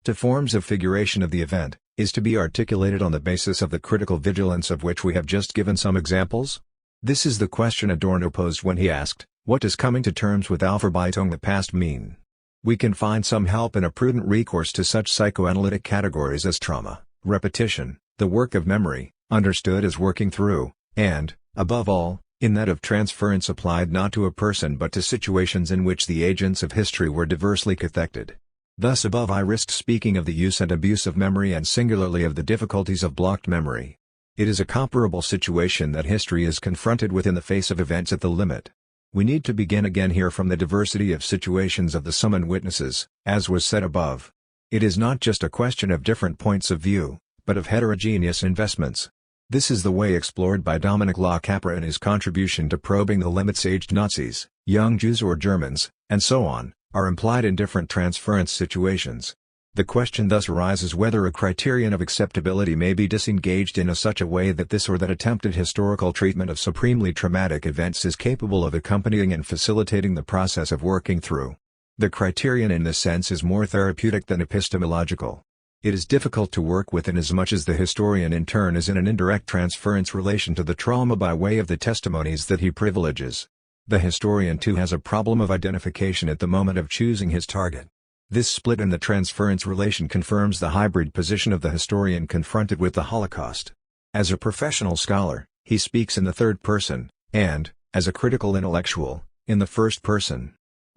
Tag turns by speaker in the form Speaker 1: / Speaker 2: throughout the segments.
Speaker 1: to forms of figuration of the event, is to be articulated on the basis of the critical vigilance of which we have just given some examples? This is the question Adorno posed when he asked, "What does coming to terms with Aufarbeitung the past mean?" We can find some help in a prudent recourse to such psychoanalytic categories as trauma, repetition, the work of memory, understood as working through, and, above all, in that of transference applied not to a person but to situations in which the agents of history were diversely cathected. Thus above I risked speaking of the use and abuse of memory and singularly of the difficulties of blocked memory. It is a comparable situation that history is confronted with in the face of events at the limit. We need to begin again here from the diversity of situations of the summoned witnesses, as was said above. It is not just a question of different points of view, but of heterogeneous investments. This is the way explored by Dominic La Capra in his contribution to probing the limits. Aged Nazis, young Jews or Germans, and so on, are implied in different transference situations. The question thus arises whether a criterion of acceptability may be disengaged in such a way that this or that attempted historical treatment of supremely traumatic events is capable of accompanying and facilitating the process of working through. The criterion in this sense is more therapeutic than epistemological. It is difficult to work with inasmuch as the historian in turn is in an indirect transference relation to the trauma by way of the testimonies that he privileges. The historian too has a problem of identification at the moment of choosing his target. This split in the transference relation confirms the hybrid position of the historian confronted with the Holocaust. As a professional scholar, he speaks in the third person, and, as a critical intellectual, in the first person.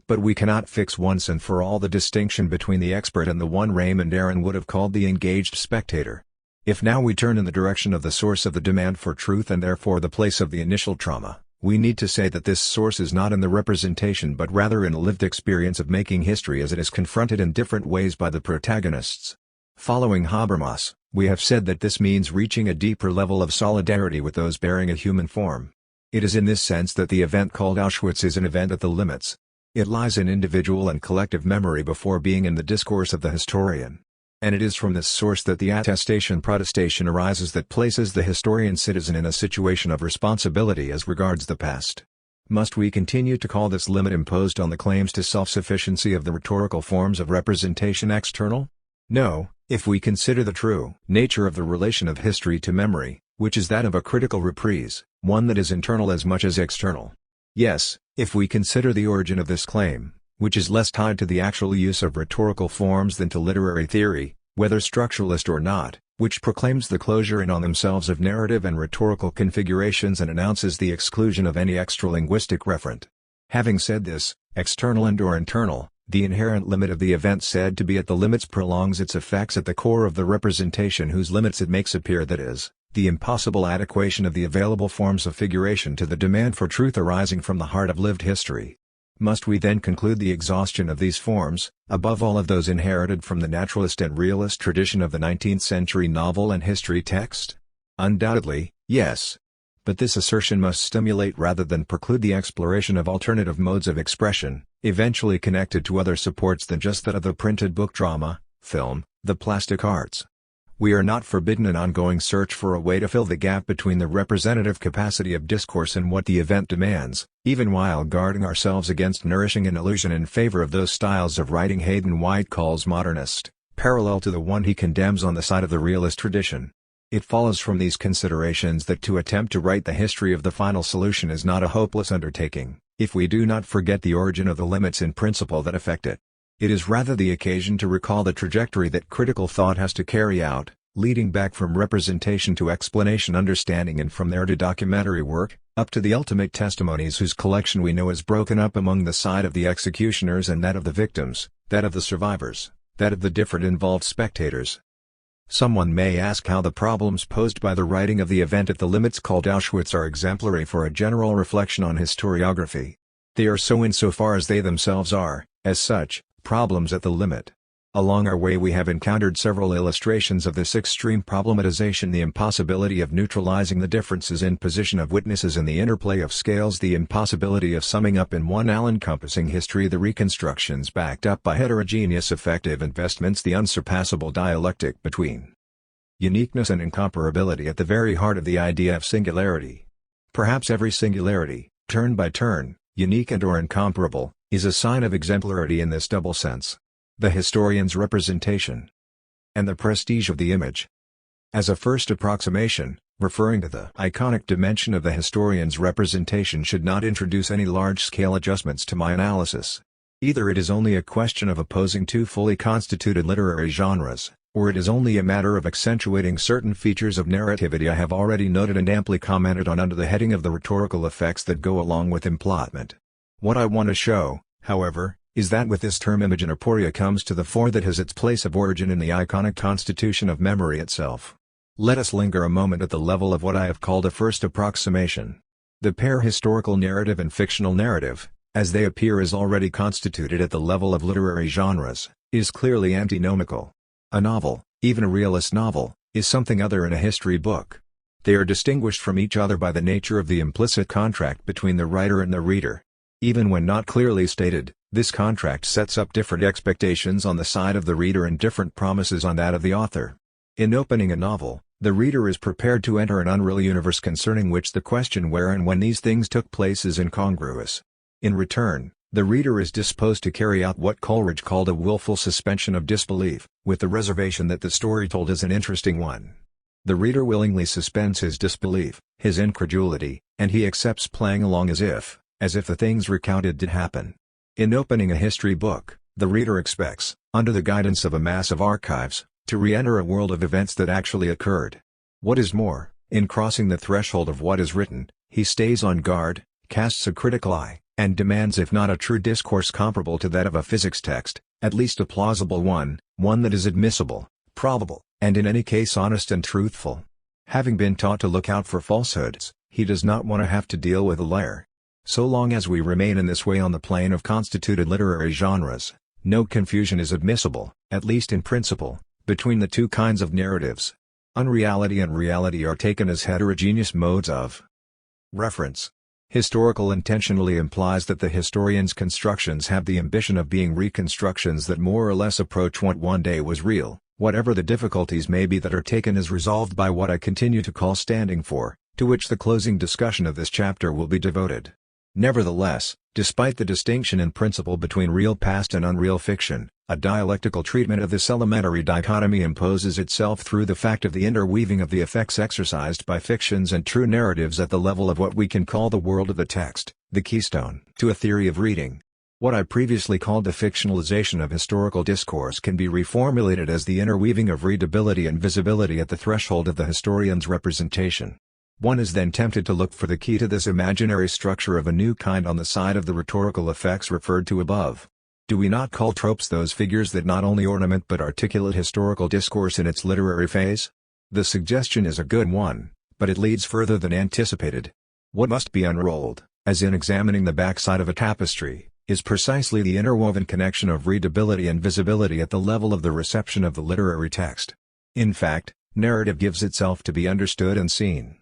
Speaker 1: But we cannot fix once and for all the distinction between the expert and the one Raymond Aron would have called the engaged spectator. If now we turn in the direction of the source of the demand for truth and therefore the place of the initial trauma, we need to say that this source is not in the representation but rather in a lived experience of making history as it is confronted in different ways by the protagonists. Following Habermas, we have said that this means reaching a deeper level of solidarity with those bearing a human form. It is in this sense that the event called Auschwitz is an event at the limits. It lies in individual and collective memory before being in the discourse of the historian. And it is from this source that the attestation-protestation arises that places the historian-citizen in a situation of responsibility as regards the past. Must we continue to call this limit imposed on the claims to self-sufficiency of the rhetorical forms of representation external? No, if we consider the true nature of the relation of history to memory, which is that of a critical reprise, one that is internal as much as external. Yes, if we consider the origin of this claim, which is less tied to the actual use of rhetorical forms than to literary theory, whether structuralist or not, which proclaims the closure in on themselves of narrative and rhetorical configurations and announces the exclusion of any extra-linguistic referent. Having said this, external and/or internal, the inherent limit of the event said to be at the limits prolongs its effects at the core of the representation whose limits it makes appear, that is, the impossible adequation of the available forms of figuration to the demand for truth arising from the heart of lived history. Must we then conclude the exhaustion of these forms, above all of those inherited from the naturalist and realist tradition of the 19th century novel and history text? Undoubtedly, yes. But this assertion must stimulate rather than preclude the exploration of alternative modes of expression, eventually connected to other supports than just that of the printed book, drama, film, the plastic arts. We are not forbidden an ongoing search for a way to fill the gap between the representative capacity of discourse and what the event demands, even while guarding ourselves against nourishing an illusion in favor of those styles of writing Hayden White calls modernist, parallel to the one he condemns on the side of the realist tradition. It follows from these considerations that to attempt to write the history of the final solution is not a hopeless undertaking, if we do not forget the origin of the limits in principle that affect it. It is rather the occasion to recall the trajectory that critical thought has to carry out, leading back from representation to explanation understanding and from there to documentary work, up to the ultimate testimonies whose collection we know is broken up among the side of the executioners and that of the victims, that of the survivors, that of the different involved spectators. Someone may ask how the problems posed by the writing of the event at the limits called Auschwitz are exemplary for a general reflection on historiography. They are so insofar as they themselves are, as such, problems at the limit. Along our way we have encountered several illustrations of this extreme problematization: the impossibility of neutralizing the differences in position of witnesses and the interplay of scales, the impossibility of summing up in one all-encompassing history the reconstructions backed up by heterogeneous effective investments, the unsurpassable dialectic between uniqueness and incomparability at the very heart of the idea of singularity. Perhaps every singularity, turn by turn, unique and/or incomparable, is a sign of exemplarity in this double sense. The historian's representation, and the prestige of the image. As a first approximation, referring to the iconic dimension of the historian's representation should not introduce any large-scale adjustments to my analysis. Either it is only a question of opposing two fully constituted literary genres, or it is only a matter of accentuating certain features of narrativity I have already noted and amply commented on under the heading of the rhetorical effects that go along with implotment. What I want to show, however, is that with this term image an aporia comes to the fore that has its place of origin in the iconic constitution of memory itself. Let us linger a moment at the level of what I have called a first approximation. The pair historical narrative and fictional narrative, as they appear as already constituted at the level of literary genres, is clearly antinomical. A novel, even a realist novel, is something other than a history book. They are distinguished from each other by the nature of the implicit contract between the writer and the reader. Even when not clearly stated, this contract sets up different expectations on the side of the reader and different promises on that of the author. In opening a novel, the reader is prepared to enter an unreal universe concerning which the question where and when these things took place is incongruous. In return, the reader is disposed to carry out what Coleridge called a willful suspension of disbelief, with the reservation that the story told is an interesting one. The reader willingly suspends his disbelief, his incredulity, and he accepts playing along as if the things recounted did happen. In opening a history book, the reader expects, under the guidance of a mass of archives, to re-enter a world of events that actually occurred. What is more, in crossing the threshold of what is written, he stays on guard, casts a critical eye, and demands if not a true discourse comparable to that of a physics text, at least a plausible one that is admissible, probable, and in any case honest and truthful. Having been taught to look out for falsehoods, he does not want to have to deal with a liar. So long as we remain in this way on the plane of constituted literary genres, no confusion is admissible, at least in principle, between the two kinds of narratives. Unreality and reality are taken as heterogeneous modes of reference. Historical intentionally implies that the historian's constructions have the ambition of being reconstructions that more or less approach what one day was real, whatever the difficulties may be that are taken as resolved by what I continue to call standing for, to which the closing discussion of this chapter will be devoted. Nevertheless, despite the distinction in principle between real past and unreal fiction, a dialectical treatment of this elementary dichotomy imposes itself through the fact of the interweaving of the effects exercised by fictions and true narratives at the level of what we can call the world of the text, the keystone to a theory of reading. What I previously called the fictionalization of historical discourse can be reformulated as the interweaving of readability and visibility at the threshold of the historian's representation. One is then tempted to look for the key to this imaginary structure of a new kind on the side of the rhetorical effects referred to above. Do we not call tropes those figures that not only ornament but articulate historical discourse in its literary phase? The suggestion is a good one, but it leads further than anticipated. What must be unrolled, as in examining the backside of a tapestry, is precisely the interwoven connection of readability and visibility at the level of the reception of the literary text. In fact, narrative gives itself to be understood and seen.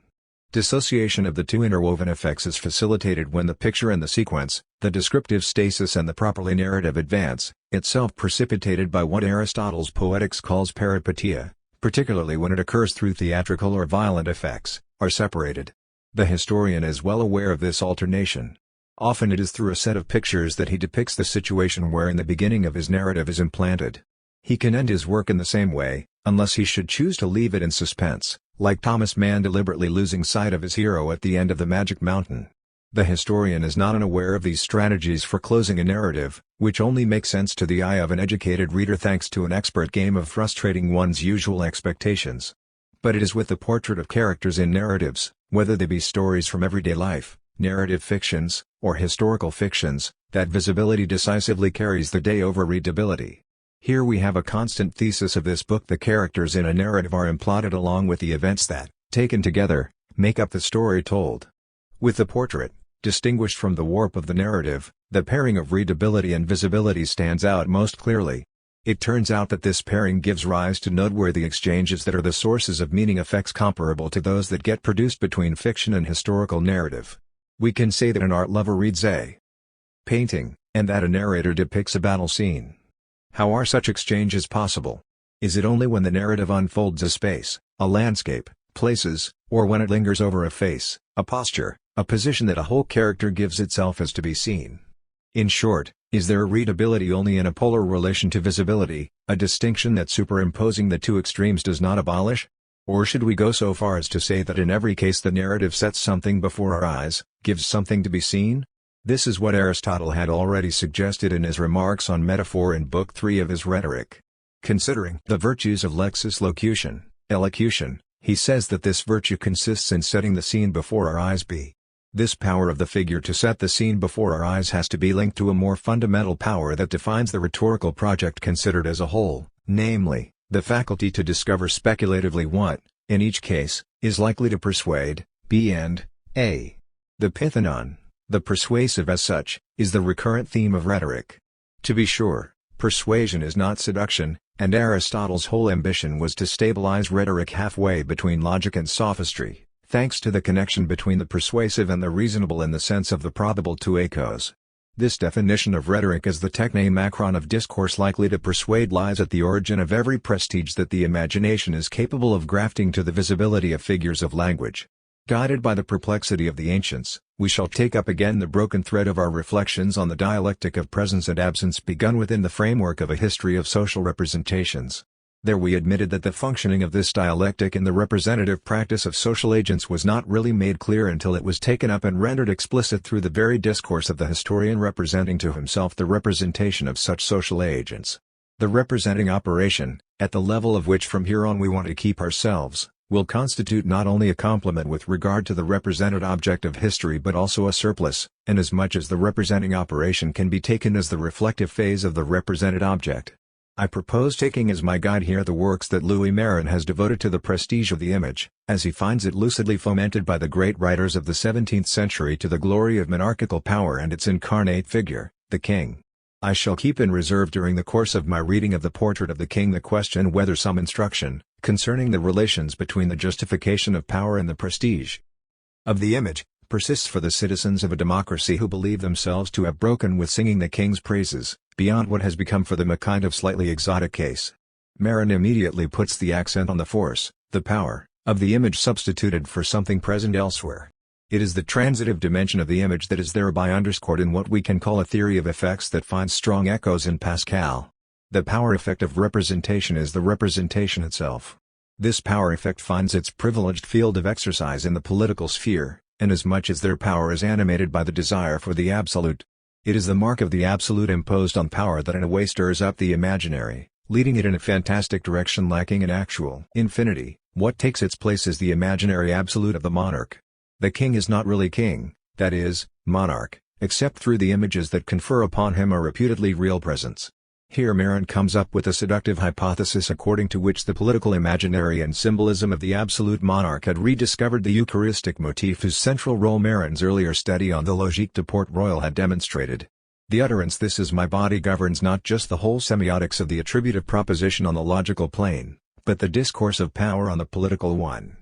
Speaker 1: Dissociation of the two interwoven effects is facilitated when the picture and the sequence, the descriptive stasis and the properly narrative advance, itself precipitated by what Aristotle's Poetics calls peripeteia, particularly when it occurs through theatrical or violent effects, are separated. The historian is well aware of this alternation. Often it is through a set of pictures that he depicts the situation wherein the beginning of his narrative is implanted. He can end his work in the same way, unless he should choose to leave it in suspense, like Thomas Mann deliberately losing sight of his hero at the end of The Magic Mountain. The historian is not unaware of these strategies for closing a narrative, which only make sense to the eye of an educated reader thanks to an expert game of frustrating one's usual expectations. But it is with the portrait of characters in narratives, whether they be stories from everyday life, narrative fictions, or historical fictions, that visibility decisively carries the day over readability. Here we have a constant thesis of this book: the characters in a narrative are imploded along with the events that, taken together, make up the story told. With the portrait, distinguished from the warp of the narrative, the pairing of readability and visibility stands out most clearly. It turns out that this pairing gives rise to noteworthy exchanges that are the sources of meaning effects comparable to those that get produced between fiction and historical narrative. We can say that an art lover reads a painting, and that a narrator depicts a battle scene. How are such exchanges possible? Is it only when the narrative unfolds a space, a landscape, places, or when it lingers over a face, a posture, a position that a whole character gives itself as to be seen? In short, Is there readability only in a polar relation to visibility, a distinction that superimposing the two extremes does not abolish? Or should we go so far as to say that in every case the narrative sets something before our eyes, gives something to be seen? This is what Aristotle had already suggested in his remarks on metaphor in Book 3 of his Rhetoric. Considering the virtues of lexis locution, elocution, he says that this virtue consists in setting the scene before our eyes be. This power of the figure to set the scene before our eyes has to be linked to a more fundamental power that defines the rhetorical project considered as a whole, namely, the faculty to discover speculatively what, in each case, is likely to persuade, b and a. The Pythanon, the persuasive as such, is the recurrent theme of rhetoric. To be sure, persuasion is not seduction, and Aristotle's whole ambition was to stabilize rhetoric halfway between logic and sophistry, thanks to the connection between the persuasive and the reasonable in the sense of the probable to eikos. This definition of rhetoric as the techne macron of discourse likely to persuade lies at the origin of every prestige that the imagination is capable of grafting to the visibility of figures of language. Guided by the perplexity of the ancients, we shall take up again the broken thread of our reflections on the dialectic of presence and absence begun within the framework of a history of social representations. There we admitted that the functioning of this dialectic in the representative practice of social agents was not really made clear until it was taken up and rendered explicit through the very discourse of the historian representing to himself the representation of such social agents. The representing operation, at the level of which from here on we want to keep ourselves, will constitute not only a complement with regard to the represented object of history but also a surplus, inasmuch as the representing operation can be taken as the reflective phase of the represented object. I propose taking as my guide here the works that Louis Marin has devoted to the prestige of the image, as he finds it lucidly fomented by the great writers of the 17th century to the glory of monarchical power and its incarnate figure, the king. I shall keep in reserve during the course of my reading of the portrait of the king the question whether some instruction, concerning the relations between the justification of power and the prestige of the image, persists for the citizens of a democracy who believe themselves to have broken with singing the king's praises, beyond what has become for them a kind of slightly exotic case. Marin immediately puts the accent on the force, the power, of the image substituted for something present elsewhere. It is the transitive dimension of the image that is thereby underscored in what we can call a theory of effects that finds strong echoes in Pascal. The power effect of representation is the representation itself. This power effect finds its privileged field of exercise in the political sphere, inasmuch as their power is animated by the desire for the absolute. It is the mark of the absolute imposed on power that in a way stirs up the imaginary, leading it in a fantastic direction lacking in actual infinity. What takes its place is the imaginary absolute of the monarch. The king is not really king, that is, monarch, except through the images that confer upon him a reputedly real presence. Here Marin comes up with a seductive hypothesis according to which the political imaginary and symbolism of the absolute monarch had rediscovered the Eucharistic motif whose central role Marin's earlier study on the Logique de Port Royal had demonstrated. The utterance "this is my body" governs not just the whole semiotics of the attributive proposition on the logical plane, but the discourse of power on the political one.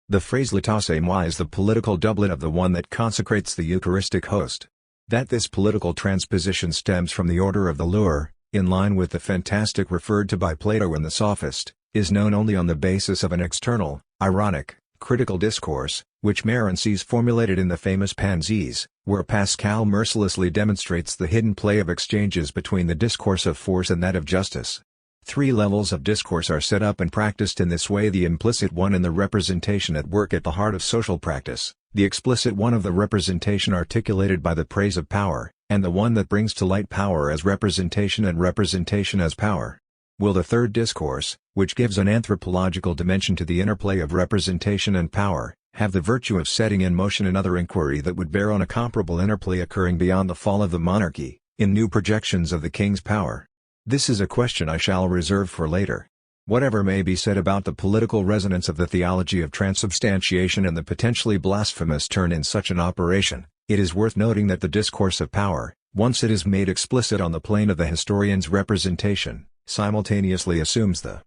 Speaker 1: The phrase "l'état c'est moi" is the political doublet of the one that consecrates the Eucharistic host. That this political transposition stems from the order of the Lour, in line with the fantastic referred to by Plato in the Sophist, is known only on the basis of an external, ironic, critical discourse, which Marin sees formulated in the famous Pansies, where Pascal mercilessly demonstrates the hidden play of exchanges between the discourse of force and that of justice. 3 levels of discourse are set up and practiced in this way: the implicit one in the representation at work at the heart of social practice, the explicit one of the representation articulated by the praise of power, and the one that brings to light power as representation and representation as power. Will the third discourse, which gives an anthropological dimension to the interplay of representation and power, have the virtue of setting in motion another inquiry that would bear on a comparable interplay occurring beyond the fall of the monarchy, in new projections of the king's power? This is a question I shall reserve for later. Whatever may be said about the political resonance of the theology of transubstantiation and the potentially blasphemous turn in such an operation, it is worth noting that the discourse of power, once it is made explicit on the plane of the historian's representation, simultaneously assumes the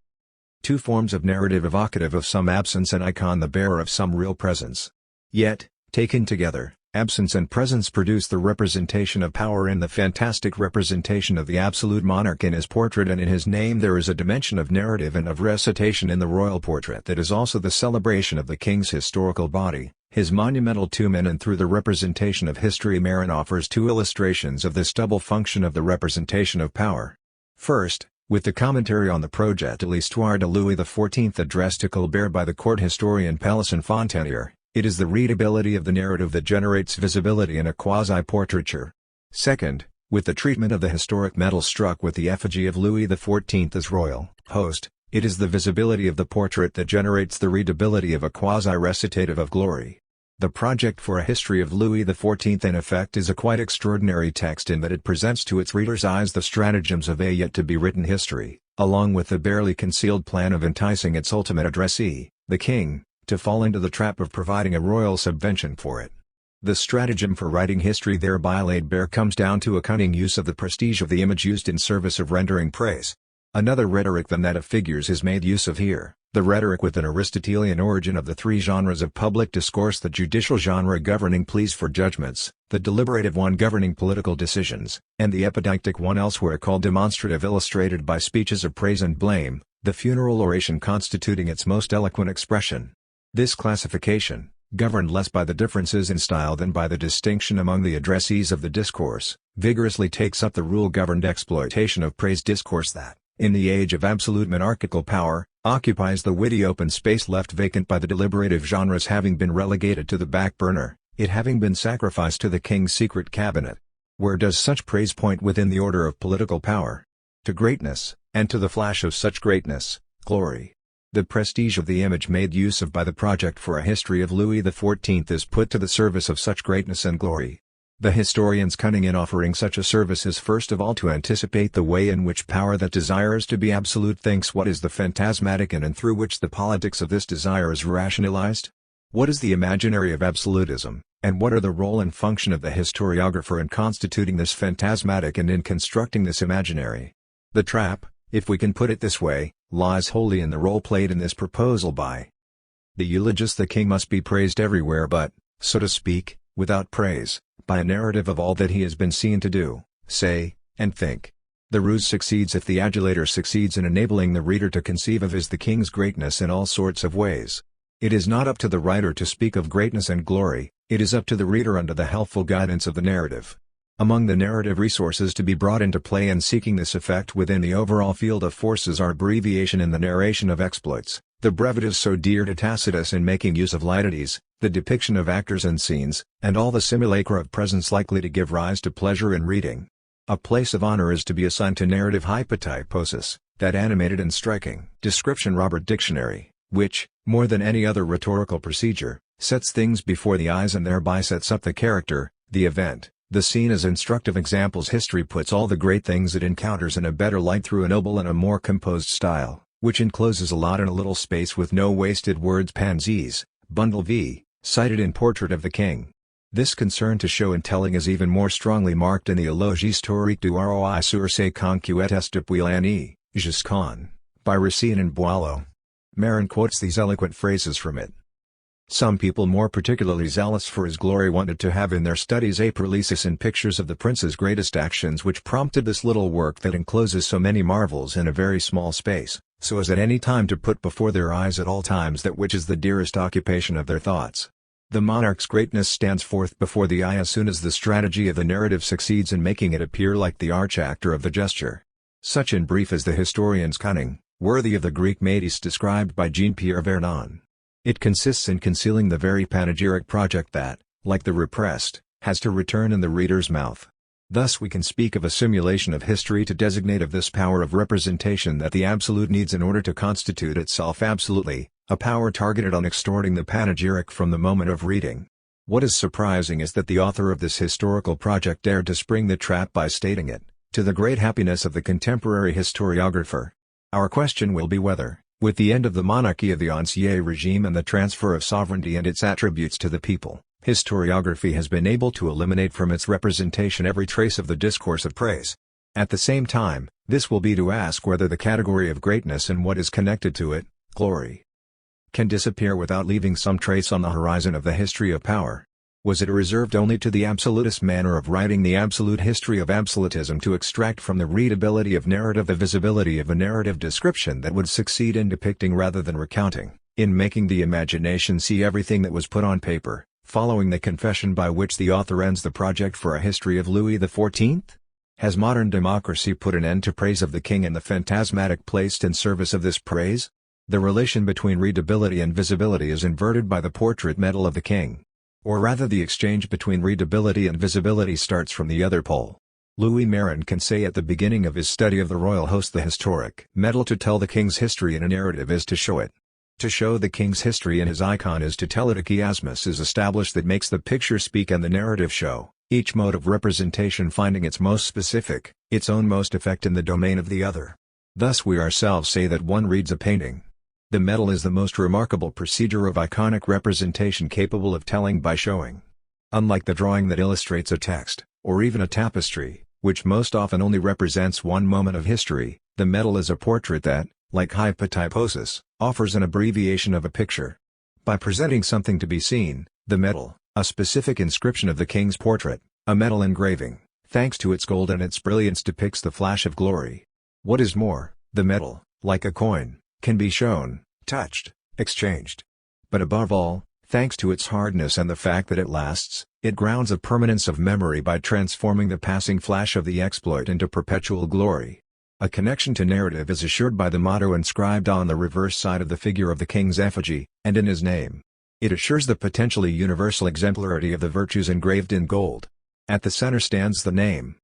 Speaker 1: 2 forms of narrative evocative of some absence and icon the bearer of some real presence. Yet, taken together, absence and presence produce the representation of power in the fantastic representation of the absolute monarch in his portrait, and in his name there is a dimension of narrative and of recitation in the royal portrait that is also the celebration of the king's historical body, his monumental tomb in and through the representation of history. Marin offers two illustrations of this double function of the representation of power. First, with the commentary on the Projet de l'Histoire de Louis XIV addressed to Colbert by the court historian Pelisson Fontanier, it is the readability of the narrative that generates visibility in a quasi-portraiture. Second, with the treatment of the historic medal struck with the effigy of Louis XIV as royal host, it is the visibility of the portrait that generates the readability of a quasi-recitative of glory. The Project for a History of Louis XIV in effect is a quite extraordinary text in that it presents to its reader's eyes the stratagems of a yet-to-be-written history, along with the barely concealed plan of enticing its ultimate addressee, the king, to fall into the trap of providing a royal subvention for it. The stratagem for writing history thereby laid bare comes down to a cunning use of the prestige of the image used in service of rendering praise. Another rhetoric than that of figures is made use of here, the rhetoric with an Aristotelian origin of the three genres of public discourse: the judicial genre governing pleas for judgments, the deliberative one governing political decisions, and the epideictic one elsewhere called demonstrative, illustrated by speeches of praise and blame, the funeral oration constituting its most eloquent expression. This classification, governed less by the differences in style than by the distinction among the addressees of the discourse, vigorously takes up the rule-governed exploitation of praise discourse that, in the age of absolute monarchical power, occupies the witty open space left vacant by the deliberative genres having been relegated to the back burner, it having been sacrificed to the king's secret cabinet. Where does such praise point within the order of political power? To greatness, and to the flash of such greatness, glory. The prestige of the image made use of by the Project for a History of Louis XIV is put to the service of such greatness and glory. The historian's cunning in offering such a service is first of all to anticipate the way in which power that desires to be absolute thinks what is the phantasmatic in and through which the politics of this desire is rationalized. What is the imaginary of absolutism, and what are the role and function of the historiographer in constituting this phantasmatic and in constructing this imaginary? The trap, if we can put it this way, lies wholly in the role played in this proposal by the eulogist. The king must be praised everywhere but, so to speak, without praise, by a narrative of all that he has been seen to do, say, and think. The ruse succeeds if the adulator succeeds in enabling the reader to conceive of the king's greatness in all sorts of ways. It is not up to the writer to speak of greatness and glory, it is up to the reader under the helpful guidance of the narrative. Among the narrative resources to be brought into play in seeking this effect within the overall field of forces are abbreviation in the narration of exploits, the brevitives so dear to Tacitus in making use of leitmotifs, the depiction of actors and scenes, and all the simulacra of presence likely to give rise to pleasure in reading. A place of honor is to be assigned to narrative hypotyposis, that animated and striking description Robert Dictionary, which, more than any other rhetorical procedure, sets things before the eyes and thereby sets up the character, the event, the scene as instructive examples. History puts all the great things it encounters in a better light through a noble and a more composed style, which encloses a lot in a little space with no wasted words. Pansies, Bundle v. cited in Portrait of the King. This concern to show and telling is even more strongly marked in the Éloge historique du roi sur ses conquêtes depuis l'année, jusqu'en, by Racine and Boileau. Marin quotes these eloquent phrases from it. Some people more particularly zealous for his glory wanted to have in their studies a paralysis in pictures of the prince's greatest actions, which prompted this little work that encloses so many marvels in a very small space, so as at any time to put before their eyes at all times that which is the dearest occupation of their thoughts. The monarch's greatness stands forth before the eye as soon as the strategy of the narrative succeeds in making it appear like the arch-actor of the gesture. Such in brief is the historian's cunning, worthy of the Greek Métis described by Jean-Pierre Vernon. It consists in concealing the very panegyric project that, like the repressed, has to return in the reader's mouth. Thus we can speak of a simulation of history to designate of this power of representation that the absolute needs in order to constitute itself absolutely, a power targeted on extorting the panegyric from the moment of reading. What is surprising is that the author of this historical project dared to spring the trap by stating it, to the great happiness of the contemporary historiographer. Our question will be whether, with the end of the monarchy of the Ancien regime and the transfer of sovereignty and its attributes to the people, historiography has been able to eliminate from its representation every trace of the discourse of praise. At the same time, this will be to ask whether the category of greatness and what is connected to it, glory, can disappear without leaving some trace on the horizon of the history of power. Was it reserved only to the absolutist manner of writing the absolute history of absolutism to extract from the readability of narrative the visibility of a narrative description that would succeed in depicting rather than recounting, in making the imagination see everything that was put on paper, following the confession by which the author ends the project for a history of Louis XIV? Has modern democracy put an end to praise of the king and the phantasmatic placed in service of this praise? The relation between readability and visibility is inverted by the portrait medal of the king. Or rather, the exchange between readability and visibility starts from the other pole. Louis Marin can say at the beginning of his study of the royal host, the historic medal to tell the king's history in a narrative is to show it. To show the king's history in his icon is to tell it. A chiasmus is established that makes the picture speak and the narrative show, each mode of representation finding its most specific, its own most effect in the domain of the other. Thus we ourselves say that one reads a painting. The medal is the most remarkable procedure of iconic representation capable of telling by showing. Unlike the drawing that illustrates a text, or even a tapestry, which most often only represents one moment of history, the medal is a portrait that, like hypotyposis, offers an abbreviation of a picture. By presenting something to be seen, the medal, a specific inscription of the king's portrait, a metal engraving, thanks to its gold and its brilliance, depicts the flash of glory. What is more, the medal, like a coin, can be shown, touched, exchanged. But above all, thanks to its hardness and the fact that it lasts, it grounds a permanence of memory by transforming the passing flash of the exploit into perpetual glory. A connection to narrative is assured by the motto inscribed on the reverse side of the figure of the king's effigy, and in his name. It assures the potentially universal exemplarity of the virtues engraved in gold. At the center stands the name.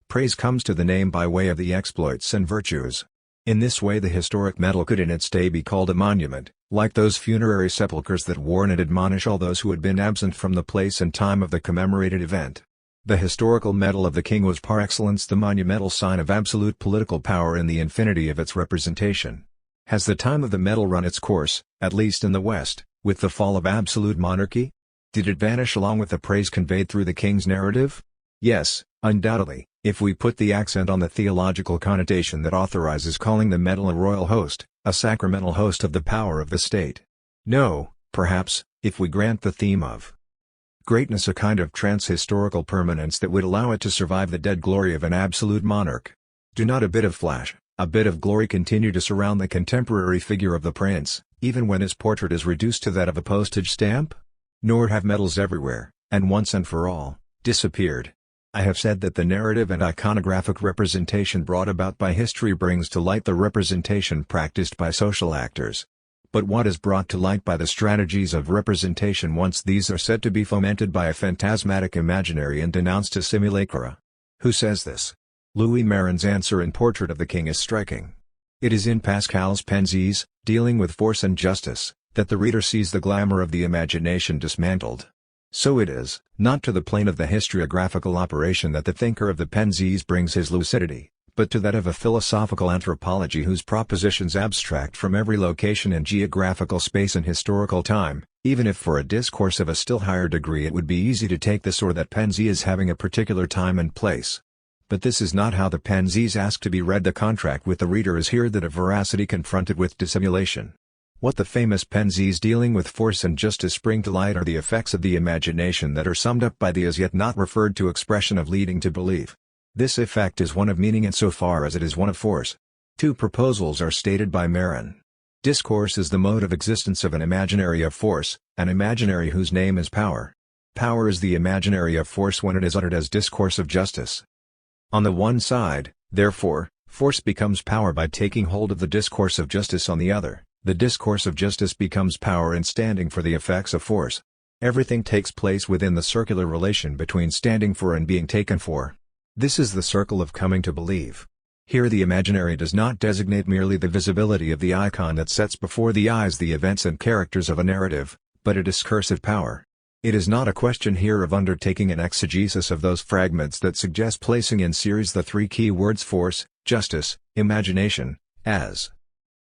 Speaker 1: Praise comes to the name by way of the exploits and virtues. In this way the historic medal could in its day be called a monument, like those funerary sepulchres that warn and admonish all those who had been absent from the place and time of the commemorated event. The historical medal of the king was par excellence the monumental sign of absolute political power in the infinity of its representation. Has the time of the medal run its course, at least in the West, with the fall of absolute monarchy? Did it vanish along with the praise conveyed through the king's narrative? Yes, undoubtedly, if we put the accent on the theological connotation that authorizes calling the medal a royal host, a sacramental host of the power of the state. No, perhaps, if we grant the theme of greatness a kind of trans-historical permanence that would allow it to survive the dead glory of an absolute monarch. Do not a bit of flash, a bit of glory continue to surround the contemporary figure of the prince, even when his portrait is reduced to that of a postage stamp? Nor have medals everywhere, and once and for all, disappeared. I have said that the narrative and iconographic representation brought about by history brings to light the representation practiced by social actors. But what is brought to light by the strategies of representation once these are said to be fomented by a phantasmatic imaginary and denounced as simulacra? Who says this? Louis Marin's answer in Portrait of the King is striking. It is in Pascal's Pensées, dealing with force and justice, that the reader sees the glamour of the imagination dismantled. So it is, not to the plane of the historiographical operation that the thinker of the Pensées brings his lucidity, but to that of a philosophical anthropology whose propositions abstract from every location in geographical space and historical time, even if for a discourse of a still higher degree it would be easy to take this or that Pensée as having a particular time and place. But this is not how the Pensées ask to be read. The contract with the reader is here that of veracity confronted with dissimulation. What the famous Pensées dealing with force and justice bring to light are the effects of the imagination that are summed up by the as yet not referred to expression of leading to belief. This effect is one of meaning insofar as it is one of force. Two proposals are stated by Marin. Discourse is the mode of existence of an imaginary of force, an imaginary whose name is power. Power is the imaginary of force when it is uttered as discourse of justice. On the one side, therefore, force becomes power by taking hold of the discourse of justice. On the other, the discourse of justice becomes power in standing for the effects of force. Everything takes place within the circular relation between standing for and being taken for. This is the circle of coming to believe. Here the imaginary does not designate merely the visibility of the icon that sets before the eyes the events and characters of a narrative, but a discursive power. It is not a question here of undertaking an exegesis of those fragments that suggest placing in series the three key words force, justice, imagination, as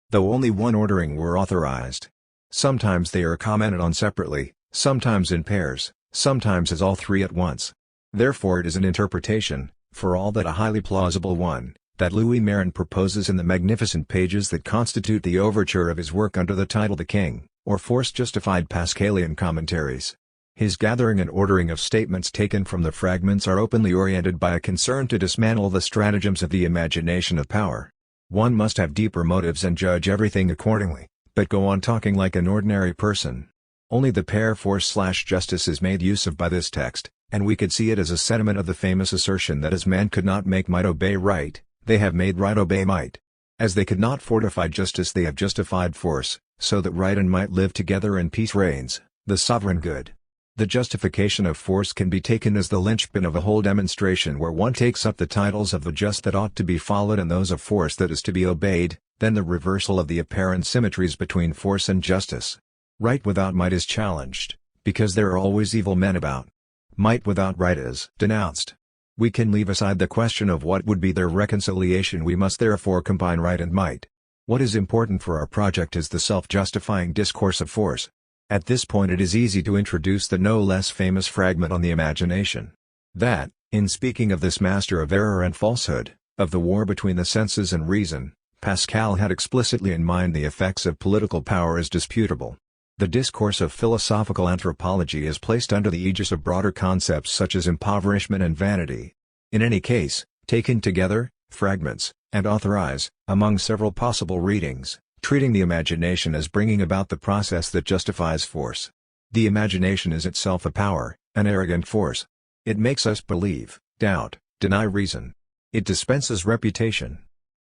Speaker 1: though only one ordering were authorized. Sometimes they are commented on separately, sometimes in pairs, sometimes as all three at once. Therefore it is an interpretation, for all that a highly plausible one, that Louis Marin proposes in the magnificent pages that constitute the overture of his work under the title The King, or Force-Justified Pascalian Commentaries. His gathering and ordering of statements taken from the fragments are openly oriented by a concern to dismantle the stratagems of the imagination of power. One must have deeper motives and judge everything accordingly, but go on talking like an ordinary person. Only the pair force/justice is made use of by this text, and we could see it as a sentiment of the famous assertion that as man could not make might obey right, they have made right obey might. As they could not fortify justice, they have justified force, so that right and might live together and peace reigns, the sovereign good. The justification of force can be taken as the linchpin of a whole demonstration where one takes up the titles of the just that ought to be followed and those of force that is to be obeyed, then the reversal of the apparent symmetries between force and justice. Right without might is challenged, because there are always evil men about. Might without right is denounced. We can leave aside the question of what would be their reconciliation. We must therefore combine right and might. What is important for our project is the self-justifying discourse of force. At this point it is easy to introduce the no less famous fragment on the imagination. That, in speaking of this master of error and falsehood, of the war between the senses and reason, Pascal had explicitly in mind the effects of political power is disputable. The discourse of philosophical anthropology is placed under the aegis of broader concepts such as impoverishment and vanity. In any case, taken together, fragments, and authorize, among several possible readings, treating the imagination as bringing about the process that justifies force. The imagination is itself a power, an arrogant force. It makes us believe, doubt, deny reason. It dispenses reputation.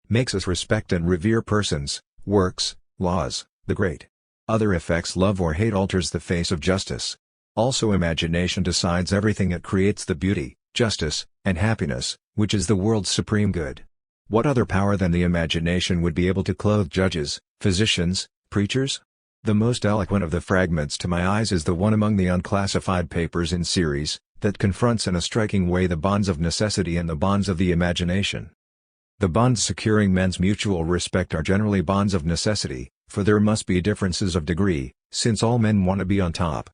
Speaker 1: Makes us respect and revere persons, works, laws, the great. Other effects love or hate, alters the face of justice. Also imagination decides everything. It creates the beauty, justice, and happiness, which is the world's supreme good. What other power than the imagination would be able to clothe judges, physicians, preachers? The most eloquent of the fragments to my eyes is the one among the unclassified papers in series, that confronts in a striking way the bonds of necessity and the bonds of the imagination. The bonds securing men's mutual respect are generally bonds of necessity, for there must be differences of degree, since all men want to be on top.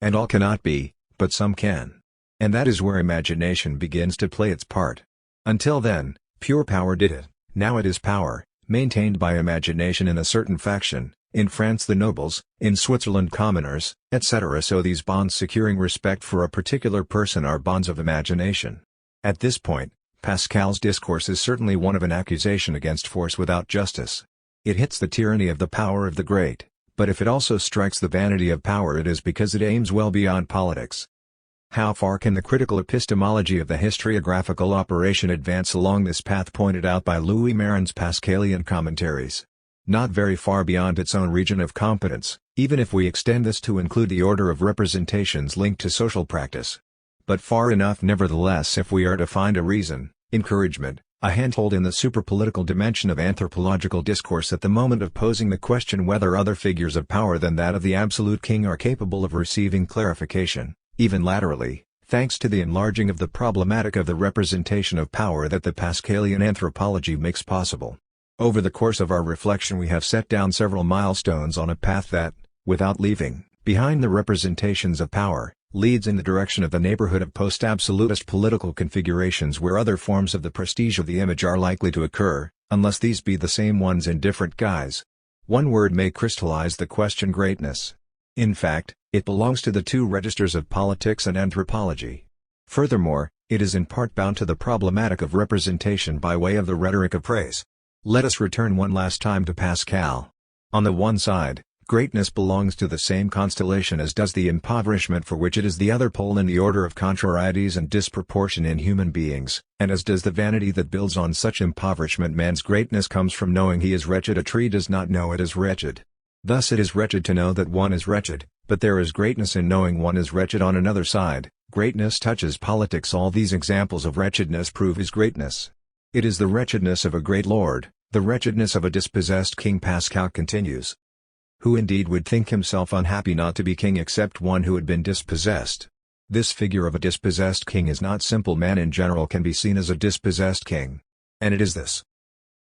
Speaker 1: And all cannot be, but some can. And that is where imagination begins to play its part. Until then, pure power did it. Now it is power, maintained by imagination in a certain faction, in France the nobles, in Switzerland commoners, etc. So these bonds securing respect for a particular person are bonds of imagination. At this point, Pascal's discourse is certainly one of an accusation against force without justice. It hits the tyranny of the power of the great, but if it also strikes the vanity of power, it is because it aims well beyond politics. How far can the critical epistemology of the historiographical operation advance along this path pointed out by Louis Marin's Pascalian commentaries? Not very far beyond its own region of competence, even if we extend this to include the order of representations linked to social practice. But far enough nevertheless if we are to find a reason, encouragement, a handhold in the superpolitical dimension of anthropological discourse at the moment of posing the question whether other figures of power than that of the absolute king are capable of receiving clarification, even laterally, thanks to the enlarging of the problematic of the representation of power that the Pascalian anthropology makes possible. Over the course of our reflection we have set down several milestones on a path that, without leaving behind the representations of power, leads in the direction of the neighborhood of post-absolutist political configurations where other forms of the prestige of the image are likely to occur, unless these be the same ones in different guise. One word may crystallize the question: greatness. In fact, it belongs to the two registers of politics and anthropology. Furthermore, it is in part bound to the problematic of representation by way of the rhetoric of praise. Let us return one last time to Pascal. On the one side, greatness belongs to the same constellation as does the impoverishment, for which it is the other pole in the order of contrarieties and disproportion in human beings, and as does the vanity that builds on such impoverishment. Man's greatness comes from knowing he is wretched. A tree does not know it is wretched. Thus it is wretched to know that one is wretched, but there is greatness in knowing one is wretched. On another side, greatness touches politics. All these examples of wretchedness prove his greatness. It is the wretchedness of a great lord, the wretchedness of a dispossessed king. Pascal continues. Who indeed would think himself unhappy not to be king except one who had been dispossessed? This figure of a dispossessed king is not simple. Man in general can be seen as a dispossessed king. And it is this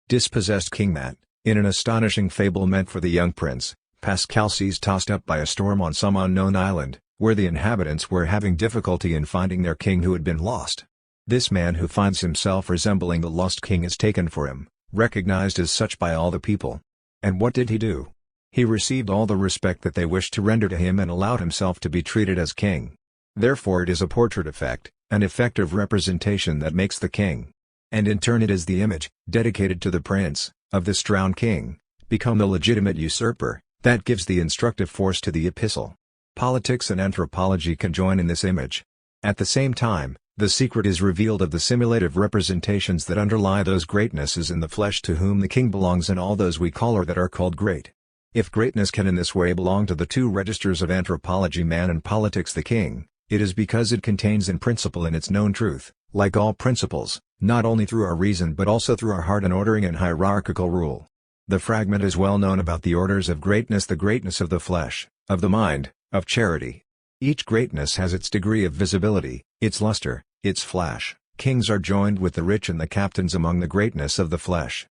Speaker 1: dispossessed king that, in an astonishing fable meant for the young prince, Pascal sees tossed up by a storm on some unknown island, where the inhabitants were having difficulty in finding their king who had been lost. This man who finds himself resembling the lost king is taken for him, recognized as such by all the people. And what did he do? He received all the respect that they wished to render to him and allowed himself to be treated as king. Therefore it is a portrait effect, an effect of representation that makes the king. And in turn it is the image, dedicated to the prince, of this drowned king, become the legitimate usurper, That gives the instructive force to the epistle. Politics and anthropology can join in this image. At the same time, the secret is revealed of the simulative representations that underlie those greatnesses in the flesh to whom the king belongs and all those we call or that are called great. If greatness can in this way belong to the two registers of anthropology man and politics the king, it is because it contains in principle in its known truth, like all principles, not only through our reason but also through our heart an ordering and hierarchical rule. The fragment is well known about the orders of greatness, the greatness of the flesh, of the mind, of charity. Each greatness has its degree of visibility, its luster, its flash. Kings are joined with the rich and the captains among the greatness of the flesh.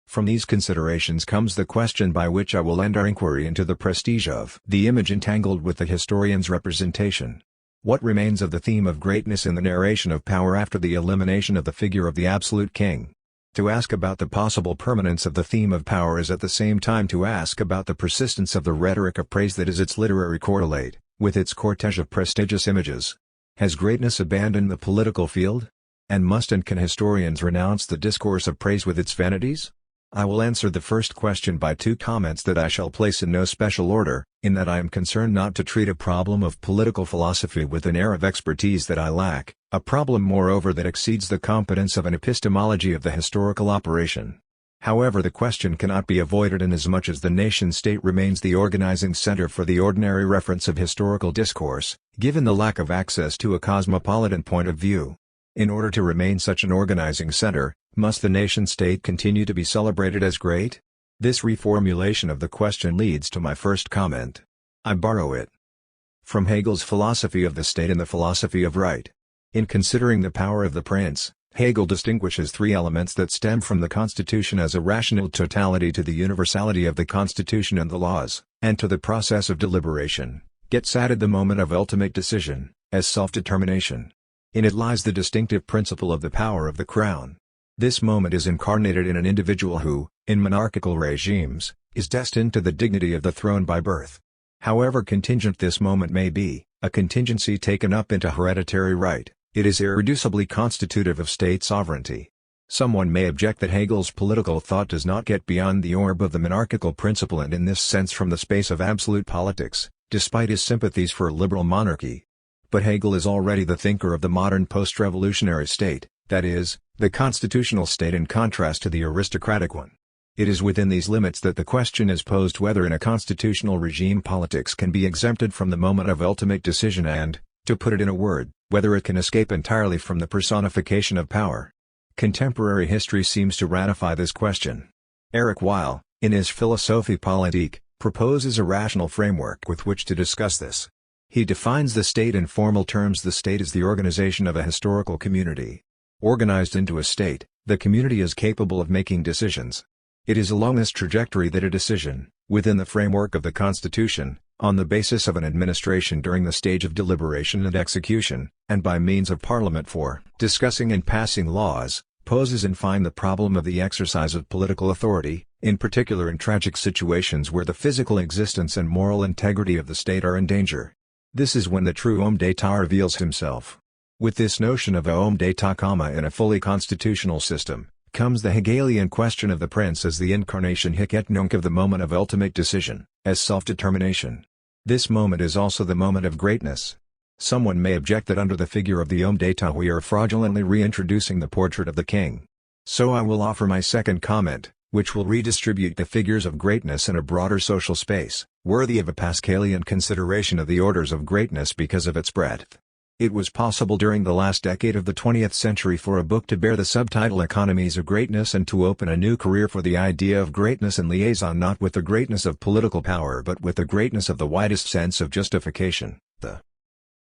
Speaker 1: From these considerations comes the question by which I will end our inquiry into the prestige of the image entangled with the historian's representation. What remains of the theme of greatness in the narration of power after the elimination of the figure of the absolute king? To ask about the possible permanence of the theme of power is at the same time to ask about the persistence of the rhetoric of praise that is its literary correlate, with its cortege of prestigious images. Has greatness abandoned the political field? And must and can historians renounce the discourse of praise with its vanities? I will answer the first question by two comments that I shall place in no special order, in that I am concerned not to treat a problem of political philosophy with an air of expertise that I lack, a problem moreover that exceeds the competence of an epistemology of the historical operation. However, the question cannot be avoided inasmuch as the nation-state remains the organizing center for the ordinary reference of historical discourse, given the lack of access to a cosmopolitan point of view. In order to remain such an organizing center, must the nation-state continue to be celebrated as great? This reformulation of the question leads to my first comment. I borrow it from Hegel's philosophy of the state and the philosophy of right. In considering the power of the prince, Hegel distinguishes three elements that stem from the constitution as a rational totality to the universality of the constitution and the laws, and to the process of deliberation, gets added the moment of ultimate decision, as self-determination. In it lies the distinctive principle of the power of the crown. This moment is incarnated in an individual who, in monarchical regimes, is destined to the dignity of the throne by birth. However contingent this moment may be, a contingency taken up into hereditary right, it is irreducibly constitutive of state sovereignty. Someone may object that Hegel's political thought does not get beyond the orb of the monarchical principle and in this sense from the space of absolute politics, despite his sympathies for liberal monarchy. But Hegel is already the thinker of the modern post-revolutionary state, that is, the constitutional state in contrast to the aristocratic one. It is within these limits that the question is posed whether in a constitutional regime politics can be exempted from the moment of ultimate decision and, to put it in a word, whether it can escape entirely from the personification of power. Contemporary history seems to ratify this question. Eric Weil, in his Philosophie politique, proposes a rational framework with which to discuss this. He defines the state in formal terms. The state is the organization of a historical community. Organized into a state, the community is capable of making decisions. It is along this trajectory that a decision, within the framework of the Constitution, on the basis of an administration during the stage of deliberation and execution, and by means of Parliament for discussing and passing laws, poses in fine the problem of the exercise of political authority, in particular in tragic situations where the physical existence and moral integrity of the state are in danger. This is when the true homme d'etat reveals himself. With this notion of a homme d'etat, in a fully constitutional system, comes the Hegelian question of the prince as the incarnation hic et nunc of the moment of ultimate decision, as self-determination. This moment is also the moment of greatness. Someone may object that under the figure of the homme d'etat we are fraudulently reintroducing the portrait of the king. So I will offer my second comment, which will redistribute the figures of greatness in a broader social space, worthy of a Pascalian consideration of the orders of greatness because of its breadth. It was possible during the last decade of the 20th century for a book to bear the subtitle Economies of Greatness and to open a new career for the idea of greatness in liaison not with the greatness of political power but with the greatness of the widest sense of justification, the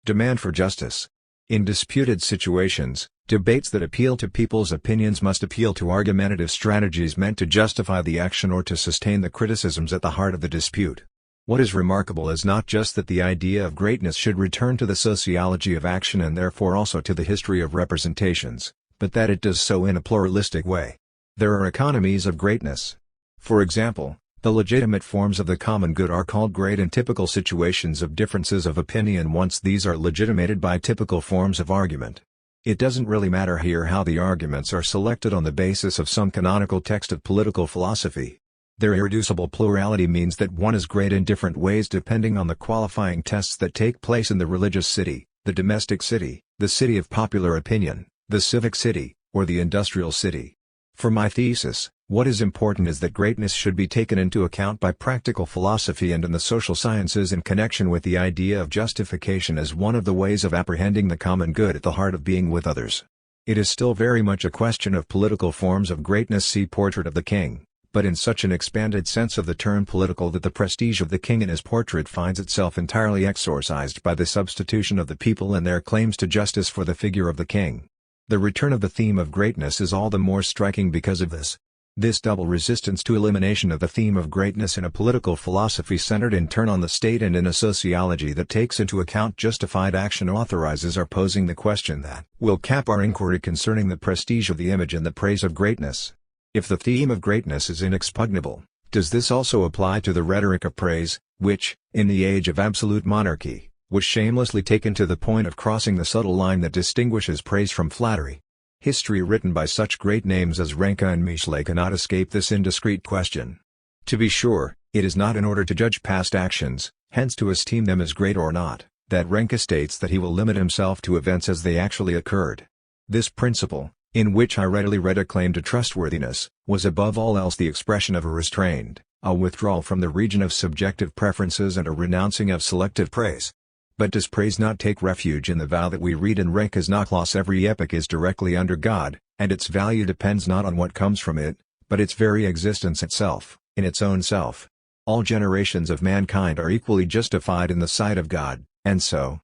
Speaker 1: demand for justice. In disputed situations, debates that appeal to people's opinions must appeal to argumentative strategies meant to justify the action or to sustain the criticisms at the heart of the dispute. What is remarkable is not just that the idea of greatness should return to the sociology of action and therefore also to the history of representations, but that it does so in a pluralistic way. There are economies of greatness. For example, the legitimate forms of the common good are called great in typical situations of differences of opinion once these are legitimated by typical forms of argument. It doesn't really matter here how the arguments are selected on the basis of some canonical text of political philosophy. Their irreducible plurality means that one is great in different ways depending on the qualifying tests that take place in the religious city, the domestic city, the city of popular opinion, the civic city, or the industrial city. For my thesis, what is important is that greatness should be taken into account by practical philosophy and in the social sciences in connection with the idea of justification as one of the ways of apprehending the common good at the heart of being with others. It is still very much a question of political forms of greatness. See Portrait of the King, but in such an expanded sense of the term political that the prestige of the king in his portrait finds itself entirely exorcised by the substitution of the people and their claims to justice for the figure of the king. The return of the theme of greatness is all the more striking because of this. This double resistance to elimination of the theme of greatness in a political philosophy centered in turn on the state and in a sociology that takes into account justified action authorizes our posing the question that will cap our inquiry concerning the prestige of the image and the praise of greatness. If the theme of greatness is inexpugnable, does this also apply to the rhetoric of praise, which, in the age of absolute monarchy, was shamelessly taken to the point of crossing the subtle line that distinguishes praise from flattery? History written by such great names as Ricoeur and Michelet cannot escape this indiscreet question. To be sure, it is not in order to judge past actions, hence to esteem them as great or not, that Ricoeur states that he will limit himself to events as they actually occurred. This principle, in which I readily read a claim to trustworthiness, was above all else the expression of a restrained, a withdrawal from the region of subjective preferences and a renouncing of selective praise. But does praise not take refuge in the vow that we read in Ricoeur's Nachlass? Every epoch is directly under God, and its value depends not on what comes from it, but its very existence itself, in its own self. All generations of mankind are equally justified in the sight of God, and so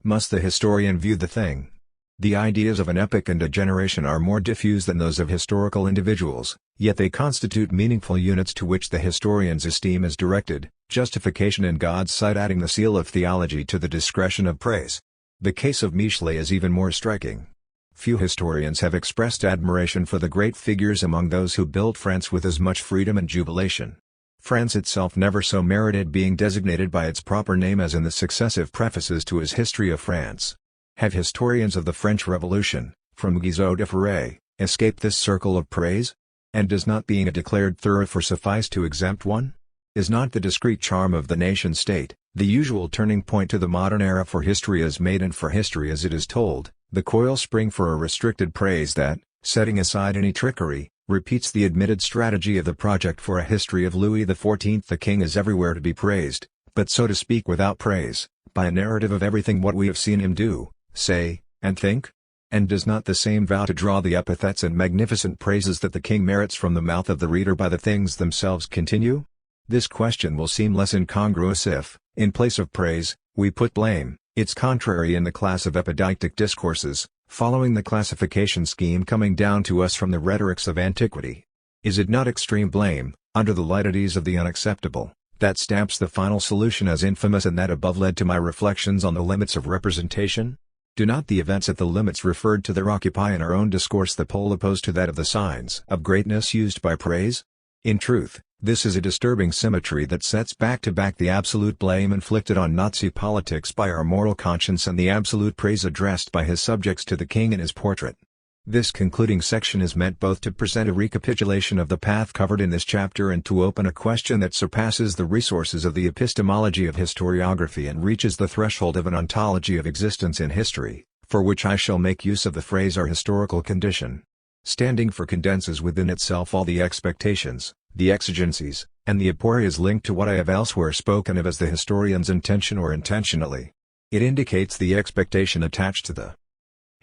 Speaker 1: must the historian view the thing. The ideas of an epoch and a generation are more diffuse than those of historical individuals, yet they constitute meaningful units to which the historian's esteem is directed, justification in God's sight adding the seal of theology to the discretion of praise. The case of Michelet is even more striking. Few historians have expressed admiration for the great figures among those who built France with as much freedom and jubilation. France itself never so merited being designated by its proper name as in the successive prefaces to his History of France. Have historians of the French Revolution, from Guizot to Ferré, escaped this circle of praise? And does not being a declared thoroughfare suffice to exempt one? Is not the discreet charm of the nation-state, the usual turning point to the modern era for history as made and for history as it is told, the coil spring for a restricted praise that, setting aside any trickery, repeats the admitted strategy of the project for a history of Louis XIV? The king is everywhere to be praised, but so to speak without praise, by a narrative of everything what we have seen him do, say, and think? And does not the same vow to draw the epithets and magnificent praises that the king merits from the mouth of the reader by the things themselves continue? This question will seem less incongruous if, in place of praise, we put blame, its contrary in the class of epidictic discourses, following the classification scheme coming down to us from the rhetorics of antiquity. Is it not extreme blame, under the lightides of the unacceptable, that stamps the final solution as infamous and that above led to my reflections on the limits of representation? Do not the events at the limits referred to there occupy in our own discourse the pole opposed to that of the signs of greatness used by praise? In truth, this is a disturbing symmetry that sets back to back the absolute blame inflicted on Nazi politics by our moral conscience and the absolute praise addressed by his subjects to the king in his portrait. This concluding section is meant both to present a recapitulation of the path covered in this chapter and to open a question that surpasses the resources of the epistemology of historiography and reaches the threshold of an ontology of existence in history, for which I shall make use of the phrase our historical condition. Standing for condenses within itself all the expectations, the exigencies, and the aporias linked to what I have elsewhere spoken of as the historian's intention or intentionally. It indicates the expectation attached to the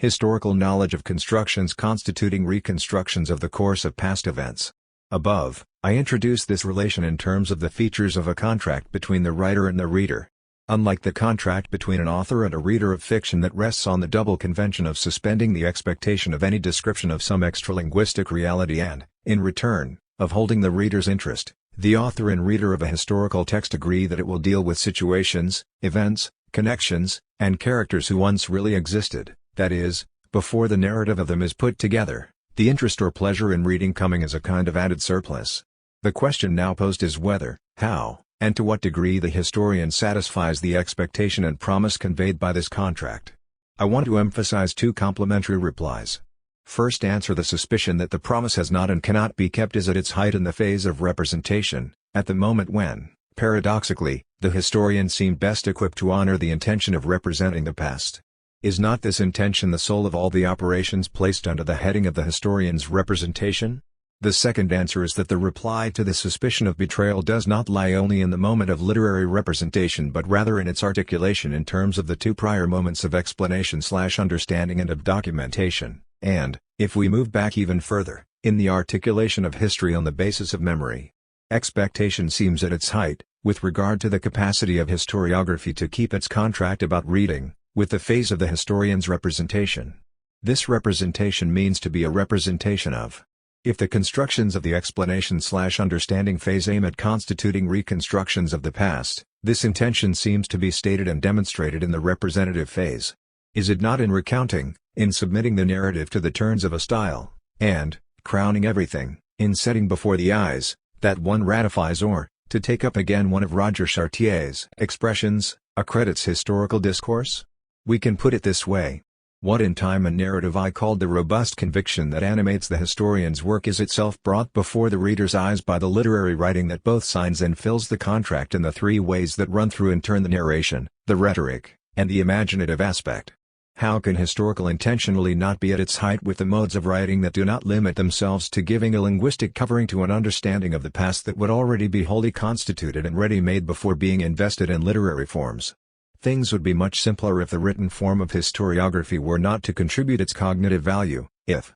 Speaker 1: historical knowledge of constructions constituting reconstructions of the course of past events. Above, I introduce this relation in terms of the features of a contract between the writer and the reader. Unlike the contract between an author and a reader of fiction that rests on the double convention of suspending the expectation of any description of some extralinguistic reality and, in return, of holding the reader's interest, the author and reader of a historical text agree that it will deal with situations, events, connections, and characters who once really existed. That is, before the narrative of them is put together, the interest or pleasure in reading coming as a kind of added surplus. The question now posed is whether, how, and to what degree the historian satisfies the expectation and promise conveyed by this contract. I want to emphasize two complementary replies. First answer: the suspicion that the promise has not and cannot be kept is at its height in the phase of representation, at the moment when, paradoxically, the historian seemed best equipped to honor the intention of representing the past. Is not this intention the soul of all the operations placed under the heading of the historian's representation? The second answer is that the reply to the suspicion of betrayal does not lie only in the moment of literary representation but rather in its articulation in terms of the two prior moments of explanation/understanding and of documentation, and, if we move back even further, in the articulation of history on the basis of memory. Expectation seems at its height, with regard to the capacity of historiography to keep its contract about reading, with the phase of the historian's representation. This representation means to be a representation of. If the constructions of the explanation/understanding phase aim at constituting reconstructions of the past, this intention seems to be stated and demonstrated in the representative phase. Is it not in recounting, in submitting the narrative to the turns of a style, and, crowning everything, in setting before the eyes, that one ratifies or, to take up again one of Roger Chartier's expressions, accredits historical discourse? We can put it this way. What in time and narrative I called the robust conviction that animates the historian's work is itself brought before the reader's eyes by the literary writing that both signs and fills the contract in the three ways that run through in turn the narration, the rhetoric, and the imaginative aspect. How can historical intentionally not be at its height with the modes of writing that do not limit themselves to giving a linguistic covering to an understanding of the past that would already be wholly constituted and ready-made before being invested in literary forms? Things would be much simpler if the written form of historiography were not to contribute its cognitive value, if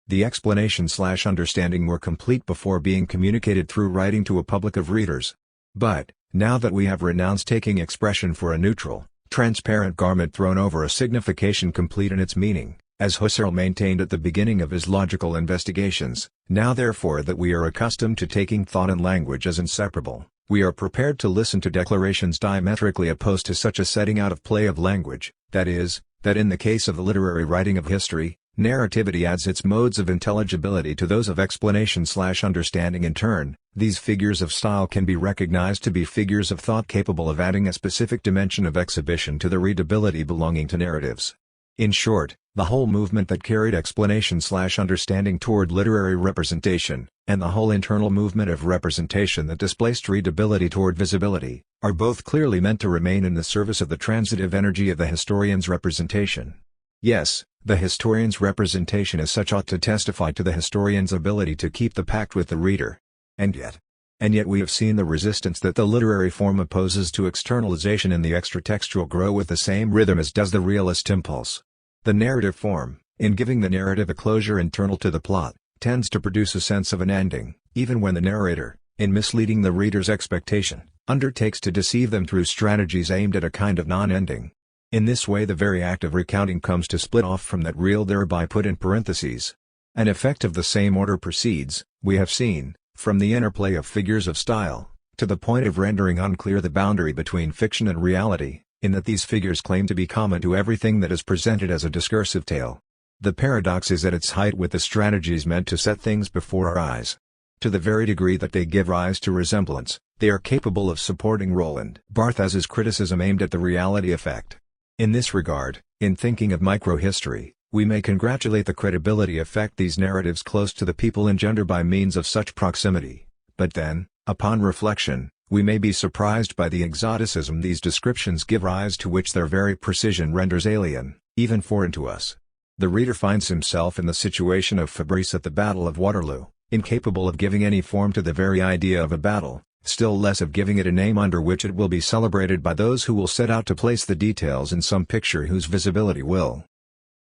Speaker 1: the explanation/understanding were complete before being communicated through writing to a public of readers. But, now that we have renounced taking expression for a neutral, transparent garment thrown over a signification complete in its meaning, as Husserl maintained at the beginning of his logical investigations, now therefore that we are accustomed to taking thought and language as inseparable, we are prepared to listen to declarations diametrically opposed to such a setting out of play of language, that is, that in the case of the literary writing of history, narrativity adds its modes of intelligibility to those of explanation/understanding in turn. These figures of style can be recognized to be figures of thought capable of adding a specific dimension of exhibition to the readability belonging to narratives. In short, the whole movement that carried explanation/understanding toward literary representation, and the whole internal movement of representation that displaced readability toward visibility, are both clearly meant to remain in the service of the transitive energy of the historian's representation. Yes, the historian's representation as such ought to testify to the historian's ability to keep the pact with the reader. And yet we have seen the resistance that the literary form opposes to externalization in the extratextual grow with the same rhythm as does the realist impulse. The narrative form, in giving the narrative a closure internal to the plot, tends to produce a sense of an ending, even when the narrator, in misleading the reader's expectation, undertakes to deceive them through strategies aimed at a kind of non-ending. In this way the very act of recounting comes to split off from that real, thereby put in parentheses. An effect of the same order proceeds, we have seen, from the interplay of figures of style, to the point of rendering unclear the boundary between fiction and reality, in that these figures claim to be common to everything that is presented as a discursive tale. The paradox is at its height with the strategies meant to set things before our eyes. To the very degree that they give rise to resemblance, they are capable of supporting Roland Barthes's criticism aimed at the reality effect. In this regard, in thinking of microhistory, we may congratulate the credibility effect these narratives close to the people engender by means of such proximity, but then, upon reflection, we may be surprised by the exoticism these descriptions give rise to, which their very precision renders alien, even foreign to us. The reader finds himself in the situation of Fabrice at the Battle of Waterloo, incapable of giving any form to the very idea of a battle, still less of giving it a name under which it will be celebrated by those who will set out to place the details in some picture whose visibility will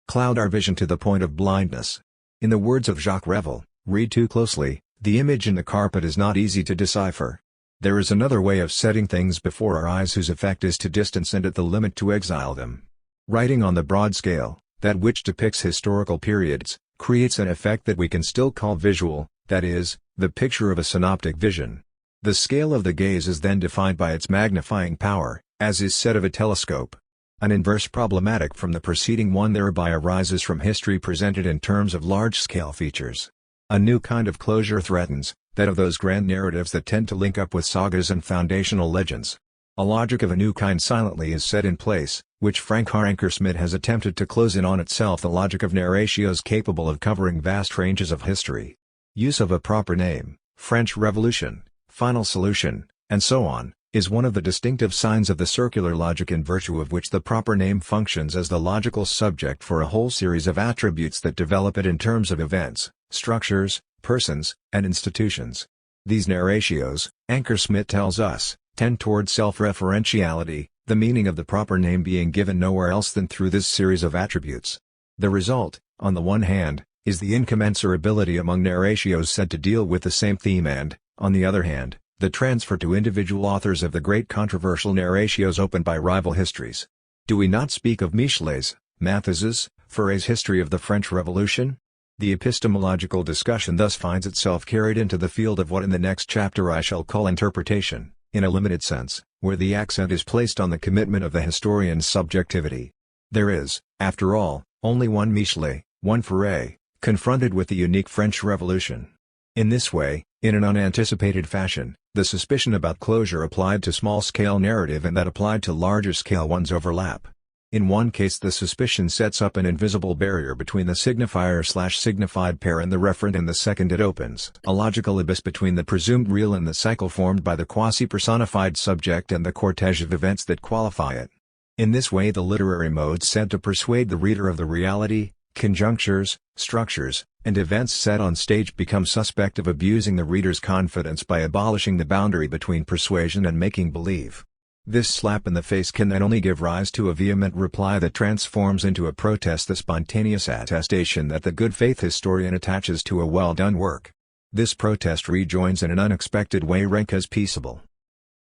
Speaker 1: cloud our vision to the point of blindness. In the words of Jacques Revel, read too closely, the image in the carpet is not easy to decipher. There is another way of setting things before our eyes whose effect is to distance and at the limit to exile them. Writing on the broad scale, that which depicts historical periods, creates an effect that we can still call visual, that is, the picture of a synoptic vision. The scale of the gaze is then defined by its magnifying power, as is said of a telescope. An inverse problematic from the preceding one thereby arises from history presented in terms of large-scale features. A new kind of closure threatens, that of those grand narratives that tend to link up with sagas and foundational legends. A logic of a new kind silently is set in place, which Francois Ankersmit has attempted to close in on itself, the logic of narratios capable of covering vast ranges of history. Use of a proper name, French Revolution, final solution, and so on, is one of the distinctive signs of the circular logic, in virtue of which the proper name functions as the logical subject for a whole series of attributes that develop it in terms of events, structures, persons, and institutions. These narratios, Ankersmit tells us, tend toward self-referentiality, the meaning of the proper name being given nowhere else than through this series of attributes. The result, on the one hand, is the incommensurability among narratios said to deal with the same theme and, on the other hand, the transfer to individual authors of the great controversial narratios opened by rival histories. Do we not speak of Michelet's, Matthes's, Fauré's history of the French Revolution? The epistemological discussion thus finds itself carried into the field of what in the next chapter I shall call interpretation, in a limited sense, where the accent is placed on the commitment of the historian's subjectivity. There is, after all, only one Michelet, one Fauré, confronted with the unique French Revolution. In this way, in an unanticipated fashion, the suspicion about closure applied to small-scale narrative and that applied to larger-scale ones overlap. In one case the suspicion sets up an invisible barrier between the signifier/signified pair and the referent, in the second it opens a logical abyss between the presumed real and the cycle formed by the quasi-personified subject and the cortege of events that qualify it. In this way the literary mode said to persuade the reader of the reality, conjunctures, structures, and events set on stage become suspect of abusing the reader's confidence by abolishing the boundary between persuasion and making believe. This slap in the face can then only give rise to a vehement reply that transforms into a protest the spontaneous attestation that the good faith historian attaches to a well-done work. This protest rejoins in an unexpected way Renke's peaceable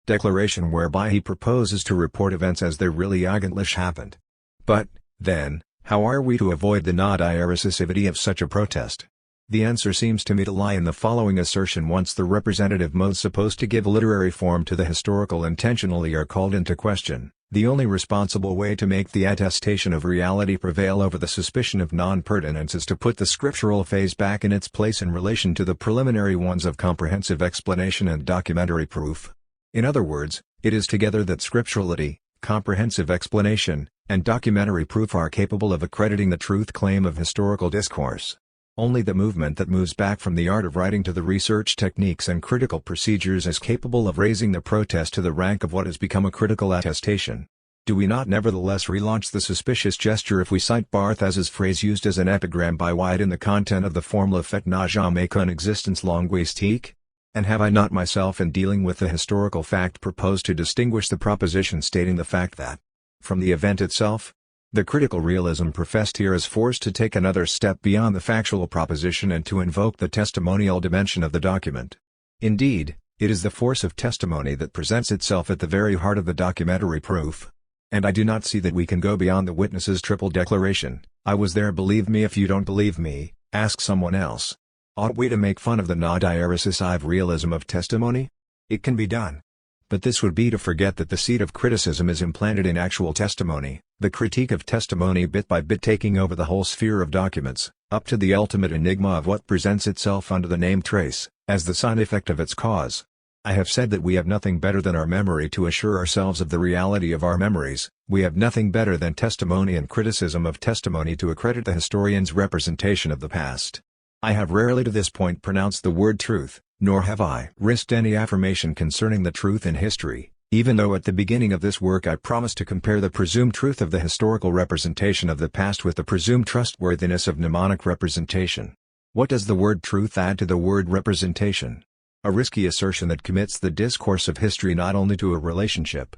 Speaker 1: declaration, whereby he proposes to report events as they really eigentlich happened. But, then, how are we to avoid the non-irrecisivity of such a protest? The answer seems to me to lie in the following assertion: once the representative modes supposed to give literary form to the historical intentionally are called into question, the only responsible way to make the attestation of reality prevail over the suspicion of non-pertinence is to put the scriptural phase back in its place in relation to the preliminary ones of comprehensive explanation and documentary proof. In other words, it is together that scripturality, comprehensive explanation, and documentary proof are capable of accrediting the truth claim of historical discourse. Only the movement that moves back from the art of writing to the research techniques and critical procedures is capable of raising the protest to the rank of what has become a critical attestation. Do we not nevertheless relaunch the suspicious gesture if we cite Barthes's phrase used as an epigram by White in the content of the forme le fait n'a jamais qu'une existence linguistique? And have I not myself, in dealing with the historical fact, proposed to distinguish the proposition stating the fact that, from the event itself? The critical realism professed here is forced to take another step beyond the factual proposition and to invoke the testimonial dimension of the document. Indeed, it is the force of testimony that presents itself at the very heart of the documentary proof. And I do not see that we can go beyond the witness's triple declaration: "I was there, believe me; if you don't believe me, ask someone else." Ought we to make fun of the non-irrecisive realism of testimony? It can be done. But this would be to forget that the seed of criticism is implanted in actual testimony, the critique of testimony bit by bit taking over the whole sphere of documents, up to the ultimate enigma of what presents itself under the name trace, as the sign effect of its cause. I have said that we have nothing better than our memory to assure ourselves of the reality of our memories. We have nothing better than testimony and criticism of testimony to accredit the historian's representation of the past. I have rarely to this point pronounced the word truth, nor have I risked any affirmation concerning the truth in history, even though at the beginning of this work I promised to compare the presumed truth of the historical representation of the past with the presumed trustworthiness of mnemonic representation. What does the word truth add to the word representation? A risky assertion that commits the discourse of history not only to a relationship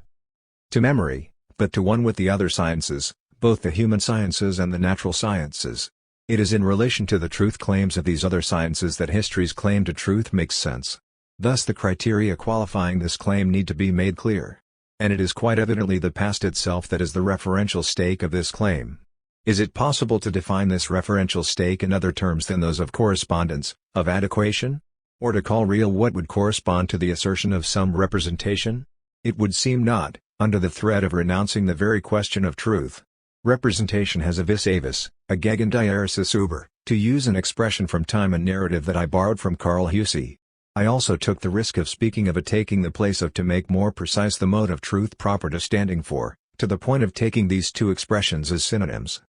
Speaker 1: to memory, but to one with the other sciences, both the human sciences and the natural sciences. It is in relation to the truth claims of these other sciences that history's claim to truth makes sense. Thus the criteria qualifying this claim need to be made clear. And it is quite evidently the past itself that is the referential stake of this claim. Is it possible to define this referential stake in other terms than those of correspondence, of adequation? Or to call real what would correspond to the assertion of some representation? It would seem not, under the threat of renouncing the very question of truth. Representation has a vis avis, a Gegendiaresis über, to use an expression from Time and Narrative that I borrowed from Carl Hussey. I also took the risk of speaking of a taking the place of to make more precise the mode of truth proper to standing for, to the point of taking these two expressions as synonyms.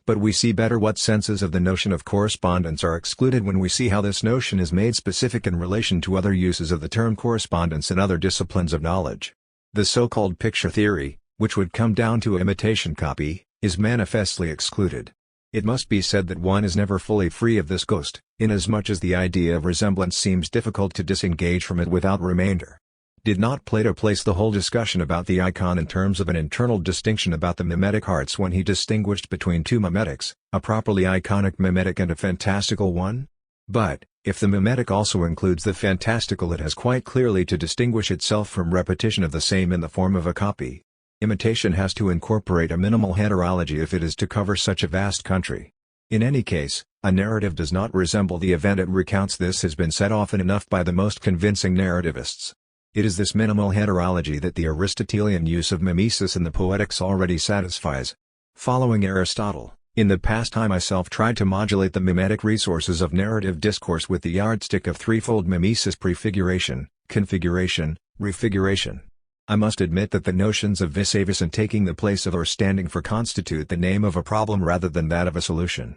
Speaker 1: But we see better what senses of the notion of correspondence are excluded when we see how this notion is made specific in relation to other uses of the term correspondence in other disciplines of knowledge. The so-called picture theory, which would come down to imitation copy, is manifestly excluded. It must be said that one is never fully free of this ghost, inasmuch as the idea of resemblance seems difficult to disengage from it without remainder. Did not Plato place the whole discussion about the icon in terms of an internal distinction about the mimetic arts when he distinguished between two mimetics, a properly iconic mimetic and a fantastical one? But, if the mimetic also includes the fantastical, it has quite clearly to distinguish itself from repetition of the same in the form of a copy. Imitation has to incorporate a minimal heterology if it is to cover such a vast country. In any case, a narrative does not resemble the event it recounts. This has been said often enough by the most convincing narrativists. It is this minimal heterology that the Aristotelian use of mimesis in the Poetics already satisfies. Following Aristotle, in the past I myself tried to modulate the mimetic resources of narrative discourse with the yardstick of threefold mimesis: prefiguration, configuration, refiguration. I must admit that the notions of vis a vis and taking the place of or standing for constitute the name of a problem rather than that of a solution.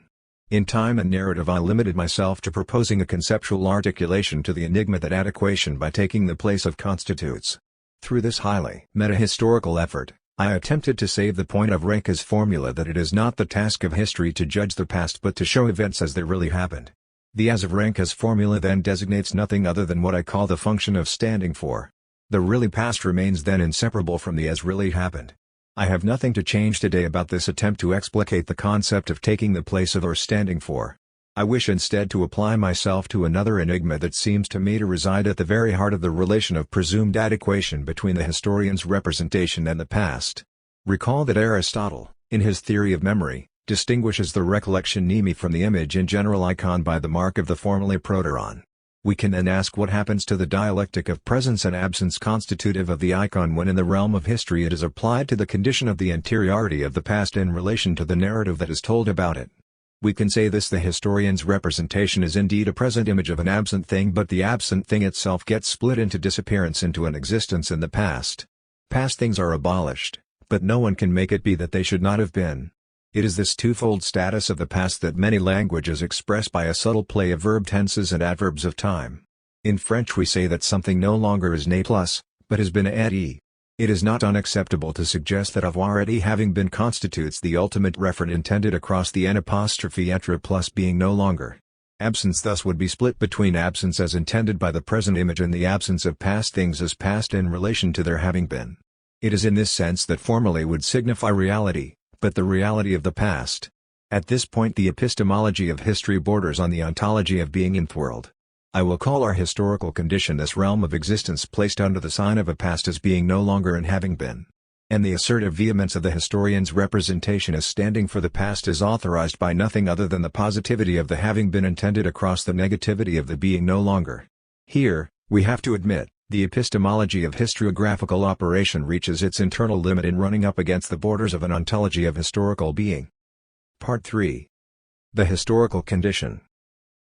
Speaker 1: In time and narrative I limited myself to proposing a conceptual articulation to the enigma that adequation by taking the place of constitutes. Through this highly metahistorical effort, I attempted to save the point of Ricoeur's formula that it is not the task of history to judge the past but to show events as they really happened. The as of Ricoeur's formula then designates nothing other than what I call the function of standing for. The really past remains then inseparable from the as really happened. I have nothing to change today about this attempt to explicate the concept of taking the place of or standing for. I wish instead to apply myself to another enigma that seems to me to reside at the very heart of the relation of presumed adequation between the historian's representation and the past. Recall that Aristotle, in his theory of memory, distinguishes the recollection mneme from the image in general icon by the mark of the formally proteron. We can then ask what happens to the dialectic of presence and absence constitutive of the icon when in the realm of history it is applied to the condition of the anteriority of the past in relation to the narrative that is told about it. We can say this: the historian's representation is indeed a present image of an absent thing, but the absent thing itself gets split into disappearance into an existence in the past. Past things are abolished, but no one can make it be that they should not have been. It is this twofold status of the past that many languages express by a subtle play of verb tenses and adverbs of time. In French we say that something no longer is né plus, but has been été. It is not unacceptable to suggest that avoir été having been constitutes the ultimate referent intended across the n' plus being no longer. Absence thus would be split between absence as intended by the present image and the absence of past things as past in relation to their having been. It is in this sense that formally would signify reality, but the reality of the past. At this point the epistemology of history borders on the ontology of being in the world. I will call our historical condition this realm of existence placed under the sign of a past as being no longer and having been. And the assertive vehemence of the historian's representation as standing for the past is authorized by nothing other than the positivity of the having been intended across the negativity of the being no longer. Here, we have to admit, the epistemology of historiographical operation reaches its internal limit in running up against the borders of an ontology of historical being. Part 3. The historical condition.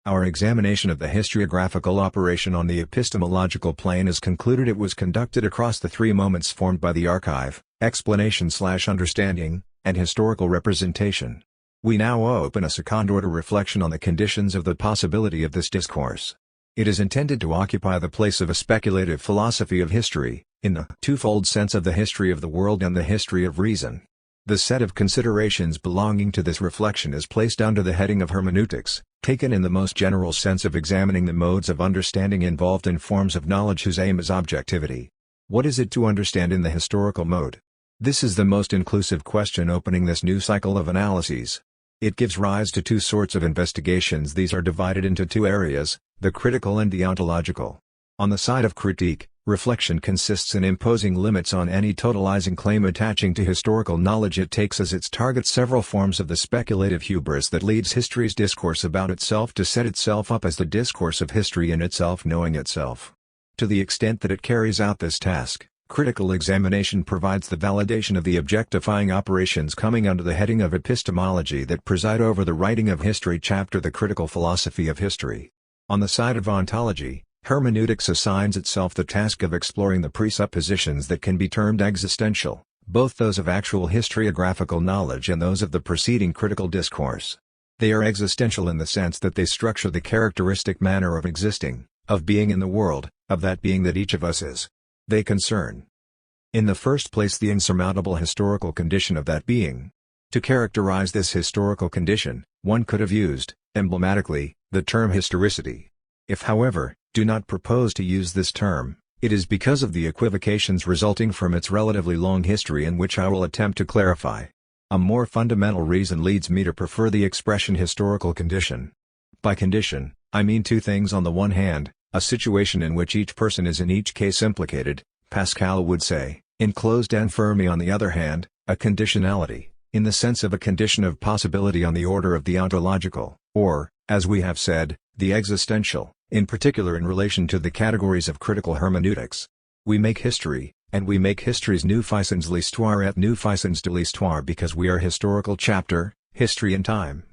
Speaker 1: Our examination of the historiographical operation on the epistemological plane is concluded. It was conducted across the three moments formed by the archive, explanation/understanding, and historical representation. We now open a second-order reflection on the conditions of the possibility of this discourse. It is intended to occupy the place of a speculative philosophy of history, in the twofold sense of the history of the world and the history of reason. The set of considerations belonging to this reflection is placed under the heading of hermeneutics, taken in the most general sense of examining the modes of understanding involved in forms of knowledge whose aim is objectivity. What is it to understand in the historical mode? This is the most inclusive question opening this new cycle of analyses. It gives rise to two sorts of investigations. These are divided into two areas, the critical and the ontological. On the side of critique, reflection consists in imposing limits on any totalizing claim attaching to historical knowledge. It takes as its target several forms of the speculative hubris that leads history's discourse about itself to set itself up as the discourse of history in itself knowing itself. To the extent that it carries out this task, critical examination provides the validation of the objectifying operations coming under the heading of epistemology that preside over the writing of history chapter, the critical philosophy of history. On the side of ontology, Hermeneutics assigns itself the task of exploring the presuppositions that can be termed existential, both those of actual historiographical knowledge and those of the preceding critical discourse. They are existential in the sense that they structure the characteristic manner of existing, of being in the world, of that being that each of us is. They concern, in the first place, the insurmountable historical condition of that being. To characterize this historical condition, one could have used, emblematically, the term historicity. If, however, do not propose to use this term, it is because of the equivocations resulting from its relatively long history, in which I will attempt to clarify. A more fundamental reason leads me to prefer the expression historical condition. By condition, I mean two things. On the one hand, a situation in which each person is in each case implicated, Pascal would say, enclosed and firmly. On the other hand, a conditionality, in the sense of a condition of possibility on the order of the ontological, or, as we have said, the existential, in particular in relation to the categories of critical hermeneutics. We make history, and we make history's nuisance l'histoire et nuisance de l'histoire because we are historical chapter, history and time.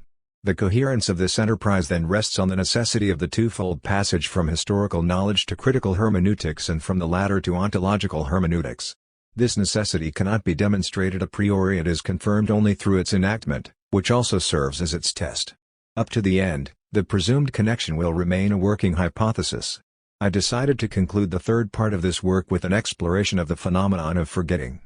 Speaker 1: The coherence of this enterprise then rests on the necessity of the twofold passage from historical knowledge to critical hermeneutics and from the latter to ontological hermeneutics. This necessity cannot be demonstrated a priori, it is confirmed only through its enactment, which also serves as its test. Up to the end, the presumed connection will remain a working hypothesis. I decided to conclude the third part of this work with an exploration of the phenomenon of forgetting.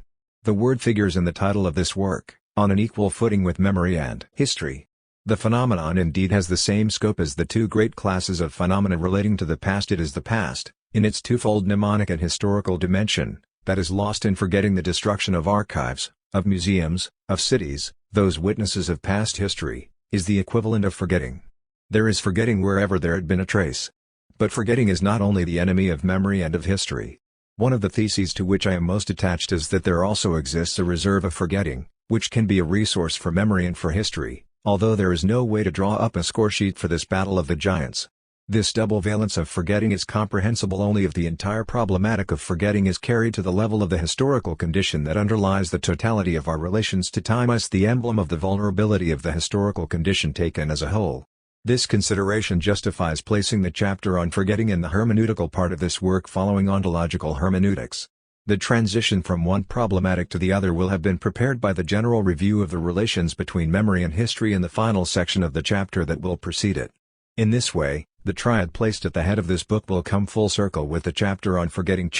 Speaker 1: The word figures in the title of this work, on an equal footing with memory and history. The phenomenon indeed has the same scope as the two great classes of phenomena relating to the past. It is the past, in its twofold mnemonic and historical dimension, that is lost in forgetting. The destruction of archives, of museums, of cities, those witnesses of past history, is the equivalent of forgetting. There is forgetting wherever there had been a trace. But forgetting is not only the enemy of memory and of history. One of the theses to which I am most attached is that there also exists a reserve of forgetting, which can be a resource for memory and for history, although there is no way to draw up a scoresheet for this battle of the giants. This double valence of forgetting is comprehensible only if the entire problematic of forgetting is carried to the level of the historical condition that underlies the totality of our relations to time as the emblem of the vulnerability of the historical condition taken as a whole. This consideration justifies placing the chapter on forgetting in the hermeneutical part of this work following ontological hermeneutics. The transition from one problematic to the other will have been prepared by the general review of the relations between memory and history in the final section of the chapter that will precede it. In this way, the triad placed at the head of this book will come full circle with the chapter on forgetting.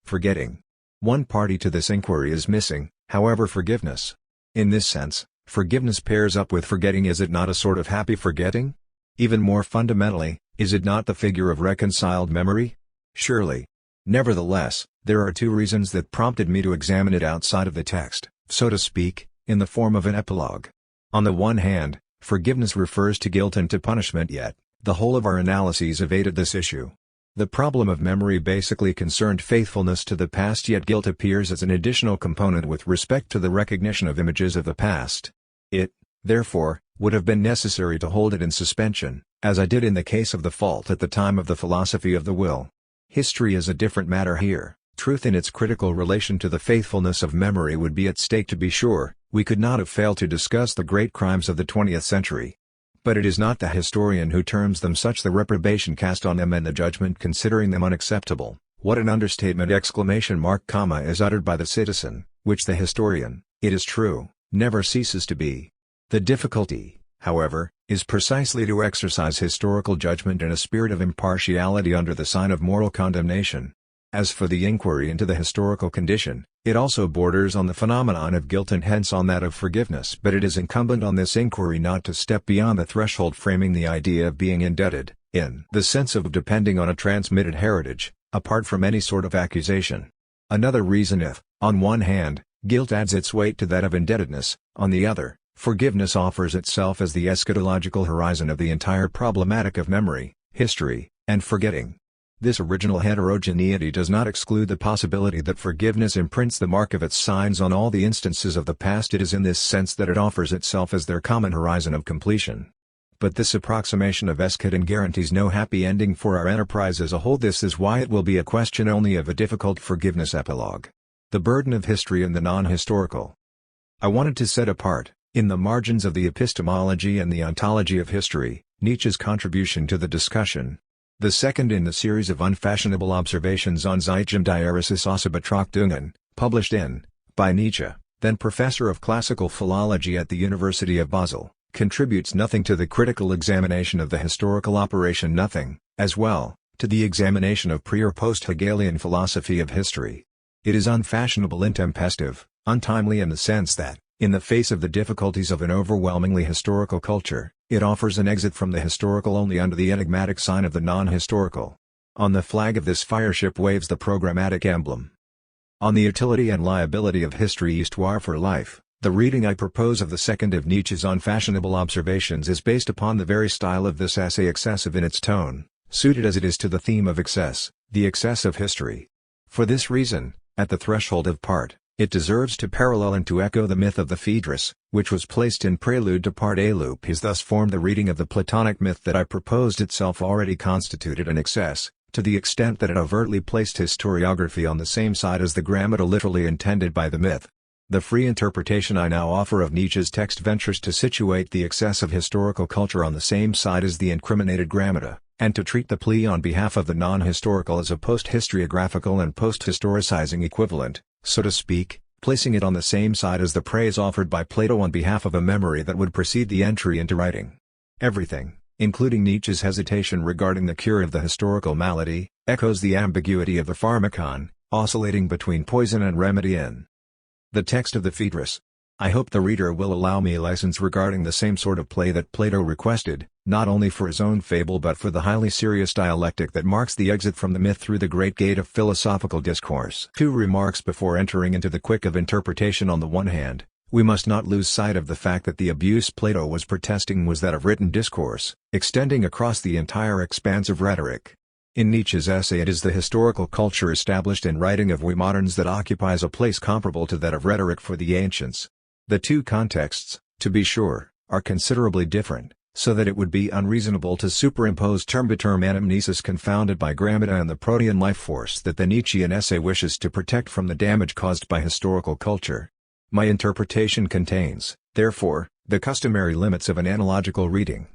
Speaker 1: Forgetting. One party to this inquiry is missing, however, forgiveness. In this sense, forgiveness pairs up with forgetting. Is it not a sort of happy forgetting? Even more fundamentally, is it not the figure of reconciled memory? Surely. Nevertheless, there are two reasons that prompted me to examine it outside of the text, so to speak, in the form of an epilogue. On the one hand, forgiveness refers to guilt and to punishment, yet the whole of our analyses evaded this issue. The problem of memory basically concerned faithfulness to the past, yet guilt appears as an additional component with respect to the recognition of images of the past. It, therefore, would have been necessary to hold it in suspension, as I did in the case of the fault at the time of the philosophy of the will. History is a different matter here. Truth in its critical relation to the faithfulness of memory would be at stake, to be sure. We could not have failed to discuss the great crimes of the 20th century. But it is not the historian who terms them such, the reprobation cast on them and the judgment considering them unacceptable. What an understatement! Is uttered by the citizen, which the historian, it is true, never ceases to be. The difficulty, however, is precisely to exercise historical judgment in a spirit of impartiality under the sign of moral condemnation. As for the inquiry into the historical condition, it also borders on the phenomenon of guilt and hence on that of forgiveness. But it is incumbent on this inquiry not to step beyond the threshold framing the idea of being indebted, in the sense of depending on a transmitted heritage, apart from any sort of accusation. Another reason if, on one hand, guilt adds its weight to that of indebtedness, on the other, forgiveness offers itself as the eschatological horizon of the entire problematic of memory, history, and forgetting. This original heterogeneity does not exclude the possibility that forgiveness imprints the mark of its signs on all the instances of the past. It is in this sense that it offers itself as their common horizon of completion. But this approximation of eschatology guarantees no happy ending for our enterprise as a whole. This is why it will be a question only of a difficult forgiveness epilogue. The burden of history and the non-historical. I wanted to set apart, in the margins of the epistemology and the ontology of history, Nietzsche's contribution to the discussion. The second in the series of unfashionable observations on Zeitgem Diaresis Betrachtungen, published in, by Nietzsche, then professor of classical philology at the University of Basel, contributes nothing to the critical examination of the historical operation, nothing, as well, to the examination of pre- or post-Hegelian philosophy of history. It is unfashionable, intempestive, untimely in the sense that, in the face of the difficulties of an overwhelmingly historical culture, it offers an exit from the historical only under the enigmatic sign of the non-historical. On the flag of this fireship waves the programmatic emblem. On the utility and liability of history, histoire for life, the reading I propose of the second of Nietzsche's unfashionable observations is based upon the very style of this essay, excessive in its tone, suited as it is to the theme of excess, the excess of history. For this reason, at the threshold of part, it deserves to parallel and to echo the myth of the Phaedrus, which was placed in prelude to part A. Loop has thus formed the reading of the Platonic myth that I proposed itself already constituted an excess, to the extent that it overtly placed historiography on the same side as the grammata literally intended by the myth. The free interpretation I now offer of Nietzsche's text ventures to situate the excess of historical culture on the same side as the incriminated grammata, and to treat the plea on behalf of the non-historical as a post-historiographical and post-historicizing equivalent, so to speak, placing it on the same side as the praise offered by Plato on behalf of a memory that would precede the entry into writing. Everything, including Nietzsche's hesitation regarding the cure of the historical malady, echoes the ambiguity of the pharmakon, oscillating between poison and remedy in the text of the Phaedrus. I hope the reader will allow me license regarding the same sort of play that Plato requested, not only for his own fable but for the highly serious dialectic that marks the exit from the myth through the great gate of philosophical discourse. 2 remarks before entering into the quick of interpretation. On the one hand, we must not lose sight of the fact that the abuse Plato was protesting was that of written discourse, extending across the entire expanse of rhetoric. In Nietzsche's essay it is the historical culture established in writing of we moderns that occupies a place comparable to that of rhetoric for the ancients. The two contexts, to be sure, are considerably different, so that it would be unreasonable to superimpose term-by-term anamnesis confounded by grammata and the protean life force that the Nietzschean essay wishes to protect from the damage caused by historical culture. My interpretation contains, therefore, the customary limits of an analogical reading.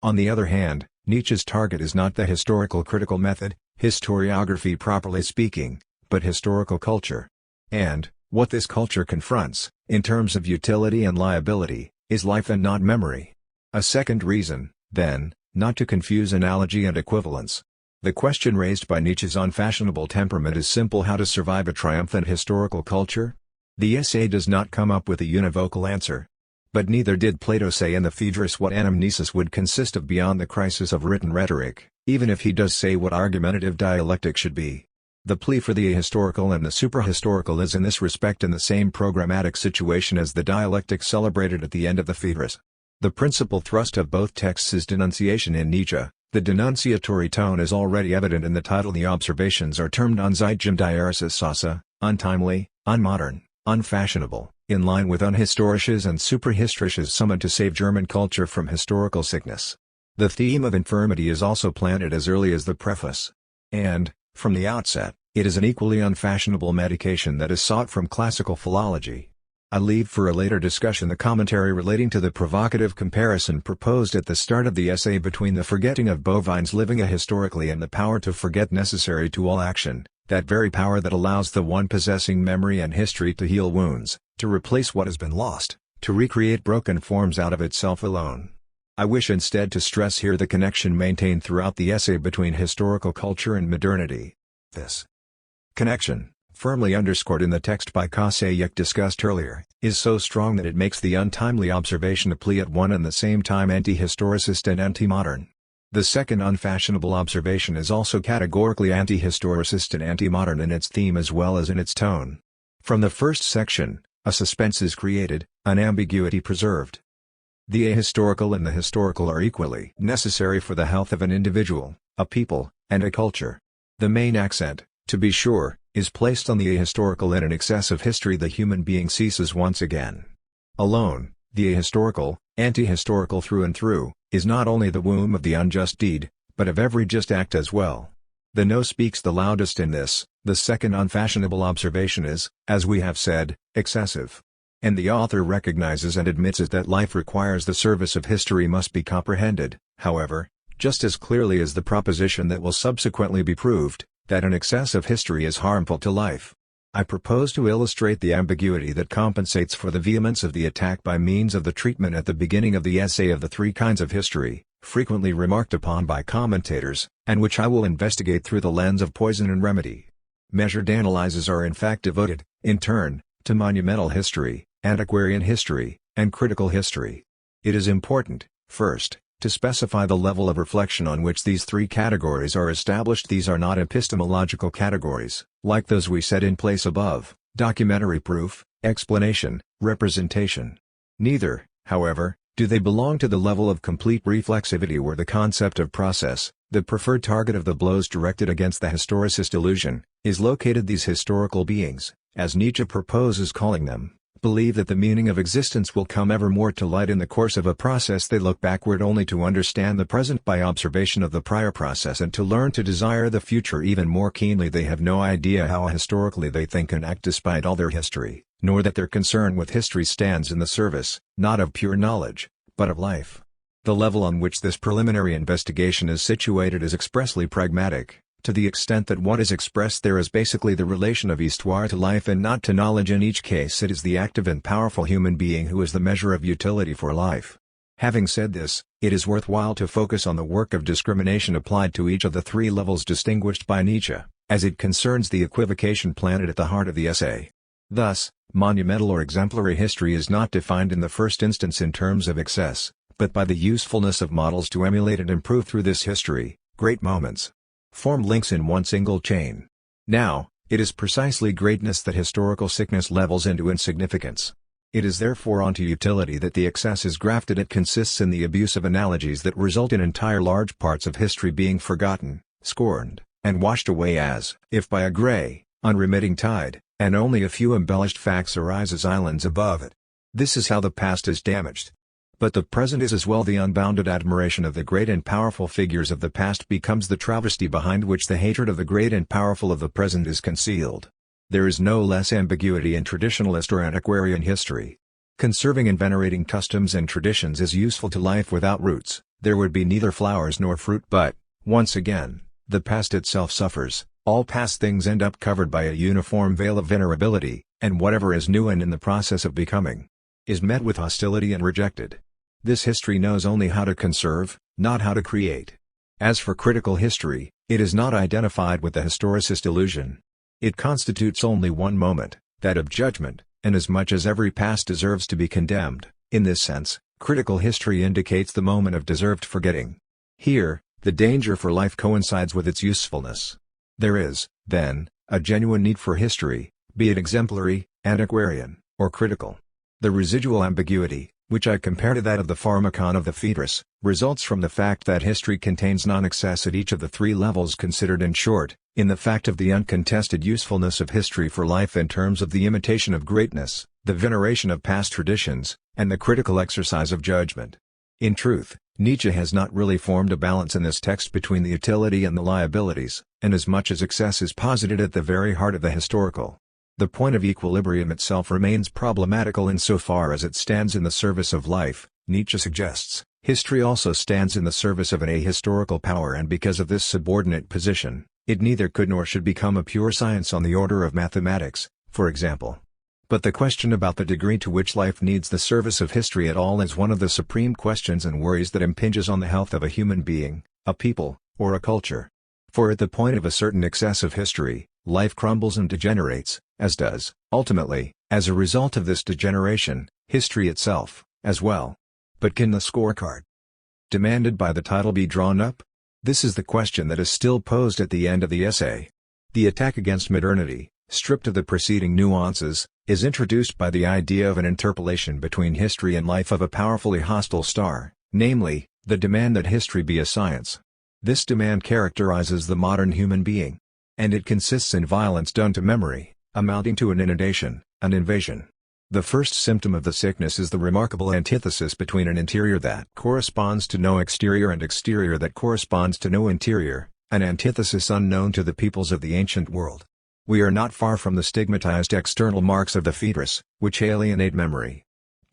Speaker 1: On the other hand, Nietzsche's target is not the historical critical method, historiography properly speaking, but historical culture. And, what this culture confronts, in terms of utility and liability, is life and not memory. A second reason, then, not to confuse analogy and equivalence. The question raised by Nietzsche's unfashionable temperament is simple: how to survive a triumphant historical culture? The essay does not come up with a univocal answer. But neither did Plato say in the Phaedrus what anamnesis would consist of beyond the crisis of written rhetoric, even if he does say what argumentative dialectic should be. The plea for the ahistorical and the suprahistorical is in this respect in the same programmatic situation as the dialectic celebrated at the end of the Phaedrus. The principal thrust of both texts is denunciation in Nietzsche. The denunciatory tone is already evident in the title. The observations are termed Zeitgem Diaresis untimely, unmodern, unfashionable, in line with unhistorisches and suprahistorisches summoned to save German culture from historical sickness. The theme of infirmity is also planted as early as the preface. And, from the outset, it is an equally unfashionable medication that is sought from classical philology. I leave for a later discussion the commentary relating to the provocative comparison proposed at the start of the essay between the forgetting of bovines living ahistorically and the power to forget necessary to all action, that very power that allows the one possessing memory and history to heal wounds, to replace what has been lost, to recreate broken forms out of itself alone. I wish instead to stress here the connection maintained throughout the essay between historical culture and modernity. This connection, firmly underscored in the text by Kosayek discussed earlier, is so strong that it makes the untimely observation a plea at one and the same time anti-historicist and anti-modern. The second unfashionable observation is also categorically anti-historicist and anti-modern in its theme as well as in its tone. From the first section, a suspense is created, an ambiguity preserved. The ahistorical and the historical are equally necessary for the health of an individual, a people, and a culture. The main accent, to be sure, is placed on the ahistorical. In an excess of history the human being ceases once again. Alone, the ahistorical, anti-historical through and through, is not only the womb of the unjust deed, but of every just act as well. The no speaks the loudest in this. The second unfashionable observation is, as we have said, excessive. And the author recognizes and admits it that life requires the service of history must be comprehended, however, just as clearly as the proposition that will subsequently be proved, that an excess of history is harmful to life. I propose to illustrate the ambiguity that compensates for the vehemence of the attack by means of the treatment at the beginning of the essay of the three kinds of history, frequently remarked upon by commentators, and which I will investigate through the lens of poison and remedy. Measured analyses are in fact devoted, in turn, to monumental history, antiquarian history, and critical history. It is important, first, to specify the level of reflection on which these three categories are established. These are not epistemological categories, like those we set in place above: documentary proof, explanation, representation. Neither, however, do they belong to the level of complete reflexivity where the concept of process, the preferred target of the blows directed against the historicist illusion, is located. These historical beings, as Nietzsche proposes calling them, believe that the meaning of existence will come ever more to light in the course of a process. They look backward only to understand the present by observation of the prior process and to learn to desire the future even more keenly. They have no idea how historically they think and act despite all their history, nor that their concern with history stands in the service, not of pure knowledge, but of life. The level on which this preliminary investigation is situated is expressly pragmatic, to the extent that what is expressed there is basically the relation of histoire to life and not to knowledge. In each case it is the active and powerful human being who is the measure of utility for life. Having said this, it is worthwhile to focus on the work of discrimination applied to each of the three levels distinguished by Nietzsche, as it concerns the equivocation planted at the heart of the essay. Thus, monumental or exemplary history is not defined in the first instance in terms of excess, but by the usefulness of models to emulate and improve through this history. Great moments form links in one single chain. Now, it is precisely greatness that historical sickness levels into insignificance. It is therefore onto utility that the excess is grafted. It consists in the abuse of analogies that result in entire large parts of history being forgotten, scorned, and washed away as if by a grey, unremitting tide, and only a few embellished facts arise as islands above it. This is how the past is damaged. But the present is as well. The unbounded admiration of the great and powerful figures of the past becomes the travesty behind which the hatred of the great and powerful of the present is concealed. There is no less ambiguity in traditionalist or antiquarian history. Conserving and venerating customs and traditions is useful to life. Without roots, there would be neither flowers nor fruit. But, once again, the past itself suffers. All past things end up covered by a uniform veil of venerability, and whatever is new and in the process of becoming, is met with hostility and rejected. This history knows only how to conserve, not how to create. As for critical history, it is not identified with the historicist illusion. It constitutes only one moment, that of judgment, and as much as every past deserves to be condemned, in this sense, critical history indicates the moment of deserved forgetting. Here, the danger for life coincides with its usefulness. There is, then, a genuine need for history, be it exemplary, antiquarian, or critical. The residual ambiguity, which I compare to that of the pharmacon of the fetus, results from the fact that history contains non-excess at each of the three levels considered. In short, in the fact of the uncontested usefulness of history for life in terms of the imitation of greatness, the veneration of past traditions, and the critical exercise of judgment. In truth, Nietzsche has not really formed a balance in this text between the utility and the liabilities, inasmuch as excess is posited at the very heart of the historical. The point of equilibrium itself remains problematical insofar as it stands in the service of life. Nietzsche suggests, history also stands in the service of an ahistorical power, and because of this subordinate position, it neither could nor should become a pure science on the order of mathematics, for example. But the question about the degree to which life needs the service of history at all is one of the supreme questions and worries that impinges on the health of a human being, a people, or a culture. For at the point of a certain excess of history, life crumbles and degenerates, as does, ultimately, as a result of this degeneration, history itself, as well. But can the scorecard demanded by the title be drawn up? This is the question that is still posed at the end of the essay. The attack against modernity, stripped of the preceding nuances, is introduced by the idea of an interpolation between history and life of a powerfully hostile star, namely, the demand that history be a science. This demand characterizes the modern human being. And it consists in violence done to memory, amounting to an inundation, an invasion. The first symptom of the sickness is the remarkable antithesis between an interior that corresponds to no exterior and exterior that corresponds to no interior, an antithesis unknown to the peoples of the ancient world. We are not far from the stigmatized external marks of the fetus, which alienate memory.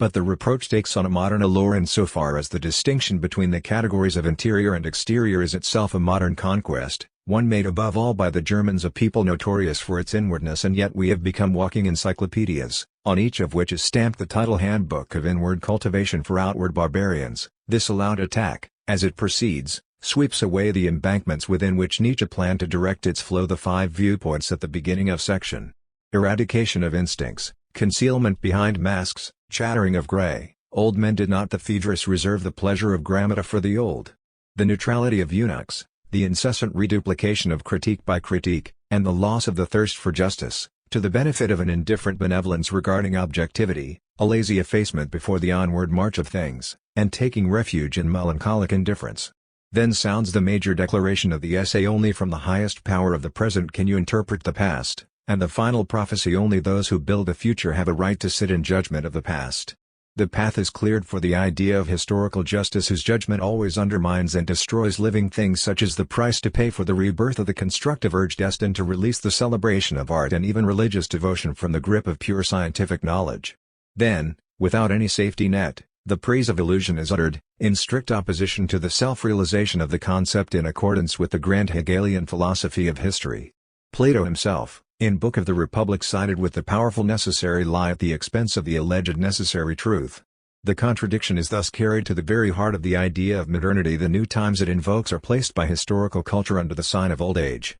Speaker 1: But the reproach takes on a modern allure insofar as the distinction between the categories of interior and exterior is itself a modern conquest, one made above all by the Germans, a people notorious for its inwardness, and yet we have become walking encyclopedias, on each of which is stamped the title Handbook of Inward Cultivation for Outward Barbarians. This allowed attack, as it proceeds, sweeps away the embankments within which Nietzsche planned to direct its flow. The 5 viewpoints at the beginning of section. Eradication of instincts, concealment behind masks, chattering of grey, old men. Did not the Phaedrus reserve the pleasure of grammata for the old? The neutrality of eunuchs, the incessant reduplication of critique by critique, and the loss of the thirst for justice, to the benefit of an indifferent benevolence regarding objectivity, a lazy effacement before the onward march of things, and taking refuge in melancholic indifference. Then sounds the major declaration of the essay: only from the highest power of the present can you interpret the past, and the final prophecy: only those who build the future have a right to sit in judgment of the past. The path is cleared for the idea of historical justice, whose judgment always undermines and destroys living things, such as the price to pay for the rebirth of the constructive urge destined to release the celebration of art and even religious devotion from the grip of pure scientific knowledge. Then, without any safety net, the praise of illusion is uttered, in strict opposition to the self-realization of the concept, in accordance with the grand Hegelian philosophy of history. Plato himself, in Book of the Republic, sided with the powerful necessary lie at the expense of the alleged necessary truth. The contradiction is thus carried to the very heart of the idea of modernity. The new times it invokes are placed by historical culture under the sign of old age.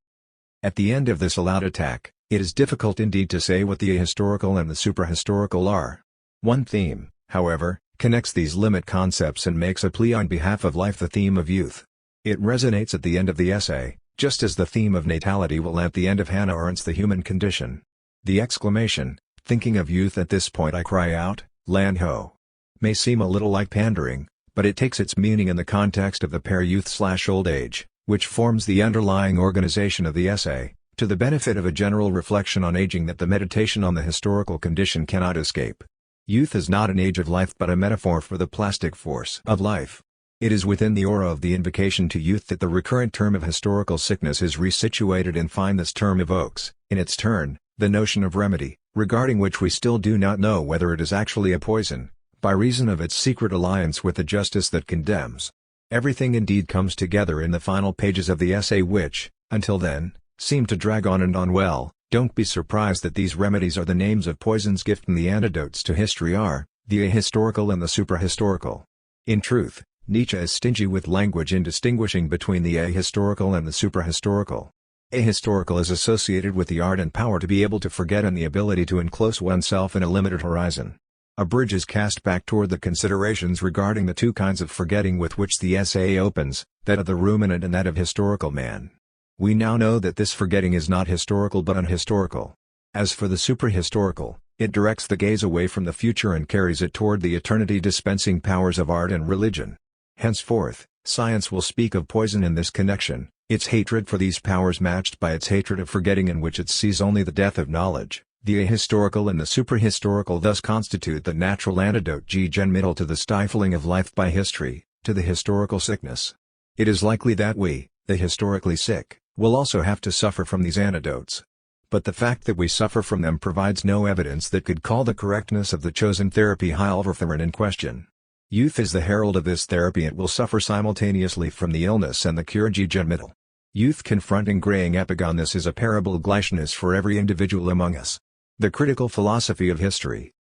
Speaker 1: At the end of this allowed attack, it is difficult indeed to say what the ahistorical and the suprahistorical are. One theme, however, connects these limit concepts and makes a plea on behalf of life: the theme of youth. It resonates at the end of the essay, just as the theme of natality will at the end of Hannah Arendt's The Human Condition. The exclamation, "Thinking of youth at this point I cry out, land ho!" may seem a little like pandering, but it takes its meaning in the context of the pair youth/old age, which forms the underlying organization of the essay, to the benefit of a general reflection on aging that the meditation on the historical condition cannot escape. Youth is not an age of life but a metaphor for the plastic force of life. It is within the aura of the invocation to youth that the recurrent term of historical sickness is resituated, and find this term evokes, in its turn, the notion of remedy, regarding which we still do not know whether it is actually a poison, by reason of its secret alliance with the justice that condemns. Everything indeed comes together in the final pages of the essay, which, until then, seem to drag on and on. Well, don't be surprised that these remedies are the names of poisons gift, and the antidotes to history are, the ahistorical and the suprahistorical. In truth, Nietzsche is stingy with language in distinguishing between the ahistorical and the suprahistorical. Ahistorical is associated with the art and power to be able to forget and the ability to enclose oneself in a limited horizon. A bridge is cast back toward the considerations regarding the two kinds of forgetting with which the essay opens, that of the ruminant and that of historical man. We now know that this forgetting is not historical but unhistorical. As for the suprahistorical, it directs the gaze away from the future and carries it toward the eternity-dispensing powers of art and religion. Henceforth, science will speak of poison in this connection, its hatred for these powers matched by its hatred of forgetting, in which it sees only the death of knowledge. The ahistorical and the suprahistorical thus constitute the natural antidote gen middle to the stifling of life by history, to the historical sickness. It is likely that we, the historically sick, will also have to suffer from these antidotes. But the fact that we suffer from them provides no evidence that could call the correctness of the chosen therapy Heilverfahren in question. Youth is the herald of this therapy. It will suffer simultaneously from the illness and the cure gen middle. Youth confronting graying epigoneness is a parable gleichnis for every individual among us. The critical philosophy of history.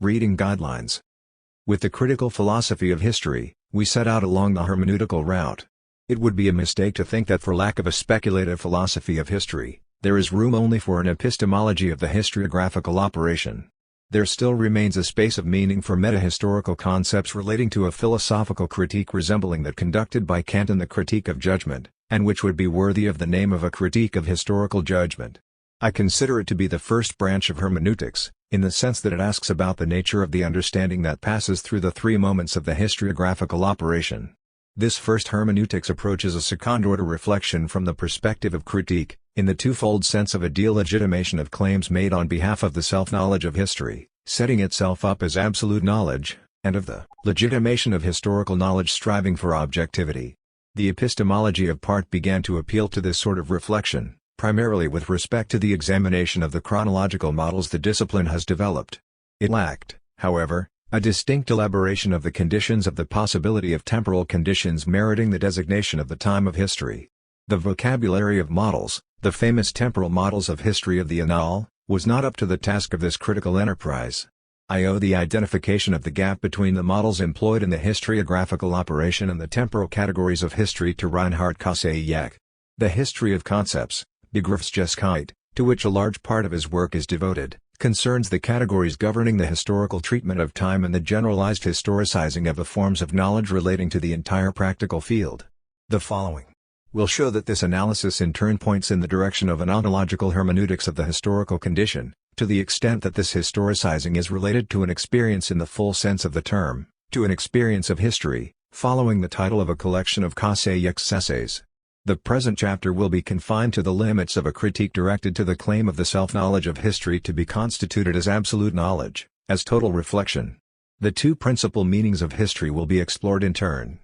Speaker 1: Reading guidelines. With the critical philosophy of history, we set out along the hermeneutical route. It would be a mistake to think that for lack of a speculative philosophy of history, there is room only for an epistemology of the historiographical operation. There still remains a space of meaning for metahistorical concepts relating to a philosophical critique resembling that conducted by Kant in the Critique of Judgment, and which would be worthy of the name of a critique of historical judgment. I consider it to be the first branch of hermeneutics, in the sense that it asks about the nature of the understanding that passes through the three moments of the historiographical operation. This first hermeneutics approaches a second-order reflection from the perspective of critique, in the twofold sense of a delegitimation of claims made on behalf of the self-knowledge of history, setting itself up as absolute knowledge, and of the legitimation of historical knowledge striving for objectivity. The epistemology of part began to appeal to this sort of reflection, primarily with respect to the examination of the chronological models the discipline has developed. It lacked, however, A distinct elaboration of the conditions of the possibility of temporal conditions meriting the designation of the time of history. The vocabulary of models, the famous temporal models of history of the Annales, was not up to the task of this critical enterprise. I owe the identification of the gap between the models employed in the historiographical operation and the temporal categories of history to Reinhard Koselleck. The history of concepts, Begriffsgeschichte, to which a large part of his work is devoted, concerns the categories governing the historical treatment of time and the generalized historicizing of the forms of knowledge relating to the entire practical field. The following will show that this analysis in turn points in the direction of an ontological hermeneutics of the historical condition, to the extent that this historicizing is related to an experience in the full sense of the term, to an experience of history, following the title of a collection of Koselleck's essays. The present chapter will be confined to the limits of a critique directed to the claim of the self-knowledge of history to be constituted as absolute knowledge, as total reflection. The two principal meanings of history will be explored in turn.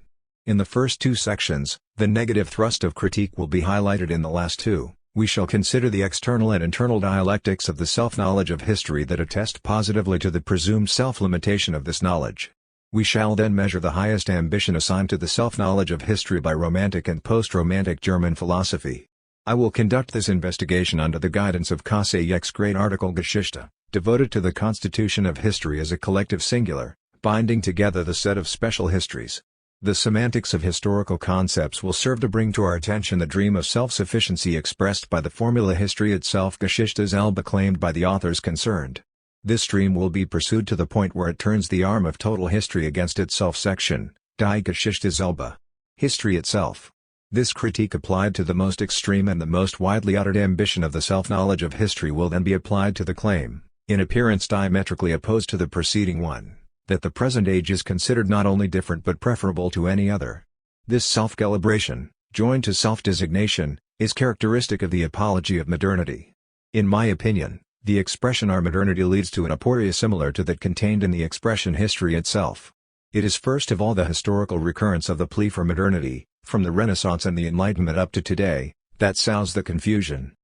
Speaker 1: In the first two sections, the negative thrust of critique will be highlighted. In the last two, we shall consider the external and internal dialectics of the self-knowledge of history that attest positively to the presumed self-limitation of this knowledge. We shall then measure the highest ambition assigned to the self-knowledge of history by Romantic and post-Romantic German philosophy. I will conduct this investigation under the guidance of Koselleck's great article Geschichte, devoted to the constitution of history as a collective singular, binding together the set of special histories. The semantics of historical concepts will serve to bring to our attention the dream of self-sufficiency expressed by the formula history itself, Geschichte selber, claimed by the authors concerned. This dream will be pursued to the point where it turns the arm of total history against itself. Section, Die Geschichte selber. History itself. This critique applied to the most extreme and the most widely uttered ambition of the self-knowledge of history will then be applied to the claim, in appearance diametrically opposed to the preceding one, that the present age is considered not only different but preferable to any other. This self-calibration, joined to self-designation, is characteristic of the apology of modernity. In my opinion, the expression our modernity leads to an aporia similar to that contained in the expression history itself. It is first of all the historical recurrence of the plea for modernity, from the Renaissance and the Enlightenment up to today, that sows the confusion.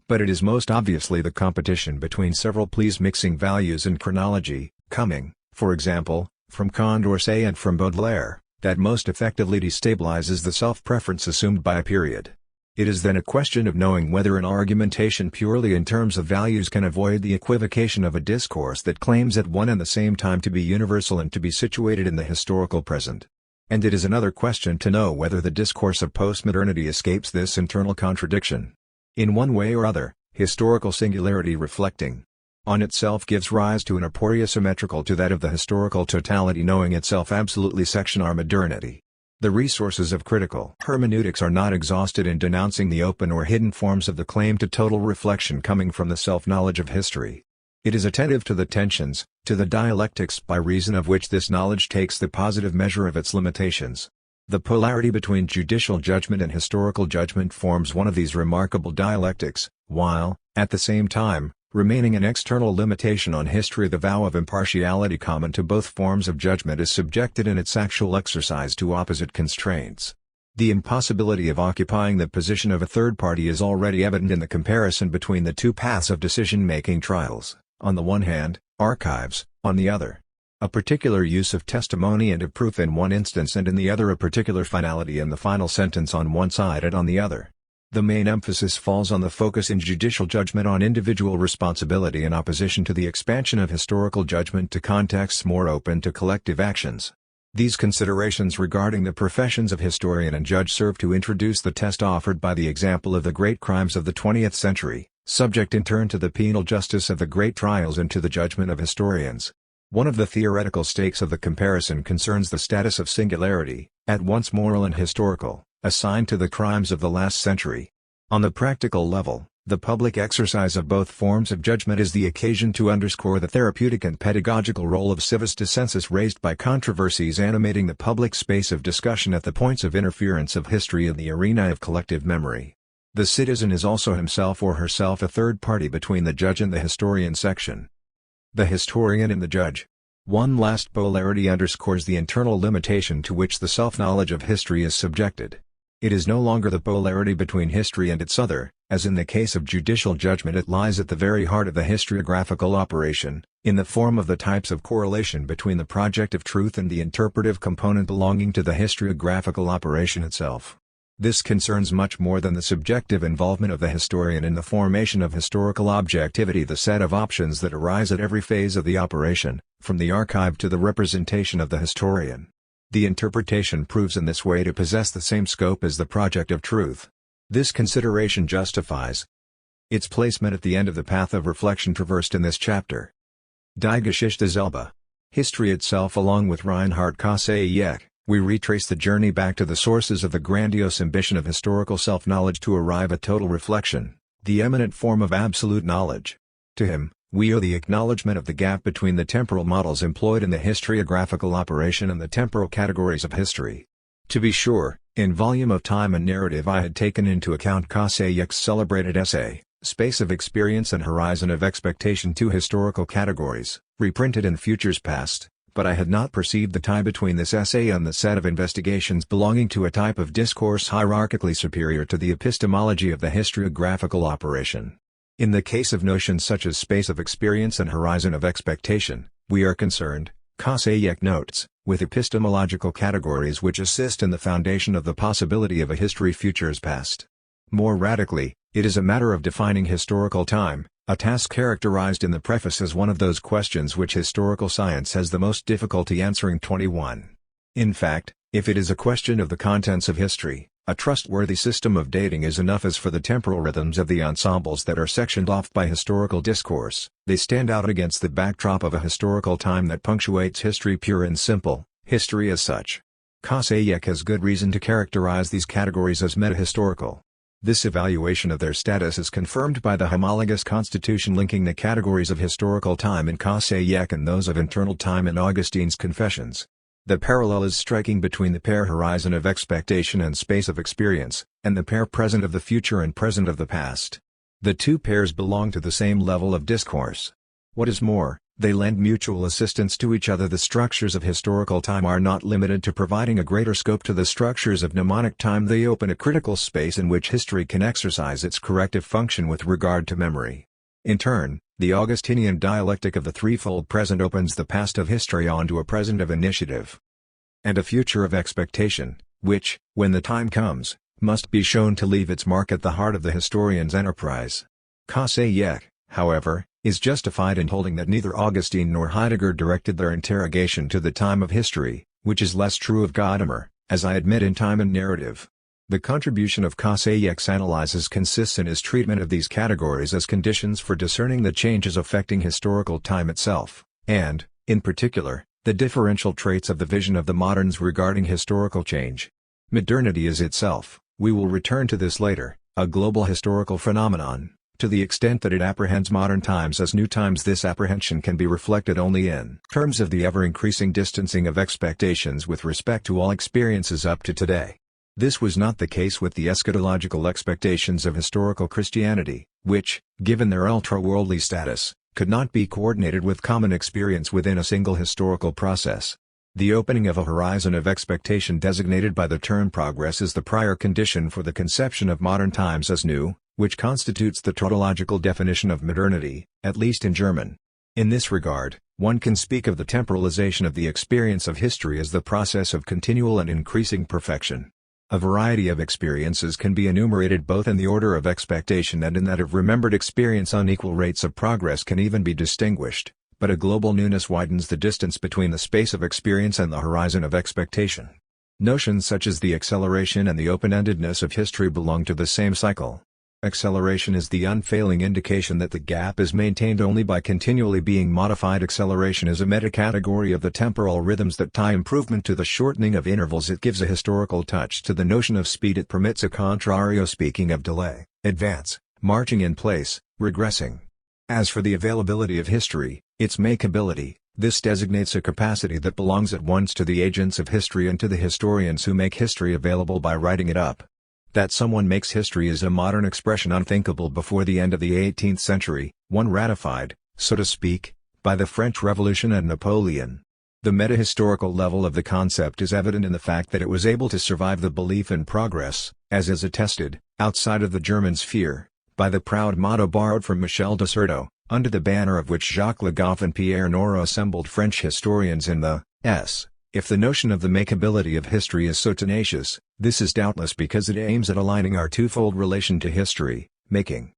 Speaker 1: But it is most obviously the competition between several pleas mixing values and chronology, coming, for example, from Condorcet and from Baudelaire, that most effectively destabilizes the self-preference assumed by a period. It is then a question of knowing whether an argumentation purely in terms of values can avoid the equivocation of a discourse that claims at one and the same time to be universal and to be situated in the historical present. And it is another question to know whether the discourse of postmodernity escapes this internal contradiction. In one way or other, historical singularity reflecting on itself gives rise to an aporia symmetrical to that of the historical totality knowing itself absolutely. Section our modernity. The resources of critical hermeneutics are not exhausted in denouncing the open or hidden forms of the claim to total reflection coming from the self-knowledge of history. It is attentive to the tensions, to the dialectics by reason of which this knowledge takes the positive measure of its limitations. The polarity between judicial judgment and historical judgment forms one of these remarkable dialectics, while, at the same time, remaining an external limitation on history. The vow of impartiality common to both forms of judgment is subjected in its actual exercise to opposite constraints. The impossibility of occupying the position of a third party is already evident in the comparison between the two paths of decision-making: trials, on the one hand, archives, on the other. A particular use of testimony and of proof in one instance and in the other, a particular finality in the final sentence on one side and on the other. The main emphasis falls on the focus in judicial judgment on individual responsibility in opposition to the expansion of historical judgment to contexts more open to collective actions. These considerations regarding the professions of historian and judge serve to introduce the test offered by the example of the great crimes of the 20th century, subject in turn to the penal justice of the great trials and to the judgment of historians. One of the theoretical stakes of the comparison concerns the status of singularity, at once moral and historical, assigned to the crimes of the last century. On the practical level, the public exercise of both forms of judgment is the occasion to underscore the therapeutic and pedagogical role of civis dissensus raised by controversies animating the public space of discussion at the points of interference of history in the arena of collective memory. The citizen is also himself or herself a third party between the judge and the historian. Section. The historian and the judge. One last polarity underscores the internal limitation to which the self-knowledge of history is subjected. It is no longer the polarity between history and its other, As in the case of judicial judgment, it lies at the very heart of the historiographical operation, in the form of the types of correlation between the project of truth and the interpretive component belonging to the historiographical operation itself. This concerns much more than the subjective involvement of the historian in the formation of historical objectivity, the set of options that arise at every phase of the operation, from the archive to the representation of the historian. The interpretation proves in this way to possess the same scope as the project of truth. This consideration justifies its placement at the end of the path of reflection traversed in this chapter. Die Geschichte selber. History itself. Along with Reinhard Koselleck, we retrace the journey back to the sources of the grandiose ambition of historical self-knowledge to arrive at total reflection, the eminent form of absolute knowledge. To him, we owe the acknowledgement of the gap between the temporal models employed in the historiographical operation and the temporal categories of history. To be sure, in Volume of Time and Narrative I had taken into account Koselleck's celebrated essay, Space of Experience and Horizon of Expectation, two historical categories, reprinted in Futures Past, but I had not perceived the tie between this essay and the set of investigations belonging to a type of discourse hierarchically superior to the epistemology of the historiographical operation. In the case of notions such as space of experience and horizon of expectation, we are concerned, Koselleck notes, with epistemological categories which assist in the foundation of the possibility of a history futures past. More radically, it is a matter of defining historical time, a task characterized in the preface as one of those questions which historical science has the most difficulty answering. 21. In fact, if it is a question of the contents of history, a trustworthy system of dating is enough. As for the temporal rhythms of the ensembles that are sectioned off by historical discourse, they stand out against the backdrop of a historical time that punctuates history pure and simple, history as such. Koselleck has good reason to characterize these categories as metahistorical. This evaluation of their status is confirmed by the homologous constitution linking the categories of historical time in Koselleck and those of internal time in Augustine's Confessions. The parallel is striking between the pair horizon of expectation and space of experience, and the pair present of the future and present of the past. The two pairs belong to the same level of discourse. What is more, they lend mutual assistance to each other. The structures of historical time are not limited to providing a greater scope to the structures of mnemonic time. They open a critical space in which history can exercise its corrective function with regard to memory. In turn, the Augustinian dialectic of the threefold present opens the past of history onto a present of initiative and a future of expectation, which, when the time comes, must be shown to leave its mark at the heart of the historian's enterprise. Koselleck, however, is justified in holding that neither Augustine nor Heidegger directed their interrogation to the time of history, which is less true of Gadamer, as I admit in Time and Narrative. The contribution of Koselleck's analysis consists in his treatment of these categories as conditions for discerning the changes affecting historical time itself, and, in particular, the differential traits of the vision of the moderns regarding historical change. Modernity is itself, we will return to this later, a global historical phenomenon. To the extent that it apprehends modern times as new times, this apprehension can be reflected only in terms of the ever-increasing distancing of expectations with respect to all experiences up to today. This was not the case with the eschatological expectations of historical Christianity, which, given their ultra-worldly status, could not be coordinated with common experience within a single historical process. The opening of a horizon of expectation designated by the term progress is the prior condition for the conception of modern times as new, which constitutes the tautological definition of modernity, at least in German. In this regard, one can speak of the temporalization of the experience of history as the process of continual and increasing perfection. A variety of experiences can be enumerated both in the order of expectation and in that of remembered experience. Unequal rates of progress can even be distinguished, but a global newness widens the distance between the space of experience and the horizon of expectation. Notions such as the acceleration and the open-endedness of history belong to the same cycle. Acceleration is the unfailing indication that the gap is maintained only by continually being modified. Acceleration is a metacategory of the temporal rhythms that tie improvement to the shortening of intervals. It gives a historical touch to the notion of speed. It permits a contrario speaking of delay, advance, marching in place, regressing. As for the availability of history, its makeability, this designates a capacity that belongs at once to the agents of history and to the historians who make history available by writing it up. That someone makes history is a modern expression unthinkable before the end of the 18th century, one ratified, so to speak, by the French Revolution and Napoleon. The metahistorical level of the concept is evident in the fact that it was able to survive the belief in progress, as is attested, outside of the German sphere, by the proud motto borrowed from Michel de Certeau, under the banner of which Jacques Le Goff and Pierre Nora assembled French historians in the S. If the notion of the makeability of history is so tenacious, this is doubtless because it aims at aligning our twofold relation to history, making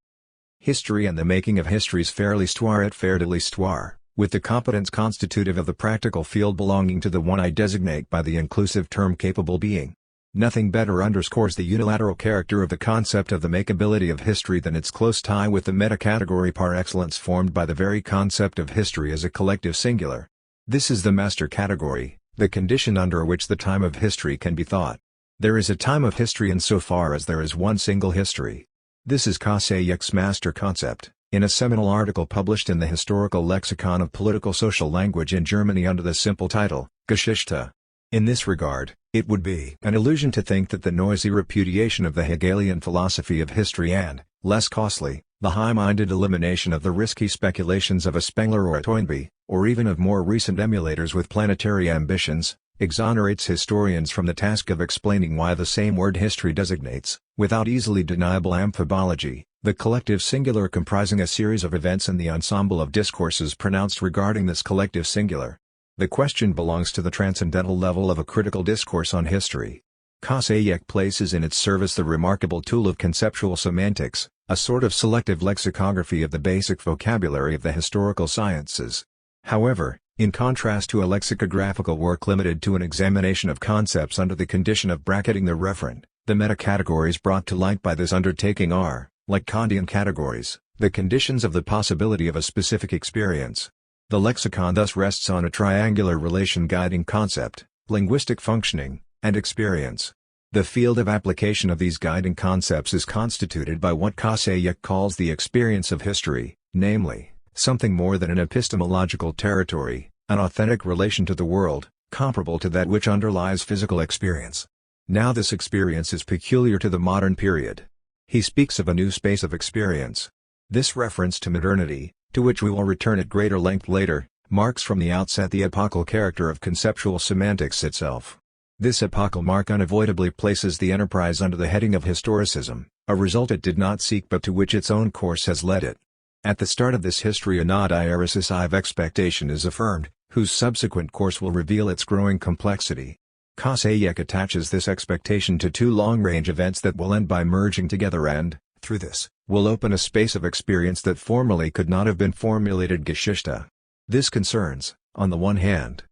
Speaker 1: history and the making of history's faire l'histoire et faire de l'histoire, with the competence constitutive of the practical field belonging to the one I designate by the inclusive term capable being. Nothing better underscores the unilateral character of the concept of the makeability of history than its close tie with the meta-category par excellence formed by the very concept of history as a collective singular. This is the master category, the condition under which the time of history can be thought. There is a time of history insofar as there is one single history. This is Kosayek's master concept, in a seminal article published in the Historical Lexicon of Political-Social Language in Germany under the simple title, Geschichte. In this regard, it would be an illusion to think that the noisy repudiation of the Hegelian philosophy of history and, less costly, the high-minded elimination of the risky speculations of a Spengler or a Toynbee, or even of more recent emulators with planetary ambitions, exonerates historians from the task of explaining why the same word history designates, without easily deniable amphibology, the collective singular comprising a series of events and the ensemble of discourses pronounced regarding this collective singular. The question belongs to the transcendental level of a critical discourse on history. Kosayek places in its service the remarkable tool of conceptual semantics, a sort of selective lexicography of the basic vocabulary of the historical sciences. However, in contrast to a lexicographical work limited to an examination of concepts under the condition of bracketing the referent, the meta-categories brought to light by this undertaking are, like Kantian categories, the conditions of the possibility of a specific experience. The lexicon thus rests on a triangular relation guiding concept, linguistic functioning, and experience. The field of application of these guiding concepts is constituted by what Kosayek calls the experience of history, namely, something more than an epistemological territory, an authentic relation to the world, comparable to that which underlies physical experience. Now this experience is peculiar to the modern period. He speaks of a new space of experience. This reference to modernity, to which we will return at greater length later, marks from the outset the epochal character of conceptual semantics itself. This epochal mark unavoidably places the enterprise under the heading of historicism, a result it did not seek but to which its own course has led it. At the start of this history a not irrecessive expectation is affirmed, whose subsequent course will reveal its growing complexity. Kosayek attaches this expectation to two long-range events that will end by merging together and, through this, will open a space of experience that formerly could not have been formulated Geschichte. This concerns, on the one hand,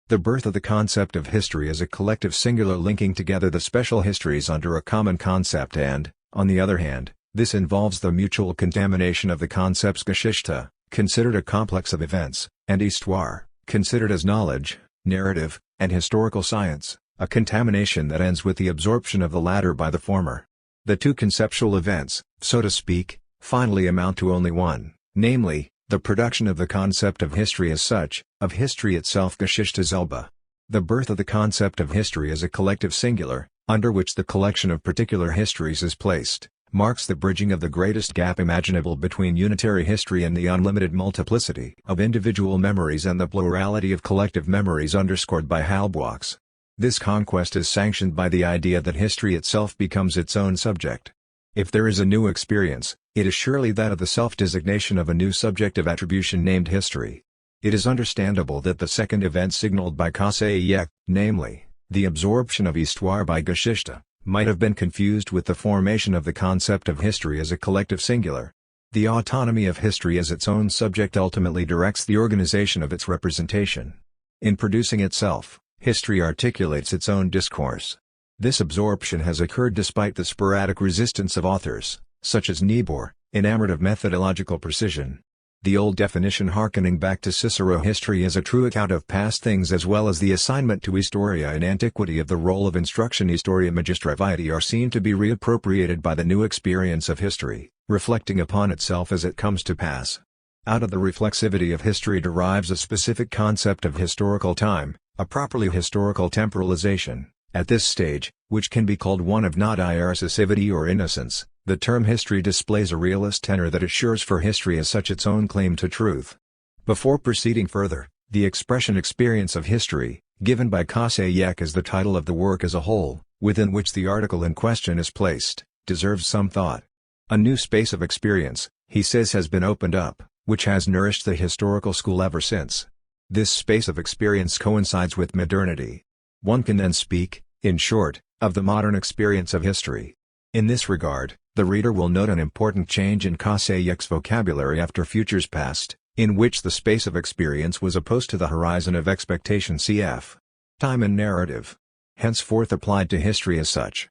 Speaker 1: the birth of the concept of history as a collective singular linking together the special histories under a common concept and, on the other hand, this involves the mutual contamination of the concepts Geschichte, considered a complex of events, and Histoire, considered as knowledge, narrative, and historical science, a contamination that ends with the absorption of the latter by the former. The two conceptual events, so to speak, finally amount to only one, namely, the production of the concept of history as such, of history itself Geschichte selber. The birth of the concept of history as a collective singular, under which the collection of particular histories is placed, marks the bridging of the greatest gap imaginable between unitary history and the unlimited multiplicity of individual memories and the plurality of collective memories underscored by Halbwachs. This conquest is sanctioned by the idea that history itself becomes its own subject. If there is a new experience, it is surely that of the self-designation of a new subject of attribution named history. It is understandable that the second event signaled by Kosayek, namely, the absorption of Histoire by Geschichte, might have been confused with the formation of the concept of history as a collective singular. The autonomy of history as its own subject ultimately directs the organization of its representation. In producing itself, history articulates its own discourse. This absorption has occurred despite the sporadic resistance of authors, such as Niebuhr, enamored of methodological precision. The old definition harkening back to Cicero history as a true account of past things as well as the assignment to Historia in antiquity of the role of instruction Historia Magistra Vitae are seen to be reappropriated by the new experience of history, reflecting upon itself as it comes to pass. Out of the reflexivity of history derives a specific concept of historical time, a properly historical temporalization. At this stage, which can be called one of not irrecessivity or innocence, the term history displays a realist tenor that assures for history as such its own claim to truth. Before proceeding further, the expression experience of history, given by Kosayek as the title of the work as a whole, within which the article in question is placed, deserves some thought. A new space of experience, he says, has been opened up, which has nourished the historical school ever since. This space of experience coincides with modernity. One can then speak, in short, of the modern experience of history. In this regard, the reader will note an important change in Kosayek's vocabulary after Futures Past, in which the space of experience was opposed to the horizon of expectation cf. Time and narrative. Henceforth applied to history as such.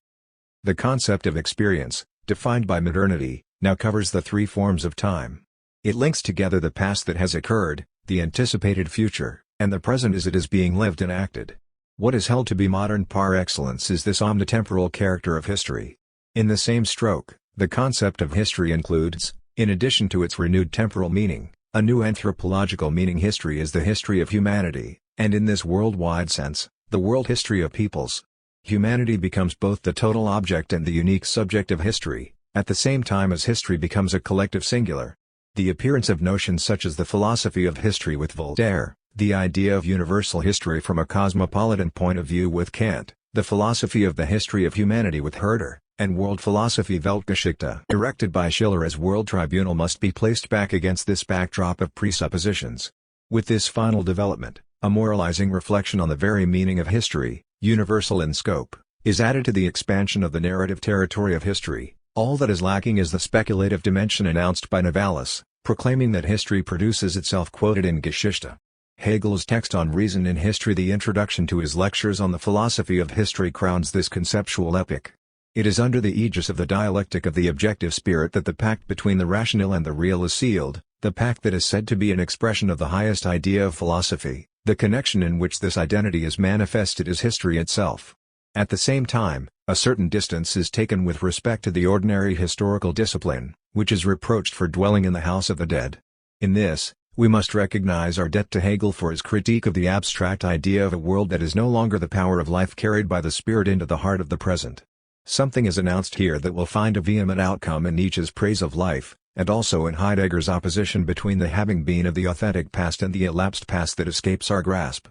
Speaker 1: The concept of experience, defined by modernity, now covers the three forms of time. It links together the past that has occurred, the anticipated future, and the present as it is being lived and acted. What is held to be modern par excellence is this omnitemporal character of history. In the same stroke, the concept of history includes, in addition to its renewed temporal meaning, a new anthropological meaning. History is the history of humanity, and in this worldwide sense, the world history of peoples. Humanity becomes both the total object and the unique subject of history, at the same time as history becomes a collective singular. The appearance of notions such as the philosophy of history with Voltaire, the idea of universal history from a cosmopolitan point of view with Kant, the philosophy of the history of humanity with Herder, and world philosophy Weltgeschichte erected by Schiller as world tribunal must be placed back against this backdrop of presuppositions. With this final development, a moralizing reflection on the very meaning of history, universal in scope, is added to the expansion of the narrative territory of history. All that is lacking is the speculative dimension announced by Novalis, proclaiming that history produces itself, quoted in Geschichte. Hegel's text on reason in history, the introduction to his lectures on the philosophy of history, crowns this conceptual epic. It is under the aegis of the dialectic of the objective spirit that the pact between the rational and the real is sealed, the pact that is said to be an expression of the highest idea of philosophy. The connection in which this identity is manifested is history itself. At the same time, a certain distance is taken with respect to the ordinary historical discipline, which is reproached for dwelling in the house of the dead. In this, we must recognize our debt to Hegel for his critique of the abstract idea of a world that is no longer the power of life carried by the spirit into the heart of the present. Something is announced here that will find a vehement outcome in Nietzsche's praise of life, and also in Heidegger's opposition between the having been of the authentic past and the elapsed past that escapes our grasp.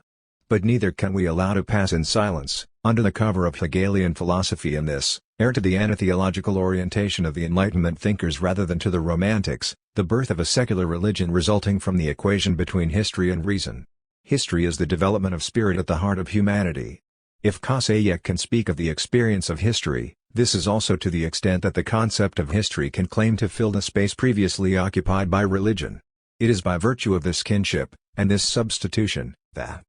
Speaker 1: But neither can we allow to pass in silence, under the cover of Hegelian philosophy in this, heir to the anatheological orientation of the Enlightenment thinkers rather than to the Romantics, the birth of a secular religion resulting from the equation between history and reason. History is the development of spirit at the heart of humanity. If Kosayek can speak of the experience of history, this is also to the extent that the concept of history can claim to fill the space previously occupied by religion. It is by virtue of this kinship, and this substitution, that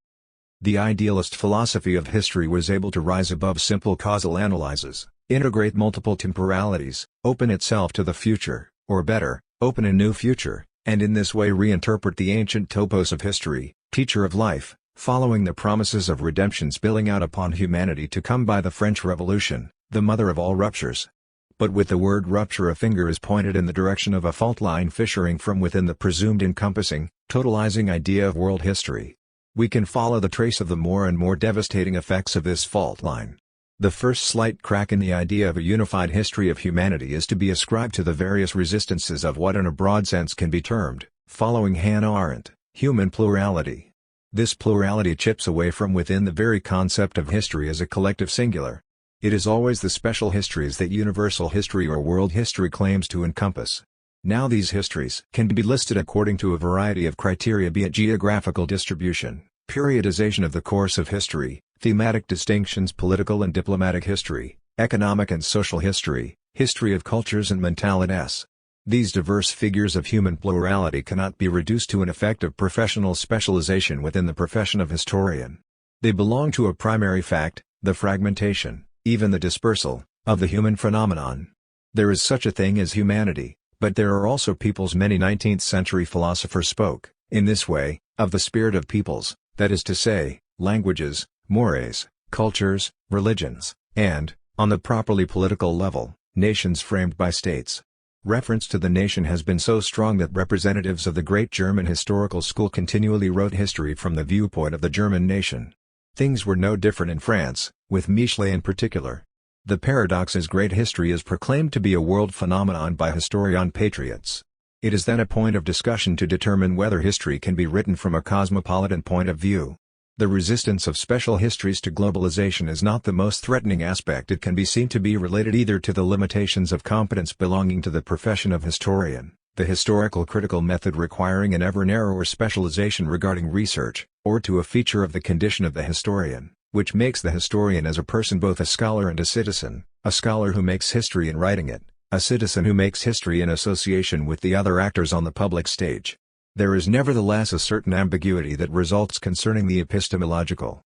Speaker 1: the idealist philosophy of history was able to rise above simple causal analyses, integrate multiple temporalities, open itself to the future, or better, open a new future, and in this way reinterpret the ancient topos of history, teacher of life, following the promises of redemption spilling out upon humanity to come by the French Revolution, the mother of all ruptures. But with the word rupture, a finger is pointed in the direction of a fault line fissuring from within the presumed encompassing, totalizing idea of world history. We can follow the trace of the more and more devastating effects of this fault line. The first slight crack in the idea of a unified history of humanity is to be ascribed to the various resistances of what in a broad sense can be termed, following Hannah Arendt, human plurality. This plurality chips away from within the very concept of history as a collective singular. It is always the special histories that universal history or world history claims to encompass. Now these histories can be listed according to a variety of criteria, be it geographical distribution, periodization of the course of history, thematic distinctions, political and diplomatic history, economic and social history, history of cultures and mentalities. These diverse figures of human plurality cannot be reduced to an effect of professional specialization within the profession of historian. They belong to a primary fact, the fragmentation, even the dispersal, of the human phenomenon. There is such a thing as humanity, but there are also peoples. Many 19th-century philosophers spoke, in this way, of the spirit of peoples, that is to say, languages, mores, cultures, religions, and, on the properly political level, nations framed by states. Reference to the nation has been so strong that representatives of the great German historical school continually wrote history from the viewpoint of the German nation. Things were no different in France, with Michelet in particular. The paradox is great history is proclaimed to be a world phenomenon by historian patriots. It is then a point of discussion to determine whether history can be written from a cosmopolitan point of view. The resistance of special histories to globalization is not the most threatening aspect. It can be seen to be related either to the limitations of competence belonging to the profession of historian, the historical critical method requiring an ever narrower specialization regarding research, or to a feature of the condition of the historian, which makes the historian as a person both a scholar and a citizen, a scholar who makes history in writing it, a citizen who makes history in association with the other actors on the public stage. There is nevertheless a certain ambiguity that results concerning the epistemological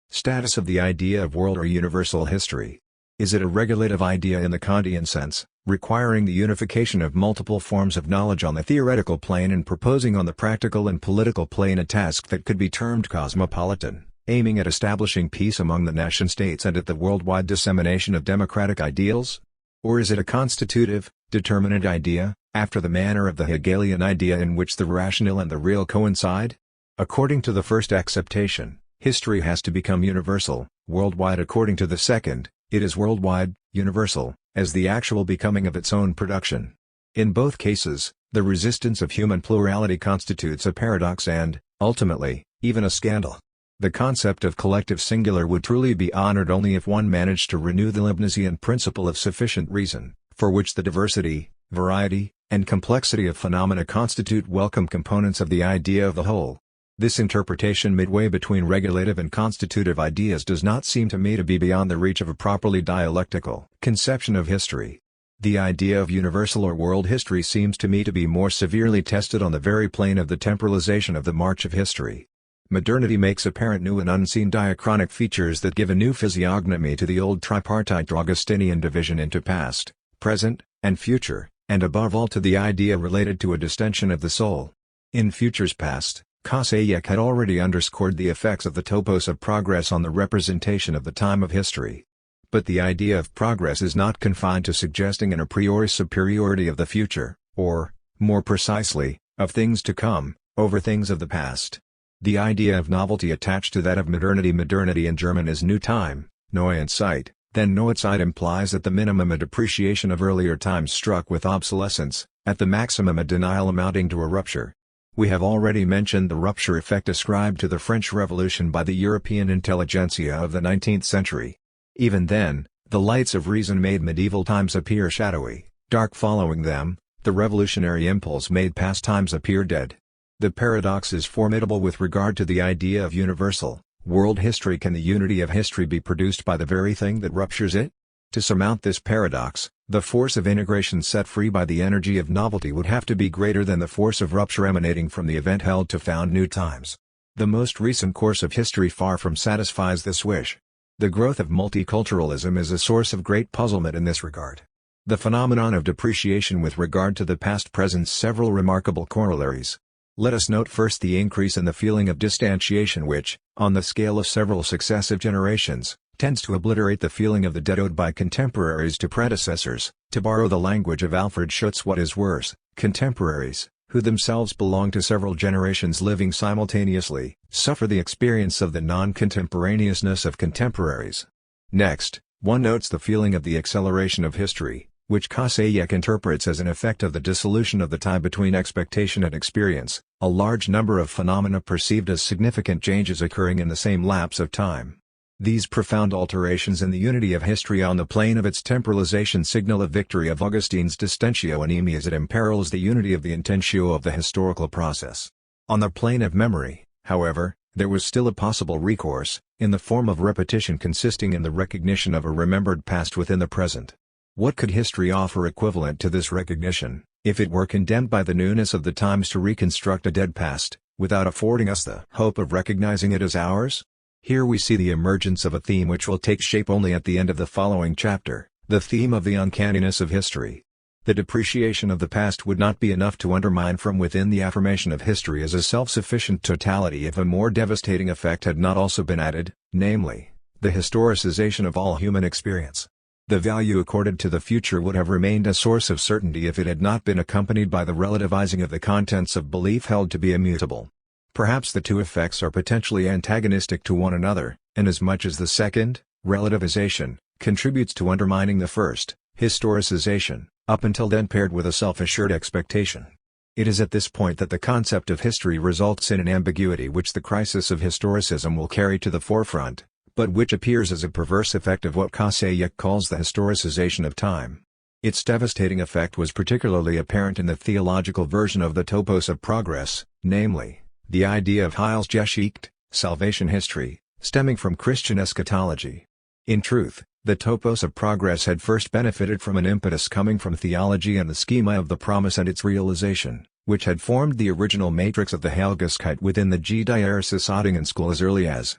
Speaker 1: status of the idea of world or universal history. Is it a regulative idea in the Kantian sense, requiring the unification of multiple forms of knowledge on the theoretical plane and proposing on the practical and political plane a task that could be termed cosmopolitan, aiming at establishing peace among the nation-states and at the worldwide dissemination of democratic ideals? Or is it a constitutive, determinate idea, after the manner of the Hegelian idea in which the rational and the real coincide? According to the first acceptation, history has to become universal, worldwide. According to the second, it is worldwide, universal, as the actual becoming of its own production. In both cases, the resistance of human plurality constitutes a paradox and, ultimately, even a scandal. The concept of collective singular would truly be honored only if one managed to renew the Leibnizian principle of sufficient reason, for which the diversity, variety, and complexity of phenomena constitute welcome components of the idea of the whole. This interpretation midway between regulative and constitutive ideas does not seem to me to be beyond the reach of a properly dialectical conception of history. The idea of universal or world history seems to me to be more severely tested on the very plane of the temporalization of the march of history. Modernity makes apparent new and unseen diachronic features that give a new physiognomy to the old tripartite Augustinian division into past, present, and future, and above all to the idea related to a distension of the soul. In futures past, Kosayek had already underscored the effects of the topos of progress on the representation of the time of history. But the idea of progress is not confined to suggesting an a priori superiority of the future, or, more precisely, of things to come, over things of the past. The idea of novelty attached to that of modernity. Modernity in German is new time, neue Zeit, then neue Zeit implies at the minimum a depreciation of earlier times struck with obsolescence, at the maximum a denial amounting to a rupture. We have already mentioned the rupture effect ascribed to the French Revolution by the European intelligentsia of the 19th century. Even then, the lights of reason made medieval times appear shadowy, dark. Following them, the revolutionary impulse made past times appear dead. The paradox is formidable with regard to the idea of universal, world history. Can the unity of history be produced by the very thing that ruptures it? To surmount this paradox, the force of integration set free by the energy of novelty would have to be greater than the force of rupture emanating from the event held to found new times. The most recent course of history far from satisfies this wish. The growth of multiculturalism is a source of great puzzlement in this regard. The phenomenon of depreciation with regard to the past presents several remarkable corollaries. Let us note first the increase in the feeling of distantiation which, on the scale of several successive generations, tends to obliterate the feeling of the debt owed by contemporaries to predecessors. To borrow the language of Alfred Schutz, what is worse, contemporaries, who themselves belong to several generations living simultaneously, suffer the experience of the non-contemporaneousness of contemporaries. Next, one notes the feeling of the acceleration of history, which Kosayek interprets as an effect of the dissolution of the tie between expectation and experience, a large number of phenomena perceived as significant changes occurring in the same lapse of time. These profound alterations in the unity of history on the plane of its temporalization signal a victory of Augustine's distentio animi as it imperils the unity of the intentio of the historical process. On the plane of memory, however, there was still a possible recourse, in the form of repetition consisting in the recognition of a remembered past within the present. What could history offer equivalent to this recognition, if it were condemned by the newness of the times to reconstruct a dead past, without affording us the hope of recognizing it as ours? Here we see the emergence of a theme which will take shape only at the end of the following chapter, the theme of the uncanniness of history. The depreciation of the past would not be enough to undermine from within the affirmation of history as a self-sufficient totality if a more devastating effect had not also been added, namely, the historicization of all human experience. The value accorded to the future would have remained a source of certainty if it had not been accompanied by the relativizing of the contents of belief held to be immutable. Perhaps the two effects are potentially antagonistic to one another, inasmuch as the second, relativization, contributes to undermining the first, historicization, up until then paired with a self-assured expectation. It is at this point that the concept of history results in an ambiguity which the crisis of historicism will carry to the forefront, but which appears as a perverse effect of what Kaseyek calls the historicization of time. Its devastating effect was particularly apparent in the theological version of the topos of progress, namely, the idea of Heilsgeschichte, salvation history, stemming from Christian eschatology. In truth, the topos of progress had first benefited from an impetus coming from theology and the schema of the promise and its realization, which had formed the original matrix of the Heilsgeschichte within the Gedärungsordnung school as early as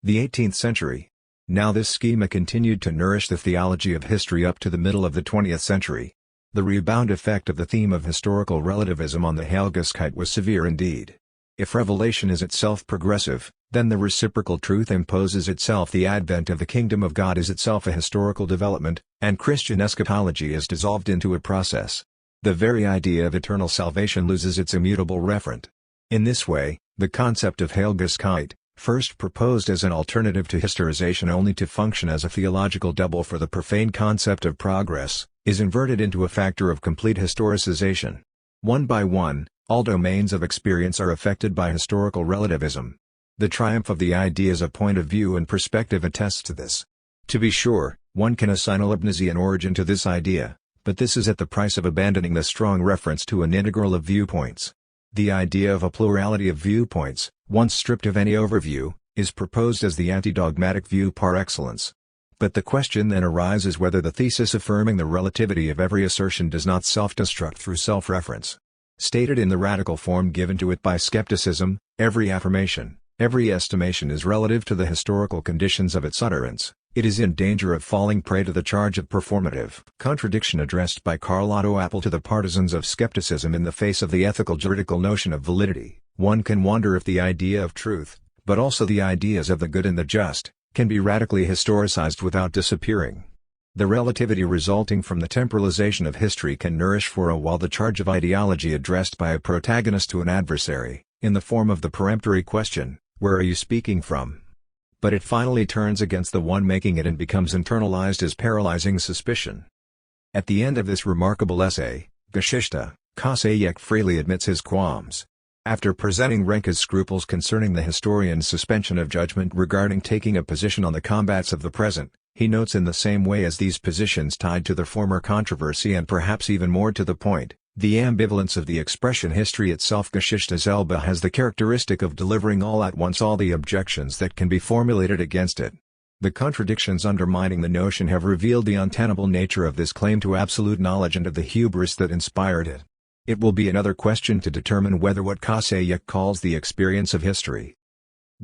Speaker 1: the 18th century. Now this schema continued to nourish the theology of history up to the middle of the 20th century. The rebound effect of the theme of historical relativism on the Heilsgeschichte was severe indeed. If revelation is itself progressive, then the reciprocal truth imposes itself. The advent of the kingdom of God is itself a historical development, and Christian eschatology is dissolved into a process. The very idea of eternal salvation loses its immutable referent. In this way, the concept of Heilsgeschichte, first proposed as an alternative to historization only to function as a theological double for the profane concept of progress, is inverted into a factor of complete historicization. One by one, all domains of experience are affected by historical relativism. The triumph of the idea as a point of view and perspective attests to this. To be sure, one can assign a Leibnizian origin to this idea, but this is at the price of abandoning the strong reference to an integral of viewpoints. The idea of a plurality of viewpoints, once stripped of any overview, is proposed as the anti-dogmatic view par excellence. But the question then arises whether the thesis affirming the relativity of every assertion does not self-destruct through self-reference. Stated in the radical form given to it by skepticism, every affirmation, every estimation is relative to the historical conditions of its utterance. It is in danger of falling prey to the charge of performative contradiction addressed by Carl Otto Appel to the partisans of skepticism in the face of the ethical juridical notion of validity. One can wonder if the idea of truth, but also the ideas of the good and the just, can be radically historicized without disappearing. The relativity resulting from the temporalization of history can nourish for a while the charge of ideology addressed by a protagonist to an adversary, in the form of the peremptory question, "Where are you speaking from?" But it finally turns against the one making it and becomes internalized as paralyzing suspicion. At the end of this remarkable essay, Geschichte, Kaseyek freely admits his qualms. After presenting Renke's scruples concerning the historian's suspension of judgment regarding taking a position on the combats of the present, he notes in the same way as these positions tied to the former controversy and perhaps even more to the point, the ambivalence of the expression history itself. Geschichte selber has the characteristic of delivering all at once all the objections that can be formulated against it. The contradictions undermining the notion have revealed the untenable nature of this claim to absolute knowledge and of the hubris that inspired it. It will be another question to determine whether what Kaseyek calls the experience of history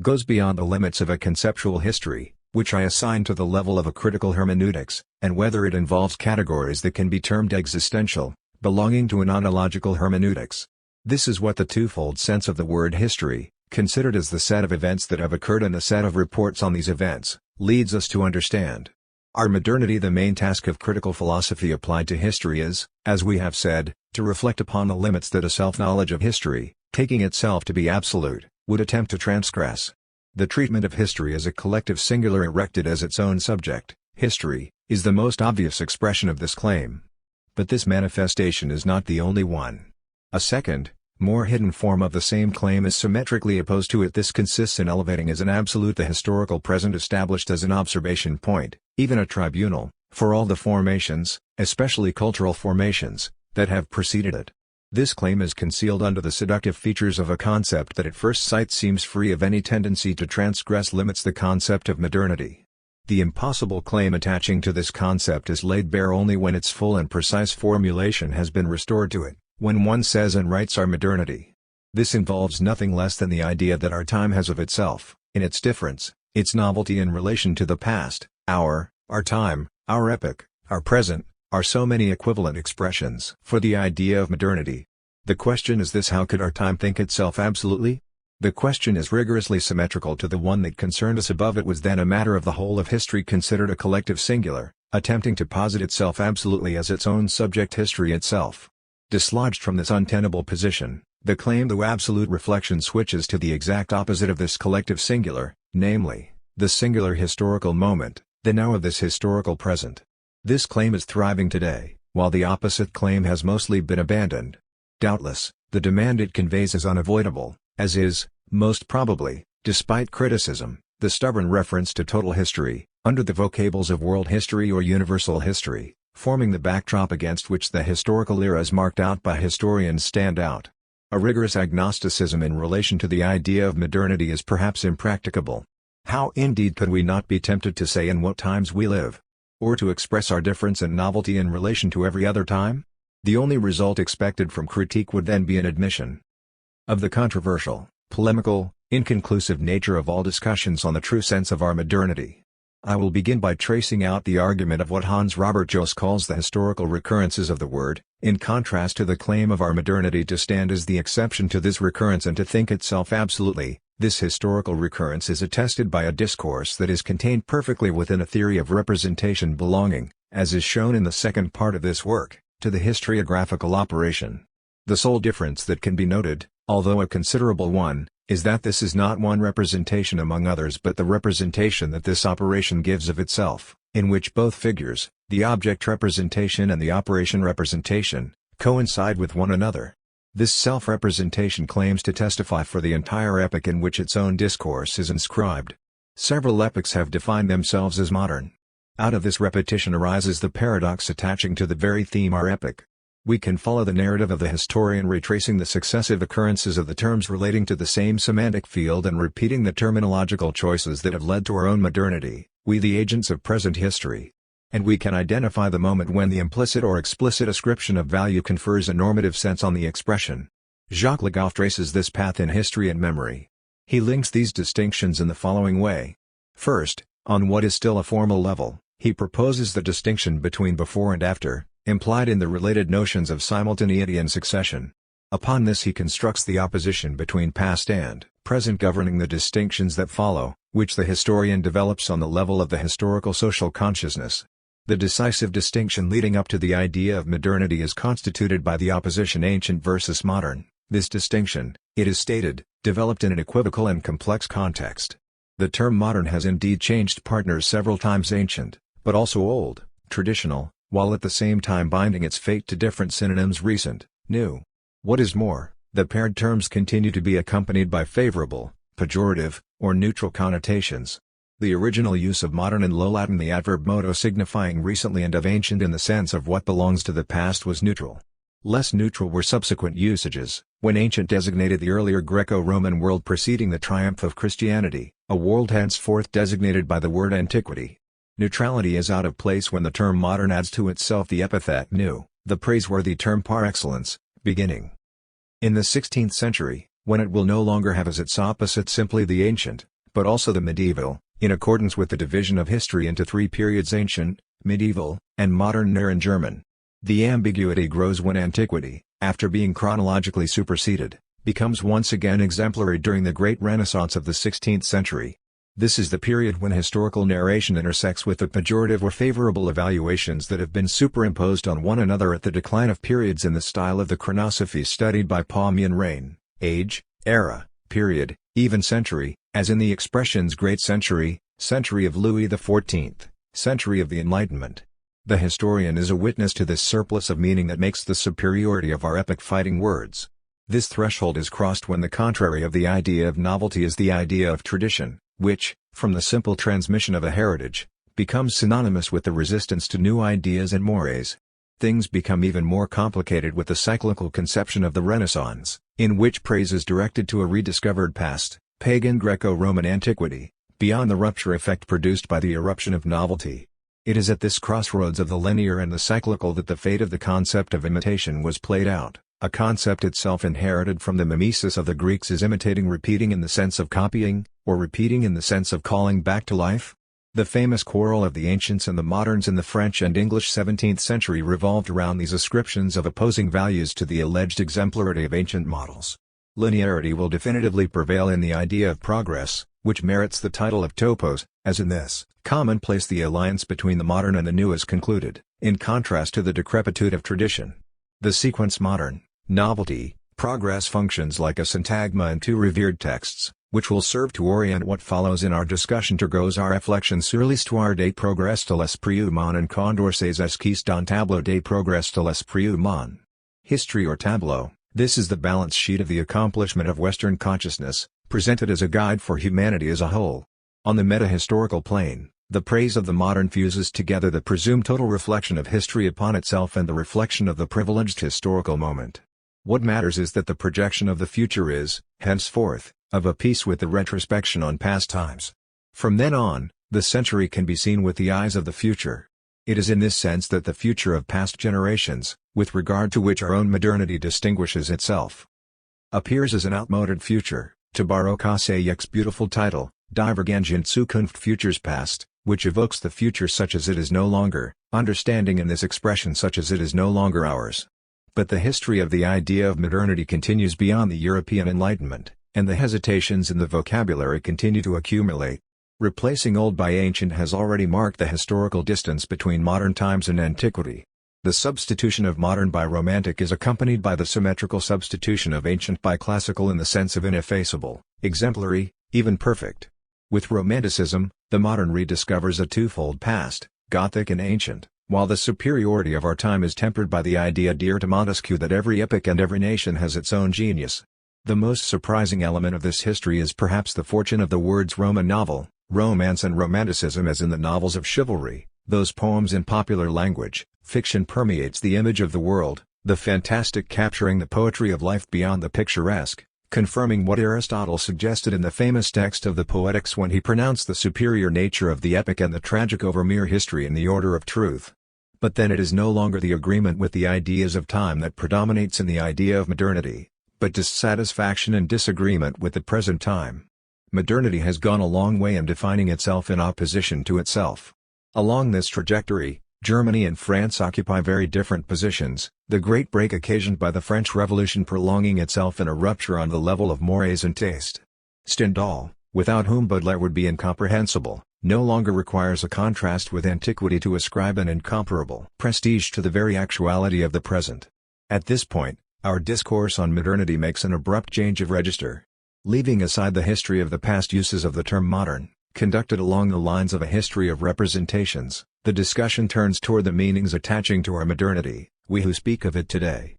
Speaker 1: goes beyond the limits of a conceptual history, which I assign to the level of a critical hermeneutics, and whether it involves categories that can be termed existential, belonging to an ontological hermeneutics. This is what the twofold sense of the word history, considered as the set of events that have occurred and the set of reports on these events, leads us to understand. Our modernity. The main task of critical philosophy applied to history is, as we have said, to reflect upon the limits that a self-knowledge of history, taking itself to be absolute, would attempt to transgress. The treatment of history as a collective singular erected as its own subject, history, is the most obvious expression of this claim. But this manifestation is not the only one. A second, more hidden form of the same claim is symmetrically opposed to it. This consists in elevating as an absolute the historical present established as an observation point, even a tribunal, for all the formations, especially cultural formations, that have preceded it. This claim is concealed under the seductive features of a concept that at first sight seems free of any tendency to transgress limits. The concept of modernity. The impossible claim attaching to this concept is laid bare only when its full and precise formulation has been restored to it, when one says and writes our modernity. This involves nothing less than the idea that our time has of itself, in its difference, its novelty in relation to the past, our time, our epoch, our present, are so many equivalent expressions for the idea of modernity. The question is this: how could our time think itself absolutely? The question is rigorously symmetrical to the one that concerned us above. It was then a matter of the whole of history considered a collective singular, attempting to posit itself absolutely as its own subject, history itself. Dislodged from this untenable position, the claim to absolute reflection switches to the exact opposite of this collective singular, namely, the singular historical moment, the now of this historical present. This claim is thriving today, while the opposite claim has mostly been abandoned. Doubtless, the demand it conveys is unavoidable, as is, most probably, despite criticism, the stubborn reference to total history, under the vocables of world history or universal history, forming the backdrop against which the historical eras marked out by historians stand out. A rigorous agnosticism in relation to the idea of modernity is perhaps impracticable. How indeed could we not be tempted to say in what times we live? Or to express our difference and novelty in relation to every other time? The only result expected from critique would then be an admission of the controversial, polemical, inconclusive nature of all discussions on the true sense of our modernity. I will begin by tracing out the argument of what Hans Robert Jost calls the historical recurrences of the word, in contrast to the claim of our modernity to stand as the exception to this recurrence and to think itself absolutely. This historical recurrence is attested by a discourse that is contained perfectly within a theory of representation belonging, as is shown in the second part of this work, to the historiographical operation. The sole difference that can be noted, although a considerable one, is that this is not one representation among others but the representation that this operation gives of itself, in which both figures, the object representation and the operation representation, coincide with one another. This self-representation claims to testify for the entire epoch in which its own discourse is inscribed. Several epochs have defined themselves as modern. Out of this repetition arises the paradox attaching to the very theme our epoch. We can follow the narrative of the historian retracing the successive occurrences of the terms relating to the same semantic field and repeating the terminological choices that have led to our own modernity, we the agents of present history. And we can identify the moment when the implicit or explicit ascription of value confers a normative sense on the expression. Jacques Le Goff traces this path in History and Memory. He links these distinctions in the following way. First, on what is still a formal level, he proposes the distinction between before and after, implied in the related notions of simultaneity and succession. Upon this he constructs the opposition between past and present governing the distinctions that follow, which the historian develops on the level of the historical social consciousness. The decisive distinction leading up to the idea of modernity is constituted by the opposition ancient versus modern. This distinction, it is stated, developed in an equivocal and complex context. The term modern has indeed changed partners several times: ancient, but also old, traditional, while at the same time binding its fate to different synonyms: recent, new. What is more, the paired terms continue to be accompanied by favorable, pejorative, or neutral connotations. The original use of modern in Low Latin, the adverb modo signifying recently, and of ancient in the sense of what belongs to the past, was neutral. Less neutral were subsequent usages, when ancient designated the earlier Greco-Roman world preceding the triumph of Christianity, a world henceforth designated by the word antiquity. Neutrality is out of place when the term modern adds to itself the epithet new, the praiseworthy term par excellence, beginning. In the 16th century, when it will no longer have as its opposite simply the ancient, but also the medieval, in accordance with the division of history into three periods: ancient, medieval, and modern Neueren German. The ambiguity grows when antiquity, after being chronologically superseded, becomes once again exemplary during the great Renaissance of the 16th century. This is the period when historical narration intersects with the pejorative or favorable evaluations that have been superimposed on one another at the decline of periods in the style of the chronosophy studied by Paumian Reign, age, era, period, even century, as in the expressions great century, century of Louis XIV, century of the Enlightenment. The historian is a witness to this surplus of meaning that makes the superiority of our epoch fighting words. This threshold is crossed when the contrary of the idea of novelty is the idea of tradition, which, from the simple transmission of a heritage, becomes synonymous with the resistance to new ideas and mores. Things become even more complicated with the cyclical conception of the Renaissance, in which praise is directed to a rediscovered past, pagan Greco-Roman antiquity, beyond the rupture effect produced by the eruption of novelty. It is at this crossroads of the linear and the cyclical that the fate of the concept of imitation was played out, a concept itself inherited from the mimesis of the Greeks as imitating repeating in the sense of copying, or repeating in the sense of calling back to life. The famous quarrel of the ancients and the moderns in the French and English 17th century revolved around these ascriptions of opposing values to the alleged exemplarity of ancient models. Linearity will definitively prevail in the idea of progress, which merits the title of topos, as in this commonplace the alliance between the modern and the new is concluded, in contrast to the decrepitude of tradition. The sequence modern, novelty, progress functions like a syntagma in two revered texts, which will serve to orient what follows in our discussion. Turgos a réflexion sur l'histoire des progrès de l'esprit humain and Condorcet's esquisse d'un tableau des progrès de l'esprit humain. History or tableau, This is the balance sheet of the accomplishment of Western consciousness, presented as a guide for humanity as a whole. On the meta-historical plane, the praise of the modern fuses together the presumed total reflection of history upon itself and the reflection of the privileged historical moment. What matters is that the projection of the future is, henceforth, of a piece with the retrospection on past times. From then on, the century can be seen with the eyes of the future. It is in this sense that the future of past generations, with regard to which our own modernity distinguishes itself, appears as an outmoded future, to borrow Kosayek's beautiful title, Divergente Zukunft Futures Past, which evokes the future such as it is no longer, understanding in this expression such as it is no longer ours. But the history of the idea of modernity continues beyond the European Enlightenment, and the hesitations in the vocabulary continue to accumulate. Replacing old by ancient has already marked the historical distance between modern times and antiquity. The substitution of modern by romantic is accompanied by the symmetrical substitution of ancient by classical in the sense of ineffaceable, exemplary, even perfect. With Romanticism, the modern rediscovers a twofold past, Gothic and ancient, while the superiority of our time is tempered by the idea dear to Montesquieu that every epoch and every nation has its own genius. The most surprising element of this history is perhaps the fortune of the words Roman novel, romance and romanticism as in the novels of chivalry, those poems in popular language. Fiction permeates the image of the world, the fantastic capturing the poetry of life beyond the picturesque, confirming what Aristotle suggested in the famous text of the Poetics when he pronounced the superior nature of the epic and the tragic over mere history in the order of truth. But then it is no longer the agreement with the ideas of time that predominates in the idea of modernity, but dissatisfaction and disagreement with the present time. Modernity has gone a long way in defining itself in opposition to itself. Along this trajectory, Germany and France occupy very different positions, the great break occasioned by the French Revolution prolonging itself in a rupture on the level of mores and taste. Stendhal, without whom Baudelaire would be incomprehensible, no longer requires a contrast with antiquity to ascribe an incomparable prestige to the very actuality of the present. At this point, our discourse on modernity makes an abrupt change of register. Leaving aside the history of the past uses of the term modern, conducted along the lines of a history of representations, the discussion turns toward the meanings attaching to our modernity, we who speak of it today.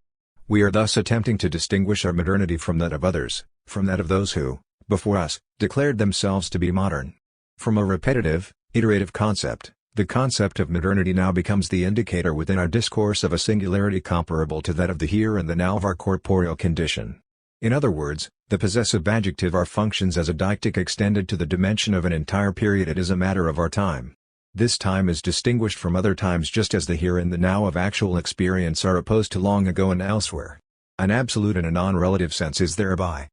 Speaker 1: We are thus attempting to distinguish our modernity from that of others, from that of those who, before us, declared themselves to be modern. From a repetitive, iterative concept, the concept of modernity now becomes the indicator within our discourse of a singularity comparable to that of the here and the now of our corporeal condition. In other words, the possessive adjective our functions as a deictic extended to the dimension of an entire period. It is a matter of our time. This time is distinguished from other times just as the here and the now of actual experience are opposed to long ago and elsewhere. An absolute and a non-relative sense is thereby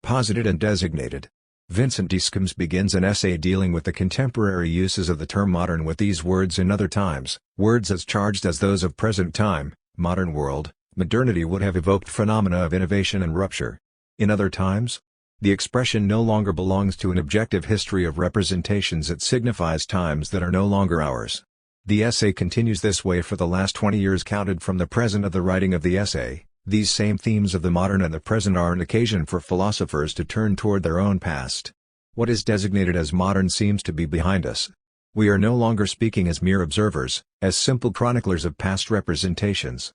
Speaker 1: posited and designated. Vincent Discombs begins an essay dealing with the contemporary uses of the term modern with these words: in other times, words as charged as those of present time, modern world, modernity would have evoked phenomena of innovation and rupture. In other times? The expression no longer belongs to an objective history of representations, it signifies times that are no longer ours. The essay continues this way for the last 20 years counted from the present of the writing of the essay. These same themes of the modern and the present are an occasion for philosophers to turn toward their own past. What is designated as modern seems to be behind us. We are no longer speaking as mere observers, as simple chroniclers of past representations.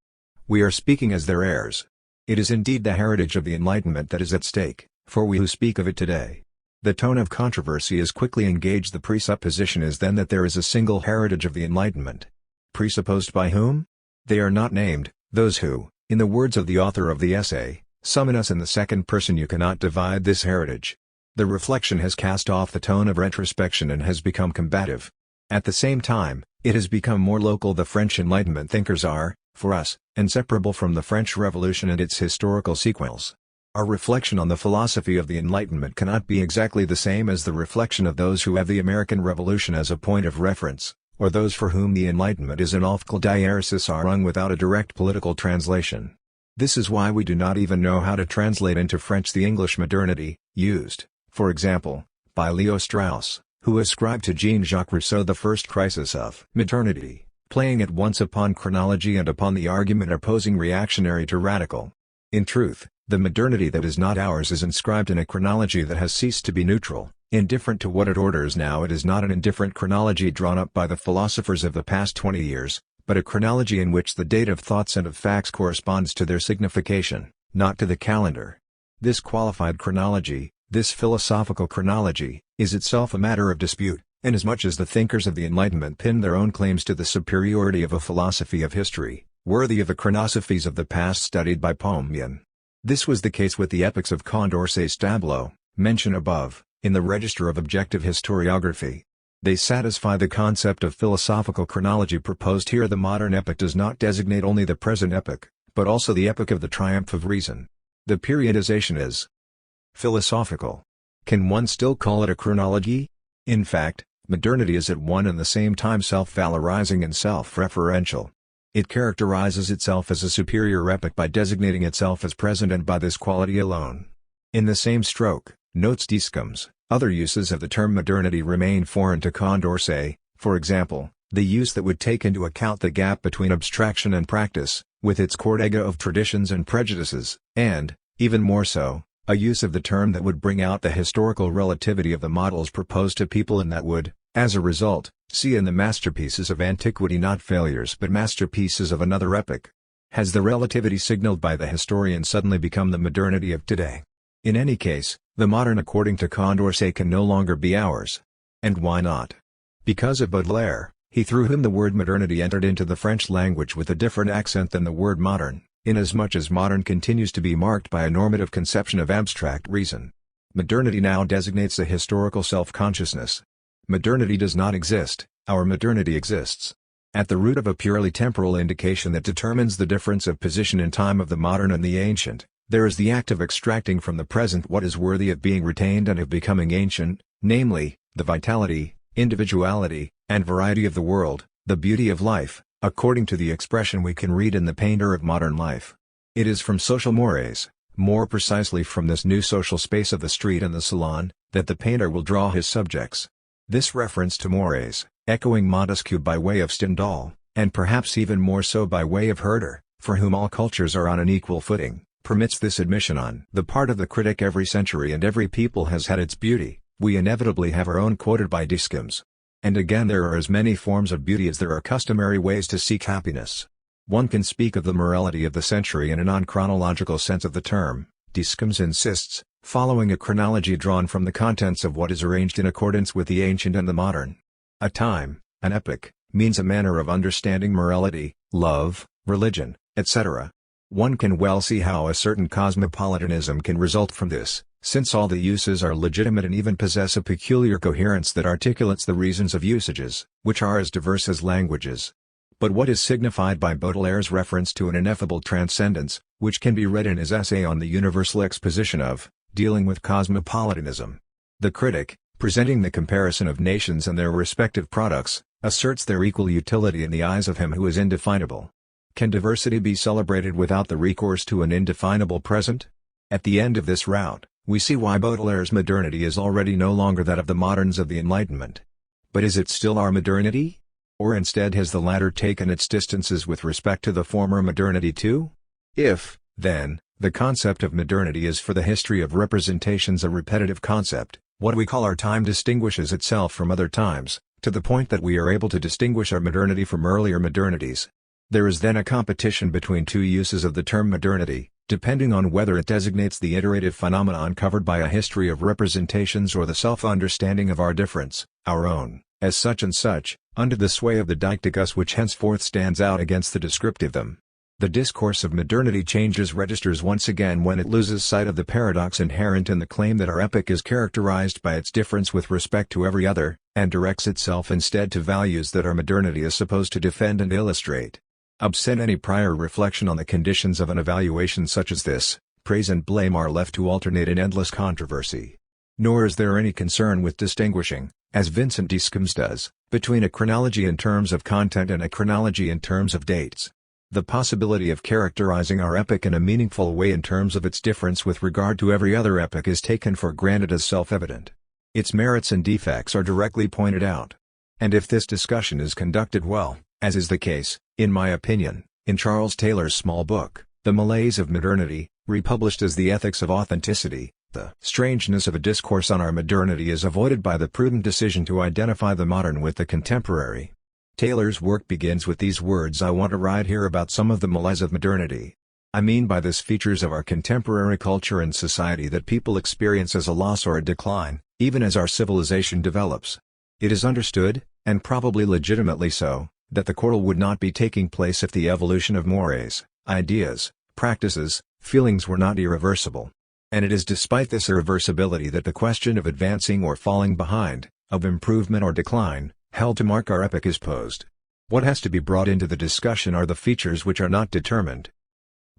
Speaker 1: We are speaking as their heirs. It is indeed the heritage of the Enlightenment that is at stake, for we who speak of it today. The tone of controversy is quickly engaged. The presupposition is then that there is a single heritage of the Enlightenment. Presupposed by whom? They are not named, those who, in the words of the author of the essay, summon us in the second person. You cannot divide this heritage. The reflection has cast off the tone of retrospection and has become combative. At the same time, it has become more local. The French Enlightenment thinkers are, for us, inseparable from the French Revolution and its historical sequels. Our reflection on the philosophy of the Enlightenment cannot be exactly the same as the reflection of those who have the American Revolution as a point of reference, or those for whom the Enlightenment is an optical diaresis rung without a direct political translation. This is why we do not even know how to translate into French the English modernity, used, for example, by Leo Strauss, who ascribed to Jean-Jacques Rousseau the first crisis of modernity, playing at once upon chronology and upon the argument opposing reactionary to radical. In truth, the modernity that is not ours is inscribed in a chronology that has ceased to be neutral, indifferent to what it orders now. It is not an indifferent chronology drawn up by the philosophers of the past 20 years, but a chronology in which the date of thoughts and of facts corresponds to their signification. not to the calendar. This qualified chronology, this philosophical chronology, is itself a matter of dispute, inasmuch as the thinkers of the Enlightenment pinned their own claims to the superiority of a philosophy of history, worthy of the chronosophies of the past studied by Pomian. This was the case with the epics of Condorcet's tableau, mentioned above, in the Register of Objective Historiography. They satisfy the concept of philosophical chronology proposed here. The modern epoch does not designate only the present epoch, but also the epoch of the triumph of reason. The periodization is philosophical. Can one still call it a chronology? In fact, modernity is at one and the same time self-valorizing and self-referential. It characterizes itself as a superior epoch by designating itself as present and by this quality alone. In the same stroke, notes Discom's, other uses of the term modernity remain foreign to Condorcet, for example, the use that would take into account the gap between abstraction and practice, with its cortega of traditions and prejudices, and, even more so, a use of the term that would bring out the historical relativity of the models proposed to people and that would, as a result, see in the masterpieces of antiquity not failures but masterpieces of another epoch. Has the relativity signaled by the historian suddenly become the modernity of today? In any case, the modern according to Condorcet can no longer be ours. And why not? Because of Baudelaire, he through whom the word modernity entered into the French language with a different accent than the word modern, inasmuch as modern continues to be marked by a normative conception of abstract reason. Modernity now designates a historical self-consciousness. Modernity does not exist, our modernity exists. At the root of a purely temporal indication that determines the difference of position in time of the modern and the ancient, there is the act of extracting from the present what is worthy of being retained and of becoming ancient, namely, the vitality, individuality, and variety of the world, the beauty of life, according to the expression we can read in the painter of modern life. It is from social mores, more precisely from this new social space of the street and the salon, that the painter will draw his subjects. This reference to mores, echoing Montesquieu by way of Stendhal, and perhaps even more so by way of Herder, for whom all cultures are on an equal footing, permits this admission on the part of the critic. Every century and every people has had its beauty. We inevitably have our own quoted by Discom's. And again there are as many forms of beauty as there are customary ways to seek happiness. One can speak of the morality of the century in a non-chronological sense of the term, Discom's insists, following a chronology drawn from the contents of what is arranged in accordance with the ancient and the modern. A time, an epoch, means a manner of understanding morality, love, religion, etc. One can well see how a certain cosmopolitanism can result from this, since all the uses are legitimate and even possess a peculiar coherence that articulates the reasons of usages, which are as diverse as languages. But what is signified by Baudelaire's reference to an ineffable transcendence, which can be read in his essay on the universal exposition of, dealing with cosmopolitanism? The critic, presenting the comparison of nations and their respective products, asserts their equal utility in the eyes of him who is indefinable. Can diversity be celebrated without the recourse to an indefinable present? At the end of this route, we see why Baudelaire's modernity is already no longer that of the moderns of the Enlightenment. But is it still our modernity? Or instead has the latter taken its distances with respect to the former modernity too? If, then, the concept of modernity is for the history of representations a repetitive concept, what we call our time distinguishes itself from other times, to the point that we are able to distinguish our modernity from earlier modernities. There is then a competition between two uses of the term modernity, depending on whether it designates the iterative phenomenon covered by a history of representations or the self-understanding of our difference, our own, as such and such, under the sway of the deicticus which henceforth stands out against the descriptive them. The discourse of modernity changes registers once again when it loses sight of the paradox inherent in the claim that our epoch is characterized by its difference with respect to every other, and directs itself instead to values that our modernity is supposed to defend and illustrate. Absent any prior reflection on the conditions of an evaluation such as this, praise and blame are left to alternate in endless controversy. Nor is there any concern with distinguishing, as Vincent Discombs does, between a chronology in terms of content and a chronology in terms of dates. The possibility of characterizing our epoch in a meaningful way in terms of its difference with regard to every other epoch is taken for granted as self-evident. Its merits and defects are directly pointed out. And if this discussion is conducted well, as is the case, in my opinion, in Charles Taylor's small book, The Malaise of Modernity, republished as The Ethics of Authenticity, the strangeness of a discourse on our modernity is avoided by the prudent decision to identify the modern with the contemporary. Taylor's work begins with these words: I want to write here about some of the malaise of modernity. I mean by this features of our contemporary culture and society that people experience as a loss or a decline, even as our civilization develops. It is understood, and probably legitimately so, that the quarrel would not be taking place if the evolution of mores, ideas, practices, feelings were not irreversible. And it is despite this irreversibility that the question of advancing or falling behind, of improvement or decline, held to mark our epoch is posed. What has to be brought into the discussion are the features which are not determined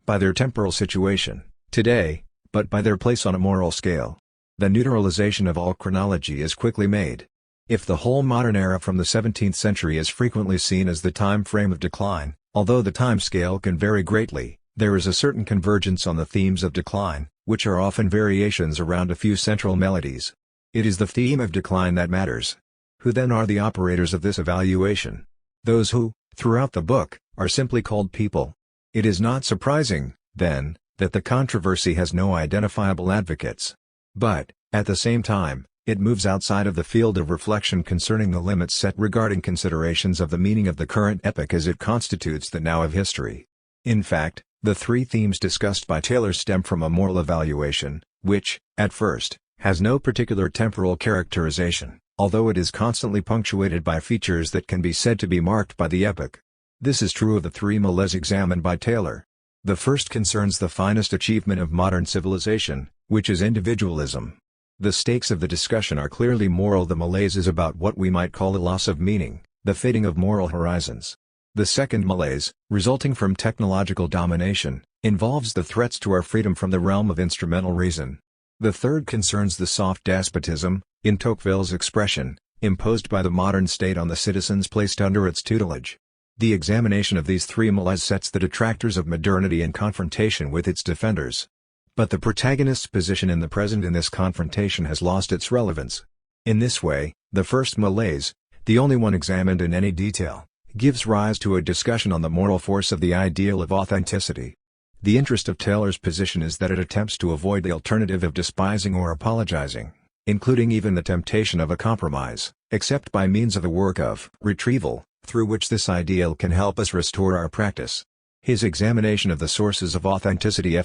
Speaker 1: by their temporal situation, today, but by their place on a moral scale. The neutralization of all chronology is quickly made. If the whole modern era from the 17th century is frequently seen as the time frame of decline, although the time scale can vary greatly, there is a certain convergence on the themes of decline, which are often variations around a few central melodies. It is the theme of decline that matters. Who then are the operators of this evaluation? Those who, throughout the book, are simply called people. It is not surprising, then, that the controversy has no identifiable advocates. But, at the same time, it moves outside of the field of reflection concerning the limits set regarding considerations of the meaning of the current epoch as it constitutes the now of history. In fact, the three themes discussed by Taylor stem from a moral evaluation, which, at first, has no particular temporal characterization, although it is constantly punctuated by features that can be said to be marked by the epoch. This is true of the three mores examined by Taylor. The first concerns the finest achievement of modern civilization, which is individualism. The stakes of the discussion are clearly moral. The malaise is about what we might call a loss of meaning, the fading of moral horizons. The second malaise, resulting from technological domination, involves the threats to our freedom from the realm of instrumental reason. The third concerns the soft despotism, in Tocqueville's expression, imposed by the modern state on the citizens placed under its tutelage. The examination of these three malaise sets the detractors of modernity in confrontation with its defenders. But the protagonist's position in the present in this confrontation has lost its relevance. In this way, the first malaise, the only one examined in any detail, gives rise to a discussion on the moral force of the ideal of authenticity. The interest of Taylor's position is that it attempts to avoid the alternative of despising or apologizing, including even the temptation of a compromise, except by means of a work of retrieval, through which this ideal can help us restore our practice. His examination of the sources of authenticity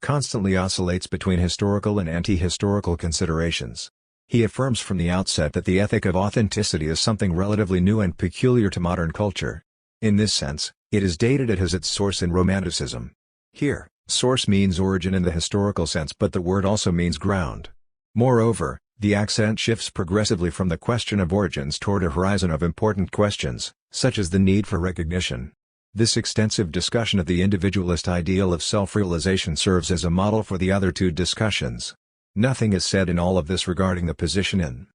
Speaker 1: constantly oscillates between historical and anti-historical considerations. He affirms from the outset that the ethic of authenticity is something relatively new and peculiar to modern culture. In this sense, it is dated. It has its source in Romanticism. Here, source means origin in the historical sense, but the word also means ground. Moreover, the accent shifts progressively from the question of origins toward a horizon of important questions, such as the need for recognition. This extensive discussion of the individualist ideal of self-realization serves as a model for the other two discussions. Nothing is said in all of this regarding the position in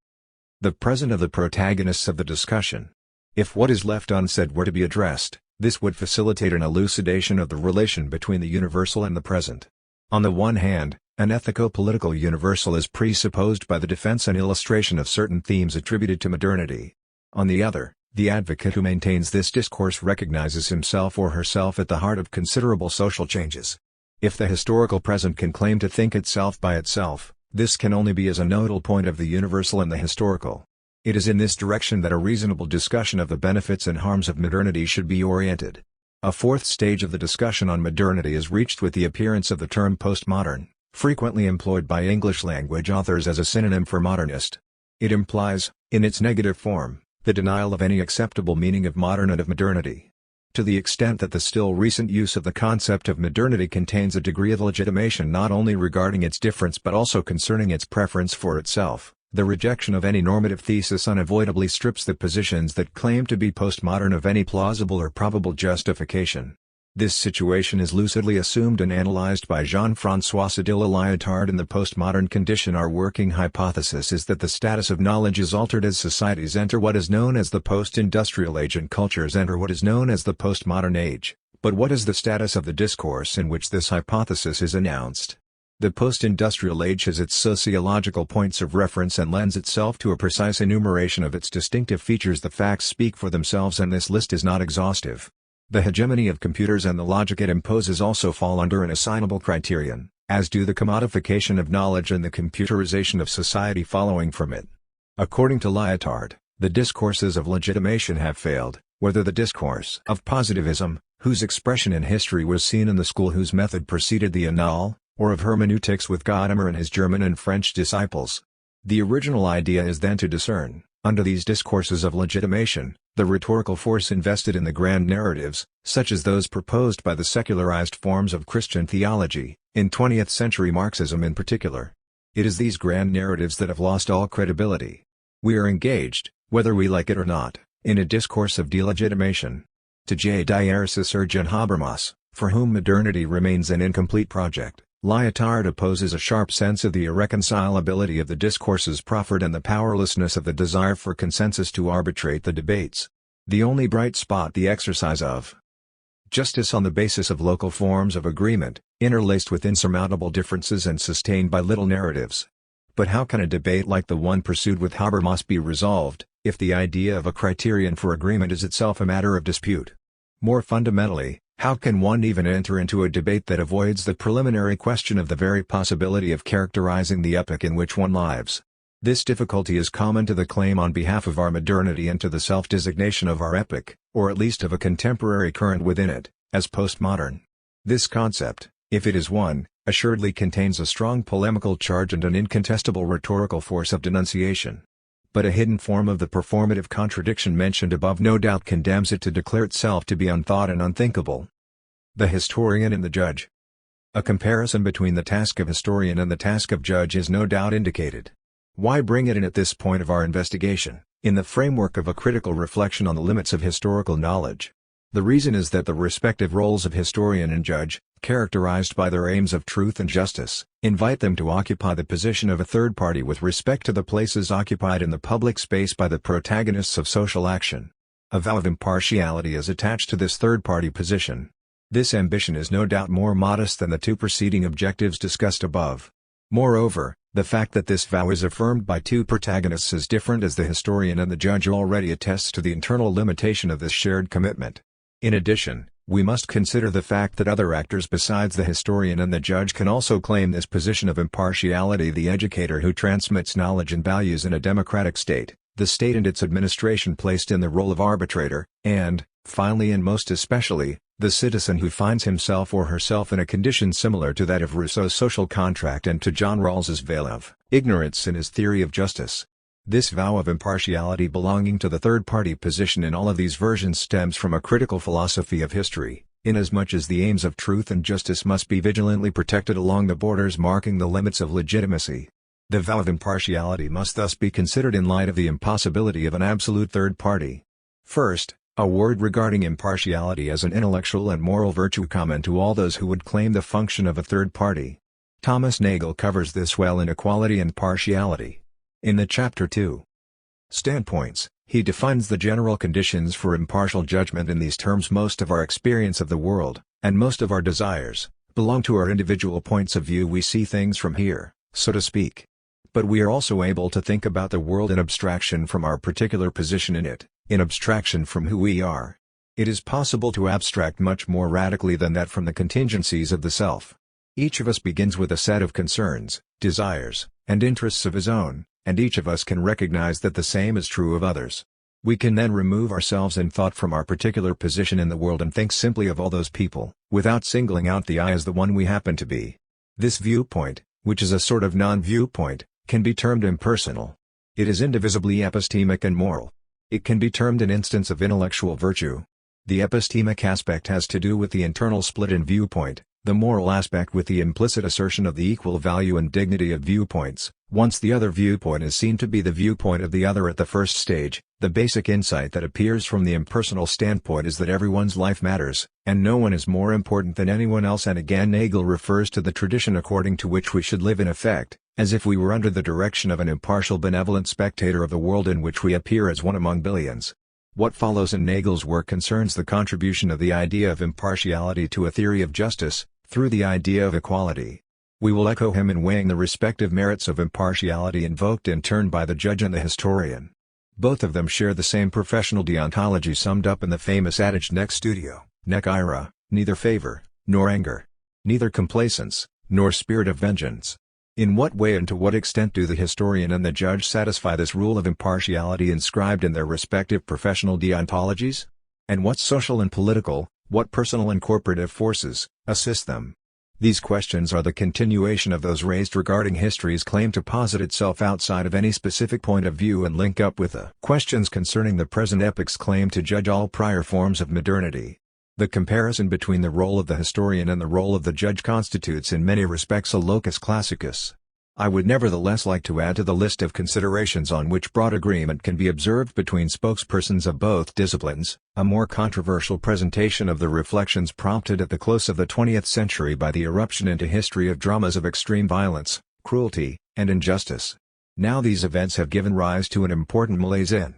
Speaker 1: the present of the protagonists of the discussion. If what is left unsaid were to be addressed, this would facilitate an elucidation of the relation between the universal and the present. On the one hand, an ethico-political universal is presupposed by the defense and illustration of certain themes attributed to modernity. On the other, the advocate who maintains this discourse recognizes himself or herself at the heart of considerable social changes. If the historical present can claim to think itself by itself, this can only be as a nodal point of the universal and the historical. It is in this direction that a reasonable discussion of the benefits and harms of modernity should be oriented. A fourth stage of the discussion on modernity is reached with the appearance of the term postmodern, frequently employed by English-language authors as a synonym for modernist. It implies, in its negative form, the denial of any acceptable meaning of modern and of modernity. To the extent that the still recent use of the concept of modernity contains a degree of legitimation not only regarding its difference but also concerning its preference for itself, the rejection of any normative thesis unavoidably strips the positions that claim to be postmodern of any plausible or probable justification. This situation is lucidly assumed and analyzed by Jean-François Sadilla Lyotard in The Postmodern Condition. Our working hypothesis is that the status of knowledge is altered as societies enter what is known as the post-industrial age and cultures enter what is known as the postmodern age. But what is the status of the discourse in which this hypothesis is announced? The post-industrial age has its sociological points of reference and lends itself to a precise enumeration of its distinctive features. The facts speak for themselves and this list is not exhaustive. The hegemony of computers and the logic it imposes also fall under an assignable criterion, as do the commodification of knowledge and the computerization of society following from it. According to Lyotard, the discourses of legitimation have failed, whether the discourse of positivism, whose expression in history was seen in the school whose method preceded the Annales, or of hermeneutics with Gadamer and his German and French disciples. The original idea is then to discern, under these discourses of legitimation, the rhetorical force invested in the grand narratives, such as those proposed by the secularized forms of Christian theology, in 20th-century Marxism in particular. It is these grand narratives that have lost all credibility. We are engaged, whether we like it or not, in a discourse of delegitimation. To J. Diersis Habermas, for whom modernity remains an incomplete project, Lyotard opposes a sharp sense of the irreconcilability of the discourses proffered and the powerlessness of the desire for consensus to arbitrate the debates. The only bright spot the exercise of justice on the basis of local forms of agreement, interlaced with insurmountable differences and sustained by little narratives. But how can a debate like the one pursued with Habermas be resolved, if the idea of a criterion for agreement is itself a matter of dispute? More fundamentally, how can one even enter into a debate that avoids the preliminary question of the very possibility of characterizing the epoch in which one lives? This difficulty is common to the claim on behalf of our modernity and to the self-designation of our epoch, or at least of a contemporary current within it, as postmodern. This concept, if it is one, assuredly contains a strong polemical charge and an incontestable rhetorical force of denunciation. But a hidden form of the performative contradiction mentioned above no doubt condemns it to declare itself to be unthought and unthinkable. The historian and the judge. A comparison between the task of historian and the task of judge is no doubt indicated. Why bring it in at this point of our investigation, in the framework of a critical reflection on the limits of historical knowledge? The reason is that the respective roles of historian and judge, characterized by their aims of truth and justice, invite them to occupy the position of a third party with respect to the places occupied in the public space by the protagonists of social action. A vow of impartiality is attached to this third-party position. This ambition is no doubt more modest than the two preceding objectives discussed above. Moreover, the fact that this vow is affirmed by two protagonists as different as the historian and the judge already attests to the internal limitation of this shared commitment. In addition, we must consider the fact that other actors besides the historian and the judge can also claim this position of impartiality: the educator who transmits knowledge and values in a democratic state, the state and its administration placed in the role of arbitrator, and, finally and most especially, the citizen who finds himself or herself in a condition similar to that of Rousseau's social contract and to John Rawls's veil of ignorance in his theory of justice. This vow of impartiality belonging to the third-party position in all of these versions stems from a critical philosophy of history, inasmuch as the aims of truth and justice must be vigilantly protected along the borders marking the limits of legitimacy. The vow of impartiality must thus be considered in light of the impossibility of an absolute third party. First, a word regarding impartiality as an intellectual and moral virtue common to all those who would claim the function of a third party. Thomas Nagel covers this well in Equality and Partiality. In the chapter 2, Standpoints, he defines the general conditions for impartial judgment in these terms: most of our experience of the world, and most of our desires, belong to our individual points of view. We see things from here, so to speak. But we are also able to think about the world in abstraction from our particular position in it, in abstraction from who we are. It is possible to abstract much more radically than that from the contingencies of the self. Each of us begins with a set of concerns, desires, and interests of his own, and each of us can recognize that the same is true of others. We can then remove ourselves in thought from our particular position in the world and think simply of all those people, without singling out the I as the one we happen to be. This viewpoint, which is a sort of non-viewpoint, can be termed impersonal. It is indivisibly epistemic and moral. It can be termed an instance of intellectual virtue. The epistemic aspect has to do with the internal split in viewpoint, the moral aspect with the implicit assertion of the equal value and dignity of viewpoints. Once the other viewpoint is seen to be the viewpoint of the other at the first stage, the basic insight that appears from the impersonal standpoint is that everyone's life matters, and no one is more important than anyone else. And again Nagel refers to the tradition according to which we should live in effect, as if we were under the direction of an impartial benevolent spectator of the world in which we appear as one among billions. What follows in Nagel's work concerns the contribution of the idea of impartiality to a theory of justice, through the idea of equality. We will echo him in weighing the respective merits of impartiality invoked in turn by the judge and the historian. Both of them share the same professional deontology summed up in the famous adage nec studio, nec ira, neither favor, nor anger. Neither complacence, nor spirit of vengeance. In what way and to what extent do the historian and the judge satisfy this rule of impartiality inscribed in their respective professional deontologies? And what social and political, What personal and corporative forces assist them? These questions are the continuation of those raised regarding history's claim to posit itself outside of any specific point of view and link up with the questions concerning the present epoch's claim to judge all prior forms of modernity. The comparison between the role of the historian and the role of the judge constitutes in many respects a locus classicus. I would nevertheless like to add to the list of considerations on which broad agreement can be observed between spokespersons of both disciplines, a more controversial presentation of the reflections prompted at the close of the 20th century by the eruption into history of dramas of extreme violence, cruelty, and injustice. Now these events have given rise to an important malaise in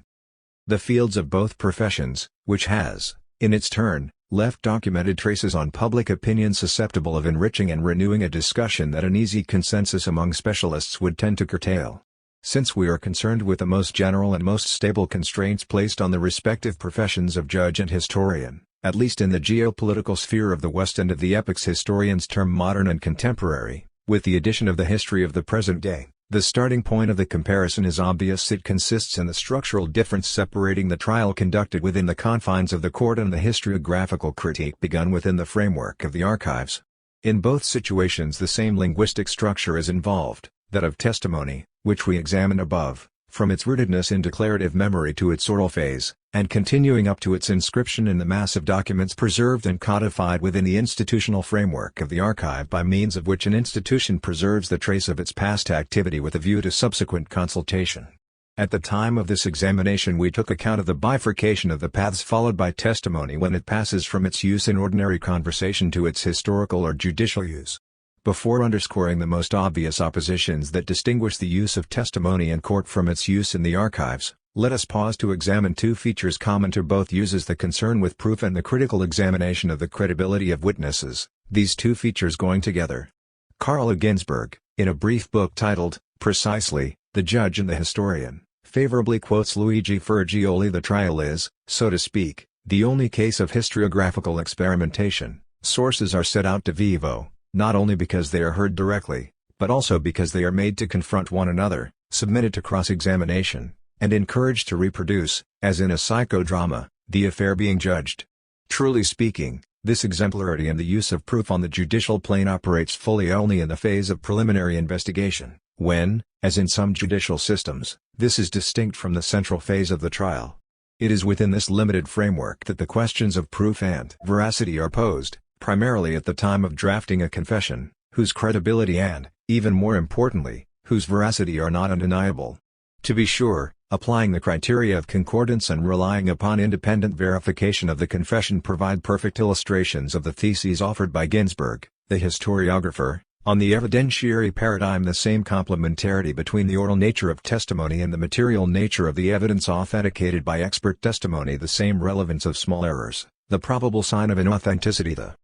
Speaker 1: the fields of both professions, which has, in its turn, left documented traces on public opinion susceptible of enriching and renewing a discussion that an easy consensus among specialists would tend to curtail. Since we are concerned with the most general and most stable constraints placed on the respective professions of judge and historian, at least in the geopolitical sphere of the West End of the epochs historians term modern and contemporary, with the addition of the history of the present day, the starting point of the comparison is obvious. It consists in the structural difference separating the trial conducted within the confines of the court and the historiographical critique begun within the framework of the archives. In both situations the same linguistic structure is involved, that of testimony, which we examined above, from its rootedness in declarative memory to its oral phase, and continuing up to its inscription in the mass of documents preserved and codified within the institutional framework of the archive, by means of which an institution preserves the trace of its past activity with a view to subsequent consultation. At the time of this examination we took account of the bifurcation of the paths followed by testimony when it passes from its use in ordinary conversation to its historical or judicial use. Before underscoring the most obvious oppositions that distinguish the use of testimony in court from its use in the archives, let us pause to examine two features common to both uses: the concern with proof and the critical examination of the credibility of witnesses, these two features going together. Carl Ginsburg, in a brief book titled, precisely, The Judge and the Historian, favorably quotes Luigi Fergioli: the trial is, so to speak, the only case of historiographical experimentation. Sources are set out de vivo, not only because they are heard directly, but also because they are made to confront one another, submitted to cross-examination, and encouraged to reproduce, as in a psychodrama, the affair being judged. Truly speaking, this exemplarity in the use of proof on the judicial plane operates fully only in the phase of preliminary investigation, when, as in some judicial systems, this is distinct from the central phase of the trial. It is within this limited framework that the questions of proof and veracity are posed, primarily at the time of drafting a confession, whose credibility and, even more importantly, whose veracity are not undeniable. To be sure, applying the criteria of concordance and relying upon independent verification of the confession provide perfect illustrations of the theses offered by Ginsburg, the historiographer, on the evidentiary paradigm: the same complementarity between the oral nature of testimony and the material nature of the evidence authenticated by expert testimony, the same relevance of small errors, the probable sign of inauthenticity, the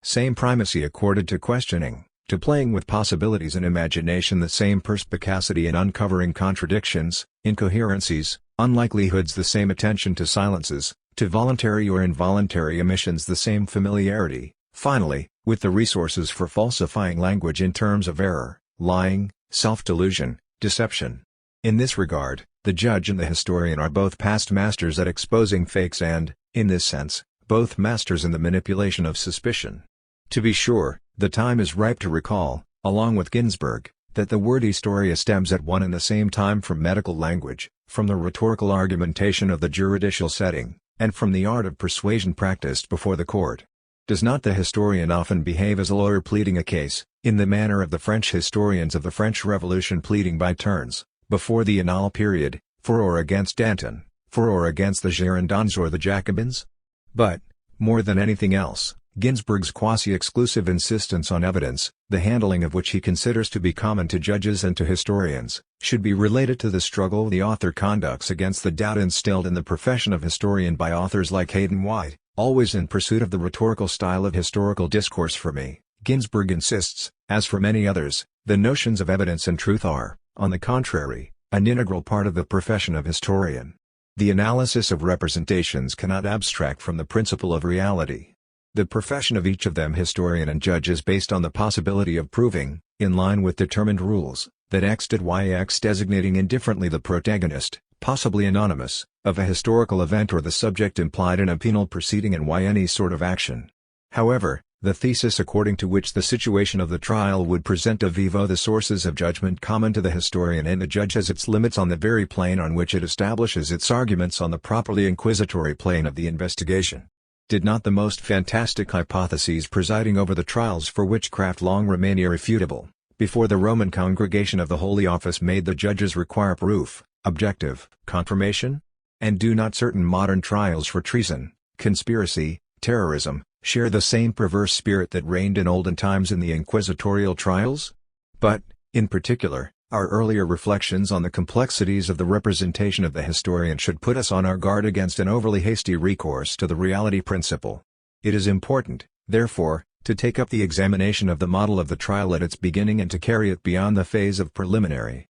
Speaker 1: same primacy accorded to questioning, to playing with possibilities and imagination, the same perspicacity in uncovering contradictions, incoherencies, unlikelihoods, the same attention to silences, to voluntary or involuntary omissions, the same familiarity, finally, with the resources for falsifying language in terms of error, lying, self-delusion, deception. In this regard, the judge and the historian are both past masters at exposing fakes and, in this sense, both masters in the manipulation of suspicion. To be sure, the time is ripe to recall, along with Ginsburg, that the word historia stems at one and the same time from medical language, from the rhetorical argumentation of the juridical setting, and from the art of persuasion practiced before the court. Does not the historian often behave as a lawyer pleading a case, in the manner of the French historians of the French Revolution pleading by turns, before the Annales period, for or against Danton, for or against the Girondins or the Jacobins? But, more than anything else, Ginsburg's quasi-exclusive insistence on evidence, the handling of which he considers to be common to judges and to historians, should be related to the struggle the author conducts against the doubt instilled in the profession of historian by authors like Hayden White, always in pursuit of the rhetorical style of historical discourse. For me, Ginsburg insists, as for many others, the notions of evidence and truth are, on the contrary, an integral part of the profession of historian. The analysis of representations cannot abstract from the principle of reality. The profession of each of them, historian and judge, is based on the possibility of proving, in line with determined rules, that X did Y, X designating indifferently the protagonist, possibly anonymous, of a historical event or the subject implied in a penal proceeding and any sort of action. However, the thesis according to which the situation of the trial would present a vivo the sources of judgment common to the historian and the judge has its limits on the very plane on which it establishes its arguments on the properly inquisitory plane of the investigation. Did not the most fantastic hypotheses presiding over the trials for witchcraft long remain irrefutable, before the Roman Congregation of the Holy Office made the judges require proof, objective confirmation? And do not certain modern trials for treason, conspiracy, terrorism, share the same perverse spirit that reigned in olden times in the inquisitorial trials? But, in particular, our earlier reflections on the complexities of the representation of the historian should put us on our guard against an overly hasty recourse to the reality principle. It is important, therefore, to take up the examination of the model of the trial at its beginning and to carry it beyond the phase of preliminary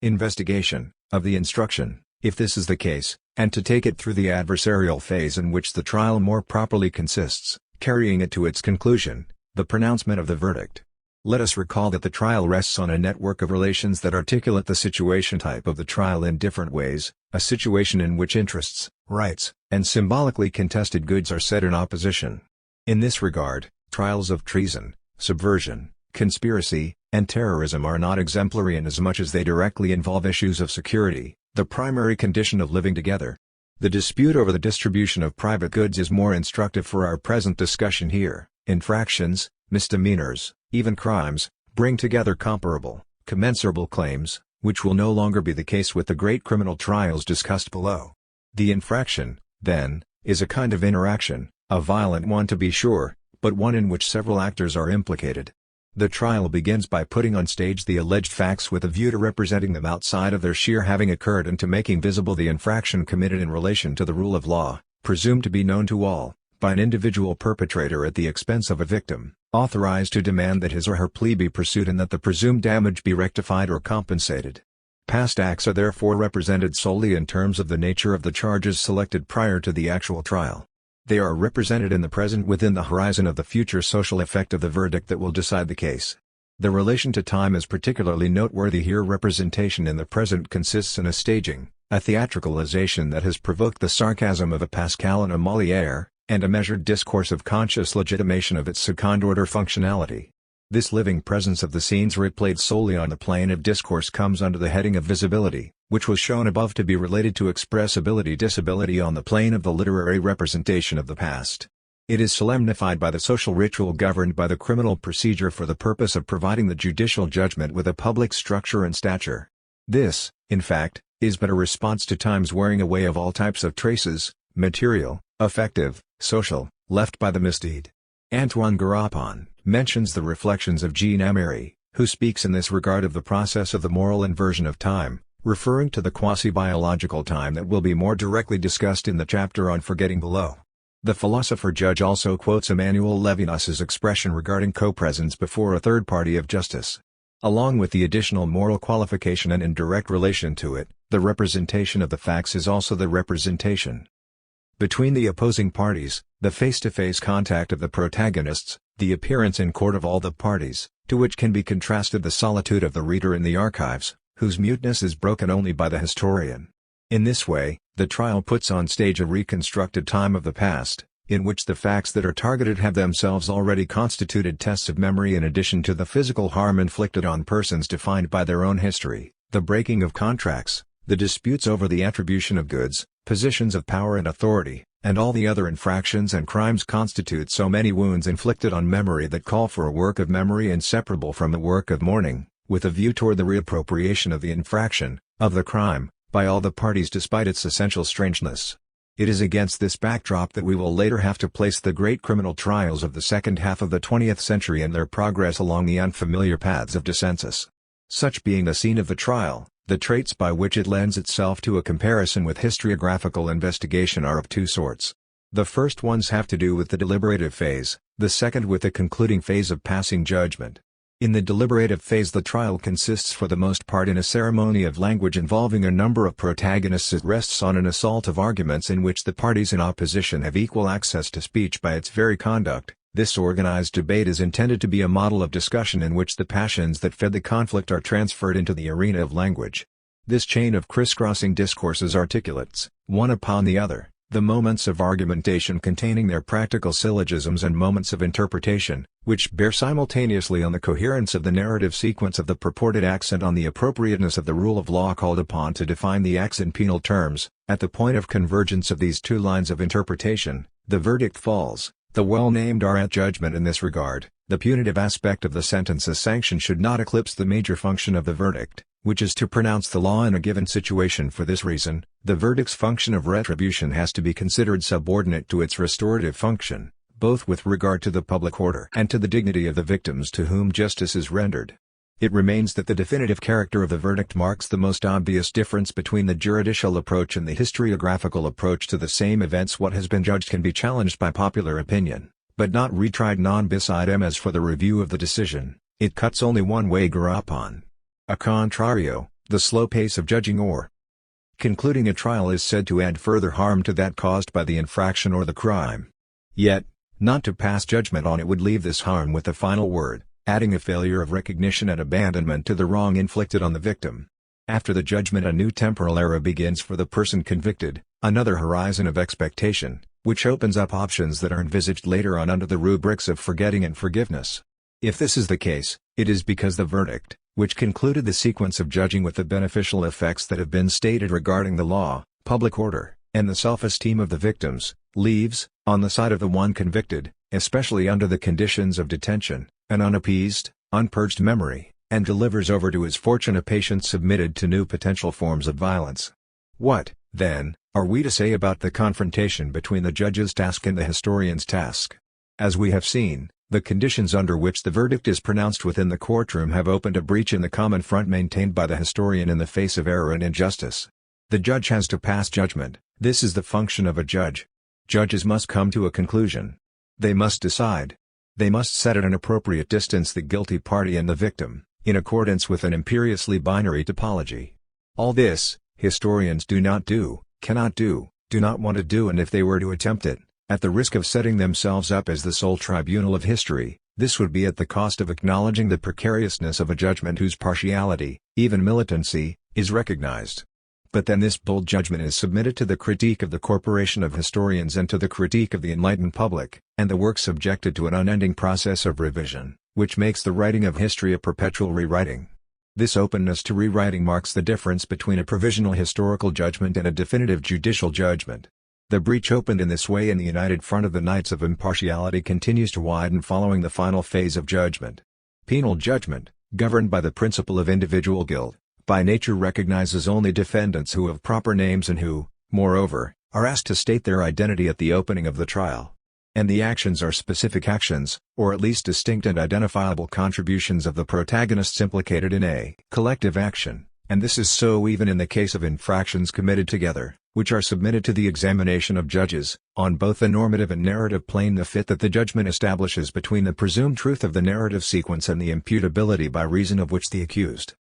Speaker 1: investigation, of the instruction, if this is the case, and to take it through the adversarial phase in which the trial more properly consists, carrying it to its conclusion, the pronouncement of the verdict. Let us recall that the trial rests on a network of relations that articulate the situation type of the trial in different ways, a situation in which interests, rights, and symbolically contested goods are set in opposition. In this regard, trials of treason, subversion, conspiracy, and terrorism are not exemplary inasmuch as they directly involve issues of security, the primary condition of living together. The dispute over the distribution of private goods is more instructive for our present discussion here. Infractions, misdemeanors, even crimes, bring together comparable, commensurable claims, which will no longer be the case with the great criminal trials discussed below. The infraction, then, is a kind of interaction, a violent one to be sure, but one in which several actors are implicated. The trial begins by putting on stage the alleged facts with a view to representing them outside of their sheer having occurred and to making visible the infraction committed in relation to the rule of law, presumed to be known to all, by an individual perpetrator at the expense of a victim, authorized to demand that his or her plea be pursued and that the presumed damage be rectified or compensated. Past acts are therefore represented solely in terms of the nature of the charges selected prior to the actual trial. They are represented in the present within the horizon of the future social effect of the verdict that will decide the case. The relation to time is particularly noteworthy here. Representation in the present consists in a staging, a theatricalization that has provoked the sarcasm of a Pascal and a Molière, and a measured discourse of conscious legitimation of its second-order functionality. This living presence of the scenes replayed solely on the plane of discourse comes under the heading of visibility, which was shown above to be related to expressibility-disability on the plane of the literary representation of the past. It is solemnified by the social ritual governed by the criminal procedure for the purpose of providing the judicial judgment with a public structure and stature. This, in fact, is but a response to time's wearing away of all types of traces, material, affective, social, left by the misdeed. Antoine Garapon mentions the reflections of Jean Amery, who speaks in this regard of the process of the moral inversion of time, referring to the quasi-biological time that will be more directly discussed in the chapter on forgetting below. The philosopher-judge also quotes Emmanuel Levinas's expression regarding co-presence before a third party of justice. Along with the additional moral qualification and in direct relation to it, the representation of the facts is also the representation between the opposing parties, the face-to-face contact of the protagonists, the appearance in court of all the parties, to which can be contrasted the solitude of the reader in the archives, whose muteness is broken only by the historian. In this way, the trial puts on stage a reconstructed time of the past, in which the facts that are targeted have themselves already constituted tests of memory in addition to the physical harm inflicted on persons defined by their own history, the breaking of contracts, the disputes over the attribution of goods, positions of power and authority, and all the other infractions and crimes constitute so many wounds inflicted on memory that call for a work of memory inseparable from the work of mourning, with a view toward the reappropriation of the infraction, of the crime, by all the parties despite its essential strangeness. It is against this backdrop that we will later have to place the great criminal trials of the second half of the 20th century and their progress along the unfamiliar paths of dissensus. Such being the scene of the trial, the traits by which it lends itself to a comparison with historiographical investigation are of two sorts. The first ones have to do with the deliberative phase, the second with the concluding phase of passing judgment. In the deliberative phase the trial consists for the most part in a ceremony of language involving a number of protagonists. It rests on an assault of arguments in which the parties in opposition have equal access to speech by its very conduct. This organized debate is intended to be a model of discussion in which the passions that fed the conflict are transferred into the arena of language. This chain of crisscrossing discourses articulates, one upon the other, the moments of argumentation containing their practical syllogisms and moments of interpretation, which bear simultaneously on the coherence of the narrative sequence of the purported acts and on the appropriateness of the rule of law called upon to define the acts in penal terms. At the point of convergence of these two lines of interpretation, the verdict falls. The well-named are at judgment in this regard. The punitive aspect of the sentence as sanction should not eclipse the major function of the verdict, which is to pronounce the law in a given situation. For this reason, the verdict's function of retribution has to be considered subordinate to its restorative function, both with regard to the public order and to the dignity of the victims to whom justice is rendered. It remains that the definitive character of the verdict marks the most obvious difference between the juridical approach and the historiographical approach to the same events. What has been judged can be challenged by popular opinion, but not retried non bis idem. As for the review of the decision, it cuts only one way grappon. A contrario, the slow pace of judging or concluding a trial is said to add further harm to that caused by the infraction or the crime. Yet, not to pass judgment on it would leave this harm with the final word, adding a failure of recognition and abandonment to the wrong inflicted on the victim. After the judgment a new temporal era begins for the person convicted, another horizon of expectation, which opens up options that are envisaged later on under the rubrics of forgetting and forgiveness. If this is the case, it is because the verdict, which concluded the sequence of judging with the beneficial effects that have been stated regarding the law, public order, and the self-esteem of the victims, leaves, on the side of the one convicted, especially under the conditions of detention, an unappeased, unpurged memory, and delivers over to his fortune a patient submitted to new potential forms of violence. What, then, are we to say about the confrontation between the judge's task and the historian's task? As we have seen, the conditions under which the verdict is pronounced within the courtroom have opened a breach in the common front maintained by the historian in the face of error and injustice. The judge has to pass judgment. This is the function of a judge. Judges must come to a conclusion. They must decide. They must set at an appropriate distance the guilty party and the victim, in accordance with an imperiously binary topology. All this, historians do not do, cannot do not want to do, and if they were to attempt it, at the risk of setting themselves up as the sole tribunal of history, this would be at the cost of acknowledging the precariousness of a judgment whose partiality, even militancy, is recognized. But then this bold judgment is submitted to the critique of the corporation of historians and to the critique of the enlightened public, and the work subjected to an unending process of revision, which makes the writing of history a perpetual rewriting. This openness to rewriting marks the difference between a provisional historical judgment and a definitive judicial judgment. The breach opened in this way in the united front of the Knights of Impartiality continues to widen following the final phase of judgment. Penal judgment, governed by the principle of individual guilt, by nature recognizes only defendants who have proper names and who, moreover, are asked to state their identity at the opening of the trial. And the actions are specific actions, or at least distinct and identifiable contributions of the protagonists implicated in a collective action, and this is so even in the case of infractions committed together, which are submitted to the examination of judges, on both the normative and narrative plane. The fit that the judgment establishes between the presumed truth of the narrative sequence and the imputability by reason of which the accused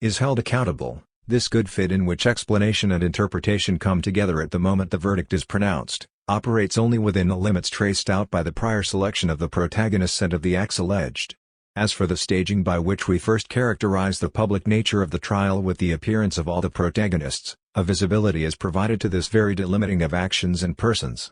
Speaker 1: is held accountable, this good fit in which explanation and interpretation come together at the moment the verdict is pronounced, operates only within the limits traced out by the prior selection of the protagonists and of the acts alleged. As for the staging by which we first characterize the public nature of the trial with the appearance of all the protagonists, a visibility is provided to this very delimiting of actions and persons.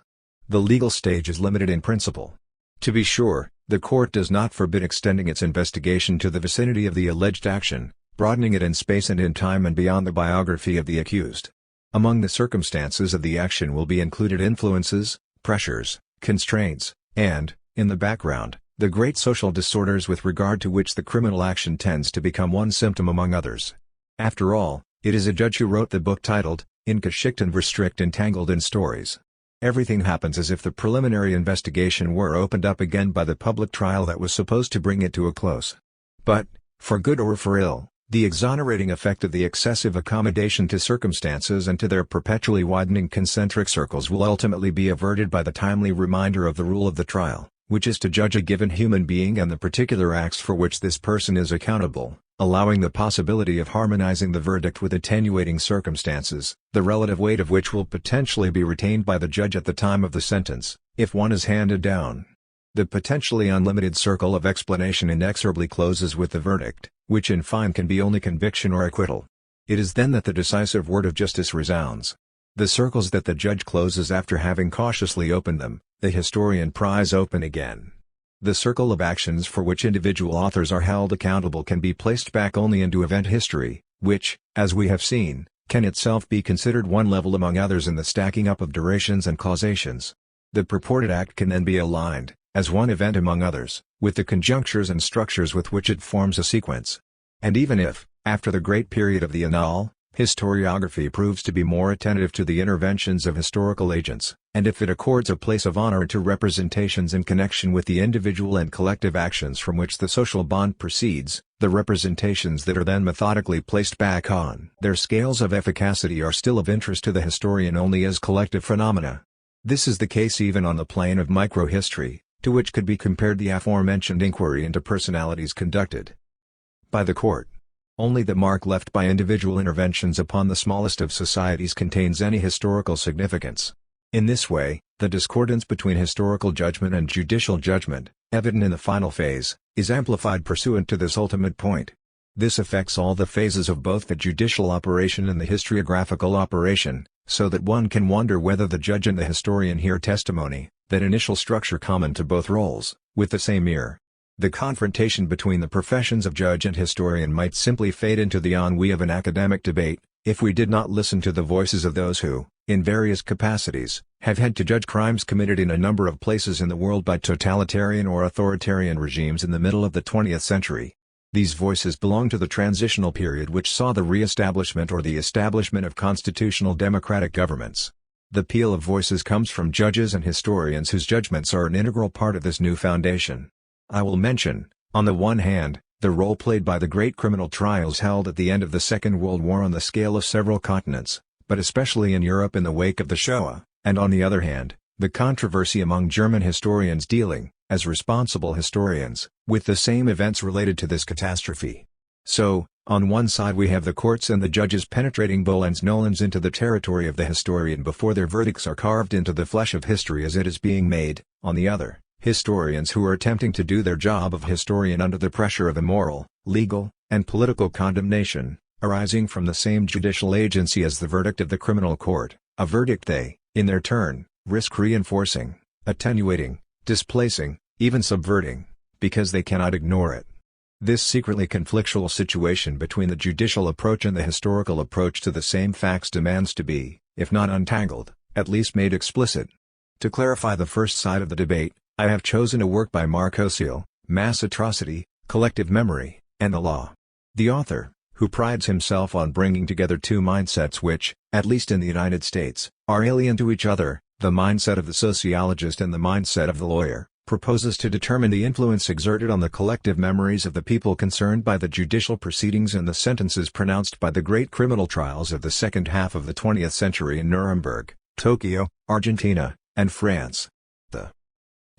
Speaker 1: The legal stage is limited in principle. To be sure, the court does not forbid extending its investigation to the vicinity of the alleged action, broadening it in space and in time and beyond the biography of the accused. Among the circumstances of the action will be included influences, pressures, constraints, and, in the background, the great social disorders with regard to which the criminal action tends to become one symptom among others. After all, it is a judge who wrote the book titled, Ingeschickt und verstrickt entangled in stories. Everything happens as if the preliminary investigation were opened up again by the public trial that was supposed to bring it to a close. But, for good or for ill, the exonerating effect of the excessive accommodation to circumstances and to their perpetually widening concentric circles will ultimately be averted by the timely reminder of the rule of the trial, which is to judge a given human being and the particular acts for which this person is accountable, allowing the possibility of harmonizing the verdict with attenuating circumstances, the relative weight of which will potentially be retained by the judge at the time of the sentence, if one is handed down. The potentially unlimited circle of explanation inexorably closes with the verdict, which in fine can be only conviction or acquittal. It is then that the decisive word of justice resounds. The circles that the judge closes after having cautiously opened them, the historian pries open again. The circle of actions for which individual authors are held accountable can be placed back only into event history, which, as we have seen, can itself be considered one level among others in the stacking up of durations and causations. The purported act can then be aligned, as one event among others, with the conjunctures and structures with which it forms a sequence. And even if, after the great period of the annales, historiography proves to be more attentive to the interventions of historical agents, and if it accords a place of honor to representations in connection with the individual and collective actions from which the social bond proceeds, the representations that are then methodically placed back on their scales of efficacy are still of interest to the historian only as collective phenomena. This is the case even on the plane of microhistory, to which could be compared the aforementioned inquiry into personalities conducted by the court. Only the mark left by individual interventions upon the smallest of societies contains any historical significance. In this way, the discordance between historical judgment and judicial judgment, evident in the final phase, is amplified pursuant to this ultimate point. This affects all the phases of both the judicial operation and the historiographical operation, so that one can wonder whether the judge and the historian hear testimony, that initial structure common to both roles, with the same ear. The confrontation between the professions of judge and historian might simply fade into the ennui of an academic debate, if we did not listen to the voices of those who, in various capacities, have had to judge crimes committed in a number of places in the world by totalitarian or authoritarian regimes in the middle of the 20th century. These voices belong to the transitional period which saw the re-establishment or the establishment of constitutional democratic governments. The peal of voices comes from judges and historians whose judgments are an integral part of this new foundation. I will mention, on the one hand, the role played by the great criminal trials held at the end of the Second World War on the scale of several continents, but especially in Europe in the wake of the Shoah, and on the other hand, the controversy among German historians dealing, as responsible historians, with the same events related to this catastrophe. So, on one side we have the courts and the judges penetrating volens nolens into the territory of the historian before their verdicts are carved into the flesh of history as it is being made, on the other, historians who are attempting to do their job of historian under the pressure of a moral, legal, and political condemnation, arising from the same judicial agency as the verdict of the criminal court, a verdict they, in their turn, risk reinforcing, attenuating, displacing, even subverting, because they cannot ignore it. This secretly conflictual situation between the judicial approach and the historical approach to the same facts demands to be, if not untangled, at least made explicit. To clarify the first side of the debate, I have chosen a work by Mark Ossiel, Mass Atrocity, Collective Memory, and the Law. The author, who prides himself on bringing together two mindsets which, at least in the United States, are alien to each other, the mindset of the sociologist and the mindset of the lawyer, proposes to determine the influence exerted on the collective memories of the people concerned by the judicial proceedings and the sentences pronounced by the great criminal trials of the second half of the 20th century in Nuremberg, Tokyo, Argentina, and France. The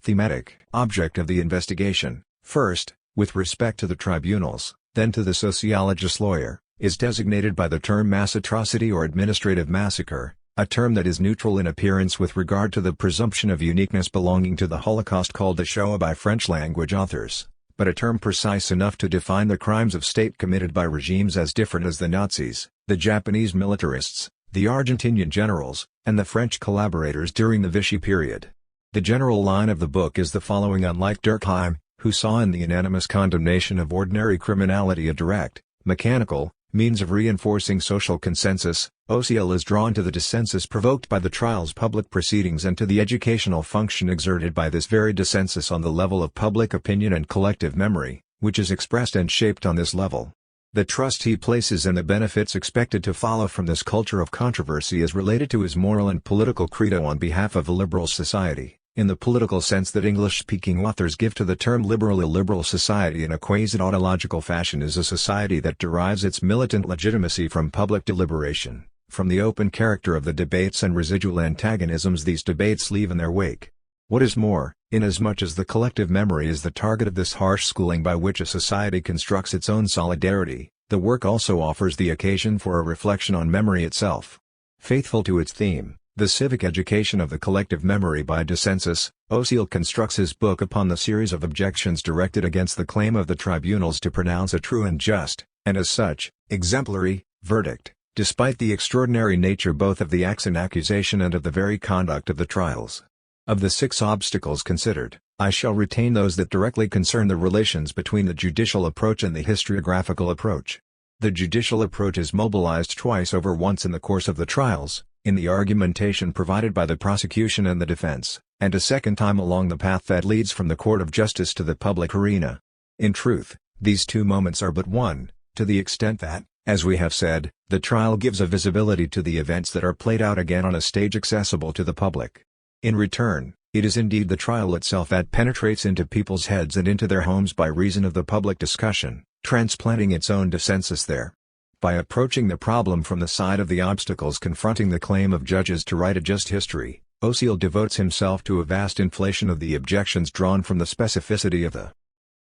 Speaker 1: thematic object of the investigation, first, with respect to the tribunals, then to the sociologist-lawyer, is designated by the term mass atrocity or administrative massacre, a term that is neutral in appearance with regard to the presumption of uniqueness belonging to the Holocaust called the Shoah by French-language authors, but a term precise enough to define the crimes of state committed by regimes as different as the Nazis, the Japanese militarists, the Argentinian generals, and the French collaborators during the Vichy period. The general line of the book is the following: unlike Durkheim, who saw in the unanimous condemnation of ordinary criminality a direct, mechanical, means of reinforcing social consensus, Ossiel is drawn to the dissensus provoked by the trial's public proceedings and to the educational function exerted by this very dissensus on the level of public opinion and collective memory, which is expressed and shaped on this level. The trust he places in the benefits expected to follow from this culture of controversy is related to his moral and political credo on behalf of a liberal society, in the political sense that English-speaking authors give to the term liberal. A liberal society in a quasi-tautological fashion is a society that derives its militant legitimacy from public deliberation, from the open character of the debates and residual antagonisms these debates leave in their wake. What is more, inasmuch as the collective memory is the target of this harsh schooling by which a society constructs its own solidarity, the work also offers the occasion for a reflection on memory itself. Faithful to its theme, the civic education of the collective memory by dissensus, Ossiel constructs his book upon the series of objections directed against the claim of the tribunals to pronounce a true and just, and as such, exemplary, Verdict: despite the extraordinary nature both of the acts in accusation and of the very conduct of the trials. Of the 6 obstacles considered, I shall retain those that directly concern the relations between the judicial approach and the historiographical approach. The judicial approach is mobilized twice over, once in the course of the trials, in the argumentation provided by the prosecution and the defense, and a second time along the path that leads from the court of justice to the public arena. In truth, these 2 moments are but one, to the extent that, as we have said, the trial gives a visibility to the events that are played out again on a stage accessible to the public. In return, it is indeed the trial itself that penetrates into people's heads and into their homes by reason of the public discussion, transplanting its own dissensus there. By approaching the problem from the side of the obstacles confronting the claim of judges to write a just history, Ossiel devotes himself to a vast inflation of the objections drawn from the specificity of the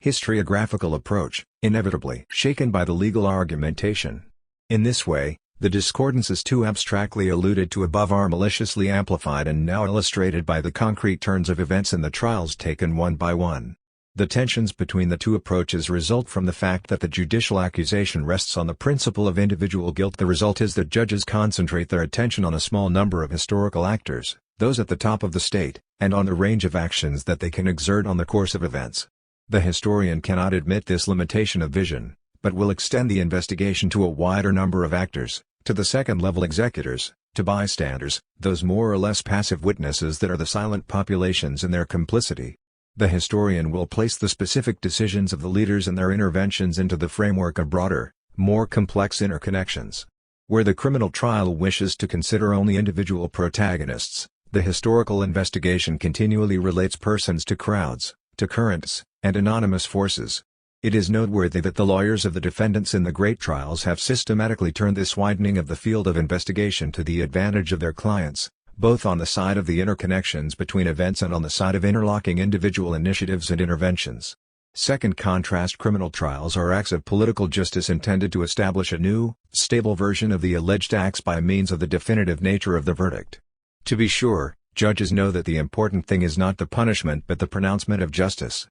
Speaker 1: historiographical approach, inevitably shaken by the legal argumentation. In this way, the discordances too abstractly alluded to above are maliciously amplified and now illustrated by the concrete turns of events in the trials taken one by one. The tensions between the 2 approaches result from the fact that the judicial accusation rests on the principle of individual guilt. The result is that judges concentrate their attention on a small number of historical actors, those at the top of the state, and on the range of actions that they can exert on the course of events. The historian cannot admit this limitation of vision, but will extend the investigation to a wider number of actors, to the second-level executors, to bystanders, those more or less passive witnesses that are the silent populations in their complicity. The historian will place the specific decisions of the leaders and their interventions into the framework of broader, more complex interconnections. Where the criminal trial wishes to consider only individual protagonists, the historical investigation continually relates persons to crowds, to currents, and anonymous forces. It is noteworthy that the lawyers of the defendants in the great trials have systematically turned this widening of the field of investigation to the advantage of their clients, both on the side of the interconnections between events and on the side of interlocking individual initiatives and interventions. Second contrast: criminal trials are acts of political justice intended to establish a new, stable version of the alleged acts by means of the definitive nature of the verdict. To be sure, judges know that the important thing is not the punishment but the pronouncement of justice.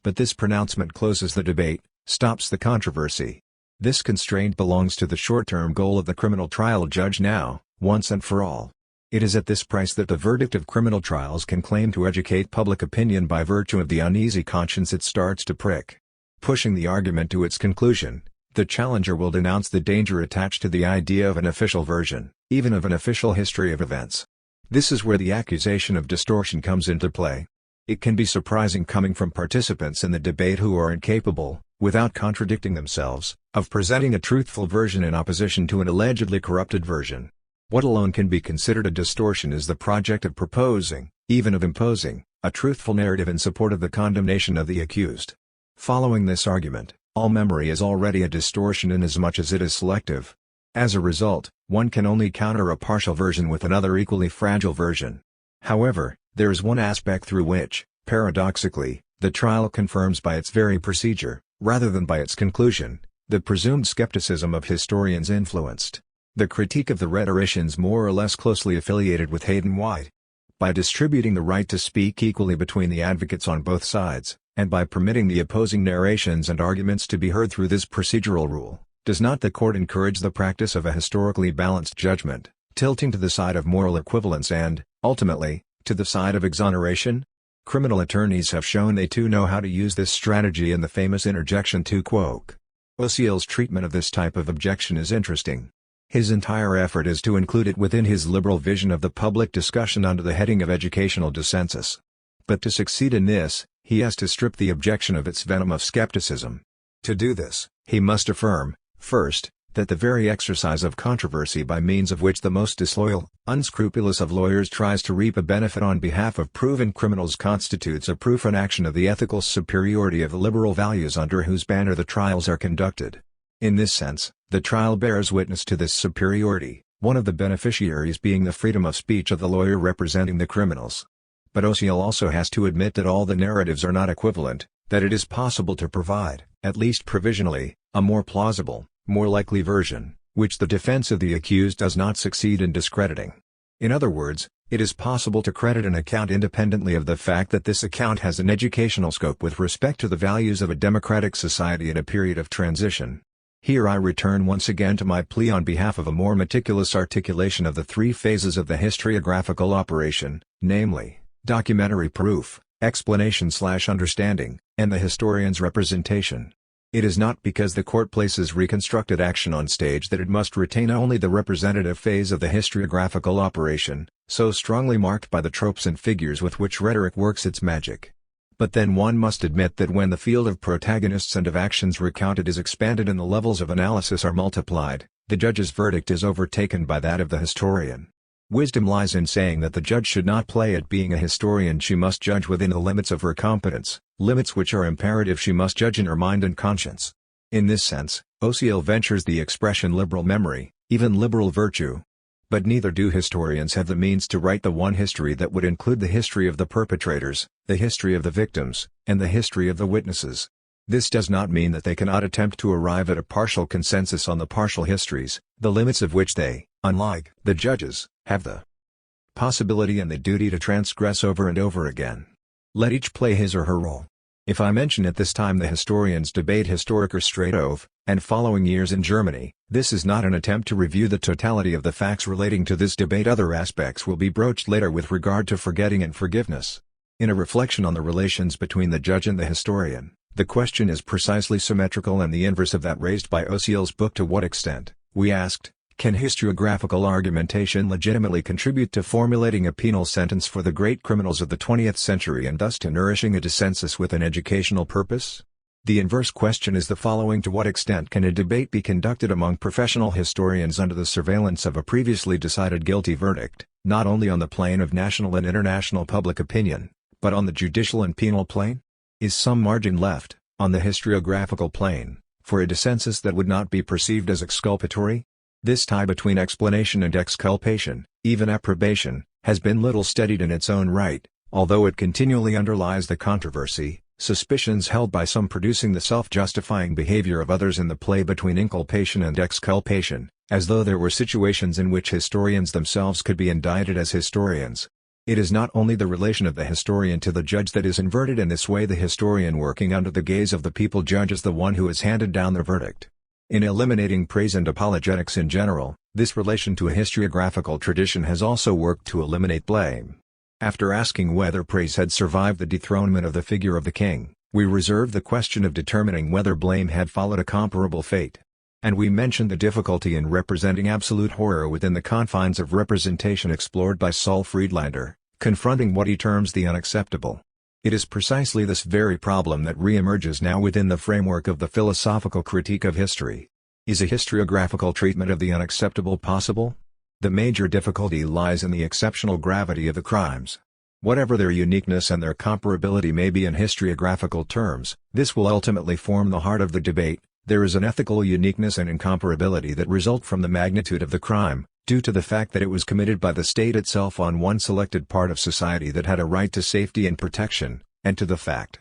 Speaker 1: But this pronouncement closes the debate, stops the controversy. This constraint belongs to the short-term goal of the criminal trial judge now, once and for all. It is at this price that the verdict of criminal trials can claim to educate public opinion by virtue of the uneasy conscience it starts to prick. Pushing the argument to its conclusion, the challenger will denounce the danger attached to the idea of an official version, even of an official history of events. This is where the accusation of distortion comes into play. It can be surprising coming from participants in the debate who are incapable, without contradicting themselves, of presenting a truthful version in opposition to an allegedly corrupted version. What alone can be considered a distortion is the project of proposing, even of imposing, a truthful narrative in support of the condemnation of the accused. Following this argument, all memory is already a distortion inasmuch as it is selective. As a result, one can only counter a partial version with another equally fragile version. However, there is one aspect through which, paradoxically, the trial confirms by its very procedure, rather than by its conclusion, the presumed skepticism of historians influenced. The critique of the rhetoricians more or less closely affiliated with Hayden White. By distributing the right to speak equally between the advocates on both sides, and by permitting the opposing narrations and arguments to be heard through this procedural rule, does not the court encourage the practice of a historically balanced judgment, tilting to the side of moral equivalence and, ultimately, to the side of exoneration? Criminal attorneys have shown they too know how to use this strategy in the famous interjection to quoque. Ossiel's treatment of this type of objection is interesting. His entire effort is to include it within his liberal vision of the public discussion under the heading of educational dissensus. But to succeed in this, he has to strip the objection of its venom of skepticism. To do this, he must affirm, first, that the very exercise of controversy by means of which the most disloyal, unscrupulous of lawyers tries to reap a benefit on behalf of proven criminals constitutes a proof in action of the ethical superiority of the liberal values under whose banner the trials are conducted. In this sense, the trial bears witness to this superiority, one of the beneficiaries being the freedom of speech of the lawyer representing the criminals. But Ossiel also has to admit that all the narratives are not equivalent, that it is possible to provide, at least provisionally, a more plausible, more likely version, which the defense of the accused does not succeed in discrediting. In other words, it is possible to credit an account independently of the fact that this account has an educational scope with respect to the values of a democratic society in a period of transition. Here I return once again to my plea on behalf of a more meticulous articulation of the three phases of the historiographical operation, namely, documentary proof, explanation/understanding, and the historian's representation. It is not because the court places reconstructed action on stage that it must retain only the representative phase of the historiographical operation, so strongly marked by the tropes and figures with which rhetoric works its magic. But then one must admit that when the field of protagonists and of actions recounted is expanded and the levels of analysis are multiplied, the judge's verdict is overtaken by that of the historian. Wisdom lies in saying that the judge should not play at being a historian. She must judge within the limits of her competence, limits which are imperative she must judge in her mind and conscience. In this sense, Ossiel ventures the expression liberal memory, even liberal virtue. But neither do historians have the means to write the one history that would include the history of the perpetrators, the history of the victims, and the history of the witnesses. This does not mean that they cannot attempt to arrive at a partial consensus on the partial histories, the limits of which they, unlike the judges, have the possibility and the duty to transgress over and over again. Let each play his or her role. If I mention at this time the historians' debate Historiker Stratov, and following years in Germany, this is not an attempt to review the totality of the facts relating to this debate. Other aspects will be broached later with regard to forgetting and forgiveness. In a reflection on the relations between the judge and the historian, the question is precisely symmetrical and the inverse of that raised by Ossiel's book. To what extent, we asked, can historiographical argumentation legitimately contribute to formulating a penal sentence for the great criminals of the 20th century and thus to nourishing a dissensus with an educational purpose? The inverse question is the following: to what extent can a debate be conducted among professional historians under the surveillance of a previously decided guilty verdict, not only on the plane of national and international public opinion, but on the judicial and penal plane? Is some margin left, on the historiographical plane, for a dissensus that would not be perceived as exculpatory? This tie between explanation and exculpation, even approbation, has been little studied in its own right, although it continually underlies the controversy, suspicions held by some producing the self-justifying behavior of others in the play between inculpation and exculpation, as though there were situations in which historians themselves could be indicted as historians. It is not only the relation of the historian to the judge that is inverted in this way. The historian working under the gaze of the people judges the one who has handed down the verdict. In eliminating praise and apologetics in general, this relation to a historiographical tradition has also worked to eliminate blame. After asking whether praise had survived the dethronement of the figure of the king, we reserved the question of determining whether blame had followed a comparable fate. And we mentioned the difficulty in representing absolute horror within the confines of representation explored by Saul Friedlander, confronting what he terms the unacceptable. It is precisely this very problem that re-emerges now within the framework of the philosophical critique of history. Is a historiographical treatment of the unacceptable possible? The major difficulty lies in the exceptional gravity of the crimes. Whatever their uniqueness and their comparability may be in historiographical terms, this will ultimately form the heart of the debate. There is an ethical uniqueness and incomparability that result from the magnitude of the crime, due to the fact that it was committed by the state itself on one selected part of society that had a right to safety and protection, and to the fact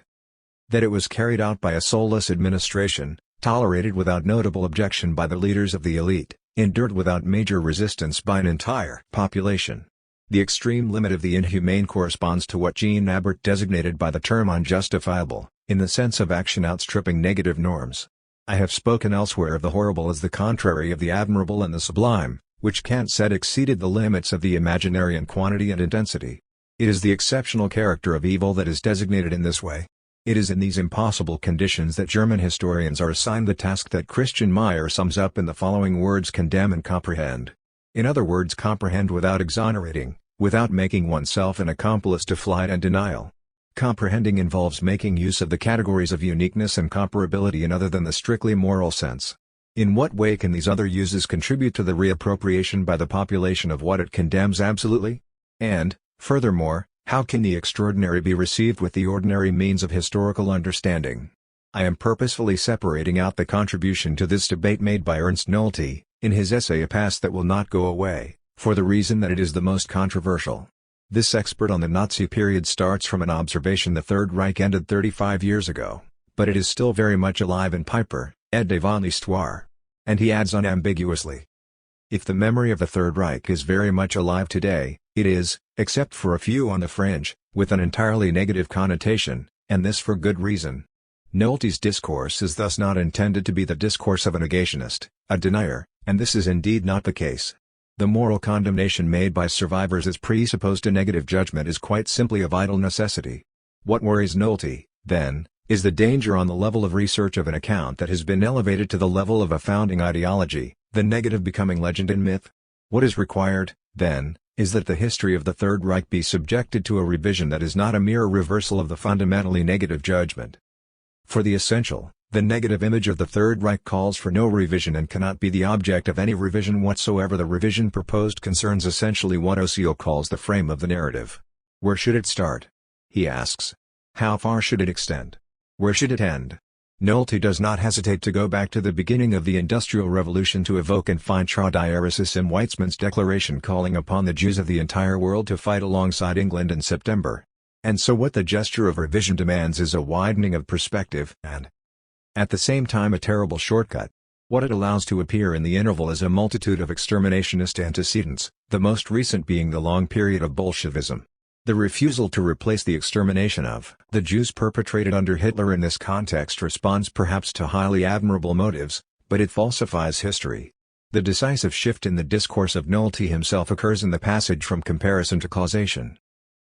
Speaker 1: that it was carried out by a soulless administration, tolerated without notable objection by the leaders of the elite, endured without major resistance by an entire population. The extreme limit of the inhumane corresponds to what Jean Abbert designated by the term unjustifiable, in the sense of action outstripping negative norms. I have spoken elsewhere of the horrible as the contrary of the admirable and the sublime, which Kant said exceeded the limits of the imaginary in quantity and intensity. It is the exceptional character of evil that is designated in this way. It is in these impossible conditions that German historians are assigned the task that Christian Meyer sums up in the following words: condemn and comprehend. In other words, comprehend without exonerating, without making oneself an accomplice to flight and denial. Comprehending involves making use of the categories of uniqueness and comparability in other than the strictly moral sense. In what way can these other uses contribute to the reappropriation by the population of what it condemns absolutely? And, furthermore, how can the extraordinary be received with the ordinary means of historical understanding? I am purposefully separating out the contribution to this debate made by Ernst Nolte, in his essay A Past That Will Not Go Away, for the reason that it is the most controversial. This expert on the Nazi period starts from an observation: the Third Reich ended 35 years ago, but it is still very much alive in Piper, et devant l'histoire. And he adds unambiguously, if the memory of the Third Reich is very much alive today, it is, except for a few on the fringe, with an entirely negative connotation, and this for good reason. Nolte's discourse is thus not intended to be the discourse of a negationist, a denier, and this is indeed not the case. The moral condemnation made by survivors as presupposed to negative judgment is quite simply a vital necessity. What worries Nolte, then, is the danger on the level of research of an account that has been elevated to the level of a founding ideology, the negative becoming legend and myth. What is required, then, is that the history of the Third Reich be subjected to a revision that is not a mere reversal of the fundamentally negative judgment. For the essential, the negative image of the Third Reich calls for no revision and cannot be the object of any revision whatsoever. The revision proposed concerns essentially what Osio calls the frame of the narrative. Where should it start? He asks. How far should it extend? Where should it end? Nolte does not hesitate to go back to the beginning of the Industrial Revolution to evoke and find Traudierisis im Weizmann's declaration calling upon the Jews of the entire world to fight alongside England in September. And so what the gesture of revision demands is a widening of perspective and, at the same time, a terrible shortcut. What it allows to appear in the interval is a multitude of exterminationist antecedents, the most recent being the long period of Bolshevism. The refusal to replace the extermination of the Jews perpetrated under Hitler in this context responds perhaps to highly admirable motives, but it falsifies history. The decisive shift in the discourse of Nolte himself occurs in the passage from comparison to causation.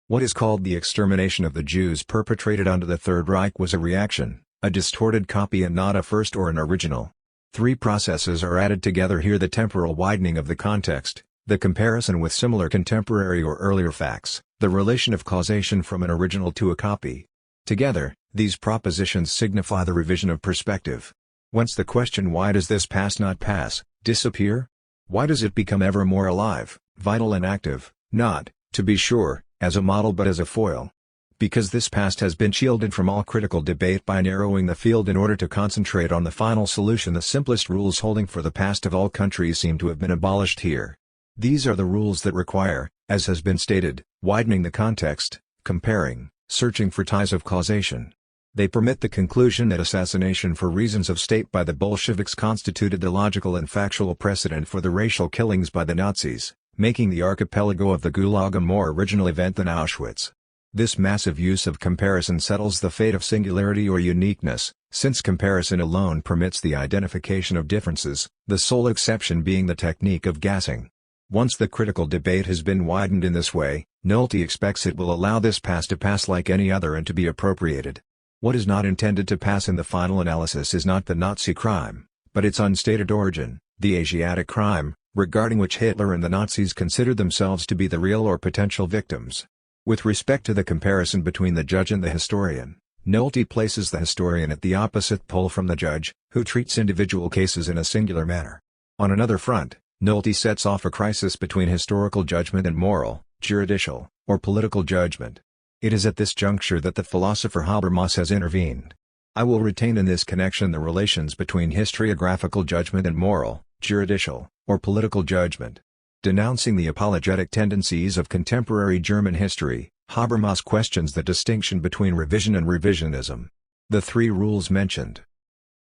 Speaker 1: What is called the extermination of the Jews perpetrated under the Third Reich was a reaction, a distorted copy and not a first or an original. Three processes are added together here: the temporal widening of the context, the comparison with similar contemporary or earlier facts, the relation of causation from an original to a copy. Together, these propositions signify the revision of perspective. Whence the question: why does this past not pass, disappear? Why does it become ever more alive, vital and active, not, to be sure, as a model but as a foil? Because this past has been shielded from all critical debate by narrowing the field in order to concentrate on the final solution. The simplest rules holding for the past of all countries seem to have been abolished here. These are the rules that require, as has been stated, widening the context, comparing, searching for ties of causation. They permit the conclusion that assassination for reasons of state by the Bolsheviks constituted the logical and factual precedent for the racial killings by the Nazis, making the archipelago of the Gulag a more original event than Auschwitz. This massive use of comparison settles the fate of singularity or uniqueness, since comparison alone permits the identification of differences, the sole exception being the technique of gassing. Once the critical debate has been widened in this way, Nolte expects it will allow this past to pass like any other and to be appropriated. What is not intended to pass in the final analysis is not the Nazi crime, but its unstated origin, the Asiatic crime, regarding which Hitler and the Nazis considered themselves to be the real or potential victims. With respect to the comparison between the judge and the historian, Nolte places the historian at the opposite pole from the judge, who treats individual cases in a singular manner. On another front, Nolte sets off a crisis between historical judgment and moral, juridical, or political judgment. It is at this juncture that the philosopher Habermas has intervened. I will retain in this connection the relations between historiographical judgment and moral, juridical, or political judgment. Denouncing the apologetic tendencies of contemporary German history, Habermas questions the distinction between revision and revisionism. The three rules mentioned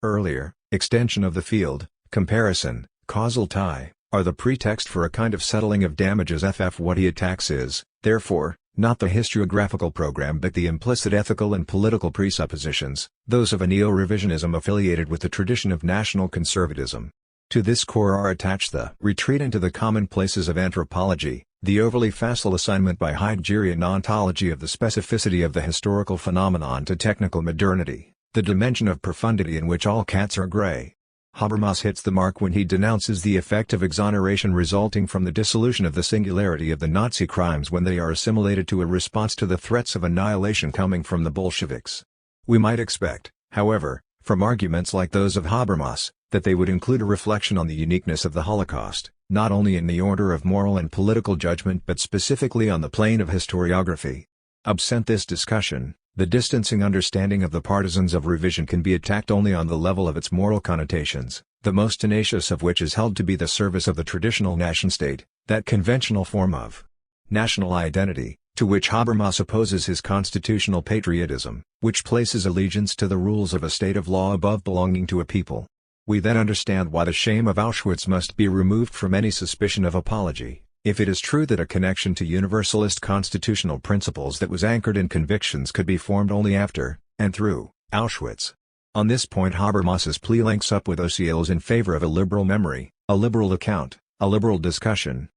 Speaker 1: earlier, extension of the field, comparison, causal tie, are the pretext for a kind of settling of damages. What he attacks is, therefore, not the historiographical program but the implicit ethical and political presuppositions, those of a neo-revisionism affiliated with the tradition of national conservatism. To this core are attached the retreat into the commonplaces of anthropology, the overly facile assignment by Heideggerian ontology of the specificity of the historical phenomenon to technical modernity, the dimension of profundity in which all cats are grey. Habermas hits the mark when he denounces the effect of exoneration resulting from the dissolution of the singularity of the Nazi crimes when they are assimilated to a response to the threats of annihilation coming from the Bolsheviks. We might expect, however, from arguments like those of Habermas, that they would include a reflection on the uniqueness of the Holocaust, not only in the order of moral and political judgment but specifically on the plane of historiography. Absent this discussion, the distancing understanding of the partisans of revision can be attacked only on the level of its moral connotations, the most tenacious of which is held to be the service of the traditional nation-state, that conventional form of national identity, to which Habermas opposes his constitutional patriotism, which places allegiance to the rules of a state of law above belonging to a people. We then understand why the shame of Auschwitz must be removed from any suspicion of apology, if it is true that a connection to universalist constitutional principles that was anchored in convictions could be formed only after, and through, Auschwitz. On this point Habermas's plea links up with Osceola's in favor of a liberal memory, a liberal account, a liberal discussion.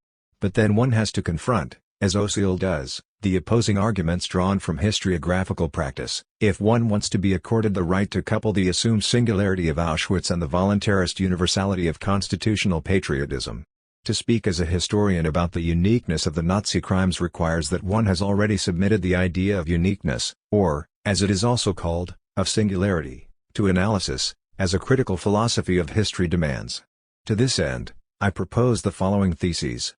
Speaker 1: But then one has to confront, as Osceola does, the opposing arguments drawn from historiographical practice, if one wants to be accorded the right to couple the assumed singularity of Auschwitz and the voluntarist universality of constitutional patriotism. To speak as a historian about the uniqueness of the Nazi crimes requires that one has already submitted the idea of uniqueness, or, as it is also called, of singularity, to analysis, as a critical philosophy of history demands. To this end, I propose the following theses.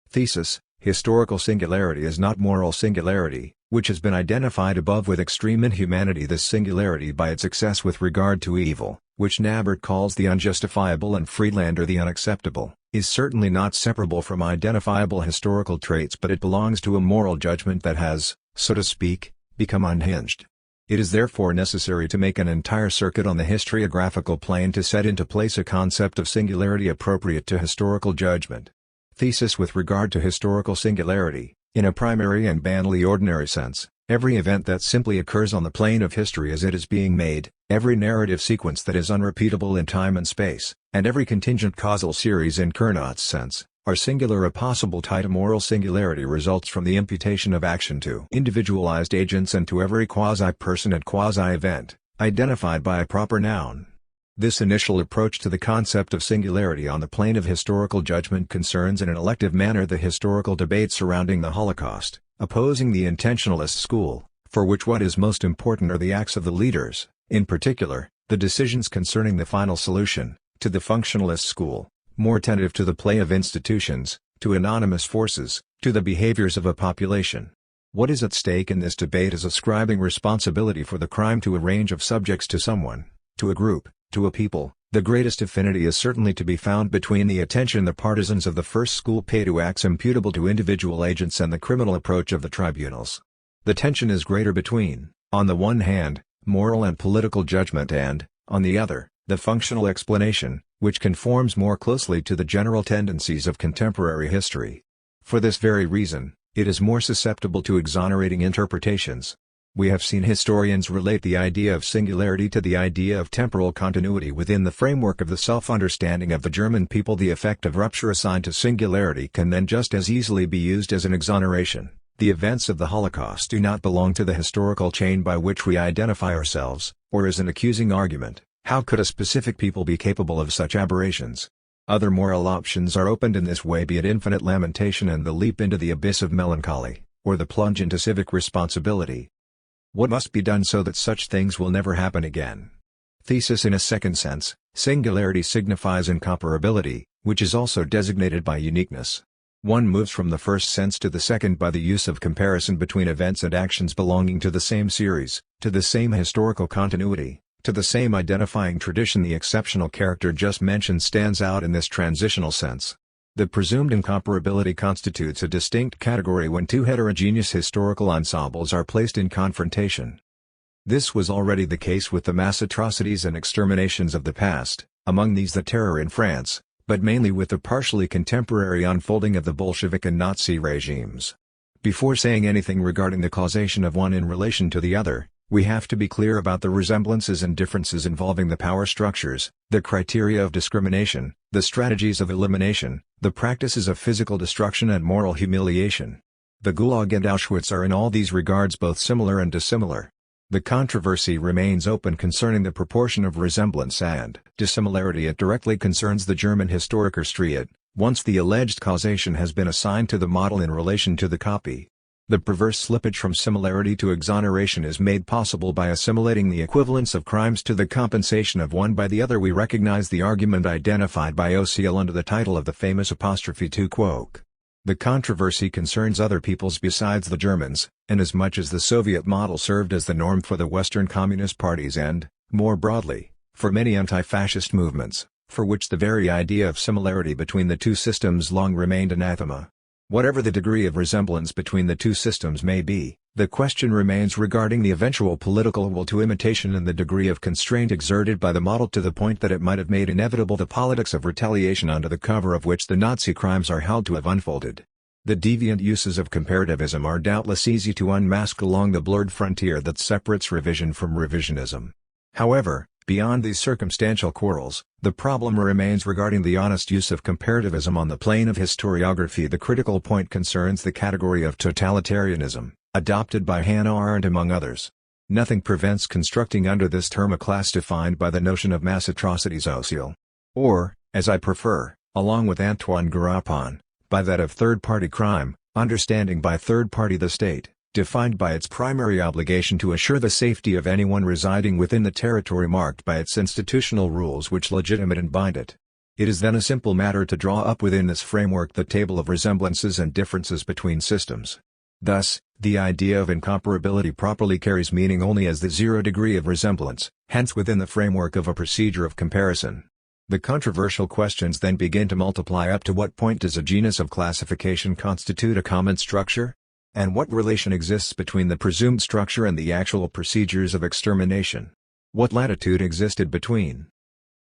Speaker 1: Thesis: historical singularity is not moral singularity, which has been identified above with extreme inhumanity. This singularity by its excess with regard to evil, which Nabert calls the unjustifiable and Friedlander the unacceptable, is certainly not separable from identifiable historical traits, but it belongs to a moral judgment that has, so to speak, become unhinged. It is therefore necessary to make an entire circuit on the historiographical plane to set into place a concept of singularity appropriate to historical judgment. Thesis: with regard to historical singularity, in a primary and banally ordinary sense, every event that simply occurs on the plane of history as it is being made, every narrative sequence that is unrepeatable in time and space, and every contingent causal series in Kernot's sense, are singular. A possible tie to moral singularity results from the imputation of action to individualized agents and to every quasi-person and quasi-event, identified by a proper noun. This initial approach to the concept of singularity on the plane of historical judgment concerns in an elective manner the historical debate surrounding the Holocaust, opposing the intentionalist school, for which what is most important are the acts of the leaders, in particular, the decisions concerning the final solution, to the functionalist school, more attentive to the play of institutions, to anonymous forces, to the behaviors of a population. What is at stake in this debate is ascribing responsibility for the crime to a range of subjects, to someone, to a group, to a people. The greatest affinity is certainly to be found between the attention the partisans of the first school pay to acts imputable to individual agents and the criminal approach of the tribunals. The tension is greater between, on the one hand, moral and political judgment and, on the other, the functional explanation, which conforms more closely to the general tendencies of contemporary history. For this very reason, it is more susceptible to exonerating interpretations. We have seen historians relate the idea of singularity to the idea of temporal continuity within the framework of the self-understanding of the German people. The effect of rupture assigned to singularity can then just as easily be used as an exoneration. The events of the Holocaust do not belong to the historical chain by which we identify ourselves, or as an accusing argument, how could a specific people be capable of such aberrations? Other moral options are opened in this way, be it infinite lamentation and the leap into the abyss of melancholy, or the plunge into civic responsibility. What must be done so that such things will never happen again? Thesis: in a second sense, singularity signifies incomparability, which is also designated by uniqueness. One moves from the first sense to the second by the use of comparison between events and actions belonging to the same series, to the same historical continuity, to the same identifying tradition. The exceptional character just mentioned stands out in this transitional sense. The presumed incomparability constitutes a distinct category when two heterogeneous historical ensembles are placed in confrontation. This was already the case with the mass atrocities and exterminations of the past, among these the terror in France, but mainly with the partially contemporary unfolding of the Bolshevik and Nazi regimes. Before saying anything regarding the causation of one in relation to the other, we have to be clear about the resemblances and differences involving the power structures, the criteria of discrimination, the strategies of elimination, the practices of physical destruction and moral humiliation. The Gulag and Auschwitz are in all these regards both similar and dissimilar. The controversy remains open concerning the proportion of resemblance and dissimilarity. It directly concerns the German Historikerstriat, once the alleged causation has been assigned to the model in relation to the copy. The perverse slippage from similarity to exoneration is made possible by assimilating the equivalence of crimes to the compensation of one by the other. We recognize the argument identified by Osceola under the title of the famous apostrophe to quoque. The controversy concerns other peoples besides the Germans, inasmuch as the Soviet model served as the norm for the Western Communist parties and, more broadly, for many anti-fascist movements, for which the very idea of similarity between the two systems long remained anathema. Whatever the degree of resemblance between the two systems may be, the question remains regarding the eventual political will to imitation and the degree of constraint exerted by the model to the point that it might have made inevitable the politics of retaliation under the cover of which the Nazi crimes are held to have unfolded. The deviant uses of comparativism are doubtless easy to unmask along the blurred frontier that separates revision from revisionism. However, beyond these circumstantial quarrels, the problem remains regarding the honest use of comparativism on the plane of historiography. The critical point concerns the category of totalitarianism, adopted by Hannah Arendt among others. Nothing prevents constructing under this term a class defined by the notion of mass atrocity social. Or, as I prefer, along with Antoine Garapon, by that of third-party crime, understanding by third party the state, defined by its primary obligation to assure the safety of anyone residing within the territory marked by its institutional rules which legitimate and bind it. It is then a simple matter to draw up within this framework the table of resemblances and differences between systems. Thus, the idea of incomparability properly carries meaning only as the zero degree of resemblance, hence within the framework of a procedure of comparison. The controversial questions then begin to multiply. Up to what point does a genus of classification constitute a common structure? And what relation exists between the presumed structure and the actual procedures of extermination? What latitude existed between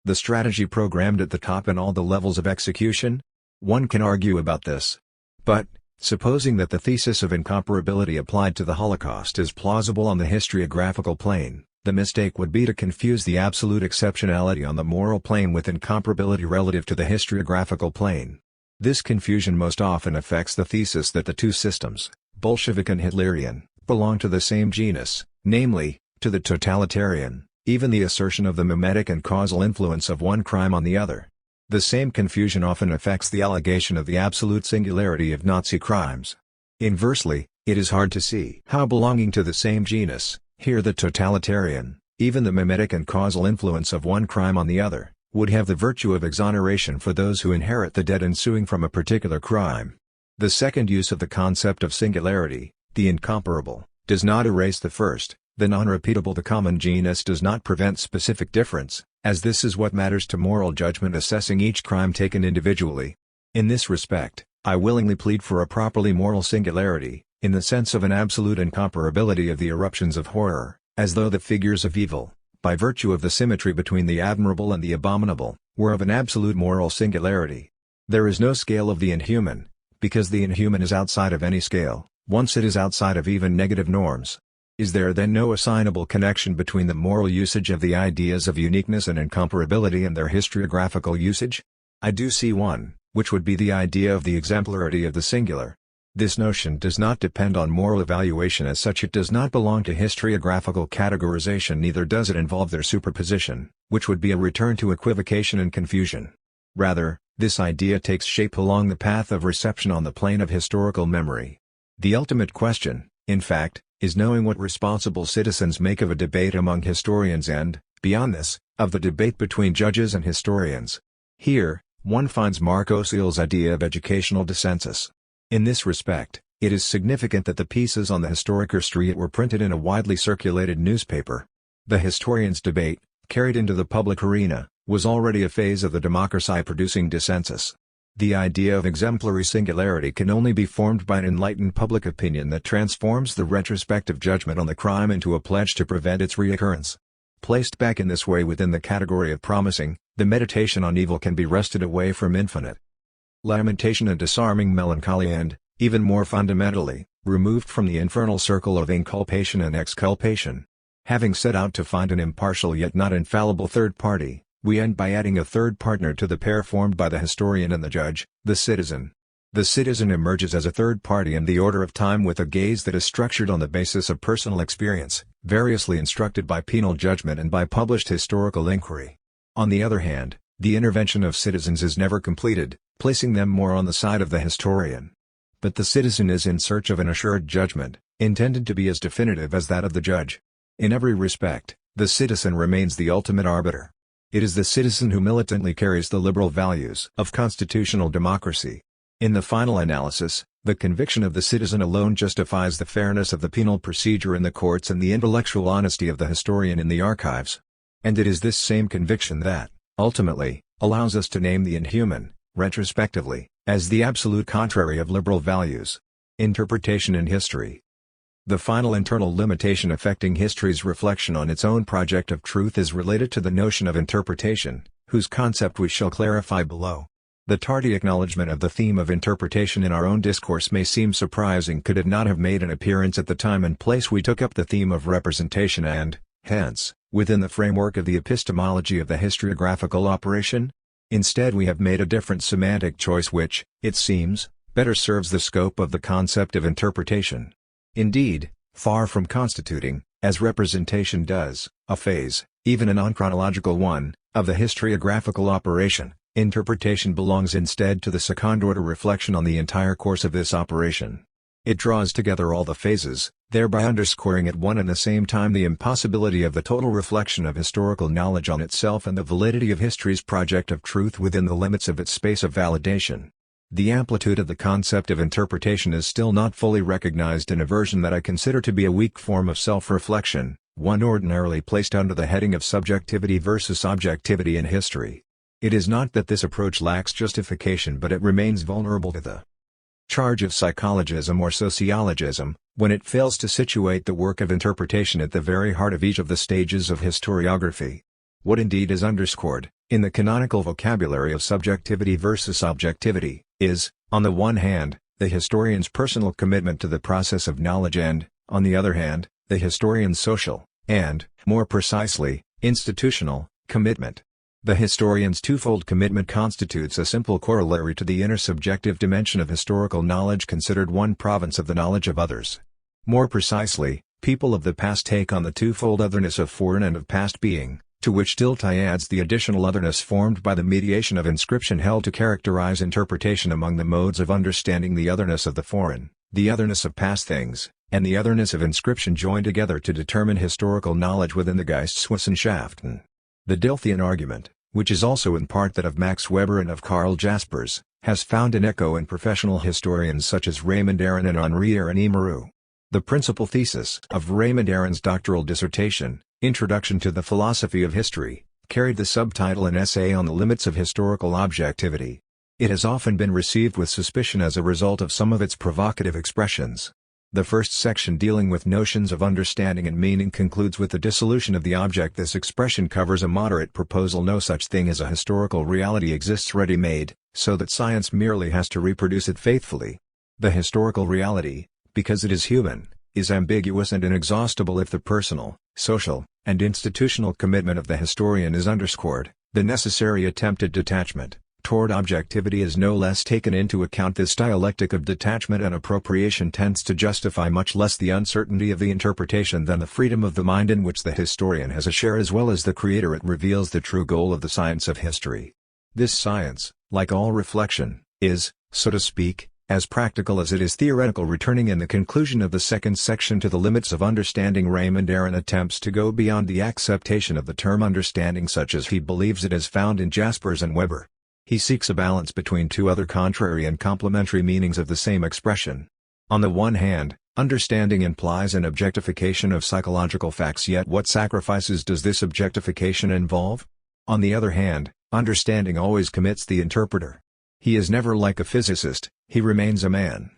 Speaker 1: the strategy programmed at the top and all the levels of execution? One can argue about this. But, supposing that the thesis of incomparability applied to the Holocaust is plausible on the historiographical plane, the mistake would be to confuse the absolute exceptionality on the moral plane with incomparability relative to the historiographical plane. This confusion most often affects the thesis that the two systems, Bolshevik and Hitlerian, belong to the same genus, namely, to the totalitarian, even the assertion of the mimetic and causal influence of one crime on the other. The same confusion often affects the allegation of the absolute singularity of Nazi crimes. Inversely, it is hard to see how belonging to the same genus, here the totalitarian, even the mimetic and causal influence of one crime on the other, would have the virtue of exoneration for those who inherit the debt ensuing from a particular crime. The second use of the concept of singularity, the incomparable, does not erase the first, the non-repeatable. The common genus does not prevent specific difference, as this is what matters to moral judgment assessing each crime taken individually. In this respect, I willingly plead for a properly moral singularity, in the sense of an absolute incomparability of the eruptions of horror, as though the figures of evil, by virtue of the symmetry between the admirable and the abominable, were of an absolute moral singularity. There is no scale of the inhuman, because the inhuman is outside of any scale, once it is outside of even negative norms. Is there then no assignable connection between the moral usage of the ideas of uniqueness and incomparability and their historiographical usage? I do see one, which would be the idea of the exemplarity of the singular. This notion does not depend on moral evaluation as such. It does not belong to historiographical categorization, neither does it involve their superposition, which would be a return to equivocation and confusion. Rather, this idea takes shape along the path of reception on the plane of historical memory. The ultimate question, in fact, is knowing what responsible citizens make of a debate among historians and, beyond this, of the debate between judges and historians. Here, one finds Mark Ossiel's idea of educational dissensus. In this respect, it is significant that the pieces on the Historikerstreet were printed in a widely circulated newspaper. The historians' debate, carried into the public arena, was already a phase of the democracy producing dissensus. The idea of exemplary singularity can only be formed by an enlightened public opinion that transforms the retrospective judgment on the crime into a pledge to prevent its reoccurrence. Placed back in this way within the category of promising, the meditation on evil can be wrested away from infinite lamentation and disarming melancholy and, even more fundamentally, removed from the infernal circle of inculpation and exculpation. Having set out to find an impartial yet not infallible third party, we end by adding a third partner to the pair formed by the historian and the judge, the citizen. The citizen emerges as a third party in the order of time with a gaze that is structured on the basis of personal experience, variously instructed by penal judgment and by published historical inquiry. On the other hand, the intervention of citizens is never completed, placing them more on the side of the historian. But the citizen is in search of an assured judgment, intended to be as definitive as that of the judge. In every respect, the citizen remains the ultimate arbiter. It is the citizen who militantly carries the liberal values of constitutional democracy. In the final analysis, the conviction of the citizen alone justifies the fairness of the penal procedure in the courts and the intellectual honesty of the historian in the archives. And it is this same conviction that, ultimately, allows us to name the inhuman, retrospectively, as the absolute contrary of liberal values. Interpretation in history. The final internal limitation affecting history's reflection on its own project of truth is related to the notion of interpretation, whose concept we shall clarify below. The tardy acknowledgement of the theme of interpretation in our own discourse may seem surprising could it not have made an appearance at the time and place we took up the theme of representation and, hence, within the framework of the epistemology of the historiographical operation. Instead we have made a different semantic choice which, it seems, better serves the scope of the concept of interpretation. Indeed, far from constituting, as representation does, a phase, even a non-chronological one, of the historiographical operation, interpretation belongs instead to the second-order reflection on the entire course of this operation. It draws together all the phases, thereby underscoring at one and the same time the impossibility of the total reflection of historical knowledge on itself and the validity of history's project of truth within the limits of its space of validation. The amplitude of the concept of interpretation is still not fully recognized in a version that I consider to be a weak form of self-reflection, one ordinarily placed under the heading of subjectivity versus objectivity in history. It is not that this approach lacks justification, but it remains vulnerable to the charge of psychologism or sociologism, when it fails to situate the work of interpretation at the very heart of each of the stages of historiography. What indeed is underscored, in the canonical vocabulary of subjectivity versus objectivity, is, on the one hand, the historian's personal commitment to the process of knowledge and, on the other hand, the historian's social, and, more precisely, institutional, commitment. The historian's twofold commitment constitutes a simple corollary to the intersubjective dimension of historical knowledge considered one province of the knowledge of others. More precisely, people of the past take on the twofold otherness of foreign and of past being, to which tilde adds the additional otherness formed by the mediation of inscription held to characterize interpretation among the modes of understanding the otherness of the foreign, the otherness of past things, and the otherness of inscription joined together to determine historical knowledge within the Geisteswissenschaften. The Dilthian argument, which is also in part that of Max Weber and of Karl Jaspers, has found an echo in professional historians such as Raymond Aron and Henri Aron-Emeroux. The principal thesis of Raymond Aron's doctoral dissertation, Introduction to the Philosophy of History, carried the subtitle An Essay on the Limits of Historical Objectivity. It has often been received with suspicion as a result of some of its provocative expressions. The first section dealing with notions of understanding and meaning concludes with the dissolution of the object. This expression covers a moderate proposal: no such thing as a historical reality exists ready-made, so that science merely has to reproduce it faithfully. The historical reality, because it is human, is ambiguous and inexhaustible if the personal, social, and institutional commitment of the historian is underscored. The necessary attempt at detachment toward objectivity is no less taken into account. This dialectic of detachment and appropriation tends to justify much less the uncertainty of the interpretation than the freedom of the mind in which the historian has a share as well as the creator. It reveals the true goal of the science of history. This science, like all reflection, is, so to speak, as practical as it is theoretical. Returning in the conclusion of the second section to the limits of understanding, Raymond Aron attempts to go beyond the acceptation of the term understanding such as he believes it is found in Jaspers and Weber. He seeks a balance between two other contrary and complementary meanings of the same expression. On the one hand, understanding implies an objectification of psychological facts, yet what sacrifices does this objectification involve? On the other hand, understanding always commits the interpreter. He is never like a physicist, he remains a man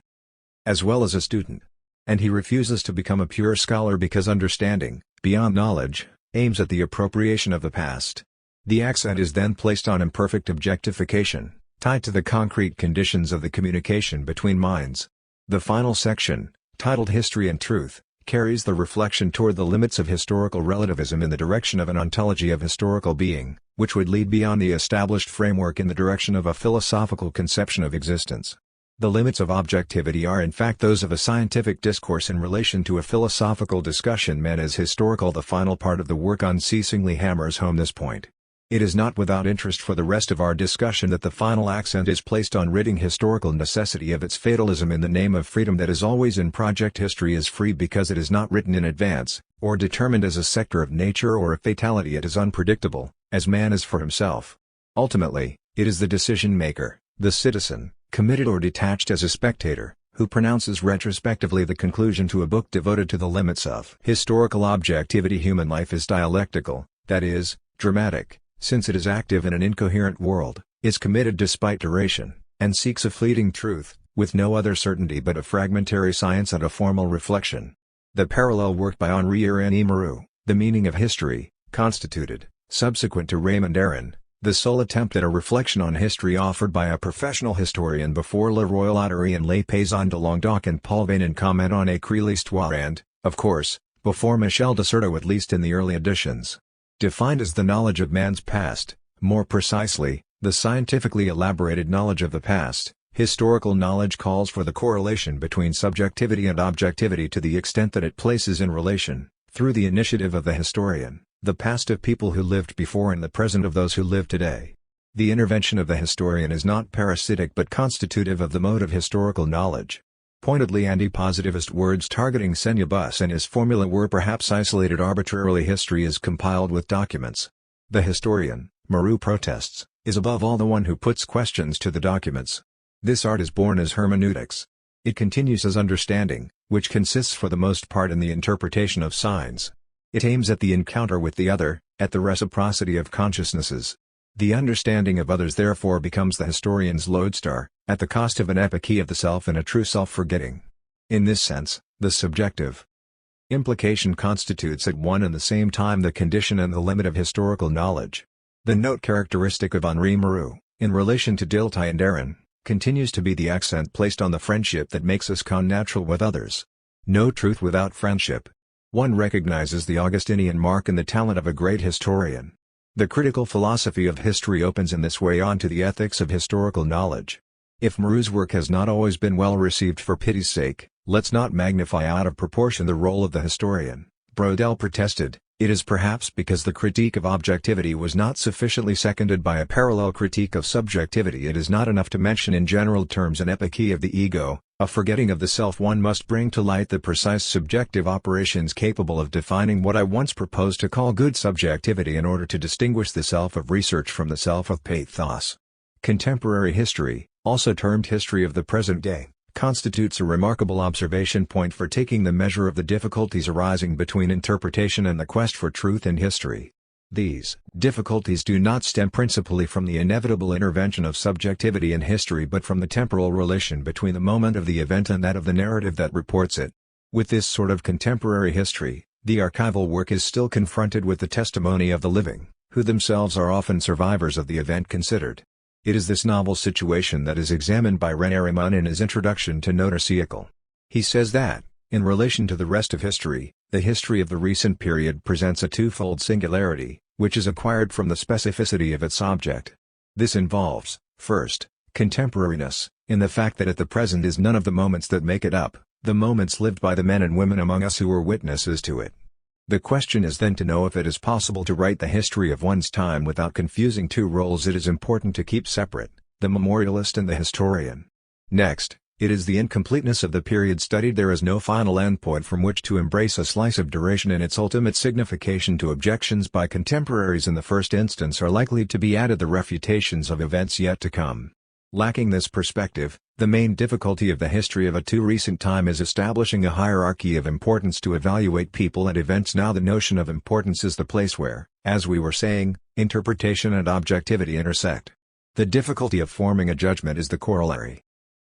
Speaker 1: as well as a student. And he refuses to become a pure scholar because understanding, beyond knowledge, aims at the appropriation of the past. The accent is then placed on imperfect objectification, tied to the concrete conditions of the communication between minds. The final section, titled History and Truth, carries the reflection toward the limits of historical relativism in the direction of an ontology of historical being, which would lead beyond the established framework in the direction of a philosophical conception of existence. The limits of objectivity are in fact those of a scientific discourse in relation to a philosophical discussion meant as historical. The final part of the work unceasingly hammers home this point. It is not without interest for the rest of our discussion that the final accent is placed on ridding historical necessity of its fatalism in the name of freedom that is always in project. History is free because it is not written in advance, or determined as a sector of nature or a fatality. It is unpredictable, as man is for himself. Ultimately, it is the decision-maker, the citizen, committed or detached as a spectator, who pronounces retrospectively the conclusion to a book devoted to the limits of historical objectivity. Human life is dialectical, that is, dramatic, since it is active in an incoherent world, is committed despite duration, and seeks a fleeting truth, with no other certainty but a fragmentary science and a formal reflection. The parallel work by Henri Aron-Emeroux, The Meaning of History, constituted, subsequent to Raymond Aron, The sole attempt at a reflection on history offered by a professional historian before Le Roy Lattery and Les Paysans de Languedoc and Paul Vanin comment on Écrit l'Histoire and, of course, before Michel de Certeau, at least in the early editions. Defined as the knowledge of man's past, more precisely, the scientifically elaborated knowledge of the past, historical knowledge calls for the correlation between subjectivity and objectivity to the extent that it places in relation, through the initiative of the historian, the past of people who lived before and the present of those who live today. The intervention of the historian is not parasitic but constitutive of the mode of historical knowledge. Pointedly anti-positivist words targeting Senna-Bus and his formula were perhaps isolated arbitrarily. History is compiled with documents. The historian, Moreau protests, is above all the one who puts questions to the documents. This art is born as hermeneutics. It continues as understanding, which consists for the most part in the interpretation of signs. It aims at the encounter with the other, at the reciprocity of consciousnesses. The understanding of others therefore becomes the historian's lodestar, at the cost of an epiche of the self and a true self-forgetting. In this sense, the subjective implication constitutes at one and the same time the condition and the limit of historical knowledge. The note characteristic of Henri Moreau, in relation to Dilthey and Aaron, continues to be the accent placed on the friendship that makes us connatural with others. No truth without friendship. One recognizes the Augustinian mark in the talent of a great historian. The critical philosophy of history opens in this way on to the ethics of historical knowledge. If Moreau's work has not always been well received, for pity's sake, let's not magnify out of proportion the role of the historian, Brodel protested. It is perhaps because the critique of objectivity was not sufficiently seconded by a parallel critique of subjectivity. It is not enough to mention in general terms an epiche of the ego, a forgetting of the self. One must bring to light the precise subjective operations capable of defining what I once proposed to call good subjectivity in order to distinguish the self of research from the self of pathos. Contemporary history, also termed history of the present day, constitutes a remarkable observation point for taking the measure of the difficulties arising between interpretation and the quest for truth in history. These difficulties do not stem principally from the inevitable intervention of subjectivity in history but from the temporal relation between the moment of the event and that of the narrative that reports it. With this sort of contemporary history, the archival work is still confronted with the testimony of the living, who themselves are often survivors of the event considered. It is this novel situation that is examined by René Raymond in his introduction to Notre Siècle. He says that, in relation to the rest of history, the history of the recent period presents a twofold singularity, which is acquired from the specificity of its object. This involves, first, contemporariness, in the fact that at the present is none of the moments that make it up, the moments lived by the men and women among us who were witnesses to it. The question is then to know if it is possible to write the history of one's time without confusing two roles it is important to keep separate, the memorialist and the historian. Next, it is the incompleteness of the period studied. There is no final endpoint from which to embrace a slice of duration in its ultimate signification. To objections by contemporaries in the first instance are likely to be added the refutations of events yet to come. Lacking this perspective, the main difficulty of the history of a too recent time is establishing a hierarchy of importance to evaluate people and events. Now the notion of importance is the place where, as we were saying, interpretation and objectivity intersect. The difficulty of forming a judgment is the corollary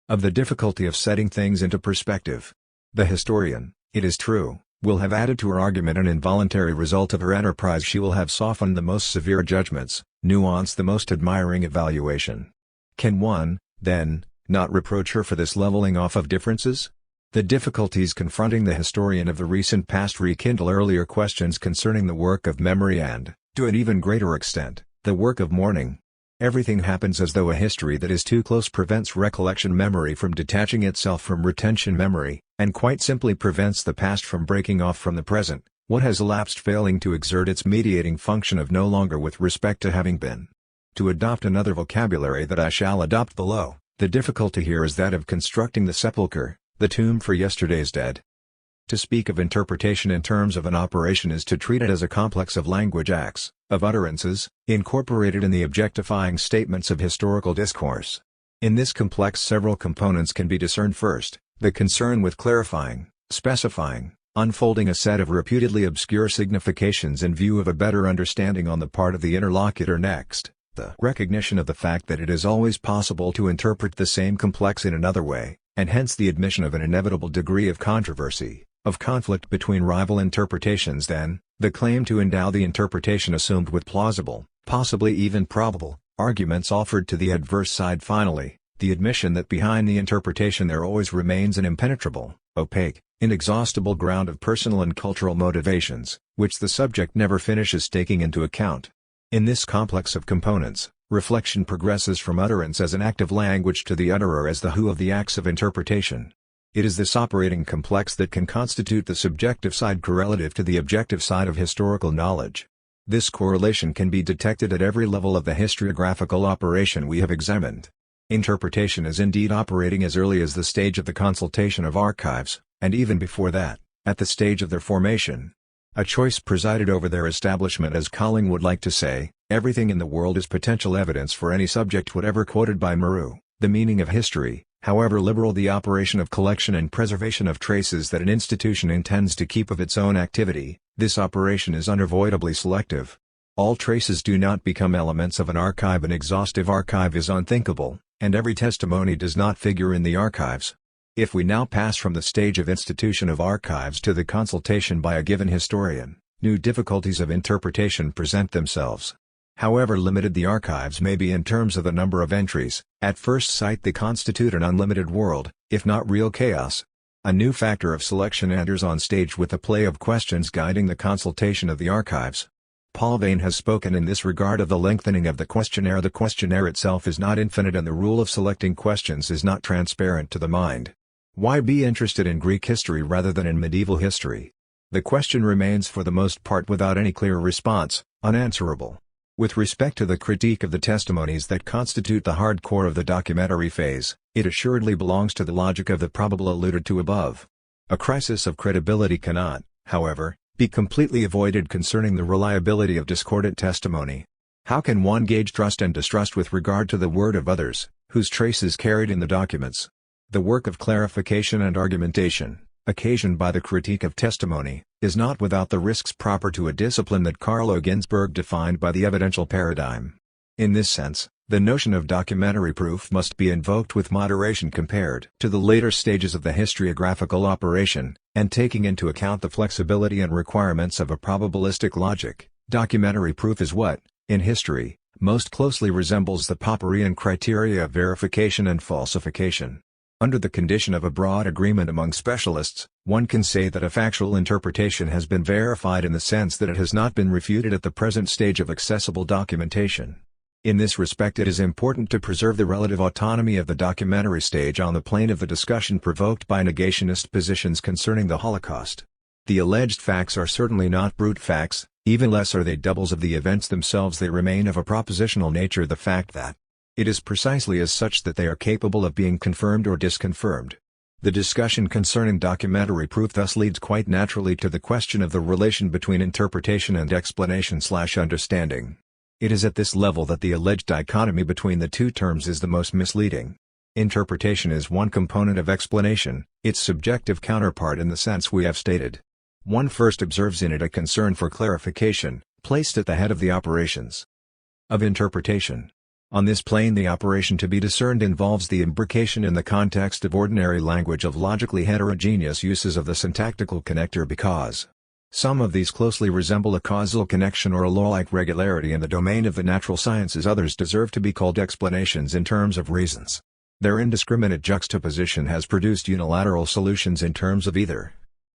Speaker 1: of the difficulty of setting things into perspective. The historian, it is true, will have added to her argument an involuntary result of her enterprise. She will have softened the most severe judgments, nuanced the most admiring evaluation. Can one, then, not reproach her for this leveling off of differences? The difficulties confronting the historian of the recent past rekindle earlier questions concerning the work of memory and, to an even greater extent, the work of mourning. Everything happens as though a history that is too close prevents recollection memory from detaching itself from retention memory, and quite simply prevents the past from breaking off from the present, what has elapsed failing to exert its mediating function of no longer with respect to having been. To adopt another vocabulary that I shall adopt below, the difficulty here is that of constructing the sepulchre, the tomb for yesterday's dead. To speak of interpretation in terms of an operation is to treat it as a complex of language acts, of utterances, incorporated in the objectifying statements of historical discourse. In this complex several components can be discerned. First, the concern with clarifying, specifying, unfolding a set of reputedly obscure significations in view of a better understanding on the part of the interlocutor. Next, the recognition of the fact that it is always possible to interpret the same complex in another way, and hence the admission of an inevitable degree of controversy, of conflict between rival interpretations. Then, the claim to endow the interpretation assumed with plausible, possibly even probable, arguments offered to the adverse side. Finally, the admission that behind the interpretation there always remains an impenetrable, opaque, inexhaustible ground of personal and cultural motivations, which the subject never finishes taking into account. In this complex of components, reflection progresses from utterance as an act of language to the utterer as the who of the acts of interpretation. It is this operating complex that can constitute the subjective side correlative to the objective side of historical knowledge. This correlation can be detected at every level of the historiographical operation we have examined. Interpretation is indeed operating as early as the stage of the consultation of archives, and even before that, at the stage of their formation. A choice presided over their establishment. As Colling would like to say, everything in the world is potential evidence for any subject whatever. Quoted by Moreau, the meaning of history, however liberal the operation of collection and preservation of traces that an institution intends to keep of its own activity, this operation is unavoidably selective. All traces do not become elements of an archive. An exhaustive archive is unthinkable, and every testimony does not figure in the archives. If we now pass from the stage of institution of archives to the consultation by a given historian, new difficulties of interpretation present themselves. However limited the archives may be in terms of the number of entries, at first sight they constitute an unlimited world, if not real chaos. A new factor of selection enters on stage with the play of questions guiding the consultation of the archives. Paul Vane has spoken in this regard of the lengthening of the questionnaire. The questionnaire itself is not infinite and the rule of selecting questions is not transparent to the mind. Why be interested in Greek history rather than in medieval history? The question remains for the most part without any clear response, unanswerable. With respect to the critique of the testimonies that constitute the hard core of the documentary phase, it assuredly belongs to the logic of the probable alluded to above. A crisis of credibility cannot, however, be completely avoided concerning the reliability of discordant testimony. How can one gauge trust and distrust with regard to the word of others, whose trace is carried in the documents? The work of clarification and argumentation, occasioned by the critique of testimony, is not without the risks proper to a discipline that Carlo Ginzburg defined by the evidential paradigm. In this sense, the notion of documentary proof must be invoked with moderation compared to the later stages of the historiographical operation, and taking into account the flexibility and requirements of a probabilistic logic. Documentary proof is what, in history, most closely resembles the Popperian criteria of verification and falsification. Under the condition of a broad agreement among specialists, one can say that a factual interpretation has been verified in the sense that it has not been refuted at the present stage of accessible documentation. In this respect it is important to preserve the relative autonomy of the documentary stage on the plane of the discussion provoked by negationist positions concerning the Holocaust. The alleged facts are certainly not brute facts, even less are they doubles of the events themselves. They remain of a propositional nature. The fact that it is precisely as such that they are capable of being confirmed or disconfirmed. The discussion concerning documentary proof thus leads quite naturally to the question of the relation between interpretation and explanation/understanding. It is at this level that the alleged dichotomy between the two terms is the most misleading. Interpretation is one component of explanation, its subjective counterpart in the sense we have stated. One first observes in it a concern for clarification, placed at the head of the operations of interpretation. On this plane the operation to be discerned involves the imbrication in the context of ordinary language of logically heterogeneous uses of the syntactical connector because some of these closely resemble a causal connection or a law-like regularity in the domain of the natural sciences. Others deserve to be called explanations in terms of reasons. Their indiscriminate juxtaposition has produced unilateral solutions in terms of either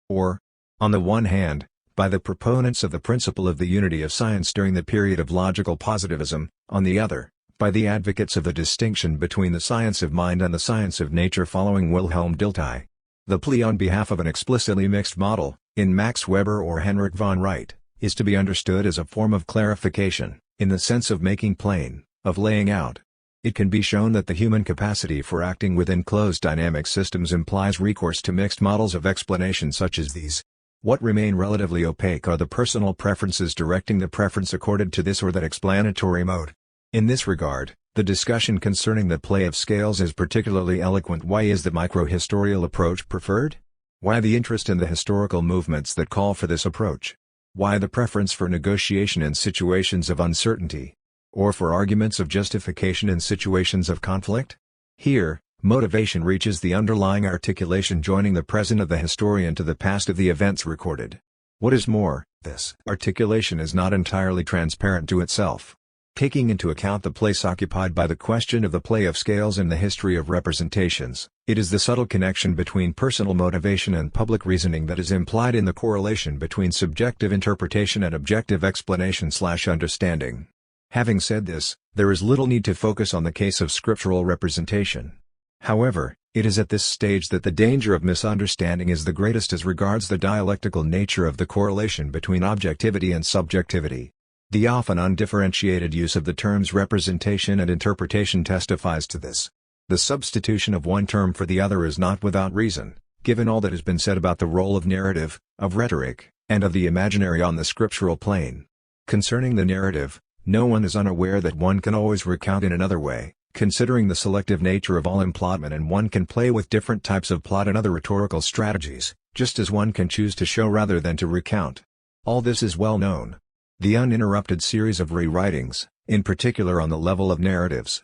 Speaker 1: or. On the one hand, by the proponents of the principle of the unity of science during the period of logical positivism, on the other, by the advocates of the distinction between the science of mind and the science of nature following Wilhelm Dilthey. The plea on behalf of an explicitly mixed model, in Max Weber or Henrik von Wright, is to be understood as a form of clarification, in the sense of making plain, of laying out. It can be shown that the human capacity for acting within closed dynamic systems implies recourse to mixed models of explanation such as these. What remain relatively opaque are the personal preferences directing the preference accorded to this or that explanatory mode. In this regard, the discussion concerning the play of scales is particularly eloquent. Why is the microhistorial approach preferred? Why the interest in the historical movements that call for this approach? Why the preference for negotiation in situations of uncertainty? Or for arguments of justification in situations of conflict? Here, motivation reaches the underlying articulation joining the present of the historian to the past of the events recorded. What is more, this articulation is not entirely transparent to itself. Taking into account the place occupied by the question of the play of scales in the history of representations, it is the subtle connection between personal motivation and public reasoning that is implied in the correlation between subjective interpretation and objective explanation/understanding. Having said this, there is little need to focus on the case of scriptural representation. However, it is at this stage that the danger of misunderstanding is the greatest as regards the dialectical nature of the correlation between objectivity and subjectivity. The often undifferentiated use of the terms representation and interpretation testifies to this. The substitution of one term for the other is not without reason, given all that has been said about the role of narrative, of rhetoric, and of the imaginary on the scriptural plane. Concerning the narrative, no one is unaware that one can always recount in another way, considering the selective nature of all implotment, and one can play with different types of plot and other rhetorical strategies, just as one can choose to show rather than to recount. All this is well known. The uninterrupted series of rewritings, in particular on the level of narratives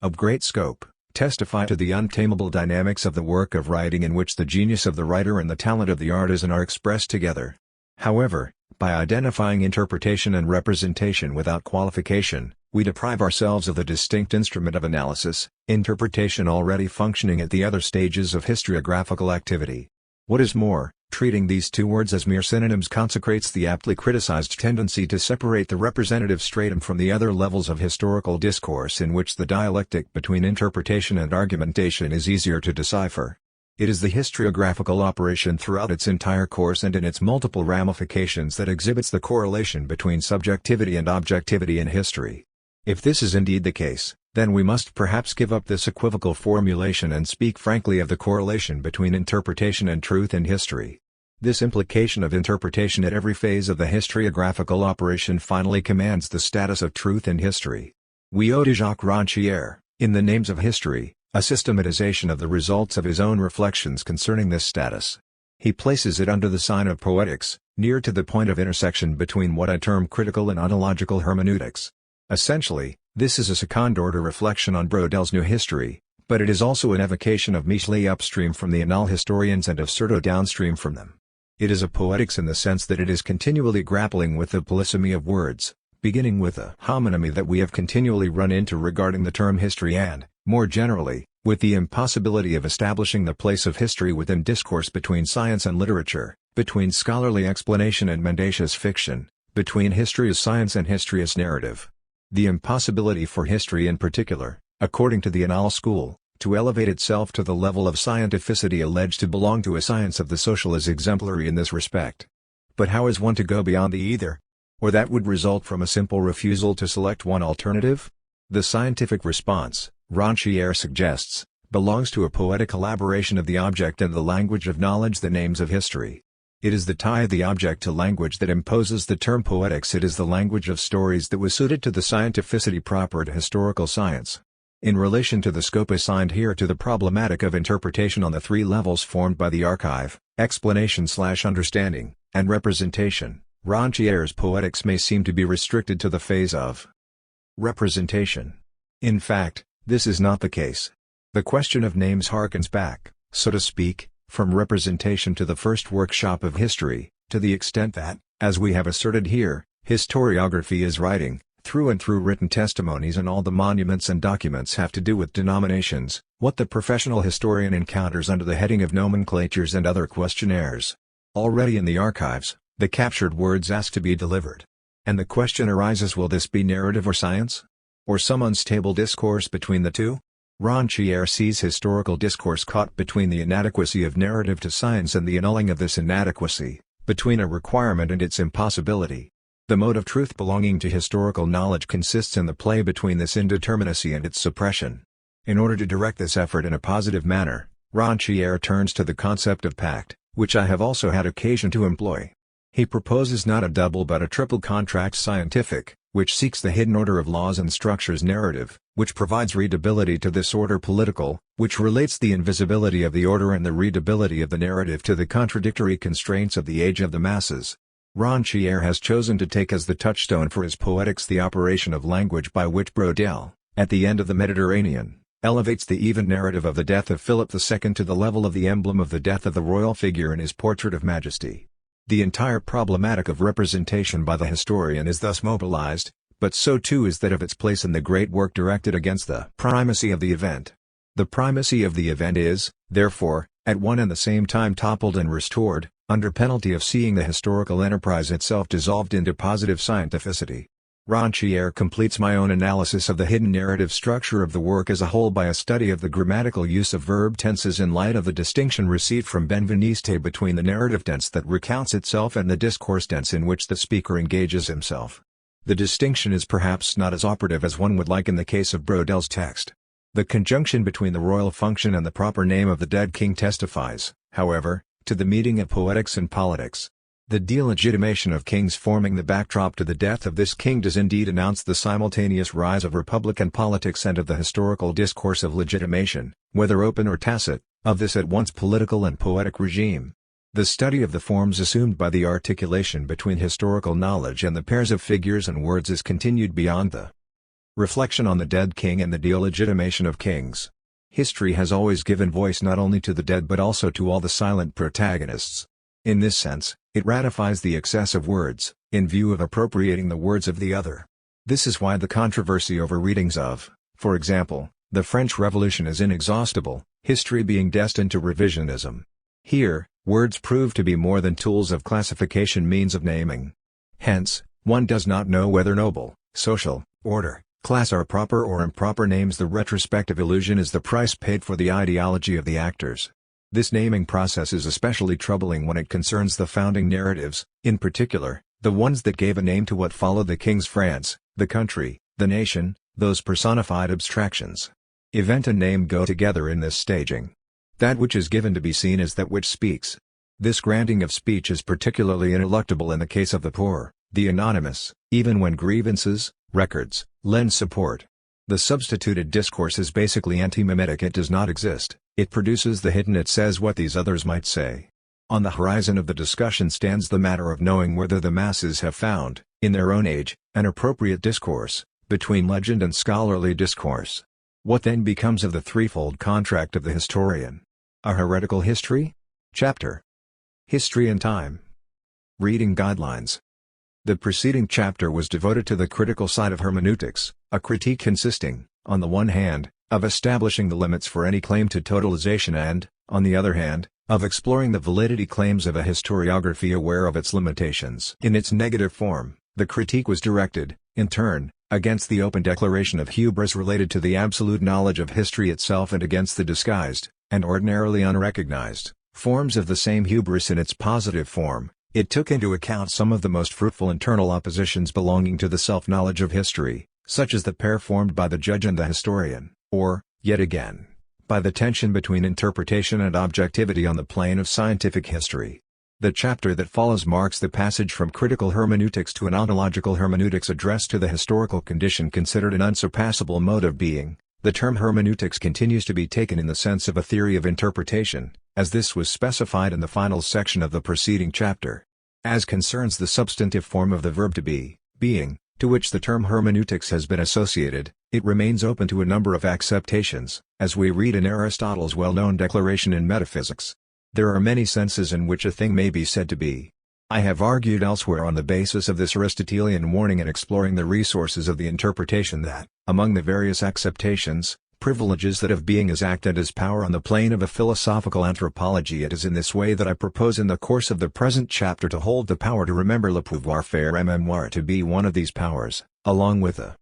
Speaker 1: of great scope, testify to the untamable dynamics of the work of writing, in which the genius of the writer and the talent of the artisan are expressed together. However, by identifying interpretation and representation without qualification, we deprive ourselves of the distinct instrument of analysis, interpretation, already functioning at the other stages of historiographical activity. What is more, treating these two words as mere synonyms consecrates the aptly criticized tendency to separate the representative stratum from the other levels of historical discourse, in which the dialectic between interpretation and argumentation is easier to decipher. It is the historiographical operation throughout its entire course and in its multiple ramifications that exhibits the correlation between subjectivity and objectivity in history. If this is indeed the case, then we must perhaps give up this equivocal formulation and speak frankly of the correlation between interpretation and truth in history. This implication of interpretation at every phase of the historiographical operation finally commands the status of truth in history. We owe to Jacques Ricoeur, in the Names of History, a systematization of the results of his own reflections concerning this status. He places it under the sign of poetics, near to the point of intersection between what I term critical and ontological hermeneutics. Essentially, this is a second-order reflection on Brodell's New History, but it is also an evocation of Michelet upstream from the Annales historians and of Certeau downstream from them. It is a poetics in the sense that it is continually grappling with the polysemy of words, beginning with the homonymy that we have continually run into regarding the term history and, more generally, with the impossibility of establishing the place of history within discourse between science and literature, between scholarly explanation and mendacious fiction, between history as science and history as narrative. The impossibility for history in particular, according to the Annales school, to elevate itself to the level of scientificity alleged to belong to a science of the social is exemplary in this respect. But how is one to go beyond the either? Or that would result from a simple refusal to select one alternative? The scientific response, Ricoeur suggests, belongs to a poetic elaboration of the object and the language of knowledge, the names of history. It is the tie of the object to language that imposes the term poetics. It is the language of stories that was suited to the scientificity proper to historical science. In relation to the scope assigned here to the problematic of interpretation on the three levels formed by the archive, explanation/understanding, and representation, Ricoeur's poetics may seem to be restricted to the phase of representation. In fact, this is not the case. The question of names harkens back, so to speak, from representation to the first workshop of history, to the extent that, as we have asserted here, historiography is writing, through and through written testimonies, and all the monuments and documents have to do with denominations, what the professional historian encounters under the heading of nomenclatures and other questionnaires. Already in the archives, the captured words ask to be delivered. And the question arises, will this be narrative or science? Or some unstable discourse between the two? Ricoeur sees historical discourse caught between the inadequacy of narrative to science and the annulling of this inadequacy, between a requirement and its impossibility. The mode of truth belonging to historical knowledge consists in the play between this indeterminacy and its suppression. In order to direct this effort in a positive manner, Ricoeur turns to the concept of pact, which I have also had occasion to employ. He proposes not a double but a triple contract: scientific, which seeks the hidden order of laws and structures; narrative, which provides readability to this order; political, which relates the invisibility of the order and the readability of the narrative to the contradictory constraints of the age of the masses. Ricoeur has chosen to take as the touchstone for his poetics the operation of language by which Brodel, at the end of the Mediterranean, elevates the even narrative of the death of Philip II to the level of the emblem of the death of the royal figure in his Portrait of Majesty. The entire problematic of representation by the historian is thus mobilized, but so too is that of its place in the great work directed against the primacy of the event. The primacy of the event is, therefore, at one and the same time toppled and restored, under penalty of seeing the historical enterprise itself dissolved into positive scientificity. Ricoeur completes my own analysis of the hidden narrative structure of the work as a whole by a study of the grammatical use of verb tenses in light of the distinction received from Benveniste between the narrative tense that recounts itself and the discourse tense in which the speaker engages himself. The distinction is perhaps not as operative as one would like in the case of Brodel's text. The conjunction between the royal function and the proper name of the dead king testifies, however, to the meeting of poetics and politics. The delegitimation of kings forming the backdrop to the death of this king does indeed announce the simultaneous rise of republican politics and of the historical discourse of legitimation, whether open or tacit, of this at once political and poetic regime. The study of the forms assumed by the articulation between historical knowledge and the pairs of figures and words is continued beyond the reflection on the dead king and the delegitimation of kings. History has always given voice not only to the dead but also to all the silent protagonists. In this sense, it ratifies the excess of words, in view of appropriating the words of the other. This is why the controversy over readings of, for example, the French Revolution is inexhaustible, history being destined to revisionism. Here, words prove to be more than tools of classification, means of naming. Hence, one does not know whether noble, social, order, class are proper or improper names. The retrospective illusion is the price paid for the ideology of the actors. This naming process is especially troubling when it concerns the founding narratives, in particular, the ones that gave a name to what followed: the king's France, the country, the nation, those personified abstractions. Event and name go together in this staging. That which is given to be seen is that which speaks. This granting of speech is particularly ineluctable in the case of the poor, the anonymous, even when grievances, records, lend support. The substituted discourse is basically anti-mimetic. It does not exist, it produces the hidden. It says what these others might say. On the horizon of the discussion stands the matter of knowing whether the masses have found, in their own age, an appropriate discourse, between legend and scholarly discourse. What then becomes of the threefold contract of the historian? A heretical history? Chapter. History and Time. Reading Guidelines. The preceding chapter was devoted to the critical side of hermeneutics, a critique consisting, on the one hand, of establishing the limits for any claim to totalization and, on the other hand, of exploring the validity claims of a historiography aware of its limitations. In its negative form, the critique was directed, in turn, against the open declaration of hubris related to the absolute knowledge of history itself and against the disguised, and ordinarily unrecognized, forms of the same hubris in its positive form. It took into account some of the most fruitful internal oppositions belonging to the self-knowledge of history, such as the pair formed by the judge and the historian, or, yet again, by the tension between interpretation and objectivity on the plane of scientific history. The chapter that follows marks the passage from critical hermeneutics to an ontological hermeneutics addressed to the historical condition considered an unsurpassable mode of being. The term hermeneutics continues to be taken in the sense of a theory of interpretation, as this was specified in the final section of the preceding chapter. As concerns the substantive form of the verb to be, being, to which the term hermeneutics has been associated, it remains open to a number of acceptations, as we read in Aristotle's well-known declaration in Metaphysics. There are many senses in which a thing may be said to be. I have argued elsewhere on the basis of this Aristotelian warning in exploring the resources of the interpretation that, among the various acceptations, privileges that of being is acted as power on the plane of a philosophical anthropology. It is in this way that I propose in the course of the present chapter to hold the power to remember, le pouvoir faire mémoire, to be one of these powers, along with the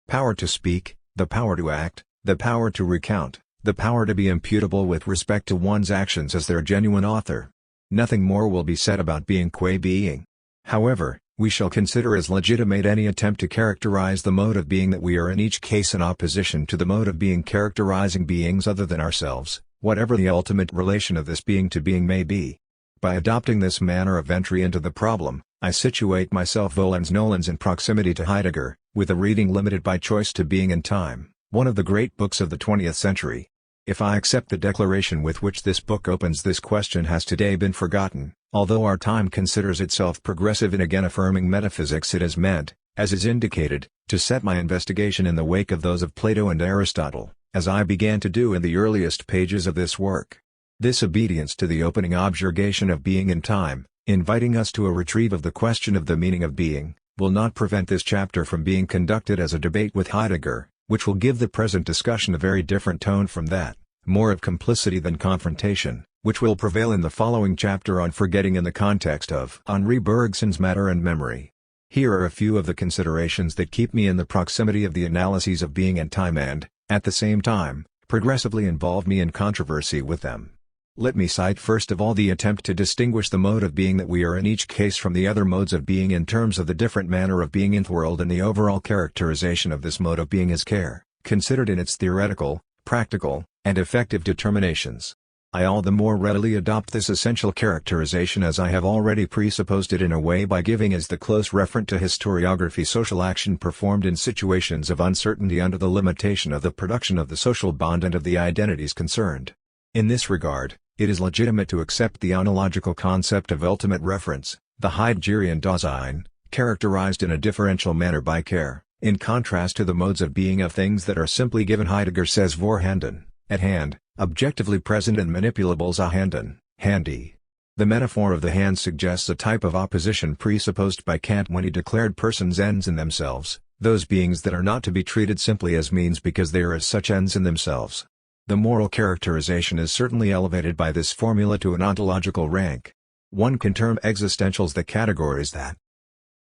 Speaker 1: power to speak, the power to act, the power to recount, the power to be imputable with respect to one's actions as their genuine author. Nothing more will be said about being qua being. However, we shall consider as legitimate any attempt to characterize the mode of being that we are in each case in opposition to the mode of being characterizing beings other than ourselves, whatever the ultimate relation of this being to being may be. By adopting this manner of entry into the problem, I situate myself volens nolens in proximity to Heidegger, with a reading limited by choice to Being and Time, one of the great books of the 20th century. If I accept the declaration with which this book opens, this question has today been forgotten. Although our time considers itself progressive in again affirming metaphysics, it has meant, as is indicated, to set my investigation in the wake of those of Plato and Aristotle, as I began to do in the earliest pages of this work. This obedience to the opening objurgation of Being and Time, inviting us to a retrieve of the question of the meaning of being, will not prevent this chapter from being conducted as a debate with Heidegger, which will give the present discussion a very different tone from that, more of complicity than confrontation, which will prevail in the following chapter on forgetting in the context of Henri Bergson's Matter and Memory. Here are a few of the considerations that keep me in the proximity of the analyses of being and time and, at the same time, progressively involve me in controversy with them. Let me cite first of all the attempt to distinguish the mode of being that we are in each case from the other modes of being in terms of the different manner of being in the world and the overall characterization of this mode of being as care, considered in its theoretical, practical, and effective determinations. I all the more readily adopt this essential characterization as I have already presupposed it in a way by giving as the close referent to historiography social action performed in situations of uncertainty under the limitation of the production of the social bond and of the identities concerned. In this regard, it is legitimate to accept the ontological concept of ultimate reference, the Heideggerian Dasein, characterized in a differential manner by care, in contrast to the modes of being of things that are simply given. Heidegger says vorhanden, at hand, objectively present and manipulable zahanden, handy. The metaphor of the hand suggests a type of opposition presupposed by Kant when he declared persons ends in themselves, those beings that are not to be treated simply as means because they are as such ends in themselves. The moral characterization is certainly elevated by this formula to an ontological rank. One can term existentials the categories that,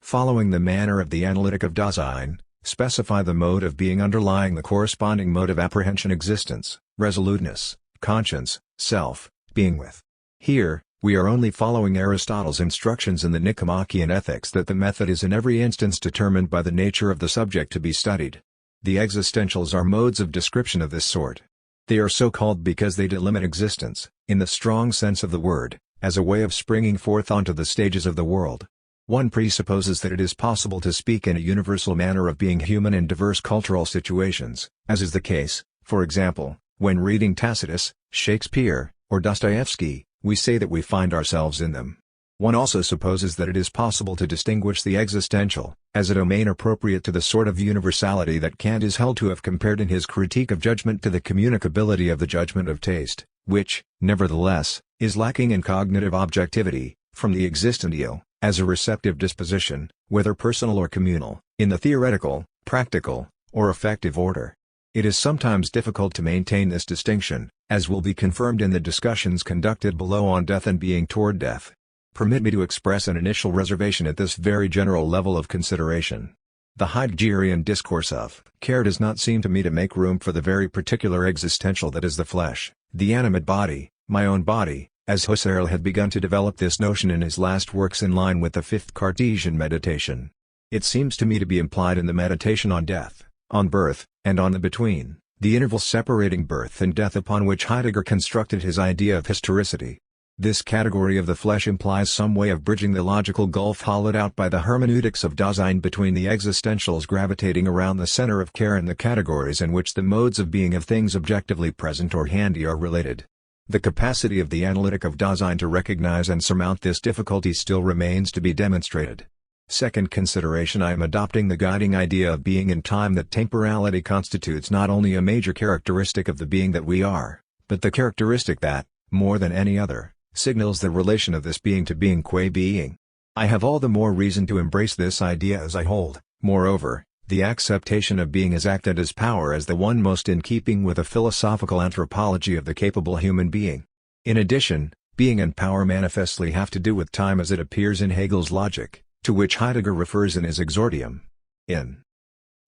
Speaker 1: following the manner of the analytic of Dasein, specify the mode of being underlying the corresponding mode of apprehension existence, resoluteness, conscience, self, being with. Here, we are only following Aristotle's instructions in the Nicomachean Ethics that the method is in every instance determined by the nature of the subject to be studied. The existentials are modes of description of this sort. They are so called because they delimit existence, in the strong sense of the word, as a way of springing forth onto the stages of the world. One presupposes that it is possible to speak in a universal manner of being human in diverse cultural situations, as is the case, for example, when reading Tacitus, Shakespeare, or Dostoevsky, we say that we find ourselves in them. One also supposes that it is possible to distinguish the existential, as a domain appropriate to the sort of universality that Kant is held to have compared in his Critique of Judgment to the communicability of the judgment of taste, which, nevertheless, is lacking in cognitive objectivity, from the existential, as a receptive disposition, whether personal or communal, in the theoretical, practical, or effective order. It is sometimes difficult to maintain this distinction, as will be confirmed in the discussions conducted below on death and being toward death. Permit me to express an initial reservation at this very general level of consideration. The Heideggerian discourse of care does not seem to me to make room for the very particular existential that is the flesh, the animate body, my own body, as Husserl had begun to develop this notion in his last works in line with the fifth Cartesian meditation. It seems to me to be implied in the meditation on death, on birth, and on the between, the interval separating birth and death upon which Heidegger constructed his idea of historicity. This category of the flesh implies some way of bridging the logical gulf hollowed out by the hermeneutics of Dasein between the existentials gravitating around the center of care and the categories in which the modes of being of things objectively present or handy are related. The capacity of the analytic of Dasein to recognize and surmount this difficulty still remains to be demonstrated. Second consideration: I am adopting the guiding idea of being in time that temporality constitutes not only a major characteristic of the being that we are, but the characteristic that, more than any other, signals the relation of this being to being qua being. I have all the more reason to embrace this idea as I hold, moreover, the acceptation of being as act and as power as the one most in keeping with a philosophical anthropology of the capable human being. In addition, being and power manifestly have to do with time as it appears in Hegel's logic, to which Heidegger refers in his exordium. In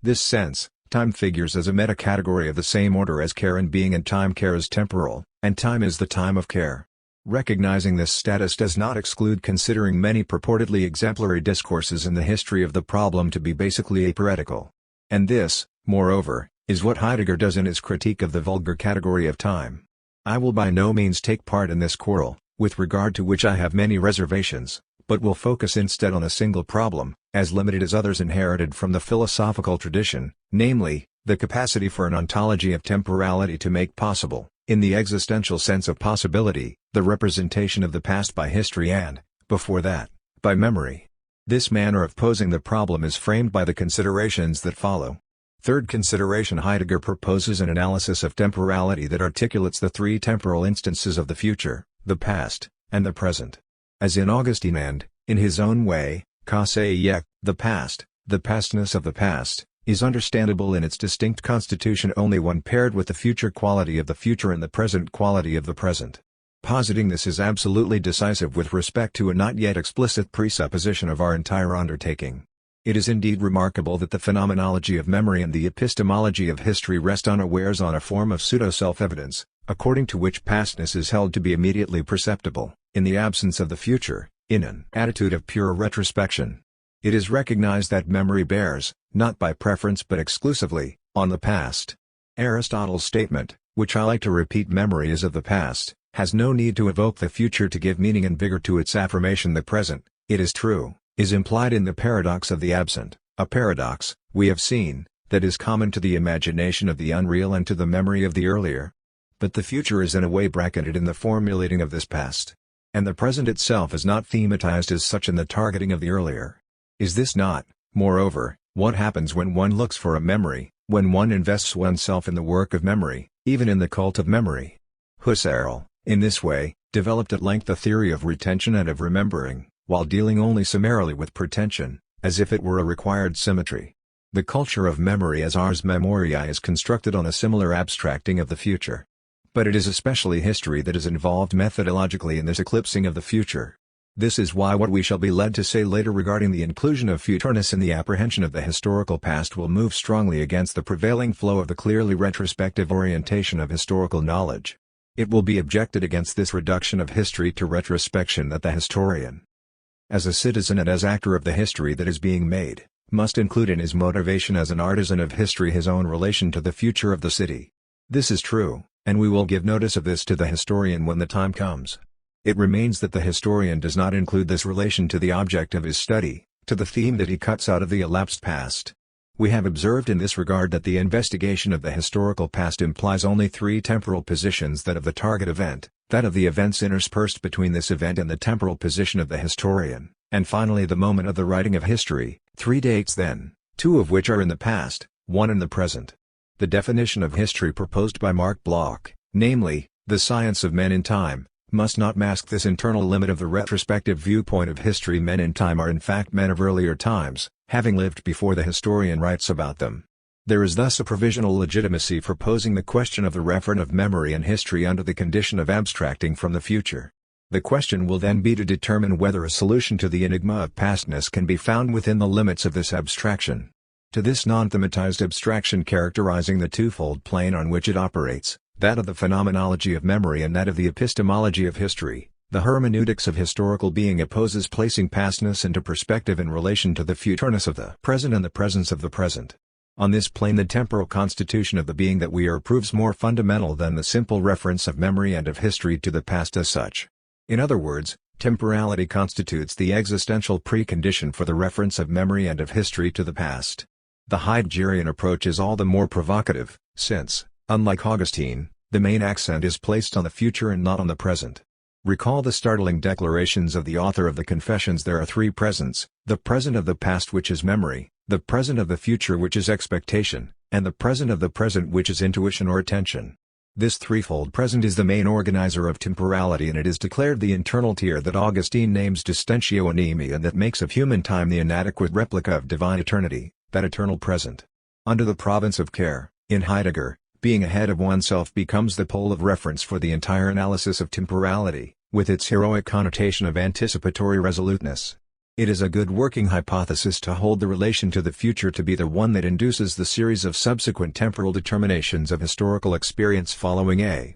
Speaker 1: this sense, time figures as a meta-category of the same order as care and being, and care is temporal, and time is the time of care. Recognizing this status does not exclude considering many purportedly exemplary discourses in the history of the problem to be basically apoetical. And this, moreover, is what Heidegger does in his critique of the vulgar category of time. I will by no means take part in this quarrel, with regard to which I have many reservations, but will focus instead on a single problem, as limited as others inherited from the philosophical tradition, namely, the capacity for an ontology of temporality to make possible, in the existential sense of possibility, the representation of the past by history and, before that, by memory. This manner of posing the problem is framed by the considerations that follow. Third consideration: Heidegger proposes an analysis of temporality that articulates the three temporal instances of the future, the past, and the present. As in Augustine and, in his own way, Kaseyek, the pastness of the past, is understandable in its distinct constitution only when paired with the future quality of the future and the present quality of the present. Positing this is absolutely decisive with respect to a not yet explicit presupposition of our entire undertaking. It is indeed remarkable that the phenomenology of memory and the epistemology of history rest unawares on a form of pseudo-self-evidence, according to which pastness is held to be immediately perceptible, in the absence of the future, in an attitude of pure retrospection. It is recognized that memory bears, not by preference but exclusively, on the past. Aristotle's statement, which I like to repeat, memory is of the past, has no need to evoke the future to give meaning and vigor to its affirmation. The present, it is true, is implied in the paradox of the absent, a paradox, we have seen, that is common to the imagination of the unreal and to the memory of the earlier. But the future is in a way bracketed in the formulating of this past. And the present itself is not thematized as such in the targeting of the earlier. Is this not, moreover, what happens when one looks for a memory, when one invests oneself in the work of memory, even in the cult of memory? Husserl, in this way, developed at length the theory of retention and of remembering, while dealing only summarily with pretension, as if it were a required symmetry. The culture of memory as ars memoriae is constructed on a similar abstracting of the future. But it is especially history that is involved methodologically in this eclipsing of the future. This is why what we shall be led to say later regarding the inclusion of futureness in the apprehension of the historical past will move strongly against the prevailing flow of the clearly retrospective orientation of historical knowledge. It will be objected against this reduction of history to retrospection that the historian, as a citizen and as actor of the history that is being made, must include in his motivation as an artisan of history his own relation to the future of the city. This is true, and we will give notice of this to the historian when the time comes. It remains that the historian does not include this relation to the object of his study, to the theme that he cuts out of the elapsed past. We have observed in this regard that the investigation of the historical past implies only three temporal positions: that of the target event, that of the events interspersed between this event and the temporal position of the historian, and finally the moment of the writing of history, three dates then, two of which are in the past, one in the present. The definition of history proposed by Marc Bloch, namely, the science of men in time, must not mask this internal limit of the retrospective viewpoint of history. Men in time are in fact men of earlier times, having lived before the historian writes about them. There is thus a provisional legitimacy for posing the question of the referent of memory and history under the condition of abstracting from the future. The question will then be to determine whether a solution to the enigma of pastness can be found within the limits of this abstraction. To this non-thematized abstraction characterizing the twofold plane on which it operates, that of the phenomenology of memory and that of the epistemology of history, the hermeneutics of historical being opposes placing pastness into perspective in relation to the futureness of the present and the presence of the present. On this plane the temporal constitution of the being that we are proves more fundamental than the simple reference of memory and of history to the past as such. In other words, temporality constitutes the existential precondition for the reference of memory and of history to the past. The Heideggerian approach is all the more provocative, since, unlike Augustine, the main accent is placed on the future and not on the present. Recall the startling declarations of the author of the Confessions. There are three presents: the present of the past which is memory, the present of the future which is expectation, and the present of the present which is intuition or attention. This threefold present is the main organizer of temporality, and it is declared the internal tier that Augustine names distentio animi and that makes of human time the inadequate replica of divine eternity, that eternal present. Under the province of care, in Heidegger, being ahead of oneself becomes the pole of reference for the entire analysis of temporality, with its heroic connotation of anticipatory resoluteness. It is a good working hypothesis to hold the relation to the future to be the one that induces the series of subsequent temporal determinations of historical experience following a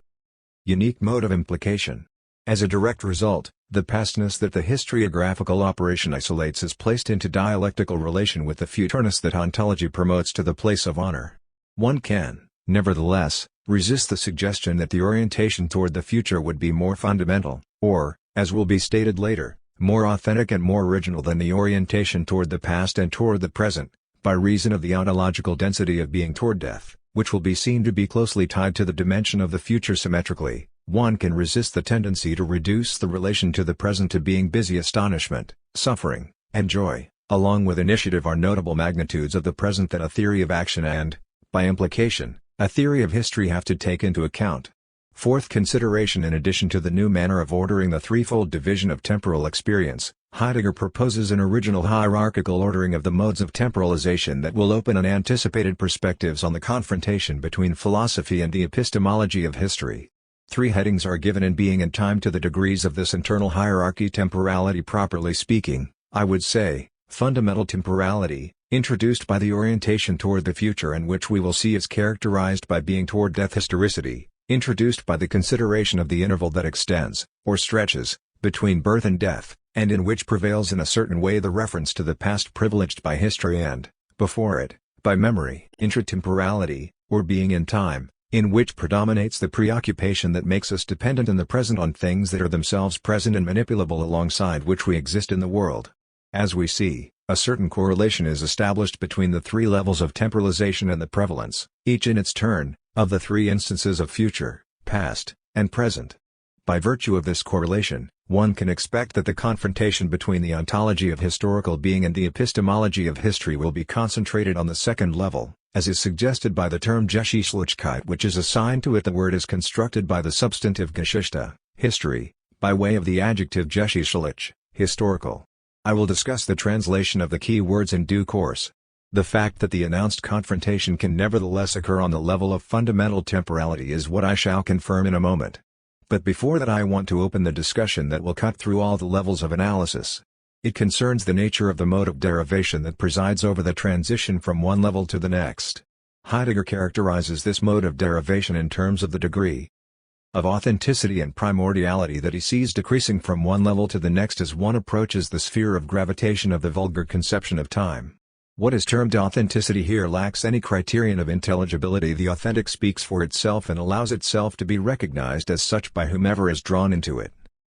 Speaker 1: unique mode of implication. As a direct result, the pastness that the historiographical operation isolates is placed into dialectical relation with the futureness that ontology promotes to the place of honor. One can, nevertheless, resist the suggestion that the orientation toward the future would be more fundamental, or, as will be stated later, more authentic and more original than the orientation toward the past and toward the present, by reason of the ontological density of being toward death, which will be seen to be closely tied to the dimension of the future symmetrically. One can resist the tendency to reduce the relation to the present to being busy. Astonishment, suffering, and joy, along with initiative, are notable magnitudes of the present that a theory of action and, by implication, a theory of history have to take into account. Fourth consideration: in addition to the new manner of ordering the threefold division of temporal experience, Heidegger proposes an original hierarchical ordering of the modes of temporalization that will open unanticipated perspectives on the confrontation between philosophy and the epistemology of history. 3 headings are given in Being and Time to the degrees of this internal hierarchy. Temporality. Properly speaking, I would say, fundamental temporality, introduced by the orientation toward the future and which we will see is characterized by being toward death. Historicity, introduced by the consideration of the interval that extends, or stretches, between birth and death, and in which prevails in a certain way the reference to the past privileged by history and, before it, by memory. Intratemporality, or being in time, in which predominates the preoccupation that makes us dependent in the present on things that are themselves present and manipulable alongside which we exist in the world. As we see, a certain correlation is established between the 3 levels of temporalization and the prevalence, each in its turn, of the 3 instances of future, past, and present. By virtue of this correlation, one can expect that the confrontation between the ontology of historical being and the epistemology of history will be concentrated on the second level, as is suggested by the term Geschichtlichkeit, which is assigned to it. The word is constructed by the substantive Geschichte, history, by way of the adjective geschichtlich, historical. I will discuss the translation of the key words in due course. The fact that the announced confrontation can nevertheless occur on the level of fundamental temporality is what I shall confirm in a moment. But before that I want to open the discussion that will cut through all the levels of analysis. It concerns the nature of the mode of derivation that presides over the transition from one level to the next. Heidegger characterizes this mode of derivation in terms of the degree of authenticity and primordiality that he sees decreasing from one level to the next as one approaches the sphere of gravitation of the vulgar conception of time. What is termed authenticity here lacks any criterion of intelligibility. The authentic speaks for itself and allows itself to be recognized as such by whomever is drawn into it.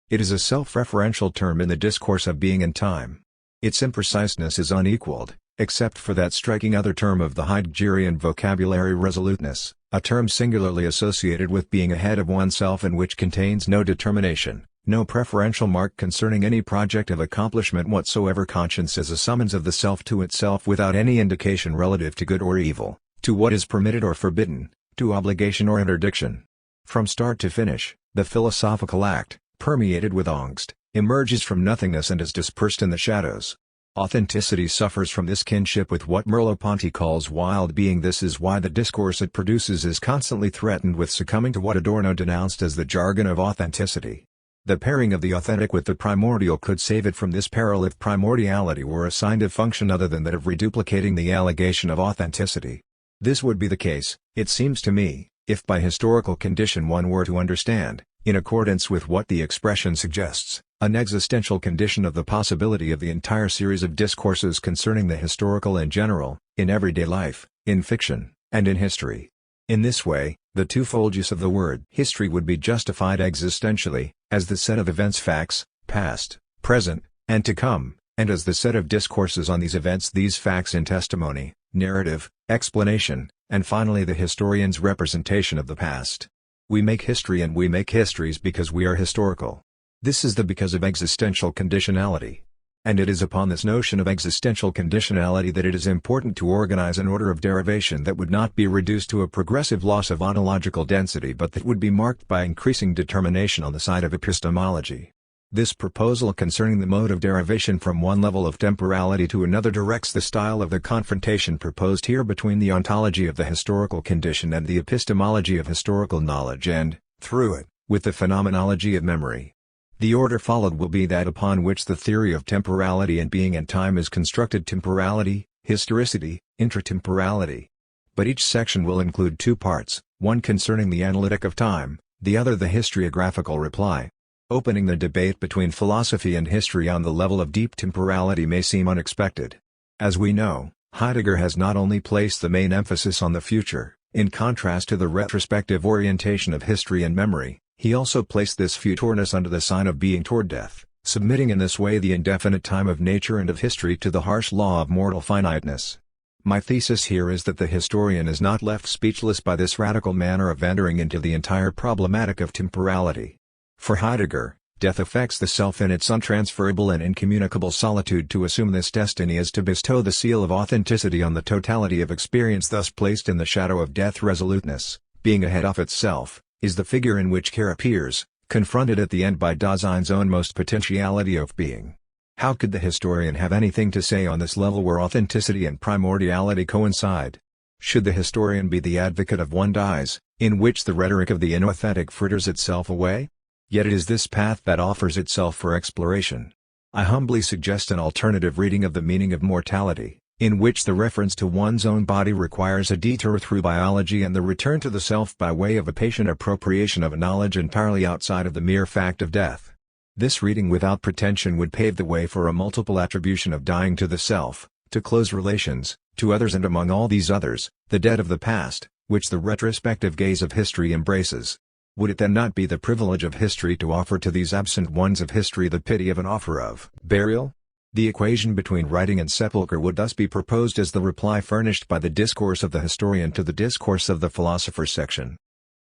Speaker 1: It is a self-referential term in the discourse of being and time. Its impreciseness is unequaled, except for that striking other term of the Heideggerian vocabulary, resoluteness, a term singularly associated with being ahead of oneself and which contains no determination, no preferential mark concerning any project of accomplishment whatsoever. Conscience is a summons of the self to itself without any indication relative to good or evil, to what is permitted or forbidden, to obligation or interdiction. From start to finish, the philosophical act, permeated with angst, emerges from nothingness and is dispersed in the shadows. Authenticity suffers from this kinship with what Merleau-Ponty calls wild being. This is why the discourse it produces is constantly threatened with succumbing to what Adorno denounced as the jargon of authenticity. The pairing of the authentic with the primordial could save it from this peril if primordiality were assigned a function other than that of reduplicating the allegation of authenticity. This would be the case, it seems to me, if by historical condition one were to understand, in accordance with what the expression suggests, an existential condition of the possibility of the entire series of discourses concerning the historical in general, in everyday life, in fiction, and in history. In this way, the twofold use of the word history would be justified existentially, as the set of events, facts, past, present, and to come, and as the set of discourses on these events, these facts in testimony, narrative, explanation, and finally the historian's representation of the past. We make history and we make histories because we are historical. This is the because of existential conditionality. And it is upon this notion of existential conditionality that it is important to organize an order of derivation that would not be reduced to a progressive loss of ontological density but that would be marked by increasing determination on the side of epistemology. This proposal concerning the mode of derivation from one level of temporality to another directs the style of the confrontation proposed here between the ontology of the historical condition and the epistemology of historical knowledge and, through it, with the phenomenology of memory. The order followed will be that upon which the theory of temporality and being and time is constructed: temporality, historicity, intratemporality. But each section will include 2 parts, one concerning the analytic of time, the other the historiographical reply. Opening the debate between philosophy and history on the level of deep temporality may seem unexpected. As we know, Heidegger has not only placed the main emphasis on the future, in contrast to the retrospective orientation of history and memory, he also placed this futureness under the sign of being toward death, submitting in this way the indefinite time of nature and of history to the harsh law of mortal finiteness. My thesis here is that the historian is not left speechless by this radical manner of entering into the entire problematic of temporality. For Heidegger, death affects the self in its untransferable and incommunicable solitude. To assume this destiny is to bestow the seal of authenticity on the totality of experience thus placed in the shadow of death. Resoluteness, being ahead of itself, is the figure in which care appears, confronted at the end by Dasein's own most potentiality of being. How could the historian have anything to say on this level where authenticity and primordiality coincide? Should the historian be the advocate of one dies, in which the rhetoric of the inauthentic fritters itself away? Yet it is this path that offers itself for exploration. I humbly suggest an alternative reading of the meaning of mortality, in which the reference to one's own body requires a detour through biology and the return to the self by way of a patient appropriation of a knowledge entirely outside of the mere fact of death. This reading without pretension would pave the way for a multiple attribution of dying to the self, to close relations, to others, and among all these others, the dead of the past, which the retrospective gaze of history embraces. Would it then not be the privilege of history to offer to these absent ones of history the pity of an offer of burial? The equation between writing and sepulchre would thus be proposed as the reply furnished by the discourse of the historian to the discourse of the philosopher section.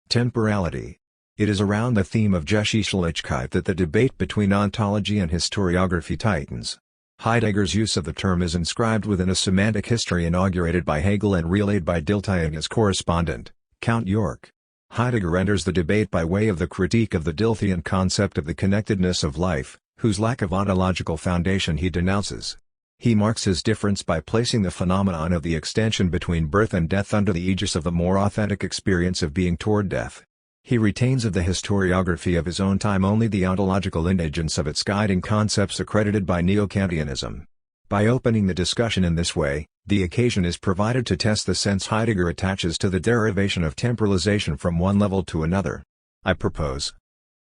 Speaker 1: Temporality. It is around the theme of Geschichtlichkeit that the debate between ontology and historiography tightens. Heidegger's use of the term is inscribed within a semantic history inaugurated by Hegel and relayed by Dilthey and his correspondent, Count York. Heidegger enters the debate by way of the critique of the Diltheyan concept of the connectedness of life, whose lack of ontological foundation he denounces. He marks his difference by placing the phenomenon of the extension between birth and death under the aegis of the more authentic experience of being toward death. He retains of the historiography of his own time only the ontological indigence of its guiding concepts accredited by Neo-Kantianism. By opening the discussion in this way, the occasion is provided to test the sense Heidegger attaches to the derivation of temporalization from one level to another. I propose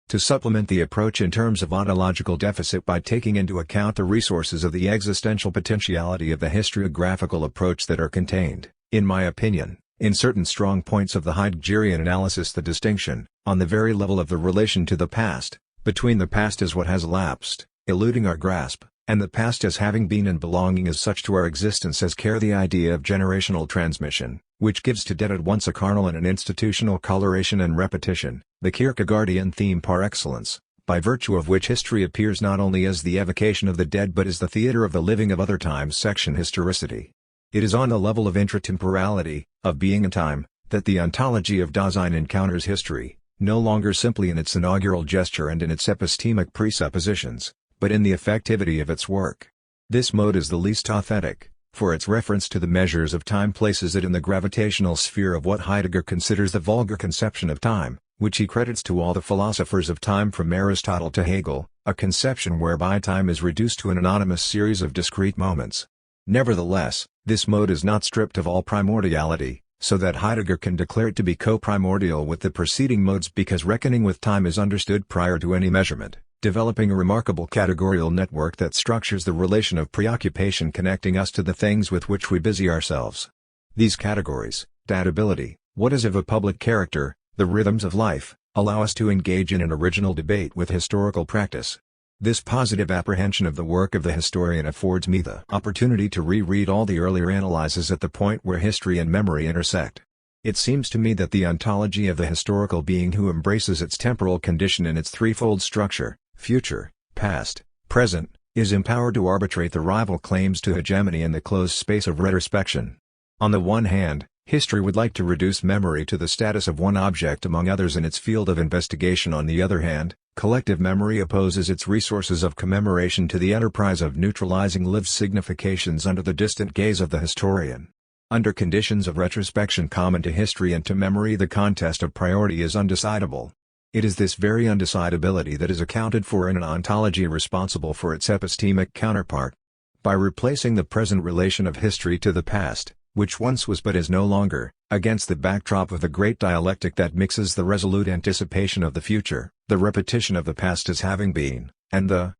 Speaker 1: to supplement the approach in terms of ontological deficit by taking into account the resources of the existential potentiality of the historiographical approach that are contained, in my opinion, in certain strong points of the Heideggerian analysis: the distinction, on the very level of the relation to the past, between the past as what has elapsed, eluding our grasp, and the past as having been and belonging as such to our existence as care the idea of generational transmission, which gives to debt at once a carnal and an institutional coloration and repetition, the Kierkegaardian theme par excellence, by virtue of which history appears not only as the evocation of the dead but as the theatre of the living of other times. Section historicity. It is on the level of intratemporality, of being and time, that the ontology of Dasein encounters history, no longer simply in its inaugural gesture and in its epistemic presuppositions, but in the effectivity of its work. This mode is the least authentic, for its reference to the measures of time places it in the gravitational sphere of what Heidegger considers the vulgar conception of time, which he credits to all the philosophers of time from Aristotle to Hegel, a conception whereby time is reduced to an anonymous series of discrete moments. Nevertheless, this mode is not stripped of all primordiality, so that Heidegger can declare it to be co-primordial with the preceding modes because reckoning with time is understood prior to any measurement, developing a remarkable categorial network that structures the relation of preoccupation connecting us to the things with which we busy ourselves. These categories, datability, what is of a public character, the rhythms of life, allow us to engage in an original debate with historical practice. This positive apprehension of the work of the historian affords me the opportunity to reread all the earlier analyses at the point where history and memory intersect. It seems to me that the ontology of the historical being who embraces its temporal condition in its threefold structure, future, past, present, is empowered to arbitrate the rival claims to hegemony in the closed space of retrospection. On the one hand, history would like to reduce memory to the status of one object among others in its field of investigation. On the other hand, collective memory opposes its resources of commemoration to the enterprise of neutralizing lived significations under the distant gaze of the historian. Under conditions of retrospection common to history and to memory, the contest of priority is undecidable. It is this very undecidability that is accounted for in an ontology responsible for its epistemic counterpart. By replacing the present relation of history to the past, which once was but is no longer, against the backdrop of the great dialectic that mixes the resolute anticipation of the future, the repetition of the past as having been, and the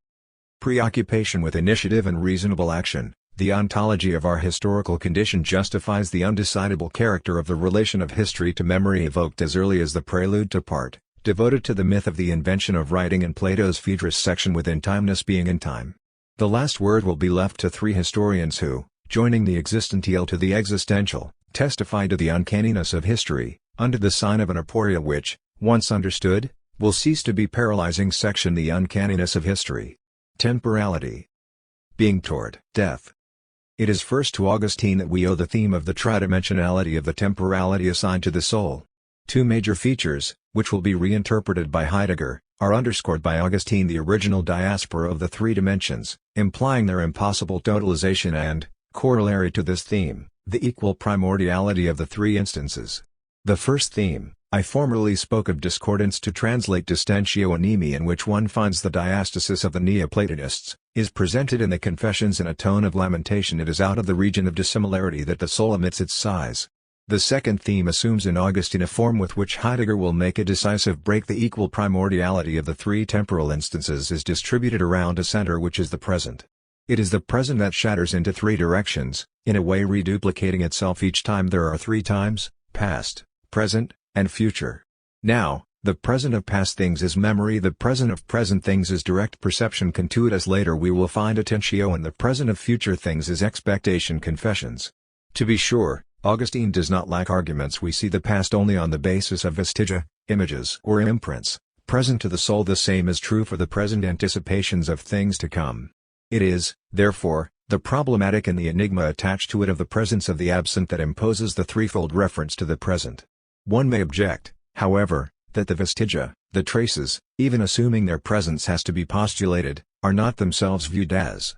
Speaker 1: preoccupation with initiative and reasonable action, the ontology of our historical condition justifies the undecidable character of the relation of history to memory evoked as early as the prelude to part, devoted to the myth of the invention of writing in Plato's Phaedrus section within timeless being in time. The last word will be left to three historians who, joining the existential to the existential, testify to the uncanniness of history, under the sign of an aporia which, once understood, will cease to be paralyzing. Section The uncanniness of history. Temporality. Being toward death. It is first to Augustine that we owe the theme of the tridimensionality of the temporality assigned to the soul. Two major features, which will be reinterpreted by Heidegger, are underscored by Augustine: the original diaspora of the three dimensions, implying their impossible totalization, and, corollary to this theme, the equal primordiality of the three instances. The first theme, I formerly spoke of discordance to translate distentio animi, in which one finds the diastasis of the Neoplatonists, is presented in the Confessions in a tone of lamentation. It is out of the region of dissimilarity that the soul emits its sighs. The second theme assumes in Augustine a form with which Heidegger will make a decisive break. The equal primordiality of the three temporal instances is distributed around a center, which is the present. It is the present that shatters into three directions, in a way reduplicating itself each time there are three times: past, present, and future. Now, the present of past things is memory, the present of present things is direct perception contuitus. Later we will find attentio, and the present of future things is expectation confessions. To be sure, Augustine does not lack arguments. We see the past only on the basis of vestigia, images or imprints, present to the soul. The same is true for the present anticipations of things to come. It is, therefore, the problematic and the enigma attached to it of the presence of the absent that imposes the threefold reference to the present. One may object, however, that the vestigia, the traces, even assuming their presence has to be postulated, are not themselves viewed as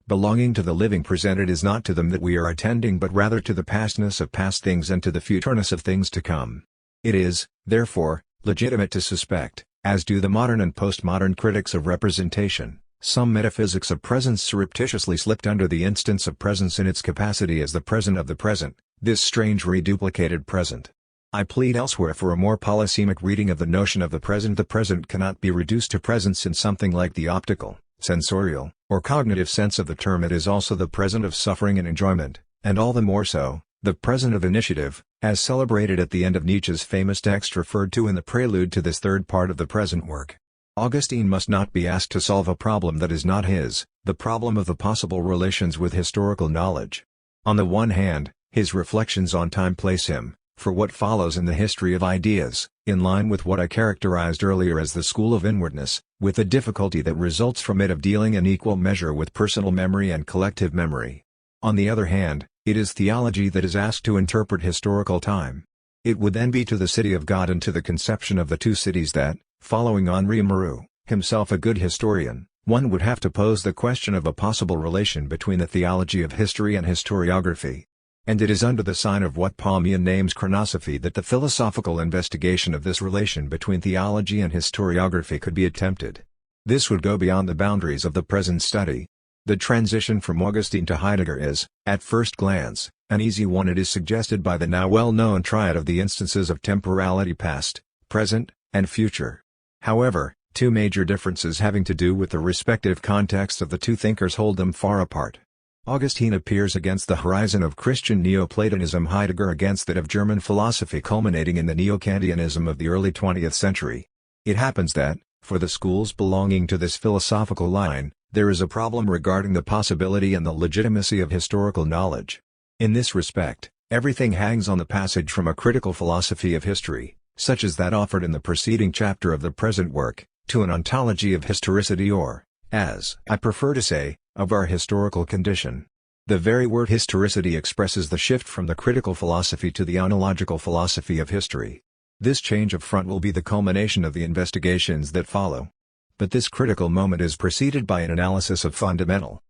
Speaker 1: belonging to the living present. It is not to them that we are attending, but rather to the pastness of past things and to the futureness of things to come. It is, therefore, legitimate to suspect, as do the modern and postmodern critics of representation, some metaphysics of presence surreptitiously slipped under the instance of presence in its capacity as the present of the present, this strange reduplicated present. I plead elsewhere for a more polysemic reading of the notion of the present. The present cannot be reduced to presence in something like the optical, sensorial, or cognitive sense of the term. It is also the present of suffering and enjoyment, and all the more so, the present of initiative, as celebrated at the end of Nietzsche's famous text referred to in the prelude to this third part of the present work. Augustine must not be asked to solve a problem that is not his, the problem of the possible relations with historical knowledge. On the one hand, his reflections on time place him, for what follows in the history of ideas, in line with what I characterized earlier as the school of inwardness, with the difficulty that results from it of dealing in equal measure with personal memory and collective memory. On the other hand, it is theology that is asked to interpret historical time. It would then be to the city of God and to the conception of the two cities that, following Henri Moreau, himself a good historian, one would have to pose the question of a possible relation between the theology of history and historiography. And it is under the sign of what Palmian names chronosophy that the philosophical investigation of this relation between theology and historiography could be attempted. This would go beyond the boundaries of the present study. The transition from Augustine to Heidegger is, at first glance, an easy one. It is suggested by the now well-known triad of the instances of temporality: past, present, and future. However, two major differences having to do with the respective contexts of the two thinkers hold them far apart. Augustine appears against the horizon of Christian Neoplatonism, Heidegger against that of German philosophy culminating in the Neo-Kantianism of the early 20th century. It happens that, for the schools belonging to this philosophical line, there is a problem regarding the possibility and the legitimacy of historical knowledge. In this respect, everything hangs on the passage from a critical philosophy of history, such as that offered in the preceding chapter of the present work, to an ontology of historicity or, as I prefer to say, of our historical condition. The very word historicity expresses the shift from the critical philosophy to the ontological philosophy of history. This change of front will be the culmination of the investigations that follow. But this critical moment is preceded by an analysis of fundamental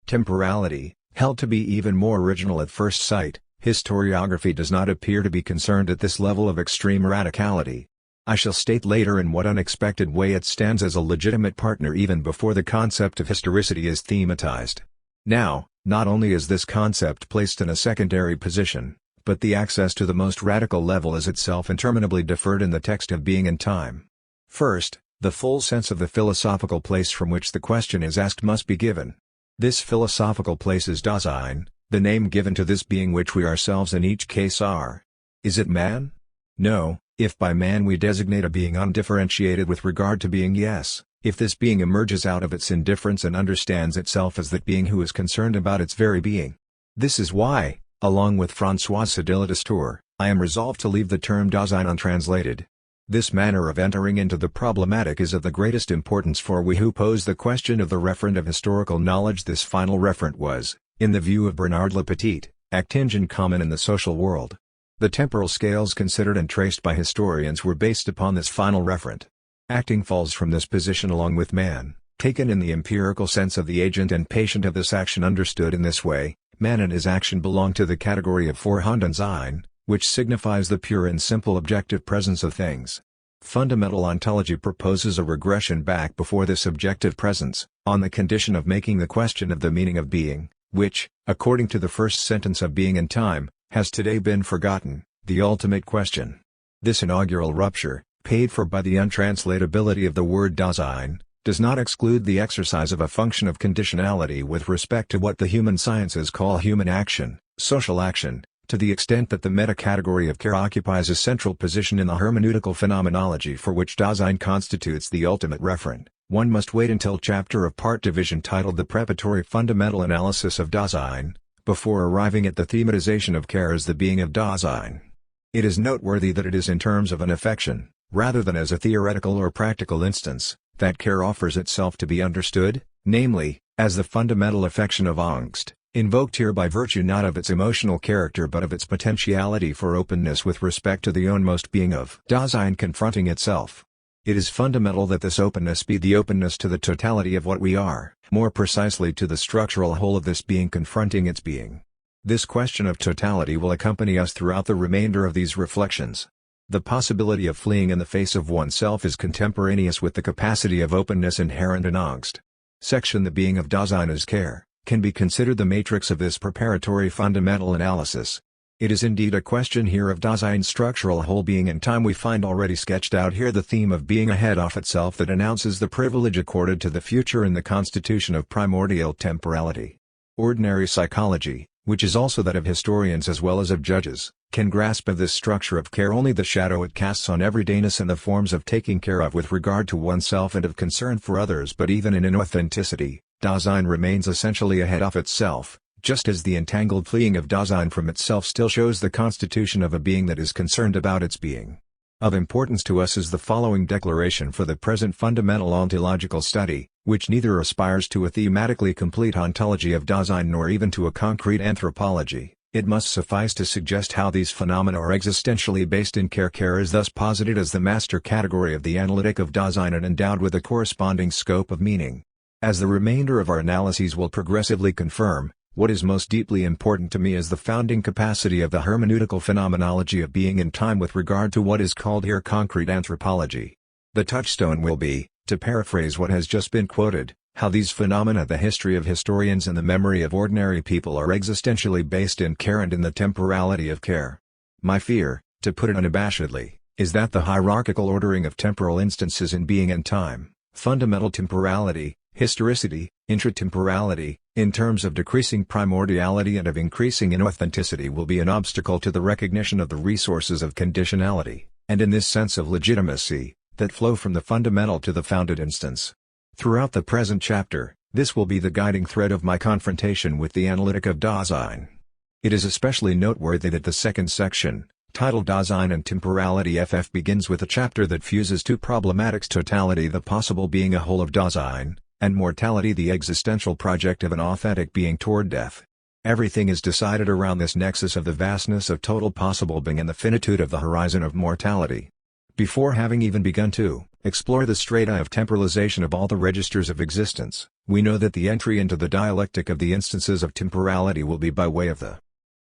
Speaker 1: temporality, held to be even more original at first sight. Historiography does not appear to be concerned at this level of extreme radicality. I shall state later in what unexpected way it stands as a legitimate partner even before the concept of historicity is thematized. Now, not only is this concept placed in a secondary position, but the access to the most radical level is itself interminably deferred in the text of Being and Time. First, the full sense of the philosophical place from which the question is asked must be given. This philosophical place is Dasein, the name given to this being which we ourselves in each case are. Is it man? No. If by man we designate a being undifferentiated with regard to being, yes, if this being emerges out of its indifference and understands itself as that being who is concerned about its very being. This is why, along with François Sedilla Destour, I am resolved to leave the term Dasein untranslated. This manner of entering into the problematic is of the greatest importance for we who pose the question of the referent of historical knowledge. This final referent was, in the view of Bernard Le Petit, actingent common in the social world. The temporal scales considered and traced by historians were based upon this final referent. Acting falls from this position along with man, taken in the empirical sense of the agent and patient of this action. Understood in this way, man and his action belong to the category of Vorhandensein, which signifies the pure and simple objective presence of things. Fundamental ontology proposes a regression back before this objective presence, on the condition of making the question of the meaning of being, which, according to the first sentence of Being and Time, has today been forgotten, the ultimate question. This inaugural rupture, paid for by the untranslatability of the word Dasein, does not exclude the exercise of a function of conditionality with respect to what the human sciences call human action, social action, to the extent that the meta-category of care occupies a central position in the hermeneutical phenomenology for which Dasein constitutes the ultimate referent. One must wait until chapter of part division titled The Preparatory Fundamental Analysis of Dasein, before arriving at the thematization of care as the being of Dasein. It is noteworthy that it is in terms of an affection, rather than as a theoretical or practical instance, that care offers itself to be understood, namely, as the fundamental affection of angst, invoked here by virtue not of its emotional character but of its potentiality for openness with respect to the ownmost being of Dasein confronting itself. It is fundamental that this openness be the openness to the totality of what we are, more precisely to the structural whole of this being confronting its being. This question of totality will accompany us throughout the remainder of these reflections. The possibility of fleeing in the face of oneself is contemporaneous with the capacity of openness inherent in angst. Section The being of Dasein as care can be considered the matrix of this preparatory fundamental analysis. It is indeed a question here of Dasein's structural whole. Being and Time we find already sketched out here the theme of being ahead of itself that announces the privilege accorded to the future in the constitution of primordial temporality. Ordinary psychology, which is also that of historians as well as of judges, can grasp of this structure of care only the shadow it casts on everydayness and the forms of taking care of with regard to oneself and of concern for others. But even in inauthenticity, Dasein remains essentially ahead of itself, just as the entangled fleeing of Dasein from itself still shows the constitution of a being that is concerned about its being. Of importance to us is the following declaration for the present fundamental ontological study, which neither aspires to a thematically complete ontology of Dasein nor even to a concrete anthropology. It must suffice to suggest how these phenomena are existentially based in care. Care is thus posited as the master category of the analytic of Dasein and endowed with a corresponding scope of meaning. As the remainder of our analyses will progressively confirm, what is most deeply important to me is the founding capacity of the hermeneutical phenomenology of being in time with regard to what is called here concrete anthropology. The touchstone will be, to paraphrase what has just been quoted, how these phenomena, the history of historians and the memory of ordinary people, are existentially based in care and in the temporality of care. My fear, to put it unabashedly, is that the hierarchical ordering of temporal instances in being and time, fundamental temporality, historicity, intratemporality, in terms of decreasing primordiality and of increasing inauthenticity, will be an obstacle to the recognition of the resources of conditionality, and in this sense of legitimacy, that flow from the fundamental to the founded instance. Throughout the present chapter, this will be the guiding thread of my confrontation with the analytic of Dasein. It is especially noteworthy that the second section, titled Dasein and Temporality FF, begins with a chapter that fuses two problematics: totality, the possible being a whole of Dasein, and mortality, the existential project of an authentic being toward death. Everything is decided around this nexus of the vastness of total possible being and the finitude of the horizon of mortality. Before having even begun to explore the strata of temporalization of all the registers of existence, we know that the entry into the dialectic of the instances of temporality will be by way of the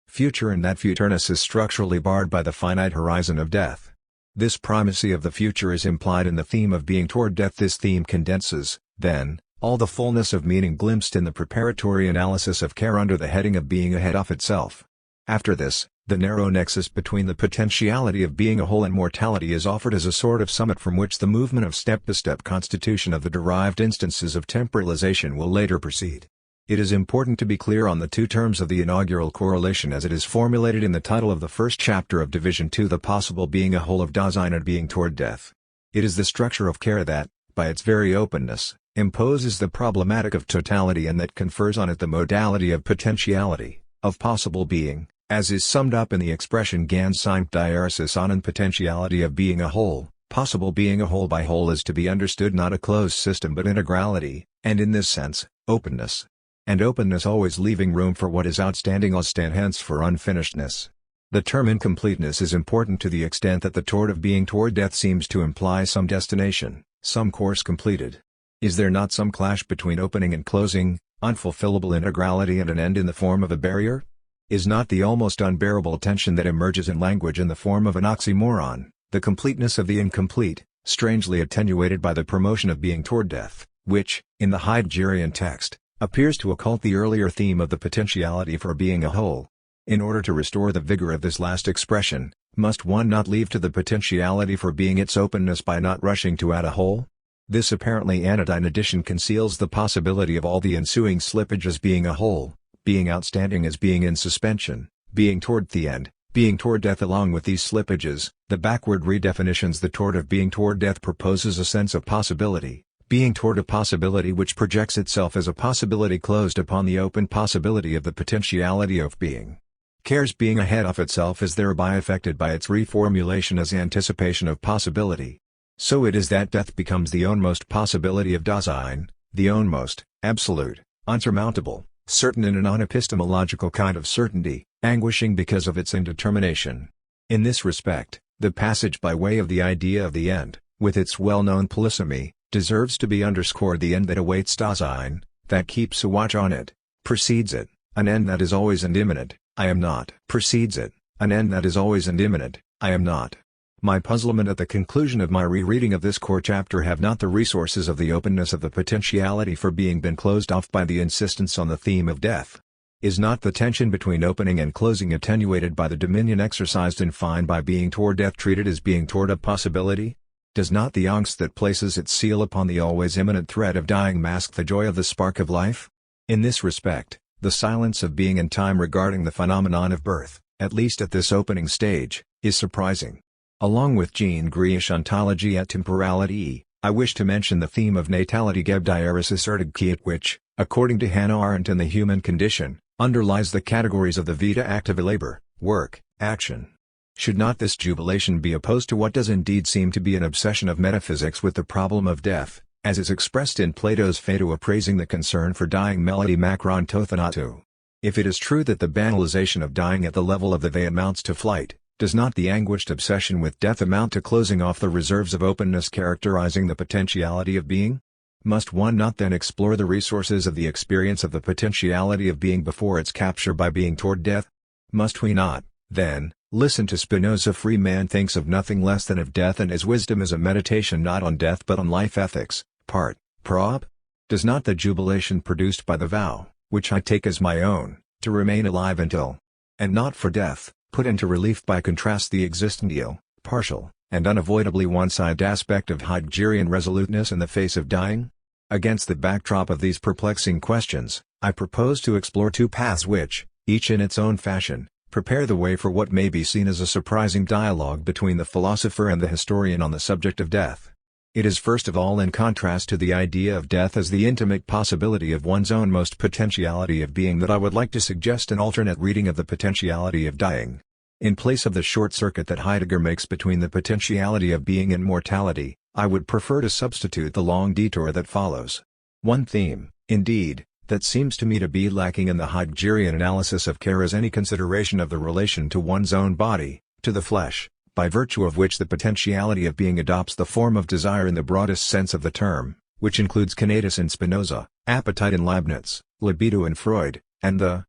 Speaker 1: future, and that futureness is structurally barred by the finite horizon of death. This primacy of the future is implied in the theme of being toward death. This theme condenses, then, all the fullness of meaning glimpsed in the preparatory analysis of care under the heading of being ahead of itself. After this, the narrow nexus between the potentiality of being a whole and mortality is offered as a sort of summit from which the movement of step-by-step constitution of the derived instances of temporalization will later proceed. It is important to be clear on the two terms of the inaugural correlation as it is formulated in the title of the first chapter of Division 2, the possible being a whole of Dasein and being toward death. It is the structure of care that, by its very openness, imposes the problematic of totality and that confers on it the modality of potentiality, of possible being, as is summed up in the expression ganz sind diaresis an potentiality of being a whole. Possible being a whole by whole is to be understood not a closed system but integrality, and in this sense, openness. And openness always leaving room for what is outstanding, austent hence for unfinishedness. The term incompleteness is important to the extent that the toward of being toward death seems to imply some destination, some course completed. Is there not some clash between opening and closing, unfulfillable integrality and an end in the form of a barrier? Is not the almost unbearable tension that emerges in language in the form of an oxymoron, the completeness of the incomplete, strangely attenuated by the promotion of being toward death, which, in the Heideggerian text, appears to occult the earlier theme of the potentiality for being a whole? In order to restore the vigor of this last expression, must one not leave to the potentiality for being its openness by not rushing to add a whole? This apparently anodyne addition conceals the possibility of all the ensuing slippage as being a whole, being outstanding as being in suspension, being toward the end, being toward death. Along with these slippages, the backward redefinitions the toward of being toward death proposes a sense of possibility, being toward a possibility which projects itself as a possibility closed upon the open possibility of the potentiality of being. Cares being ahead of itself is thereby affected by its reformulation as anticipation of possibility. So it is that death becomes the ownmost possibility of Dasein, the ownmost, absolute, unsurmountable, certain in an unepistemological kind of certainty, anguishing because of its indetermination. In this respect, the passage by way of the idea of the end, with its well-known polysemy, deserves to be underscored. The end that awaits Dasein, that keeps a watch on it, precedes it, an end that is always and imminent, I am not. Precedes it, an end that is always and imminent, I am not. My puzzlement at the conclusion of my rereading of this core chapter have not the resources of the openness of the potentiality for being been closed off by the insistence on the theme of death. Is not the tension between opening and closing attenuated by the dominion exercised in fine by being toward death treated as being toward a possibility? Does not the angst that places its seal upon the always imminent threat of dying mask the joy of the spark of life? In this respect, the silence of being and time regarding the phenomenon of birth, at least at this opening stage, is surprising. Along with Jean Grie's ontology et temporality, I wish to mention the theme of natality Gebdieris Ertigkeit which, according to Hannah Arendt in The Human Condition, underlies the categories of the vita activa labor, work, action. Should not this jubilation be opposed to what does indeed seem to be an obsession of metaphysics with the problem of death, as is expressed in Plato's Phaedo appraising the concern for dying melody macron to thanato? If it is true that the banalization of dying at the level of the they amounts to flight, does not the anguished obsession with death amount to closing off the reserves of openness characterizing the potentiality of being? Must one not then explore the resources of the experience of the potentiality of being before its capture by being toward death? Must we not, then, listen to Spinoza? Free man thinks of nothing less than of death, and his wisdom is a meditation not on death but on life ethics. Part, Prop. Does not the jubilation produced by the vow, which I take as my own, to remain alive until, and not for death, put into relief by contrast the existential, partial, and unavoidably one-sided aspect of Heideggerian resoluteness in the face of dying? Against the backdrop of these perplexing questions, I propose to explore two paths which, each in its own fashion, prepare the way for what may be seen as a surprising dialogue between the philosopher and the historian on the subject of death. It is first of all in contrast to the idea of death as the intimate possibility of one's own most potentiality of being that I would like to suggest an alternate reading of the potentiality of dying. In place of the short circuit that Heidegger makes between the potentiality of being and mortality, I would prefer to substitute the long detour that follows. One theme, indeed, that seems to me to be lacking in the Heideggerian analysis of care is any consideration of the relation to one's own body, to the flesh, by virtue of which the potentiality of being adopts the form of desire in the broadest sense of the term, which includes conatus in Spinoza, appetite in Leibniz, libido in Freud, and the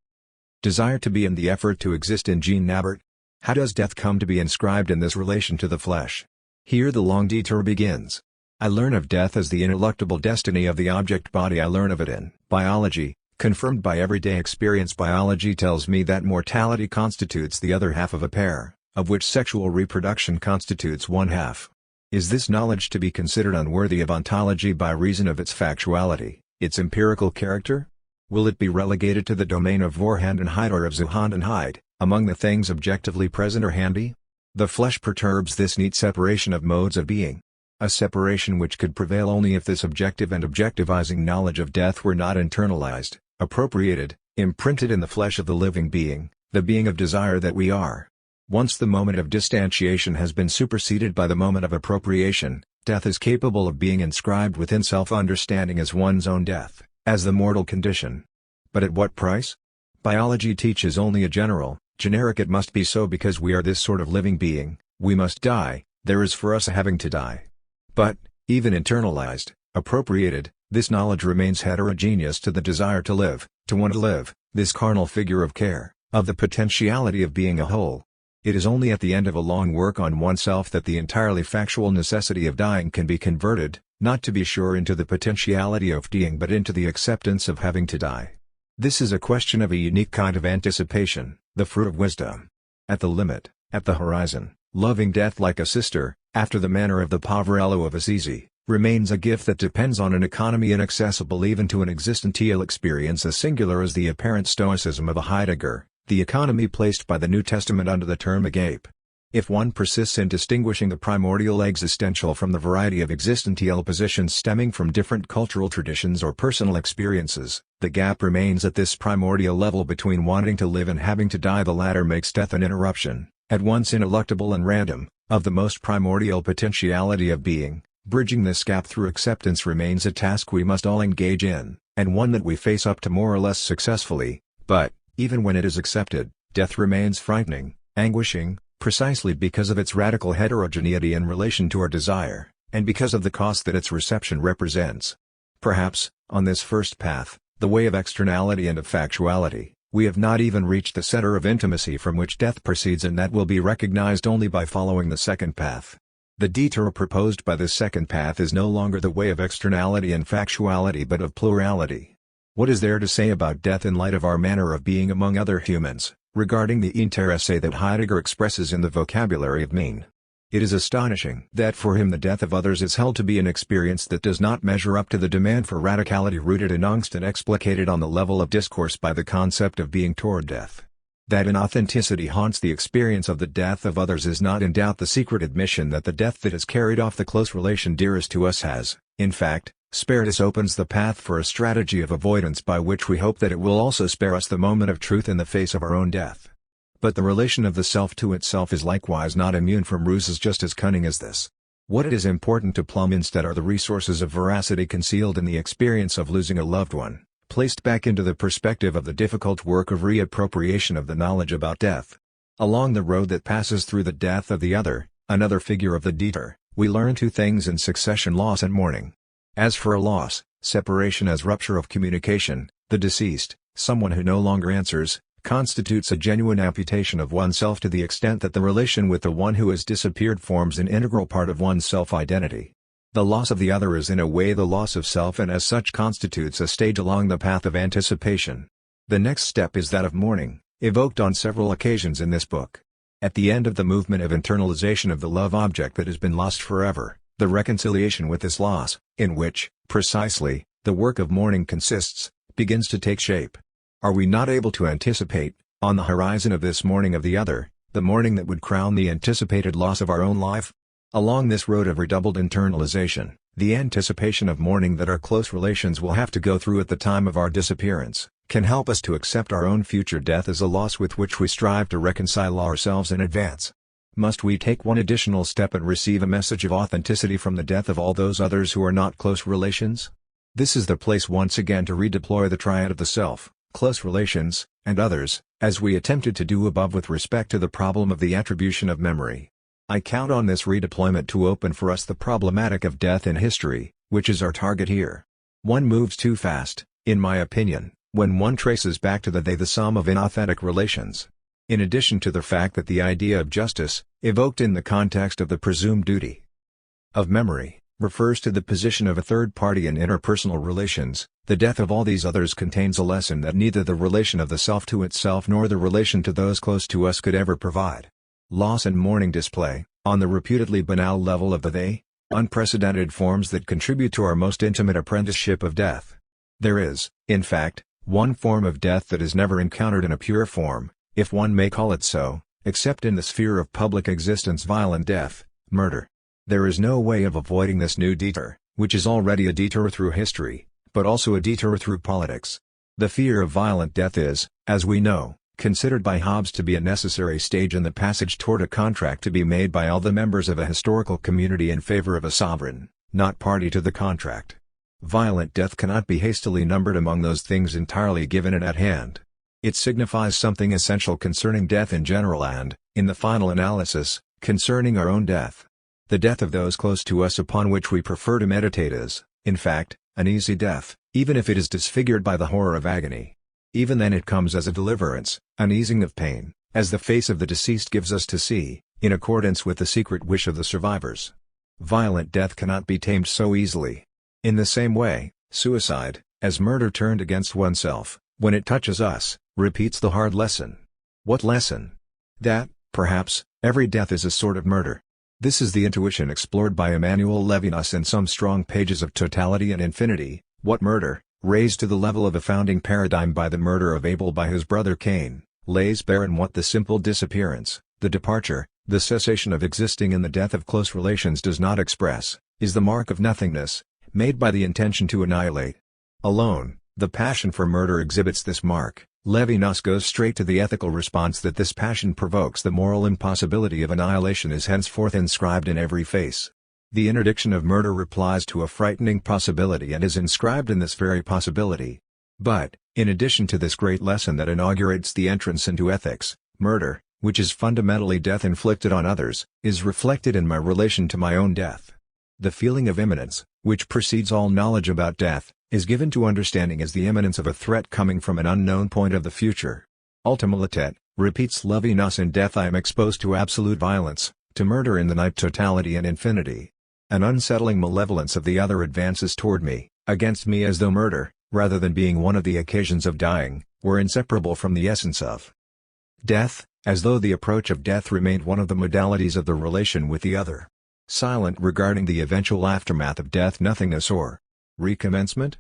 Speaker 1: desire to be and the effort to exist in Jean Nabert. How does death come to be inscribed in this relation to the flesh? Here the long detour begins. I learn of death as the ineluctable destiny of the object body. I learn of it in biology, confirmed by everyday experience. Biology tells me that mortality constitutes the other half of a pair, of which sexual reproduction constitutes one half. Is this knowledge to be considered unworthy of ontology by reason of its factuality, its empirical character? Will it be relegated to the domain of Vorhandenheit or of Zuhandenheit, among the things objectively present or handy? The flesh perturbs this neat separation of modes of being. A separation which could prevail only if this objective and objectivizing knowledge of death were not internalized, appropriated, imprinted in the flesh of the living being, the being of desire that we are. Once the moment of distantiation has been superseded by the moment of appropriation, death is capable of being inscribed within self-understanding as one's own death, as the mortal condition. But at what price? Biology teaches only a general, Generic: it must be so because we are this sort of living being, we must die, there is for us a having to die. But, even internalized, appropriated, this knowledge remains heterogeneous to the desire to live, to want to live, this carnal figure of care, of the potentiality of being a whole. It is only at the end of a long work on oneself that the entirely factual necessity of dying can be converted, not to be sure into the potentiality of being but into the acceptance of having to die. This is a question of a unique kind of anticipation, the fruit of wisdom. At the limit, at the horizon, loving death like a sister, after the manner of the Poverello of Assisi, remains a gift that depends on an economy inaccessible even to an existential experience as singular as the apparent stoicism of a Heidegger, the economy placed by the New Testament under the term agape. If one persists in distinguishing the primordial existential from the variety of existential positions stemming from different cultural traditions or personal experiences, the gap remains at this primordial level between wanting to live and having to die. The latter makes death an interruption, at once ineluctable and random, of the most primordial potentiality of being. Bridging this gap through acceptance remains a task we must all engage in, and one that we face up to more or less successfully, but, even when it is accepted, death remains frightening, anguishing, precisely because of its radical heterogeneity in relation to our desire, and because of the cost that its reception represents. Perhaps, on this first path, the way of externality and of factuality, we have not even reached the center of intimacy from which death proceeds, and that will be recognized only by following the second path. The detour proposed by this second path is no longer the way of externality and factuality but of plurality. What is there to say about death in light of our manner of being among other humans, regarding the interesse that Heidegger expresses in the vocabulary of mean? It is astonishing that for him the death of others is held to be an experience that does not measure up to the demand for radicality rooted in angst and explicated on the level of discourse by the concept of being toward death. That inauthenticity haunts the experience of the death of others is not in doubt the secret admission that the death that has carried off the close relation dearest to us has, in fact, spared us. Opens the path for a strategy of avoidance by which we hope that it will also spare us the moment of truth in the face of our own death. But the relation of the self to itself is likewise not immune from ruses just as cunning as this. What it is important to plumb instead are the resources of veracity concealed in the experience of losing a loved one, placed back into the perspective of the difficult work of reappropriation of the knowledge about death. Along the road that passes through the death of the other, another figure of the detour, we learn two things in succession: loss and mourning. As for a loss, separation as rupture of communication, the deceased, someone who no longer answers, constitutes a genuine amputation of oneself to the extent that the relation with the one who has disappeared forms an integral part of one's self-identity. The loss of the other is in a way the loss of self, and as such constitutes a stage along the path of anticipation. The next step is that of mourning, evoked on several occasions in this book. At the end of the movement of internalization of the love object that has been lost forever, the reconciliation with this loss, in which, precisely, the work of mourning consists, begins to take shape. Are we not able to anticipate, on the horizon of this mourning of the other, the mourning that would crown the anticipated loss of our own life? Along this road of redoubled internalization, the anticipation of mourning that our close relations will have to go through at the time of our disappearance, can help us to accept our own future death as a loss with which we strive to reconcile ourselves in advance. Must we take one additional step and receive a message of authenticity from the death of all those others who are not close relations? This is the place once again to redeploy the triad of the self, close relations, and others, as we attempted to do above with respect to the problem of the attribution of memory. I count on this redeployment to open for us the problematic of death in history, which is our target here. One moves too fast, in my opinion, when one traces back to the sum of inauthentic relations. In addition to the fact that the idea of justice, evoked in the context of the presumed duty of memory, refers to the position of a third party in interpersonal relations, the death of all these others contains a lesson that neither the relation of the self to itself nor the relation to those close to us could ever provide. Loss and mourning display, on the reputedly banal level of the they, unprecedented forms that contribute to our most intimate apprenticeship of death. There is, in fact, one form of death that is never encountered in a pure form, if one may call it so, except in the sphere of public existence: violent death, murder. There is no way of avoiding this new detour, which is already a detour through history, but also a detour through politics. The fear of violent death is, as we know, considered by Hobbes to be a necessary stage in the passage toward a contract to be made by all the members of a historical community in favor of a sovereign, not party to the contract. Violent death cannot be hastily numbered among those things entirely given and at hand. It signifies something essential concerning death in general and, in the final analysis, concerning our own death. The death of those close to us upon which we prefer to meditate is, in fact, an easy death, even if it is disfigured by the horror of agony. Even then it comes as a deliverance, an easing of pain, as the face of the deceased gives us to see, in accordance with the secret wish of the survivors. Violent death cannot be tamed so easily. In the same way, suicide, as murder turned against oneself, when it touches us, repeats the hard lesson. What lesson? That, perhaps, every death is a sort of murder. This is the intuition explored by Emmanuel Levinas in some strong pages of Totality and Infinity. What murder, raised to the level of a founding paradigm by the murder of Abel by his brother Cain, lays bare in what the simple disappearance, the departure, the cessation of existing in the death of close relations does not express, is the mark of nothingness, made by the intention to annihilate. Alone, the passion for murder exhibits this mark. Levinas goes straight to the ethical response that this passion provokes. The moral impossibility of annihilation is henceforth inscribed in every face. The interdiction of murder replies to a frightening possibility and is inscribed in this very possibility. But, in addition to this great lesson that inaugurates the entrance into ethics, murder, which is fundamentally death inflicted on others, is reflected in my relation to my own death. The feeling of imminence, which precedes all knowledge about death, is given to understanding as the imminence of a threat coming from an unknown point of the future. Ultima latet, repeats Levinas, in death I am exposed to absolute violence, to murder in the night totality and infinity. An unsettling malevolence of the other advances toward me, against me, as though murder, rather than being one of the occasions of dying, were inseparable from the essence of death, as though the approach of death remained one of the modalities of the relation with the other. Silent regarding the eventual aftermath of death, nothingness or recommencement?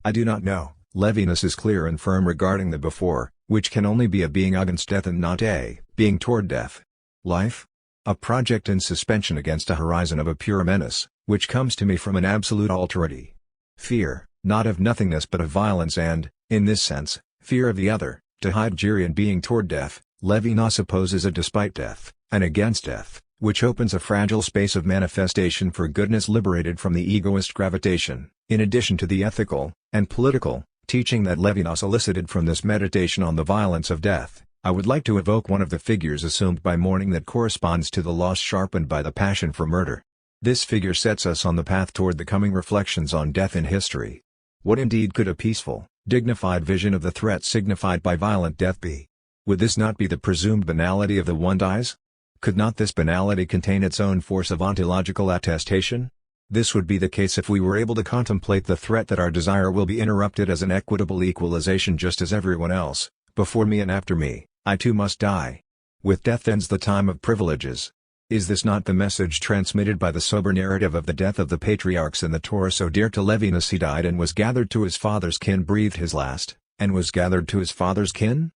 Speaker 1: I do not know. Levinas is clear and firm regarding the before, which can only be a being against death and not a being toward death. Life? A project in suspension against a horizon of a pure menace, which comes to me from an absolute alterity. Fear, not of nothingness but of violence and, in this sense, fear of the other, to Heideggerian being toward death. Levinas opposes a despite death, and against death, which opens a fragile space of manifestation for goodness liberated from the egoist gravitation, in addition to the ethical, and political, teaching that Levinas elicited from this meditation on the violence of death. I would like to evoke one of the figures assumed by mourning that corresponds to the loss sharpened by the passion for murder. This figure sets us on the path toward the coming reflections on death in history. What indeed could a peaceful, dignified vision of the threat signified by violent death be? Would this not be the presumed banality of the one dies? Could not this banality contain its own force of ontological attestation? This would be the case if we were able to contemplate the threat that our desire will be interrupted as an equitable equalization, just as everyone else, before me and after me, I too must die. With death ends the time of privileges. Is this not the message transmitted by the sober narrative of the death of the patriarchs in the Torah? So dear to Levinas, he died and was gathered to his father's kin, breathed his last, and was gathered to his father's kin?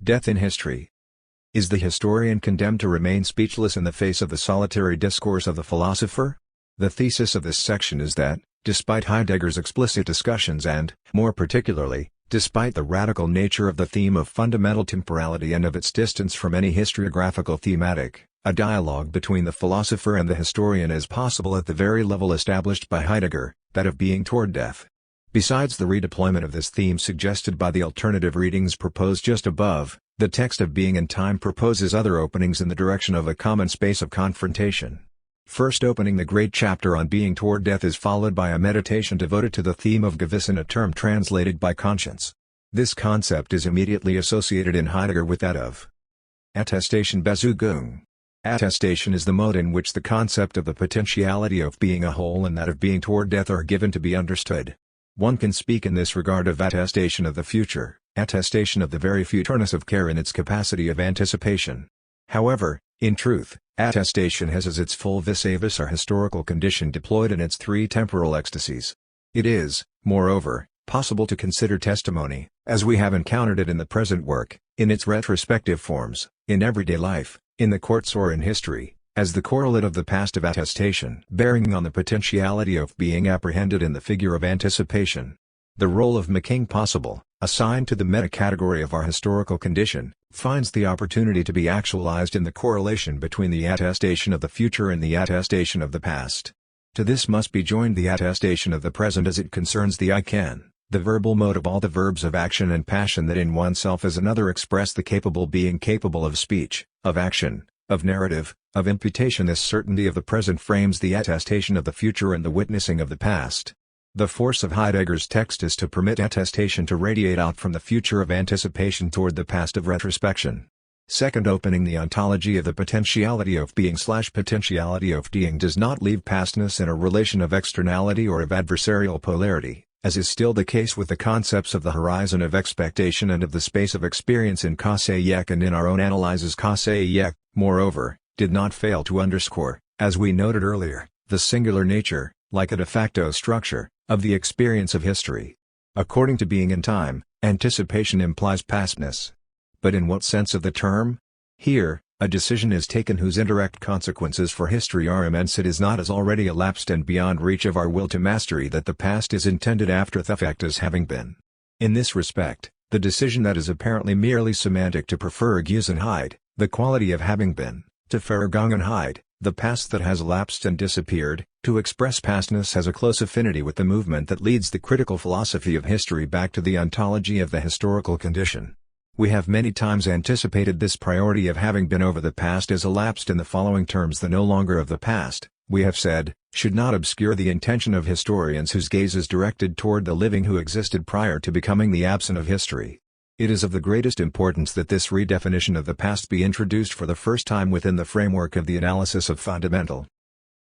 Speaker 1: Death in history. Is the historian condemned to remain speechless in the face of the solitary discourse of the philosopher? The thesis of this section is that, despite Heidegger's explicit discussions and, more particularly, despite the radical nature of the theme of fundamental temporality and of its distance from any historiographical thematic, a dialogue between the philosopher and the historian is possible at the very level established by Heidegger, that of being toward death. Besides the redeployment of this theme suggested by the alternative readings proposed just above, the text of Being and Time proposes other openings in the direction of a common space of confrontation. First opening, the great chapter on being toward death is followed by a meditation devoted to the theme of Gewissen, a term translated by conscience. This concept is immediately associated in Heidegger with that of attestation, Bezugung. Attestation is the mode in which the concept of the potentiality of being a whole and that of being toward death are given to be understood. One can speak in this regard of attestation of the future, attestation of the very futureness of care in its capacity of anticipation. However, in truth, attestation has as its full vis-a-vis our historical condition deployed in its three temporal ecstasies. It is, moreover, possible to consider testimony, as we have encountered it in the present work, in its retrospective forms, in everyday life, in the courts or in history, as the correlate of the past of attestation, bearing on the potentiality of being apprehended in the figure of anticipation. The role of making possible, assigned to the meta-category of our historical condition, finds the opportunity to be actualized in the correlation between the attestation of the future and the attestation of the past. To this must be joined the attestation of the present as it concerns the I can. The verbal mode of all the verbs of action and passion that in oneself as another express the capable being capable of speech, of action, of narrative, of imputation. This certainty of the present frames the attestation of the future and the witnessing of the past. The force of Heidegger's text is to permit attestation to radiate out from the future of anticipation toward the past of retrospection. Second, opening the ontology of the potentiality of being/potentiality of being does not leave pastness in a relation of externality or of adversarial polarity, as is still the case with the concepts of the horizon of expectation and of the space of experience in Kosayek and in our own analyses. Kosayek, moreover, did not fail to underscore, as we noted earlier, the singular nature, like a de facto structure, of the experience of history. According to being in time, anticipation implies pastness. But in what sense of the term? Here, a decision is taken whose indirect consequences for history are immense. It is not as already elapsed and beyond reach of our will to mastery that the past is intended after the fact as having been. In this respect, the decision that is apparently merely semantic to prefer Gesenheit, the quality of having been, to Vergangenheit, the past that has elapsed and disappeared, to express pastness has a close affinity with the movement that leads the critical philosophy of history back to the ontology of the historical condition. We have many times anticipated this priority of having been over the past as elapsed in the following terms: the no longer of the past, we have said, should not obscure the intention of historians whose gaze is directed toward the living who existed prior to becoming the absent of history. It is of the greatest importance that this redefinition of the past be introduced for the first time within the framework of the analysis of fundamental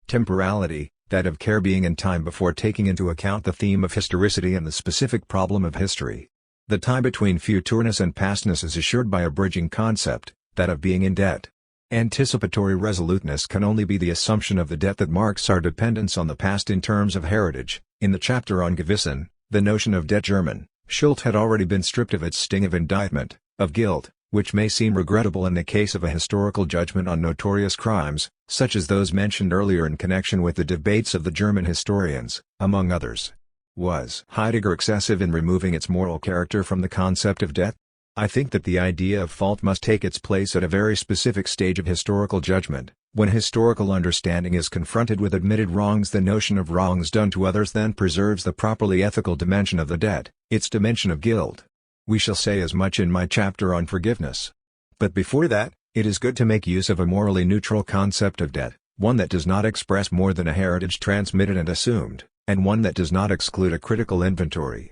Speaker 1: temporality, that of care being in time before taking into account the theme of historicity and the specific problem of history. The tie between futureness and pastness is assured by a bridging concept, that of being in debt. Anticipatory resoluteness can only be the assumption of the debt that marks our dependence on the past in terms of heritage. In the chapter on Gewissen, the notion of debt German, Schuld had already been stripped of its sting of indictment, of guilt, which may seem regrettable in the case of a historical judgment on notorious crimes, such as those mentioned earlier in connection with the debates of the German historians, among others. Was Heidegger excessive in removing its moral character from the concept of debt? I think that the idea of fault must take its place at a very specific stage of historical judgment. When historical understanding is confronted with admitted wrongs, the notion of wrongs done to others then preserves the properly ethical dimension of the debt, its dimension of guilt. We shall say as much in my chapter on forgiveness. But before that, it is good to make use of a morally neutral concept of debt, one that does not express more than a heritage transmitted and assumed, and one that does not exclude a critical inventory.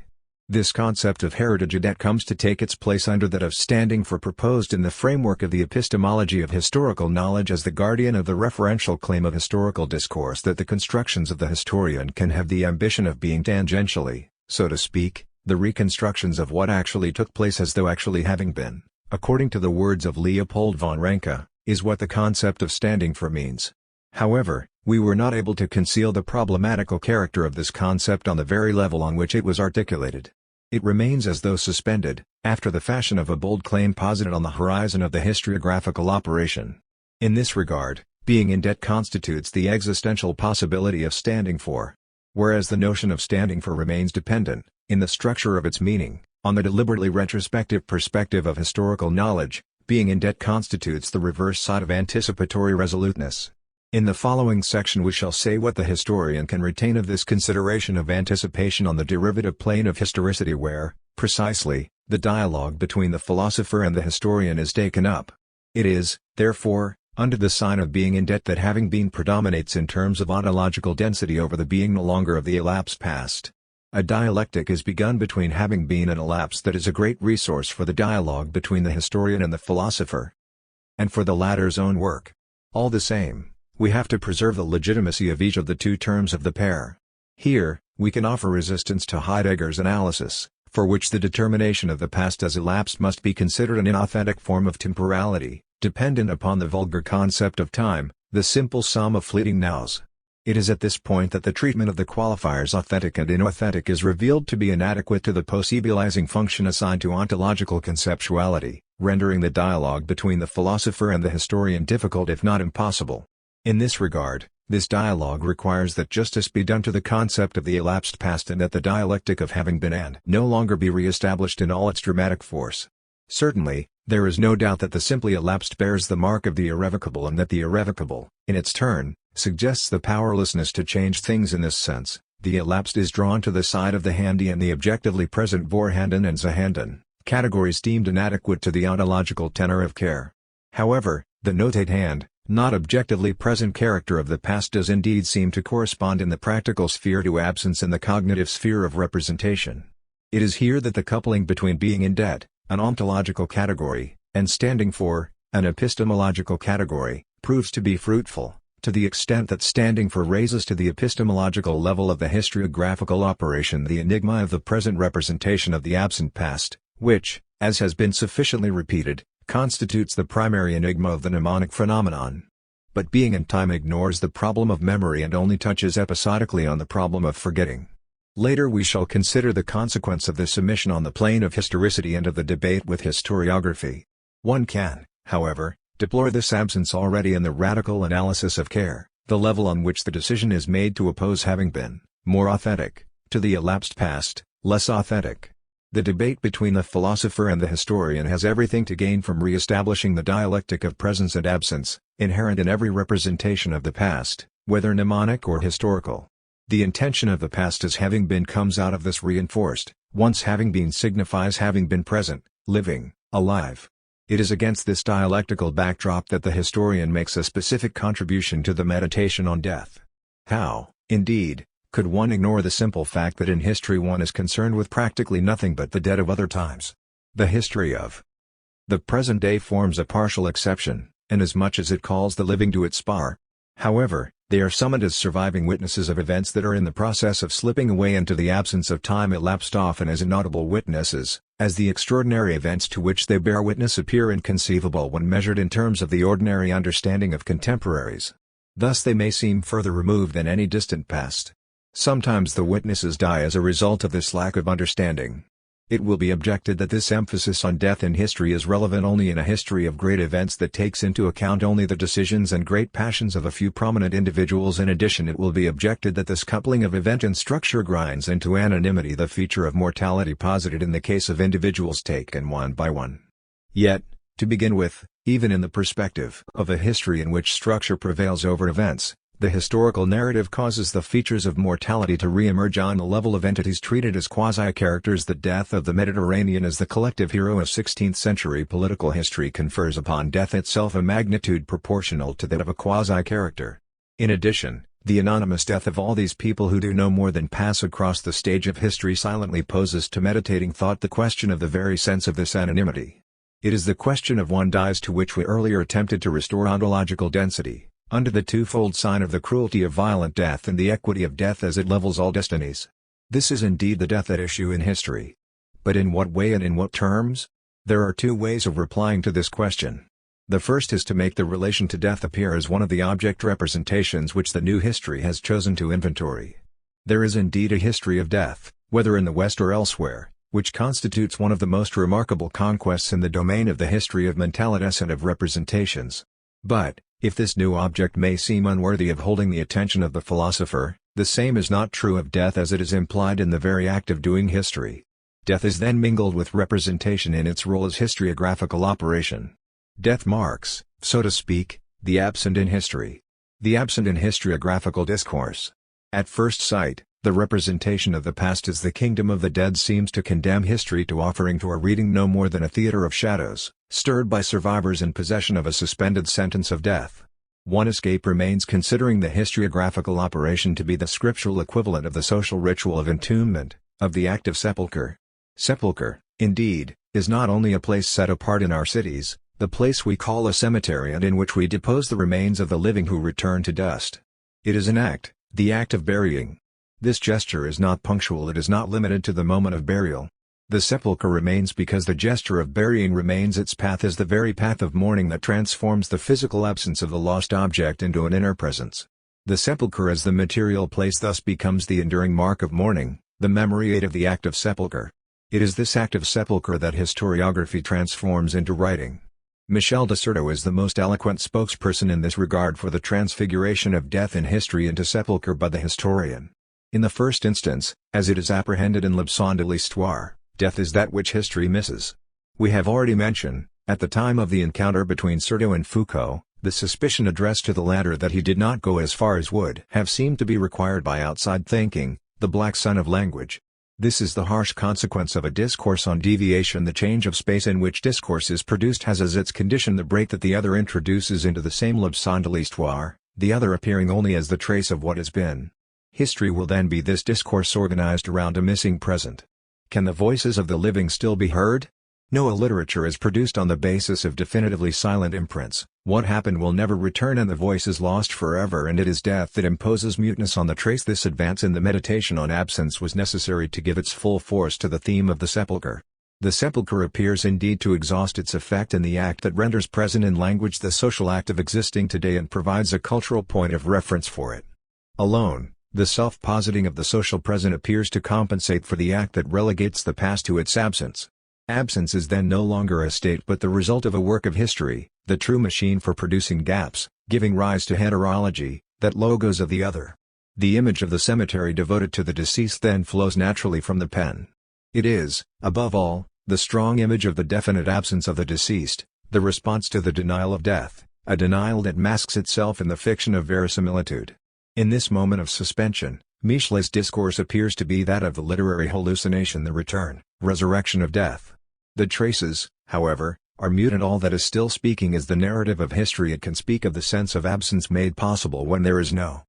Speaker 1: This concept of heritage debt comes to take its place under that of standing for, proposed in the framework of the epistemology of historical knowledge as the guardian of the referential claim of historical discourse that the constructions of the historian can have the ambition of being tangentially, so to speak, the reconstructions of what actually took place as though actually having been, according to the words of Leopold von Ranke, is what the concept of standing for means. However, we were not able to conceal the problematical character of this concept on the very level on which it was articulated. It remains as though suspended, after the fashion of a bold claim posited on the horizon of the historiographical operation. In this regard, being in debt constitutes the existential possibility of standing for. Whereas the notion of standing for remains dependent, in the structure of its meaning, on the deliberately retrospective perspective of historical knowledge, being in debt constitutes the reverse side of anticipatory resoluteness. In the following section we shall say what the historian can retain of this consideration of anticipation on the derivative plane of historicity where, precisely, the dialogue between the philosopher and the historian is taken up. It is, therefore, under the sign of being in debt that having been predominates in terms of ontological density over the being no longer of the elapsed past. A dialectic is begun between having been and elapsed that is a great resource for the dialogue between the historian and the philosopher, and for the latter's own work. All the same, we have to preserve the legitimacy of each of the two terms of the pair. Here, we can offer resistance to Heidegger's analysis, for which the determination of the past as elapsed must be considered an inauthentic form of temporality, dependent upon the vulgar concept of time, the simple sum of fleeting nows. It is at this point that the treatment of the qualifiers authentic and inauthentic is revealed to be inadequate to the possibilizing function assigned to ontological conceptuality, rendering the dialogue between the philosopher and the historian difficult if not impossible. In this regard, this dialogue requires that justice be done to the concept of the elapsed past and that the dialectic of having been and no longer be re-established in all its dramatic force. Certainly, there is no doubt that the simply elapsed bears the mark of the irrevocable and that the irrevocable, in its turn, suggests the powerlessness to change things in this sense, The elapsed is drawn to the side of the handy and the objectively present vorhanden and zehanden, categories deemed inadequate to the ontological tenor of care. However, the notate hand, not objectively present character of the past does indeed seem to correspond in the practical sphere to absence in the cognitive sphere of representation. It is here that the coupling between being in debt, an ontological category, and standing for, an epistemological category, proves to be fruitful, to the extent that standing for raises to the epistemological level of the historiographical operation the enigma of the present representation of the absent past, which, as has been sufficiently repeated, constitutes the primary enigma of the mnemonic phenomenon. But being in time ignores the problem of memory and only touches episodically on the problem of forgetting. Later we shall consider the consequence of this omission on the plane of historicity and of the debate with historiography. One can, however, deplore this absence already in the radical analysis of care, the level on which the decision is made to oppose having been, more authentic, to the elapsed past, less authentic. The debate between the philosopher and the historian has everything to gain from re-establishing the dialectic of presence and absence, inherent in every representation of the past, whether mnemonic or historical. The intention of the past as having been comes out of this reinforced, once having been signifies having been present, living, alive. It is against this dialectical backdrop that the historian makes a specific contribution to the meditation on death. How, indeed, could one ignore the simple fact that in history one is concerned with practically nothing but the dead of other times? The history of the present day forms a partial exception, inasmuch as it calls the living to its spar. However, they are summoned as surviving witnesses of events that are in the process of slipping away into the absence of time elapsed, often as inaudible witnesses, as the extraordinary events to which they bear witness appear inconceivable when measured in terms of the ordinary understanding of contemporaries. Thus they may seem further removed than any distant past. Sometimes the witnesses die as a result of this lack of understanding. It will be objected that this emphasis on death in history is relevant only in a history of great events that takes into account only the decisions and great passions of a few prominent individuals. In addition, it will be objected that this coupling of event and structure grinds into anonymity the feature of mortality posited in the case of individuals taken one by one. Yet, to begin with, even in the perspective of a history in which structure prevails over events, the historical narrative causes the features of mortality to re-emerge on the level of entities treated as quasi-characters. The death of the Mediterranean as the collective hero of 16th-century political history confers upon death itself a magnitude proportional to that of a quasi-character. In addition, the anonymous death of all these people who do no more than pass across the stage of history silently poses to meditating thought the question of the very sense of this anonymity. It is the question of one dies to which we earlier attempted to restore ontological density, under the twofold sign of the cruelty of violent death and the equity of death as it levels all destinies. This is indeed the death at issue in history. But in what way and in what terms? There are two ways of replying to this question. The first is to make the relation to death appear as one of the object representations which the new history has chosen to inventory. There is indeed a history of death, whether in the West or elsewhere, which constitutes one of the most remarkable conquests in the domain of the history of mentalities and of representations. But, if this new object may seem unworthy of holding the attention of the philosopher, the same is not true of death as it is implied in the very act of doing history. Death is then mingled with representation in its role as historiographical operation. Death marks, so to speak, the absent in history. The absent in historiographical discourse. At first sight, the representation of the past as the kingdom of the dead seems to condemn history to offering to our reading no more than a theater of shadows, stirred by survivors in possession of a suspended sentence of death. One escape remains considering the historiographical operation to be the scriptural equivalent of the social ritual of entombment, of the act of sepulchre. Sepulchre, indeed, is not only a place set apart in our cities, the place we call a cemetery and in which we depose the remains of the living who return to dust. It is an act, the act of burying. This gesture is not punctual, it is not limited to the moment of burial. The sepulchre remains because the gesture of burying remains. Its path is the very path of mourning that transforms the physical absence of the lost object into an inner presence. The sepulchre as the material place thus becomes the enduring mark of mourning, the memory aid of the act of sepulchre. It is this act of sepulchre that historiography transforms into writing. Michel de Certeau is the most eloquent spokesperson in this regard for the transfiguration of death in history into sepulchre by the historian. In the first instance, as it is apprehended in Leçons de l'Histoire, death is that which history misses. We have already mentioned, at the time of the encounter between Certeau and Foucault, the suspicion addressed to the latter that he did not go as far as would have seemed to be required by outside thinking, the black sun of language. This is the harsh consequence of a discourse on deviation. The change of space in which discourse is produced has as its condition the break that the other introduces into the same l'absent de l'histoire, the other appearing only as the trace of what has been. History will then be this discourse organized around a missing present. Can the voices of the living still be heard? No, literature is produced on the basis of definitively silent imprints. What happened will never return and the voice is lost forever, and it is death that imposes muteness on the trace. This advance in the meditation on absence was necessary to give its full force to the theme of the sepulchre. The sepulchre appears indeed to exhaust its effect in the act that renders present in language the social act of existing today and provides a cultural point of reference for it. Alone, the self-positing of the social present appears to compensate for the act that relegates the past to its absence. Absence is then no longer a state but the result of a work of history, the true machine for producing gaps, giving rise to heterology, that logos of the other. The image of the cemetery devoted to the deceased then flows naturally from the pen. It is, above all, the strong image of the definite absence of the deceased, the response to the denial of death, a denial that masks itself in the fiction of verisimilitude. In this moment of suspension, Michelet's discourse appears to be that of the literary hallucination, the return, resurrection of death. The traces, however, are mute and all that is still speaking is the narrative of history. It can speak of the sense of absence made possible when there is no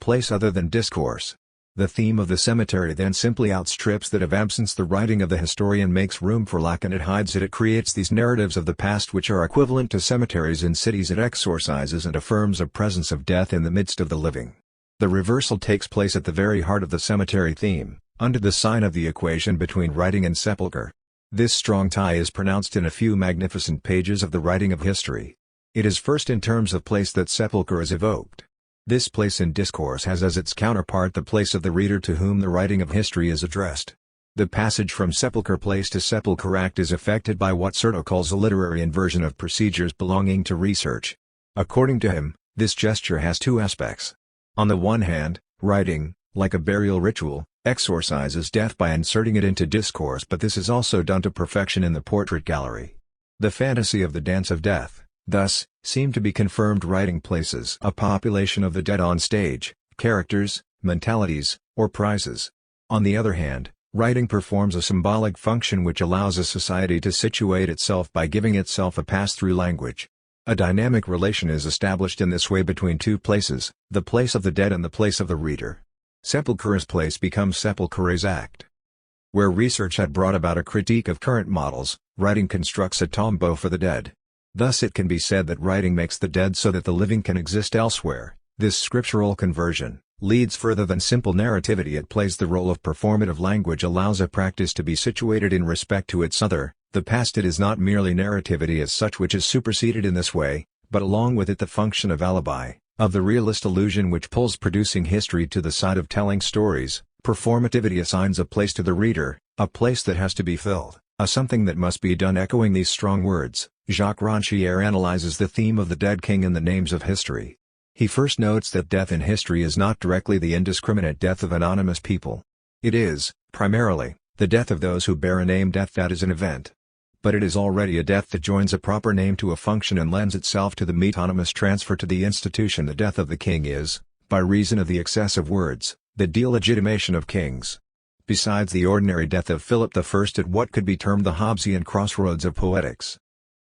Speaker 1: place other than discourse. The theme of the cemetery then simply outstrips that of absence. The writing of the historian makes room for lack and it hides it. It creates these narratives of the past which are equivalent to cemeteries in cities. It exorcises and affirms a presence of death in the midst of the living. The reversal takes place at the very heart of the cemetery theme, under the sign of the equation between writing and sepulchre. This strong tie is pronounced in a few magnificent pages of the writing of history. It is first in terms of place that sepulchre is evoked. This place in discourse has as its counterpart the place of the reader to whom the writing of history is addressed. The passage from sepulchre place to sepulchre act is effected by what Certeau calls a literary inversion of procedures belonging to research. According to him, this gesture has two aspects. On the one hand, writing, like a burial ritual, exorcises death by inserting it into discourse, but this is also done to perfection in the portrait gallery. The fantasy of the dance of death, thus, seemed to be confirmed. Writing places a population of the dead on stage, characters, mentalities, or prizes. On the other hand, writing performs a symbolic function which allows a society to situate itself by giving itself a pass-through language. A dynamic relation is established in this way between two places, the place of the dead and the place of the reader. Sepulchre's place becomes sepulchre's act. Where research had brought about a critique of current models, writing constructs a tombeau for the dead. Thus it can be said that writing makes the dead so that the living can exist elsewhere. This scriptural conversion leads further than simple narrativity. It plays the role of performative language, allows a practice to be situated in respect to its other, the past. It is not merely narrativity as such which is superseded in this way, but along with it the function of alibi, of the realist illusion which pulls producing history to the side of telling stories. Performativity assigns a place to the reader, a place that has to be filled, a something that must be done. Echoing these strong words, Jacques Rancière analyzes the theme of the dead king in the names of history. He first notes that death in history is not directly the indiscriminate death of anonymous people. It is, primarily, the death of those who bear a name. Death that is an event. But it is already a death that joins a proper name to a function and lends itself to the metonymus transfer to the institution. The death of the king is, by reason of the excess of words, the delegitimation of kings. Besides the ordinary death of Philip I at what could be termed the Hobbesian crossroads of poetics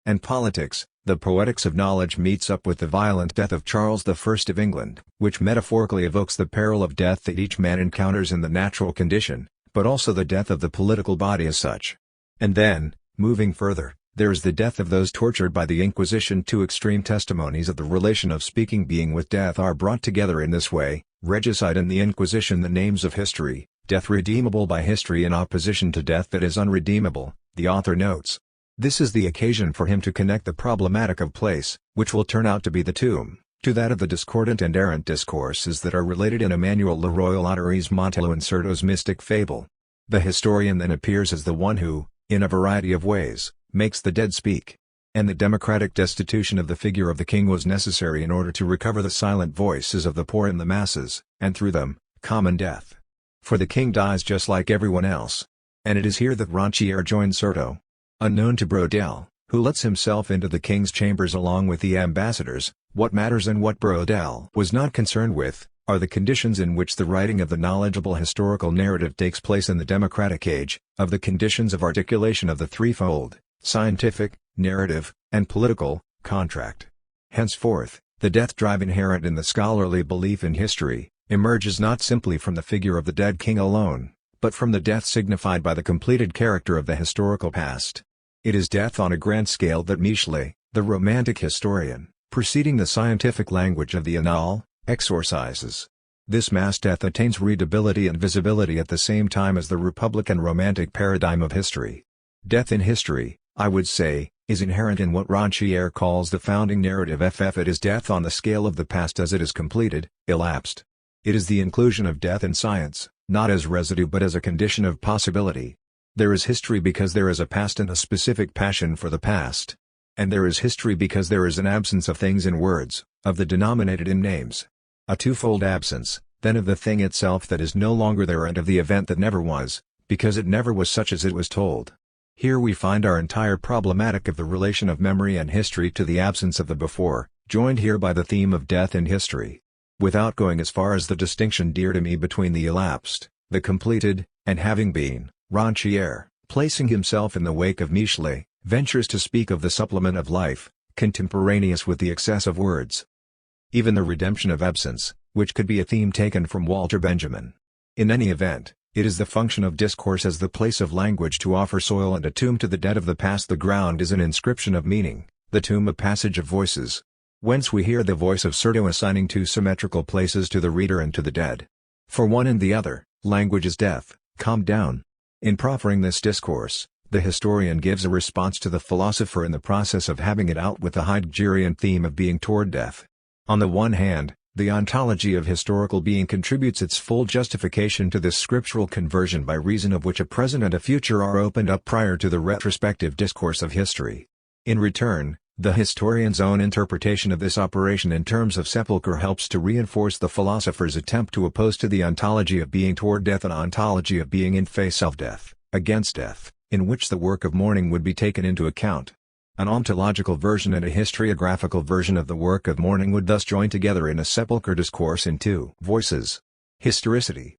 Speaker 1: and politics, the poetics of knowledge meets up with the violent death of Charles I of England, which metaphorically evokes the peril of death that each man encounters in the natural condition, but also the death of the political body as such. And then, moving further, there is the death of those tortured by the Inquisition. Two extreme testimonies of the relation of speaking being with death are brought together in this way: regicide and the Inquisition. The names of history, death redeemable by history in opposition to death that is unredeemable, the author notes. This is the occasion for him to connect the problematic of place, which will turn out to be the tomb, to that of the discordant and errant discourses that are related in Emmanuel Leroy Lattery's Montello and Certeau's mystic fable. The historian then appears as the one who, in a variety of ways, makes the dead speak. And the democratic destitution of the figure of the king was necessary in order to recover the silent voices of the poor and the masses, and through them, common death. For the king dies just like everyone else. And it is here that Rancière joins Certeau. Unknown to Braudel, who lets himself into the king's chambers along with the ambassadors, what matters and what Braudel was not concerned with, are the conditions in which the writing of the knowledgeable historical narrative takes place in the democratic age, of the conditions of articulation of the threefold, scientific, narrative, and political, contract. Henceforth, the death drive inherent in the scholarly belief in history, emerges not simply from the figure of the dead king alone, but from the death signified by the completed character of the historical past. It is death on a grand scale that Michelet, the Romantic historian, preceding the scientific language of the Annales, exorcises. This mass death attains readability and visibility at the same time as the Republican Romantic paradigm of history. Death in history, I would say, is inherent in what Ricoeur calls the founding narrative. It is death on the scale of the past as it is completed, elapsed. It is the inclusion of death in science, not as residue but as a condition of possibility. There is history because there is a past and a specific passion for the past. And there is history because there is an absence of things in words, of the denominated in names. A twofold absence, then of the thing itself that is no longer there and of the event that never was, because it never was such as it was told. Here we find our entire problematic of the relation of memory and history to the absence of the before, joined here by the theme of death in history. Without going as far as the distinction dear to me between the elapsed, the completed, and having been, Ricoeur, placing himself in the wake of Michelet, ventures to speak of the supplement of life, contemporaneous with the excess of words. Even the redemption of absence, which could be a theme taken from Walter Benjamin. In any event, it is the function of discourse as the place of language to offer soil and a tomb to the dead of the past. The ground is an inscription of meaning, the tomb a passage of voices. Whence we hear the voice of Cerdo assigning two symmetrical places to the reader and to the dead. For one and the other, language is death, calm down. In proffering this discourse, the historian gives a response to the philosopher in the process of having it out with the Heideggerian theme of being toward death. On the one hand, the ontology of historical being contributes its full justification to this scriptural conversion by reason of which a present and a future are opened up prior to the retrospective discourse of history. In return, the historian's own interpretation of this operation in terms of sepulchre helps to reinforce the philosopher's attempt to oppose to the ontology of being toward death an ontology of being in face of death, against death, in which the work of mourning would be taken into account. An ontological version and a historiographical version of the work of mourning would thus join together in a sepulchre discourse in two voices. Historicity.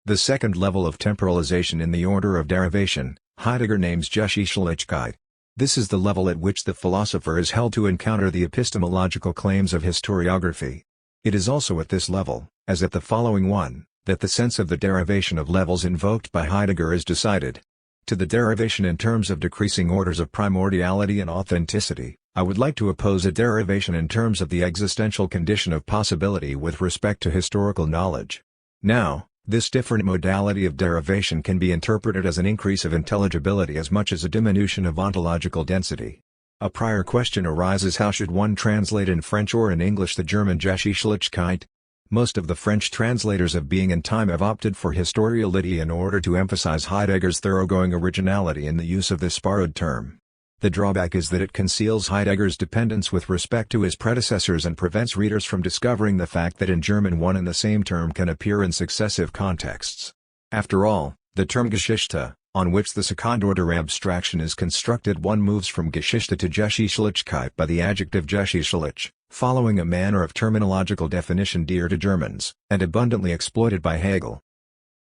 Speaker 1: The second level of temporalization in the order of derivation, Heidegger names Geschichtlichkeit. This is the level at which the philosopher is held to encounter the epistemological claims of historiography. It is also at this level, as at the following one, that the sense of the derivation of levels invoked by Heidegger is decided. To the derivation in terms of decreasing orders of primordiality and authenticity, I would like to oppose a derivation in terms of the existential condition of possibility with respect to historical knowledge. Now, this different modality of derivation can be interpreted as an increase of intelligibility as much as a diminution of ontological density. A prior question arises: how should one translate in French or in English the German Geschichtlichkeit? Most of the French translators of Being and Time have opted for historiality in order to emphasize Heidegger's thoroughgoing originality in the use of this borrowed term. The drawback is that it conceals Heidegger's dependence with respect to his predecessors and prevents readers from discovering the fact that in German one and the same term can appear in successive contexts. After all, the term Geschichte, on which the second-order abstraction is constructed, one moves from Geschichte to Geschichtlichkeit by the adjective geschichtlich, following a manner of terminological definition dear to Germans, and abundantly exploited by Hegel.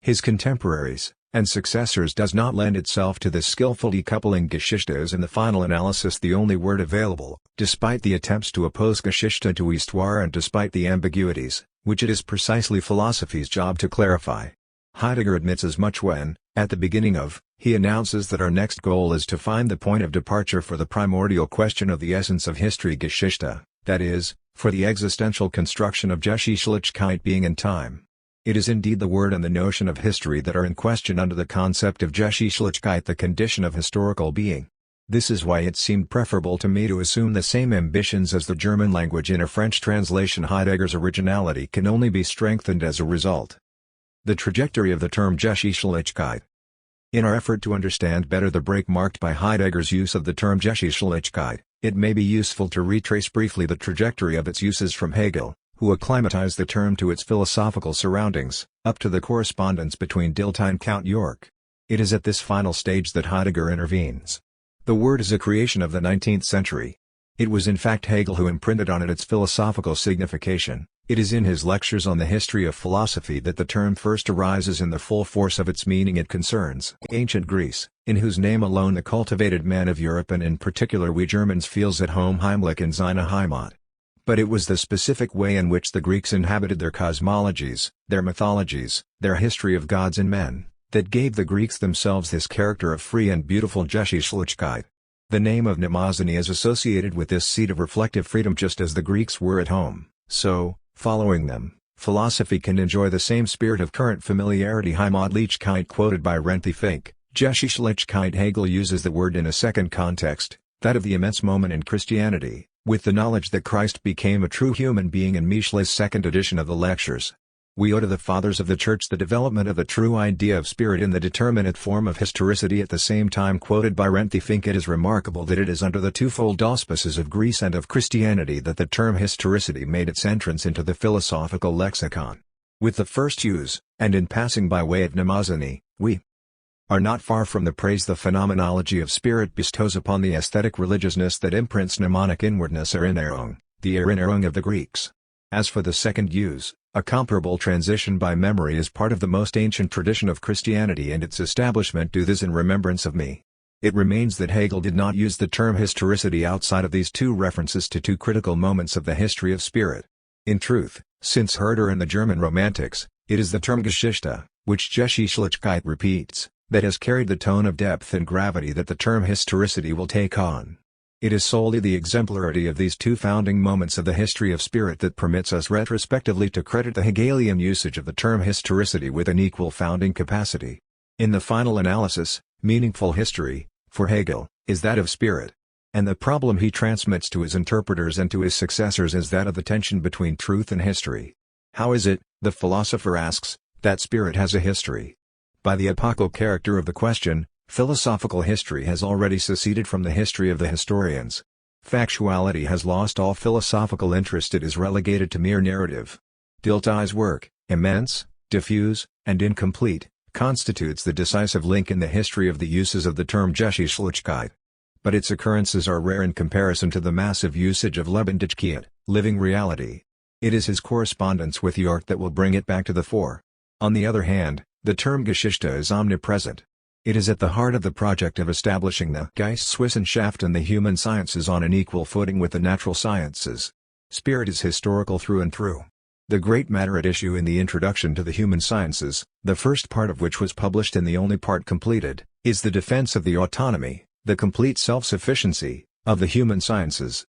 Speaker 1: His contemporaries and successors does not lend itself to this skillful decoupling. Geschichte is in the final analysis the only word available, despite the attempts to oppose Geschichte to Histoire and despite the ambiguities, which it is precisely philosophy's job to clarify. Heidegger admits as much when, at the beginning of, he announces that our next goal is to find the point of departure for the primordial question of the essence of history Geschichte, that is, for the existential construction of Geschichtlichkeit being in time. It is indeed the word and the notion of history that are in question under the concept of Geschichtlichkeit, the condition of historical being. This is why it seemed preferable to me to assume the same ambitions as the German language in a French translation. Heidegger's originality can only be strengthened as a result. The trajectory of the term Geschichtlichkeit. In our effort to understand better the break marked by Heidegger's use of the term Geschichtlichkeit, it may be useful to retrace briefly the trajectory of its uses from Hegel, who acclimatized the term to its philosophical surroundings, up to the correspondence between Dilthey and Count York. It is at this final stage that Heidegger intervenes. The word is a creation of the 19th century. It was in fact Hegel who imprinted on it its philosophical signification. It is in his lectures on the history of philosophy that the term first arises in the full force of its meaning. It concerns ancient Greece, in whose name alone the cultivated man of Europe and in particular we Germans feels at home, Heimlich in seine Heimat. But it was the specific way in which the Greeks inhabited their cosmologies, their mythologies, their history of gods and men, that gave the Greeks themselves this character of free and beautiful Geschichtlichkeit. The name of Mnemosyne is associated with this seat of reflective freedom just as the Greeks were at home, so, following them, philosophy can enjoy the same spirit of current familiarity. Heimatlichkeit quoted by Renty Fink. Geschichtlichkeit. Hegel uses the word in a second context, that of the immense moment in Christianity, with the knowledge that Christ became a true human being in Michelet's second edition of the Lectures. We owe to the Fathers of the Church the development of the true idea of spirit in the determinate form of historicity. At the same time quoted by Renty Fink, it is remarkable that it is under the twofold auspices of Greece and of Christianity that the term historicity made its entrance into the philosophical lexicon. With the first use, and in passing by way of Mnemosyne, we are not far from the praise the phenomenology of spirit bestows upon the aesthetic religiousness that imprints mnemonic inwardness, Erinnerung, the Erinnerung of the Greeks. As for the second use, a comparable transition by memory is part of the most ancient tradition of Christianity, and its establishment do this in remembrance of me. It remains that Hegel did not use the term historicity outside of these two references to two critical moments of the history of spirit. In truth, since Herder and the German Romantics, it is the term Geschichte, which Geschichtlichkeit repeats, that has carried the tone of depth and gravity that the term historicity will take on. It is solely the exemplarity of these two founding moments of the history of spirit that permits us retrospectively to credit the Hegelian usage of the term historicity with an equal founding capacity. In the final analysis, meaningful history, for Hegel, is that of spirit. And the problem he transmits to his interpreters and to his successors is that of the tension between truth and history. How is it, the philosopher asks, that spirit has a history? By the epochal character of the question, philosophical history has already seceded from the history of the historians. Factuality has lost all philosophical interest, it is relegated to mere narrative. Dilthey's work, immense, diffuse, and incomplete, constitutes the decisive link in the history of the uses of the term Geschichtlichkeit. But its occurrences are rare in comparison to the massive usage of Lebendigkeit, living reality. It is his correspondence with York that will bring it back to the fore. On the other hand, the term Geschichte is omnipresent. It is at the heart of the project of establishing the Geisteswissenschaft and the human sciences on an equal footing with the natural sciences. Spirit is historical through and through. The great matter at issue in the Introduction to the Human Sciences, the first part of which was published and the only part completed, is the defense of the autonomy, the complete self-sufficiency, of the human sciences.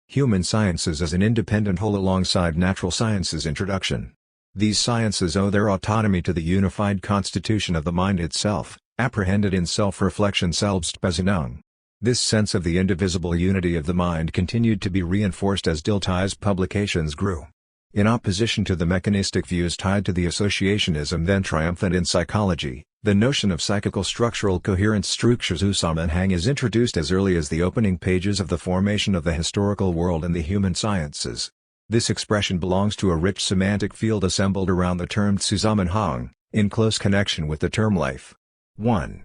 Speaker 1: Human sciences as an independent whole alongside natural sciences. Introduction. These sciences owe their autonomy to the unified constitution of the mind itself, apprehended in self-reflection Selbstbesinnung. This sense of the indivisible unity of the mind continued to be reinforced as Dilthey's publications grew. In opposition to the mechanistic views tied to the associationism then triumphant in psychology, the notion of psychical structural coherence Strukturzusammenhang is introduced as early as the opening pages of the Formation of the Historical World and the Human Sciences. This expression belongs to a rich semantic field assembled around the term Zusammenhang, in close connection with the term life. 1.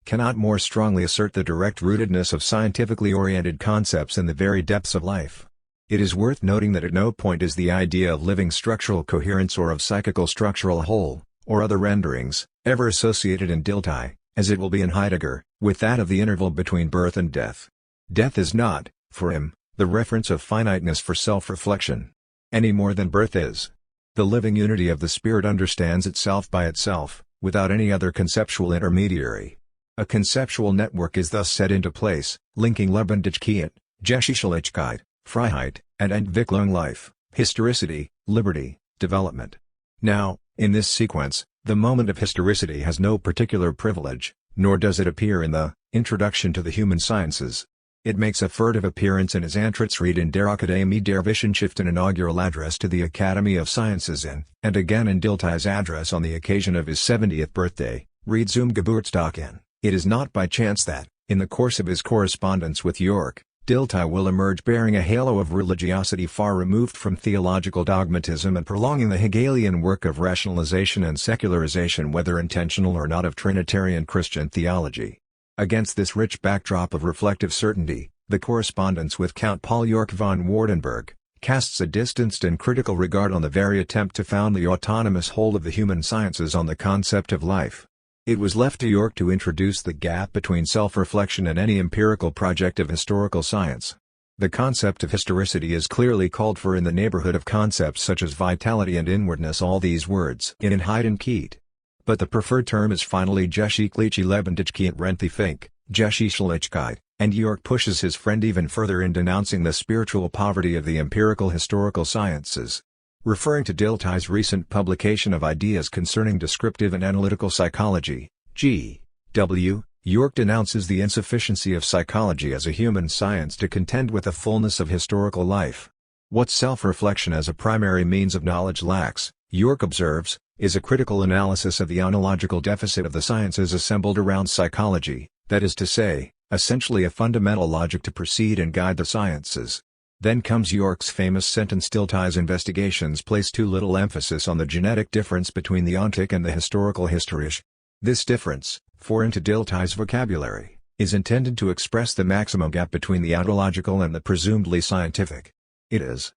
Speaker 1: Cannot more strongly assert the direct rootedness of scientifically oriented concepts in the very depths of life. It is worth noting that at no point is the idea of living structural coherence or of psychical structural whole, or other renderings, ever associated in Dilthey, as it will be in Heidegger, with that of the interval between birth and death. Death is not, for him, the reference of finiteness for self-reflection, any more than birth is. The living unity of the spirit understands itself by itself, without any other conceptual intermediary. A conceptual network is thus set into place, linking Lebendigkeit, Geschichtlichkeit, Freiheit, and Entwicklung life, historicity, liberty, development. Now, in this sequence, the moment of historicity has no particular privilege, nor does it appear in the Introduction to the Human Sciences. It makes a furtive appearance in his Antrittsrede in der Akademie der Wissenschaften, inaugural address to the Academy of Sciences and again in Dilthey's address on the occasion of his 70th birthday, Rede zum Geburtstag in. It is not by chance that, in the course of his correspondence with York, Dilthey will emerge bearing a halo of religiosity far removed from theological dogmatism and prolonging the Hegelian work of rationalization and secularization, whether intentional or not, of Trinitarian Christian theology. Against this rich backdrop of reflective certainty, the correspondence with Count Paul York von Wardenberg, casts a distanced and critical regard on the very attempt to found the autonomous hold of the human sciences on the concept of life. It was left to York to introduce the gap between self-reflection and any empirical project of historical science. The concept of historicity is clearly called for in the neighborhood of concepts such as vitality and inwardness, all these words in Heidenkeit. But the preferred term is finally geschichtliche Lebendigkeit Renthefink, Geschichtlichkeit, and York pushes his friend even further in denouncing the spiritual poverty of the empirical historical sciences. Referring to Dilthey's recent publication of Ideas Concerning Descriptive and Analytical Psychology, G.W., York denounces the insufficiency of psychology as a human science to contend with the fullness of historical life. What self-reflection as a primary means of knowledge lacks, York observes, is a critical analysis of the ontological deficit of the sciences assembled around psychology, that is to say, essentially a fundamental logic to precede and guide the sciences. Then comes York's famous sentence: Dilthey's investigations place too little emphasis on the genetic difference between the ontic and the historical historisch. This difference, foreign to Dilthey's vocabulary, is intended to express the maximum gap between the ontological and the presumably scientific. It is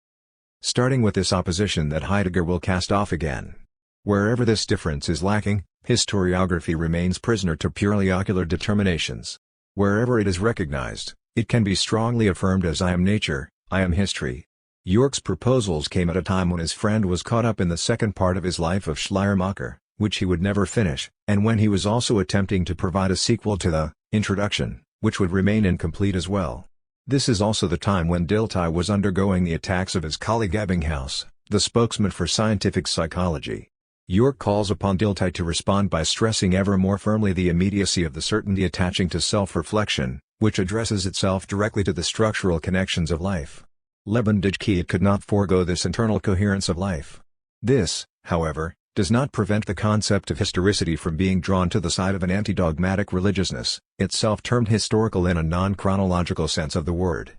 Speaker 1: starting with this opposition that Heidegger will cast off again. Wherever this difference is lacking, historiography remains prisoner to purely ocular determinations. Wherever it is recognized, it can be strongly affirmed as I am nature, I am history. York's proposals came at a time when his friend was caught up in the second part of his life of Schleiermacher, which he would never finish, and when he was also attempting to provide a sequel to the Introduction, which would remain incomplete as well. This is also the time when Dilthey was undergoing the attacks of his colleague Ebbinghaus, the spokesman for scientific psychology. York calls upon Dilthey to respond by stressing ever more firmly the immediacy of the certainty attaching to self-reflection, which addresses itself directly to the structural connections of life. Lebendigkeit could not forego this internal coherence of life. This, however, does not prevent the concept of historicity from being drawn to the side of an anti-dogmatic religiousness, itself termed historical in a non-chronological sense of the word.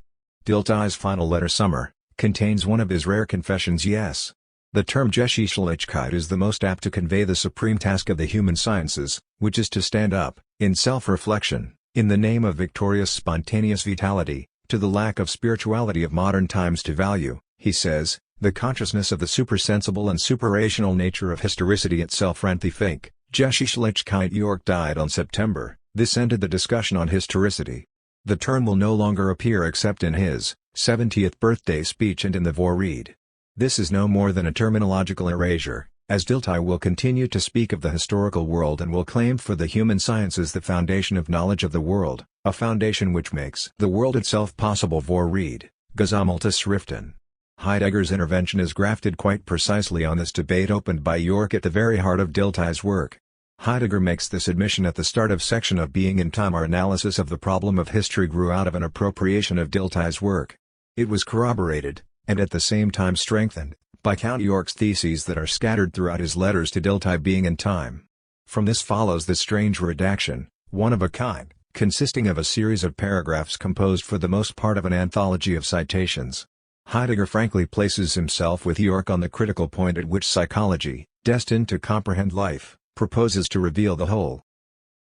Speaker 1: Dilthey's final letter Summer contains one of his rare confessions. Yes, the term Geschichtlichkeit is the most apt to convey the supreme task of the human sciences, which is to stand up, in self-reflection, in the name of victorious spontaneous vitality, to the lack of spirituality of modern times, to value, he says, the consciousness of the supersensible and superrational nature of historicity itself. Renthefink, Geschichtlichkeit. York died on September. This ended the discussion on historicity. The term will no longer appear except in his 70th birthday speech and in the Vorrede. This is no more than a terminological erasure, as Dilthey will continue to speak of the historical world and will claim for the human sciences the foundation of knowledge of the world, a foundation which makes the world itself possible. Vorrede, Gesammelte Schriften. Heidegger's intervention is grafted quite precisely on this debate opened by York at the very heart of Dilthey's work. Heidegger makes this admission at the start of section of Being in Time. Our analysis of the problem of history grew out of an appropriation of Dilthey's work. It was corroborated, and at the same time strengthened, by Count York's theses that are scattered throughout his letters to Dilthey. Being in Time. From this follows the strange redaction, one of a kind, consisting of a series of paragraphs composed for the most part of an anthology of citations. Heidegger frankly places himself with York on the critical point at which psychology, destined to comprehend life, proposes to reveal the whole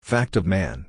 Speaker 1: fact of man.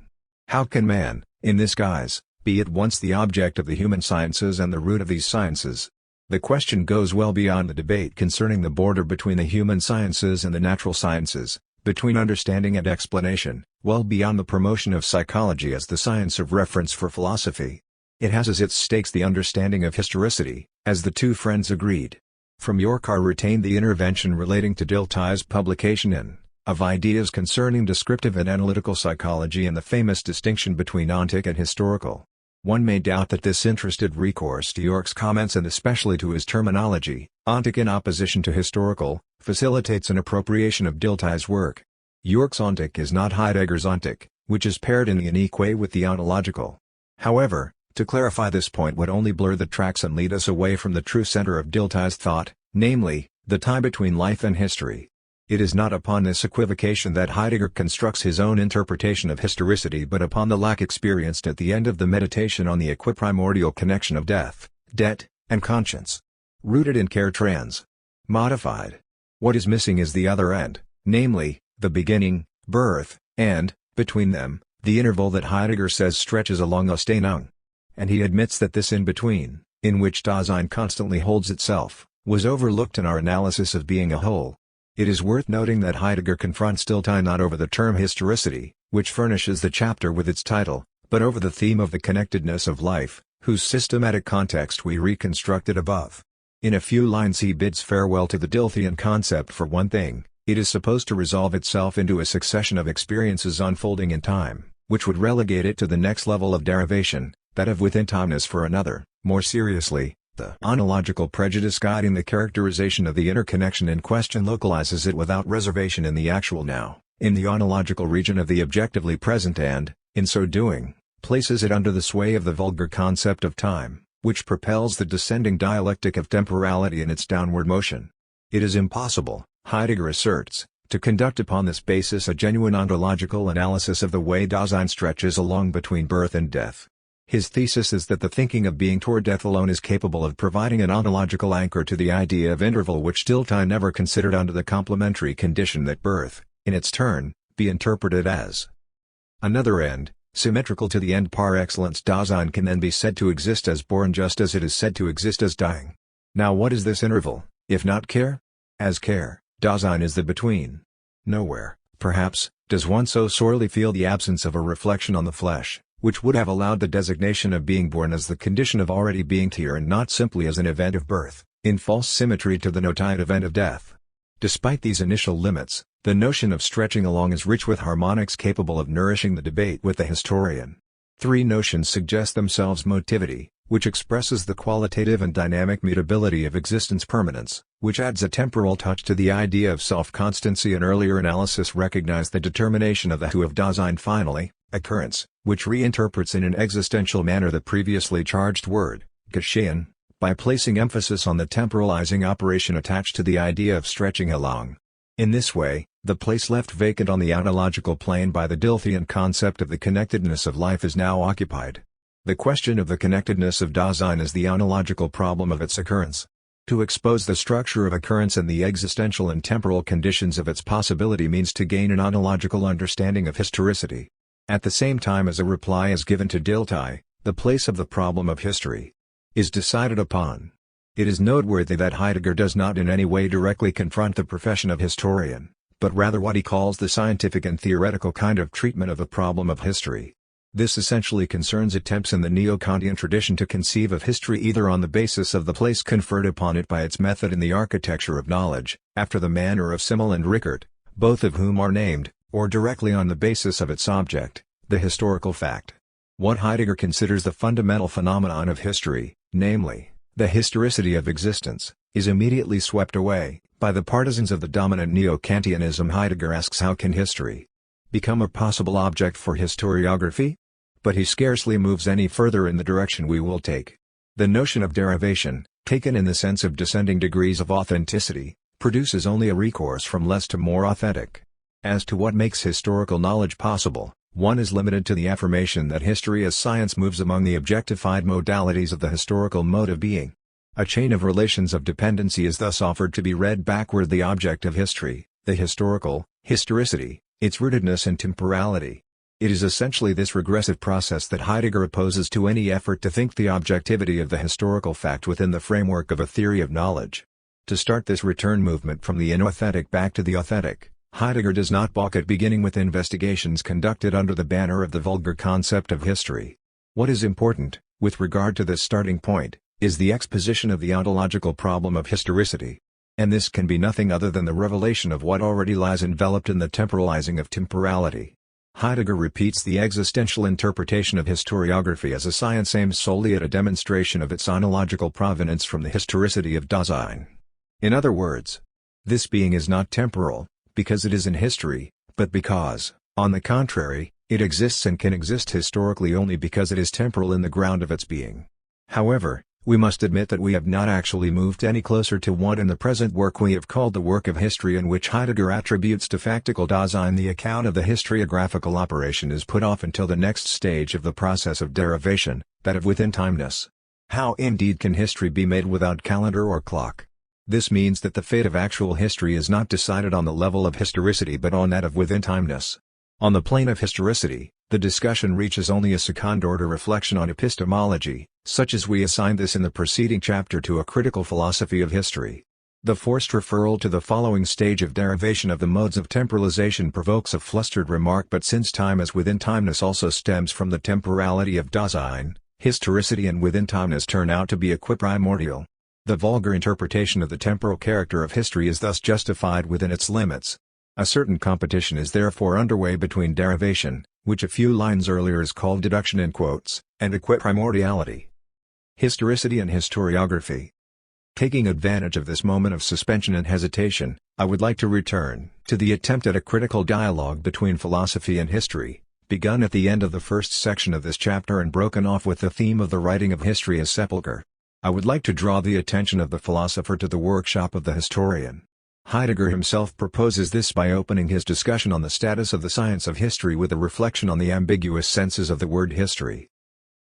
Speaker 1: How can man, in this guise, be at once the object of the human sciences and the root of these sciences? The question goes well beyond the debate concerning the border between the human sciences and the natural sciences, between understanding and explanation, well beyond the promotion of psychology as the science of reference for philosophy. It has as its stakes the understanding of historicity, as the two friends agreed. From York are retained the intervention relating to Dilthey's publication in of Ideas Concerning Descriptive and Analytical Psychology and the famous distinction between ontic and historical. One may doubt that this interested recourse to York's comments and especially to his terminology, ontic in opposition to historical, facilitates an appropriation of Dilthey's work. York's ontic is not Heidegger's ontic, which is paired in a unique way with the ontological. However, to clarify this point would only blur the tracks and lead us away from the true center of Dilthey's thought, namely, the tie between life and history. It is not upon this equivocation that Heidegger constructs his own interpretation of historicity but upon the lack experienced at the end of the meditation on the equiprimordial connection of death, debt, and conscience. Rooted in care trans. Modified. What is missing is the other end, namely, the beginning, birth, and, between them, the interval that Heidegger says stretches along Ausdehnung. And he admits that this in-between, in which Dasein constantly holds itself, was overlooked in our analysis of being a whole. It is worth noting that Heidegger confronts Dilthey not over the term historicity, which furnishes the chapter with its title, but over the theme of the connectedness of life, whose systematic context we reconstructed above. In a few lines he bids farewell to the Dilthean concept. For one thing, it is supposed to resolve itself into a succession of experiences unfolding in time, which would relegate it to the next level of derivation, that of within-timeness. For another, more seriously, the ontological prejudice guiding the characterization of the interconnection in question localizes it without reservation in the actual now, in the ontological region of the objectively present and, in so doing, places it under the sway of the vulgar concept of time, which propels the descending dialectic of temporality in its downward motion. It is impossible, Heidegger asserts, to conduct upon this basis a genuine ontological analysis of the way Dasein stretches along between birth and death. His thesis is that the thinking of being toward death alone is capable of providing an ontological anchor to the idea of interval, which Dilthey never considered under the complementary condition that birth, in its turn, be interpreted as another end, symmetrical to the end par excellence. Dasein can then be said to exist as born just as it is said to exist as dying. Now what is this interval, if not care? As care, Dasein is the between. Nowhere, perhaps, does one so sorely feel the absence of a reflection on the flesh, which would have allowed the designation of being born as the condition of already being here and not simply as an event of birth, in false symmetry to the noted event of death. Despite these initial limits, the notion of stretching along is rich with harmonics capable of nourishing the debate with the historian. Three notions suggest themselves: motivity, which expresses the qualitative and dynamic mutability of existence; permanence, which adds a temporal touch to the idea of self-constancy; and earlier analysis recognized the determination of the who of Dasein; finally, occurrence, which reinterprets in an existential manner the previously charged word, geschehen, by placing emphasis on the temporalizing operation attached to the idea of stretching along. In this way, the place left vacant on the ontological plane by the Dilthean concept of the connectedness of life is now occupied. The question of the connectedness of Dasein is the ontological problem of its occurrence. To expose the structure of occurrence and the existential and temporal conditions of its possibility means to gain an ontological understanding of historicity. At the same time as a reply is given to Dilthey, the place of the problem of history is decided upon. It is noteworthy that Heidegger does not in any way directly confront the profession of historian, but rather what he calls the scientific and theoretical kind of treatment of the problem of history. This essentially concerns attempts in the neo-Kantian tradition to conceive of history either on the basis of the place conferred upon it by its method in the architecture of knowledge, after the manner of Simmel and Ricoeur, both of whom are named, or directly on the basis of its object, the historical fact. What Heidegger considers the fundamental phenomenon of history, namely, the historicity of existence, is immediately swept away by the partisans of the dominant neo-Kantianism. Heidegger asks, how can history become a possible object for historiography? But he scarcely moves any further in the direction we will take. The notion of derivation, taken in the sense of descending degrees of authenticity, produces only a recourse from less to more authentic. As to what makes historical knowledge possible, one is limited to the affirmation that history as science moves among the objectified modalities of the historical mode of being. A chain of relations of dependency is thus offered to be read backward: the object of history, the historical, historicity, its rootedness and temporality. It is essentially this regressive process that Heidegger opposes to any effort to think the objectivity of the historical fact within the framework of a theory of knowledge. To start this return movement from the inauthentic back to the authentic, Heidegger does not balk at beginning with investigations conducted under the banner of the vulgar concept of history. What is important, with regard to this starting point, is the exposition of the ontological problem of historicity. And this can be nothing other than the revelation of what already lies enveloped in the temporalizing of temporality. Heidegger repeats the existential interpretation of historiography as a science aimed solely at a demonstration of its ontological provenance from the historicity of Dasein. In other words, this being is not temporal, because it is in history, but because, on the contrary, it exists and can exist historically only because it is temporal in the ground of its being. However, we must admit that we have not actually moved any closer to what in the present work we have called the work of history, in which Heidegger attributes to factical Dasein the account of the historiographical operation, is put off until the next stage of the process of derivation, that of within-timeness. How indeed can history be made without calendar or clock? This means that the fate of actual history is not decided on the level of historicity but on that of within-timeness. On the plane of historicity, The discussion reaches only a second-order reflection on epistemology, such as we assigned this in the preceding chapter to a critical philosophy of history. The forced referral to the following stage of derivation of the modes of temporalization provokes a flustered remark, but since time as within timeness also stems from the temporality of Dasein, historicity and within timeness turn out to be equiprimordial. The vulgar interpretation of the temporal character of history is thus justified within its limits. A certain competition is therefore underway between derivation, which a few lines earlier is called deduction in quotes, and equiprimordiality. Historicity and historiography. Taking advantage of this moment of suspension and hesitation, I would like to return to the attempt at a critical dialogue between philosophy and history, begun at the end of the first section of this chapter and broken off with the theme of the writing of history as sepulchre. I would like to draw the attention of the philosopher to the workshop of the historian. Heidegger himself proposes this by opening his discussion on the status of the science of history with a reflection on the ambiguous senses of the word history,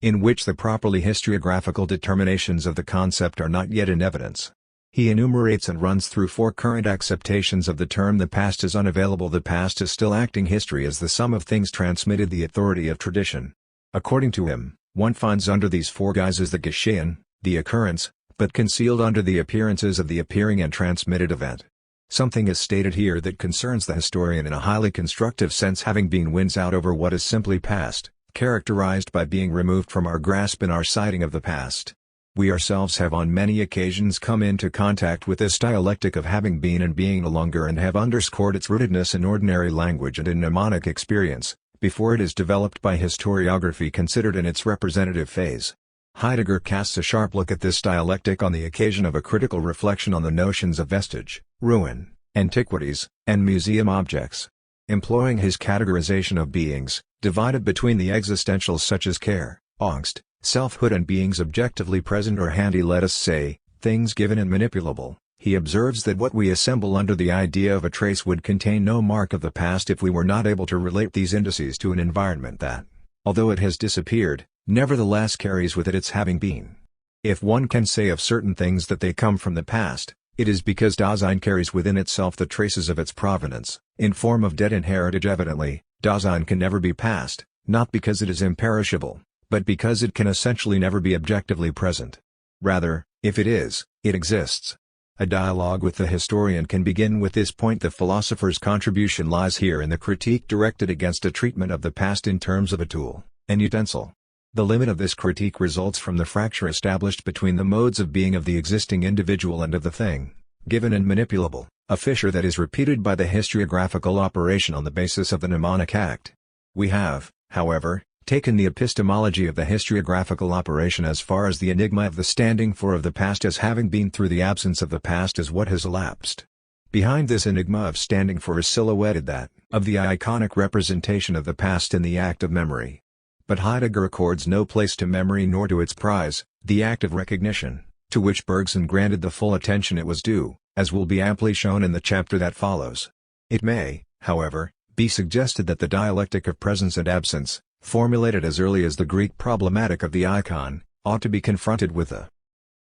Speaker 1: in which the properly historiographical determinations of the concept are not yet in evidence. He enumerates and runs through four current acceptations of the term. The past is unavailable. The past is still acting. History is the sum of things transmitted, the authority of tradition. According to him, one finds under these four guises the Geschehen, the occurrence, but concealed under the appearances of the appearing and transmitted event. Something is stated here that concerns the historian in a highly constructive sense. Having been wins out over what is simply past, characterized by being removed from our grasp in our sighting of the past. We ourselves have on many occasions come into contact with this dialectic of having been and being no longer, and have underscored its rootedness in ordinary language and in mnemonic experience, before it is developed by historiography considered in its representative phase. Heidegger casts a sharp look at this dialectic on the occasion of a critical reflection on the notions of vestige, ruin, antiquities, and museum objects. Employing his categorization of beings, divided between the existentials such as care, angst, selfhood, and beings objectively present or handy, let us say, things given and manipulable, he observes that what we assemble under the idea of a trace would contain no mark of the past if we were not able to relate these indices to an environment that, although it has disappeared, nevertheless carries with it its having been. If one can say of certain things that they come from the past, it is because Dasein carries within itself the traces of its provenance, in form of dead inheritage. Evidently, Dasein can never be past, not because it is imperishable, but because it can essentially never be objectively present. Rather, if it is, it exists. A dialogue with the historian can begin with this point. The philosopher's contribution lies here in the critique directed against a treatment of the past in terms of a tool, an utensil. The limit of this critique results from the fracture established between the modes of being of the existing individual and of the thing, given and manipulable, a fissure that is repeated by the historiographical operation on the basis of the mnemonic act. We have, however, taken the epistemology of the historiographical operation as far as the enigma of the standing for of the past as having been through the absence of the past as what has elapsed. Behind this enigma of standing for is silhouetted that of the iconic representation of the past in the act of memory. But Heidegger accords no place to memory nor to its prize, the act of recognition, to which Bergson granted the full attention it was due, as will be amply shown in the chapter that follows. It may, however, be suggested that the dialectic of presence and absence, formulated as early as the Greek problematic of the icon, ought to be confronted with a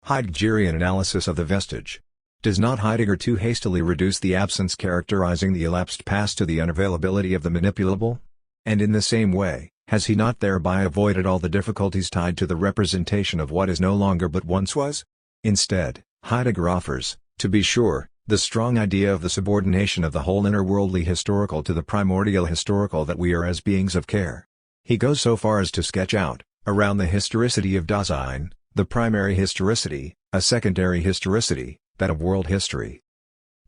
Speaker 1: Heideggerian analysis of the vestige. Does not Heidegger too hastily reduce the absence characterizing the elapsed past to the unavailability of the manipulable? And in the same way, has he not thereby avoided all the difficulties tied to the representation of what is no longer but once was? Instead, Heidegger offers, to be sure, the strong idea of the subordination of the whole inner-worldly historical to the primordial historical, that we are as beings of care. He goes so far as to sketch out, around the historicity of Dasein, the primary historicity, a secondary historicity, that of world history.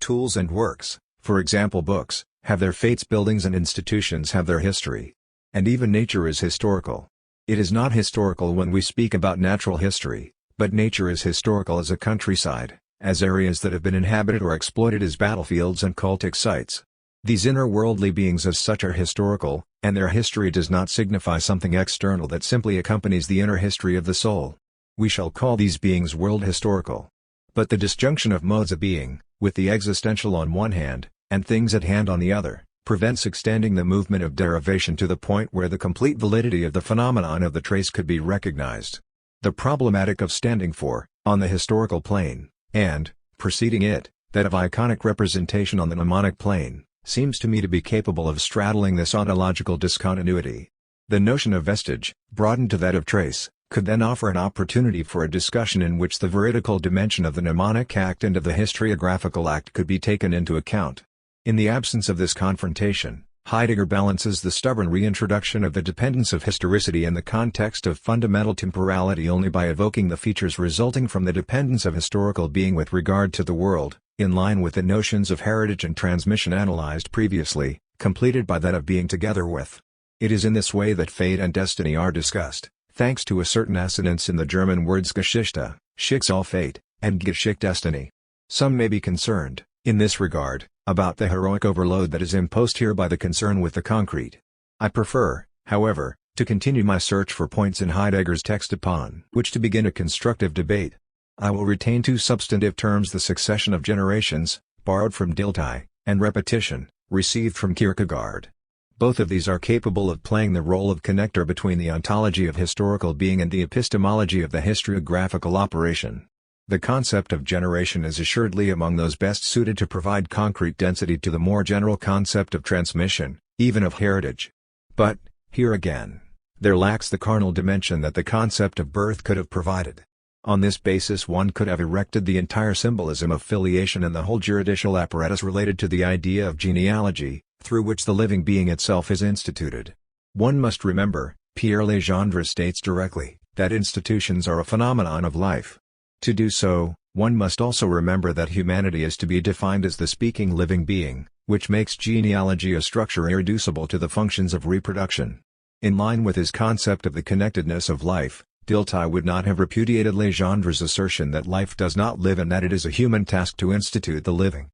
Speaker 1: Tools and works, for example books, have their fates, buildings and institutions have their history. And even nature is historical. It is not historical when we speak about natural history, but nature is historical as a countryside, as areas that have been inhabited or exploited as battlefields and cultic sites. These inner-worldly beings as such are historical, and their history does not signify something external that simply accompanies the inner history of the soul. We shall call these beings world historical. But the disjunction of modes of being, with the existential on one hand, and things at hand on the other, prevents extending the movement of derivation to the point where the complete validity of the phenomenon of the trace could be recognized. The problematic of standing for, on the historical plane, and, preceding it, that of iconic representation on the mnemonic plane, seems to me to be capable of straddling this ontological discontinuity. The notion of vestige, broadened to that of trace, could then offer an opportunity for a discussion in which the veridical dimension of the mnemonic act and of the historiographical act could be taken into account. In the absence of this confrontation, Heidegger balances the stubborn reintroduction of the dependence of historicity in the context of fundamental temporality only by evoking the features resulting from the dependence of historical being with regard to the world, in line with the notions of heritage and transmission analyzed previously, completed by that of being together with. It is in this way that fate and destiny are discussed, thanks to a certain assonance in the German words Geschichte, Schicksal fate, and Geschick destiny. Some may be concerned, in this regard, about the heroic overload that is imposed here by the concern with the concrete. I prefer, however, to continue my search for points in Heidegger's text upon which to begin a constructive debate. I will retain two substantive terms: the succession of generations, borrowed from Dilthey, and repetition, received from Kierkegaard. Both of these are capable of playing the role of connector between the ontology of historical being and the epistemology of the historiographical operation. The concept of generation is assuredly among those best suited to provide concrete density to the more general concept of transmission, even of heritage. But, here again, there lacks the carnal dimension that the concept of birth could have provided. On this basis one could have erected the entire symbolism of filiation and the whole juridical apparatus related to the idea of genealogy, through which the living being itself is instituted. One must remember, Pierre Legendre states directly, that institutions are a phenomenon of life. To do so, one must also remember that humanity is to be defined as the speaking living being, which makes genealogy a structure irreducible to the functions of reproduction. In line with his concept of the connectedness of life, Dilthey would not have repudiated Legendre's assertion that life does not live and that it is a human task to institute the living.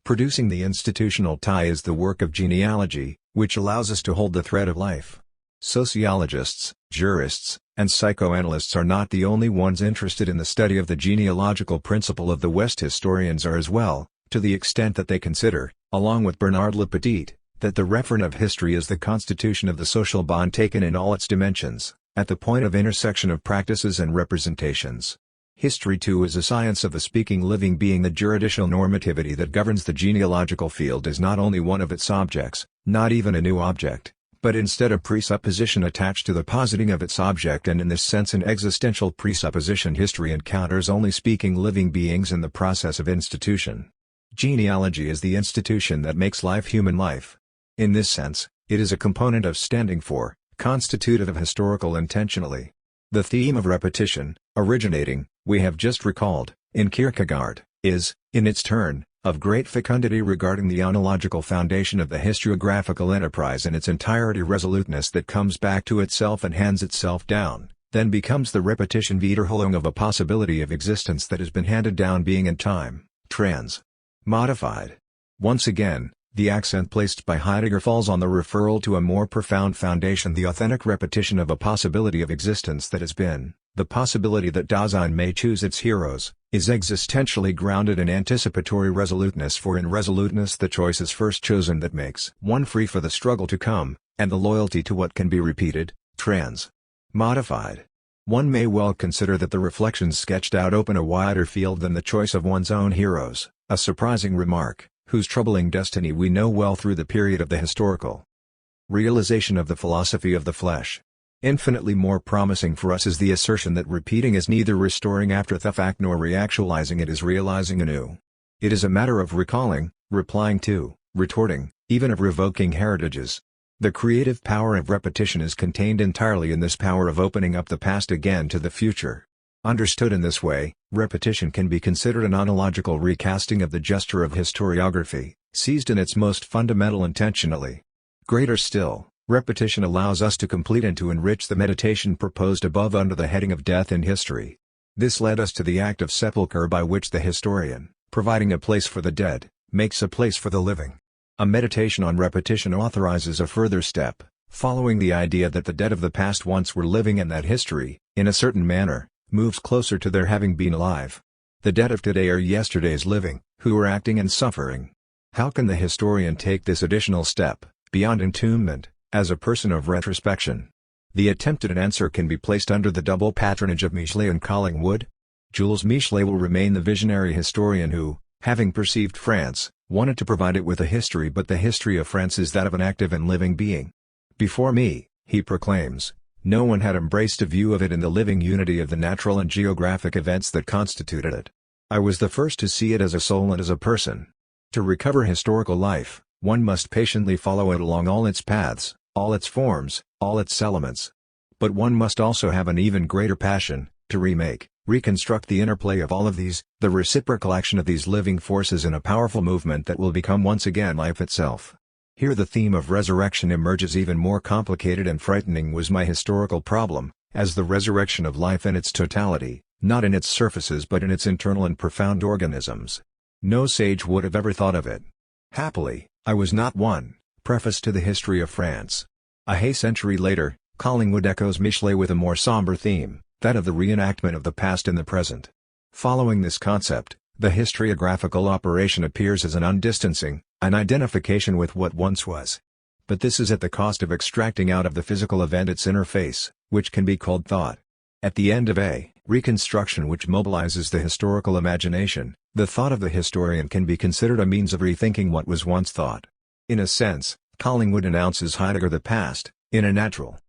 Speaker 1: Producing the institutional tie is the work of genealogy, which allows us to hold the thread of life. Sociologists, jurists, and psychoanalysts are not the only ones interested in the study of the genealogical principle of the West. Historians are as well, to the extent that they consider, along with Bernard Lepetit, that the referent of history is the constitution of the social bond taken in all its dimensions, at the point of intersection of practices and representations. History too is a science of the speaking living being. The juridical normativity that governs the genealogical field is not only one of its objects, not even a new object, but instead a presupposition attached to the positing of its object, and in this sense an existential presupposition. History encounters only speaking living beings in the process of institution. Genealogy is the institution that makes life human life. In this sense, it is a component of standing for, constitutive of historical intentionally. The theme of repetition, originating, we have just recalled, in Kierkegaard, is, in its turn, of great fecundity regarding the ontological foundation of the historiographical enterprise in its entirety. Resoluteness that comes back to itself and hands itself down, then becomes the repetition Wiederholung of a possibility of existence that has been handed down, being in time, modified. Once again, the accent placed by Heidegger falls on the referral to a more profound foundation, the authentic repetition of a possibility of existence that has been. The possibility that Dasein may choose its heroes, is existentially grounded in anticipatory resoluteness, for in resoluteness the choice is first chosen that makes one free for the struggle to come, and the loyalty to what can be repeated, modified. One may well consider that the reflections sketched out open a wider field than the choice of one's own heroes, a surprising remark, whose troubling destiny we know well through the period of the historical realization of the philosophy of the flesh. Infinitely more promising for us is the assertion that repeating is neither restoring after the fact nor reactualizing it is realizing anew. It is a matter of recalling, replying to, retorting, even of revoking heritages. The creative power of repetition is contained entirely in this power of opening up the past again to the future. Understood in this way, repetition can be considered an ontological recasting of the gesture of historiography, seized in its most fundamental intentionally. Greater still, repetition allows us to complete and to enrich the meditation proposed above under the heading of death in history. This led us to the act of sepulchre, by which the historian, providing a place for the dead, makes a place for the living. A meditation on repetition authorizes a further step, following the idea that the dead of the past once were living and that history, in a certain manner, moves closer to their having been alive. The dead of today are yesterday's living, who are acting and suffering. How can the historian take this additional step, beyond entombment, as a person of retrospection? The attempt at an answer can be placed under the double patronage of Michelet and Collingwood. Jules Michelet will remain the visionary historian who, having perceived France, wanted to provide it with a history, but the history of France is that of an active and living being. Before me, He proclaims, "No one had embraced a view of it in the living unity of the natural and geographic events that constituted it. I was the first to see it as a soul and as a person. To recover historical life, one must patiently follow it along all its paths, all its forms, all its elements. But one must also have an even greater passion, to remake, reconstruct the interplay of all of these, the reciprocal action of these living forces in a powerful movement that will become once again life itself." Here the theme of resurrection emerges even more complicated and frightening. Was my historical problem, as the resurrection of life in its totality, not in its surfaces but in its internal and profound organisms. No sage would have ever thought of it. Happily, I was not one. Preface to the History of France. A half-century later, Collingwood echoes Michelet with a more somber theme, that of the reenactment of the past in the present. Following this concept, the historiographical operation appears as an undistancing, an identification with what once was. But this is at the cost of extracting out of the physical event its inner face, which can be called thought. At the end of a reconstruction which mobilizes the historical imagination, the thought of the historian can be considered a means of rethinking what was once thought. In a sense, Collingwood announces Heidegger the past, in a natural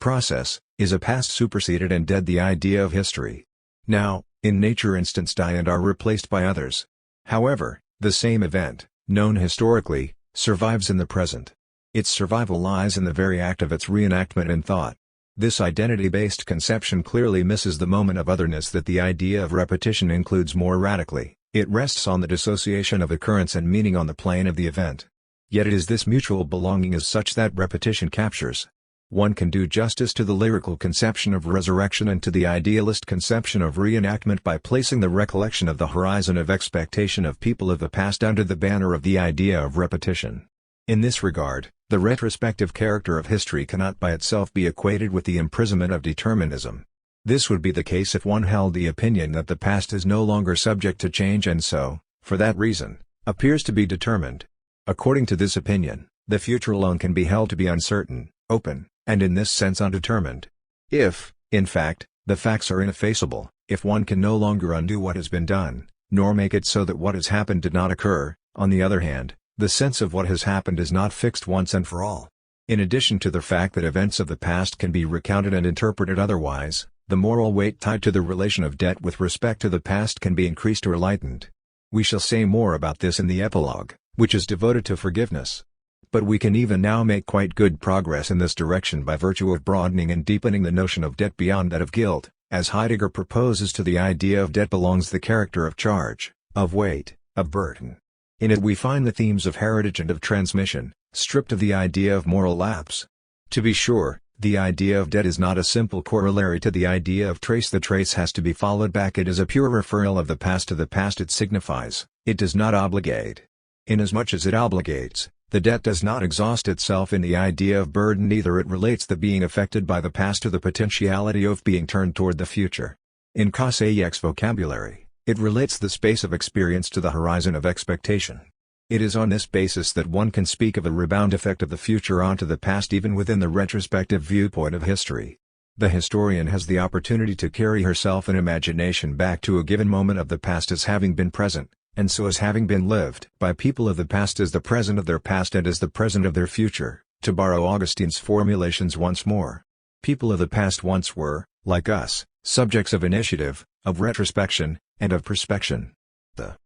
Speaker 1: process, is a past superseded and dead the idea of history. Now, in nature instants die and are replaced by others. However, the same event, known historically, survives in the present. Its survival lies in the very act of its reenactment in thought. This identity-based conception clearly misses the moment of otherness that the idea of repetition includes more radically. It rests on the dissociation of occurrence and meaning on the plane of the event. Yet it is this mutual belonging as such that repetition captures. One can do justice to the lyrical conception of resurrection and to the idealist conception of reenactment by placing the recollection of the horizon of expectation of people of the past under the banner of the idea of repetition. In this regard, the retrospective character of history cannot by itself be equated with the imprisonment of determinism. This would be the case if one held the opinion that the past is no longer subject to change and so, for that reason, appears to be determined. According to this opinion, the future alone can be held to be uncertain, open, and in this sense undetermined. If, in fact, the facts are ineffaceable, if one can no longer undo what has been done, nor make it so that what has happened did not occur, on the other hand, the sense of what has happened is not fixed once and for all. In addition to the fact that events of the past can be recounted and interpreted otherwise, the moral weight tied to the relation of debt with respect to the past can be increased or lightened. We shall say more about this in the epilogue, which is devoted to forgiveness. But we can even now make quite good progress in this direction by virtue of broadening and deepening the notion of debt beyond that of guilt. As Heidegger proposes, to the idea of debt belongs the character of charge, of weight, of burden. In it we find the themes of heritage and of transmission, stripped of the idea of moral lapse. To be sure, the idea of debt is not a simple corollary to the idea of trace. The trace has to be followed back. It is a pure referral of the past to the past it signifies. It does not obligate. Inasmuch as it obligates, the debt does not exhaust itself in the idea of burden. Neither it relates the being affected by the past to the potentiality of being turned toward the future. In Caussay's vocabulary, it relates the space of experience to the horizon of expectation. It is on this basis that one can speak of a rebound effect of the future onto the past even within the retrospective viewpoint of history. The historian has the opportunity to carry herself in imagination back to a given moment of the past as having been present, and so as having been lived by people of the past as the present of their past and as the present of their future. To borrow Augustine's formulations once more, people of the past once were, like us, subjects of initiative, of retrospection, and of perspection. The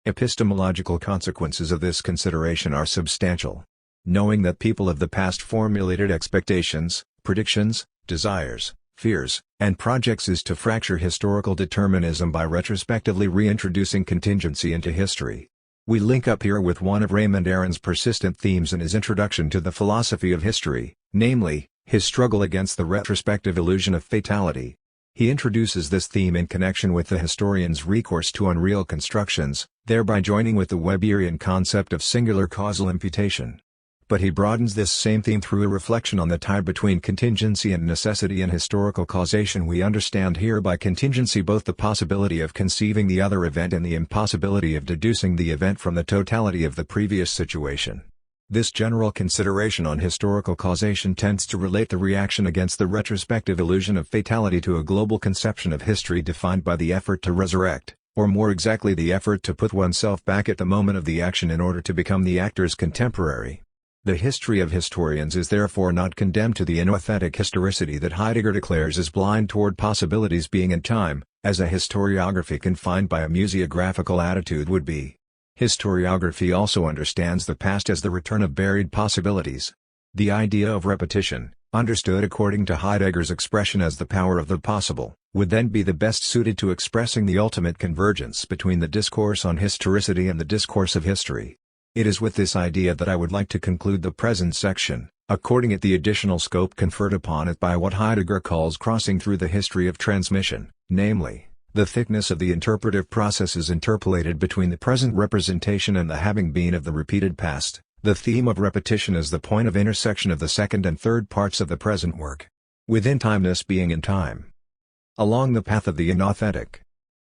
Speaker 1: epistemological consequences of this consideration are substantial. Knowing that people of the past formulated expectations, predictions, desires, fears, and projects is to fracture historical determinism by retrospectively reintroducing contingency into history. We link up here with one of Raymond Aron's persistent themes in his introduction to the philosophy of history, namely, his struggle against the retrospective illusion of fatality. He introduces this theme in connection with the historian's recourse to unreal constructions, thereby joining with the Weberian concept of singular causal imputation. But he broadens this same theme through a reflection on the tie between contingency and necessity in historical causation. We understand here by contingency both the possibility of conceiving the other event and the impossibility of deducing the event from the totality of the previous situation. This general consideration on historical causation tends to relate the reaction against the retrospective illusion of fatality to a global conception of history defined by the effort to resurrect, or more exactly the effort to put oneself back at the moment of the action in order to become the actor's contemporary. The history of historians is therefore not condemned to the inauthentic historicity that Heidegger declares as blind toward possibilities being in time, as a historiography confined by a museographical attitude would be. Historiography also understands the past as the return of buried possibilities. The idea of repetition, understood according to Heidegger's expression as the power of the possible, would then be the best suited to expressing the ultimate convergence between the discourse on historicity and the discourse of history. It is with this idea that I would like to conclude the present section, according it the additional scope conferred upon it by what Heidegger calls crossing through the history of transmission, namely, the thickness of the interpretive processes interpolated between the present representation and the having been of the repeated past. The theme of repetition is the point of intersection of the second and third parts of the present work. Within timeness being in time. Along the path of the inauthentic.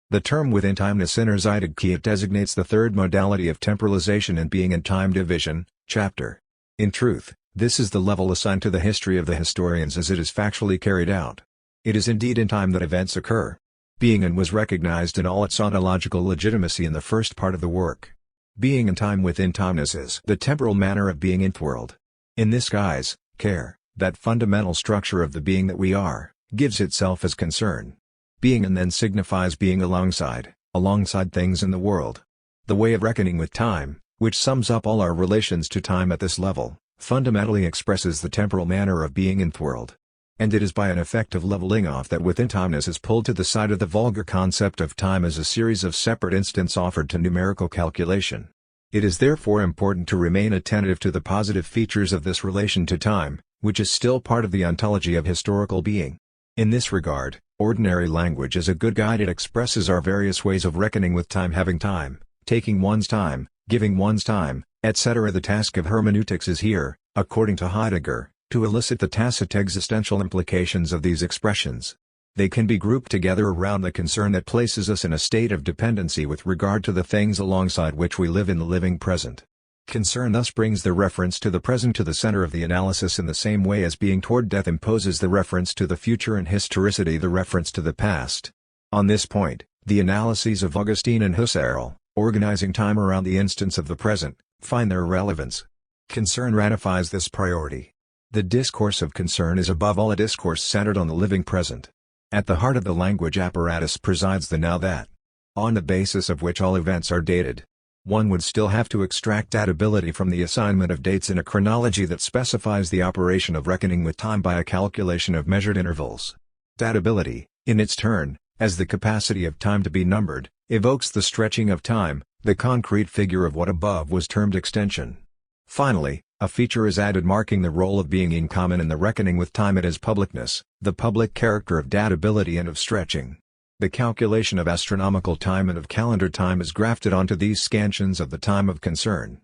Speaker 1: The term within timeness Innerzeitigkeit designates the third modality of temporalization in being and time division, chapter. In truth, this is the level assigned to the history of the historians as it is factually carried out. It is indeed in time that events occur. Being and was recognized in all its ontological legitimacy in the first part of the work. Being in time within timeness is the temporal manner of being in the world. In this guise, care, that fundamental structure of the being that we are, gives itself as concern. Being and then signifies being alongside things in the world. The way of reckoning with time, which sums up all our relations to time at this level, fundamentally expresses the temporal manner of being in the world. And it is by an effect of leveling off that within timeness is pulled to the side of the vulgar concept of time as a series of separate instants offered to numerical calculation. It is therefore important to remain attentive to the positive features of this relation to time, which is still part of the ontology of historical being. In this regard, ordinary language is a good guide. It expresses our various ways of reckoning with time, having time, taking one's time, giving one's time, etc. The task of hermeneutics is here, according to Heidegger, to elicit the tacit existential implications of these expressions. They can be grouped together around the concern that places us in a state of dependency with regard to the things alongside which we live in the living present. Concern thus brings the reference to the present to the center of the analysis in the same way as being toward death imposes the reference to the future and historicity the reference to the past. On this point, the analyses of Augustine and Husserl, organizing time around the instance of the present, find their relevance. Concern ratifies this priority. The discourse of concern is above all a discourse centered on the living present. At the heart of the language apparatus presides the now that, on the basis of which all events are dated. One would still have to extract datability from the assignment of dates in a chronology that specifies the operation of reckoning with time by a calculation of measured intervals. Datability, in its turn, as the capacity of time to be numbered, evokes the stretching of time, the concrete figure of what above was termed extension. Finally, a feature is added marking the role of being in common in the reckoning with time. It is publicness, the public character of datability and of stretching. The calculation of astronomical time and of calendar time is grafted onto these scansions of the time of concern.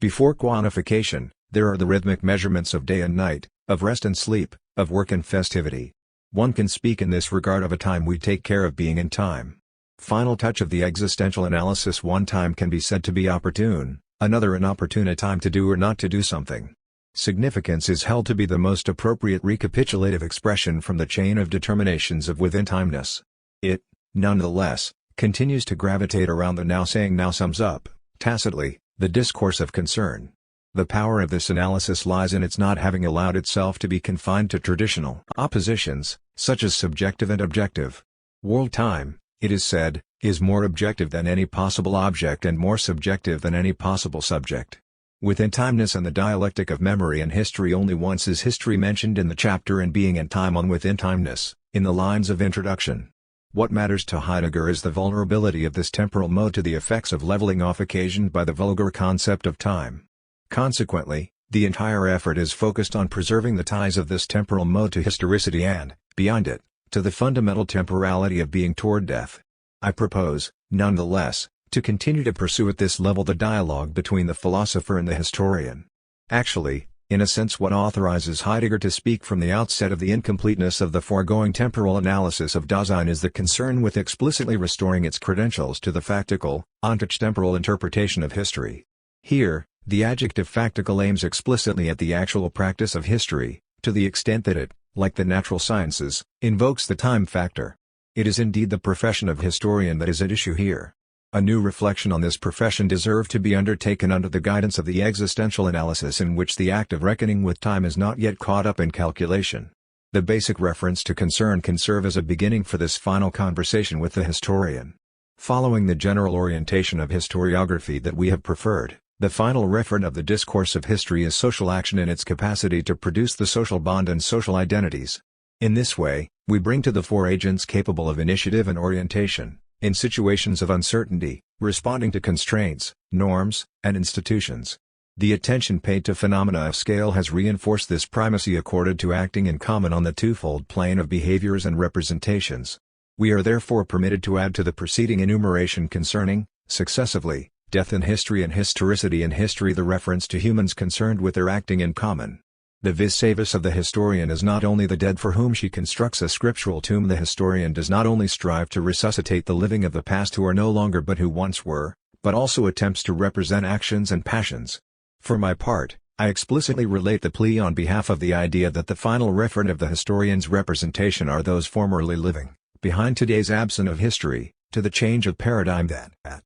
Speaker 1: Before quantification, there are the rhythmic measurements of day and night, of rest and sleep, of work and festivity. One can speak in this regard of a time we take care of being in time. Final touch of the existential analysis: one time can be said to be opportune, another inopportune, a time to do or not to do something. Significance is held to be the most appropriate recapitulative expression from the chain of determinations of within timeness. It, nonetheless, continues to gravitate around the now, saying now sums up, tacitly, the discourse of concern. The power of this analysis lies in its not having allowed itself to be confined to traditional oppositions, such as subjective and objective. World time, it is said, is more objective than any possible object and more subjective than any possible subject. Within timeness and the dialectic of memory and history, only once is history mentioned in the chapter and being and time on within timeness, in the lines of introduction. What matters to Heidegger is the vulnerability of this temporal mode to the effects of leveling off occasioned by the vulgar concept of time. Consequently, the entire effort is focused on preserving the ties of this temporal mode to historicity and, beyond it, to the fundamental temporality of being toward death. I propose, nonetheless, to continue to pursue at this level the dialogue between the philosopher and the historian. Actually, in a sense, what authorizes Heidegger to speak from the outset of the incompleteness of the foregoing temporal analysis of Dasein is the concern with explicitly restoring its credentials to the factical, ontotemporal interpretation of history. Here, the adjective factical aims explicitly at the actual practice of history, to the extent that it, like the natural sciences, invokes the time factor. It is indeed the profession of historian that is at issue here. A new reflection on this profession deserved to be undertaken under the guidance of the existential analysis in which the act of reckoning with time is not yet caught up in calculation. The basic reference to concern can serve as a beginning for this final conversation with the historian. Following the general orientation of historiography that we have preferred, the final referent of the discourse of history is social action in its capacity to produce the social bond and social identities. In this way, we bring to the fore agents capable of initiative and orientation, in situations of uncertainty, responding to constraints, norms, and institutions. The attention paid to phenomena of scale has reinforced this primacy accorded to acting in common on the twofold plane of behaviors and representations. We are therefore permitted to add to the preceding enumeration concerning, successively, death in history and historicity in history the reference to humans concerned with their acting in common. The vis savis of the historian is not only the dead for whom she constructs a scriptural tomb. The historian does not only strive to resuscitate the living of the past who are no longer but who once were, but also attempts to represent actions and passions. For my part, I explicitly relate the plea on behalf of the idea that the final referent of the historian's representation are those formerly living, behind today's absent of history, to the change of paradigm that, at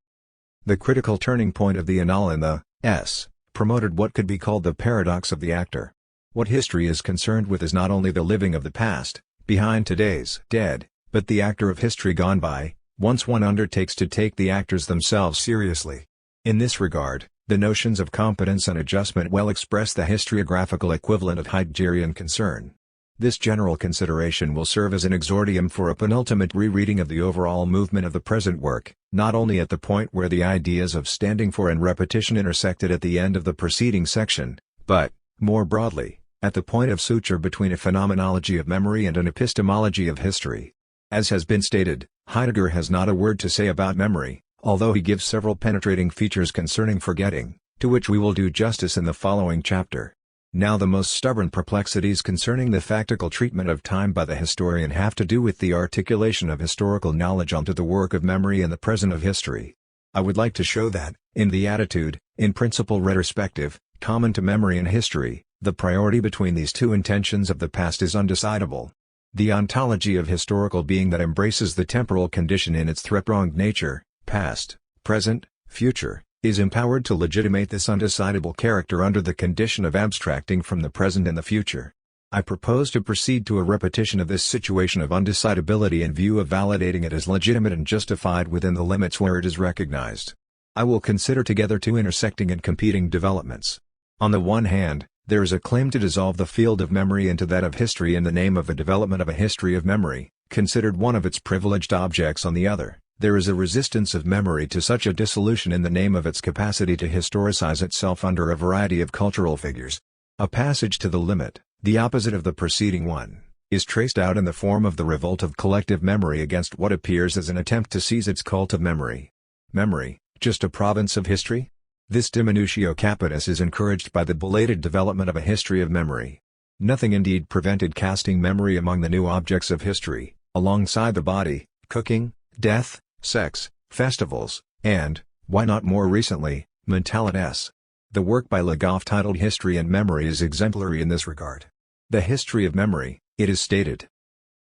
Speaker 1: the critical turning point of the annal in the S, promoted what could be called the paradox of the actor. What history is concerned with is not only the living of the past, behind today's dead, but the actor of history gone by, once one undertakes to take the actors themselves seriously. In this regard, the notions of competence and adjustment well express the historiographical equivalent of Heideggerian concern. This general consideration will serve as an exordium for a penultimate rereading of the overall movement of the present work, not only at the point where the ideas of standing for and repetition intersected at the end of the preceding section, but, more broadly, at the point of suture between a phenomenology of memory and an epistemology of history. As has been stated, Heidegger has not a word to say about memory, although he gives several penetrating features concerning forgetting, to which we will do justice in the following chapter. Now the most stubborn perplexities concerning the factical treatment of time by the historian have to do with the articulation of historical knowledge onto the work of memory and the present of history. I would like to show that, in the attitude, in principle retrospective, common to memory and history, the priority between these two intentions of the past is undecidable. The ontology of historical being that embraces the temporal condition in its three-pronged nature, past, present, future, is empowered to legitimate this undecidable character under the condition of abstracting from the present and the future. I propose to proceed to a repetition of this situation of undecidability in view of validating it as legitimate and justified within the limits where it is recognized. I will consider together two intersecting and competing developments. On the one hand, there is a claim to dissolve the field of memory into that of history in the name of a development of a history of memory, considered one of its privileged objects. On the other, there is a resistance of memory to such a dissolution in the name of its capacity to historicize itself under a variety of cultural figures. A passage to the limit, the opposite of the preceding one, is traced out in the form of the revolt of collective memory against what appears as an attempt to seize its cult of memory. Memory, just a province of history? This diminutio capitis is encouraged by the belated development of a history of memory. Nothing indeed prevented casting memory among the new objects of history, alongside the body, cooking, death, sex, festivals, and, why not more recently, mentalitas. The work by Le Goff titled History and Memory is exemplary in this regard. The history of memory, it is stated,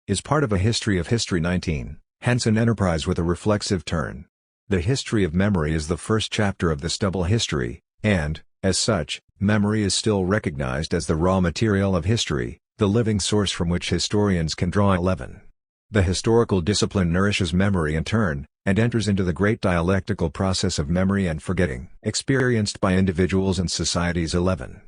Speaker 1: is part of a history of history 19, hence an enterprise with a reflexive turn. The history of memory is the first chapter of this double history, and, as such, memory is still recognized as the raw material of history, the living source from which historians can draw 11. The historical discipline nourishes memory in turn, and enters into the great dialectical process of memory and forgetting experienced by individuals and societies. 11.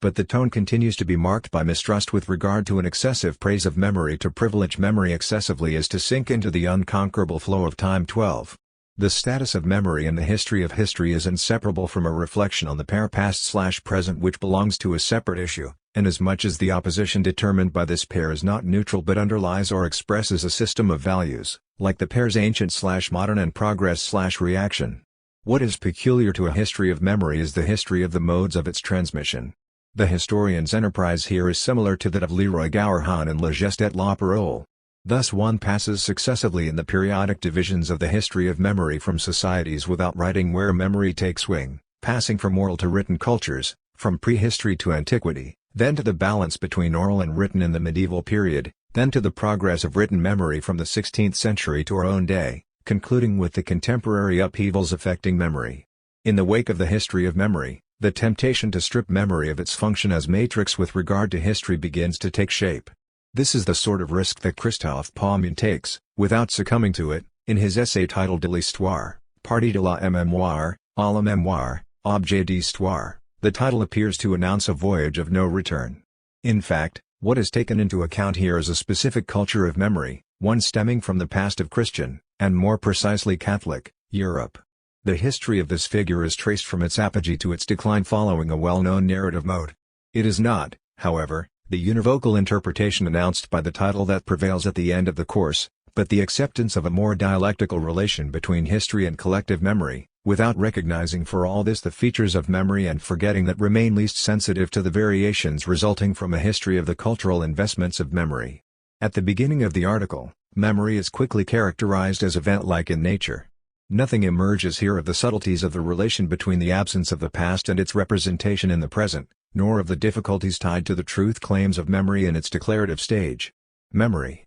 Speaker 1: But the tone continues to be marked by mistrust with regard to an excessive praise of memory. To privilege memory excessively is to sink into the unconquerable flow of time. 12. The status of memory in the history of history is inseparable from a reflection on the pair past/present, which belongs to a separate issue, inasmuch as the opposition determined by this pair is not neutral but underlies or expresses a system of values, like the pairs ancient/modern and progress/reaction. What is peculiar to a history of memory is the history of the modes of its transmission. The historian's enterprise here is similar to that of Leroy Gowerhan and Le Geste et la Parole. Thus one passes successively in the periodic divisions of the history of memory from societies without writing where memory takes wing, passing from oral to written cultures, from prehistory to antiquity, then to the balance between oral and written in the medieval period, then to the progress of written memory from the 16th century to our own day, concluding with the contemporary upheavals affecting memory. In the wake of the history of memory, the temptation to strip memory of its function as matrix with regard to history begins to take shape. This is the sort of risk that Christophe Paumin takes, without succumbing to it, in his essay titled De l'Histoire, Partie de la Mémoire, à la Mémoire, Objet d'Histoire. The title appears to announce a voyage of no return. In fact, what is taken into account here is a specific culture of memory, one stemming from the past of Christian, and more precisely Catholic, Europe. The history of this figure is traced from its apogee to its decline following a well-known narrative mode. It is not, however, the univocal interpretation announced by the title that prevails at the end of the course, but the acceptance of a more dialectical relation between history and collective memory, without recognizing for all this the features of memory and forgetting that remain least sensitive to the variations resulting from a history of the cultural investments of memory. At the beginning of the article, memory is quickly characterized as event-like in nature. Nothing emerges here of the subtleties of the relation between the absence of the past and its representation in the present, nor of the difficulties tied to the truth claims of memory in its declarative stage. Memory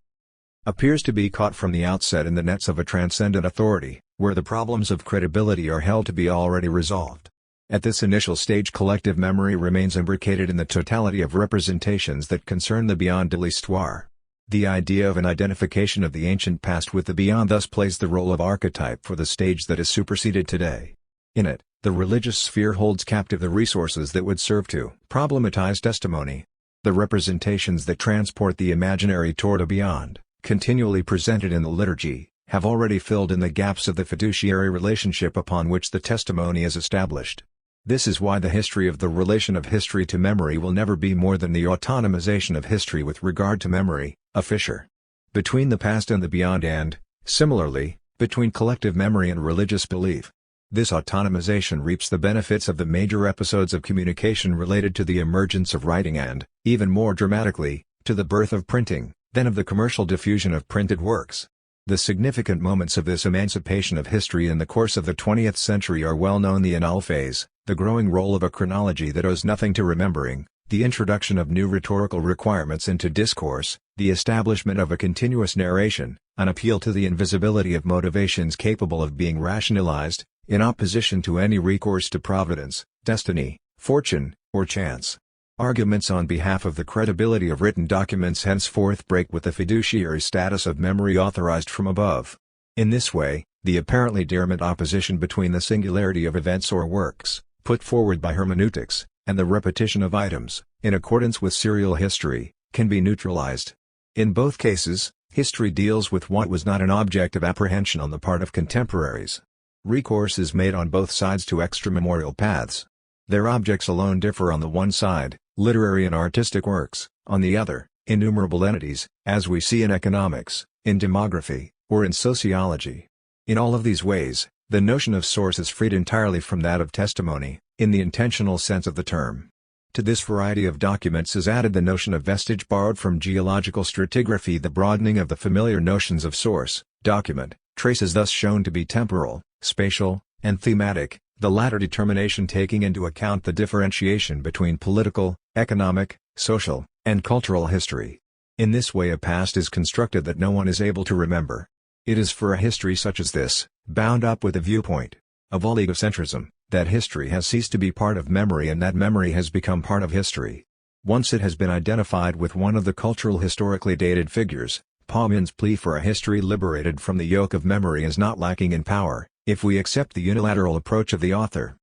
Speaker 1: appears to be caught from the outset in the nets of a transcendent authority, where the problems of credibility are held to be already resolved. At this initial stage, collective memory remains imbricated in the totality of representations that concern the beyond de l'histoire. The idea of an identification of the ancient past with the beyond thus plays the role of archetype for the stage that is superseded today. In it, the religious sphere holds captive the resources that would serve to problematize testimony. The representations that transport the imaginary toward a beyond, continually presented in the liturgy, have already filled in the gaps of the fiduciary relationship upon which the testimony is established. This is why the history of the relation of history to memory will never be more than the autonomization of history with regard to memory, a fissure between the past and the beyond and, similarly, between collective memory and religious belief. This autonomization reaps the benefits of the major episodes of communication related to the emergence of writing and, even more dramatically, to the birth of printing, than of the commercial diffusion of printed works. The significant moments of this emancipation of history in the course of the 20th century are well known: the annales phase, the growing role of a chronology that owes nothing to remembering, the introduction of new rhetorical requirements into discourse, the establishment of a continuous narration, an appeal to the invisibility of motivations capable of being rationalized, in opposition to any recourse to providence, destiny, fortune, or chance. Arguments on behalf of the credibility of written documents henceforth break with the fiduciary status of memory authorized from above. In this way, the apparently dormant opposition between the singularity of events or works, put forward by hermeneutics, and the repetition of items, in accordance with serial history, can be neutralized. In both cases, history deals with what was not an object of apprehension on the part of contemporaries. Recourse is made on both sides to extramemorial paths. Their objects alone differ: on the one side, literary and artistic works; on the other, innumerable entities, as we see in economics, in demography, or in sociology. In all of these ways, the notion of source is freed entirely from that of testimony, in the intentional sense of the term. To this variety of documents is added the notion of vestige borrowed from geological stratigraphy. The broadening of the familiar notions of source, document, trace is thus shown to be temporal, spatial, and thematic, the latter determination taking into account the differentiation between political, economic, social, and cultural history. In this way a past is constructed that no one is able to remember. It is for a history such as this, bound up with the viewpoint of all egocentrism, that history has ceased to be part of memory and that memory has become part of history. Once it has been identified with one of the cultural historically dated figures, Paumin's plea for a history liberated from the yoke of memory is not lacking in power, if we accept the unilateral approach of the author.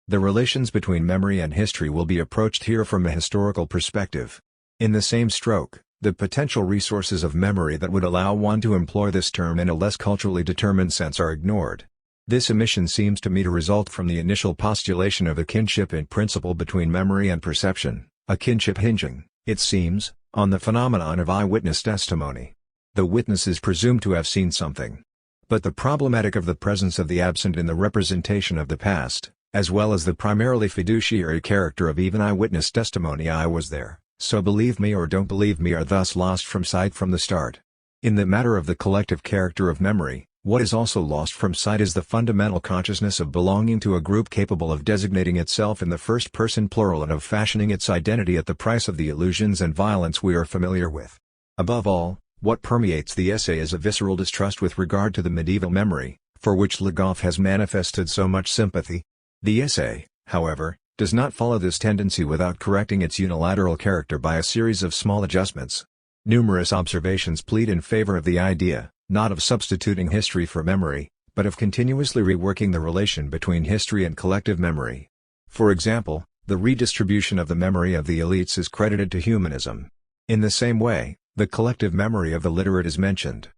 Speaker 1: The relations between memory and history will be approached here from a historical perspective. In the same stroke, the potential resources of memory that would allow one to employ this term in a less culturally determined sense are ignored. This omission seems to me to result from the initial postulation of a kinship in principle between memory and perception, a kinship hinging, it seems, on the phenomenon of eyewitness testimony. The witness is presumed to have seen something. But the problematic of the presence of the absent in the representation of the past, as well as the primarily fiduciary character of even eyewitness testimony, "I was there, so believe me or don't believe me," are thus lost from sight from the start. In the matter of the collective character of memory, what is also lost from sight is the fundamental consciousness of belonging to a group capable of designating itself in the first person plural and of fashioning its identity at the price of the illusions and violence we are familiar with. Above all, What permeates the essay is a visceral distrust with regard to the medieval memory, for which Le Goff has manifested so much sympathy. The essay, however, does not follow this tendency without correcting its unilateral character by a series of small adjustments. Numerous observations plead in favor of the idea, not of substituting history for memory, but of continuously reworking the relation between history and collective memory. For example, the redistribution of the memory of the elites is credited to humanism. In the same way, the collective memory of the literate is mentioned.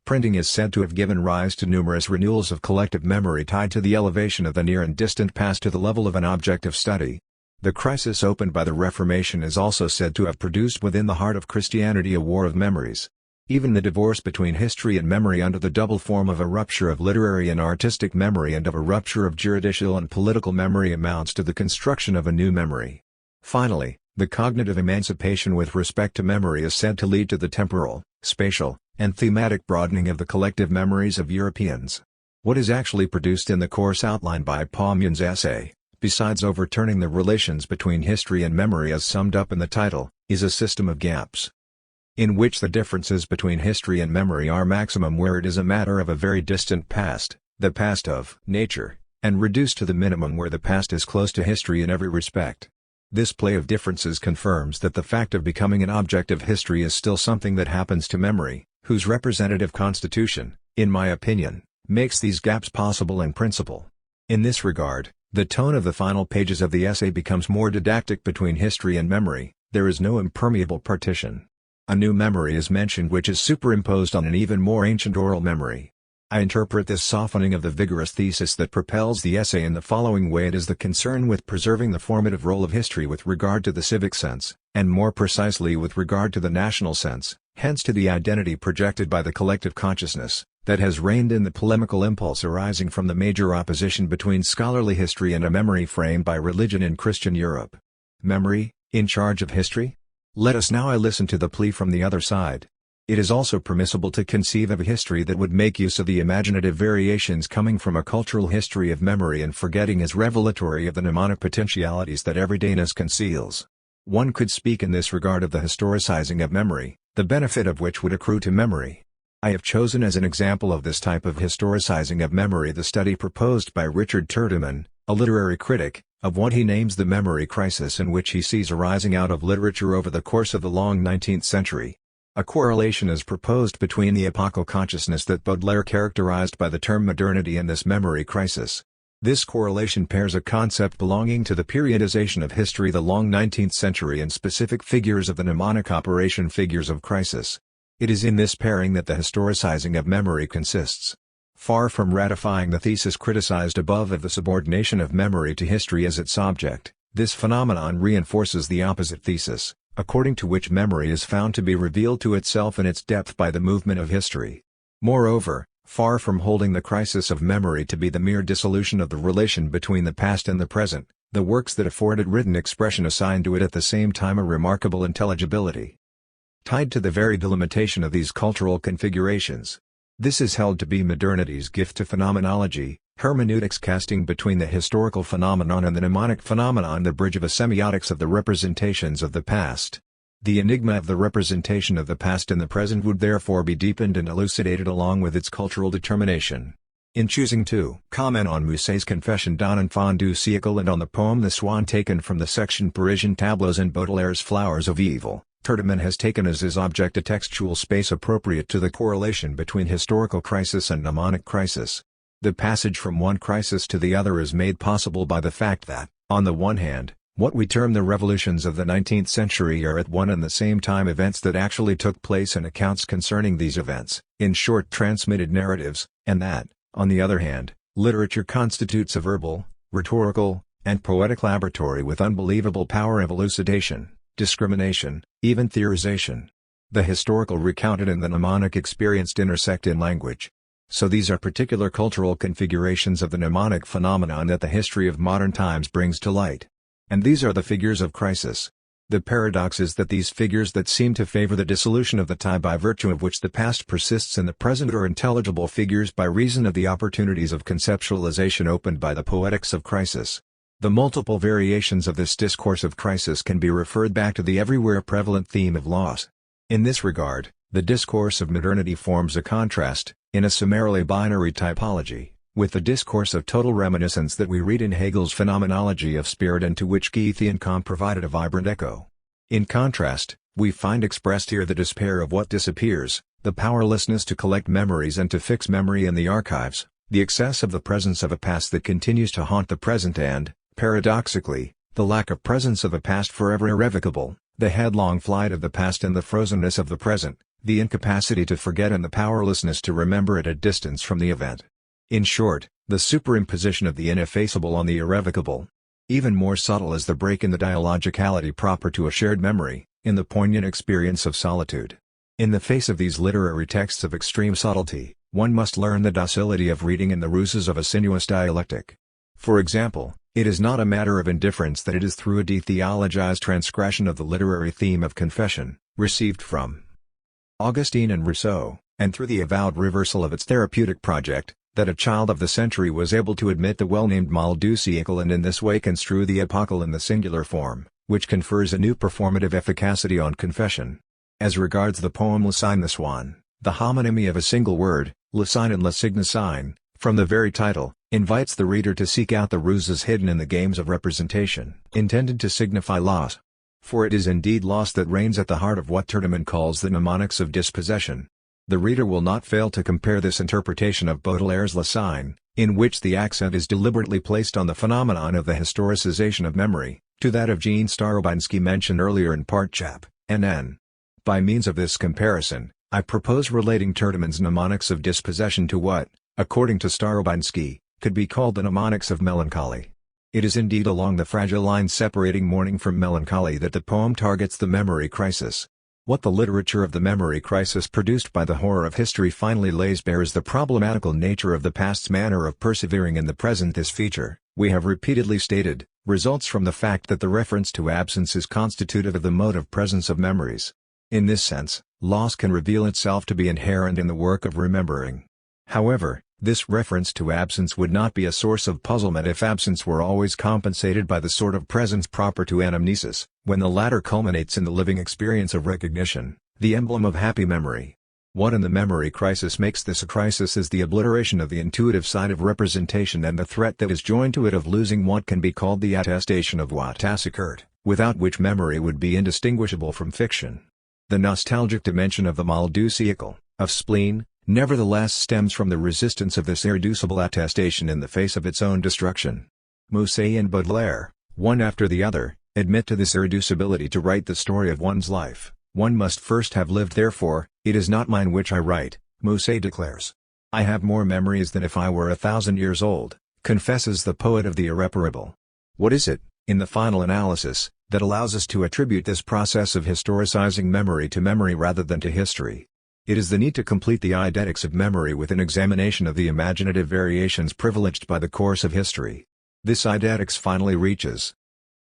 Speaker 1: Printing is said to have given rise to numerous renewals of collective memory tied to the elevation of the near and distant past to the level of an object of study. The crisis opened by the Reformation is also said to have produced within the heart of Christianity a war of memories. Even the divorce between history and memory under the double form of a rupture of literary and artistic memory and of a rupture of juridical and political memory amounts to the construction of a new memory. Finally, the cognitive emancipation with respect to memory is said to lead to the temporal, spatial, and thematic broadening of the collective memories of Europeans. What is actually produced in the course outlined by Paumion's essay, besides overturning the relations between history and memory as summed up in the title, is a system of gaps, in which the differences between history and memory are maximum where it is a matter of a very distant past, the past of nature, and reduced to the minimum where the past is close to history in every respect. This play of differences confirms that the fact of becoming an object of history is still something that happens to memory, whose representative constitution, in my opinion, makes these gaps possible in principle. In this regard, the tone of the final pages of the essay becomes more didactic between history and memory. There is no impermeable partition. A new memory is mentioned which is superimposed on an even more ancient oral memory. I interpret this softening of the vigorous thesis that propels the essay in the following way: it is the concern with preserving the formative role of history with regard to the civic sense, and more precisely with regard to the national sense, hence to the identity projected by the collective consciousness, that has reigned in the polemical impulse arising from the major opposition between scholarly history and a memory framed by religion in Christian Europe. Memory, in charge of history? Let us now listen to the plea from the other side. It is also permissible to conceive of a history that would make use of the imaginative variations coming from a cultural history of memory and forgetting as revelatory of the mnemonic potentialities that everydayness conceals. One could speak in this regard of the historicizing of memory, the benefit of which would accrue to memory. I have chosen as an example of this type of historicizing of memory the study proposed by Richard Turdeman, a literary critic, of what he names the memory crisis, in which he sees arising out of literature over the course of the long 19th century. A correlation is proposed between the epochal consciousness that Baudelaire characterized by the term modernity and this memory crisis. This correlation pairs a concept belonging to the periodization of history, the long 19th century, and specific figures of the mnemonic operation, figures of crisis. It is in this pairing that the historicizing of memory consists. Far from ratifying the thesis criticized above of the subordination of memory to history as its object, this phenomenon reinforces the opposite thesis, according to which memory is found to be revealed to itself in its depth by the movement of history. Moreover, far from holding the crisis of memory to be the mere dissolution of the relation between the past and the present, the works that afford it written expression assign to it at the same time a remarkable intelligibility, tied to the very delimitation of these cultural configurations. This is held to be modernity's gift to phenomenology, hermeneutics, casting between the historical phenomenon and the mnemonic phenomenon the bridge of a semiotics of the representations of the past. The enigma of the representation of the past in the present would therefore be deepened and elucidated along with its cultural determination. In choosing to comment on Musset's Confession d'un enfant du siècle and on the poem The Swan taken from the section Parisian Tableaux and Baudelaire's Flowers of Evil, Turdeman has taken as his object a textual space appropriate to the correlation between historical crisis and mnemonic crisis. The passage from one crisis to the other is made possible by the fact that, on the one hand, what we term the revolutions of the 19th century are at one and the same time events that actually took place and accounts concerning these events, in short, transmitted narratives, and that, on the other hand, literature constitutes a verbal, rhetorical, and poetic laboratory with unbelievable power of elucidation, discrimination, even theorization. The historical recounted and the mnemonic experienced intersect in language. So these are particular cultural configurations of the mnemonic phenomenon that the history of modern times brings to light. And these are the figures of crisis. The paradox is that these figures that seem to favor the dissolution of the time by virtue of which the past persists in the present are intelligible figures by reason of the opportunities of conceptualization opened by the poetics of crisis. The multiple variations of this discourse of crisis can be referred back to the everywhere prevalent theme of loss. In this regard, The discourse of modernity forms a contrast, in a summarily binary typology, with the discourse of total reminiscence that we read in Hegel's Phenomenology of Spirit and to which Goethe and Comte provided a vibrant echo. In contrast, we find expressed here the despair of what disappears, the powerlessness to collect memories and to fix memory in the archives, the excess of the presence of a past that continues to haunt the present and, paradoxically, the lack of presence of a past forever irrevocable, the headlong flight of the past and the frozenness of the present, the incapacity to forget and the powerlessness to remember at a distance from the event. In short, the superimposition of the ineffaceable on the irrevocable. Even more subtle is the break in the dialogicality proper to a shared memory, in the poignant experience of solitude. In the face of these literary texts of extreme subtlety, one must learn the docility of reading and the ruses of a sinuous dialectic. For example, it is not a matter of indifference that it is through a detheologized transgression of the literary theme of confession, received from Augustine and Rousseau, and through the avowed reversal of its therapeutic project, that a child of the century was able to admit the well-named mal du siècle and in this way construe the epochal in the singular form, which confers a new performative efficacy on confession. As regards the poem Le Cygne the Swan, the homonymity of a single word, Le Cygne and Le Cygne Cygne, from the very title, invites the reader to seek out the ruses hidden in the games of representation, intended to signify loss. For it is indeed loss that reigns at the heart of what Tiedemann calls the mnemonics of dispossession. The reader will not fail to compare this interpretation of Baudelaire's Le Cygne, in which the accent is deliberately placed on the phenomenon of the historicization of memory, to that of Jean Starobinsky mentioned earlier in part Chap. NN. By means of this comparison, I propose relating Tiedemann's mnemonics of dispossession to what, according to Starobinsky, could be called the mnemonics of melancholy. It is indeed along the fragile line separating mourning from melancholy that the poem targets the memory crisis. What the literature of the memory crisis produced by the horror of history finally lays bare is the problematical nature of the past's manner of persevering in the present. This feature, we have repeatedly stated, results from the fact that the reference to absence is constitutive of the mode of presence of memories. In this sense, loss can reveal itself to be inherent in the work of remembering. However, this reference to absence would not be a source of puzzlement if absence were always compensated by the sort of presence proper to anamnesis, when the latter culminates in the living experience of recognition, the emblem of happy memory. What in the memory crisis makes this a crisis is the obliteration of the intuitive side of representation and the threat that is joined to it of losing what can be called the attestation of what has occurred, without which memory would be indistinguishable from fiction. The nostalgic dimension of the mal du siècle, of spleen, nevertheless stems from the resistance of this irreducible attestation in the face of its own destruction. Musset and Baudelaire, one after the other, admit to this irreducibility. To write the story of one's life, one must first have lived. Therefore, it is not mine which I write, Musset declares. I have more memories than if I were 1,000 years old, confesses the poet of the irreparable. What is it, in the final analysis, that allows us to attribute this process of historicizing memory to memory rather than to history? It is the need to complete the eidetics of memory with an examination of the imaginative variations privileged by the course of history. This eidetics finally reaches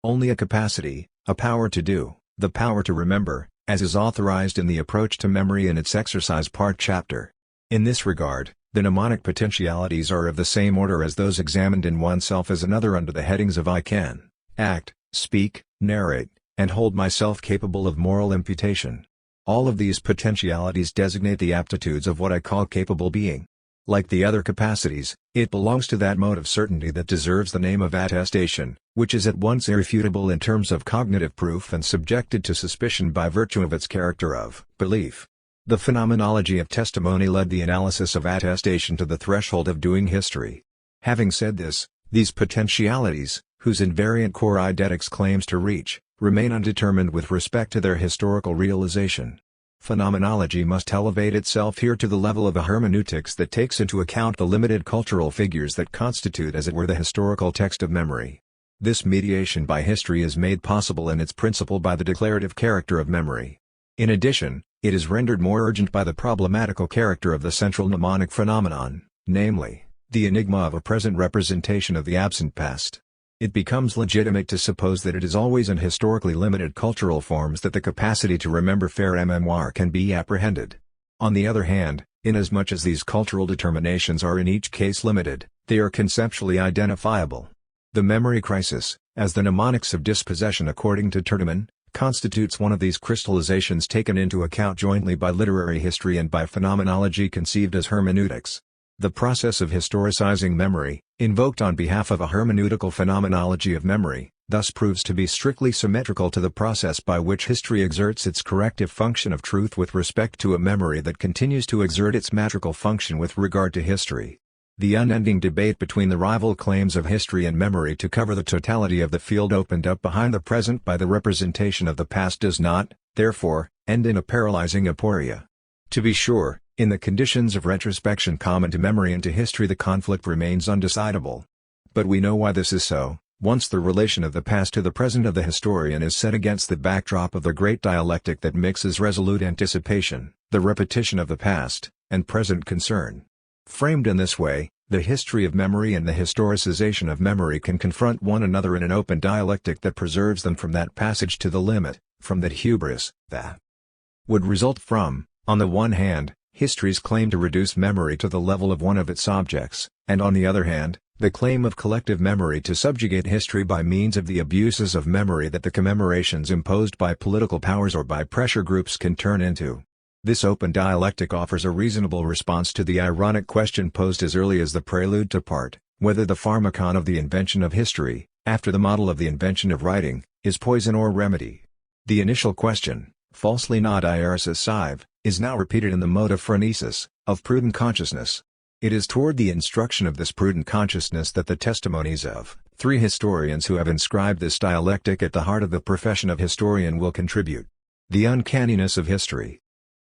Speaker 1: only a capacity, a power to do, the power to remember, as is authorized in the approach to memory in its exercise part chapter. In this regard, the mnemonic potentialities are of the same order as those examined in oneself as another under the headings of I can, act, speak, narrate, and hold myself capable of moral imputation. All of these potentialities designate the aptitudes of what I call capable being. Like the other capacities, it belongs to that mode of certainty that deserves the name of attestation, which is at once irrefutable in terms of cognitive proof and subjected to suspicion by virtue of its character of belief. The phenomenology of testimony led the analysis of attestation to the threshold of doing history. Having said this, these potentialities, whose invariant core eidetics claims to reach, remain undetermined with respect to their historical realization. Phenomenology must elevate itself here to the level of a hermeneutics that takes into account the limited cultural figures that constitute as it were the historical text of memory. This mediation by history is made possible in its principle by the declarative character of memory. In addition, it is rendered more urgent by the problematical character of the central mnemonic phenomenon, namely, the enigma of a present representation of the absent past. It becomes legitimate to suppose that it is always in historically limited cultural forms that the capacity to remember faire mémoire can be apprehended. On the other hand, inasmuch as these cultural determinations are in each case limited, they are conceptually identifiable. The memory crisis, as the mnemonics of dispossession according to Tiedemann, constitutes one of these crystallizations taken into account jointly by literary history and by phenomenology conceived as hermeneutics. The process of historicizing memory, invoked on behalf of a hermeneutical phenomenology of memory, thus proves to be strictly symmetrical to the process by which history exerts its corrective function of truth with respect to a memory that continues to exert its metrical function with regard to history. The unending debate between the rival claims of history and memory to cover the totality of the field opened up behind the present by the representation of the past does not, therefore, end in a paralyzing aporia. To be sure, in the conditions of retrospection common to memory and to history the conflict remains undecidable. But we know why this is so, once the relation of the past to the present of the historian is set against the backdrop of the great dialectic that mixes resolute anticipation, the repetition of the past, and present concern. Framed in this way, the history of memory and the historicization of memory can confront one another in an open dialectic that preserves them from that passage to the limit, from that hubris, that would result from, on the one hand, history's claim to reduce memory to the level of one of its objects, and on the other hand, the claim of collective memory to subjugate history by means of the abuses of memory that the commemorations imposed by political powers or by pressure groups can turn into. This open dialectic offers a reasonable response to the ironic question posed as early as the prelude to Part, whether the pharmacon of the invention of history, after the model of the invention of writing, is poison or remedy. The initial question, falsely not irisus sive, is now repeated in the mode of phronesis, of prudent consciousness. It is toward the instruction of this prudent consciousness that the testimonies of 3 historians who have inscribed this dialectic at the heart of the profession of historian will contribute. The uncanniness of history.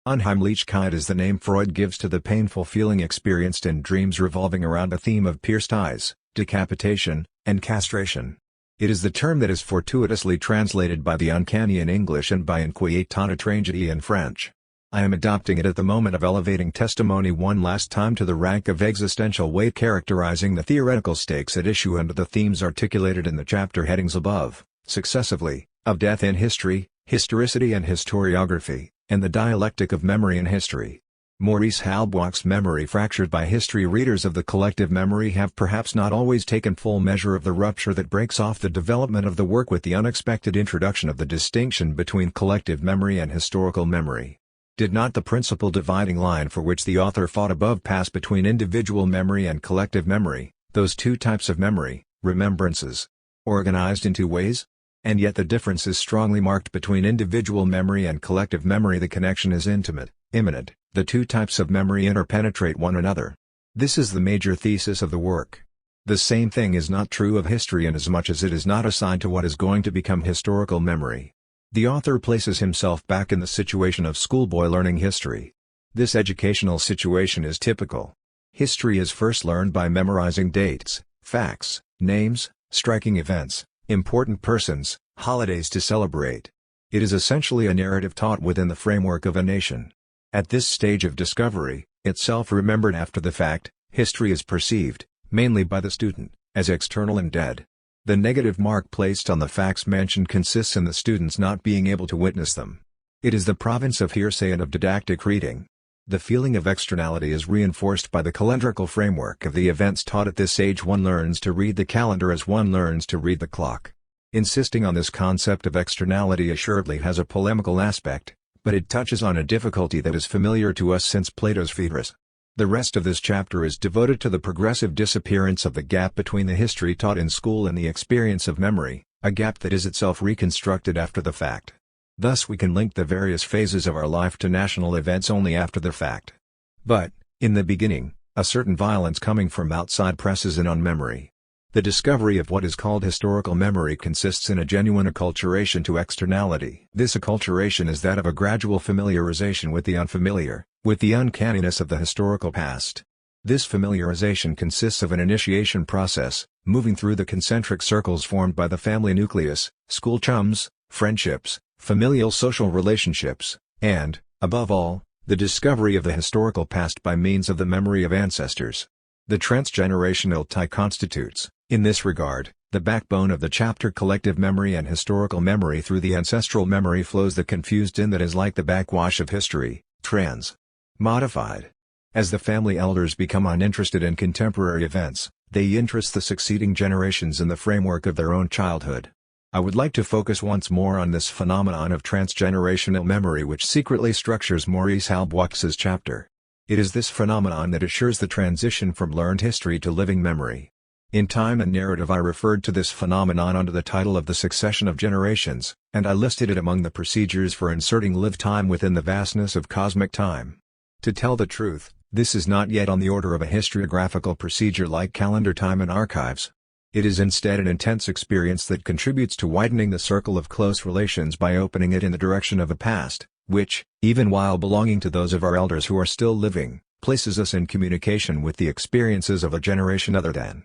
Speaker 1: Unheimlichkeit is the name Freud gives to the painful feeling experienced in dreams revolving around the theme of pierced eyes, decapitation, and castration. It is the term that is fortuitously translated by the uncanny in English and by inquiétante tragédie in French. I am adopting it at the moment of elevating testimony one last time to the rank of existential weight characterizing the theoretical stakes at issue under the themes articulated in the chapter headings above, successively, of death in history, historicity and historiography, and the dialectic of memory in history. Maurice Halbwach's memory fractured by history readers of the collective memory have perhaps not always taken full measure of the rupture that breaks off the development of the work with the unexpected introduction of the distinction between collective memory and historical memory. Did not the principal dividing line for which the author fought above pass between individual memory and collective memory, those two types of memory, remembrances, organized in 2 ways? And yet the difference is strongly marked between individual memory and collective memory. The connection is intimate, immanent, the 2 types of memory interpenetrate one another. This is the major thesis of the work. The same thing is not true of history inasmuch as it is not assigned to what is going to become historical memory. The author places himself back in the situation of schoolboy learning history. This educational situation is typical. History is first learned by memorizing dates, facts, names, striking events, important persons, holidays to celebrate. It is essentially a narrative taught within the framework of a nation. At this stage of discovery, itself remembered after the fact, history is perceived, mainly by the student, as external and dead. The negative mark placed on the facts mentioned consists in the students not being able to witness them. It is the province of hearsay and of didactic reading. The feeling of externality is reinforced by the calendrical framework of the events taught at this age. One learns to read the calendar as one learns to read the clock. Insisting on this concept of externality assuredly has a polemical aspect, but it touches on a difficulty that is familiar to us since Plato's Phaedrus. The rest of this chapter is devoted to the progressive disappearance of the gap between the history taught in school and the experience of memory, a gap that is itself reconstructed after the fact. Thus we can link the various phases of our life to national events only after the fact. But, in the beginning, a certain violence coming from outside presses in on memory. The discovery of what is called historical memory consists in a genuine acculturation to externality. This acculturation is that of a gradual familiarization with the unfamiliar, with the uncanniness of the historical past. This familiarization consists of an initiation process, moving through the concentric circles formed by the family nucleus, school chums, friendships, familial social relationships, and, above all, the discovery of the historical past by means of the memory of ancestors. The transgenerational tie constitutes, in this regard, the backbone of the chapter. Collective memory and historical memory. Through the ancestral memory flows the confused in that is like the backwash of history, modified. As the family elders become uninterested in contemporary events, they interest the succeeding generations in the framework of their own childhood. I would like to focus once more on this phenomenon of transgenerational memory which secretly structures Maurice Halbwachs's chapter. It is this phenomenon that assures the transition from learned history to living memory. In Time and Narrative I referred to this phenomenon under the title of the succession of generations, and I listed it among the procedures for inserting live time within the vastness of cosmic time. To tell the truth, this is not yet on the order of a historiographical procedure like calendar time and archives. It is instead an intense experience that contributes to widening the circle of close relations by opening it in the direction of a past, which, even while belonging to those of our elders who are still living, places us in communication with the experiences of a generation other than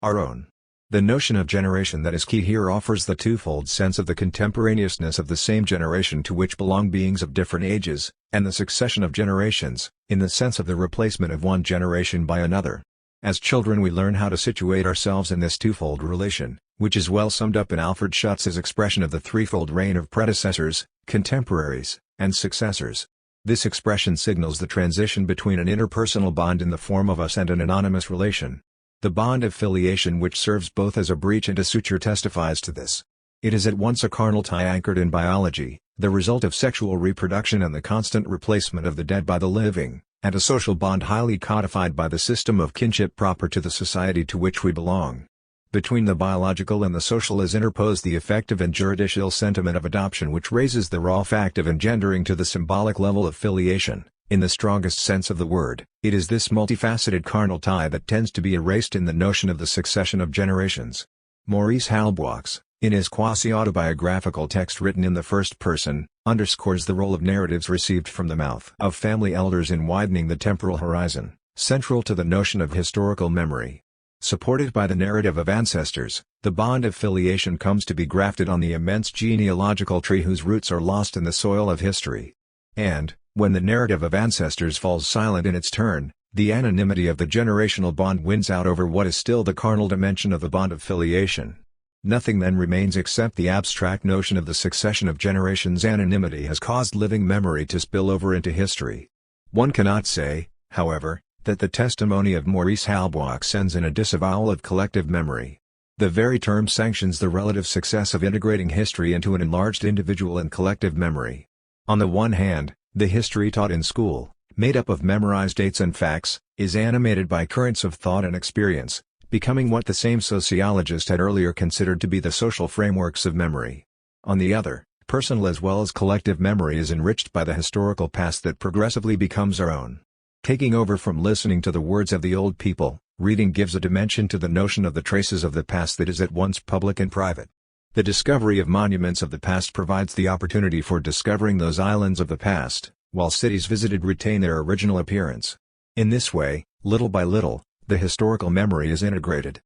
Speaker 1: our own. The notion of generation that is key here offers the twofold sense of the contemporaneousness of the same generation to which belong beings of different ages, and the succession of generations, in the sense of the replacement of one generation by another. As children we learn how to situate ourselves in this twofold relation, which is well summed up in Alfred Schutz's expression of the threefold reign of predecessors, contemporaries, and successors. This expression signals the transition between an interpersonal bond in the form of us and an anonymous relation. The bond of filiation which serves both as a breach and a suture testifies to this. It is at once a carnal tie anchored in biology, the result of sexual reproduction and the constant replacement of the dead by the living, and a social bond highly codified by the system of kinship proper to the society to which we belong. Between the biological and the social is interposed the effective and juridical sentiment of adoption which raises the raw fact of engendering to the symbolic level of filiation. In the strongest sense of the word, it is this multifaceted carnal tie that tends to be erased in the notion of the succession of generations. Maurice Halbwachs, in his quasi-autobiographical text written in the first person, underscores the role of narratives received from the mouth of family elders in widening the temporal horizon, central to the notion of historical memory. Supported by the narrative of ancestors, the bond of filiation comes to be grafted on the immense genealogical tree whose roots are lost in the soil of history. And, when the narrative of ancestors falls silent in its turn, the anonymity of the generational bond wins out over what is still the carnal dimension of the bond of filiation. Nothing then remains except the abstract notion of the succession of generations. Anonymity has caused living memory to spill over into history. One cannot say, however, that the testimony of Maurice Halbwachs ends in a disavowal of collective memory. The very term sanctions the relative success of integrating history into an enlarged individual and collective memory. On the one hand, the history taught in school, made up of memorized dates and facts, is animated by currents of thought and experience, becoming what the same sociologist had earlier considered to be the social frameworks of memory. On the other, personal as well as collective memory is enriched by the historical past that progressively becomes our own. Taking over from listening to the words of the old people, reading gives a dimension to the notion of the traces of the past that is at once public and private. The discovery of monuments of the past provides the opportunity for discovering those islands of the past, while cities visited retain their original appearance. In this way, little by little, the historical memory is integrated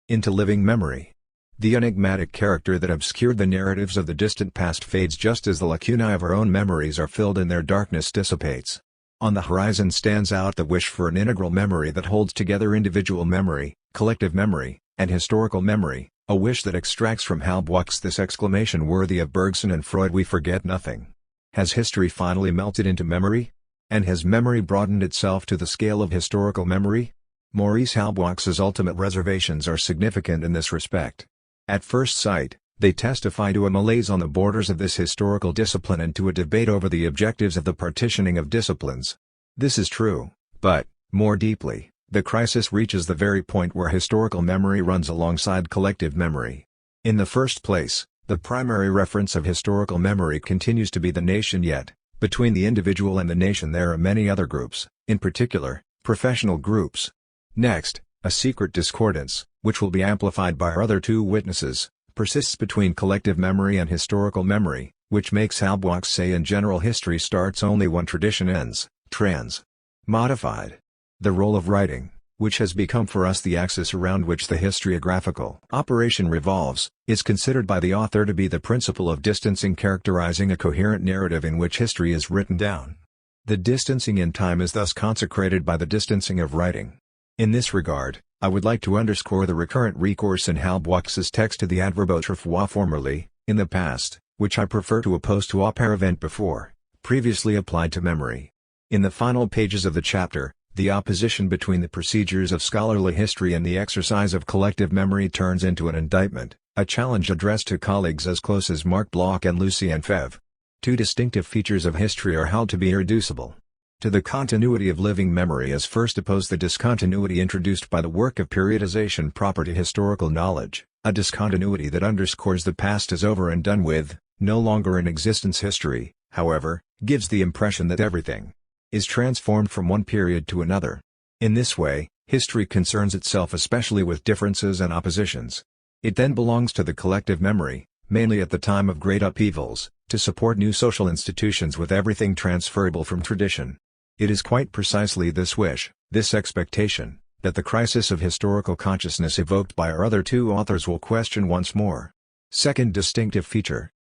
Speaker 1: into living memory. The enigmatic character that obscured the narratives of the distant past fades just as the lacunae of our own memories are filled and their darkness dissipates. On the horizon stands out the wish for an integral memory that holds together individual memory, collective memory, and historical memory, a wish that extracts from Halbwachs this exclamation worthy of Bergson and Freud: we forget nothing. Has history finally melted into memory? And has memory broadened itself to the scale of historical memory? Maurice Halbwachs's ultimate reservations are significant in this respect. At first sight, they testify to a malaise on the borders of this historical discipline and to a debate over the objectives of the partitioning of disciplines. This is true, but, more deeply, the crisis reaches the very point where historical memory runs alongside collective memory. In the first place, the primary reference of historical memory continues to be the nation, yet, between the individual and the nation there are many other groups, in particular, professional groups. Next, a secret discordance, which will be amplified by our other two witnesses, persists between collective memory and historical memory, which makes Halbwachs say in general history starts only when tradition ends. Modified. The role of writing, which has become for us the axis around which the historiographical operation revolves, is considered by the author to be the principle of distancing characterizing a coherent narrative in which history is written down. The distancing in time is thus consecrated by the distancing of writing. In this regard, I would like to underscore the recurrent recourse in Halbwachs's text to the adverb autrefois, formerly, in the past, which I prefer to oppose to auparavant, before, previously applied to memory. In the final pages of the chapter, The opposition between the procedures of scholarly history and the exercise of collective memory turns into an indictment, a challenge addressed to colleagues as close as Marc Bloch and Lucien Febvre. Two distinctive features of history are held to be irreducible. To the continuity of living memory is first opposed the discontinuity introduced by the work of periodization proper to historical knowledge, a discontinuity that underscores the past as over and done with, no longer in existence. History, however, gives the impression that everything is transformed from one period to another. In this way, history concerns itself especially with differences and oppositions. It then belongs to the collective memory, mainly at the time of great upheavals, to support new social institutions with everything transferable from tradition. It is quite precisely this wish, this expectation, that the crisis of historical consciousness evoked by our other two authors will question once more. Second distinctive feature.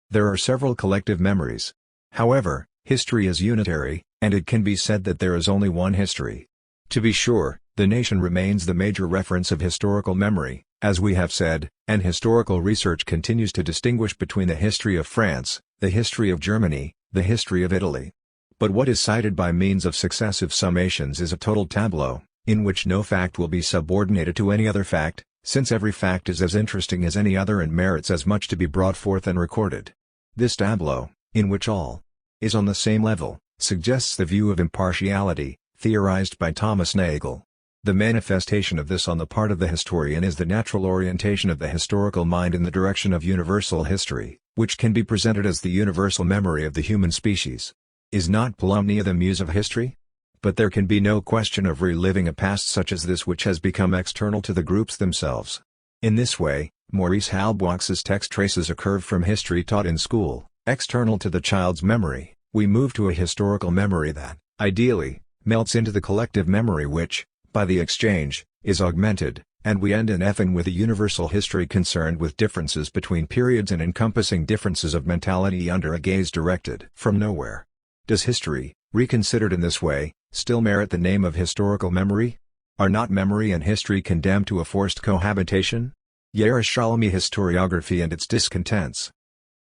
Speaker 1: There are several collective memories. However, history is unitary, and it can be said that there is only one history. To be sure, the nation remains the major reference of historical memory, as we have said, and historical research continues to distinguish between the history of France, the history of Germany, the history of Italy. But what is cited by means of successive summations is a total tableau, in which no fact will be subordinated to any other fact, since every fact is as interesting as any other and merits as much to be brought forth and recorded. This tableau, in which all is on the same level, suggests the view of impartiality, theorized by Thomas Nagel. The manifestation of this on the part of the historian is the natural orientation of the historical mind in the direction of universal history, which can be presented as the universal memory of the human species. Is not Polomnia the muse of history? But there can be no question of reliving a past such as this which has become external to the groups themselves. In this way, Maurice Halbwachs's text traces a curve from history taught in school, external to the child's memory. We move to a historical memory that, ideally, melts into the collective memory which, by the exchange, is augmented, and we end in FN with a universal history concerned with differences between periods and encompassing differences of mentality under a gaze directed from nowhere. Does history, reconsidered in this way, still merit the name of historical memory? Are not memory and history condemned to a forced cohabitation? Yerushalmi historiography and its discontents.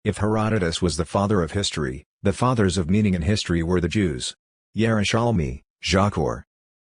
Speaker 1: If Herodotus was the father of history, the fathers of meaning in history were the Jews. Yerushalmi, Ricoeur.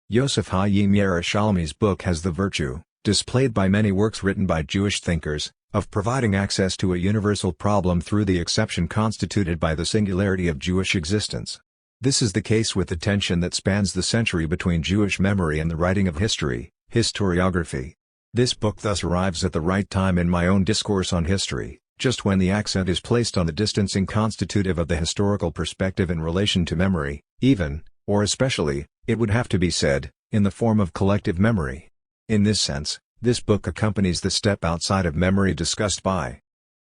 Speaker 1: Yosef Hayim Yerushalmi's book has the virtue, displayed by many works written by Jewish thinkers, of providing access to a universal problem through the exception constituted by the singularity of Jewish existence. This is the case with the tension that spans the century between Jewish memory and the writing of history, historiography. This book thus arrives at the right time in my own discourse on history, just when the accent is placed on the distancing constitutive of the historical perspective in relation to memory, even, or especially, it would have to be said, in the form of collective memory. In this sense, this book accompanies the step outside of memory discussed by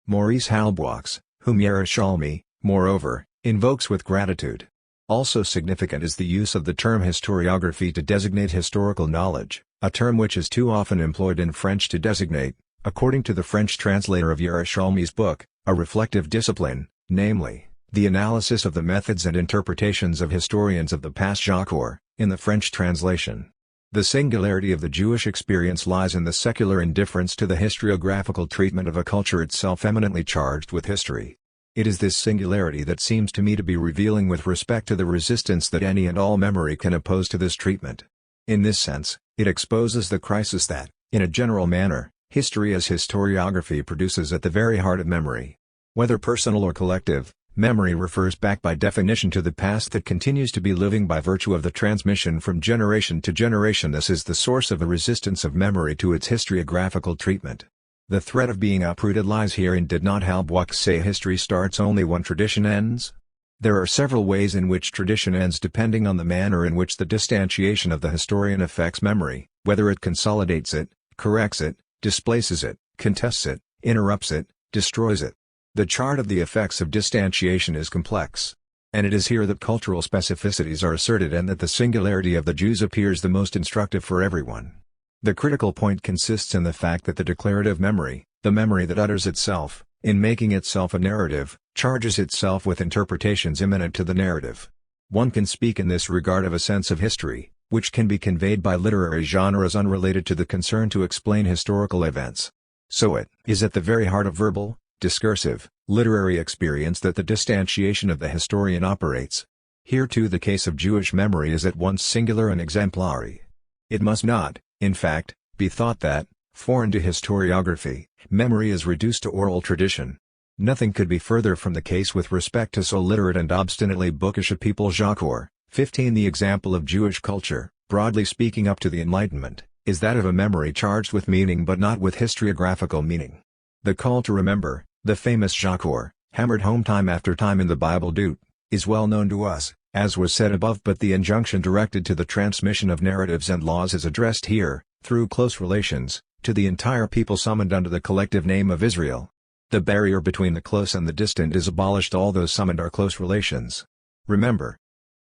Speaker 1: Maurice Halbwachs, whom Yerushalmi, moreover, invokes with gratitude. Also significant is the use of the term historiography to designate historical knowledge, a term which is too often employed in French to designate, according to the French translator of Yerushalmi's book, a reflective discipline, namely, the analysis of the methods and interpretations of historians of the past. Ricoeur, in the French translation. The singularity of the Jewish experience lies in the secular indifference to the historiographical treatment of a culture itself eminently charged with history. It is this singularity that seems to me to be revealing with respect to the resistance that any and all memory can oppose to this treatment. In this sense, it exposes the crisis that, in a general manner, history as historiography produces at the very heart of memory. Whether personal or collective, memory refers back by definition to the past that continues to be living by virtue of the transmission from generation to generation. This is the source of the resistance of memory to its historiographical treatment. The threat of being uprooted lies herein. Did not Halbwachs say history starts only when tradition ends? There are several ways in which tradition ends depending on the manner in which the distantiation of the historian affects memory, whether it consolidates it, corrects it, displaces it, contests it, interrupts it, destroys it. The chart of the effects of distantiation is complex. And it is here that cultural specificities are asserted and that the singularity of the Jews appears the most instructive for everyone. The critical point consists in the fact that the declarative memory, the memory that utters itself, in making itself a narrative, charges itself with interpretations immanent to the narrative. One can speak in this regard of a sense of history, which can be conveyed by literary genres unrelated to the concern to explain historical events. So it is at the very heart of verbal, discursive, literary experience that the distantiation of the historian operates. Here too the case of Jewish memory is at once singular and exemplary. It must not, in fact, be thought that, foreign to historiography, memory is reduced to oral tradition. Nothing could be further from the case with respect to so literate and obstinately bookish a people. Ricoeur, 15. The example of Jewish culture, broadly speaking up to the Enlightenment, is that of a memory charged with meaning but not with historiographical meaning. The call to remember, the famous Ricoeur, hammered home time after time in the Bible Dut, is well known to us, as was said above, but the injunction directed to the transmission of narratives and laws is addressed here, through close relations, to the entire people summoned under the collective name of Israel. The barrier between the close and the distant is abolished. All those summoned are close relations. Remember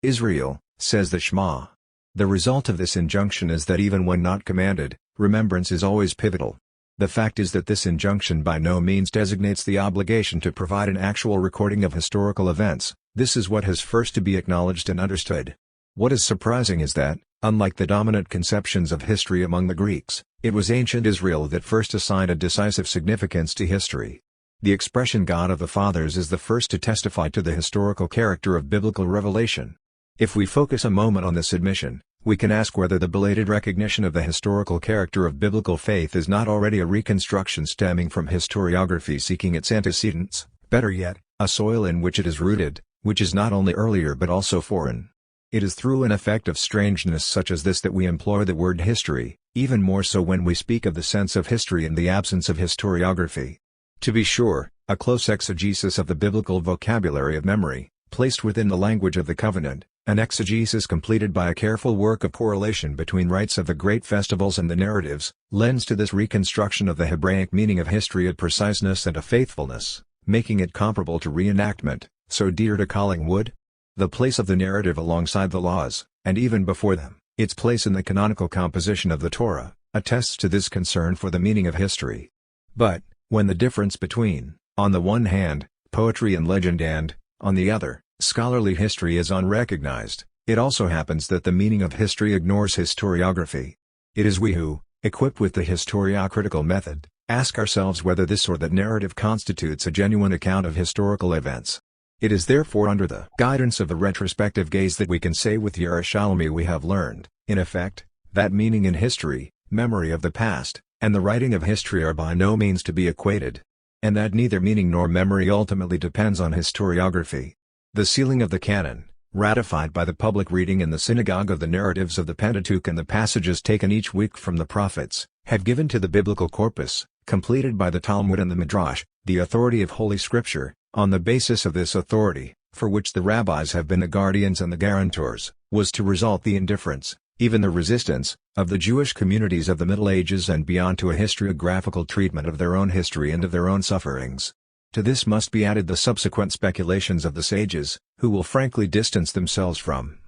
Speaker 1: Israel, says the Shema. The result of this injunction is that even when not commanded, remembrance is always pivotal. The fact is that this injunction by no means designates the obligation to provide an actual recording of historical events. This is what has first to be acknowledged and understood. What is surprising is that, unlike the dominant conceptions of history among the Greeks, it was ancient Israel that first assigned a decisive significance to history. The expression God of the Fathers is the first to testify to the historical character of biblical revelation. If we focus a moment on this admission, we can ask whether the belated recognition of the historical character of biblical faith is not already a reconstruction stemming from historiography seeking its antecedents, better yet, a soil in which it is rooted, which is not only earlier but also foreign. It is through an effect of strangeness such as this that we employ the word history, even more so when we speak of the sense of history in the absence of historiography. To be sure, a close exegesis of the biblical vocabulary of memory, placed within the language of the covenant, an exegesis completed by a careful work of correlation between rites of the great festivals and the narratives, lends to this reconstruction of the Hebraic meaning of history a preciseness and a faithfulness, making it comparable to reenactment, so dear to Collingwood. The place of the narrative alongside the laws, and even before them, its place in the canonical composition of the Torah, attests to this concern for the meaning of history. But, when the difference between, on the one hand, poetry and legend and, on the other, scholarly history is unrecognized, it also happens that the meaning of history ignores historiography. It is we who, equipped with the historiocritical method, ask ourselves whether this or that narrative constitutes a genuine account of historical events. It is therefore under the guidance of the retrospective gaze that we can say with Yerushalmi we have learned, in effect, that meaning in history, memory of the past, and the writing of history are by no means to be equated. And that neither meaning nor memory ultimately depends on historiography. The sealing of the canon, ratified by the public reading in the synagogue of the narratives of the Pentateuch and the passages taken each week from the prophets, have given to the biblical corpus, completed by the Talmud and the Midrash, the authority of Holy Scripture. On the basis of this authority, for which the rabbis have been the guardians and the guarantors, was to result the indifference, even the resistance, of the Jewish communities of the Middle Ages and beyond to a historiographical treatment of their own history and of their own sufferings. To this must be added the subsequent speculations of the sages, who will frankly distance themselves from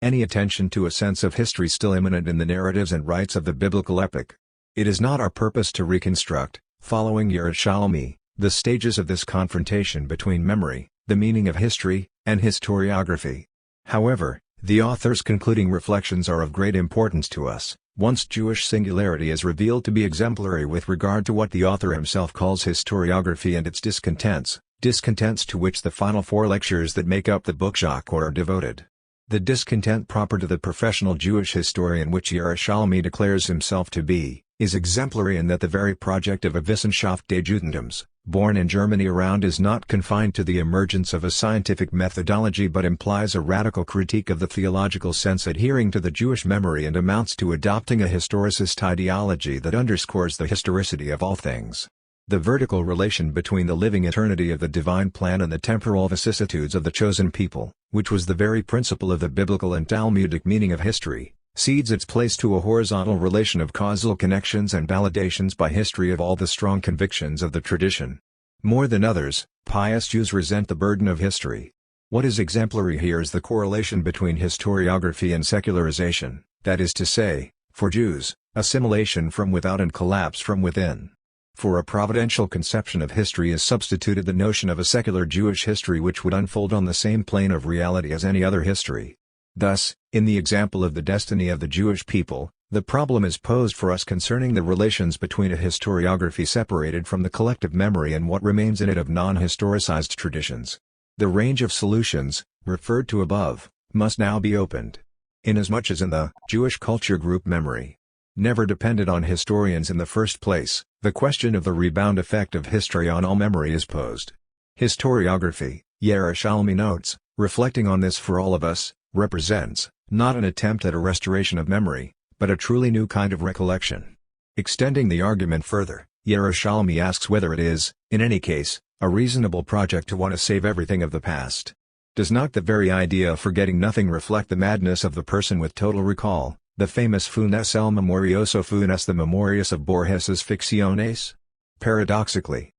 Speaker 1: any attention to a sense of history still immanent in the narratives and rites of the biblical epic. It is not our purpose to reconstruct, following Yerushalmi, the stages of this confrontation between memory, the meaning of history, and historiography. However, the author's concluding reflections are of great importance to us, once Jewish singularity is revealed to be exemplary with regard to what the author himself calls historiography and its discontents to which the final 4 lectures that make up the book Ricoeur are devoted. The discontent proper to the professional Jewish historian which Yerushalmi declares himself to be, is exemplary in that the very project of a Wissenschaft des Judentums, born in Germany around is not confined to the emergence of a scientific methodology but implies a radical critique of the theological sense adhering to the Jewish memory and amounts to adopting a historicist ideology that underscores the historicity of all things. The vertical relation between the living eternity of the divine plan and the temporal vicissitudes of the chosen people, which was the very principle of the biblical and Talmudic meaning of history, cedes its place to a horizontal relation of causal connections and validations by history of all the strong convictions of the tradition. More than others, pious Jews resent the burden of history. What is exemplary here is the correlation between historiography and secularization, that is to say, for Jews, assimilation from without and collapse from within. For a providential conception of history is substituted the notion of a secular Jewish history which would unfold on the same plane of reality as any other history. Thus, in the example of the destiny of the Jewish people, the problem is posed for us concerning the relations between a historiography separated from the collective memory and what remains in it of non-historicized traditions. The range of solutions, referred to above, must now be opened. Inasmuch as in the Jewish culture group memory never depended on historians in the first place, the question of the rebound effect of history on all memory is posed. Historiography, Yerushalmi notes, reflecting on this for all of us, represents, not an attempt at a restoration of memory, but a truly new kind of recollection. Extending the argument further, Yerushalmi asks whether it is, in any case, a reasonable project to want to save everything of the past. Does not the very idea of forgetting nothing reflect the madness of the person with total recall, the famous funes el memorioso funes the memorias of Borges's Ficciones? Paradoxically,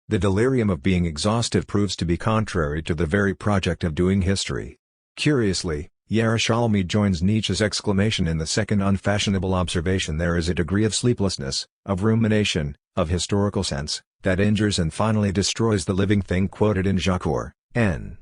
Speaker 1: the delirium of being exhaustive proves to be contrary to the very project of doing history. Curiously, Yerushalmi joins Nietzsche's exclamation in the second unfashionable observation: there is a degree of sleeplessness, of rumination, of historical sense, that injures and finally destroys the living thing, quoted in Ricoeur, N.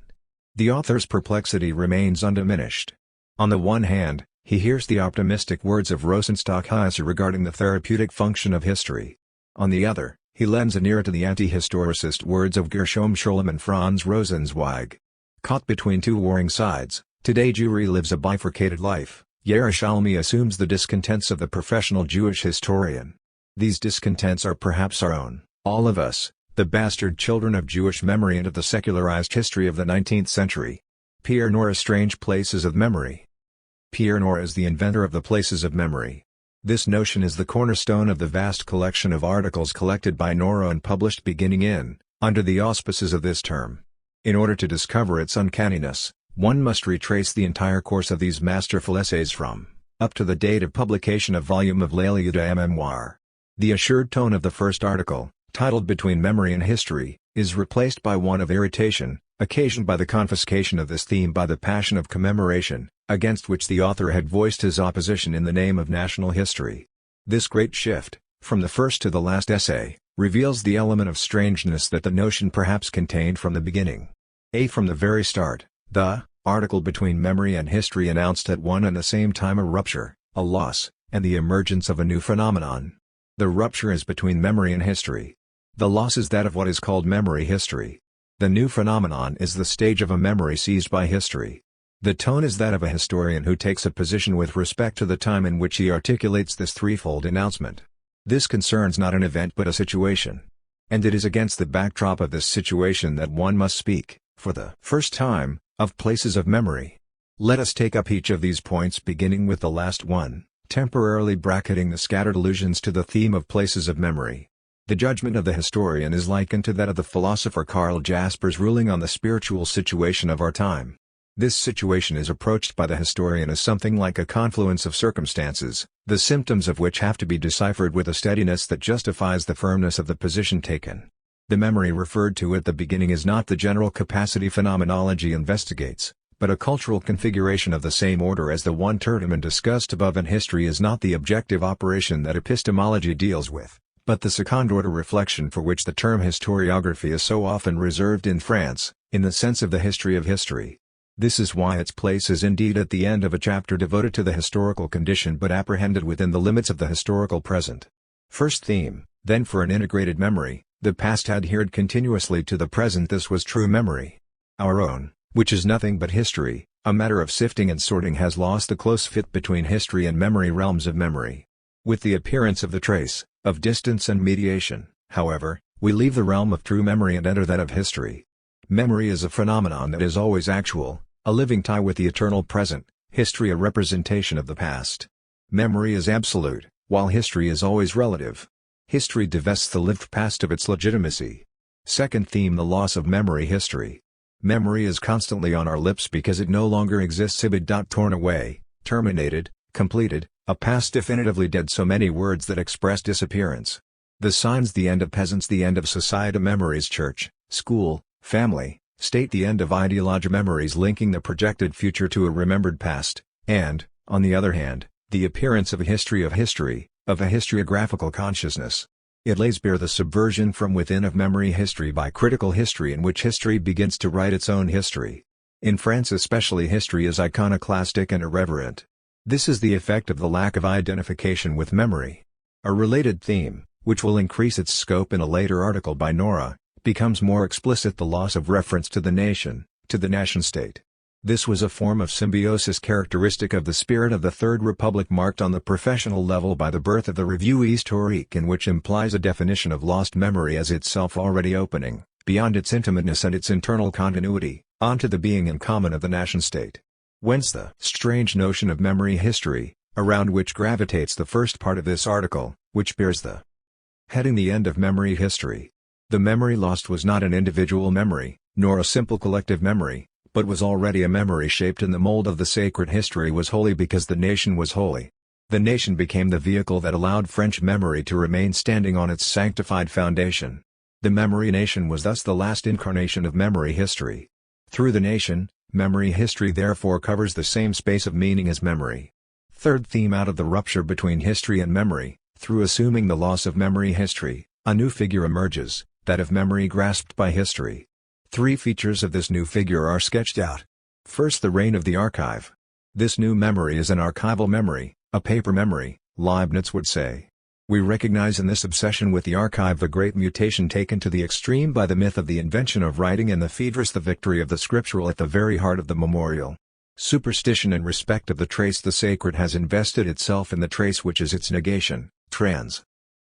Speaker 1: The author's perplexity remains undiminished. On the one hand, he hears the optimistic words of Rosenstock-Huesser regarding the therapeutic function of history. On the other, he lends an ear to the anti-historicist words of Gershom Scholem and Franz Rosenzweig. Caught between two warring sides, today Jewry lives a bifurcated life. Yerushalmi assumes the discontents of the professional Jewish historian. These discontents are perhaps our own, all of us, the bastard children of Jewish memory and of the secularized history of the 19th century. Pierre Nora: Strange Places of Memory. Pierre Nora is the inventor of the places of memory. This notion is the cornerstone of the vast collection of articles collected by Nora and published beginning in, under the auspices of this term. In order to discover its uncanniness, one must retrace the entire course of these masterful essays from, up to the date of publication of volume of L'Élude Mémoire. The assured tone of the first article, titled Between Memory and History, is replaced by one of irritation, occasioned by the confiscation of this theme by the passion of commemoration, against which the author had voiced his opposition in the name of national history. This great shift, from the first to the last essay, reveals the element of strangeness that the notion perhaps contained from the beginning. From the very start, the article Between Memory and History announced at one and the same time a rupture, a loss, and the emergence of a new phenomenon. The rupture is between memory and history. The loss is that of what is called memory history. The new phenomenon is the stage of a memory seized by history. The tone is that of a historian who takes a position with respect to the time in which he articulates this threefold announcement. This concerns not an event but a situation. And it is against the backdrop of this situation that one must speak, for the first time, of places of memory. Let us take up each of these points beginning with the last one, temporarily bracketing the scattered allusions to the theme of places of memory. The judgment of the historian is likened to that of the philosopher Karl Jaspers ruling on the spiritual situation of our time. This situation is approached by the historian as something like a confluence of circumstances, the symptoms of which have to be deciphered with a steadiness that justifies the firmness of the position taken. The memory referred to at the beginning is not the general capacity phenomenology investigates, but a cultural configuration of the same order as the one Terdeman discussed above, and history is not the objective operation that epistemology deals with, but the second-order reflection for which the term historiography is so often reserved in France, in the sense of the history of history. This is why its place is indeed at the end of a chapter devoted to the historical condition but apprehended within the limits of the historical present. First theme, then, for an integrated memory, the past adhered continuously to the present. This was true memory. Our own, which is nothing but history, a matter of sifting and sorting, has lost the close fit between history and memory realms of memory. With the appearance of the trace, of distance and mediation, however, we leave the realm of true memory and enter that of history. Memory is a phenomenon that is always actual, a living tie with the eternal present, history a representation of the past. Memory is absolute, while history is always relative. History divests the lived past of its legitimacy. Second theme, the loss of memory history. Memory is constantly on our lips because it no longer exists. Torn away, terminated, completed, a past definitively dead. So many words that express disappearance. The signs: the end of peasants, the end of society, memories, church, school, family, state, the end of ideology, memories linking the projected future to a remembered past, and, on the other hand, the appearance of a history, of a historiographical consciousness. It lays bare the subversion from within of memory history by critical history, in which history begins to write its own history. In France especially, history is iconoclastic and irreverent. This is the effect of the lack of identification with memory. A related theme, which will increase its scope in a later article by Nora, becomes more explicit: the loss of reference to the nation, to the nation-state. This was a form of symbiosis characteristic of the spirit of the Third Republic, marked on the professional level by the birth of the revue historique, in which implies a definition of lost memory as itself already opening, beyond its intimateness and its internal continuity, onto the being in common of the nation-state. Whence the strange notion of memory history, around which gravitates the first part of this article, which bears the heading "The End of Memory History." The memory lost was not an individual memory, nor a simple collective memory, but was already a memory shaped in the mold of the sacred history was holy because the nation was holy. The nation became the vehicle that allowed French memory to remain standing on its sanctified foundation. The memory nation was thus the last incarnation of memory history. Through the nation, memory history therefore covers the same space of meaning as memory. Third theme: out of the rupture between history and memory, through assuming the loss of memory history, a new figure emerges, that of memory grasped by history. Three features of this new figure are sketched out. First, the reign of the archive. This new memory is an archival memory, a paper memory, Leibniz would say. We recognize in this obsession with the archive the great mutation taken to the extreme by the myth of the invention of writing and the Phaedrus, the victory of the scriptural at the very heart of the memorial. Superstition in respect of the trace the sacred has invested itself in the trace which is its negation,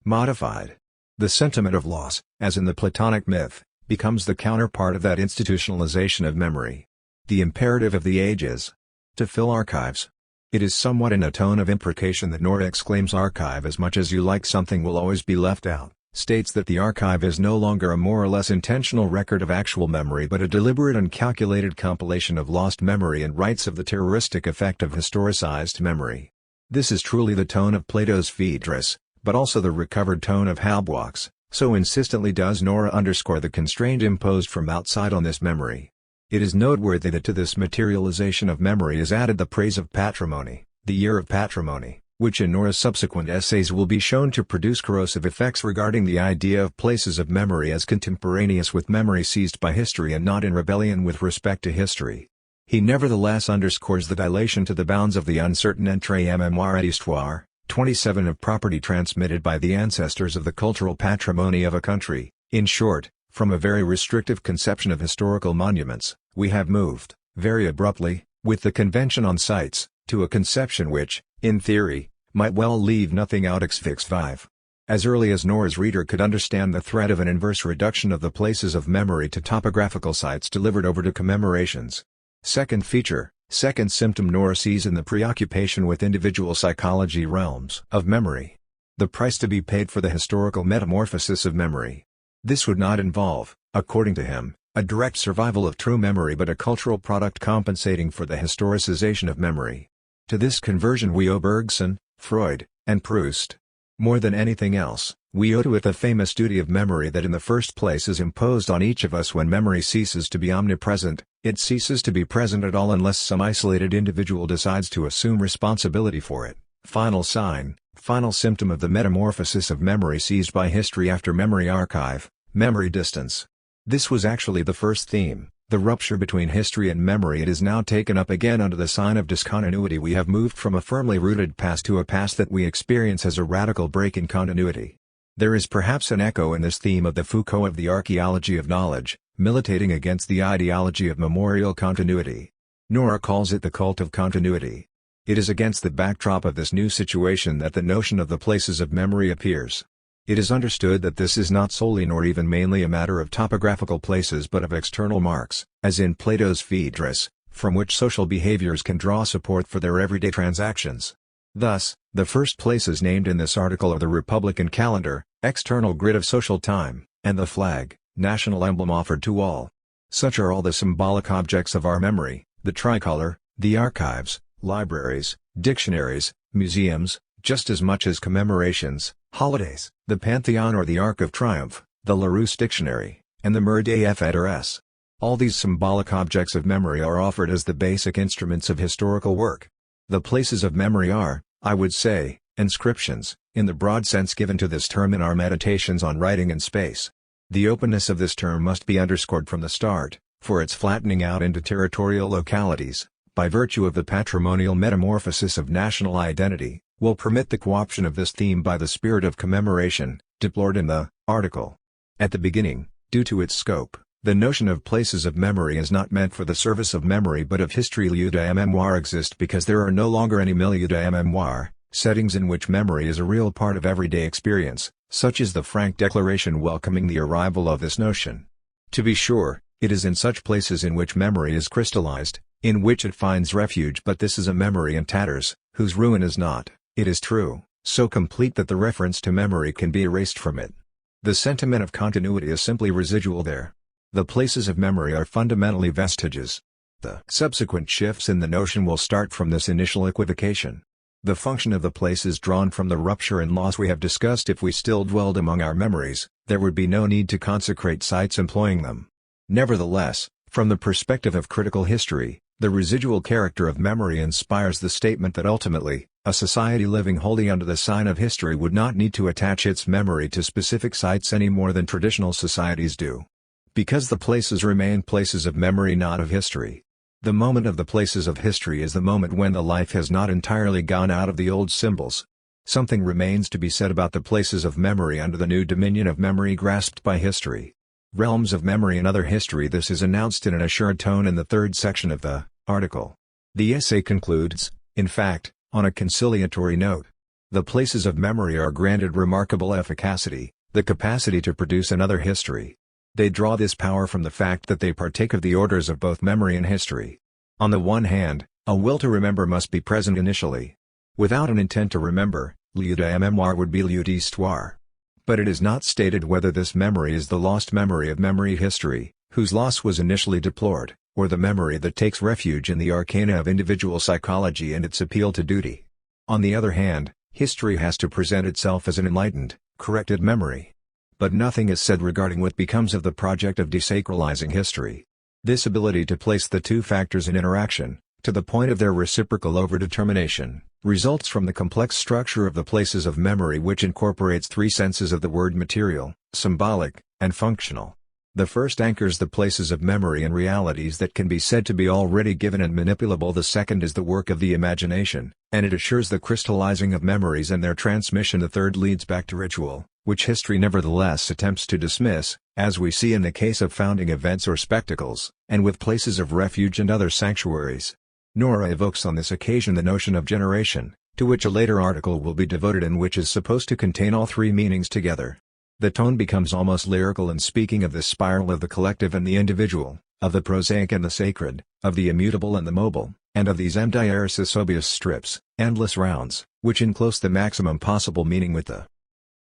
Speaker 1: modified. The sentiment of loss, as in the Platonic myth, becomes the counterpart of that institutionalization of memory. The imperative of the age is to fill archives. It is somewhat in a tone of imprecation that Nora exclaims, "Archive as much as you like, something will always be left out," states that the archive is no longer a more or less intentional record of actual memory but a deliberate and calculated compilation of lost memory, and writes of the terroristic effect of historicized memory. This is truly the tone of Plato's Phaedrus, but also the recovered tone of Halbwachs, so insistently does Nora underscore the constraint imposed from outside on this memory. It is noteworthy that to this materialization of memory is added the praise of patrimony, the year of patrimony, which in Nora's subsequent essays will be shown to produce corrosive effects regarding the idea of places of memory as contemporaneous with memory seized by history and not in rebellion with respect to history. He nevertheless underscores the dilation to the bounds of the uncertain entrée en mémoire et histoire, 27 of property transmitted by the ancestors of the cultural patrimony of a country. In short, from a very restrictive conception of historical monuments, we have moved, very abruptly, with the convention on sites, to a conception which, in theory, might well leave nothing out ex vive. As early as Nora's reader could understand the threat of an inverse reduction of the places of memory to topographical sites delivered over to commemorations. Second feature, second symptom Nora sees in the preoccupation with individual psychology realms of memory. The price to be paid for the historical metamorphosis of memory. This would not involve, according to him, a direct survival of true memory but a cultural product compensating for the historicization of memory. To this conversion we owe Bergson, Freud, and Proust. More than anything else, we owe to it the famous duty of memory that in the first place is imposed on each of us when memory ceases to be omnipresent. It ceases to be present at all unless some isolated individual decides to assume responsibility for it. Final sign, final symptom of the metamorphosis of memory seized by history after memory archive, memory distance. This was actually the first theme, the rupture between history and memory. It is now taken up again under the sign of discontinuity. We have moved from a firmly rooted past to a past that we experience as a radical break in continuity. There is perhaps an echo in this theme of the Foucault of the archaeology of knowledge, militating against the ideology of memorial continuity. Nora calls it the cult of continuity. It is against the backdrop of this new situation that the notion of the places of memory appears. It is understood that this is not solely nor even mainly a matter of topographical places but of external marks, as in Plato's Phaedrus, from which social behaviors can draw support for their everyday transactions. Thus, the first places named in this article are the Republican calendar, external grid of social time, and the flag, national emblem offered to all. Such are all the symbolic objects of our memory: the tricolor, the archives, libraries, dictionaries, museums, just as much as commemorations, holidays, the Pantheon or the Arc of Triumph, the Larousse Dictionary, and the Mur des Fêtes. All these symbolic objects of memory are offered as the basic instruments of historical work. The places of memory are, I would say, inscriptions, in the broad sense given to this term in our meditations on writing and space. The openness of this term must be underscored from the start, for its flattening out into territorial localities, by virtue of the patrimonial metamorphosis of national identity, will permit the co-option of this theme by the spirit of commemoration, deplored in the article. At the beginning, due to its scope, The notion of places of memory is not meant for the service of memory but of history. Lieux de mémoire exist because there are no longer any milieux de mémoire, settings in which memory is a real part of everyday experience, such as the frank declaration welcoming the arrival of this notion. To be sure, it is in such places in which memory is crystallized, in which it finds refuge, but this is a memory in tatters, whose ruin is not, it is true, so complete that the reference to memory can be erased from it. The sentiment of continuity is simply residual there. The places of memory are fundamentally vestiges. The subsequent shifts in the notion will start from this initial equivocation. The function of the place is drawn from the rupture and loss we have discussed. If we still dwelled among our memories, there would be no need to consecrate sites employing them. Nevertheless, from the perspective of critical history, the residual character of memory inspires the statement that ultimately, a society living wholly under the sign of history would not need to attach its memory to specific sites any more than traditional societies do. Because the places remain places of memory, not of history. The moment of the places of history is the moment when the life has not entirely gone out of the old symbols. Something remains to be said about the places of memory under the new dominion of memory grasped by history. Realms of memory and other history. This is announced in an assured tone in the third section of the article. The essay concludes, in fact, on a conciliatory note. The places of memory are granted remarkable efficacy, the capacity to produce another history. They draw this power from the fact that they partake of the orders of both memory and history. On the one hand, a will to remember must be present initially. Without an intent to remember, lieu de mémoire would be lieu d'histoire. But it is not stated whether this memory is the lost memory of memory history, whose loss was initially deplored, or the memory that takes refuge in the arcana of individual psychology and its appeal to duty. On the other hand, history has to present itself as an enlightened, corrected memory. But nothing is said regarding what becomes of the project of desacralizing history. This ability to place the two factors in interaction, to the point of their reciprocal overdetermination, results from the complex structure of the places of memory, which incorporates three senses of the word: material, symbolic, and functional. The first anchors the places of memory in realities that can be said to be already given and manipulable. The second is the work of the imagination, and it assures the crystallizing of memories and their transmission. The third leads back to ritual, which history nevertheless attempts to dismiss, as we see in the case of founding events or spectacles, and with places of refuge and other sanctuaries. Nora evokes on this occasion the notion of generation, to which a later article will be devoted and which is supposed to contain all three meanings together. The tone becomes almost lyrical in speaking of this spiral of the collective and the individual, of the prosaic and the sacred, of the immutable and the mobile, and of these mdiaris strips, endless rounds, which enclose the maximum possible meaning with the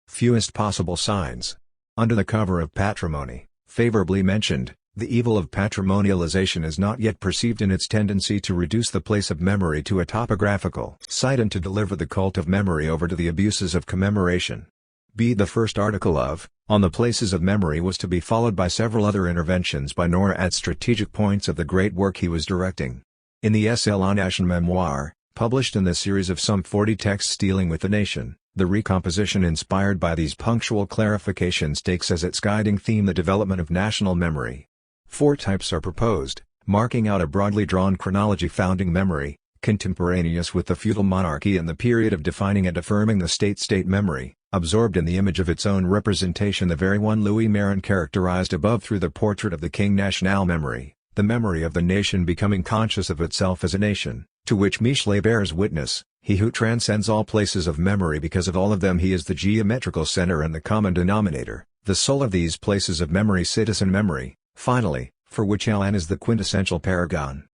Speaker 1: fewest possible signs. Under the cover of patrimony, favorably mentioned, the evil of patrimonialization is not yet perceived in its tendency to reduce the place of memory to a topographical site and to deliver the cult of memory over to the abuses of commemoration. The first article of, On the Places of Memory was to be followed by several other interventions by Nora at strategic points of the great work he was directing. In the essay La Nation Mémoire, published in the series of some 40 texts dealing with the nation, the recomposition inspired by these punctual clarifications takes as its guiding theme the development of national memory. 4 types are proposed, marking out a broadly drawn chronology: founding memory, contemporaneous with the feudal monarchy and the period of defining and affirming the state memory, absorbed in the image of its own representation, the very one Louis Marin characterized above through the portrait of the King National memory, the memory of the nation becoming conscious of itself as a nation, to which Michelet bears witness, he who transcends all places of memory because of all of them, he is the geometrical center and the common denominator, the soul of these places of memory, citizen memory, finally, for which Alain is the quintessential paragon.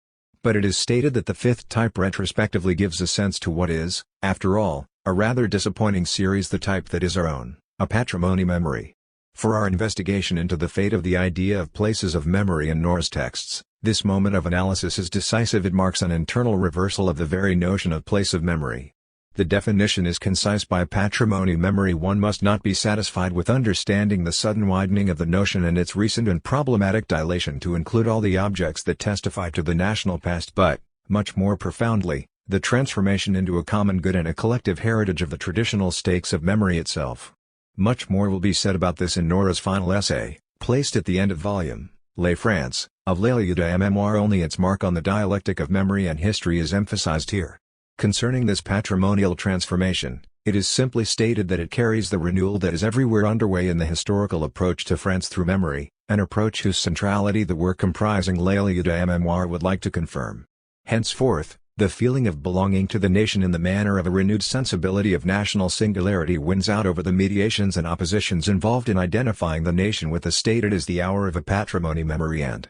Speaker 1: But it is stated that the 5th type retrospectively gives a sense to what is, after all, a rather disappointing series, the type that is our own, a patrimony memory. For our investigation into the fate of the idea of places of memory in Nora's texts, this moment of analysis is decisive. It marks an internal reversal of the very notion of place of memory. The definition is concise: by patrimony memory one must not be satisfied with understanding the sudden widening of the notion and its recent and problematic dilation to include all the objects that testify to the national past, but, much more profoundly, the transformation into a common good and a collective heritage of the traditional stakes of memory itself. Much more will be said about this in Nora's final essay, placed at the end of volume, Les France, of Le Lieu de Mémoire. Only its mark on the dialectic of memory and history is emphasized here. Concerning this patrimonial transformation, it is simply stated that it carries the renewal that is everywhere underway in the historical approach to France through memory, an approach whose centrality the work comprising L'État de Mémoire would like to confirm. Henceforth, the feeling of belonging to the nation in the manner of a renewed sensibility of national singularity wins out over the mediations and oppositions involved in identifying the nation with the state. It is the hour of a patrimony memory and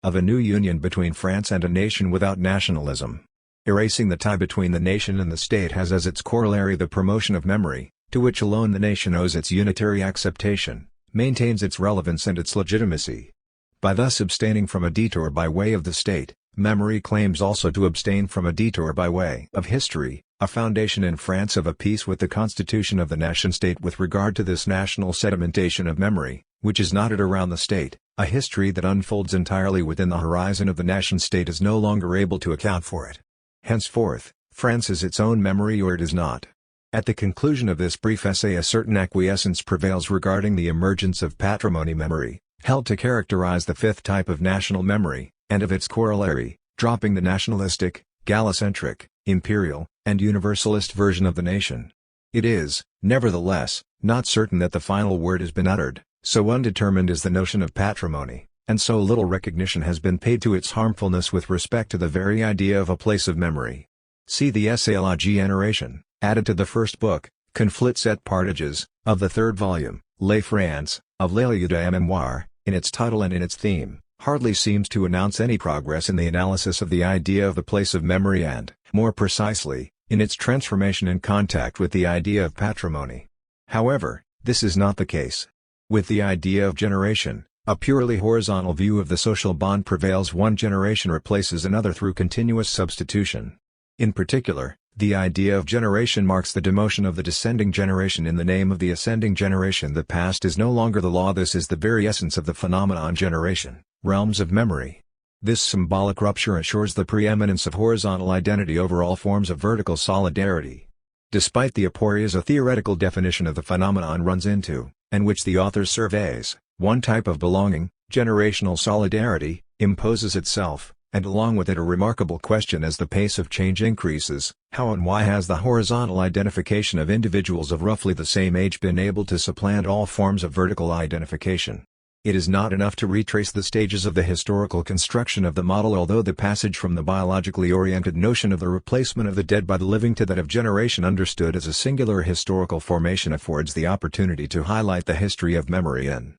Speaker 1: of a new union between France and a nation without nationalism. Erasing the tie between the nation and the state has as its corollary the promotion of memory, to which alone the nation owes its unitary acceptation, maintains its relevance and its legitimacy. By thus abstaining from a detour by way of the state, memory claims also to abstain from a detour by way of history, a foundation in France of a peace with the constitution of the nation-state with regard to this national sedimentation of memory, which is knotted around the state. A history that unfolds entirely within the horizon of the nation-state is no longer able to account for it. Henceforth, France is its own memory or it is not. At the conclusion of this brief essay a certain acquiescence prevails regarding the emergence of patrimony memory, held to characterize the fifth type of national memory, and of its corollary, dropping the nationalistic, Gallicentric, imperial, and universalist version of the nation. It is, nevertheless, not certain that the final word has been uttered, so undetermined is the notion of patrimony, and so little recognition has been paid to its harmfulness with respect to the very idea of a place of memory. See the essay La Génération, added to the first book, Conflits et Partages, of the third volume, Les France, of L'État de Mémoire, in its title and in its theme, hardly seems to announce any progress in the analysis of the idea of the place of memory and, more precisely, in its transformation in contact with the idea of patrimony. However, this is not the case. With the idea of generation, a purely horizontal view of the social bond prevails. One generation replaces another through continuous substitution. In particular, the idea of generation marks the demotion of the descending generation in the name of the ascending generation. The past is no longer the law. This is the very essence of the phenomenon generation, realms of memory. This symbolic rupture assures the preeminence of horizontal identity over all forms of vertical solidarity. Despite the aporias a theoretical definition of the phenomenon runs into, and which the author surveys, one type of belonging, generational solidarity, imposes itself, and along with it a remarkable question: as the pace of change increases, how and why has the horizontal identification of individuals of roughly the same age been able to supplant all forms of vertical identification? It is not enough to retrace the stages of the historical construction of the model, although the passage from the biologically oriented notion of the replacement of the dead by the living to that of generation understood as a singular historical formation affords the opportunity to highlight the history of memory in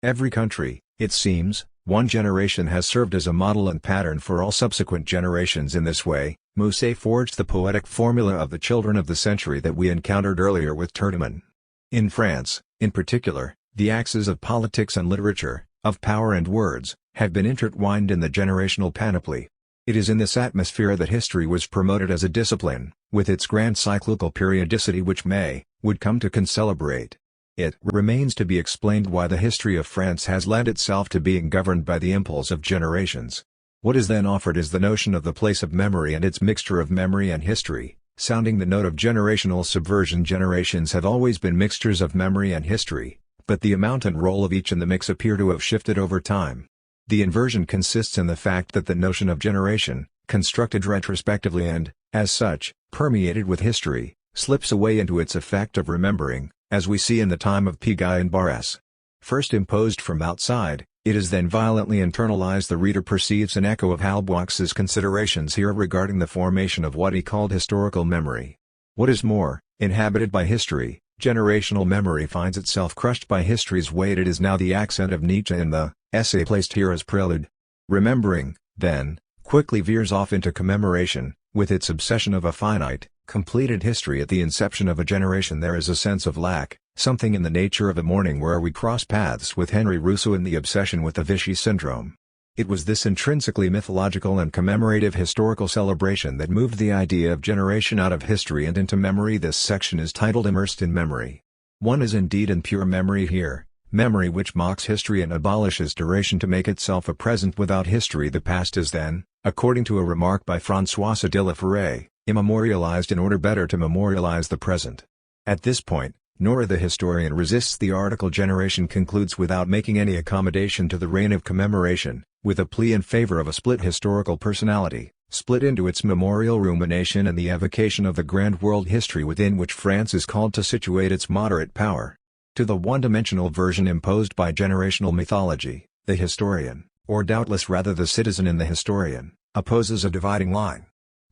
Speaker 1: every country. It seems, one generation has served as a model and pattern for all subsequent generations. In this way, Musset forged the poetic formula of the children of the century that we encountered earlier with Turdeman. In France, in particular, the axes of politics and literature, of power and words, have been intertwined in the generational panoply. It is in this atmosphere that history was promoted as a discipline, with its grand cyclical periodicity which would come to concelebrate. It remains to be explained why the history of France has lent itself to being governed by the impulse of generations. What is then offered is the notion of the place of memory and its mixture of memory and history, sounding the note of generational subversion. Generations have always been mixtures of memory and history, but the amount and role of each in the mix appear to have shifted over time. The inversion consists in the fact that the notion of generation, constructed retrospectively and, as such, permeated with history, slips away into its effect of remembering, as we see in the time of Pigalle and Barrès. First imposed from outside, it is then violently internalized. The reader perceives an echo of Halbwachs's considerations here regarding the formation of what he called historical memory. What is more, inhabited by history, generational memory finds itself crushed by history's weight. It is now the accent of Nietzsche in the essay placed here as prelude. Remembering, then, quickly veers off into commemoration, with its obsession of a finite, completed history. At the inception of a generation there is a sense of lack, something in the nature of a morning where we cross paths with Henry Rousseau in the obsession with the Vichy syndrome. It was this intrinsically mythological and commemorative historical celebration that moved the idea of generation out of history and into memory. This section is titled Immersed in Memory. One is indeed in pure memory here, memory which mocks history and abolishes duration to make itself a present without history. The past is then, according to a remark by François de la Forêt, immemorialized in order better to memorialize the present. At this point, Nora the historian resists the article. Generation concludes without making any accommodation to the reign of commemoration, with a plea in favor of a split historical personality, split into its memorial rumination and the evocation of the grand world history within which France is called to situate its moderate power. To the one-dimensional version imposed by generational mythology, the historian, or doubtless rather the citizen in the historian, opposes a dividing line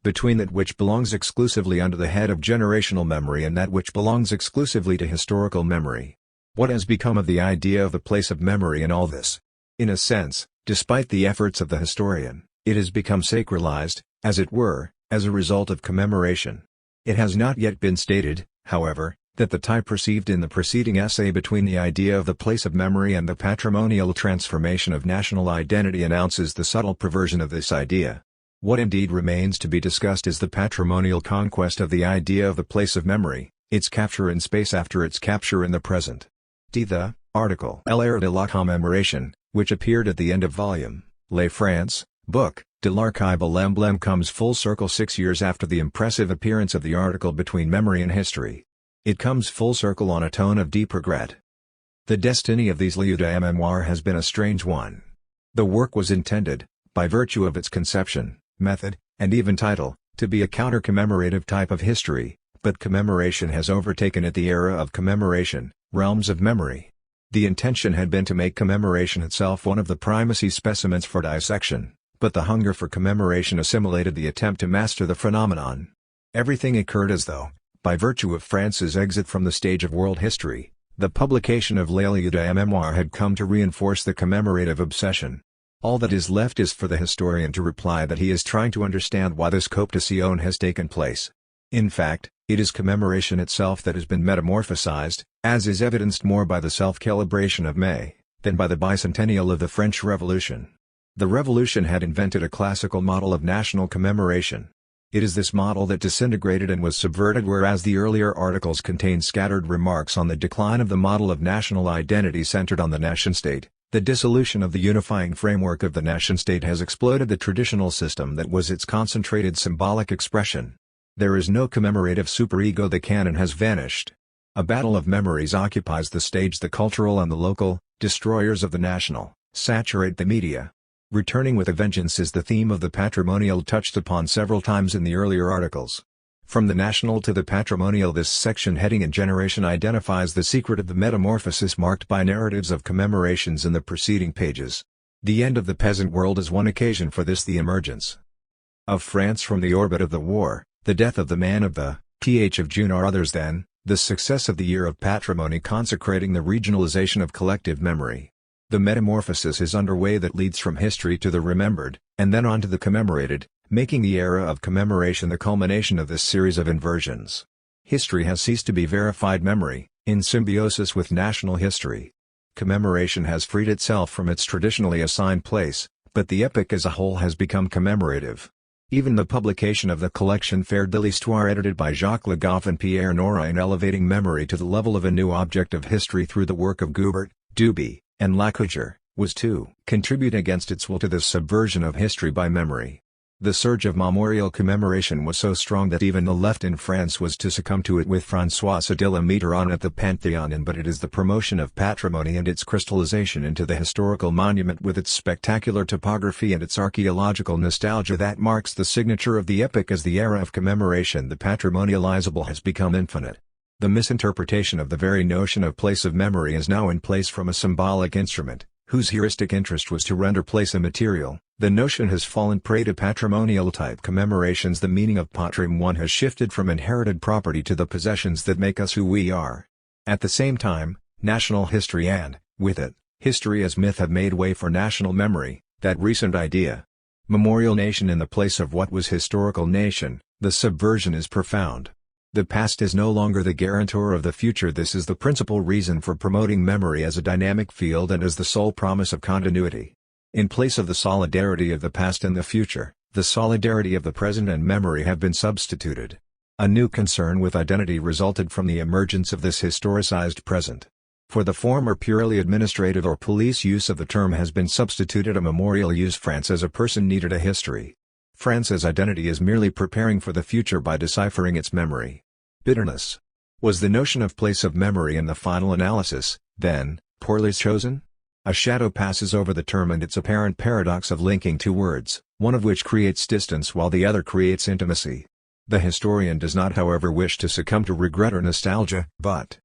Speaker 1: between that which belongs exclusively under the head of generational memory and that which belongs exclusively to historical memory. What has become of the idea of the place of memory in all this? In a sense, despite the efforts of the historian, it has become sacralized, as it were, as a result of commemoration. It has not yet been stated, however, that the tie perceived in the preceding essay between the idea of the place of memory and the patrimonial transformation of national identity announces the subtle perversion of this idea. What indeed remains to be discussed is the patrimonial conquest of the idea of the place of memory, its capture in space after its capture in the present. The article L'ère de la commémoration, which appeared at the end of volume, Les France, book, de l'archive l'emblème comes full circle 6 years after the impressive appearance of the article between memory and history. It comes full circle on a tone of deep regret. The destiny of these lieux de mémoire has been a strange one. The work was intended, by virtue of its conception, method, and even title, to be a counter-commemorative type of history, but commemoration has overtaken it the era of commemoration, realms of memory. The intention had been to make commemoration itself one of the primacy specimens for dissection, but the hunger for commemoration assimilated the attempt to master the phenomenon. Everything occurred as though, by virtue of France's exit from the stage of world history, the publication of Les Lieux de mémoire had come to reinforce the commemorative obsession. All that is left is for the historian to reply that he is trying to understand why this cooptation has taken place. In fact, it is commemoration itself that has been metamorphosized, as is evidenced more by the self-calibration of May, than by the bicentennial of the French Revolution. The Revolution had invented a classical model of national commemoration. It is this model that disintegrated and was subverted, whereas the earlier articles contain scattered remarks on the decline of the model of national identity centered on the nation-state. The dissolution of the unifying framework of the nation-state has exploded the traditional system that was its concentrated symbolic expression. There is no commemorative superego, the canon has vanished. A battle of memories occupies the stage, the cultural and the local, destroyers of the national, saturate the media. Returning with a vengeance is the theme of the patrimonial touched upon several times in the earlier articles. From the national to the patrimonial, this section heading in generation identifies the secret of the metamorphosis marked by narratives of commemorations in the preceding pages. The end of the peasant world is one occasion for this, the emergence of France from the orbit of the war, the death of the man of the th of June are others then, the success of the year of patrimony consecrating the regionalization of collective memory. The metamorphosis is underway that leads from history to the remembered, and then on to the commemorated, making the era of commemoration the culmination of this series of inversions. History has ceased to be verified memory, in symbiosis with national history. Commemoration has freed itself from its traditionally assigned place, but the epoch as a whole has become commemorative. Even the publication of the collection Faire de l'Histoire edited by Jacques Le Goff and Pierre Nora in elevating memory to the level of a new object of history through the work of Goubert, Duby, and Ricoeur, was to contribute against its will to this subversion of history by memory. The surge of memorial commemoration was so strong that even the left in France was to succumb to it, with François de la Mitterrand at the Panthéon. But it is the promotion of patrimony and its crystallization into the historical monument with its spectacular topography and its archaeological nostalgia that marks the signature of the epoch. As the era of commemoration, the patrimonializable has become infinite. The misinterpretation of the very notion of place of memory is now in place from a symbolic instrument, whose heuristic interest was to render place immaterial. The notion has fallen prey to patrimonial-type commemorations. The meaning of patrimoine has shifted from inherited property to the possessions that make us who we are. At the same time, national history and, with it, history as myth have made way for national memory, that recent idea. Memorial nation in the place of what was historical nation. The subversion is profound. The past is no longer the guarantor of the future. This is the principal reason for promoting memory as a dynamic field and as the sole promise of continuity. In place of the solidarity of the past and the future, the solidarity of the present and memory have been substituted. A new concern with identity resulted from the emergence of this historicized present. For the former purely administrative or police use of the term has been substituted a memorial use. France as a person needed a history. France as identity is merely preparing for the future by deciphering its memory. Bitterness. Was the notion of place of memory in the final analysis, then, poorly chosen? A shadow passes over the term and its apparent paradox of linking two words, one of which creates distance while the other creates intimacy. The historian does not, however, wish to succumb to regret or nostalgia, but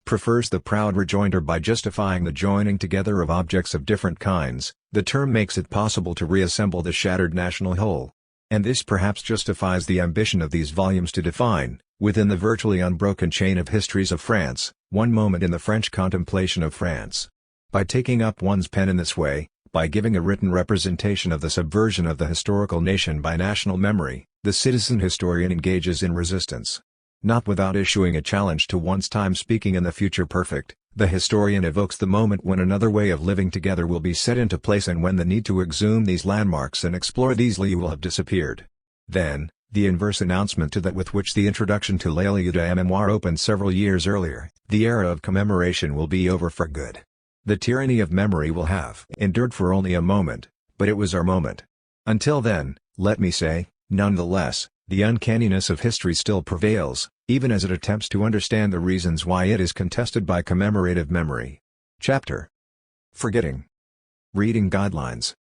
Speaker 1: prefers the proud rejoinder by justifying the joining together of objects of different kinds. The term makes it possible to reassemble the shattered national whole. And this perhaps justifies the ambition of these volumes to define, within the virtually unbroken chain of histories of France, one moment in the French contemplation of France. By taking up one's pen in this way, by giving a written representation of the subversion of the historical nation by national memory, the citizen historian engages in resistance. Not without issuing a challenge to one's time speaking in the future perfect, the historian evokes the moment when another way of living together will be set into place and when the need to exhume these landmarks and explore these lieux will have disappeared. Then, the inverse announcement to that with which the introduction to L'Étude de Mémoire opened several years earlier, the era of commemoration will be over for good. The tyranny of memory will have endured for only a moment, but it was our moment. Until then, let me say, nonetheless, the uncanniness of history still prevails, even as it attempts to understand the reasons why it is contested by commemorative memory. Chapter: Forgetting. Reading Guidelines.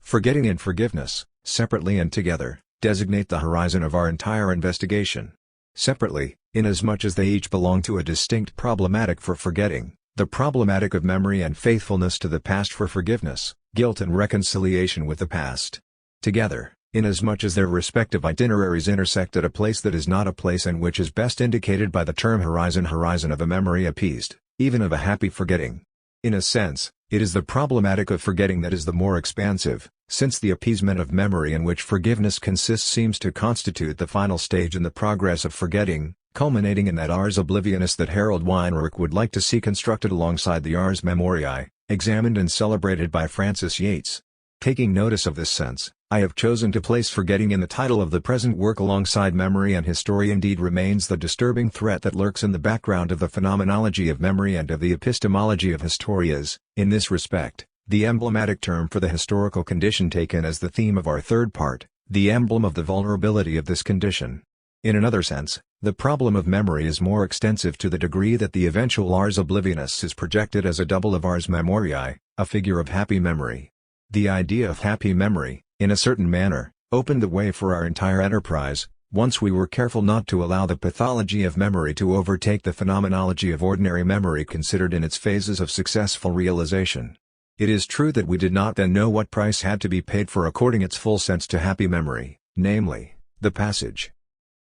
Speaker 1: Forgetting and forgiveness, separately and together, designate the horizon of our entire investigation. Separately, inasmuch as they each belong to a distinct problematic for forgetting, the problematic of memory and faithfulness to the past for forgiveness, guilt and reconciliation with the past. Together, inasmuch as their respective itineraries intersect at a place that is not a place and which is best indicated by the term horizon of a memory appeased, even of a happy forgetting. In a sense, it is the problematic of forgetting that is the more expansive, since the appeasement of memory in which forgiveness consists seems to constitute the final stage in the progress of forgetting, culminating in that ars oblivionis that Harold Weinreich would like to see constructed alongside the ars memoriae, examined and celebrated by Francis Yates. Taking notice of this sense, I have chosen to place forgetting in the title of the present work alongside memory, and history indeed remains the disturbing threat that lurks in the background of the phenomenology of memory and of the epistemology of history is, in this respect, the emblematic term for the historical condition taken as the theme of our third part, the emblem of the vulnerability of this condition. In another sense, the problem of memory is more extensive to the degree that the eventual ars oblivionis is projected as a double of ars memoriae, a figure of happy memory. The idea of happy memory, in a certain manner, opened the way for our entire enterprise, once we were careful not to allow the pathology of memory to overtake the phenomenology of ordinary memory considered in its phases of successful realization. It is true that we did not then know what price had to be paid for according its full sense to happy memory, namely, the passage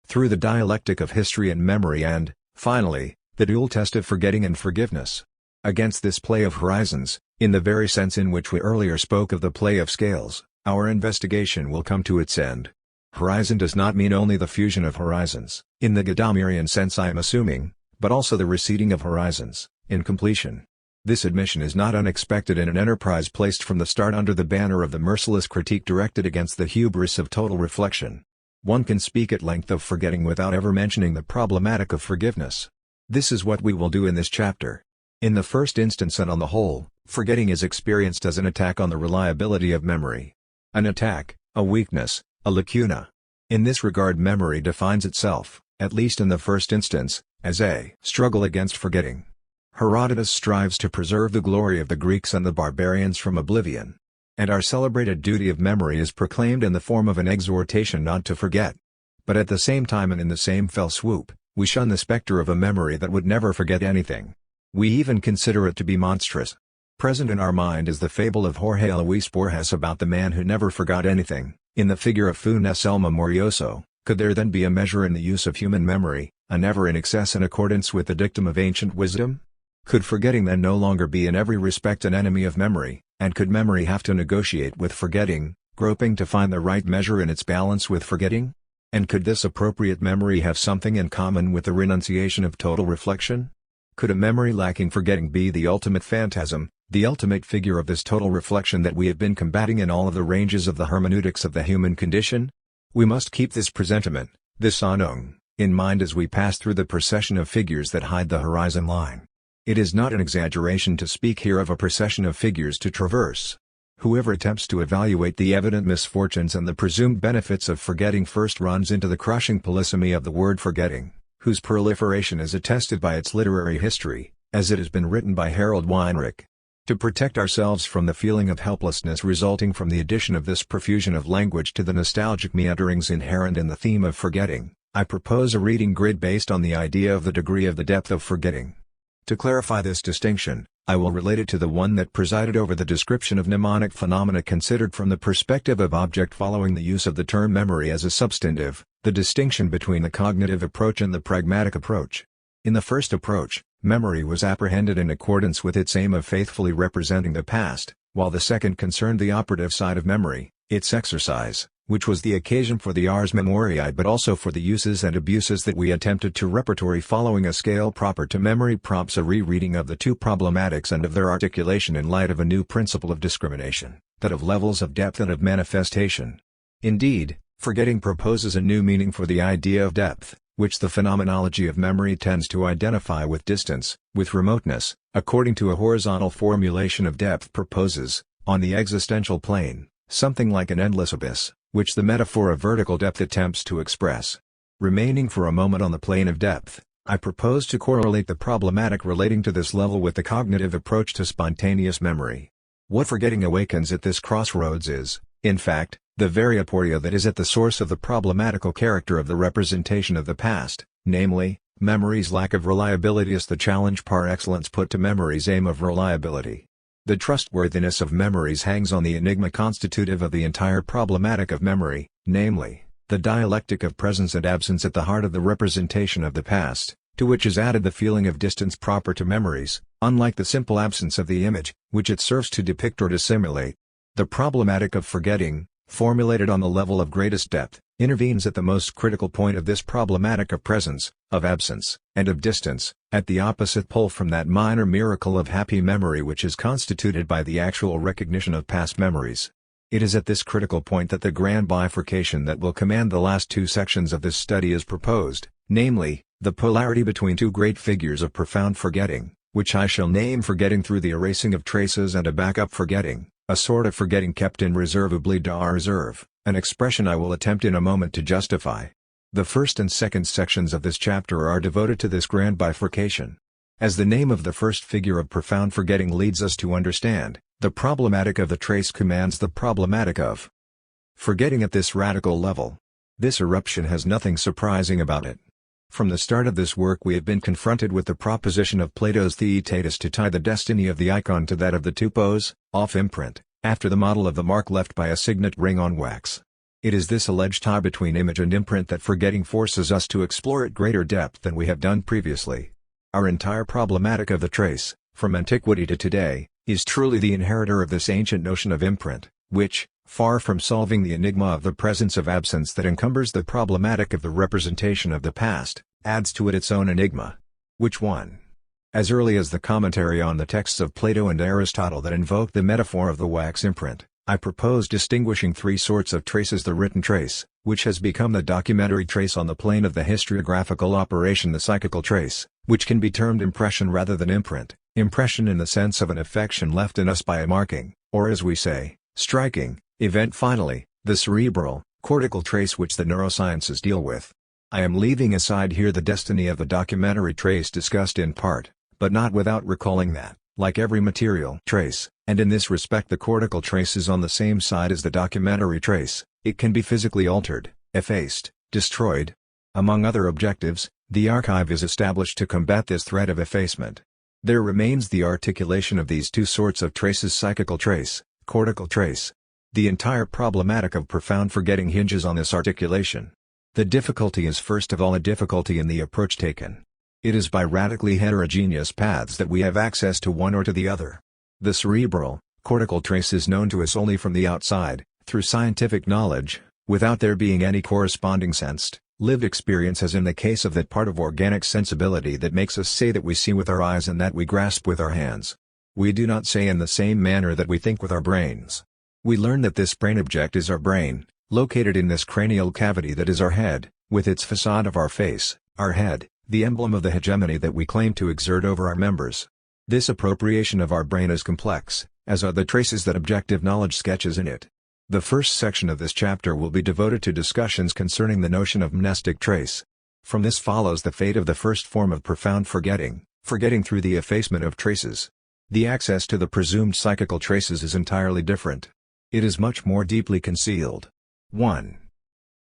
Speaker 1: through the dialectic of history and memory and, finally, the dual test of forgetting and forgiveness. Against this play of horizons, in the very sense in which we earlier spoke of the play of scales, our investigation will come to its end. Horizon does not mean only the fusion of horizons, in the Gadamerhian sense I am assuming, but also the receding of horizons, in completion. This admission is not unexpected in an enterprise placed from the start under the banner of the merciless critique directed against the hubris of total reflection. One can speak at length of forgetting without ever mentioning the problematic of forgiveness. This is what we will do in this chapter. In the first instance and on the whole, forgetting is experienced as an attack on the reliability of memory. An attack, a weakness, a lacuna. In this regard memory defines itself, at least in the first instance, as a struggle against forgetting. Herodotus strives to preserve the glory of the Greeks and the barbarians from oblivion. And our celebrated duty of memory is proclaimed in the form of an exhortation not to forget. But at the same time and in the same fell swoop, we shun the specter of a memory that would never forget anything. We even consider it to be monstrous. Present in our mind is the fable of Jorge Luis Borges about the man who never forgot anything. In the figure of Funes el Memorioso, could there then be a measure in the use of human memory, a never in excess in accordance with the dictum of ancient wisdom? Could forgetting then no longer be in every respect an enemy of memory, and could memory have to negotiate with forgetting, groping to find the right measure in its balance with forgetting? And could this appropriate memory have something in common with the renunciation of total reflection? Could a memory lacking forgetting be the ultimate phantasm, the ultimate figure of this total reflection that we have been combating in all of the ranges of the hermeneutics of the human condition? We must keep this presentiment, this Ahnung, in mind as we pass through the procession of figures that hide the horizon line. It is not an exaggeration to speak here of a procession of figures to traverse. Whoever attempts to evaluate the evident misfortunes and the presumed benefits of forgetting first runs into the crushing polysemy of the word forgetting, whose proliferation is attested by its literary history, as it has been written by Harold Weinreich. To protect ourselves from the feeling of helplessness resulting from the addition of this profusion of language to the nostalgic meanderings inherent in the theme of forgetting, I propose a reading grid based on the idea of the degree of the depth of forgetting. To clarify this distinction, I will relate it to the one that presided over the description of mnemonic phenomena considered from the perspective of object following the use of the term memory as a substantive, the distinction between the cognitive approach and the pragmatic approach. In the first approach, memory was apprehended in accordance with its aim of faithfully representing the past, while the second concerned the operative side of memory, its exercise, which was the occasion for the ars memoriae but also for the uses and abuses that we attempted to repertory following a scale proper to memory prompts a rereading of the two problematics and of their articulation in light of a new principle of discrimination, that of levels of depth and of manifestation. Indeed, forgetting proposes a new meaning for the idea of depth, which the phenomenology of memory tends to identify with distance, with remoteness, according to a horizontal formulation of depth proposes, on the existential plane, something like an endless abyss, which the metaphor of vertical depth attempts to express. Remaining for a moment on the plane of depth, I propose to correlate the problematic relating to this level with the cognitive approach to spontaneous memory. What forgetting awakens at this crossroads is, in fact, the very aporia that is at the source of the problematical character of the representation of the past, namely, memory's lack of reliability is the challenge par excellence put to memory's aim of reliability. The trustworthiness of memories hangs on the enigma constitutive of the entire problematic of memory, namely, the dialectic of presence and absence at the heart of the representation of the past, to which is added the feeling of distance proper to memories, unlike the simple absence of the image, which it serves to depict or dissimulate. The problematic of forgetting, formulated on the level of greatest depth, intervenes at the most critical point of this problematic of presence, of absence, and of distance, at the opposite pole from that minor miracle of happy memory which is constituted by the actual recognition of past memories. It is at this critical point that the grand bifurcation that will command the last two sections of this study is proposed, namely, the polarity between two great figures of profound forgetting, which I shall name forgetting through the erasing of traces and a backup forgetting, a sort of forgetting kept in reserve oubli de reserve, an expression I will attempt in a moment to justify. The first and second sections of this chapter are devoted to this grand bifurcation. As the name of the first figure of profound forgetting leads us to understand, the problematic of the trace commands the problematic of forgetting at this radical level. This eruption has nothing surprising about it. From the start of this work we have been confronted with the proposition of Plato's Theaetetus to tie the destiny of the icon to that of the tupos, off imprint, after the model of the mark left by a signet ring on wax. It is this alleged tie between image and imprint that forgetting forces us to explore at greater depth than we have done previously. Our entire problematic of the trace, from antiquity to today, is truly the inheritor of this ancient notion of imprint, which, far from solving the enigma of the presence of absence that encumbers the problematic of the representation of the past, adds to it its own enigma. Which one? As early as the commentary on the texts of Plato and Aristotle that invoke the metaphor of the wax imprint, I propose distinguishing three sorts of traces: the written trace, which has become the documentary trace on the plane of the historiographical operation; the psychical trace, which can be termed impression rather than imprint, impression in the sense of an affection left in us by a marking, or as we say, striking, event; finally, the cerebral, cortical trace which the neurosciences deal with. I am leaving aside here the destiny of the documentary trace discussed in part, but not without recalling that, like every material trace, and in this respect the cortical trace is on the same side as the documentary trace, it can be physically altered, effaced, destroyed. Among other objectives, the archive is established to combat this threat of effacement. There remains the articulation of these two sorts of traces: psychical trace, cortical trace. The entire problematic of profound forgetting hinges on this articulation. The difficulty is first of all a difficulty in the approach taken. It is by radically heterogeneous paths that we have access to one or to the other. The cerebral, cortical trace is known to us only from the outside, through scientific knowledge, without there being any corresponding sensed, lived experience, as in the case of that part of organic sensibility that makes us say that we see with our eyes and that we grasp with our hands. We do not say in the same manner that we think with our brains. We learn that this brain object is our brain, located in this cranial cavity that is our head, with its facade of our face, our head, the emblem of the hegemony that we claim to exert over our members. This appropriation of our brain is complex, as are the traces that objective knowledge sketches in it. The first section of this chapter will be devoted to discussions concerning the notion of mnestic trace. From this follows the fate of the first form of profound forgetting, forgetting through the effacement of traces. The access to the presumed psychical traces is entirely different. It is much more deeply concealed. 1.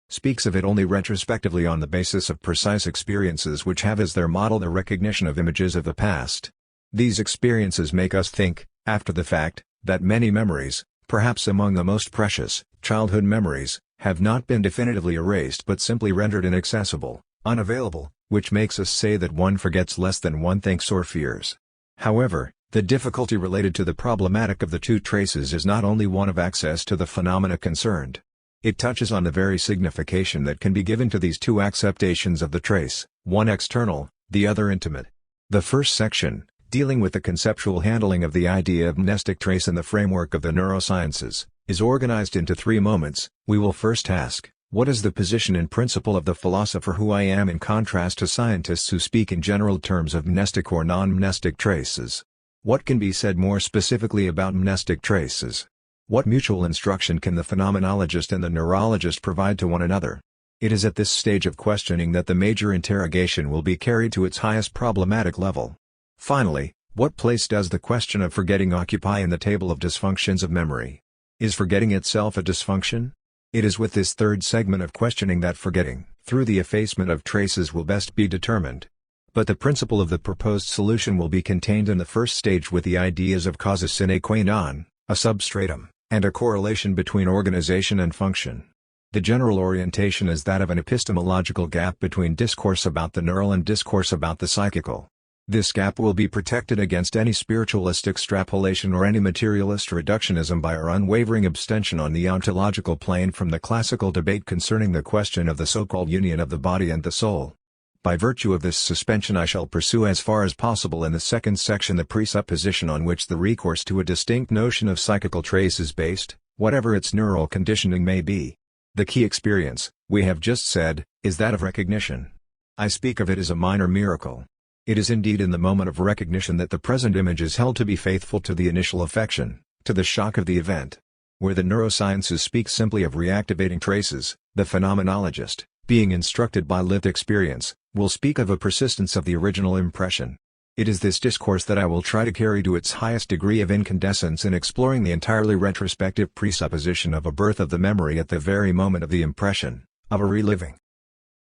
Speaker 1: speaks of it only retrospectively on the basis of precise experiences which have as their model the recognition of images of the past. These experiences make us think, after the fact, that many memories, perhaps among the most precious, childhood memories, have not been definitively erased but simply rendered inaccessible, unavailable, which makes us say that one forgets less than one thinks or fears. However, the difficulty related to the problematic of the two traces is not only one of access to the phenomena concerned. It touches on the very signification that can be given to these two acceptations of the trace, one external, the other intimate. The first section, dealing with the conceptual handling of the idea of mnestic trace in the framework of the neurosciences, is organized into 3 moments. We will first ask, what is the position in principle of the philosopher who I am in contrast to scientists who speak in general terms of mnestic or non-mnestic traces? What can be said more specifically about mnestic traces? What mutual instruction can the phenomenologist and the neurologist provide to one another? It is at this stage of questioning that the major interrogation will be carried to its highest problematic level. Finally, what place does the question of forgetting occupy in the table of dysfunctions of memory? Is forgetting itself a dysfunction? It is with this third segment of questioning that forgetting, through the effacement of traces, will best be determined. But the principle of the proposed solution will be contained in the first stage with the ideas of causa sine qua non, a substratum, and a correlation between organization and function. The general orientation is that of an epistemological gap between discourse about the neural and discourse about the psychical. This gap will be protected against any spiritualist extrapolation or any materialist reductionism by our unwavering abstention on the ontological plane from the classical debate concerning the question of the so-called union of the body and the soul. By virtue of this suspension I shall pursue as far as possible in the second section the presupposition on which the recourse to a distinct notion of psychical trace is based, whatever its neural conditioning may be. The key experience, we have just said, is that of recognition. I speak of it as a minor miracle. It is indeed in the moment of recognition that the present image is held to be faithful to the initial affection, to the shock of the event. Where the neurosciences speak simply of reactivating traces, the phenomenologist, being instructed by lived experience, will speak of a persistence of the original impression. It is this discourse that I will try to carry to its highest degree of incandescence in exploring the entirely retrospective presupposition of a birth of the memory at the very moment of the impression, of a reliving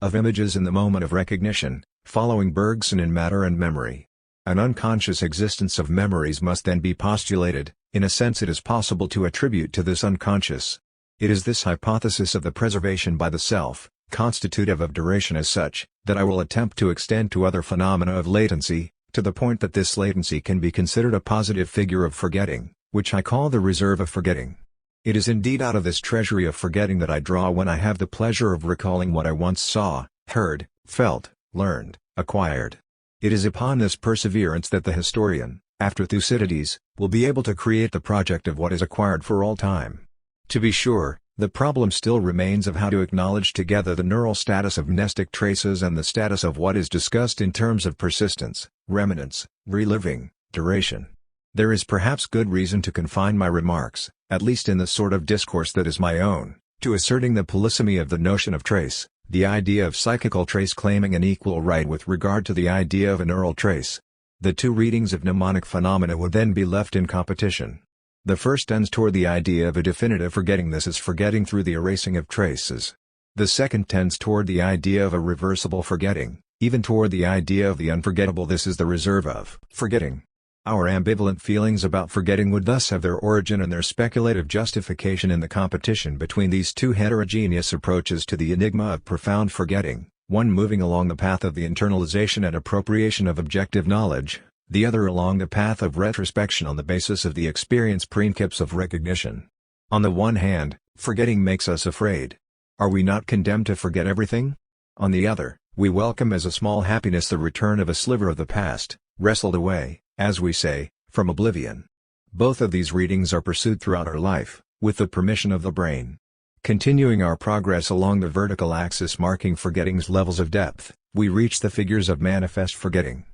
Speaker 1: of images in the moment of recognition, following Bergson in matter and memory. An unconscious existence of memories must then be postulated. In a sense it is possible to attribute to this unconscious. It is this hypothesis of the preservation by the self, constitutive of duration as such, that I will attempt to extend to other phenomena of latency, to the point that this latency can be considered a positive figure of forgetting, which I call the reserve of forgetting. It is indeed out of this treasury of forgetting that I draw when I have the pleasure of recalling what I once saw, heard, felt, learned, acquired. It is upon this perseverance that the historian, after Thucydides, will be able to create the project of what is acquired for all time. To be sure, the problem still remains of how to acknowledge together the neural status of mnestic traces and the status of what is discussed in terms of persistence, remanence, reliving, duration. There is perhaps good reason to confine my remarks, at least in the sort of discourse that is my own, to asserting the polysemy of the notion of trace, the idea of psychical trace claiming an equal right with regard to the idea of a neural trace. The two readings of mnemonic phenomena would then be left in competition. The first tends toward the idea of a definitive forgetting, this is forgetting through the erasing of traces. The second tends toward the idea of a reversible forgetting, even toward the idea of the unforgettable, this is the reserve of forgetting. Our ambivalent feelings about forgetting would thus have their origin and their speculative justification in the competition between these two heterogeneous approaches to the enigma of profound forgetting, one moving along the path of the internalization and appropriation of objective knowledge, the other along the path of retrospection on the basis of the experience principes of recognition. On the one hand, forgetting makes us afraid. Are we not condemned to forget everything? On the other, we welcome as a small happiness the return of a sliver of the past, wrestled away, as we say, from oblivion. Both of these readings are pursued throughout our life, with the permission of the brain. Continuing our progress along the vertical axis marking forgetting's levels of depth, we reach the figures of manifest forgetting.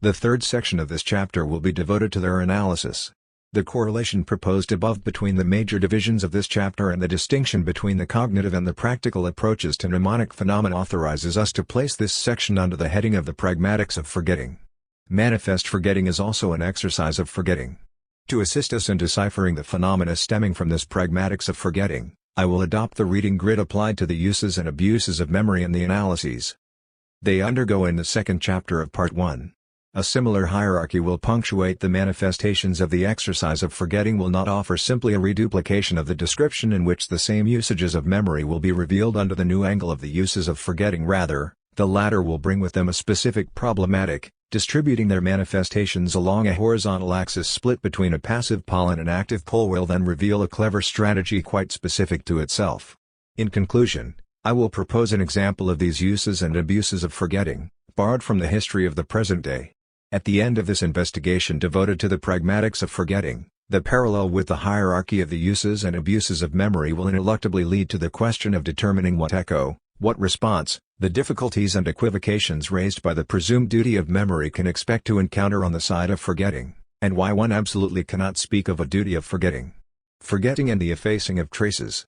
Speaker 1: The third section of this chapter will be devoted to their analysis. The correlation proposed above between the major divisions of this chapter and the distinction between the cognitive and the practical approaches to mnemonic phenomena authorizes us to place this section under the heading of the pragmatics of forgetting. Manifest forgetting is also an exercise of forgetting. To assist us in deciphering the phenomena stemming from this pragmatics of forgetting, I will adopt the reading grid applied to the uses and abuses of memory in the analyses they undergo in the second chapter of Part 1. A similar hierarchy will punctuate the manifestations of the exercise of forgetting will not offer simply a reduplication of the description in which the same usages of memory will be revealed under the new angle of the uses of forgetting. Rather, the latter will bring with them a specific problematic, distributing their manifestations along a horizontal axis split between a passive pole and an active pole will then reveal a clever strategy quite specific to itself. In conclusion, I will propose an example of these uses and abuses of forgetting, borrowed from the history of the present day. At the end of this investigation devoted to the pragmatics of forgetting, the parallel with the hierarchy of the uses and abuses of memory will ineluctably lead to the question of determining what echo, what response, the difficulties and equivocations raised by the presumed duty of memory can expect to encounter on the side of forgetting, and why one absolutely cannot speak of a duty of forgetting. Forgetting and the effacing of traces.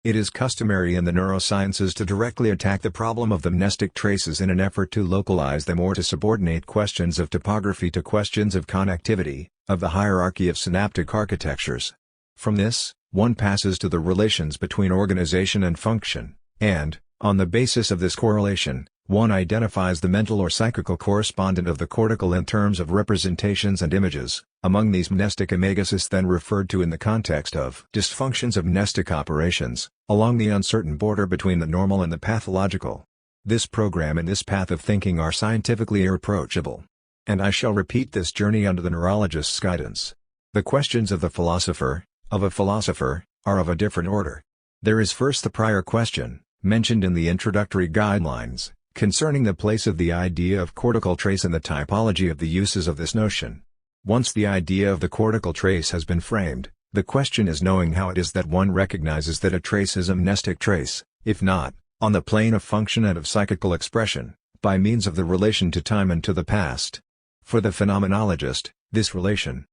Speaker 1: It is customary in the neurosciences to directly attack the problem of the mnestic traces in an effort to localize them or to subordinate questions of topography to questions of connectivity, of the hierarchy of synaptic architectures. From this, one passes to the relations between organization and function, and, on the basis of this correlation, one identifies the mental or psychical correspondent of the cortical in terms of representations and images. Among these mnestic images is then referred to in the context of dysfunctions of mnestic operations, along the uncertain border between the normal and the pathological. This program and this path of thinking are scientifically irreproachable. And I shall repeat this journey under the neurologist's guidance. The questions of a philosopher, are of a different order. There is first the prior question, mentioned in the introductory guidelines, concerning the place of the idea of cortical trace and the typology of the uses of this notion. Once the idea of the cortical trace has been framed, the question is knowing how it is that one recognizes that a trace is a mnestic trace, if not, on the plane of function and of psychical expression, by means of the relation to time and to the past. For the phenomenologist, this relation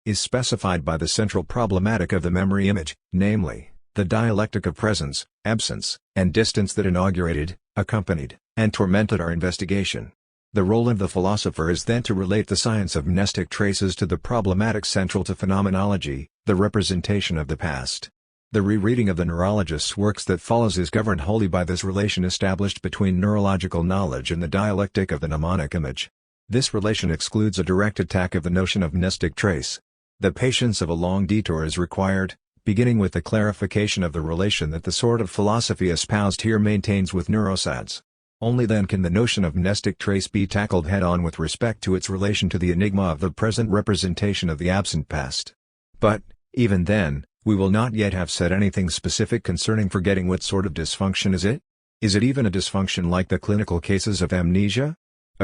Speaker 1: is specified by the central problematic of the memory image, namely, the dialectic of presence, absence, and distance that inaugurated, accompanied, and tormented our investigation. The role of the philosopher is then to relate the science of mnestic traces to the problematic central to phenomenology, the representation of the past. The rereading of the neurologist's works that follows is governed wholly by this relation established between neurological knowledge and the dialectic of the mnemonic image. This relation excludes a direct attack of the notion of mnestic trace. The patience of a long detour is required, beginning with the clarification of the relation that the sort of philosophy espoused here maintains with neuroscience. Only then can the notion of mnestic trace be tackled head-on with respect to its relation to the enigma of the present representation of the absent past. But, even then, we will not yet have said anything specific concerning forgetting. What sort of dysfunction is it? Is it even a dysfunction like the clinical cases of amnesia?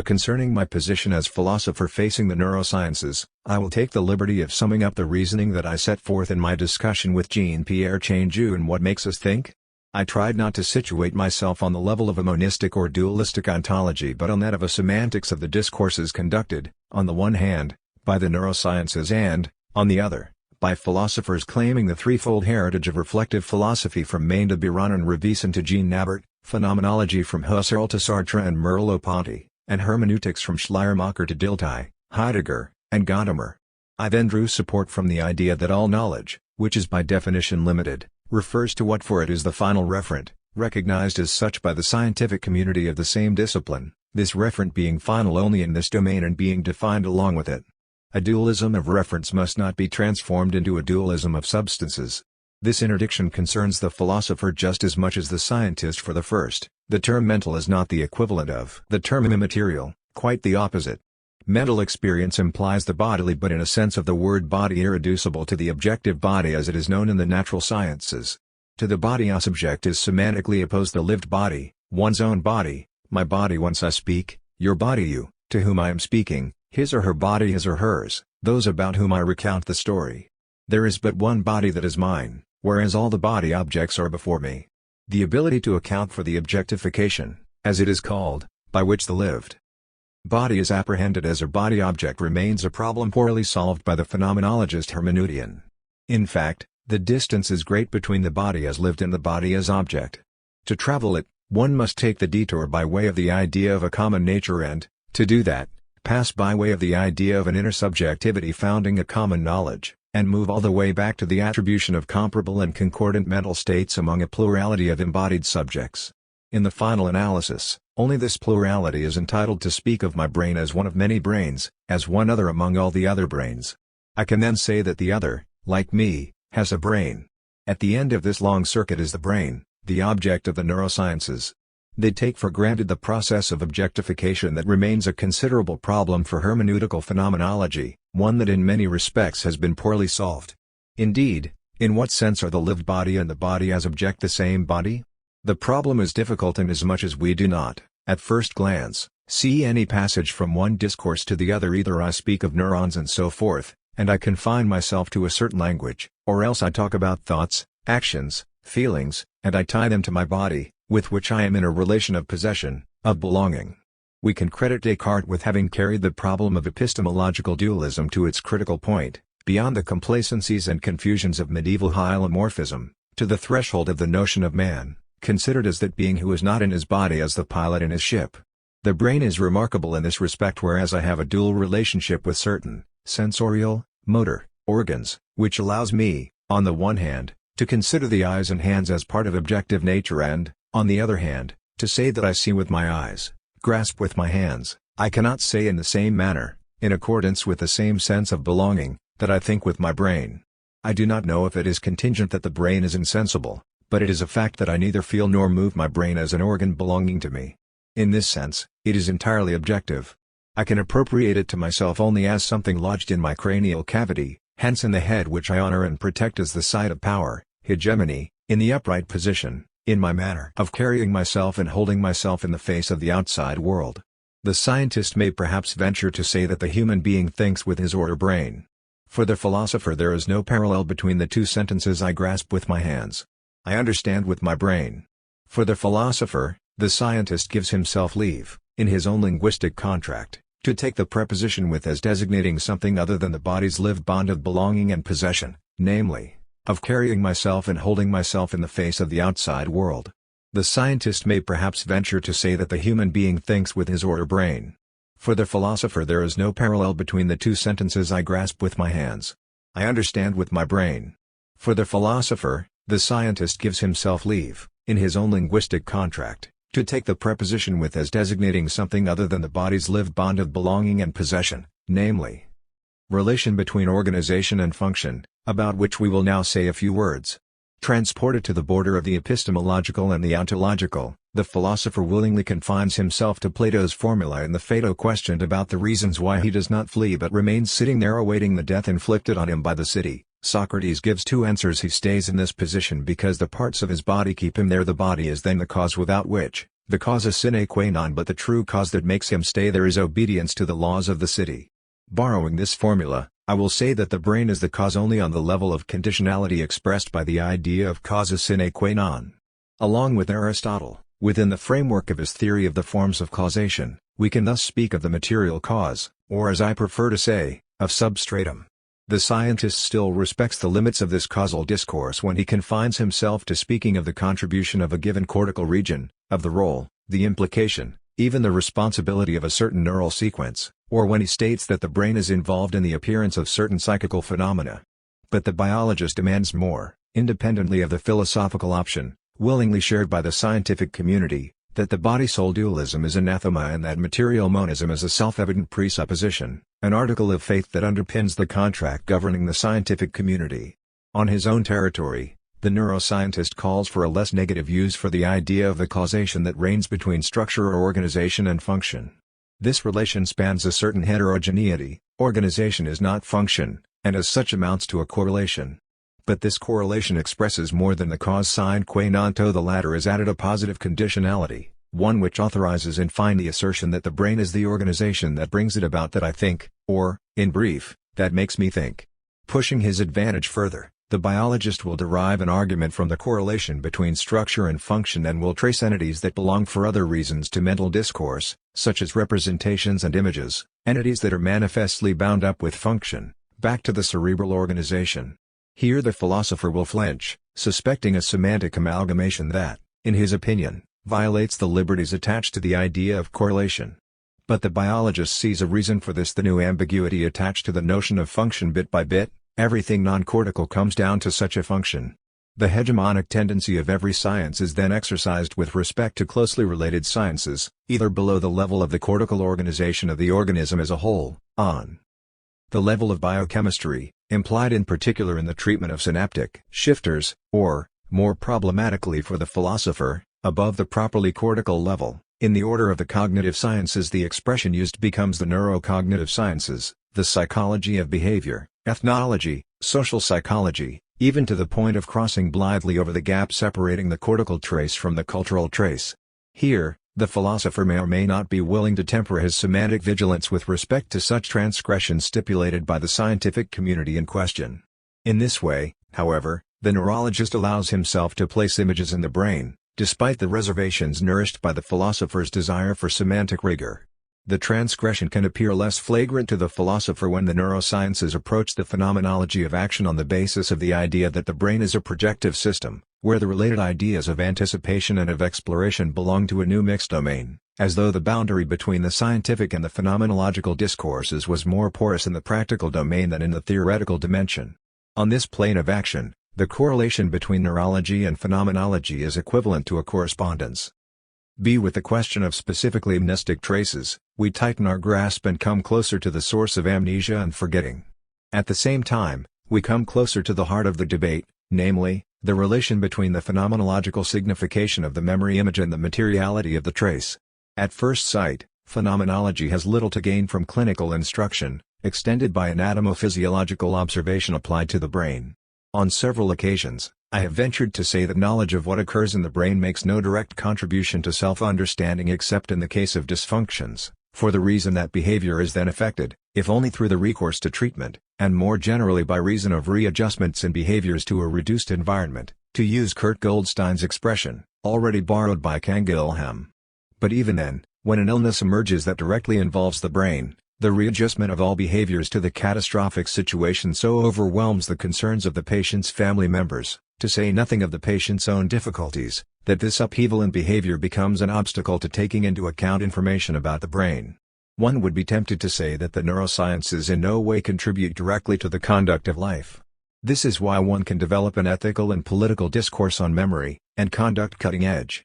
Speaker 1: Concerning my position as philosopher facing the neurosciences, I will take the liberty of summing up the reasoning that I set forth in my discussion with Jean-Pierre Changeux in What Makes Us Think? I tried not to situate myself on the level of a monistic or dualistic ontology but on that of a semantics of the discourses conducted, on the one hand, by the neurosciences and, on the other, by philosophers claiming the threefold heritage of reflective philosophy from Maine to Biron and Revison to Jean Nabert, phenomenology from Husserl to Sartre and Merleau-Ponty, and hermeneutics from Schleiermacher to Dilthey, Heidegger, and Gadamer. I then drew support from the idea that all knowledge, which is by definition limited, refers to what for it is the final referent, recognized as such by the scientific community of the same discipline, this referent being final only in this domain and being defined along with it. A dualism of reference must not be transformed into a dualism of substances. This interdiction concerns the philosopher just as much as the scientist. For the first, the term mental is not the equivalent of the term immaterial, quite the opposite. Mental experience implies the bodily but in a sense of the word body irreducible to the objective body as it is known in the natural sciences. To the body a subject is semantically opposed the lived body, one's own body, my body whence I speak, your body you, to whom I am speaking, his or her body his or hers, those about whom I recount the story. There is but one body that is mine, whereas all the body objects are before me. The ability to account for the objectification, as it is called, by which the lived body is apprehended as a body object remains a problem poorly solved by the phenomenologist hermeneutian. In fact, the distance is great between the body as lived and the body as object. To travel it, one must take the detour by way of the idea of a common nature and, to do that, pass by way of the idea of an inner subjectivity founding a common knowledge. and move all the way back to the attribution of comparable and concordant mental states among a plurality of embodied subjects. In the final analysis, only this plurality is entitled to speak of my brain as one of many brains, as one other among all the other brains. I can then say that the other, like me, has a brain. At the end of this long circuit is the brain, the object of the neurosciences. They take for granted the process of objectification that remains a considerable problem for hermeneutical phenomenology, one that in many respects has been poorly solved. Indeed, in what sense are the lived body and the body as object the same body? The problem is difficult inasmuch as we do not, at first glance, see any passage from one discourse to the other. Either I speak of neurons and so forth, and I confine myself to a certain language, or else I talk about thoughts, actions, feelings, and I tie them to my body, with which I am in a relation of possession, of belonging. We can credit Descartes with having carried the problem of epistemological dualism to its critical point, beyond the complacencies and confusions of medieval hylomorphism, to the threshold of the notion of man, considered as that being who is not in his body as the pilot in his ship. The brain is remarkable in this respect, whereas I have a dual relationship with certain sensorial, motor, organs, which allows me, on the one hand, to consider the eyes and hands as part of objective nature and, on the other hand, to say that I see with my eyes, grasp with my hands. I cannot say in the same manner, in accordance with the same sense of belonging, that I think with my brain. I do not know if it is contingent that the brain is insensible, but it is a fact that I neither feel nor move my brain as an organ belonging to me. In this sense, it is entirely objective. I can appropriate it to myself only as something lodged in my cranial cavity, hence in the head, which I honor and protect as the site of power, hegemony, in the upright position, in my manner of carrying myself and holding myself in the face of the outside world. The scientist may perhaps venture to say that the human being thinks with his or her brain. For the philosopher there is no parallel between the two sentences. I grasp with my hands. I understand with my brain. For the philosopher, the scientist gives himself leave, in his own linguistic contract, to take the preposition with as designating something other than the body's lived bond of belonging and possession, namely, of carrying myself and holding myself in the face of the outside world. The scientist may perhaps venture to say that the human being thinks with his or her brain. For the philosopher there is no parallel between the two sentences. I grasp with my hands. I understand with my brain. For the philosopher, the scientist gives himself leave, in his own linguistic contract, to take the preposition with as designating something other than the body's lived bond of belonging and possession, namely, relation between organization and function, about which we will now say a few words. Transported to the border of the epistemological and the ontological, the philosopher willingly confines himself to Plato's formula in the Phaedo question about the reasons why he does not flee but remains sitting there awaiting the death inflicted on him by the city. Socrates gives two answers. He stays in this position because the parts of his body keep him there. The body is then the cause without which, the causa sine qua non, but the true cause that makes him stay there is obedience to the laws of the city. Borrowing this formula, I will say that the brain is the cause only on the level of conditionality expressed by the idea of causa sine qua non. Along with Aristotle, within the framework of his theory of the forms of causation, we can thus speak of the material cause, or as I prefer to say, of substratum. The scientist still respects the limits of this causal discourse when he confines himself to speaking of the contribution of a given cortical region, of the role, the implication, even the responsibility of a certain neural sequence, or when he states that the brain is involved in the appearance of certain psychical phenomena. But the biologist demands more, independently of the philosophical option, willingly shared by the scientific community, that the body-soul dualism is anathema and that material monism is a self-evident presupposition, an article of faith that underpins the contract governing the scientific community. On his own territory, the neuroscientist calls for a less negative use for the idea of the causation that reigns between structure or organization and function. This relation spans a certain heterogeneity. Organization is not function, and as such amounts to a correlation. But this correlation expresses more than the cause sine qua non. To the latter is added a positive conditionality, one which authorizes in fine the assertion that the brain is the organization that brings it about that I think, or, in brief, that makes me think. Pushing his advantage further, the biologist will derive an argument from the correlation between structure and function and will trace entities that belong for other reasons to mental discourse, such as representations and images, entities that are manifestly bound up with function, back to the cerebral organization. Here the philosopher will flinch, suspecting a semantic amalgamation that, in his opinion, violates the liberties attached to the idea of correlation. But the biologist sees a reason for this: the new ambiguity attached to the notion of function bit by bit, everything non-cortical comes down to such a function. The hegemonic tendency of every science is then exercised with respect to closely related sciences, either below the level of the cortical organization of the organism as a whole, on the level of biochemistry, implied in particular in the treatment of synaptic shifters, or, more problematically for the philosopher, above the properly cortical level. In the order of the cognitive sciences, the expression used becomes the neurocognitive sciences, the psychology of behavior, ethnology, social psychology, even to the point of crossing blithely over the gap separating the cortical trace from the cultural trace. Here, the philosopher may or may not be willing to temper his semantic vigilance with respect to such transgressions stipulated by the scientific community in question. In this way, however, the neurologist allows himself to place images in the brain, despite the reservations nourished by the philosopher's desire for semantic rigor. The transgression can appear less flagrant to the philosopher when the neurosciences approach the phenomenology of action on the basis of the idea that the brain is a projective system, where the related ideas of anticipation and of exploration belong to a new mixed domain, as though the boundary between the scientific and the phenomenological discourses was more porous in the practical domain than in the theoretical dimension. On this plane of action, the correlation between neurology and phenomenology is equivalent to a correspondence. With the question of specifically amnestic traces, we tighten our grasp and come closer to the source of amnesia and forgetting. At the same time, we come closer to the heart of the debate, namely, the relation between the phenomenological signification of the memory image and the materiality of the trace. At first sight, phenomenology has little to gain from clinical instruction, extended by anatomophysiological observation applied to the brain. On several occasions, I have ventured to say that knowledge of what occurs in the brain makes no direct contribution to self-understanding except in the case of dysfunctions, for the reason that behavior is then affected, if only through the recourse to treatment, and more generally by reason of readjustments in behaviors to a reduced environment, to use Kurt Goldstein's expression, already borrowed by Canguilhem. But even then, when an illness emerges that directly involves the brain, the readjustment of all behaviors to the catastrophic situation so overwhelms the concerns of the patient's family members, to say nothing of the patient's own difficulties, that this upheaval in behavior becomes an obstacle to taking into account information about the brain. One would be tempted to say that the neurosciences in no way contribute directly to the conduct of life. This is why one can develop an ethical and political discourse on memory, and conduct cutting-edge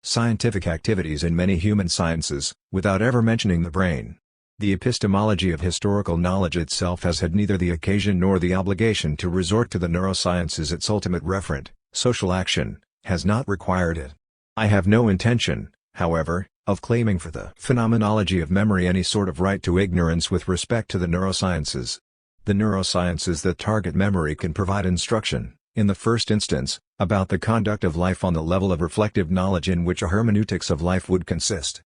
Speaker 1: scientific activities in many human sciences, without ever mentioning the brain. The epistemology of historical knowledge itself has had neither the occasion nor the obligation to resort to the neurosciences its ultimate referent, social action, has not required it. I have no intention, however, of claiming for the phenomenology of memory any sort of right to ignorance with respect to the neurosciences. The neurosciences that target memory can provide instruction, in the first instance, about the conduct of life on the level of reflective knowledge in which a hermeneutics of life would consist.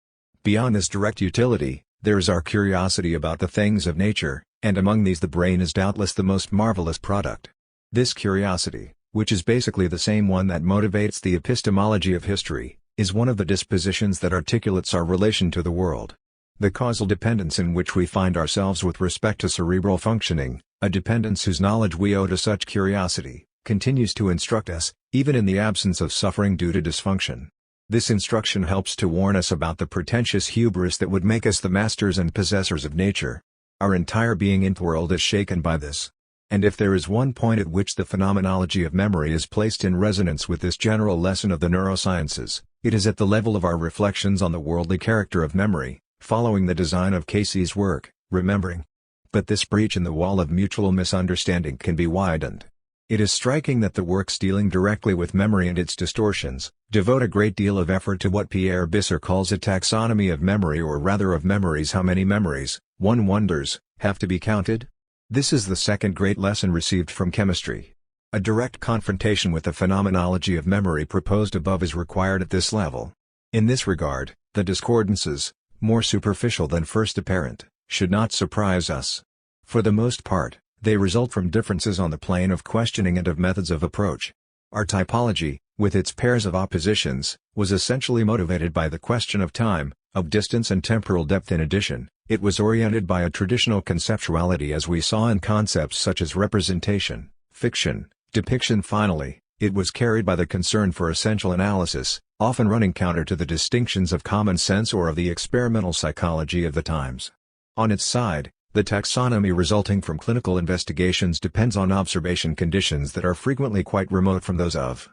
Speaker 1: Beyond this direct utility, there is our curiosity about the things of nature, and among these the brain is doubtless the most marvelous product. This curiosity, which is basically the same one that motivates the epistemology of history, is one of the dispositions that articulates our relation to the world. The causal dependence in which we find ourselves with respect to cerebral functioning, a dependence whose knowledge we owe to such curiosity, continues to instruct us, even in the absence of suffering due to dysfunction. This instruction helps to warn us about the pretentious hubris that would make us the masters and possessors of nature. Our entire being in the world is shaken by this. And if there is one point at which the phenomenology of memory is placed in resonance with this general lesson of the neurosciences, it is at the level of our reflections on the worldly character of memory, following the design of Casey's work, Remembering. But this breach in the wall of mutual misunderstanding can be widened. It is striking that the works dealing directly with memory and its distortions, devote a great deal of effort to what Pierre Bisser calls a taxonomy of memory, or rather of memories. How many memories, one wonders, have to be counted? This is the second great lesson received from chemistry. A direct confrontation with the phenomenology of memory proposed above is required at this level. In this regard, the discordances, more superficial than first apparent, should not surprise us. For the most part, they result from differences on the plane of questioning and of methods of approach. Our typology, with its pairs of oppositions, was essentially motivated by the question of time, of distance and temporal depth. In addition, it was oriented by a traditional conceptuality, as we saw in concepts such as representation, fiction, depiction. Finally, it was carried by the concern for essential analysis, often running counter to the distinctions of common sense or of the experimental psychology of the times. On its side, The taxonomy resulting from clinical investigations depends on observation conditions that are frequently quite remote from those of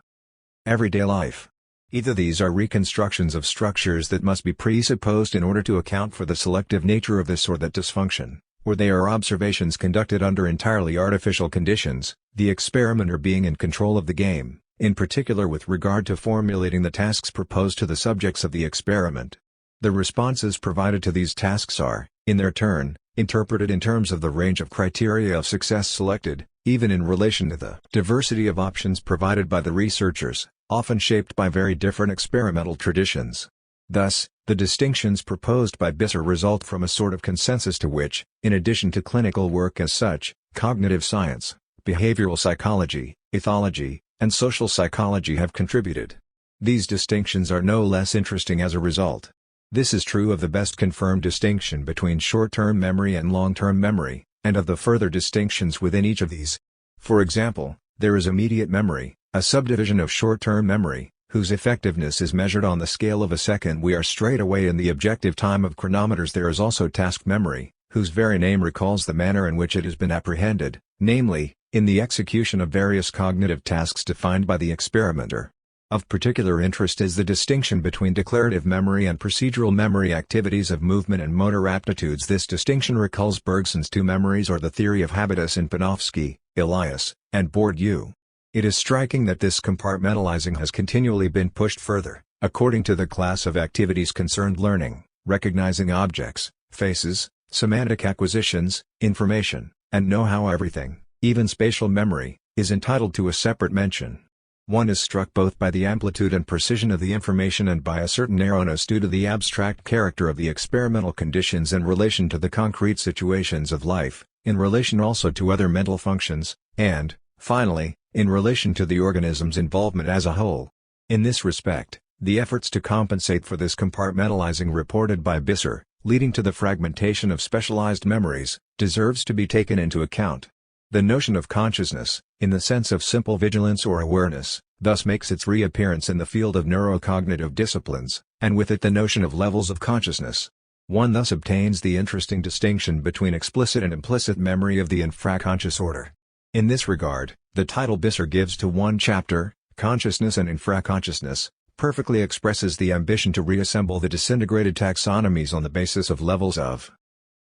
Speaker 1: everyday life. Either these are reconstructions of structures that must be presupposed in order to account for the selective nature of this or that dysfunction, or they are observations conducted under entirely artificial conditions, the experimenter being in control of the game, in particular with regard to formulating the tasks proposed to the subjects of the experiment. The responses provided to these tasks are, in their turn, interpreted in terms of the range of criteria of success selected, even in relation to the diversity of options provided by the researchers, often shaped by very different experimental traditions. Thus, the distinctions proposed by Bisser result from a sort of consensus to which, in addition to clinical work as such, cognitive science, behavioral psychology, ethology, and social psychology have contributed. These distinctions are no less interesting as a result. This is true of the best confirmed distinction between short-term memory and long-term memory, and of the further distinctions within each of these. For example, there is immediate memory, a subdivision of short-term memory, whose effectiveness is measured on the scale of a second. We are straight away in the objective time of chronometers. There is also task memory, whose very name recalls the manner in which it has been apprehended, namely, in the execution of various cognitive tasks defined by the experimenter. Of particular interest is the distinction between declarative memory and procedural memory activities of movement and motor aptitudes. This distinction recalls Bergson's two memories or the theory of habitus in Panofsky, Elias, and Bourdieu. It is striking that this compartmentalizing has continually been pushed further, according to the class of activities concerned learning, recognizing objects, faces, semantic acquisitions, information, and know-how. Everything, even spatial memory, is entitled to a separate mention. One is struck both by the amplitude and precision of the information and by a certain narrowness due to the abstract character of the experimental conditions in relation to the concrete situations of life, in relation also to other mental functions, and, finally, in relation to the organism's involvement as a whole. In this respect, the efforts to compensate for this compartmentalizing reported by Bisser, leading to the fragmentation of specialized memories, deserves to be taken into account. The notion of consciousness, in the sense of simple vigilance or awareness, thus makes its reappearance in the field of neurocognitive disciplines, and with it the notion of levels of consciousness. One thus obtains the interesting distinction between explicit and implicit memory of the infraconscious order. In this regard, the title Bisser gives to one chapter, Consciousness and Infraconsciousness, perfectly expresses the ambition to reassemble the disintegrated taxonomies on the basis of levels of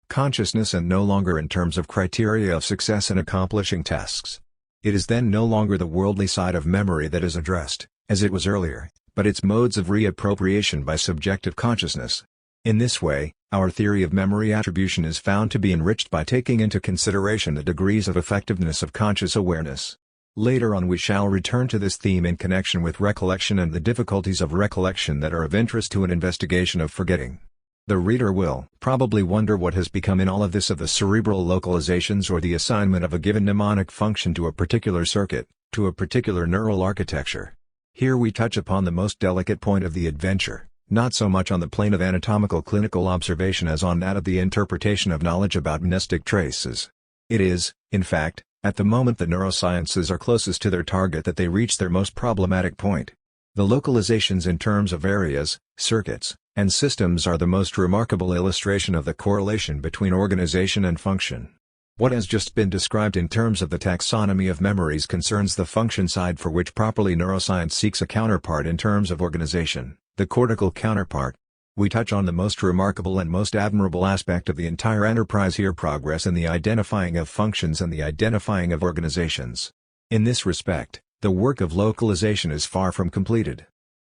Speaker 1: consciousness and no longer in terms of criteria of success in accomplishing tasks. It is then no longer the worldly side of memory that is addressed, as it was earlier, but its modes of reappropriation by subjective consciousness. In this way, our theory of memory attribution is found to be enriched by taking into consideration the degrees of effectiveness of conscious awareness. Later on we shall return to this theme in connection with recollection and the difficulties of recollection that are of interest to an investigation of forgetting. The reader will probably wonder what has become in all of this of the cerebral localizations or the assignment of a given mnemonic function to a particular circuit, to a particular neural architecture. Here we touch upon the most delicate point of the adventure, not so much on the plane of anatomical clinical observation as on that of the interpretation of knowledge about mnestic traces. It is, in fact, at the moment the neurosciences are closest to their target that they reach their most problematic point. The localizations in terms of areas, circuits, and systems are the most remarkable illustration of the correlation between organization and function. What has just been described in terms of the taxonomy of memories concerns the function side, for which properly neuroscience seeks a counterpart in terms of organization, the cortical counterpart. We touch on the most remarkable and most admirable aspect of the entire enterprise here: progress in the identifying of functions and the identifying of organizations. In this respect, the work of localization is far from completed.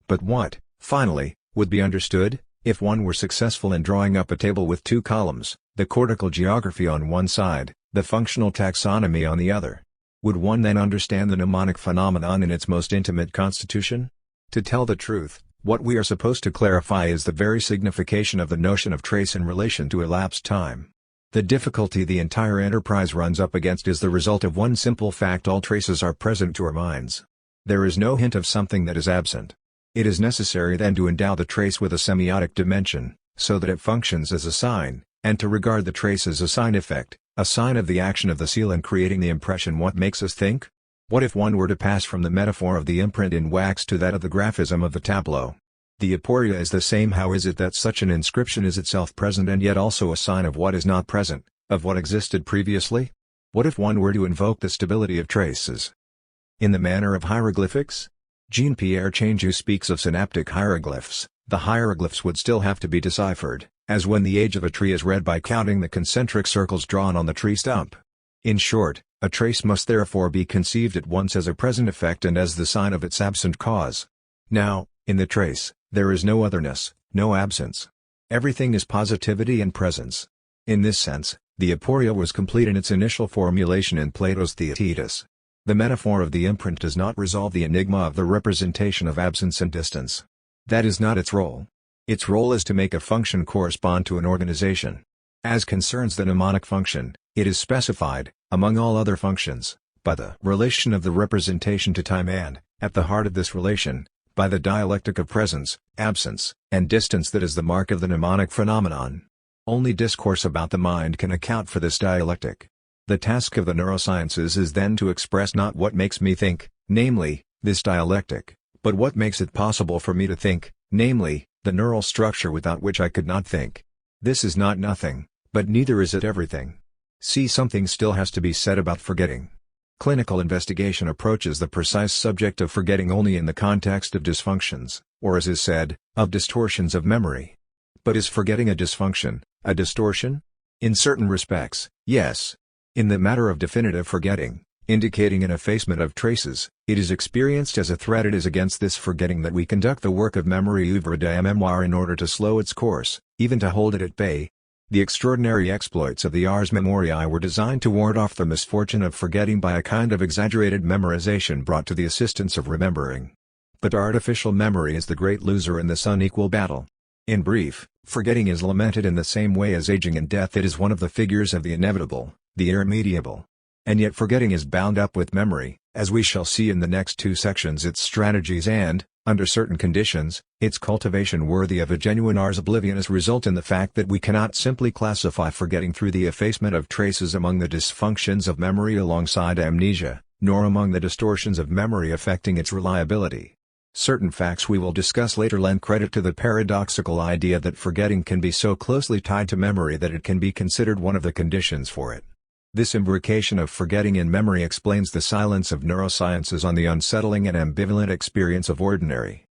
Speaker 1: But what, finally, would be understood, if one were successful in drawing up a table with two columns, the cortical geography on one side, the functional taxonomy on the other? Would one then understand the mnemonic phenomenon in its most intimate constitution? To tell the truth, what we are supposed to clarify is the very signification of the notion of trace in relation to elapsed time. The difficulty the entire enterprise runs up against is the result of one simple fact: all traces are present to our minds. There is no hint of something that is absent. It is necessary then to endow the trace with a semiotic dimension, so that it functions as a sign, and to regard the trace as a sign effect, a sign of the action of the seal in creating the impression. What makes us think? What if one were to pass from the metaphor of the imprint in wax to that of the graphism of the tableau? The aporia is the same. How is it that such an inscription is itself present and yet also a sign of what is not present, Of what existed previously? What if one were to invoke the stability of traces? In the manner of hieroglyphics? Jean-Pierre Changeux speaks of synaptic hieroglyphs. The hieroglyphs would still have to be deciphered, as when the age of a tree is read by counting the concentric circles drawn on the tree stump. In short, a trace must therefore be conceived at once as a present effect and as the sign of its absent cause. Now, in the trace, there is no otherness, no absence. Everything is positivity and presence. In this sense, the aporia was complete in its initial formulation in Plato's Theaetetus. The metaphor of the imprint does not resolve the enigma of the representation of absence and distance. That is not its role. Its role is to make a function correspond to an organization. As concerns the mnemonic function, it is specified, among all other functions, by the relation of the representation to time and, at the heart of this relation, by the dialectic of presence, absence, and distance that is the mark of the mnemonic phenomenon. Only discourse about the mind can account for this dialectic. The task of the neurosciences is then to express not what makes me think, namely, this dialectic, but what makes it possible for me to think, namely, the neural structure without which I could not think. This is not nothing, but neither is it everything. See, something still has to be said about forgetting. Clinical investigation approaches the precise subject of forgetting only in the context of dysfunctions, or as is said, of distortions of memory. But is forgetting a dysfunction, a distortion? In certain respects, yes. In the matter of definitive forgetting, indicating an effacement of traces, it is experienced as a threat. It is against this forgetting that we conduct the work of memory oeuvre de mémoire in order to slow its course, even to hold it at bay. The extraordinary exploits of the ars memoriae were designed to ward off the misfortune of forgetting by a kind of exaggerated memorization brought to the assistance of remembering. But artificial memory is the great loser in this unequal battle. In brief, forgetting is lamented in the same way as aging and death. It is one of the figures of the inevitable, the irremediable. And yet forgetting is bound up with memory, as we shall see in the next two sections. Its strategies and, under certain conditions, its cultivation worthy of a genuine ars oblivionis result in the fact that we cannot simply classify forgetting through the effacement of traces among the dysfunctions of memory alongside amnesia, nor among the distortions of memory affecting its reliability. Certain facts we will discuss later lend credit to the paradoxical idea that forgetting can be so closely tied to memory that it can be considered one of the conditions for it. This imbrication of forgetting and memory explains the silence of neurosciences on the unsettling and ambivalent experience of ordinary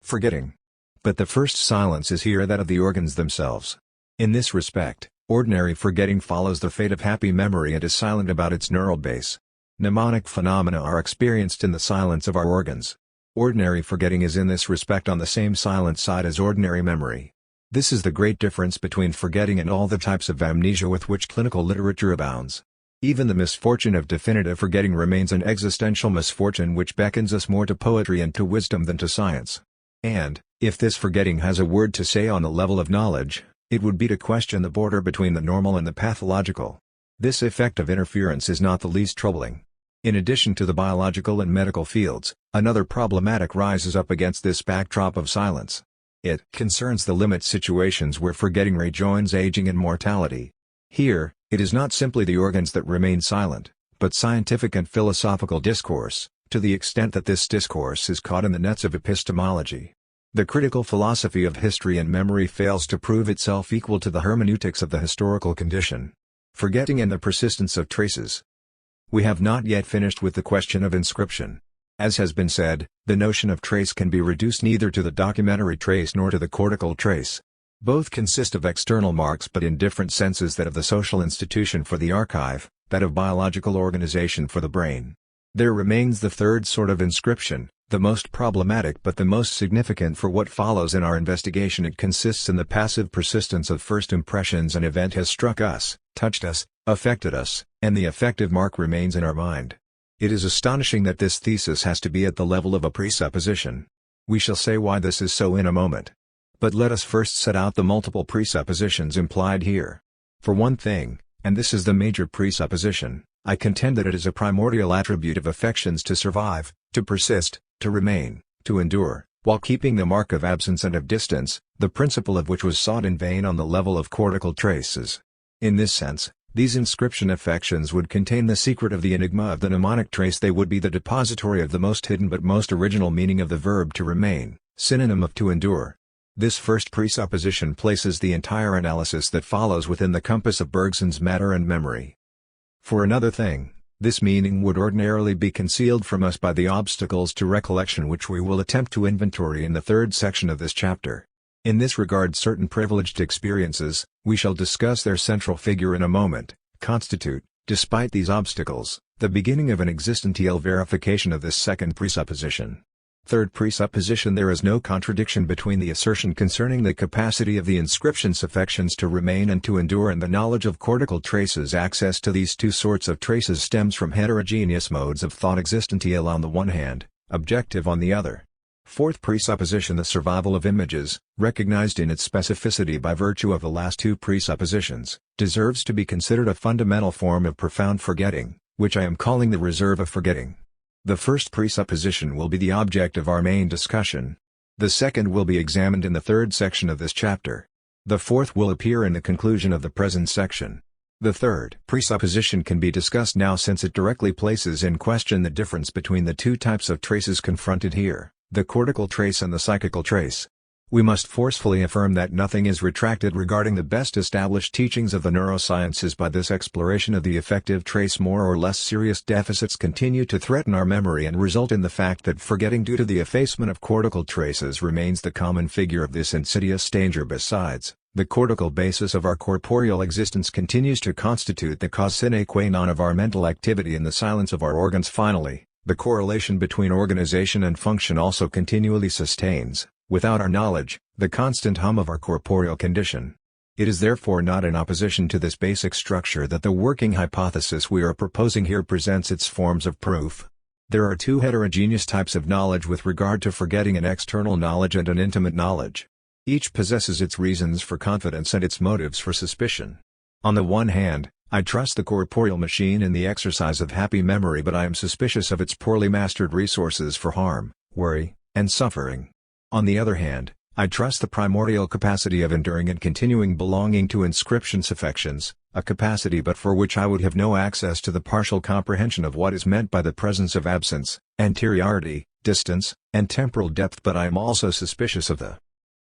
Speaker 1: forgetting. But the first silence is here that of the organs themselves. In this respect, ordinary forgetting follows the fate of happy memory and is silent about its neural base. Mnemonic phenomena are experienced in the silence of our organs. Ordinary forgetting is in this respect on the same silent side as ordinary memory. This is the great difference between forgetting and all the types of amnesia with which clinical literature abounds. Even the misfortune of definitive forgetting remains an existential misfortune which beckons us more to poetry and to wisdom than to science. And, if this forgetting has a word to say on the level of knowledge, it would be to question the border between the normal and the pathological. This effect of interference is not the least troubling. In addition to the biological and medical fields, another problematic rises up against this backdrop of silence. It concerns the limit situations where forgetting rejoins aging and mortality. Here, it is not simply the organs that remain silent, but scientific and philosophical discourse, to the extent that this discourse is caught in the nets of epistemology. The critical philosophy of history and memory fails to prove itself equal to the hermeneutics of the historical condition. Forgetting and the persistence of traces. We have not yet finished with the question of inscription. As has been said, the notion of trace can be reduced neither to the documentary trace nor to the cortical trace. Both consist of external marks but in different senses, that of the social institution for the archive, that of biological organization for the brain. There remains the third sort of inscription, the most problematic but the most significant for what follows in our investigation. It consists in the passive persistence of first impressions. An event has struck us, touched us, affected us, and the affective mark remains in our mind. It is astonishing that this thesis has to be at the level of a presupposition. We shall say why this is so in a moment. But let us first set out the multiple presuppositions implied here. For one thing, and this is the major presupposition, I contend that it is a primordial attribute of affections to survive, to persist, to remain, to endure, while keeping the mark of absence and of distance, the principle of which was sought in vain on the level of cortical traces. In this sense, these inscription affections would contain the secret of the enigma of the mnemonic trace. They would be the depository of the most hidden but most original meaning of the verb to remain, synonym of to endure. This first presupposition places the entire analysis that follows within the compass of Bergson's matter and memory. For another thing, this meaning would ordinarily be concealed from us by the obstacles to recollection which we will attempt to inventory in the third section of this chapter. In this regard, certain privileged experiences, we shall discuss their central figure in a moment, constitute, despite these obstacles, the beginning of an existential verification of this second presupposition. Third presupposition: there is no contradiction between the assertion concerning the capacity of the inscriptions affections to remain and to endure and the knowledge of cortical traces. Access to these two sorts of traces stems from heterogeneous modes of thought existential on the one hand, objective on the other. Fourth presupposition: the survival of images, recognized in its specificity by virtue of the last two presuppositions, deserves to be considered a fundamental form of profound forgetting, which I am calling the reserve of forgetting. The first presupposition will be the object of our main discussion. The second will be examined in the third section of this chapter. The fourth will appear in the conclusion of the present section. The third presupposition can be discussed now since it directly places in question the difference between the two types of traces confronted here, the cortical trace and the psychical trace. We must forcefully affirm that nothing is retracted regarding the best established teachings of the neurosciences by this exploration of the affective trace. More or less serious deficits continue to threaten our memory and result in the fact that forgetting due to the effacement of cortical traces remains the common figure of this insidious danger. Besides, the cortical basis of our corporeal existence continues to constitute the cause sine qua non of our mental activity and the silence of our organs. Finally, the correlation between organization and function also continually sustains, without our knowledge, the constant hum of our corporeal condition. It is therefore not in opposition to this basic structure that the working hypothesis we are proposing here presents its forms of proof. There are two heterogeneous types of knowledge with regard to forgetting: an external knowledge and an intimate knowledge. Each possesses its reasons for confidence and its motives for suspicion. On the one hand, I trust the corporeal machine in the exercise of happy memory, but I am suspicious of its poorly mastered resources for harm, worry, and suffering. On the other hand, I trust the primordial capacity of enduring and continuing belonging to inscriptions affections, a capacity but for which I would have no access to the partial comprehension of what is meant by the presence of absence, anteriority, distance, and temporal depth. But I am also suspicious of the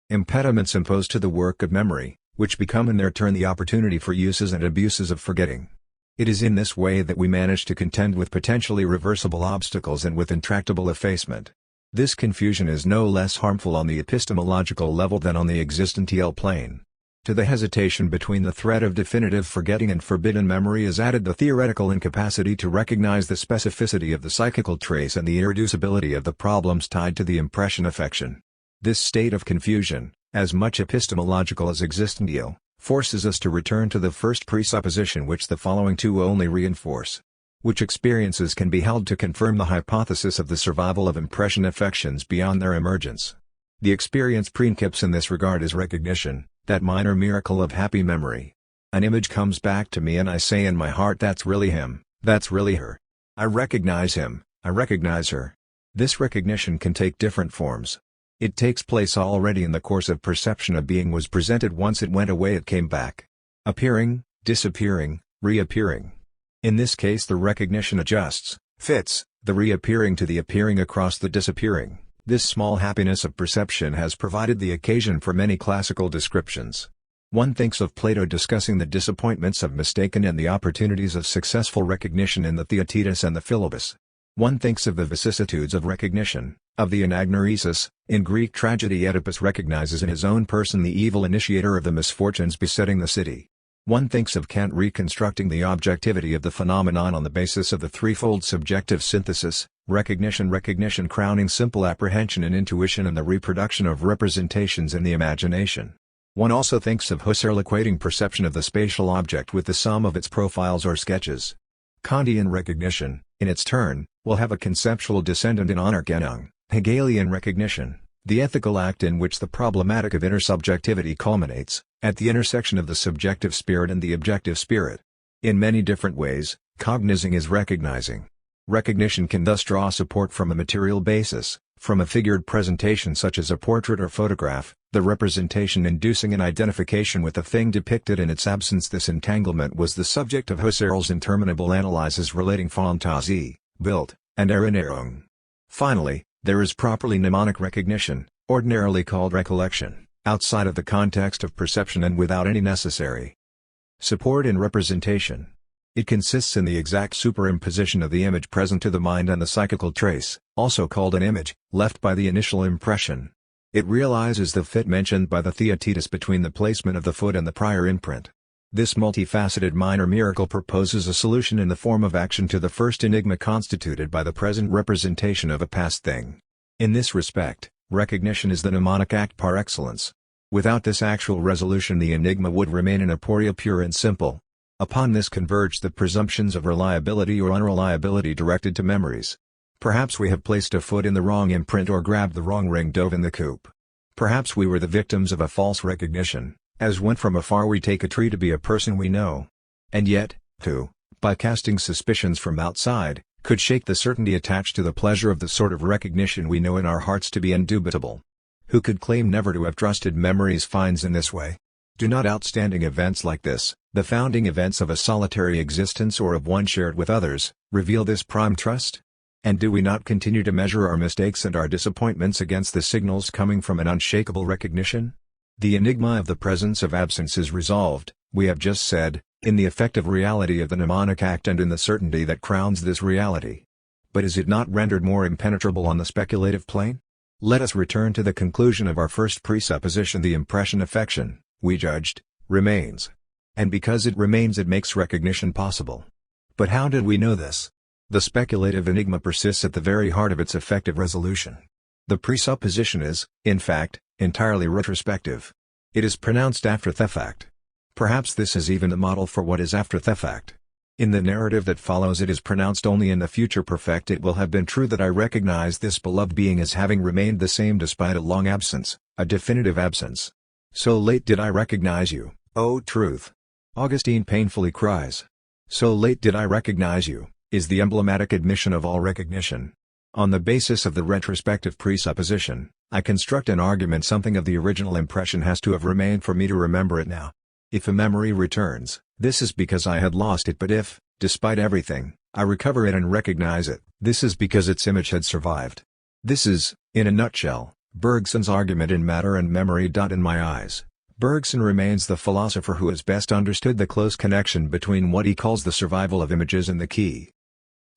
Speaker 1: impediments imposed to the work of memory, which become in their turn the opportunity for uses and abuses of forgetting. It is in this way that we manage to contend with potentially reversible obstacles and with intractable effacement. This confusion is no less harmful on the epistemological level than on the existential plane. To the hesitation between the threat of definitive forgetting and forbidden memory is added the theoretical incapacity to recognize the specificity of the psychical trace and the irreducibility of the problems tied to the impression affection. This state of confusion, as much epistemological as existential, forces us to return to the first presupposition, which the following two only reinforce. Which experiences can be held to confirm the hypothesis of the survival of impression affections beyond their emergence. The experience princeps in this regard is recognition, that minor miracle of happy memory. An image comes back to me and I say in my heart, that's really him, that's really her. I recognize him, I recognize her. This recognition can take different forms. It takes place already in the course of perception. A being was presented, once it went away it came back. Appearing, disappearing, reappearing. In this case the recognition adjusts, fits, the reappearing to the appearing across the disappearing. This small happiness of perception has provided the occasion for many classical descriptions. One thinks of Plato discussing the disappointments of mistaken and the opportunities of successful recognition in the Theaetetus and the Philebus. One thinks of the vicissitudes of recognition, of the anagnoresis. In Greek tragedy Oedipus recognizes in his own person the evil initiator of the misfortunes besetting the city. One thinks of Kant reconstructing the objectivity of the phenomenon on the basis of the threefold subjective synthesis, recognition crowning simple apprehension and intuition, and the reproduction of representations in the imagination. One also thinks of Husserl equating perception of the spatial object with the sum of its profiles or sketches. Kantian recognition, in its turn, will have a conceptual descendant in Anerkennung. Hegelian recognition, the ethical act in which the problematic of intersubjectivity culminates, at the intersection of the subjective spirit and the objective spirit. In many different ways, cognizing is recognizing. Recognition can thus draw support from a material basis, from a figured presentation such as a portrait or photograph, the representation inducing an identification with the thing depicted in its absence. This entanglement was the subject of Husserl's interminable analyses relating Fantasie, Bild, and Erinnerung. Finally, there is properly mnemonic recognition, ordinarily called recollection. outside of the context of perception and without any necessary support in representation. It consists in the exact superimposition of the image present to the mind and the psychical trace, also called an image, left by the initial impression. It realizes the fit mentioned by the Theaetetus between the placement of the foot and the prior imprint. This multifaceted minor miracle proposes a solution in the form of action to the first enigma constituted by the present representation of a past thing. In this respect, recognition is the mnemonic act par excellence. Without this actual resolution the enigma would remain an aporia pure and simple. Upon this converge the presumptions of reliability or unreliability directed to memories. Perhaps we have placed a foot in the wrong imprint or grabbed the wrong ring dove in the coop. Perhaps we were the victims of a false recognition, as when from afar we take a tree to be a person we know. And yet, who, by casting suspicions from outside, could shake the certainty attached to the pleasure of the sort of recognition we know in our hearts to be indubitable? Who could claim never to have trusted memories finds in this way? Do not outstanding events like this, the founding events of a solitary existence or of one shared with others, reveal this prime trust? And do we not continue to measure our mistakes and our disappointments against the signals coming from an unshakable recognition? The enigma of the presence of absence is resolved, we have just said, in the effective reality of the mnemonic act and in the certainty that crowns this reality. But is it not rendered more impenetrable on the speculative plane? Let us return to the conclusion of our first presupposition: the impression affection, we judged, remains. And because it remains it makes recognition possible. But how did we know this? The speculative enigma persists at the very heart of its effective resolution. The presupposition is, in fact, entirely retrospective. It is pronounced after the fact. Perhaps this is even the model for what is after the fact. In the narrative that follows it is pronounced only in the future perfect. It will have been true that I recognize this beloved being as having remained the same despite a long absence, a definitive absence. So late did I recognize you, O truth! Augustine painfully cries. So late did I recognize you, is the emblematic admission of all recognition. On the basis of the retrospective presupposition, I construct an argument: something of the original impression has to have remained for me to remember it now. If a memory returns, this is because I had lost it, but if, despite everything, I recover it and recognize it, this is because its image had survived. This is, in a nutshell, Bergson's argument in Matter and Memory. In my eyes, Bergson remains the philosopher who has best understood the close connection between what he calls the survival of images and the key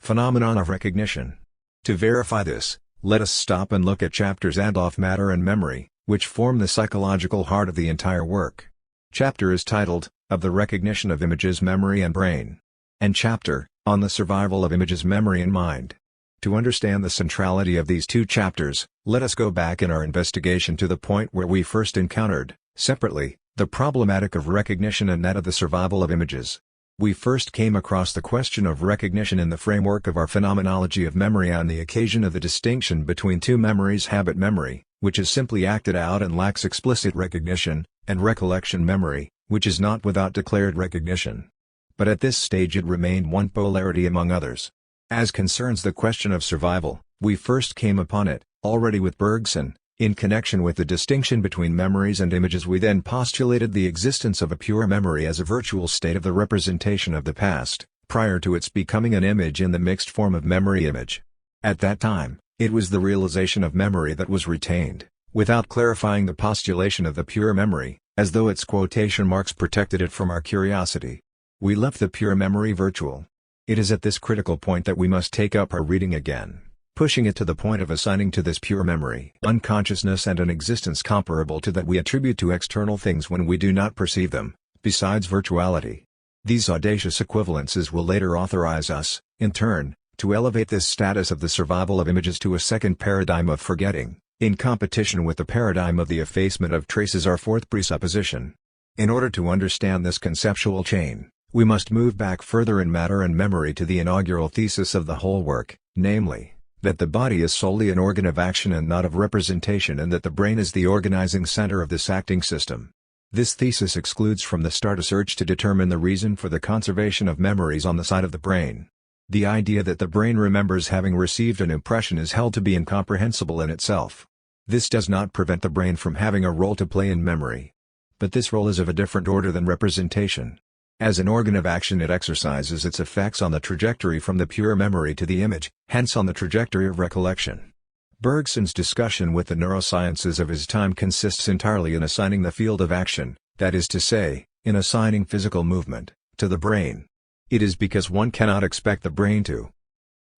Speaker 1: phenomenon of recognition. To verify this, let us stop and look at chapters and of Matter and Memory, which form the psychological heart of the entire work. Chapter is titled, Of the Recognition of Images, Memory and Brain. And chapter, On the Survival of Images, Memory and Mind. To understand the centrality of these two chapters, let us go back in our investigation to the point where we first encountered, separately, the problematic of recognition and that of the survival of images. We first came across the question of recognition in the framework of our phenomenology of memory on the occasion of the distinction between two memories: habit memory, which is simply acted out and lacks explicit recognition, and recollection memory, which is not without declared recognition. But at this stage it remained one polarity among others. As concerns the question of survival, we first came upon it, already with Bergson, in connection with the distinction between memories and images. We then postulated the existence of a pure memory as a virtual state of the representation of the past, prior to its becoming an image in the mixed form of memory-image. At that time, it was the realization of memory that was retained, without clarifying the postulation of the pure memory, as though its quotation marks protected it from our curiosity. We left the pure memory virtual. It is at this critical point that we must take up our reading again, pushing it to the point of assigning to this pure memory unconsciousness and an existence comparable to that we attribute to external things when we do not perceive them, besides virtuality. These audacious equivalences will later authorize us, in turn, to elevate this status of the survival of images to a second paradigm of forgetting, in competition with the paradigm of the effacement of traces, our fourth presupposition. In order to understand this conceptual chain, we must move back further in Matter and Memory to the inaugural thesis of the whole work, namely, that the body is solely an organ of action and not of representation, and that the brain is the organizing center of this acting system. This thesis excludes from the start a search to determine the reason for the conservation of memories on the side of the brain. The idea that the brain remembers having received an impression is held to be incomprehensible in itself. This does not prevent the brain from having a role to play in memory. But this role is of a different order than representation. As an organ of action it exercises its effects on the trajectory from the pure memory to the image, hence on the trajectory of recollection. Bergson's discussion with the neurosciences of his time consists entirely in assigning the field of action, that is to say, in assigning physical movement, to the brain. It is because one cannot expect the brain to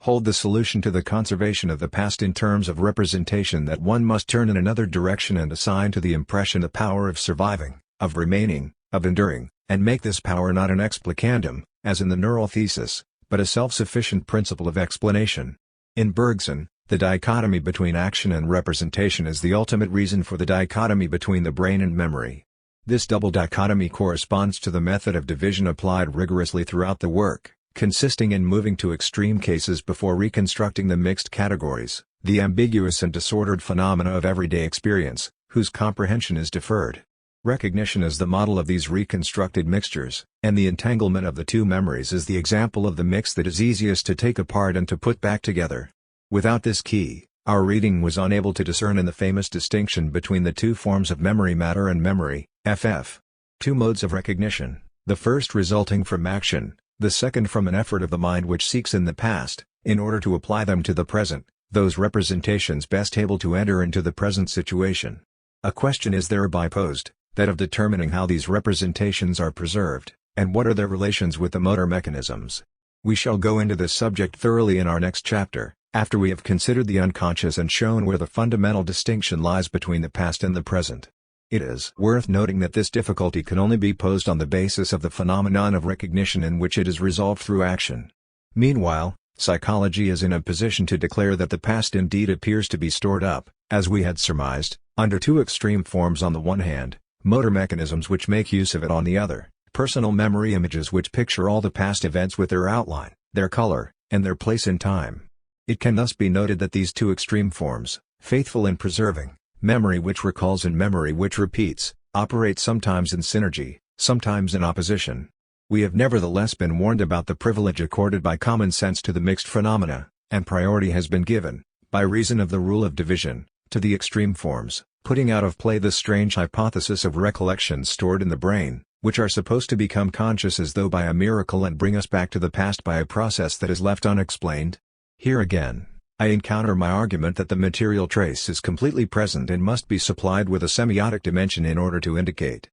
Speaker 1: hold the solution to the conservation of the past in terms of representation that one must turn in another direction and assign to the impression the power of surviving, of remaining, of enduring, and make this power not an explicandum, as in the neural thesis, but a self-sufficient principle of explanation. In Bergson, the dichotomy between action and representation is the ultimate reason for the dichotomy between the brain and memory. This double dichotomy corresponds to the method of division applied rigorously throughout the work, consisting in moving to extreme cases before reconstructing the mixed categories, the ambiguous and disordered phenomena of everyday experience, whose comprehension is deferred. Recognition is the model of these reconstructed mixtures, and the entanglement of the two memories is the example of the mix that is easiest to take apart and to put back together. Without this key, our reading was unable to discern in the famous distinction between the two forms of memory matter and memory, FF. Two modes of recognition, the first resulting from action, the second from an effort of the mind which seeks in the past, in order to apply them to the present, those representations best able to enter into the present situation. A question is thereby posed, that of determining how these representations are preserved, and what are their relations with the motor mechanisms. We shall go into this subject thoroughly in our next chapter, after we have considered the unconscious and shown where the fundamental distinction lies between the past and the present. It is worth noting that this difficulty can only be posed on the basis of the phenomenon of recognition in which it is resolved through action. Meanwhile, psychology is in a position to declare that the past indeed appears to be stored up, as we had surmised, under two extreme forms on the one hand, motor mechanisms which make use of it on the other, personal memory images which picture all the past events with their outline, their color, and their place in time. It can thus be noted that these two extreme forms, faithful in preserving, memory which recalls and memory which repeats, operate sometimes in synergy, sometimes in opposition. We have nevertheless been warned about the privilege accorded by common sense to the mixed phenomena, and priority has been given, by reason of the rule of division, to the extreme forms, putting out of play the strange hypothesis of recollections stored in the brain, which are supposed to become conscious as though by a miracle and bring us back to the past by a process that is left unexplained. Here again, I encounter my argument that the material trace is completely present and must be supplied with a semiotic dimension in order to indicate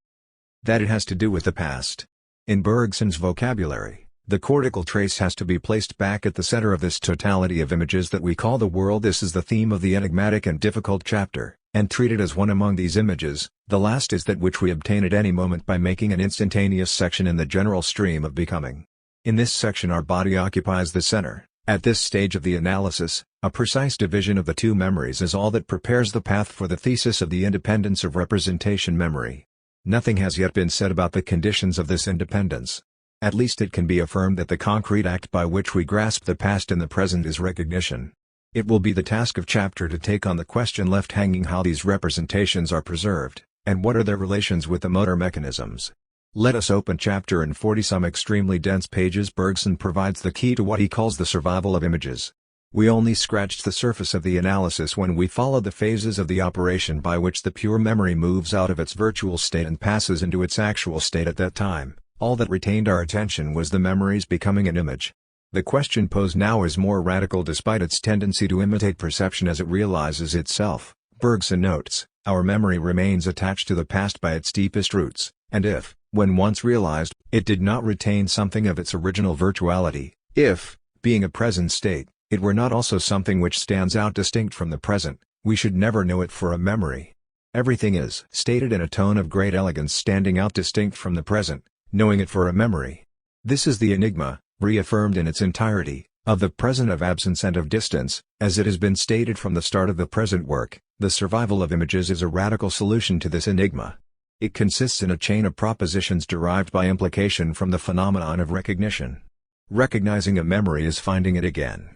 Speaker 1: that it has to do with the past. In Bergson's vocabulary, the cortical trace has to be placed back at the center of this totality of images that we call the world. This is the theme of the enigmatic and difficult chapter, and treated as one among these images. The last is that which we obtain at any moment by making an instantaneous section in the general stream of becoming. In this section our body occupies the center. At this stage of the analysis, a precise division of the two memories is all that prepares the path for the thesis of the independence of representation memory. Nothing has yet been said about the conditions of this independence. At least it can be affirmed that the concrete act by which we grasp the past in the present is recognition. It will be the task of chapter to take on the question left hanging how these representations are preserved, and what are their relations with the motor mechanisms. Let us open chapter in 40-some extremely dense pages. Bergson provides the key to what he calls the survival of images. We only scratched the surface of the analysis when we followed the phases of the operation by which the pure memory moves out of its virtual state and passes into its actual state at that time. All that retained our attention was the memory's becoming an image. The question posed now is more radical despite its tendency to imitate perception as it realizes itself. Bergson notes, our memory remains attached to the past by its deepest roots, and if, when once realized, it did not retain something of its original virtuality, if, being a present state, it were not also something which stands out distinct from the present, we should never know it for a memory. Everything is stated in a tone of great elegance, standing out distinct from the present, knowing it for a memory. This is the enigma, reaffirmed in its entirety, of the present of absence and of distance, as it has been stated from the start of the present work. The survival of images is a radical solution to this enigma. It consists in a chain of propositions derived by implication from the phenomenon of recognition. Recognizing a memory is finding it again.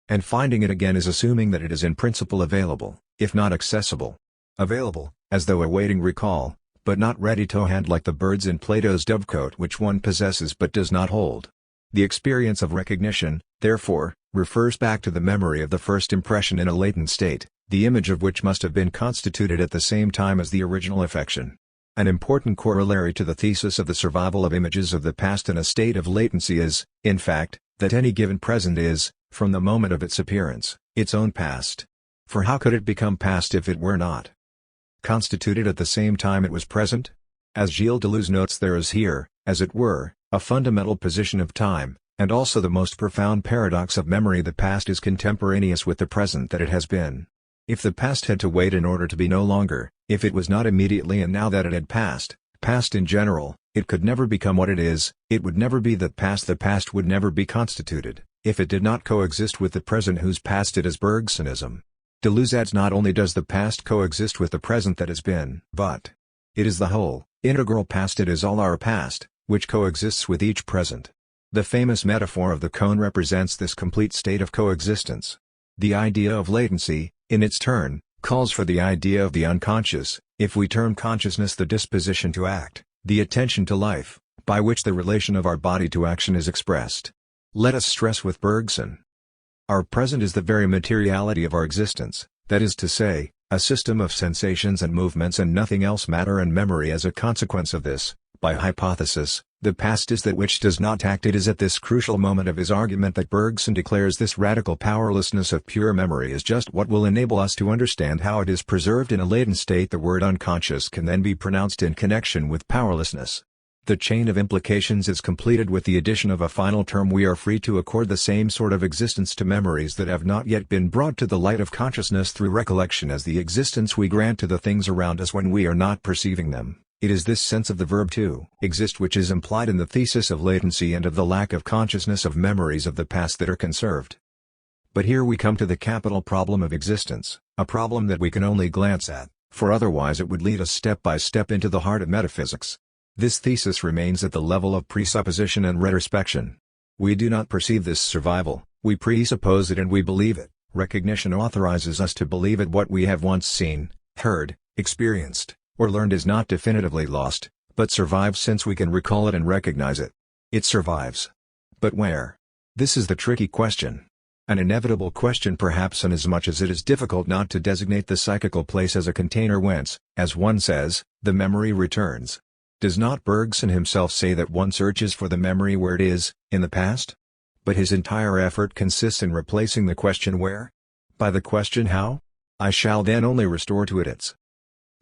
Speaker 1: And finding it again is assuming that it is in principle available, if not accessible. Available, as though awaiting recall, but not ready to hand like the birds in Plato's dovecote which one possesses but does not hold. The experience of recognition, therefore, refers back to the memory of the first impression in a latent state, the image of which must have been constituted at the same time as the original affection. An important corollary to the thesis of the survival of images of the past in a state of latency is, in fact, that any given present is, from the moment of its appearance, its own past. For how could it become past if it were not constituted at the same time it was present? As Gilles Deleuze notes, there is here, as it were, a fundamental position of time, and also the most profound paradox of memory. The past is contemporaneous with the present that it has been. If the past had to wait in order to be no longer, if it was not immediately and now that it had passed in general, it could never become what it is, it would never be the past would never be constituted, if it did not coexist with the present whose past it is. Bergsonism. Deleuze adds, not only does the past coexist with the present that has been, but it is the whole, integral past. It is all our past, which coexists with each present. The famous metaphor of the cone represents this complete state of coexistence. The idea of latency, in its turn, calls for the idea of the unconscious, if we term consciousness the disposition to act, the attention to life, by which the relation of our body to action is expressed. Let us stress with Bergson. Our present is the very materiality of our existence, that is to say, a system of sensations and movements and nothing else. Matter and memory as a consequence of this. By hypothesis, the past is that which does not act. It is at this crucial moment of his argument that Bergson declares this radical powerlessness of pure memory is just what will enable us to understand how it is preserved in a latent state. The word unconscious can then be pronounced in connection with powerlessness. The chain of implications is completed with the addition of a final term. We are free to accord the same sort of existence to memories that have not yet been brought to the light of consciousness through recollection as the existence we grant to the things around us when we are not perceiving them. It is this sense of the verb to exist which is implied in the thesis of latency and of the lack of consciousness of memories of the past that are conserved. But here we come to the capital problem of existence, a problem that we can only glance at, for otherwise it would lead us step by step into the heart of metaphysics. This thesis remains at the level of presupposition and retrospection. We do not perceive this survival, we presuppose it and we believe it. Recognition authorizes us to believe it. What we have once seen, heard, experienced, or learned is not definitively lost, but survives since we can recall it and recognize it. It survives. But where? This is the tricky question. An inevitable question perhaps, inasmuch as it is difficult not to designate the psychical place as a container whence, as one says, the memory returns. Does not Bergson himself say that one searches for the memory where it is, in the past? But his entire effort consists in replacing the question where by the question how. I shall then only restore to it its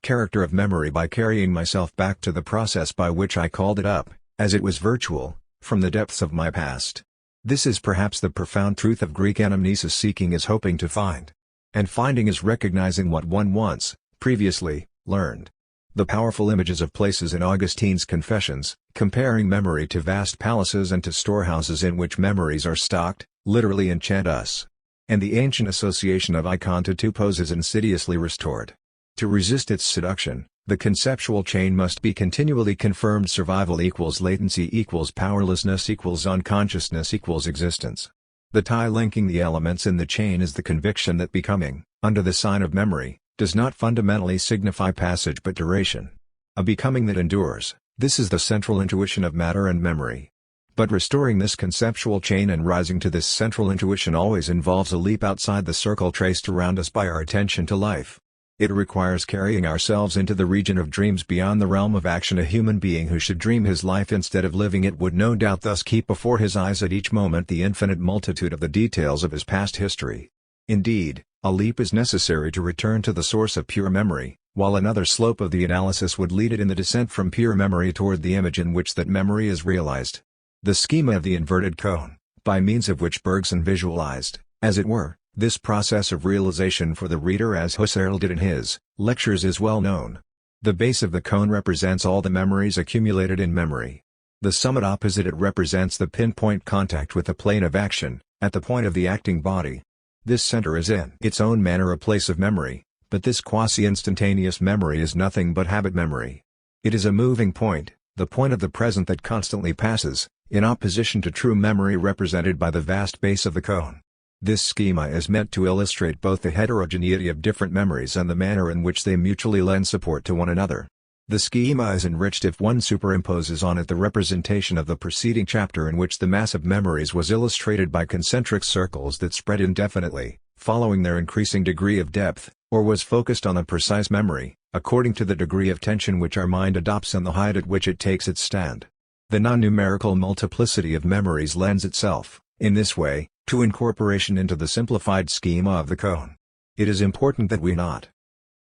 Speaker 1: character of memory by carrying myself back to the process by which I called it up, as it was virtual, from the depths of my past. This is perhaps the profound truth of Greek anamnesis. Seeking is hoping to find. And finding is recognizing what one once, previously, learned. The powerful images of places in Augustine's Confessions, comparing memory to vast palaces and to storehouses in which memories are stocked, literally enchant us. And the ancient association of icon to tupos is insidiously restored. To resist its seduction, the conceptual chain must be continually confirmed. Survival equals latency equals powerlessness equals unconsciousness equals existence. The tie linking the elements in the chain is the conviction that becoming, under the sign of memory, does not fundamentally signify passage but duration. A becoming that endures, this is the central intuition of matter and memory. But restoring this conceptual chain and rising to this central intuition always involves a leap outside the circle traced around us by our attention to life. It requires carrying ourselves into the region of dreams beyond the realm of action. A human being who should dream his life instead of living it would no doubt thus keep before his eyes at each moment the infinite multitude of the details of his past history. Indeed, a leap is necessary to return to the source of pure memory, while another slope of the analysis would lead it in the descent from pure memory toward the image in which that memory is realized. The schema of the inverted cone, by means of which Bergson visualized, as it were, this process of realization for the reader as Husserl did in his lectures, is well known. The base of the cone represents all the memories accumulated in memory. The summit opposite it represents the pinpoint contact with the plane of action, at the point of the acting body. This center is in its own manner a place of memory, but this quasi-instantaneous memory is nothing but habit memory. It is a moving point, the point of the present that constantly passes, in opposition to true memory represented by the vast base of the cone. This schema is meant to illustrate both the heterogeneity of different memories and the manner in which they mutually lend support to one another. The schema is enriched if one superimposes on it the representation of the preceding chapter in which the mass of memories was illustrated by concentric circles that spread indefinitely, following their increasing degree of depth, or was focused on a precise memory, according to the degree of tension which our mind adopts and the height at which it takes its stand. The non-numerical multiplicity of memories lends itself, in this way, to incorporation into the simplified schema of the cone. It is important that we not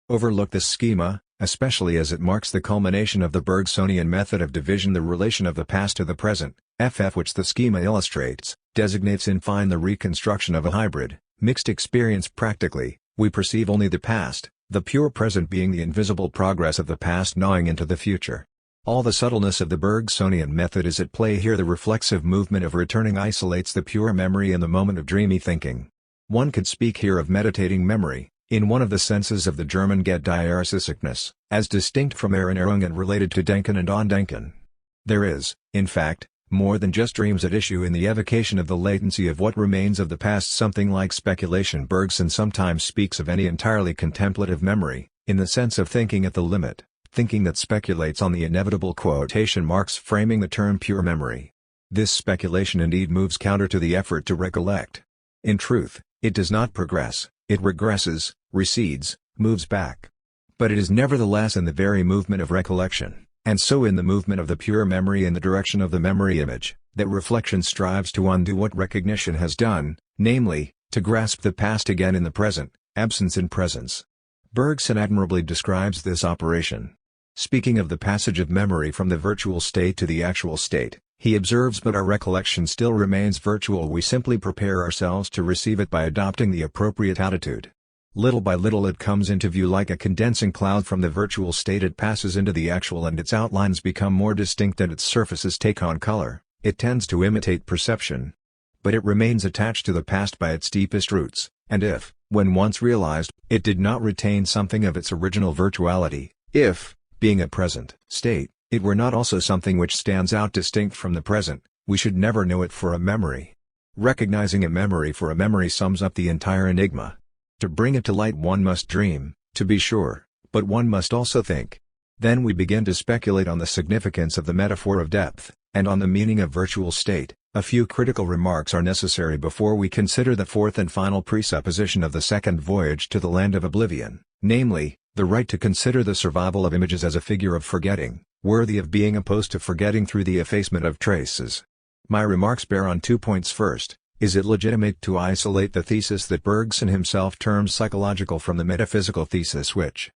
Speaker 1: overlook this schema, especially as it marks the culmination of the Bergsonian method of division, the relation of the past to the present, which the schema illustrates, designates in fine the reconstruction of a hybrid, mixed experience. Practically, we perceive only the past, the pure present being the invisible progress of the past gnawing into the future. All the subtleness of the Bergsonian method is at play here. The reflexive movement of returning isolates the pure memory in the moment of dreamy thinking. One could speak here of meditating memory, in one of the senses of the German Gedächtnisses, as distinct from Erinnerung and related to Denken and Andenken. There is, in fact, more than just dreams at issue in the evocation of the latency of what remains of the past, something like speculation. Bergson sometimes speaks of any entirely contemplative memory, in the sense of thinking at the limit, thinking that speculates on the inevitable, quotation marks, framing the term pure memory. This speculation indeed moves counter to the effort to recollect. In truth, it does not progress, it regresses, recedes, moves back. But it is nevertheless in the very movement of recollection, and so in the movement of the pure memory in the direction of the memory image, that reflection strives to undo what recognition has done, namely, to grasp the past again in the present, absence in presence. Bergson admirably describes this operation. Speaking of the passage of memory from the virtual state to the actual state, he observes, but our recollection still remains virtual. We simply prepare ourselves to receive it by adopting the appropriate attitude. Little by little it comes into view like a condensing cloud from the virtual state. It passes into the actual and its outlines become more distinct and its surfaces take on color. It tends to imitate perception. But it remains attached to the past by its deepest roots, and if, when once realized, it did not retain something of its original virtuality, if, being a present state, it were not also something which stands out distinct from the present, we should never know it for a memory. Recognizing a memory for a memory sums up the entire enigma. To bring it to light one must dream, to be sure, but one must also think. Then we begin to speculate on the significance of the metaphor of depth, and on the meaning of virtual state. A few critical remarks are necessary before we consider the fourth and final presupposition of the second voyage to the land of oblivion, namely, the right to consider the survival of images as a figure of forgetting, worthy of being opposed to forgetting through the effacement of traces. My remarks bear on 2 points. First, is it legitimate to isolate the thesis that Bergson himself terms psychological from the metaphysical thesis which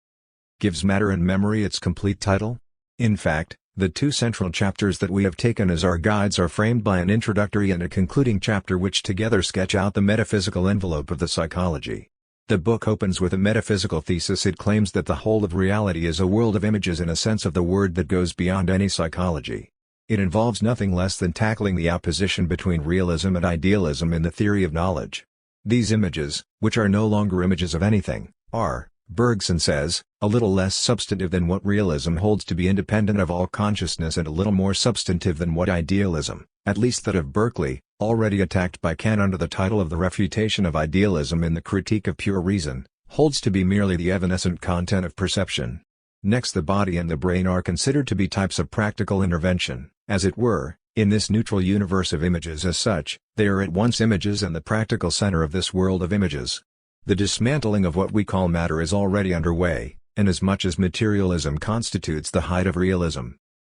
Speaker 1: gives matter and memory its complete title? In fact, the two central chapters that we have taken as our guides are framed by an introductory and a concluding chapter which together sketch out the metaphysical envelope of the psychology. The book opens with a metaphysical thesis. It claims that the whole of reality is a world of images in a sense of the word that goes beyond any psychology. It involves nothing less than tackling the opposition between realism and idealism in the theory of knowledge. These images, which are no longer images of anything, are, Bergson says, a little less substantive than what realism holds to be independent of all consciousness and a little more substantive than what idealism, at least that of Berkeley, already attacked by Kant under the title of the refutation of idealism in the Critique of Pure Reason, holds to be merely the evanescent content of perception. Next, the body and the brain are considered to be types of practical intervention, as it were, in this neutral universe of images. As such, they are at once images and the practical center of this world of images. The dismantling of what we call matter is already underway, inasmuch as materialism constitutes the height of realism.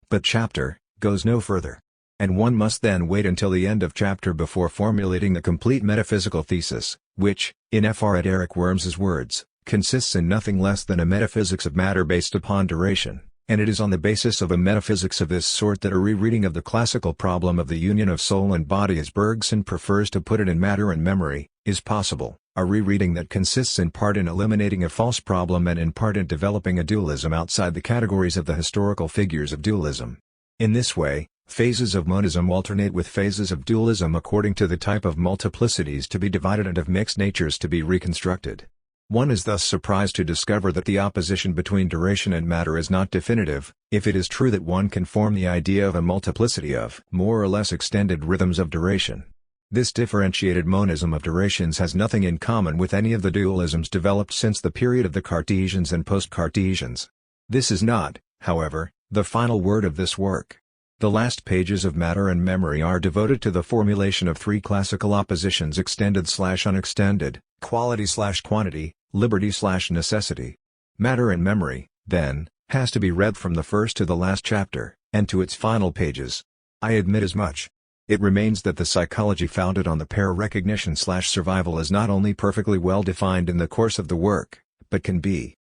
Speaker 1: But chapter goes no further. And one must then wait until the end of chapter before formulating the complete metaphysical thesis, which, in Fr. Eric Worms's words, consists in nothing less than a metaphysics of matter based upon duration, and it is on the basis of a metaphysics of this sort that a rereading of the classical problem of the union of soul and body, as Bergson prefers to put it in Matter and Memory, is possible, a rereading that consists in part in eliminating a false problem and in part in developing a dualism outside the categories of the historical figures of dualism. In this way, phases of monism alternate with phases of dualism according to the type of multiplicities to be divided and of mixed natures to be reconstructed. One is thus surprised to discover that the opposition between duration and matter is not definitive, if it is true that one can form the idea of a multiplicity of more or less extended rhythms of duration. This differentiated monism of durations has nothing in common with any of the dualisms developed since the period of the Cartesians and post-Cartesians. This is not, however, the final word of this work. The last pages of Matter and Memory are devoted to the formulation of three classical oppositions: extended/unextended, quality/quantity, liberty/necessity. Matter and Memory, then, has to be read from the first to the last chapter, and to its final pages. I admit as much. It remains that the psychology founded on the pair recognition/survival is not only perfectly well defined in the course of the work, but can be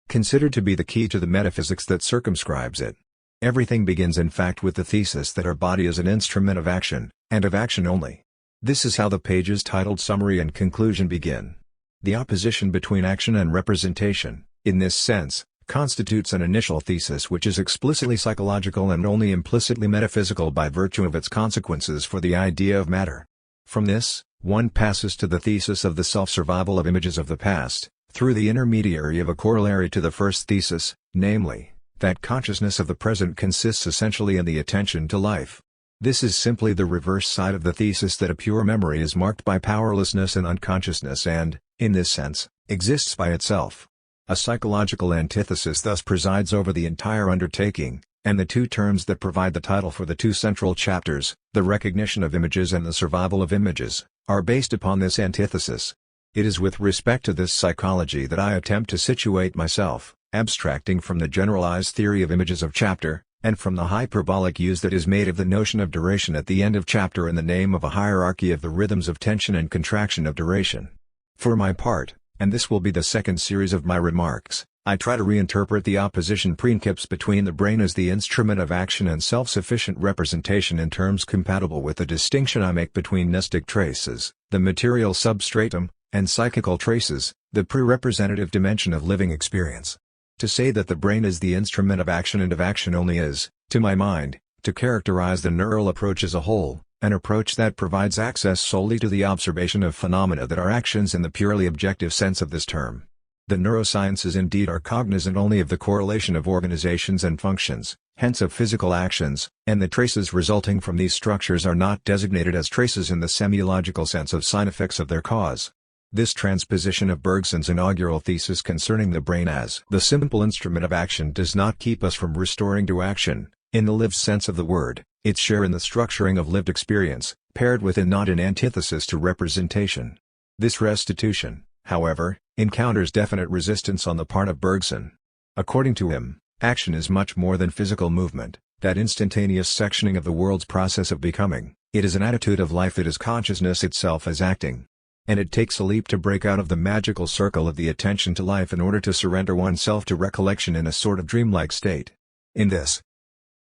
Speaker 1: considered to be the key to the metaphysics that circumscribes it. Everything begins in fact with the thesis that our body is an instrument of action, and of action only. This is how the pages titled Summary and Conclusion begin. The opposition between action and representation, in this sense, constitutes an initial thesis which is explicitly psychological and only implicitly metaphysical by virtue of its consequences for the idea of matter. From this, one passes to the thesis of the self-survival of images of the past, through the intermediary of a corollary to the first thesis, namely, that consciousness of the present consists essentially in the attention to life. This is simply the reverse side of the thesis that a pure memory is marked by powerlessness and unconsciousness and, in this sense, exists by itself. A psychological antithesis thus presides over the entire undertaking, and the two terms that provide the title for the two central chapters, the recognition of images and the survival of images, are based upon this antithesis. It is with respect to this psychology that I attempt to situate myself, abstracting from the generalized theory of images of chapter, and from the hyperbolic use that is made of the notion of duration at the end of chapter in the name of a hierarchy of the rhythms of tension and contraction of duration. For my part, and this will be the second series of my remarks, I try to reinterpret the opposition princeps between the brain as the instrument of action and self-sufficient representation in terms compatible with the distinction I make between mnestic traces, the material substratum, and psychical traces, the pre-representative dimension of living experience. To say that the brain is the instrument of action and of action only is, to my mind, to characterize the neural approach as a whole, an approach that provides access solely to the observation of phenomena that are actions in the purely objective sense of this term. The neurosciences indeed are cognizant only of the correlation of organizations and functions, hence of physical actions, and the traces resulting from these structures are not designated as traces in the semiological sense of sign effects of their cause. This transposition of Bergson's inaugural thesis concerning the brain as the simple instrument of action does not keep us from restoring to action, in the lived sense of the word, its share in the structuring of lived experience, paired with and not in antithesis to representation. This restitution, however, encounters definite resistance on the part of Bergson. According to him, action is much more than physical movement, that instantaneous sectioning of the world's process of becoming. It is an attitude of life, it is consciousness itself as acting. And it takes a leap to break out of the magical circle of the attention to life in order to surrender oneself to recollection in a sort of dreamlike state. In this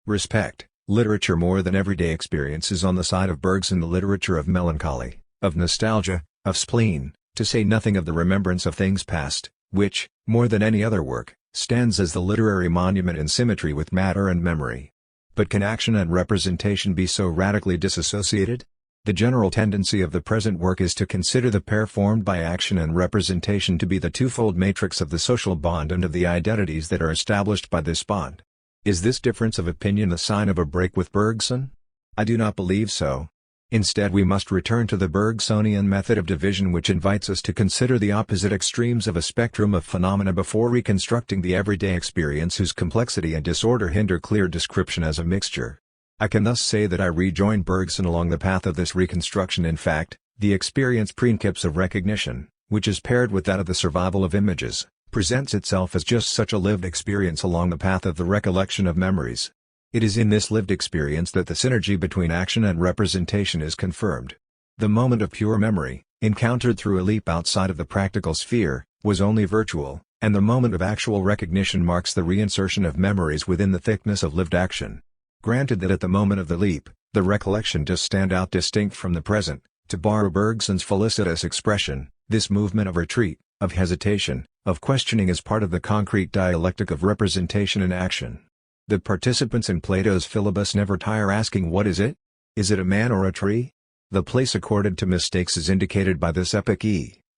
Speaker 1: respect, literature more than everyday experience is on the side of Bergson, the literature of melancholy, of nostalgia, of spleen, to say nothing of the remembrance of things past, which, more than any other work, stands as the literary monument in symmetry with matter and memory. But can action and representation be so radically disassociated? The general tendency of the present work is to consider the pair formed by action and representation to be the twofold matrix of the social bond and of the identities that are established by this bond. Is this difference of opinion the sign of a break with Bergson? I do not believe so. Instead, we must return to the Bergsonian method of division, which invites us to consider the opposite extremes of a spectrum of phenomena before reconstructing the everyday experience whose complexity and disorder hinder clear description as a mixture. I can thus say that I rejoin Bergson along the path of this reconstruction. In fact, the experience princeps of recognition, which is paired with that of the survival of images, presents itself as just such a lived experience along the path of the recollection of memories. It is in this lived experience that the synergy between action and representation is confirmed. The moment of pure memory, encountered through a leap outside of the practical sphere, was only virtual, and the moment of actual recognition marks the reinsertion of memories within the thickness of lived action. Granted that at the moment of the leap, the recollection does stand out distinct from the present, to borrow Bergson's felicitous expression, this movement of retreat, of hesitation, of questioning is part of the concrete dialectic of representation and action. The participants in Plato's Philebus never tire asking, what is it? Is it a man or a tree? The place accorded to mistakes is indicated by this epic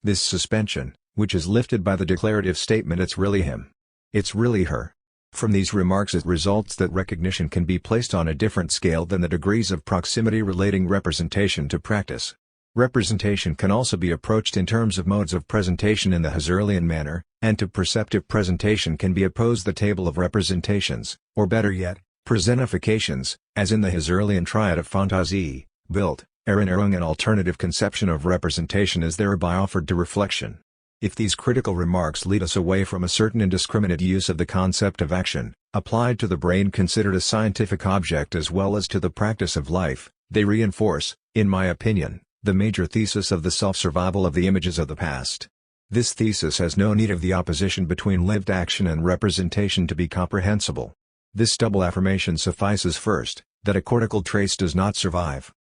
Speaker 1: this suspension, which is lifted by the declarative statement, it's really him. It's really her. From these remarks it results that recognition can be placed on a different scale than the degrees of proximity relating representation to practice. Representation can also be approached in terms of modes of presentation in the Husserlian manner, and to perceptive presentation can be opposed the table of representations, or better yet, presentifications, as in the Husserlian triad of Fantasie, Bild, Erinnerung. An alternative conception of representation is thereby offered to reflection. If these critical remarks lead us away from a certain indiscriminate use of the concept of action, applied to the brain considered a scientific object as well as to the practice of life, They reinforce, in my opinion, the major thesis of the self-survival of the images of the past. This thesis has no need of the opposition between lived action and representation to be comprehensible. This double affirmation suffices: first, that a cortical trace does not survive,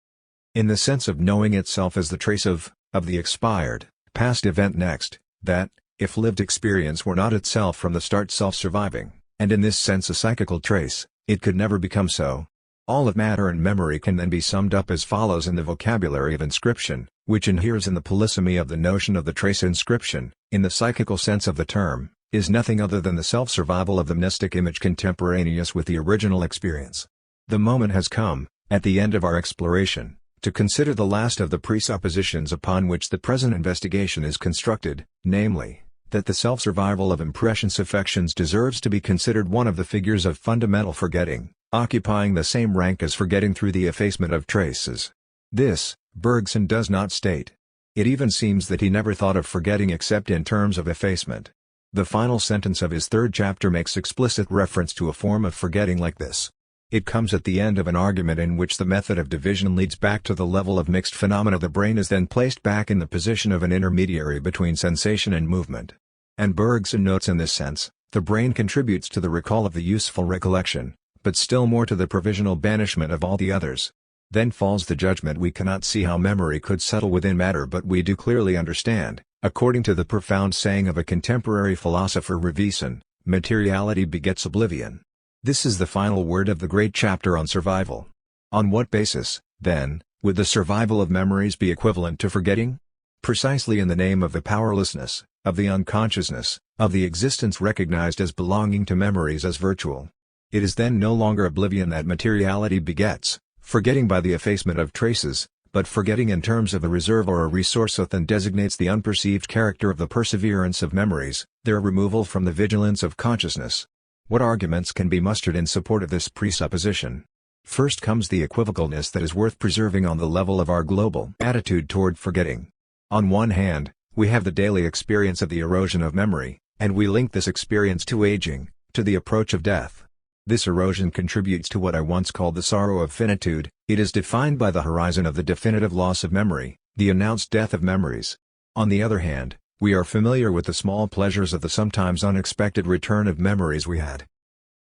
Speaker 1: in the sense of knowing itself as the trace of the expired, past event; next, that, if lived experience were not itself from the start self-surviving, and in this sense a psychical trace, it could never become so. All of matter and memory can then be summed up as follows in the vocabulary of inscription, which inheres in the polysemy of the notion of the trace. Inscription, in the psychical sense of the term, is nothing other than the self-survival of the mnestic image contemporaneous with the original experience. The moment has come, at the end of our exploration, to consider the last of the presuppositions upon which the present investigation is constructed, namely, that the self-survival of impressions affections deserves to be considered one of the figures of fundamental forgetting, occupying the same rank as forgetting through the effacement of traces. This, Bergson does not state. It even seems that he never thought of forgetting except in terms of effacement. The final sentence of his third chapter makes explicit reference to a form of forgetting like this. It comes at the end of an argument in which the method of division leads back to the level of mixed phenomena. The brain is then placed back in the position of an intermediary between sensation and movement. And Bergson notes, in this sense, the brain contributes to the recall of the useful recollection, but still more to the provisional banishment of all the others. Then falls the judgment: we cannot see how memory could settle within matter, but we do clearly understand, according to the profound saying of a contemporary philosopher Ricoeur, materiality begets oblivion. This is the final word of the great chapter on survival. On what basis, then, would the survival of memories be equivalent to forgetting? Precisely in the name of the powerlessness, of the unconsciousness, of the existence recognized as belonging to memories as virtual. It is then no longer oblivion that materiality begets, forgetting by the effacement of traces, but forgetting in terms of a reserve or a resource that designates the unperceived character of the perseverance of memories, their removal from the vigilance of consciousness. What arguments can be mustered in support of this presupposition? First comes the equivocalness that is worth preserving on the level of our global attitude toward forgetting. On one hand, we have the daily experience of the erosion of memory, and we link this experience to aging, to the approach of death. This erosion contributes to what I once called the sorrow of finitude. It is defined by the horizon of the definitive loss of memory, the announced death of memories. On the other hand, we are familiar with the small pleasures of the sometimes unexpected return of memories we had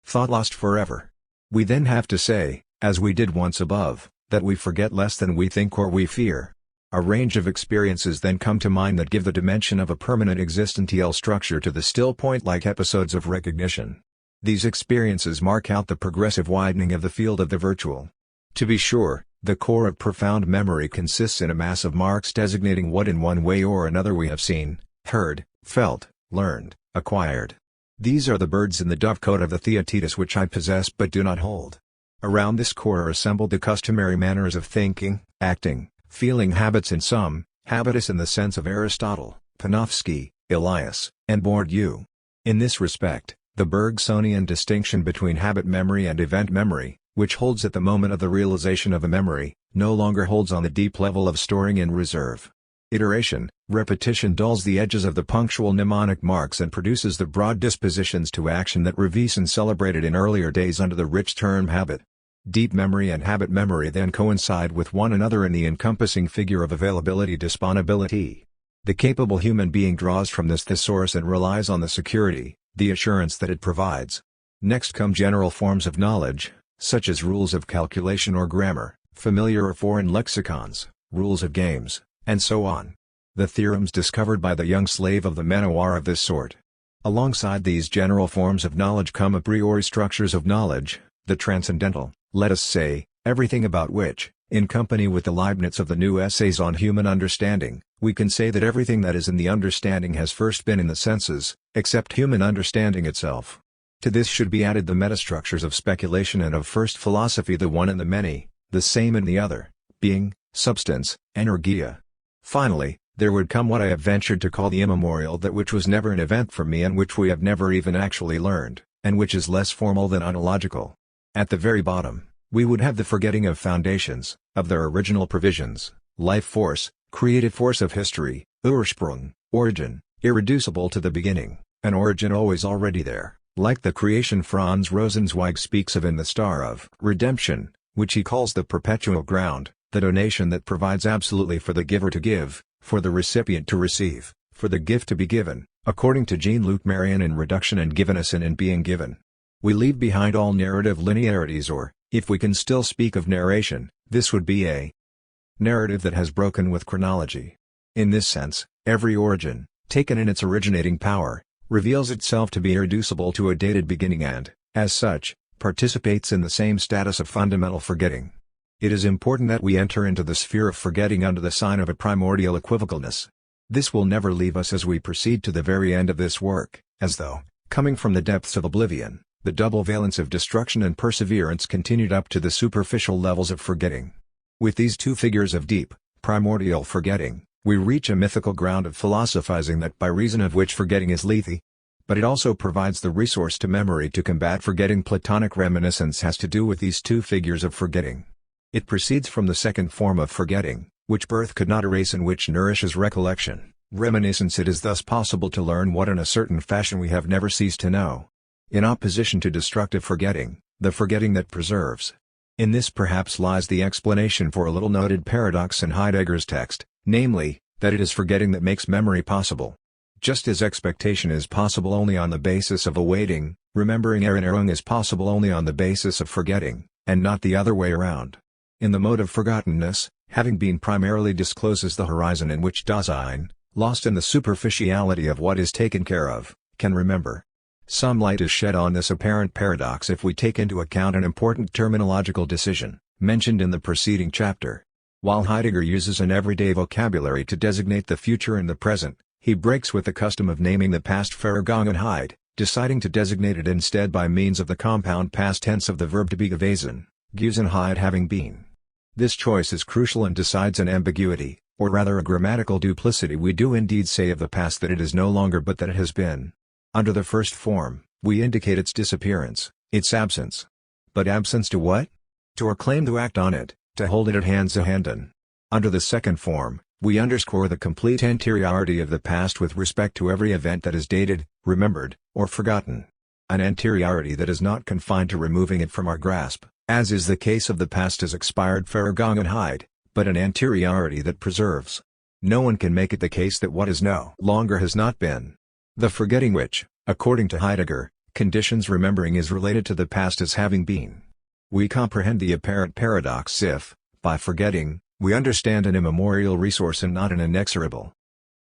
Speaker 1: thought lost forever. We then have to say, as we did once above, that we forget less than we think or we fear. A range of experiences then come to mind that give the dimension of a permanent existential structure to the still point-like episodes of recognition. These experiences mark out the progressive widening of the field of the virtual. To be sure, the core of profound memory consists in a mass of marks designating what in one way or another we have seen, heard, felt, learned, acquired. These are the birds in the dovecote of the Theaetetus which I possess but do not hold. Around this core are assembled the customary manners of thinking, acting, feeling, habits in sum, habitus in the sense of Aristotle, Panofsky, Elias, and Bourdieu. In this respect, the Bergsonian distinction between habit memory and event memory, which holds at the moment of the realization of a memory, no longer holds on the deep level of storing in reserve. Iteration, repetition dulls the edges of the punctual mnemonic marks and produces the broad dispositions to action that Ricoeur celebrated in earlier days under the rich term habit. Deep memory and habit memory then coincide with one another in the encompassing figure of availability disponibility. The capable human being draws from this thesaurus and relies on the security, the assurance that it provides. Next come general forms of knowledge, such as rules of calculation or grammar, familiar or foreign lexicons, rules of games, and so on. The theorems discovered by the young slave of the manor are of this sort. Alongside these general forms of knowledge come a priori structures of knowledge, the transcendental, let us say, everything about which, in company with the Leibniz of the new essays on human understanding, we can say that everything that is in the understanding has first been in the senses, except human understanding itself. To this should be added the metastructures of speculation and of first philosophy, the one in the many, the same in the other, being, substance, energia. Finally, there would come what I have ventured to call the immemorial, that which was never an event for me and which we have never even actually learned, and which is less formal than ontological. At the very bottom, we would have the forgetting of foundations, of their original provisions, life force, creative force of history, Ursprung, origin, irreducible to the beginning, an origin always already there, like the creation Franz Rosenzweig speaks of in The Star of Redemption, which he calls the perpetual ground, the donation that provides absolutely for the giver to give, for the recipient to receive, for the gift to be given, according to Jean-Luc Marion in Reduction and Givenness and in Being Given. We leave behind all narrative linearities, or, if we can still speak of narration, this would be a narrative that has broken with chronology. In this sense, every origin, taken in its originating power, reveals itself to be irreducible to a dated beginning and, as such, participates in the same status of fundamental forgetting. It is important that we enter into the sphere of forgetting under the sign of a primordial equivocalness. This will never leave us as we proceed to the very end of this work, as though, coming from the depths of oblivion, the double valence of destruction and perseverance continued up to the superficial levels of forgetting. With these two figures of deep, primordial forgetting, we reach a mythical ground of philosophizing that by reason of which forgetting is lethe. But it also provides the resource to memory to combat forgetting. Platonic reminiscence has to do with these two figures of forgetting. It proceeds from the second form of forgetting, which birth could not erase and which nourishes recollection. Reminiscence. It is thus possible to learn what in a certain fashion we have never ceased to know. In opposition to destructive forgetting, the forgetting that preserves. In this perhaps lies the explanation for a little noted paradox in Heidegger's text, namely, that it is forgetting that makes memory possible. Just as expectation is possible only on the basis of awaiting, remembering Erinnerung is possible only on the basis of forgetting, and not the other way around. In the mode of forgottenness, having been primarily discloses the horizon in which Dasein, lost in the superficiality of what is taken care of, can remember. Some light is shed on this apparent paradox if we take into account an important terminological decision, mentioned in the preceding chapter. While Heidegger uses an everyday vocabulary to designate the future and the present, he breaks with the custom of naming the past Vergangenheit, deciding to designate it instead by means of the compound past tense of the verb to be gewesen, Gewesenheit having been. This choice is crucial and decides an ambiguity, or rather a grammatical duplicity. We do indeed say of the past that it is no longer but that it has been. Under the first form, we indicate its disappearance, its absence. But absence to what? To or claim to act on it, to hold it at hand zu handen. Under the second form, we underscore the complete anteriority of the past with respect to every event that is dated, remembered, or forgotten. An anteriority that is not confined to removing it from our grasp, as is the case of the past as expired Vergangenheit, but an anteriority that preserves. No one can make it the case that what is no longer has not been. The forgetting which, according to Heidegger, conditions remembering is related to the past as having been. We comprehend the apparent paradox if, by forgetting, we understand an immemorial resource and not an inexorable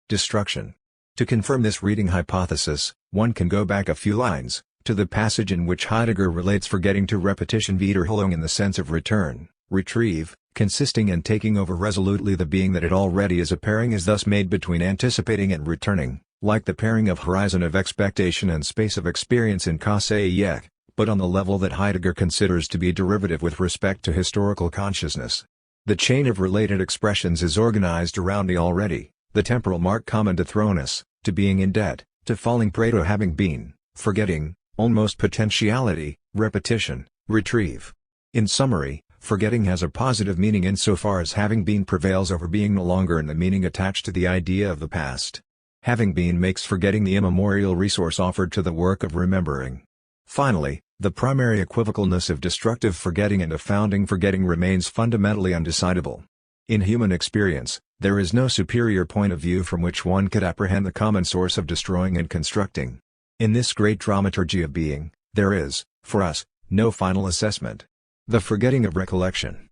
Speaker 1: destruction. To confirm this reading hypothesis, one can go back a few lines, to the passage in which Heidegger relates forgetting to repetition Wiederholung in the sense of return, retrieve, consisting and taking over resolutely the being that it already is. A pairing is thus made between anticipating and returning, like the pairing of horizon of expectation and space of experience in Kasse-Yek, but on the level that Heidegger considers to be derivative with respect to historical consciousness. The chain of related expressions is organized around the already, the temporal mark common to throwness, to being in debt, to falling prey to having been, forgetting, almost potentiality, repetition, retrieve. In summary, forgetting has a positive meaning insofar as having been prevails over being no longer in the meaning attached to the idea of the past. Having been makes forgetting the immemorial resource offered to the work of remembering. Finally, the primary equivocalness of destructive forgetting and of founding forgetting remains fundamentally undecidable. In human experience, there is no superior point of view from which one could apprehend the common source of destroying and constructing. In this great dramaturgy of being, there is, for us, no final assessment. The forgetting of recollection.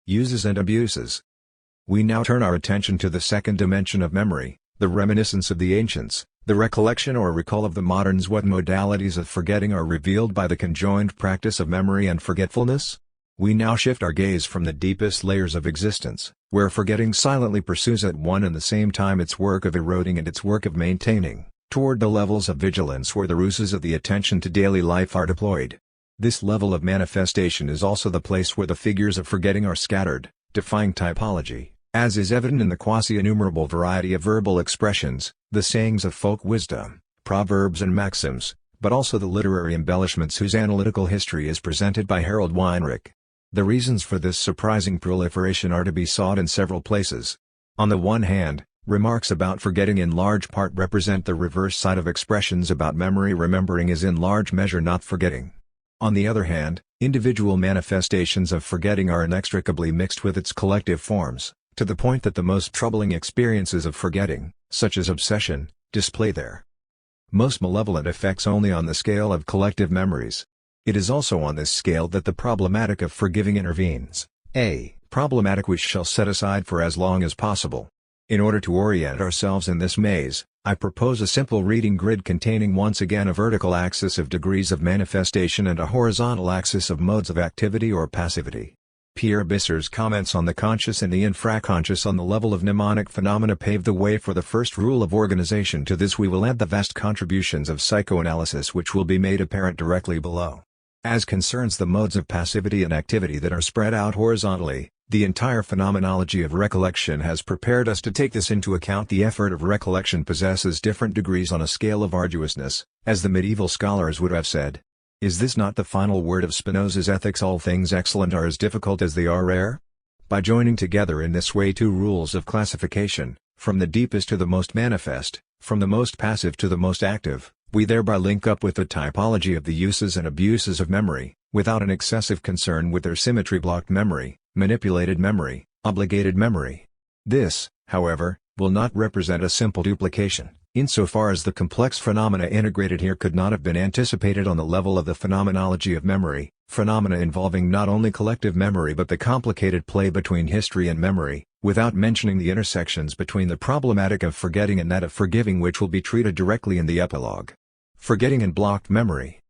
Speaker 1: Uses and abuses. We now turn our attention to the second dimension of memory, the reminiscence of the ancients, the recollection or recall of the moderns. What modalities of forgetting are revealed by the conjoined practice of memory and forgetfulness? We now shift our gaze from the deepest layers of existence, where forgetting silently pursues at one and the same time its work of eroding and its work of maintaining, toward the levels of vigilance where the ruses of the attention to daily life are deployed. This level of manifestation is also the place where the figures of forgetting are scattered, defying typology, as is evident in the quasi-innumerable variety of verbal expressions, the sayings of folk wisdom, proverbs and maxims, but also the literary embellishments whose analytical history is presented by Harold Weinrich. The reasons for this surprising proliferation are to be sought in several places. On the one hand, remarks about forgetting in large part represent the reverse side of expressions about memory. Remembering is in large measure not forgetting. On the other hand, Individual manifestations of forgetting are inextricably mixed with its collective forms, to the point that the most troubling experiences of forgetting, such as obsession, display their most malevolent effects only on the scale of collective memories. It is also on this scale that the problematic of forgiving intervenes, a problematic we shall set aside for as long as possible. In order to orient ourselves in this maze, I propose a simple reading grid containing once again a vertical axis of degrees of manifestation and a horizontal axis of modes of activity or passivity. Pierre Bisser's comments on the conscious and the infraconscious on the level of mnemonic phenomena paved the way for the first rule of organization. To this we will add the vast contributions of psychoanalysis which will be made apparent directly below. As concerns the modes of passivity and activity that are spread out horizontally, the entire phenomenology of recollection has prepared us to take this into account. The effort of recollection possesses different degrees on a scale of arduousness, as the medieval scholars would have said. Is this not the final word of Spinoza's ethics? All things excellent are as difficult as they are rare? By joining together in this way two rules of classification, from the deepest to the most manifest, from the most passive to the most active, we thereby link up with the typology of the uses and abuses of memory, without an excessive concern with their symmetry. Blocked memory, manipulated memory, obligated memory. This, however, will not represent a simple duplication, insofar as the complex phenomena integrated here could not have been anticipated on the level of the phenomenology of memory, phenomena involving not only collective memory but the complicated play between history and memory, without mentioning the intersections between the problematic of forgetting and that of forgiving, which will be treated directly in the epilogue. Forgetting and blocked memory.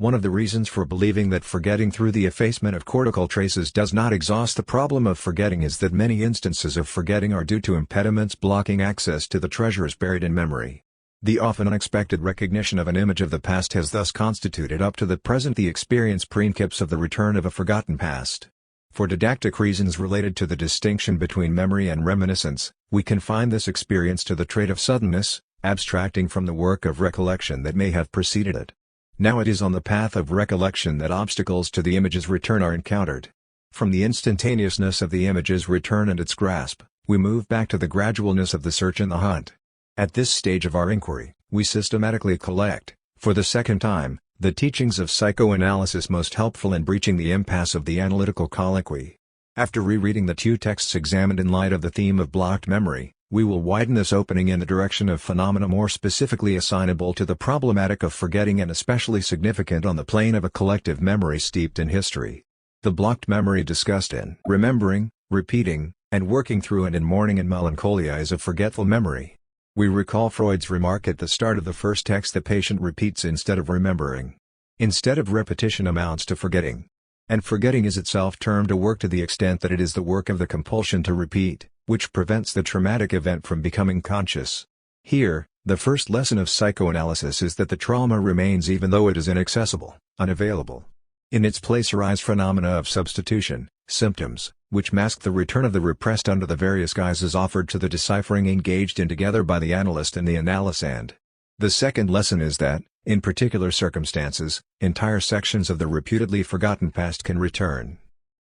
Speaker 1: One of the reasons for believing that forgetting through the effacement of cortical traces does not exhaust the problem of forgetting is that many instances of forgetting are due to impediments blocking access to the treasures buried in memory. The often unexpected recognition of an image of the past has thus constituted up to the present the experience princeps of the return of a forgotten past. For didactic reasons related to the distinction between memory and reminiscence, we confine this experience to the trait of suddenness, abstracting from the work of recollection that may have preceded it. Now it is on the path of recollection that obstacles to the image's return are encountered. From the instantaneousness of the image's return and its grasp, we move back to the gradualness of the search and the hunt. At this stage of our inquiry, we systematically collect, for the second time, the teachings of psychoanalysis most helpful in breaching the impasse of the analytical colloquy. After rereading the two texts examined in light of the theme of blocked memory, we will widen this opening in the direction of phenomena more specifically assignable to the problematic of forgetting and especially significant on the plane of a collective memory steeped in history. The blocked memory discussed in Remembering, Repeating, and Working Through and in Mourning and Melancholia is a forgetful memory. We recall Freud's remark at the start of the first text: the patient repeats instead of remembering. Instead of repetition amounts to forgetting. And forgetting is itself termed a work to the extent that it is the work of the compulsion to repeat, which prevents the traumatic event from becoming conscious. Here, the first lesson of psychoanalysis is that the trauma remains even though it is inaccessible, unavailable. In its place arise phenomena of substitution, symptoms, which mask the return of the repressed under the various guises offered to the deciphering engaged in together by the analyst and the analysand. The second lesson is that, in particular circumstances, entire sections of the reputedly forgotten past can return.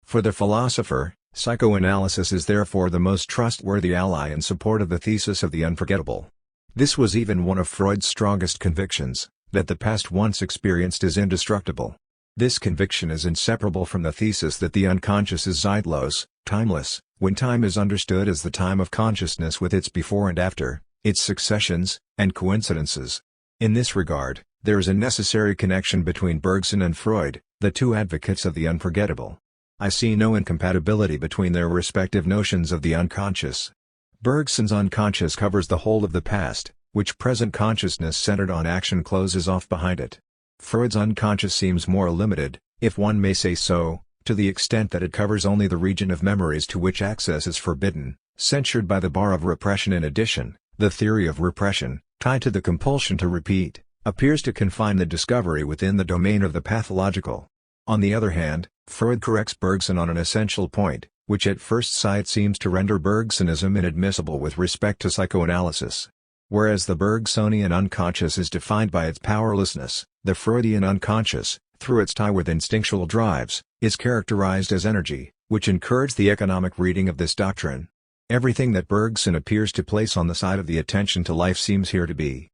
Speaker 1: For the philosopher, psychoanalysis is therefore the most trustworthy ally in support of the thesis of the unforgettable. This was even one of Freud's strongest convictions, that the past once experienced is indestructible. This conviction is inseparable from the thesis that the unconscious is zeitlos, timeless, when time is understood as the time of consciousness with its before and after, its successions, and coincidences. In this regard, there is a necessary connection between Bergson and Freud, the two advocates of the unforgettable. I see no incompatibility between their respective notions of the unconscious. Bergson's unconscious covers the whole of the past, which present consciousness centered on action closes off behind it. Freud's unconscious seems more limited, if one may say so, to the extent that it covers only the region of memories to which access is forbidden, censured by the bar of repression. In addition, the theory of repression, tied to the compulsion to repeat, appears to confine the discovery within the domain of the pathological. On the other hand, Freud corrects Bergson on an essential point, which at first sight seems to render Bergsonism inadmissible with respect to psychoanalysis. Whereas the Bergsonian unconscious is defined by its powerlessness, the Freudian unconscious, through its tie with instinctual drives, is characterized as energy, which encouraged the economic reading of this doctrine. Everything that Bergson appears to place on the side of the attention to life seems here to be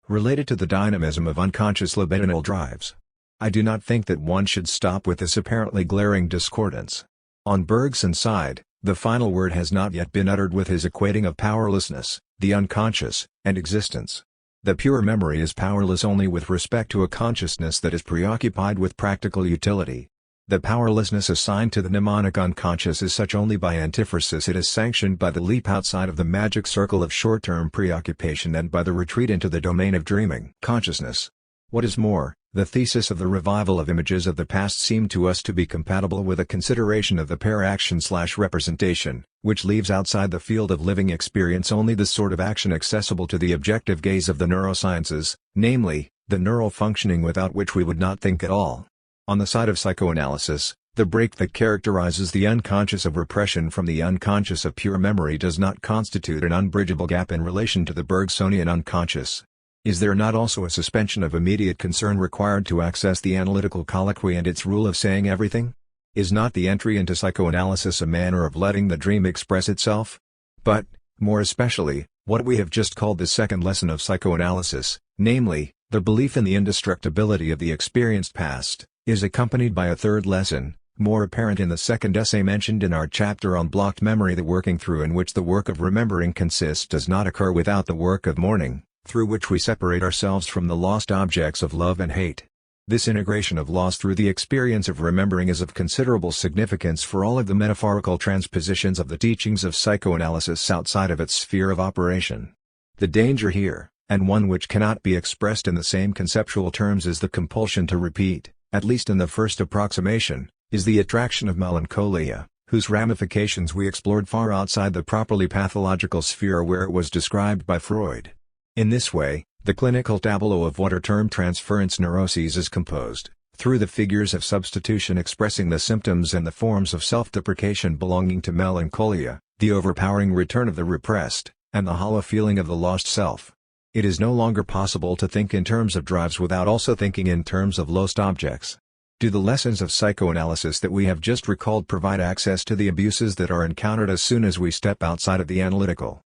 Speaker 1: related to the dynamism of unconscious libidinal drives. I do not think that one should stop with this apparently glaring discordance. On Bergson's side, the final word has not yet been uttered with his equating of powerlessness, the unconscious, and existence. The pure memory is powerless only with respect to a consciousness that is preoccupied with practical utility. The powerlessness assigned to the mnemonic unconscious is such only by antiphrasis. It is sanctioned by the leap outside of the magic circle of short-term preoccupation and by the retreat into the domain of dreaming consciousness. What is more, the thesis of the revival of images of the past seemed to us to be compatible with a consideration of the pair action/representation, which leaves outside the field of living experience only the sort of action accessible to the objective gaze of the neurosciences, namely, the neural functioning without which we would not think at all. On the side of psychoanalysis, the break that characterizes the unconscious of repression from the unconscious of pure memory does not constitute an unbridgeable gap in relation to the Bergsonian unconscious. Is there not also a suspension of immediate concern required to access the analytical colloquy and its rule of saying everything? Is not the entry into psychoanalysis a manner of letting the dream express itself? But, more especially, what we have just called the second lesson of psychoanalysis, namely, the belief in the indestructibility of the experienced past, is accompanied by a third lesson, more apparent in the second essay mentioned in our chapter on blocked memory, the working through in which the work of remembering consists does not occur without the work of mourning, through which we separate ourselves from the lost objects of love and hate. This integration of loss through the experience of remembering is of considerable significance for all of the metaphorical transpositions of the teachings of psychoanalysis outside of its sphere of operation. The danger here, and one which cannot be expressed in the same conceptual terms as the compulsion to repeat, at least in the first approximation, is the attraction of melancholia, whose ramifications we explored far outside the properly pathological sphere where it was described by Freud. In this way, the clinical tableau of what are termed transference neuroses is composed, through the figures of substitution expressing the symptoms and the forms of self-deprecation belonging to melancholia, the overpowering return of the repressed, and the hollow feeling of the lost self. It is no longer possible to think in terms of drives without also thinking in terms of lost objects. Do the lessons of psychoanalysis that we have just recalled provide access to the abuses that are encountered as soon as we step outside of the analytical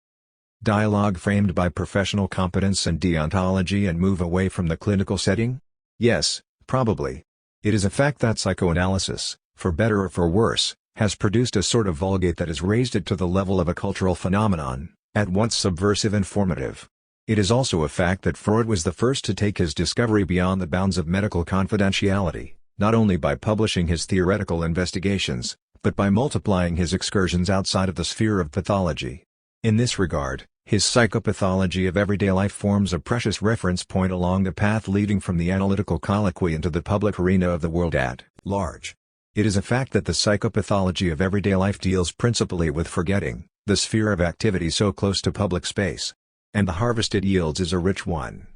Speaker 1: dialogue framed by professional competence and deontology and move away from the clinical setting? Yes, probably. It is a fact that psychoanalysis, for better or for worse, has produced a sort of vulgate that has raised it to the level of a cultural phenomenon, at once subversive and formative. It is also a fact that Freud was the first to take his discovery beyond the bounds of medical confidentiality, not only by publishing his theoretical investigations, but by multiplying his excursions outside of the sphere of pathology. In this regard, his psychopathology of everyday life forms a precious reference point along the path leading from the analytical colloquy into the public arena of the world at large. It is a fact that the psychopathology of everyday life deals principally with forgetting, the sphere of activity so close to public space. And the harvest it yields is a rich one.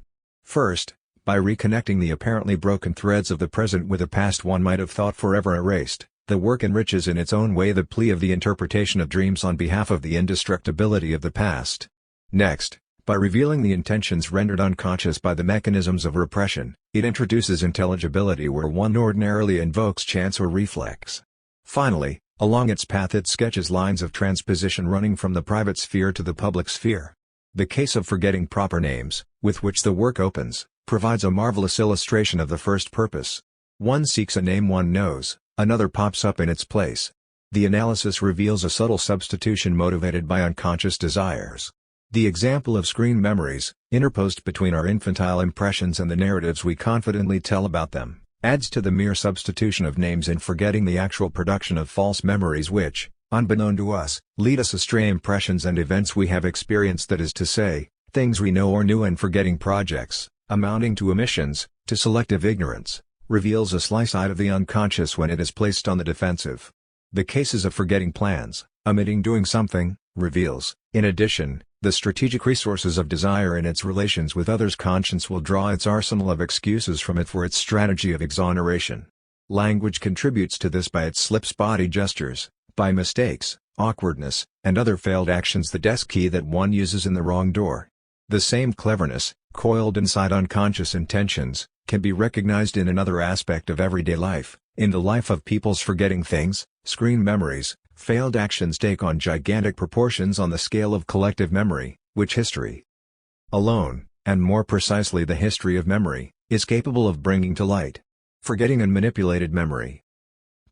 Speaker 1: First, by reconnecting the apparently broken threads of the present with a past one might have thought forever erased, the work enriches in its own way the plea of the interpretation of dreams on behalf of the indestructibility of the past. Next, by revealing the intentions rendered unconscious by the mechanisms of repression, it introduces intelligibility where one ordinarily invokes chance or reflex. Finally, along its path it sketches lines of transposition running from the private sphere to the public sphere. The case of forgetting proper names, with which the work opens, provides a marvelous illustration of the first purpose. One seeks a name one knows, another pops up in its place. The analysis reveals a subtle substitution motivated by unconscious desires. The example of screen memories, interposed between our infantile impressions and the narratives we confidently tell about them, adds to the mere substitution of names in forgetting the actual production of false memories which, unbeknown to us, lead us astray impressions and events we have experienced, that is to say, things we know or knew, and forgetting projects, amounting to omissions, to selective ignorance, reveals a sly side of the unconscious when it is placed on the defensive. The cases of forgetting plans, omitting doing something, reveals, in addition, the strategic resources of desire in its relations with others. Conscience will draw its arsenal of excuses from it for its strategy of exoneration. Language contributes to this by its slips, body gestures, by mistakes, awkwardness, and other failed actions, the desk key that one uses in the wrong door. The same cleverness, coiled inside unconscious intentions, can be recognized in another aspect of everyday life, in the life of people's forgetting things. Screen memories, failed actions take on gigantic proportions on the scale of collective memory, which history alone, and more precisely the history of memory, is capable of bringing to light. Forgetting and manipulated memory.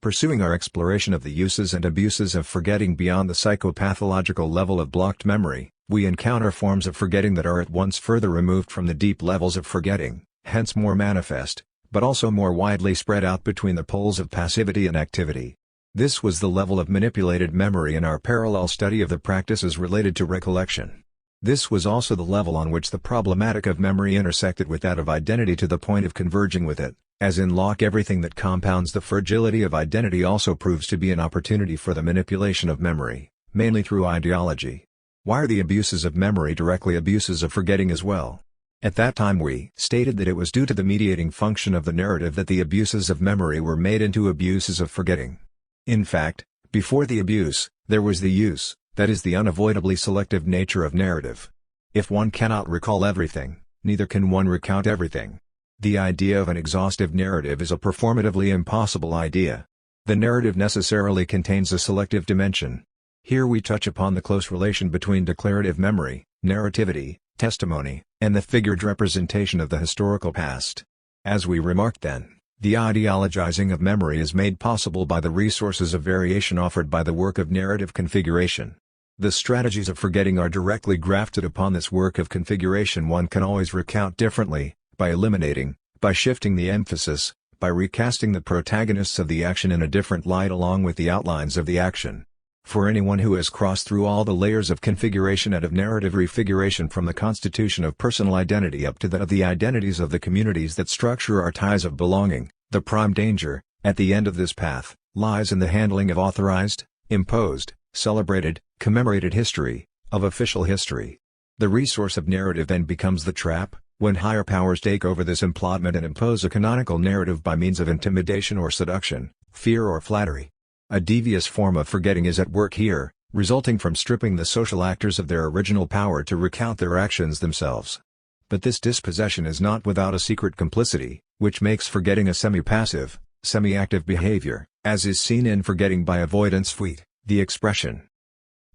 Speaker 1: Pursuing our exploration of the uses and abuses of forgetting beyond the psychopathological level of blocked memory, we encounter forms of forgetting that are at once further removed from the deep levels of forgetting, hence more manifest, but also more widely spread out between the poles of passivity and activity. This was the level of manipulated memory in our parallel study of the practices related to recollection. This was also the level on which the problematic of memory intersected with that of identity to the point of converging with it. As in Locke, everything that compounds the fragility of identity also proves to be an opportunity for the manipulation of memory, mainly through ideology. Why are the abuses of memory directly abuses of forgetting as well? At that time we stated that it was due to the mediating function of the narrative that the abuses of memory were made into abuses of forgetting. In fact, before the abuse, there was the use, that is the unavoidably selective nature of narrative. If one cannot recall everything, neither can one recount everything. The idea of an exhaustive narrative is a performatively impossible idea. The narrative necessarily contains a selective dimension. Here we touch upon the close relation between declarative memory, narrativity, testimony, and the figured representation of the historical past. As we remarked then, the ideologizing of memory is made possible by the resources of variation offered by the work of narrative configuration. The strategies of forgetting are directly grafted upon this work of configuration. One can always recount differently, by eliminating, by shifting the emphasis, by recasting the protagonists of the action in a different light along with the outlines of the action. For anyone who has crossed through all the layers of configuration and of narrative refiguration from the constitution of personal identity up to that of the identities of the communities that structure our ties of belonging, the prime danger, at the end of this path, lies in the handling of authorized, imposed, celebrated, commemorated history, of official history. The resource of narrative then becomes the trap, when higher powers take over this emplotment and impose a canonical narrative by means of intimidation or seduction, fear or flattery. A devious form of forgetting is at work here, resulting from stripping the social actors of their original power to recount their actions themselves. But this dispossession is not without a secret complicity, which makes forgetting a semi-passive, semi-active behavior, as is seen in forgetting by avoidance fuite, the expression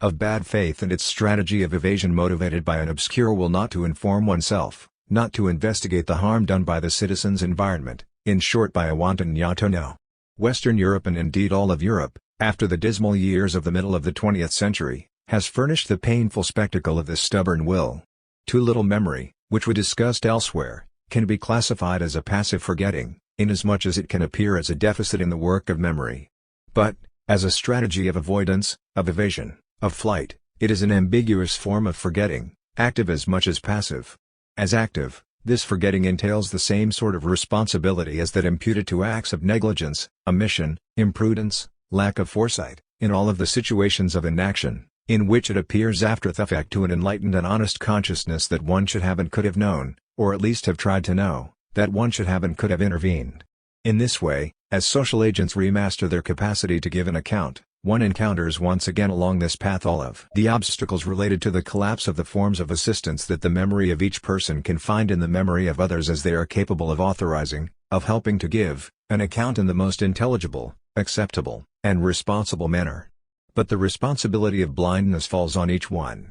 Speaker 1: of bad faith and its strategy of evasion motivated by an obscure will not to inform oneself, not to investigate the harm done by the citizen's environment, in short by a wanton ya to know. Western Europe and indeed all of Europe, after the dismal years of the middle of the 20th century, has furnished the painful spectacle of this stubborn will. Too little memory, which we discussed elsewhere, can be classified as a passive forgetting, inasmuch as it can appear as a deficit in the work of memory. But, as a strategy of avoidance, of evasion, of flight, it is an ambiguous form of forgetting, active as much as passive. As active, this forgetting entails the same sort of responsibility as that imputed to acts of negligence, omission, imprudence, lack of foresight, in all of the situations of inaction, in which it appears after the fact to an enlightened and honest consciousness that one should have and could have known, or at least have tried to know, that one should have and could have intervened. In this way, as social agents remaster their capacity to give an account, one encounters once again along this path all of the obstacles related to the collapse of the forms of assistance that the memory of each person can find in the memory of others as they are capable of authorizing, of helping to give, an account in the most intelligible, acceptable, and responsible manner. But the responsibility of blindness falls on each one.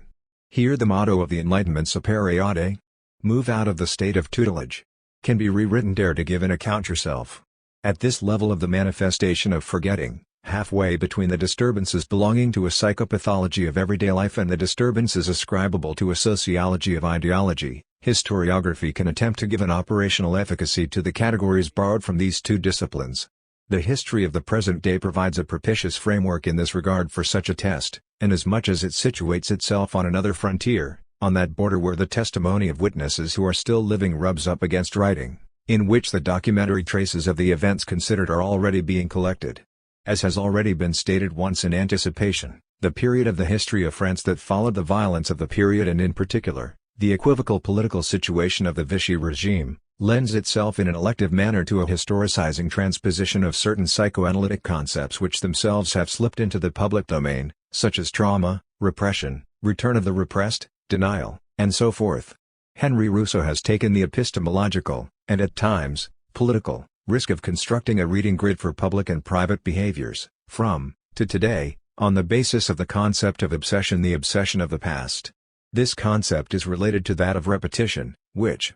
Speaker 1: Here the motto of the Enlightenment sapere aude, move out of the state of tutelage, can be rewritten: dare to give an account yourself. At this level of the manifestation of forgetting, halfway between the disturbances belonging to a psychopathology of everyday life and the disturbances ascribable to a sociology of ideology, historiography can attempt to give an operational efficacy to the categories borrowed from these two disciplines. The history of the present day provides a propitious framework in this regard for such a test, inasmuch as it situates itself on another frontier, on that border where the testimony of witnesses who are still living rubs up against writing, in which the documentary traces of the events considered are already being collected. As has already been stated once in anticipation, the period of the history of France that followed the violence of the period and in particular, the equivocal political situation of the Vichy regime, lends itself in an elective manner to a historicizing transposition of certain psychoanalytic concepts which themselves have slipped into the public domain, such as trauma, repression, return of the repressed, denial, and so forth. Henry Rousseau has taken the epistemological, and at times, political, risk of constructing a reading grid for public and private behaviors, from, to today, on the basis of the concept of obsession, the obsession of the past. This concept is related to that of repetition, which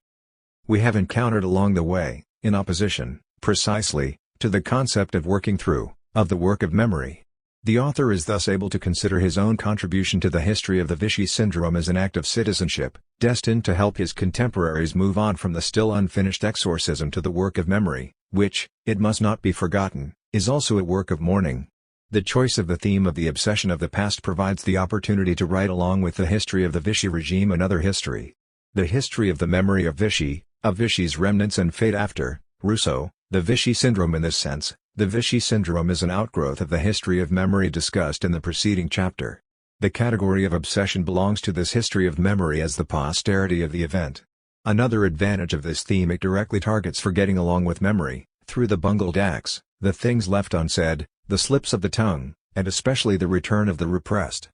Speaker 1: we have encountered along the way, in opposition, precisely, to the concept of working through, of the work of memory. The author is thus able to consider his own contribution to the history of the Vichy syndrome as an act of citizenship, destined to help his contemporaries move on from the still unfinished exorcism to the work of memory, which, it must not be forgotten, is also a work of mourning. The choice of the theme of the obsession of the past provides the opportunity to write along with the history of the Vichy regime another history. The history of the memory of Vichy's remnants and fate after, Rousseau, the Vichy syndrome. In this sense, the Vichy syndrome is an outgrowth of the history of memory discussed in the preceding chapter. The category of obsession belongs to this history of memory as the posterity of the event. Another advantage of this theme, it directly targets forgetting along with memory, through the bungled acts, the things left unsaid, the slips of the tongue, and especially the return of the repressed.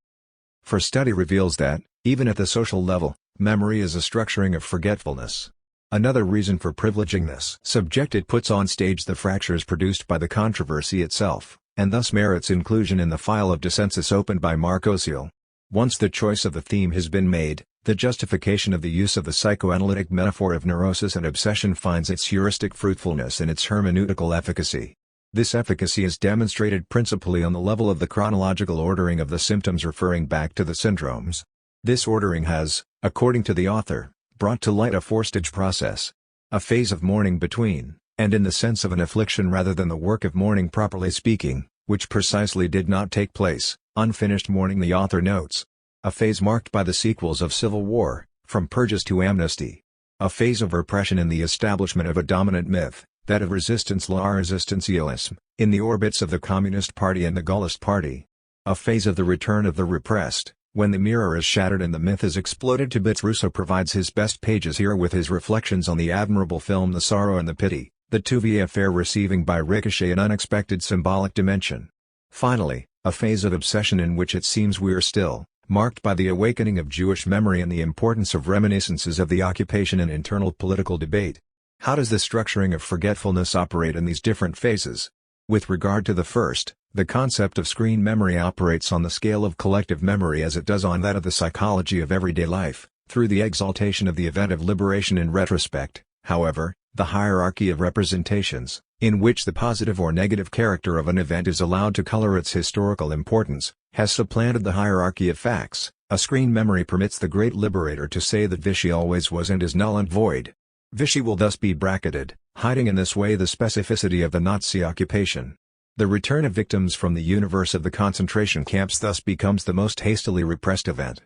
Speaker 1: For study reveals that, even at the social level, memory is a structuring of forgetfulness. Another reason for privileging this subject, it puts on stage the fractures produced by the controversy itself, and thus merits inclusion in the file of dissensus opened by Marc Auzil. Once the choice of the theme has been made, the justification of the use of the psychoanalytic metaphor of neurosis and obsession finds its heuristic fruitfulness in its hermeneutical efficacy. This efficacy is demonstrated principally on the level of the chronological ordering of the symptoms referring back to the syndromes. This ordering has, according to the author, brought to light a four-stage process. A phase of mourning between, and in the sense of an affliction rather than the work of mourning properly speaking, which precisely did not take place, unfinished mourning the author notes. A phase marked by the sequels of civil war, from purges to amnesty. A phase of repression in the establishment of a dominant myth, that of resistance la resistentialism, in the orbits of the Communist Party and the Gaullist Party. A phase of the return of the repressed, when the mirror is shattered and the myth is exploded to bits. Rousseau provides his best pages here with his reflections on the admirable film The Sorrow and the Pity, the Touvier affair receiving by ricochet an unexpected symbolic dimension. Finally, a phase of obsession in which it seems we are still, marked by the awakening of Jewish memory and the importance of reminiscences of the occupation and internal political debate. How does the structuring of forgetfulness operate in these different phases? With regard to the first, the concept of screen memory operates on the scale of collective memory as it does on that of the psychology of everyday life, through the exaltation of the event of liberation in retrospect. However, the hierarchy of representations, in which the positive or negative character of an event is allowed to color its historical importance, has supplanted the hierarchy of facts. A screen memory permits the great liberator to say that Vichy always was and is null and void. Vichy will thus be bracketed, hiding in this way the specificity of the Nazi occupation. The return of victims from the universe of the concentration camps thus becomes the most hastily repressed event.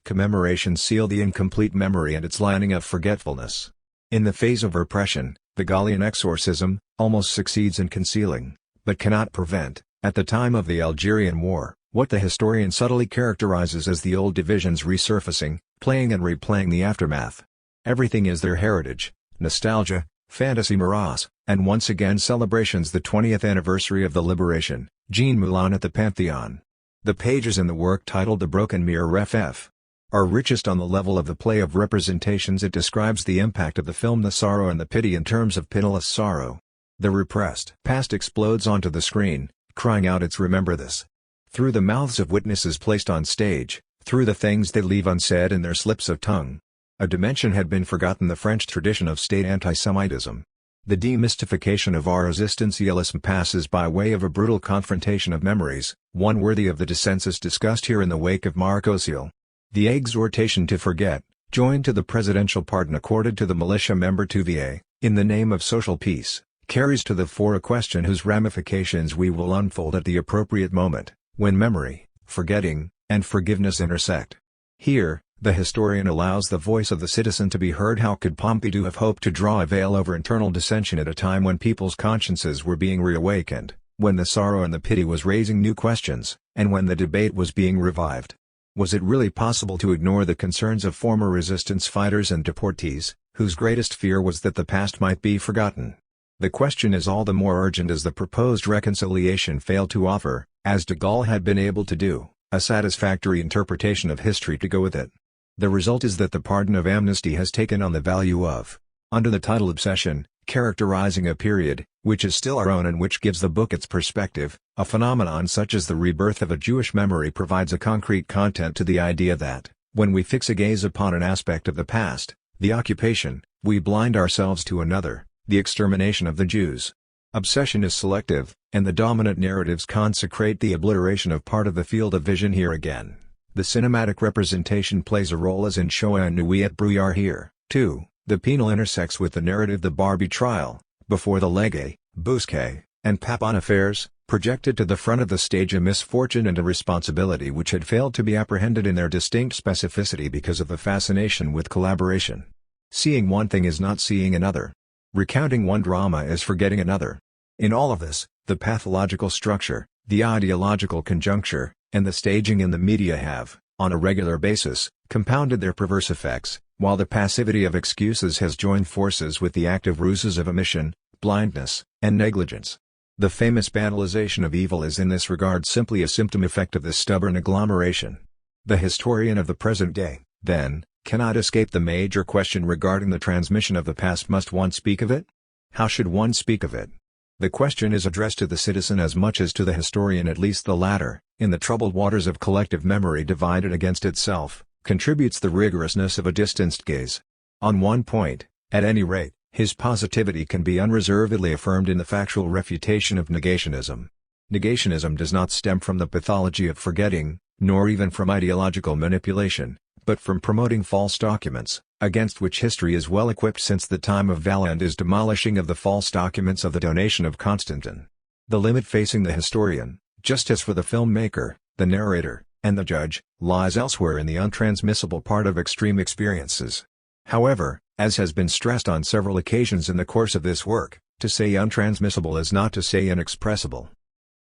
Speaker 1: Commemorations seal the incomplete memory and its lining of forgetfulness. In the phase of repression, the Gallian exorcism almost succeeds in concealing, but cannot prevent, at the time of the Algerian War, what the historian subtly characterizes as the old divisions resurfacing, playing and replaying the aftermath. Everything is their heritage, nostalgia, fantasy mirage, and once again celebrations. The 20th anniversary of the liberation, Jean Moulin at the Pantheon. The pages in the work titled The Broken Mirror FF are richest on the level of the play of representations. It describes the impact of the film The Sorrow and the Pity in terms of pitiless sorrow. The repressed past explodes onto the screen, crying out its "remember this." Through the mouths of witnesses placed on stage, through the things they leave unsaid in their slips of tongue. A dimension had been forgotten: the French tradition of state antisemitism. The demystification of our resistentialism passes by way of a brutal confrontation of memories, one worthy of the dissensus discussed here in the wake of Marc Auzil. The exhortation to forget, joined to the presidential pardon accorded to the militia member Touvier, in the name of social peace, carries to the fore a question whose ramifications we will unfold at the appropriate moment, when memory, forgetting, and forgiveness intersect. Here, the historian allows the voice of the citizen to be heard. How could Pompidou have hoped to draw a veil over internal dissension at a time when people's consciences were being reawakened, when the sorrow and the pity was raising new questions, and when the debate was being revived? Was it really possible to ignore the concerns of former resistance fighters and deportees, whose greatest fear was that the past might be forgotten? The question is all the more urgent as the proposed reconciliation failed to offer, as de Gaulle had been able to do, a satisfactory interpretation of history to go with it. The result is that the pardon of amnesty has taken on the value of, under the title Obsession, characterizing a period, which is still our own and which gives the book its perspective. A phenomenon such as the rebirth of a Jewish memory provides a concrete content to the idea that, when we fix a gaze upon an aspect of the past, the occupation, we blind ourselves to another, the extermination of the Jews. Obsession is selective, and the dominant narratives consecrate the obliteration of part of the field of vision here again. The cinematic representation plays a role as in Shoah and Nuit Brouillard here, too. The penal intersects with the narrative. The Barbie trial, before the Legue, Bousquet, and Papon affairs, projected to the front of the stage a misfortune and a responsibility which had failed to be apprehended in their distinct specificity because of the fascination with collaboration. Seeing one thing is not seeing another. Recounting one drama is forgetting another. In all of this, the pathological structure, the ideological conjuncture, and the staging in the media have, on a regular basis, compounded their perverse effects, while the passivity of excuses has joined forces with the active ruses of omission, blindness, and negligence. The famous banalization of evil is in this regard simply a symptom effect of this stubborn agglomeration. The historian of the present day, then, cannot escape the major question regarding the transmission of the past. Must one speak of it? How should one speak of it? The question is addressed to the citizen as much as to the historian, at least the latter, in the troubled waters of collective memory divided against itself, contributes the rigorousness of a distanced gaze. On one point, at any rate, his positivity can be unreservedly affirmed in the factual refutation of negationism. Negationism does not stem from the pathology of forgetting, nor even from ideological manipulation, but from promoting false documents, against which history is well equipped since the time of Vailland's demolishing of the false documents of the donation of Constantine. The limit facing the historian, just as for the filmmaker, the narrator, and the judge, lies elsewhere in the untransmissible part of extreme experiences. However, as has been stressed on several occasions in the course of this work, to say untransmissible is not to say inexpressible.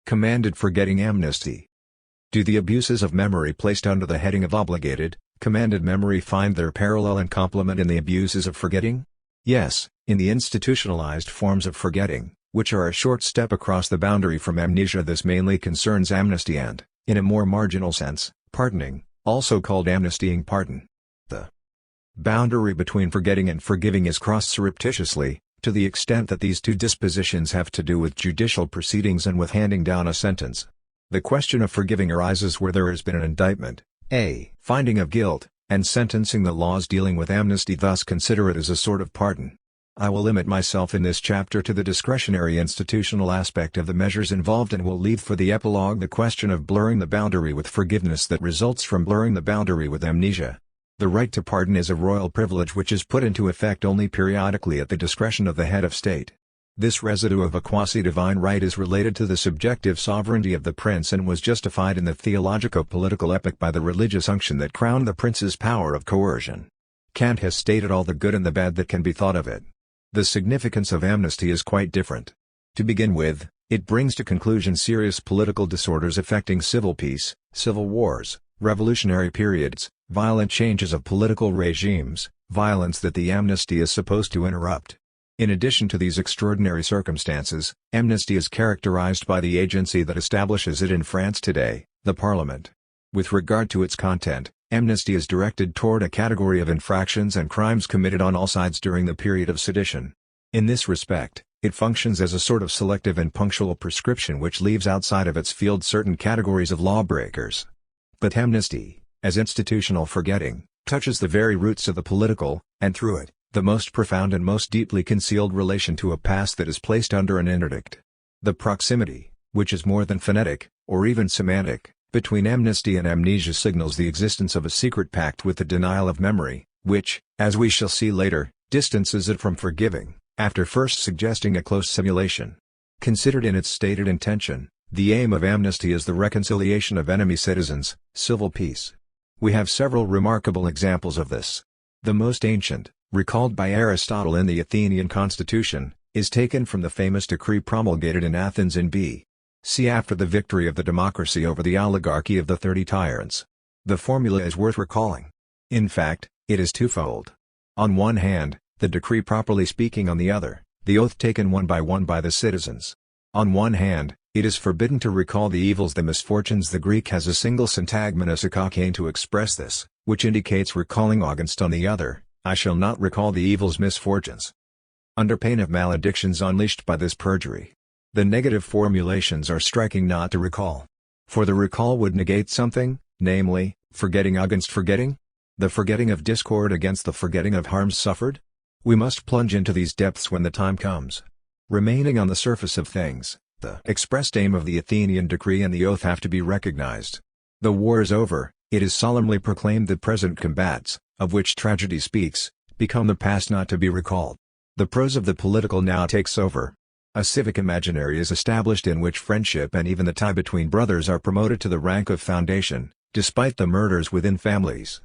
Speaker 1: Commanded forgetting amnesty. Do the abuses of memory placed under the heading of obligated, commanded memory find their parallel and complement in the abuses of forgetting? Yes, in the institutionalized forms of forgetting, which are a short step across the boundary from amnesia. This mainly concerns amnesty and, in a more marginal sense, pardoning, also called amnestying pardon. The boundary between forgetting and forgiving is crossed surreptitiously, to the extent that these two dispositions have to do with judicial proceedings and with handing down a sentence. The question of forgiving arises where there has been an indictment, a finding of guilt, and sentencing. The laws dealing with amnesty thus consider it as a sort of pardon. I will limit myself in this chapter to the discretionary institutional aspect of the measures involved and will leave for the epilogue the question of blurring the boundary with forgiveness that results from blurring the boundary with amnesia. The right to pardon is a royal privilege which is put into effect only periodically at the discretion of the head of state. This residue of a quasi-divine right is related to the subjective sovereignty of the prince and was justified in the theologico-political epoch by the religious unction that crowned the prince's power of coercion. Kant has stated all the good and the bad that can be thought of it. The significance of amnesty is quite different. To begin with, it brings to conclusion serious political disorders affecting civil peace, civil wars, revolutionary periods, violent changes of political regimes, violence that the amnesty is supposed to interrupt. In addition to these extraordinary circumstances, amnesty is characterized by the agency that establishes it in France today, the Parliament. With regard to its content, amnesty is directed toward a category of infractions and crimes committed on all sides during the period of sedition. In this respect, it functions as a sort of selective and punctual prescription which leaves outside of its field certain categories of lawbreakers. But amnesty, as institutional forgetting, touches the very roots of the political, and through it, the most profound and most deeply concealed relation to a past that is placed under an interdict. The proximity, which is more than phonetic, or even semantic, between amnesty and amnesia signals the existence of a secret pact with the denial of memory, which, as we shall see later, distances it from forgiving, after first suggesting a close simulation. Considered in its stated intention, the aim of amnesty is the reconciliation of enemy citizens, civil peace. We have several remarkable examples of this. The most ancient, recalled by Aristotle in the Athenian constitution, is taken from the famous decree promulgated in Athens in B.C. after the victory of the democracy over the oligarchy of the 30 tyrants. The formula is worth recalling. In fact, it is twofold. On one hand, the decree properly speaking; on the other, the oath taken one by the citizens. On one hand, it is forbidden to recall the evils, the misfortunes. The Greek has a single syntagma asikakein to express this, which indicates recalling. Against on the other, I shall not recall the evils, misfortunes. Under pain of maledictions unleashed by this perjury. The negative formulations are striking: not to recall. For the recall would negate something, namely, forgetting against forgetting? The forgetting of discord against the forgetting of harms suffered? We must plunge into these depths when the time comes. Remaining on the surface of things, the expressed aim of the Athenian decree and the oath have to be recognized. The war is over, it is solemnly proclaimed that present combats, of which tragedy speaks, become the past not to be recalled. The prose of the political now takes over. A civic imaginary is established in which friendship and even the tie between brothers are promoted to the rank of foundation, despite the murders within families.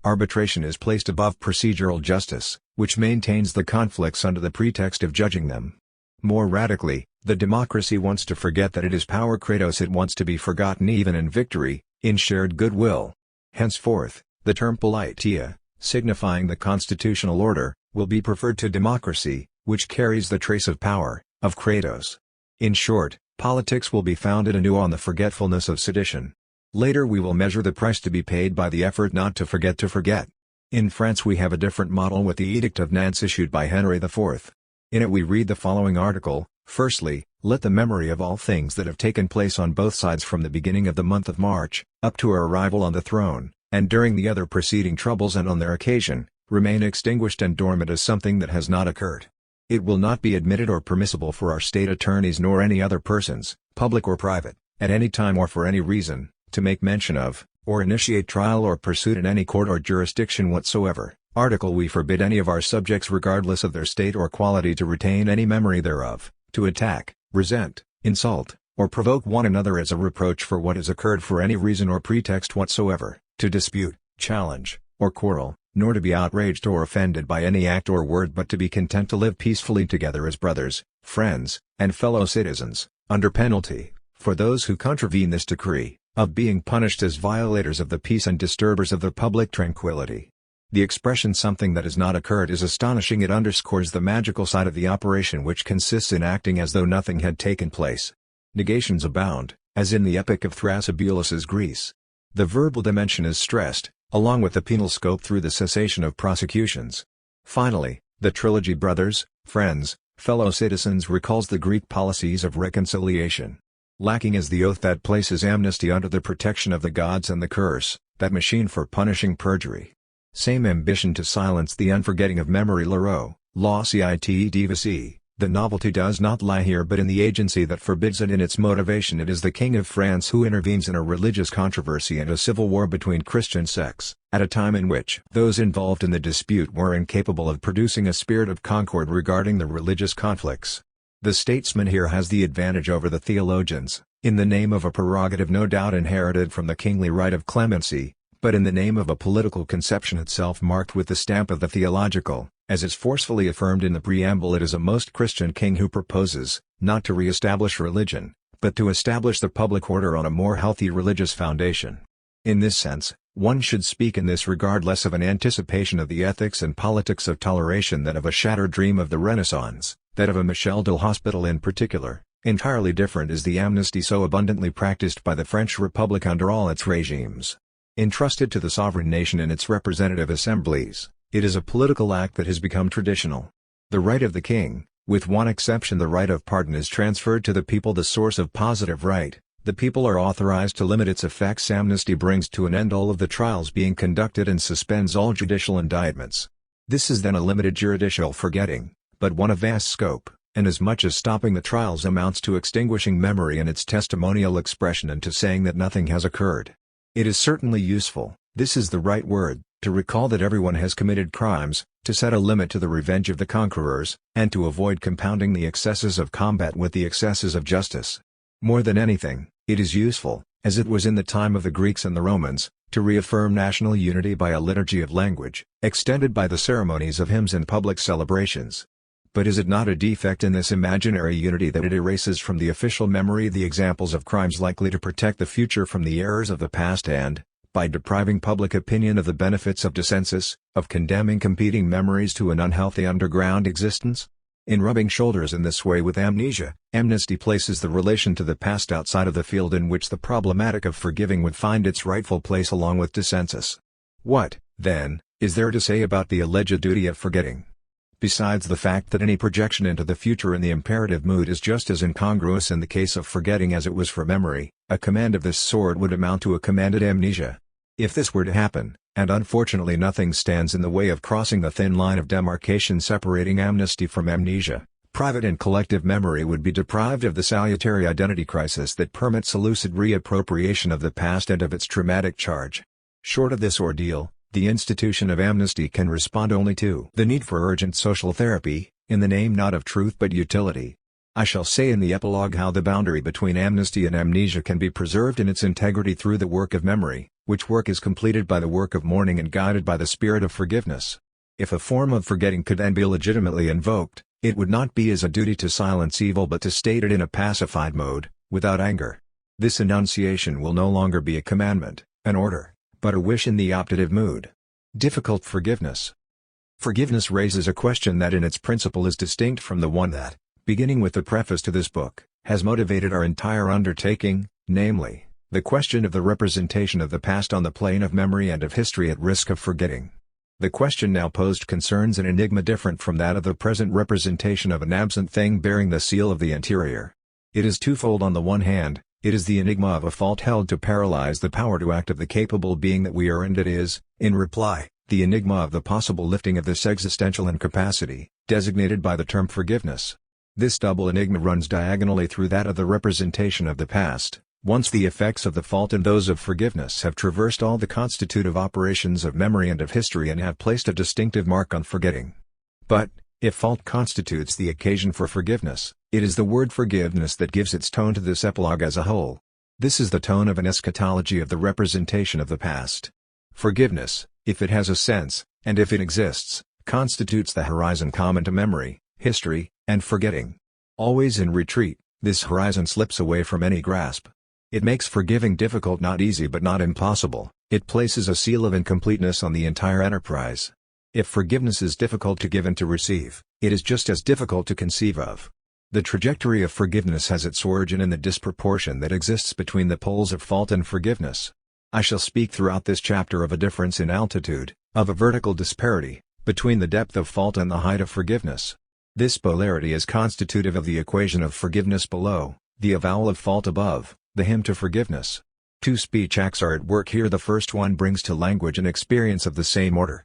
Speaker 1: Arbitration is placed above procedural justice, which maintains the conflicts under the pretext of judging them. More radically, the democracy wants to forget that it is power kratos, it wants to be forgotten even in victory, in shared goodwill. Henceforth, the term politia, signifying the constitutional order, will be preferred to democracy, which carries the trace of power, of kratos. In short, politics will be founded anew on the forgetfulness of sedition. Later we will measure the price to be paid by the effort not to forget to forget. In France we have a different model with the Edict of Nantes issued by Henry IV. In it we read the following article: firstly, let the memory of all things that have taken place on both sides from the beginning of the month of March, up to our arrival on the throne, and during the other preceding troubles and on their occasion, remain extinguished and dormant as something that has not occurred. It will not be admitted or permissible for our state attorneys nor any other persons, public or private, at any time or for any reason, to make mention of, or initiate trial or pursuit in any court or jurisdiction whatsoever. Article: we forbid any of our subjects regardless of their state or quality to retain any memory thereof, to attack, resent, insult, or provoke one another as a reproach for what has occurred for any reason or pretext whatsoever, to dispute, challenge, or quarrel, nor to be outraged or offended by any act or word, but to be content to live peacefully together as brothers, friends, and fellow citizens, under penalty, for those who contravene this decree, of being punished as violators of the peace and disturbers of the public tranquility. The expression "something that has not occurred" is astonishing. It underscores the magical side of the operation, which consists in acting as though nothing had taken place. Negations abound, as in the Epic of Thrasybulus's Greece. The verbal dimension is stressed, along with the penal scope through the cessation of prosecutions. Finally, the trilogy Brothers, Friends, Fellow Citizens recalls the Greek policies of reconciliation. Lacking is the oath that places amnesty under the protection of the gods and the curse, that machine for punishing perjury. Same ambition to silence the unforgetting of memory. Leroux, La Cite Divisie. The novelty does not lie here but in the agency that forbids it. In its motivation it is the King of France who intervenes in a religious controversy and a civil war between Christian sects, at a time in which those involved in the dispute were incapable of producing a spirit of concord regarding the religious conflicts. The statesman here has the advantage over the theologians, in the name of a prerogative no doubt inherited from the kingly right of clemency, but in the name of a political conception itself marked with the stamp of the theological. As is forcefully affirmed in the preamble, it is a most Christian king who proposes, not to re-establish religion, but to establish the public order on a more healthy religious foundation. In this sense, one should speak in this regard less of an anticipation of the ethics and politics of toleration than of a shattered dream of the Renaissance, that of a Michel de Hospital in particular. Entirely different is the amnesty so abundantly practiced by the French Republic under all its regimes. Entrusted to the sovereign nation in its representative assemblies, it is a political act that has become traditional. The right of the king, with one exception the right of pardon, is transferred to the people, the source of positive right. The people are authorized to limit its effects. Amnesty brings to an end all of the trials being conducted and suspends all judicial indictments. This is then a limited juridical forgetting, but one of vast scope, and as much as stopping the trials amounts to extinguishing memory and its testimonial expression and to saying that nothing has occurred. It is certainly useful, this is the right word, to recall that everyone has committed crimes, to set a limit to the revenge of the conquerors, and to avoid compounding the excesses of combat with the excesses of justice. More than anything, it is useful, as it was in the time of the Greeks and the Romans, to reaffirm national unity by a liturgy of language, extended by the ceremonies of hymns and public celebrations. But is it not a defect in this imaginary unity that it erases from the official memory the examples of crimes likely to protect the future from the errors of the past and, by depriving public opinion of the benefits of dissensus, of condemning competing memories to an unhealthy underground existence? In rubbing shoulders in this way with amnesia, amnesty places the relation to the past outside of the field in which the problematic of forgiving would find its rightful place along with dissensus. What, then, is there to say about the alleged duty of forgetting? Besides the fact that any projection into the future in the imperative mood is just as incongruous in the case of forgetting as it was for memory, a command of this sort would amount to a commanded amnesia. If this were to happen, and unfortunately nothing stands in the way of crossing the thin line of demarcation separating amnesty from amnesia, Private and collective memory would be deprived of the salutary identity crisis that permits a lucid reappropriation of the past and of its traumatic charge. Short of this ordeal, the institution of amnesty can respond only to the need for urgent social therapy, in the name not of truth but utility. I shall say in the epilogue how the boundary between amnesty and amnesia can be preserved in its integrity through the work of memory, which work is completed by the work of mourning and guided by the spirit of forgiveness. If a form of forgetting could then be legitimately invoked, it would not be as a duty to silence evil but to state it in a pacified mode, without anger. This enunciation will no longer be a commandment, an order, but a wish in the optative mood. Difficult forgiveness. Forgiveness raises a question that in its principle is distinct from the one that, beginning with the preface to this book, has motivated our entire undertaking, namely, the question of the representation of the past on the plane of memory and of history at risk of forgetting. The question now posed concerns an enigma different from that of the present representation of an absent thing bearing the seal of the interior. It is twofold. On the one hand, it is the enigma of a fault held to paralyze the power to act of the capable being that we are, and it is, in reply, the enigma of the possible lifting of this existential incapacity, designated by the term forgiveness. This double enigma runs diagonally through that of the representation of the past, once the effects of the fault and those of forgiveness have traversed all the constitutive operations of memory and of history and have placed a distinctive mark on forgetting. But, if fault constitutes the occasion for forgiveness, it is the word forgiveness that gives its tone to this epilogue as a whole. This is the tone of an eschatology of the representation of the past. Forgiveness, if it has a sense, and if it exists, constitutes the horizon common to memory, history, and forgetting. Always in retreat, this horizon slips away from any grasp. It makes forgiving difficult, not easy but not impossible. It places a seal of incompleteness on the entire enterprise. If forgiveness is difficult to give and to receive, it is just as difficult to conceive of. The trajectory of forgiveness has its origin in the disproportion that exists between the poles of fault and forgiveness. I shall speak throughout this chapter of a difference in altitude, of a vertical disparity, between the depth of fault and the height of forgiveness. This polarity is constitutive of the equation of forgiveness below, the avowal of fault above, the hymn to forgiveness. Two speech acts are at work here. The first one brings to language an experience of the same order.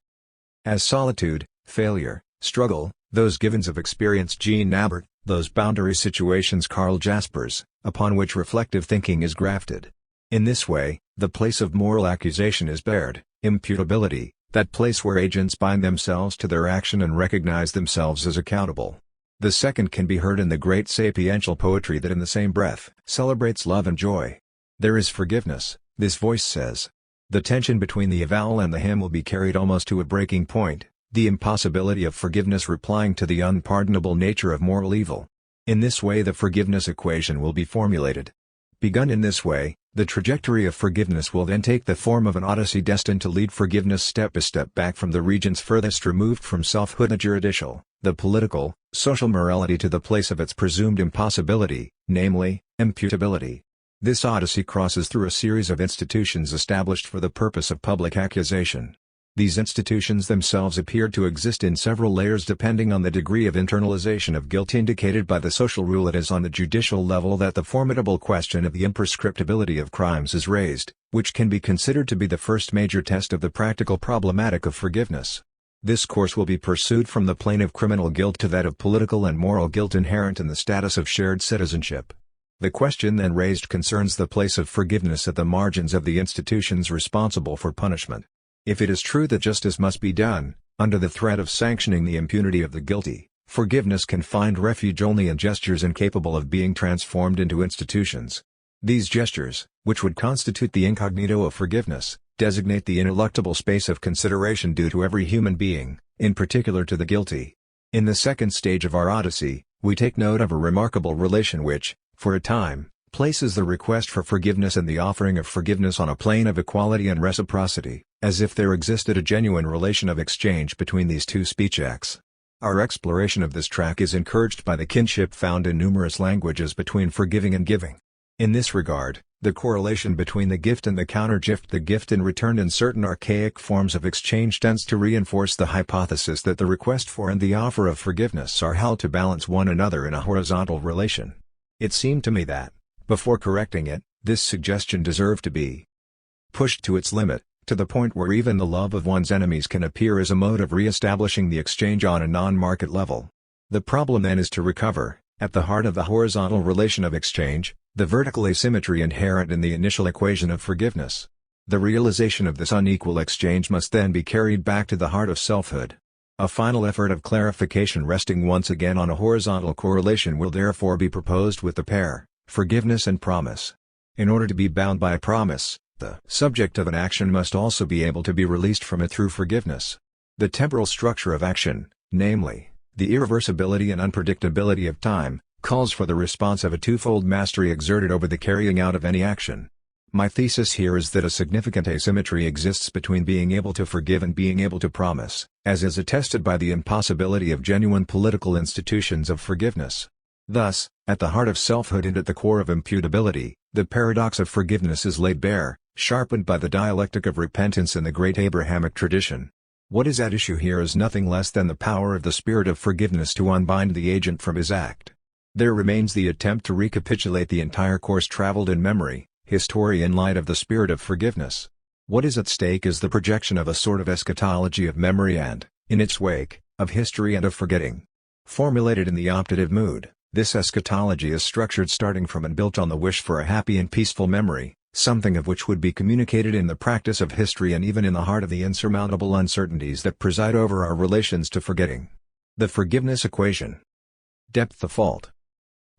Speaker 1: As solitude, failure, struggle, those givens of experience Jean Nabert, those boundary situations Karl Jaspers, upon which reflective thinking is grafted. In this way, the place of moral accusation is bared, imputability, that place where agents bind themselves to their action and recognize themselves as accountable. The second can be heard in the great sapiential poetry that in the same breath celebrates love and joy. There is forgiveness, this voice says. The tension between the avowal and the hymn will be carried almost to a breaking point, the impossibility of forgiveness replying to the unpardonable nature of moral evil. In this way the forgiveness equation will be formulated. Begun in this way, the trajectory of forgiveness will then take the form of an odyssey destined to lead forgiveness step by step back from the regions furthest removed from selfhood, the juridical, the political, social morality, to the place of its presumed impossibility, namely, imputability. This odyssey crosses through a series of institutions established for the purpose of public accusation. These institutions themselves appear to exist in several layers depending on the degree of internalization of guilt indicated by the social rule. It is on the judicial level that the formidable question of the imprescriptibility of crimes is raised, which can be considered to be the first major test of the practical problematic of forgiveness. This course will be pursued from the plane of criminal guilt to that of political and moral guilt inherent in the status of shared citizenship. The question then raised concerns the place of forgiveness at the margins of the institutions responsible for punishment. If it is true that justice must be done, under the threat of sanctioning the impunity of the guilty, forgiveness can find refuge only in gestures incapable of being transformed into institutions. These gestures, which would constitute the incognito of forgiveness, designate the ineluctable space of consideration due to every human being, in particular to the guilty. In the second stage of our Odyssey, we take note of a remarkable relation which, for a time, places the request for forgiveness and the offering of forgiveness on a plane of equality and reciprocity, as if there existed a genuine relation of exchange between these two speech acts. Our exploration of this track is encouraged by the kinship found in numerous languages between forgiving and giving. In this regard, the correlation between the gift and the countergift, the gift in return in certain archaic forms of exchange, tends to reinforce the hypothesis that the request for and the offer of forgiveness are held to balance one another in a horizontal relation. It seemed to me that, before correcting it, this suggestion deserved to be pushed to its limit, to the point where even the love of one's enemies can appear as a mode of re-establishing the exchange on a non-market level. The problem then is to recover, at the heart of the horizontal relation of exchange, the vertical asymmetry inherent in the initial equation of forgiveness. The realization of this unequal exchange must then be carried back to the heart of selfhood. A final effort of clarification resting once again on a horizontal correlation will therefore be proposed with the pair, forgiveness and promise. In order to be bound by a promise, the subject of an action must also be able to be released from it through forgiveness. The temporal structure of action, namely, the irreversibility and unpredictability of time, calls for the response of a twofold mastery exerted over the carrying out of any action. My thesis here is that a significant asymmetry exists between being able to forgive and being able to promise, as is attested by the impossibility of genuine political institutions of forgiveness. Thus, at the heart of selfhood and at the core of imputability, the paradox of forgiveness is laid bare, sharpened by the dialectic of repentance in the great Abrahamic tradition. What is at issue here is nothing less than the power of the spirit of forgiveness to unbind the agent from his act. There remains the attempt to recapitulate the entire course traveled in memory, history in light of the spirit of forgiveness. What is at stake is the projection of a sort of eschatology of memory and, in its wake, of history and of forgetting. Formulated in the optative mood, this eschatology is structured starting from and built on the wish for a happy and peaceful memory, something of which would be communicated in the practice of history and even in the heart of the insurmountable uncertainties that preside over our relations to forgetting. The forgiveness equation. Depth of fault.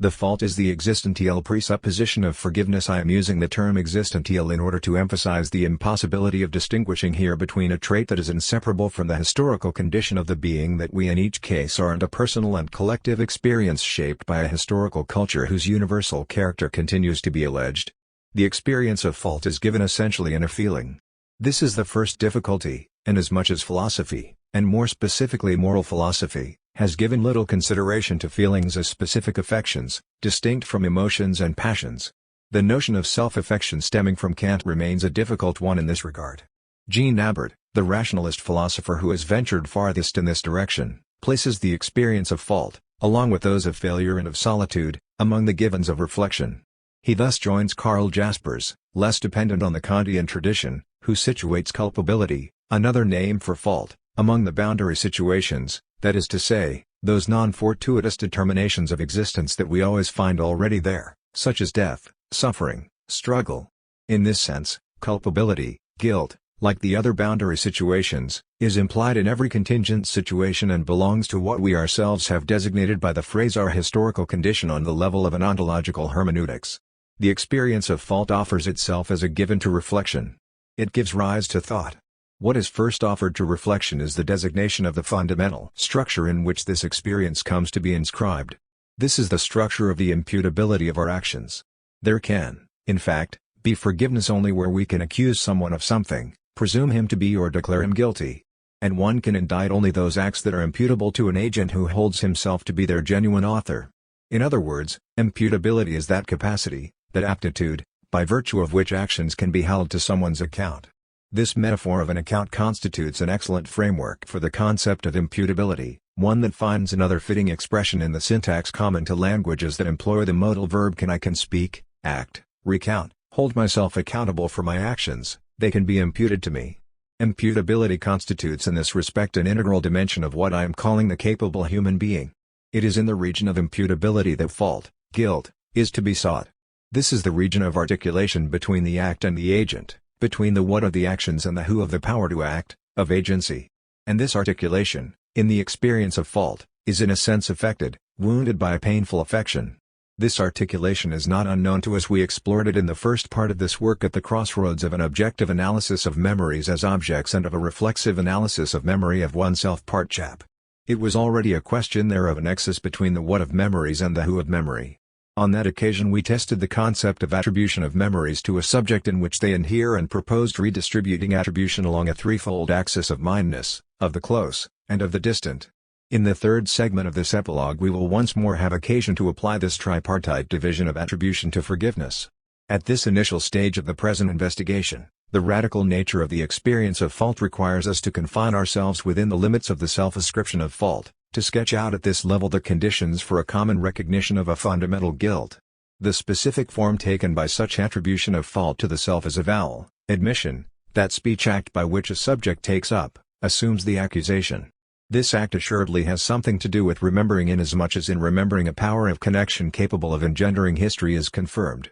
Speaker 1: The fault is the existential presupposition of forgiveness. I am using the term existential in order to emphasize the impossibility of distinguishing here between a trait that is inseparable from the historical condition of the being that we in each case are and a personal and collective experience shaped by a historical culture whose universal character continues to be alleged. The experience of fault is given essentially in a feeling. This is the first difficulty, and as much as philosophy, and more specifically moral philosophy, has given little consideration to feelings as specific affections, distinct from emotions and passions. The notion of self-affection stemming from Kant remains a difficult one in this regard. Jean Abbott, the rationalist philosopher who has ventured farthest in this direction, places the experience of fault, along with those of failure and of solitude, among the givens of reflection. He thus joins Karl Jaspers, less dependent on the Kantian tradition, who situates culpability, another name for fault, among the boundary situations, that is to say, those non-fortuitous determinations of existence that we always find already there, such as death, suffering, struggle. In this sense, culpability, guilt, like the other boundary situations, is implied in every contingent situation and belongs to what we ourselves have designated by the phrase our historical condition on the level of an ontological hermeneutics. The experience of fault offers itself as a given to reflection. It gives rise to thought. What is first offered to reflection is the designation of the fundamental structure in which this experience comes to be inscribed. This is the structure of the imputability of our actions. There can, in fact, be forgiveness only where we can accuse someone of something, presume him to be or declare him guilty. And one can indict only those acts that are imputable to an agent who holds himself to be their genuine author. In other words, imputability is that capacity, that aptitude, by virtue of which actions can be held to someone's account. This metaphor of an account constitutes an excellent framework for the concept of imputability, one that finds another fitting expression in the syntax common to languages that employ the modal verb can. I can speak, act, recount, hold myself accountable for my actions, they can be imputed to me. Imputability constitutes in this respect an integral dimension of what I am calling the capable human being. It is in the region of imputability that fault, guilt, is to be sought. This is the region of articulation between the act and the agent, between the what of the actions and the who of the power to act, of agency. And this articulation, in the experience of fault, is in a sense affected, wounded by a painful affection. This articulation is not unknown to us. We explored it in the first part of this work at the crossroads of an objective analysis of memories as objects and of a reflexive analysis of memory of oneself part chap. It was already a question there of a nexus between the what of memories and the who of memory. On that occasion we tested the concept of attribution of memories to a subject in which they inhere and proposed redistributing attribution along a threefold axis of mindness, of the close, and of the distant. In the third segment of this epilogue we will once more have occasion to apply this tripartite division of attribution to forgiveness. At this initial stage of the present investigation, the radical nature of the experience of fault requires us to confine ourselves within the limits of the self-ascription of fault, to sketch out at this level the conditions for a common recognition of a fundamental guilt. The specific form taken by such attribution of fault to the self is avowal, admission, that speech act by which a subject takes up, assumes the accusation. This act assuredly has something to do with remembering, inasmuch as in remembering a power of connection capable of engendering history is confirmed.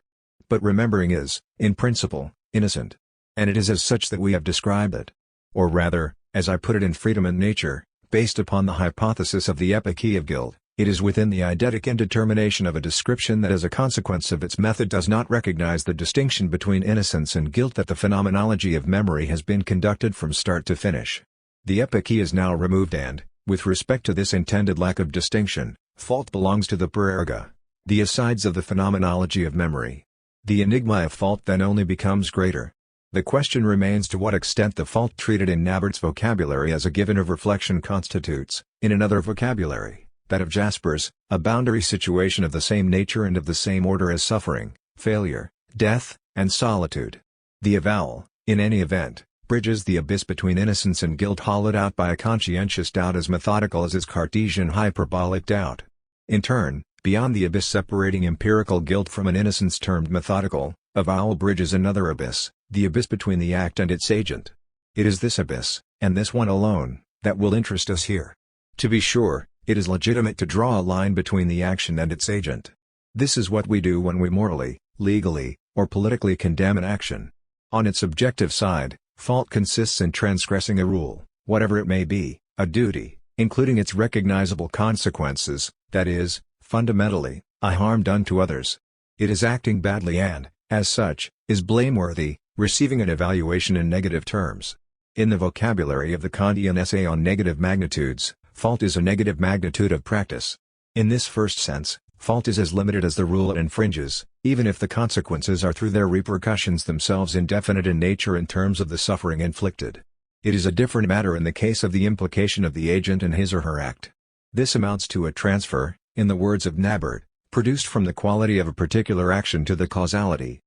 Speaker 1: But remembering is, in principle, innocent. And it is as such that we have described it. Or rather, as I put it in Freedom and Nature, based upon the hypothesis of the epoche of guilt, it is within the eidetic indetermination of a description that as a consequence of its method does not recognize the distinction between innocence and guilt that the phenomenology of memory has been conducted from start to finish. The epoche is now removed and, with respect to this intended lack of distinction, fault belongs to the per erga, the asides of the phenomenology of memory. The enigma of fault then only becomes greater. The question remains to what extent the fault treated in Nabert's vocabulary as a given of reflection constitutes, in another vocabulary, that of Jasper's, a boundary situation of the same nature and of the same order as suffering, failure, death, and solitude. The avowal, in any event, bridges the abyss between innocence and guilt hollowed out by a conscientious doubt as methodical as is Cartesian hyperbolic doubt. In turn, beyond the abyss separating empirical guilt from an innocence termed methodical, avowal bridges another abyss, the abyss between the act and its agent. It is this abyss, and this one alone, that will interest us here. To be sure, it is legitimate to draw a line between the action and its agent. This is what we do when we morally, legally, or politically condemn an action. On its objective side, fault consists in transgressing a rule, whatever it may be, a duty, including its recognizable consequences, that is, fundamentally, a harm done to others. It is acting badly and, as such, is blameworthy, receiving an evaluation in negative terms. In the vocabulary of the Kantian essay on negative magnitudes, fault is a negative magnitude of practice. In this first sense, fault is as limited as the rule it infringes, even if the consequences are through their repercussions themselves indefinite in nature in terms of the suffering inflicted. It is a different matter in the case of the implication of the agent in his or her act. This amounts to a transfer, in the words of Nabert, produced from the quality of a particular action to the causality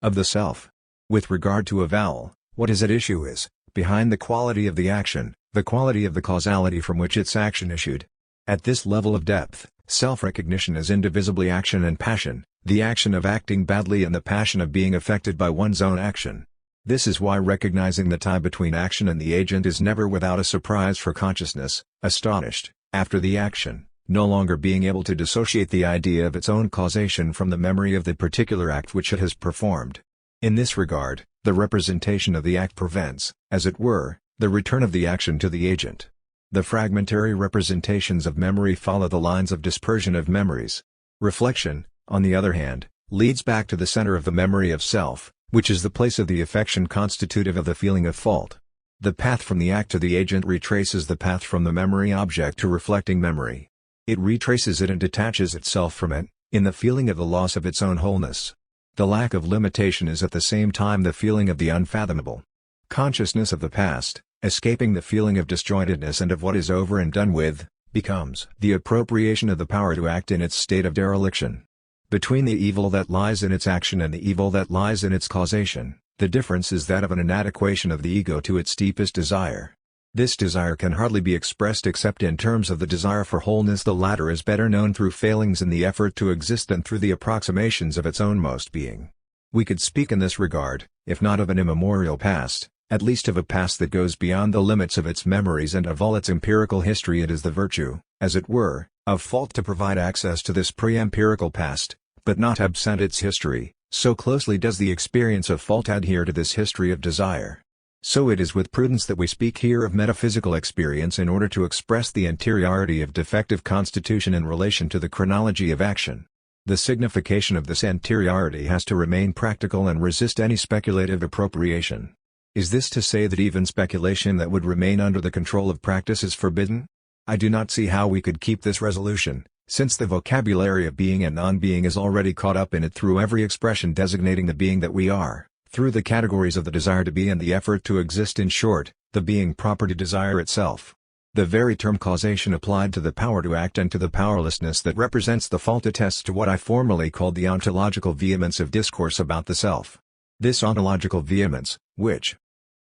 Speaker 1: of the self. With regard to avowal, what is at issue is, behind the quality of the action, the quality of the causality from which its action issued. At this level of depth, self-recognition is indivisibly action and passion, the action of acting badly and the passion of being affected by one's own action. This is why recognizing the tie between action and the agent is never without a surprise for consciousness, astonished, after the action, no longer being able to dissociate the idea of its own causation from the memory of the particular act which it has performed. In this regard, the representation of the act prevents, as it were, the return of the action to the agent. The fragmentary representations of memory follow the lines of dispersion of memories. Reflection, on the other hand, leads back to the center of the memory of self, which is the place of the affection constitutive of the feeling of fault. The path from the act to the agent retraces the path from the memory object to reflecting memory. It retraces it and detaches itself from it, in the feeling of the loss of its own wholeness. The lack of limitation is at the same time the feeling of the unfathomable. Consciousness of the past, escaping the feeling of disjointedness and of what is over and done with, becomes the appropriation of the power to act in its state of dereliction. Between the evil that lies in its action and the evil that lies in its causation, the difference is that of an inadequation of the ego to its deepest desire. This desire can hardly be expressed except in terms of the desire for wholeness. The latter is better known through failings in the effort to exist than through the approximations of its own most being. We could speak in this regard, if not of an immemorial past, at least of a past that goes beyond the limits of its memories and of all its empirical history. It is the virtue, as it were, of fault to provide access to this pre-empirical past, but not absent its history, so closely does the experience of fault adhere to this history of desire. So it is with prudence that we speak here of metaphysical experience in order to express the interiority of defective constitution in relation to the chronology of action. The signification of this interiority has to remain practical and resist any speculative appropriation. Is this to say that even speculation that would remain under the control of practice is forbidden? I do not see how we could keep this resolution, since the vocabulary of being and non-being is already caught up in it through every expression designating the being that we are, through the categories of the desire to be and the effort to exist, in short, the being proper to desire itself. The very term causation applied to the power to act and to the powerlessness that represents the fault attests to what I formerly called the ontological vehemence of discourse about the self. This ontological vehemence, which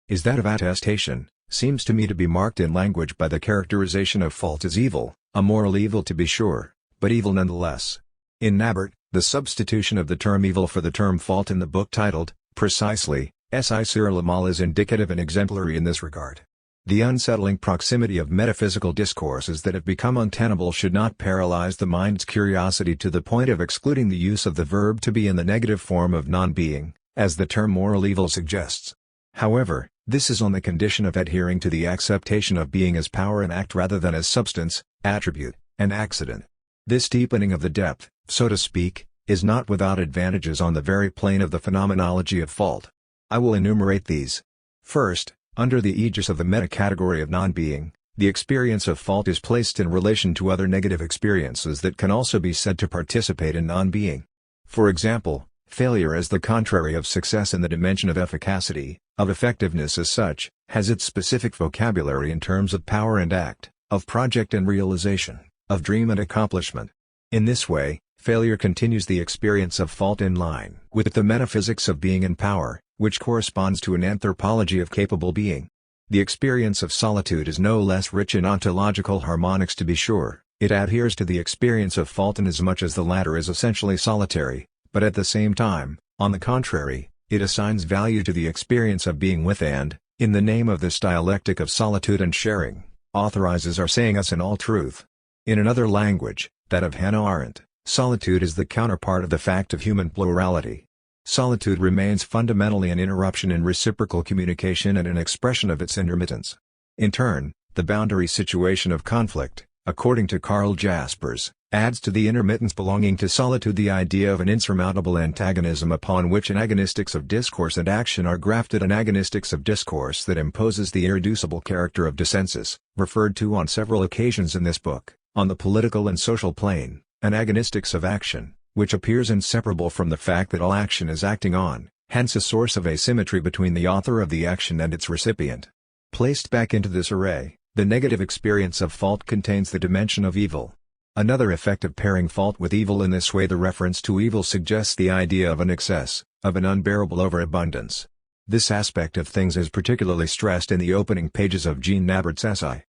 Speaker 1: is that of attestation, seems to me to be marked in language by the characterization of fault as evil, a moral evil to be sure, but evil nonetheless. In Nabert, the substitution of the term evil for the term fault in the book titled, precisely, Si sur le mal is indicative and exemplary in this regard. The unsettling proximity of metaphysical discourses that have become untenable should not paralyze the mind's curiosity to the point of excluding the use of the verb to be in the negative form of non-being, as the term moral evil suggests. However, this is on the condition of adhering to the acceptation of being as power and act rather than as substance, attribute, and accident. This deepening of the depth, so to speak, is not without advantages on the very plane of the phenomenology of fault. I will enumerate these. First, under the aegis of the meta-category of non-being, the experience of fault is placed in relation to other negative experiences that can also be said to participate in non-being. For example, failure as the contrary of success in the dimension of efficacity, of effectiveness as such, has its specific vocabulary in terms of power and act, of project and realization, of dream and accomplishment. In this way, failure continues the experience of fault in line with the metaphysics of being and power, which corresponds to an anthropology of capable being. The experience of solitude is no less rich in ontological harmonics, to be sure. It adheres to the experience of fault inasmuch as the latter is essentially solitary, but at the same time, on the contrary, it assigns value to the experience of being with and, in the name of this dialectic of solitude and sharing, authorizes our saying us in all truth. In another language, that of Hannah Arendt, solitude is the counterpart of the fact of human plurality. Solitude remains fundamentally an interruption in reciprocal communication and an expression of its intermittence. In turn, the boundary situation of conflict, according to Karl Jaspers, adds to the intermittence belonging to solitude the idea of an insurmountable antagonism upon which antagonistics of discourse and action are grafted, an agonistics of discourse that imposes the irreducible character of dissensus, referred to on several occasions in this book, on the political and social plane, an agonistics of action, which appears inseparable from the fact that all action is acting on, hence a source of asymmetry between the author of the action and its recipient. Placed back into this array, the negative experience of fault contains the dimension of evil. Another effect of pairing fault with evil in this way, the reference to evil suggests the idea of an excess, of an unbearable overabundance. This aspect of things is particularly stressed in the opening pages of Jean Nabert's essay,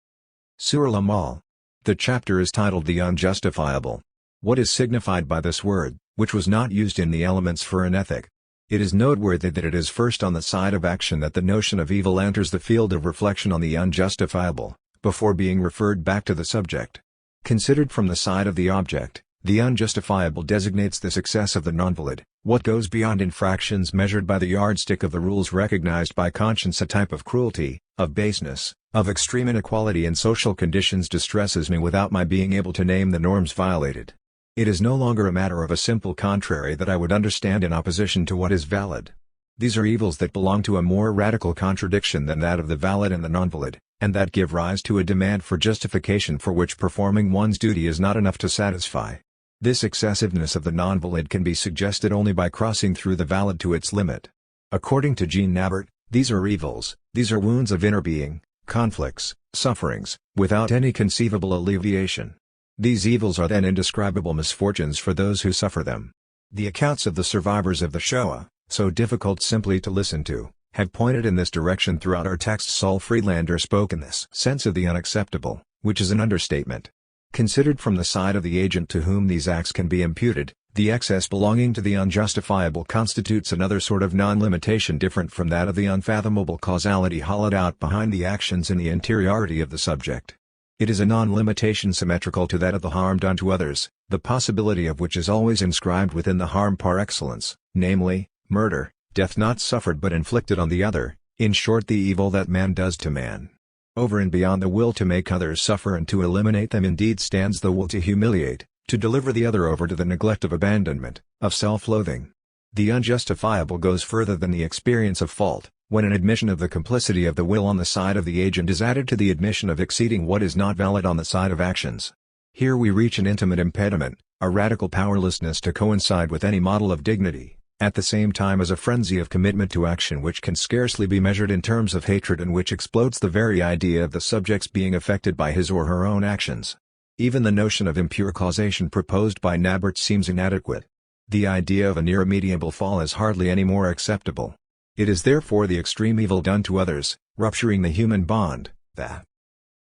Speaker 1: Sur le mal. The chapter is titled The Unjustifiable. What is signified by this word, which was not used in the Elements for an Ethic? It is noteworthy that it is first on the side of action that the notion of evil enters the field of reflection on the unjustifiable, before being referred back to the subject. Considered from the side of the object, the unjustifiable designates the success of the nonvalid, what goes beyond infractions measured by the yardstick of the rules recognized by conscience. A type of cruelty, of baseness, of extreme inequality in social conditions distresses me without my being able to name the norms violated. It is no longer a matter of a simple contrary that I would understand in opposition to what is valid. These are evils that belong to a more radical contradiction than that of the valid and the nonvalid, and that give rise to a demand for justification for which performing one's duty is not enough to satisfy. This excessiveness of the nonvalid can be suggested only by crossing through the valid to its limit. According to Jean Nabert, these are evils, these are wounds of inner being, conflicts, sufferings, without any conceivable alleviation. These evils are then indescribable misfortunes for those who suffer them. The accounts of the survivors of the Shoah, so difficult simply to listen to, have pointed in this direction throughout our text. Saul Friedlander spoke in this sense of the unacceptable, which is an understatement. Considered from the side of the agent to whom these acts can be imputed, the excess belonging to the unjustifiable constitutes another sort of non-limitation different from that of the unfathomable causality hollowed out behind the actions in the interiority of the subject. It is a non-limitation symmetrical to that of the harm done to others, the possibility of which is always inscribed within the harm par excellence, namely, murder, death not suffered but inflicted on the other, in short the evil that man does to man. Over and beyond the will to make others suffer and to eliminate them indeed stands the will to humiliate, to deliver the other over to the neglect of abandonment, of self-loathing. The unjustifiable goes further than the experience of fault, when an admission of the complicity of the will on the side of the agent is added to the admission of exceeding what is not valid on the side of actions. Here we reach an intimate impediment, a radical powerlessness to coincide with any model of dignity, at the same time as a frenzy of commitment to action which can scarcely be measured in terms of hatred and which explodes the very idea of the subject's being affected by his or her own actions. Even the notion of impure causation proposed by Nabert seems inadequate. The idea of an irremediable fall is hardly any more acceptable. It is therefore the extreme evil done to others, rupturing the human bond, that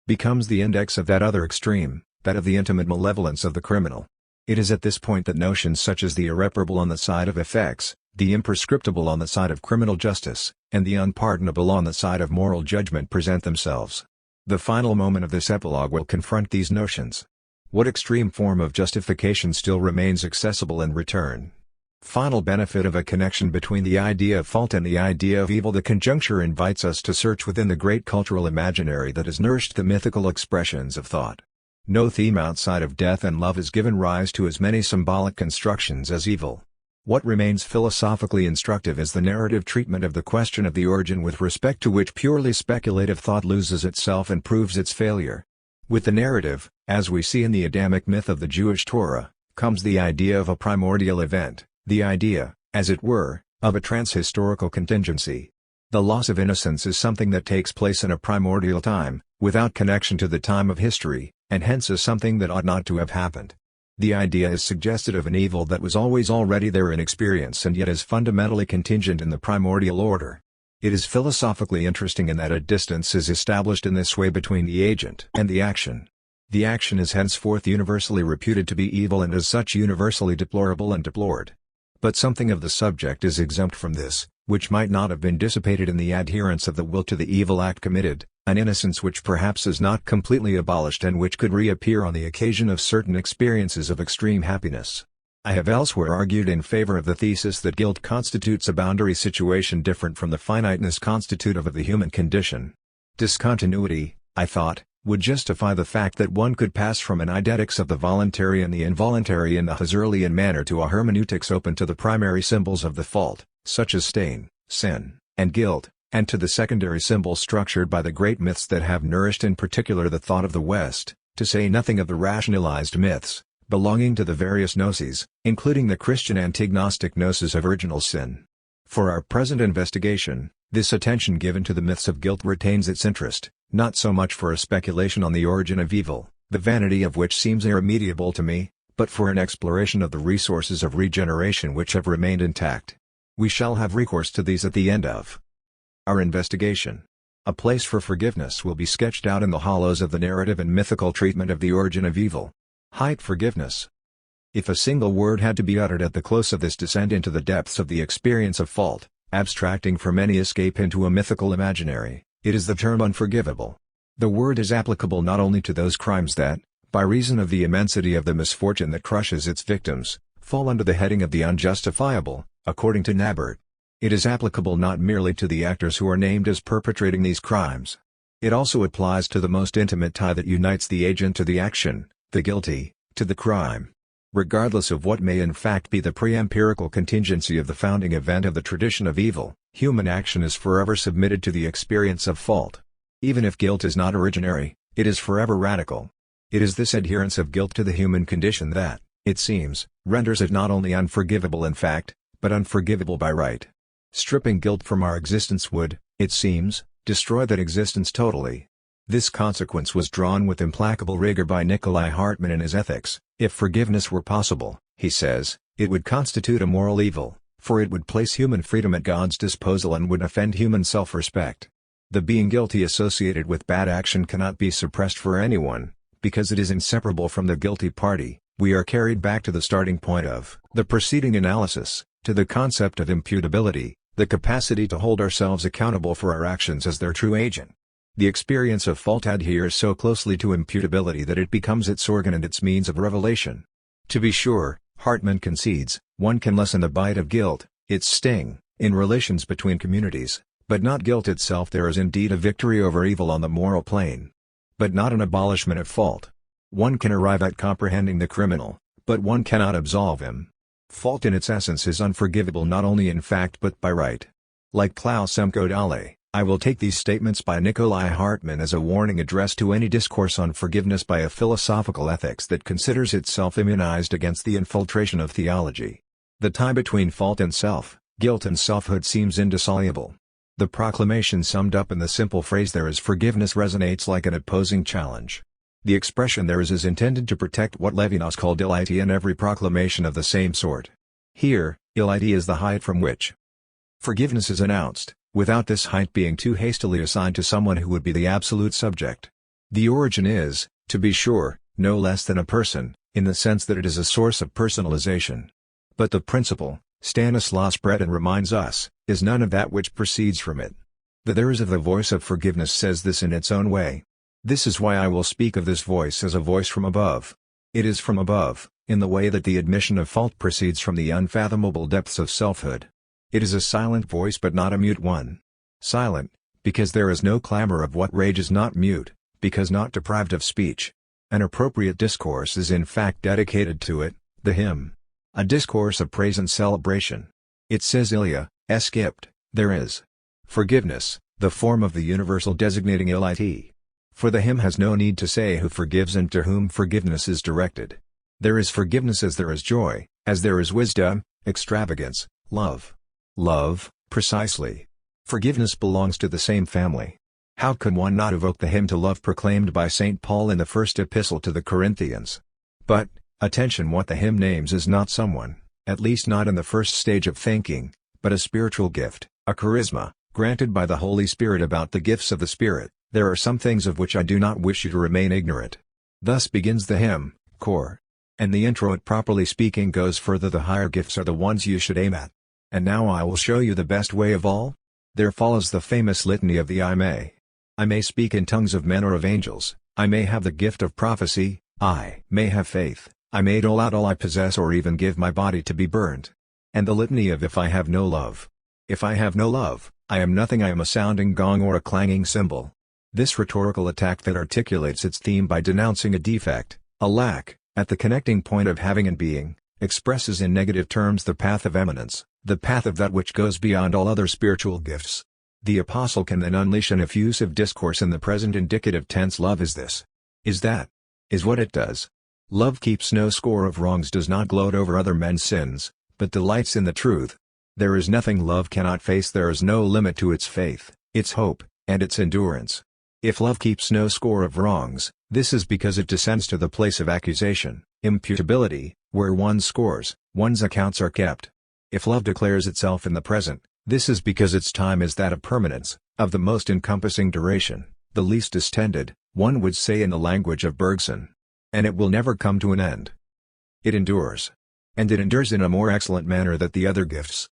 Speaker 1: becomes the index of that other extreme, that of the intimate malevolence of the criminal. It is at this point that notions such as the irreparable on the side of effects, The imprescriptible on the side of criminal justice, and the unpardonable on the side of moral judgment present themselves. The final moment of this epilogue will confront these notions. What extreme form of justification still remains accessible in return? Final benefit of a connection between the idea of fault and the idea of evil. The conjuncture invites us to search within the great cultural imaginary that has nourished the mythical expressions of thought. No theme outside of death and love has given rise to as many symbolic constructions as evil. What remains philosophically instructive is the narrative treatment of the question of the origin, with respect to which purely speculative thought loses itself and proves its failure. With the narrative, as we see in the Adamic myth of the Jewish Torah, comes the idea of a primordial event, the idea, as it were, of a transhistorical contingency. The loss of innocence is something that takes place in a primordial time, without connection to the time of history, and hence is something that ought not to have happened. The idea is suggested of an evil that was always already there in experience and yet is fundamentally contingent in the primordial order. It is philosophically interesting in that a distance is established in this way between the agent and the action. The action is henceforth universally reputed to be evil and as such universally deplorable and deplored. But something of the subject is exempt from this, which might not have been dissipated in the adherence of the will to the evil act committed, an innocence which perhaps is not completely abolished and which could reappear on the occasion of certain experiences of extreme happiness. I have elsewhere argued in favor of the thesis that guilt constitutes a boundary situation different from the finiteness constitutive of the human condition. Discontinuity, I thought, would justify the fact that one could pass from an eidetics of the voluntary and the involuntary in the Husserlian manner to a hermeneutics open to the primary symbols of the fault, such as stain, sin, and guilt, and to the secondary symbols structured by the great myths that have nourished in particular the thought of the West, to say nothing of the rationalized myths, belonging to the various gnosis, including the Christian antignostic gnosis of original sin. For our present investigation, this attention given to the myths of guilt retains its interest, not so much for a speculation on the origin of evil, the vanity of which seems irremediable to me, but for an exploration of the resources of regeneration which have remained intact. We shall have recourse to these at the end of our investigation. A place for forgiveness will be sketched out in the hollows of the narrative and mythical treatment of the origin of evil. Height forgiveness. If a single word had to be uttered at the close of this descent into the depths of the experience of fault, abstracting from any escape into a mythical imaginary, it is the term unforgivable. The word is applicable not only to those crimes that, by reason of the immensity of the misfortune that crushes its victims, fall under the heading of the unjustifiable, according to Nabert. It is applicable not merely to the actors who are named as perpetrating these crimes. It also applies to the most intimate tie that unites the agent to the action, the guilty, to the crime. Regardless of what may in fact be the pre-empirical contingency of the founding event of the tradition of evil, human action is forever submitted to the experience of fault. Even if guilt is not originary, it is forever radical. It is this adherence of guilt to the human condition that, it seems, renders it not only unforgivable in fact, but unforgivable by right. Stripping guilt from our existence would, it seems, destroy that existence totally. This consequence was drawn with implacable rigor by Nikolai Hartmann in his Ethics. If forgiveness were possible, he says, it would constitute a moral evil, for it would place human freedom at God's disposal and would offend human self-respect. The being guilty associated with bad action cannot be suppressed for anyone, because it is inseparable from the guilty party. We are carried back to the starting point of the preceding analysis, to the concept of imputability, the capacity to hold ourselves accountable for our actions as their true agent. The experience of fault adheres so closely to imputability that it becomes its organ and its means of revelation. To be sure, Hartmann concedes, one can lessen the bite of guilt, its sting, in relations between communities, but not guilt itself. There is indeed a victory over evil on the moral plane, but not an abolishment of fault. One can arrive at comprehending the criminal, but one cannot absolve him. Fault in its essence is unforgivable not only in fact but by right. Like Klaus Dale, I will take these statements by Nikolai Hartmann as a warning addressed to any discourse on forgiveness by a philosophical ethics that considers itself immunized against the infiltration of theology. The tie between fault and self, guilt and selfhood seems indissoluble. The proclamation summed up in the simple phrase "there is forgiveness" resonates like an opposing challenge. The expression "there is" intended to protect what Levinas called illity in every proclamation of the same sort. Here, illity is the height from which forgiveness is announced, without this height being too hastily assigned to someone who would be the absolute subject. The origin is, to be sure, no less than a person, in the sense that it is a source of personalization. But the principle, Stanislaus Breton reminds us, is none of that which proceeds from it. The there is of the voice of forgiveness says this in its own way. This is why I will speak of this voice as a voice from above. It is from above, in the way that the admission of fault proceeds from the unfathomable depths of selfhood. It is a silent voice but not a mute one. Silent, because there is no clamor of what rages, not mute, because not deprived of speech. An appropriate discourse is in fact dedicated to it, the hymn. A discourse of praise and celebration. It says Ilia, skipped, there is forgiveness, the form of the universal designating it. For the hymn has no need to say who forgives and to whom forgiveness is directed. There is forgiveness as there is joy, as there is wisdom, extravagance, love. Love, precisely. Forgiveness belongs to the same family. How could one not evoke the hymn to love proclaimed by St. Paul in the first epistle to the Corinthians? But, attention, what the hymn names is not someone, at least not in the first stage of thinking, but a spiritual gift, a charisma, granted by the Holy Spirit. About the gifts of the Spirit, there are some things of which I do not wish you to remain ignorant. Thus begins the hymn, core. And the introit, properly speaking, goes further. The higher gifts are the ones you should aim at. And now I will show you the best way of all. There follows the famous litany of the I may speak in tongues of men or of angels, I may have the gift of prophecy, I may have faith, I may dole out all I possess or even give my body to be burned. And the litany of if I have no love. If I have no love, I am nothing. I am a sounding gong or a clanging cymbal. This rhetorical attack that articulates its theme by denouncing a defect, a lack, at the connecting point of having and being, expresses in negative terms the path of eminence, the path of that which goes beyond all other spiritual gifts. The apostle can then unleash an effusive discourse in the present indicative tense. Love is this. Is that. Is what it does. Love keeps no score of wrongs, does not gloat over other men's sins, but delights in the truth. There is nothing love cannot face. There is no limit to its faith, its hope, and its endurance. If love keeps no score of wrongs, this is because it descends to the place of accusation, imputability, where one's scores, one's accounts are kept. If love declares itself in the present, this is because its time is that of permanence, of the most encompassing duration, the least distended, one would say in the language of Bergson. And it will never come to an end. It endures. And it endures in a more excellent manner than the other gifts.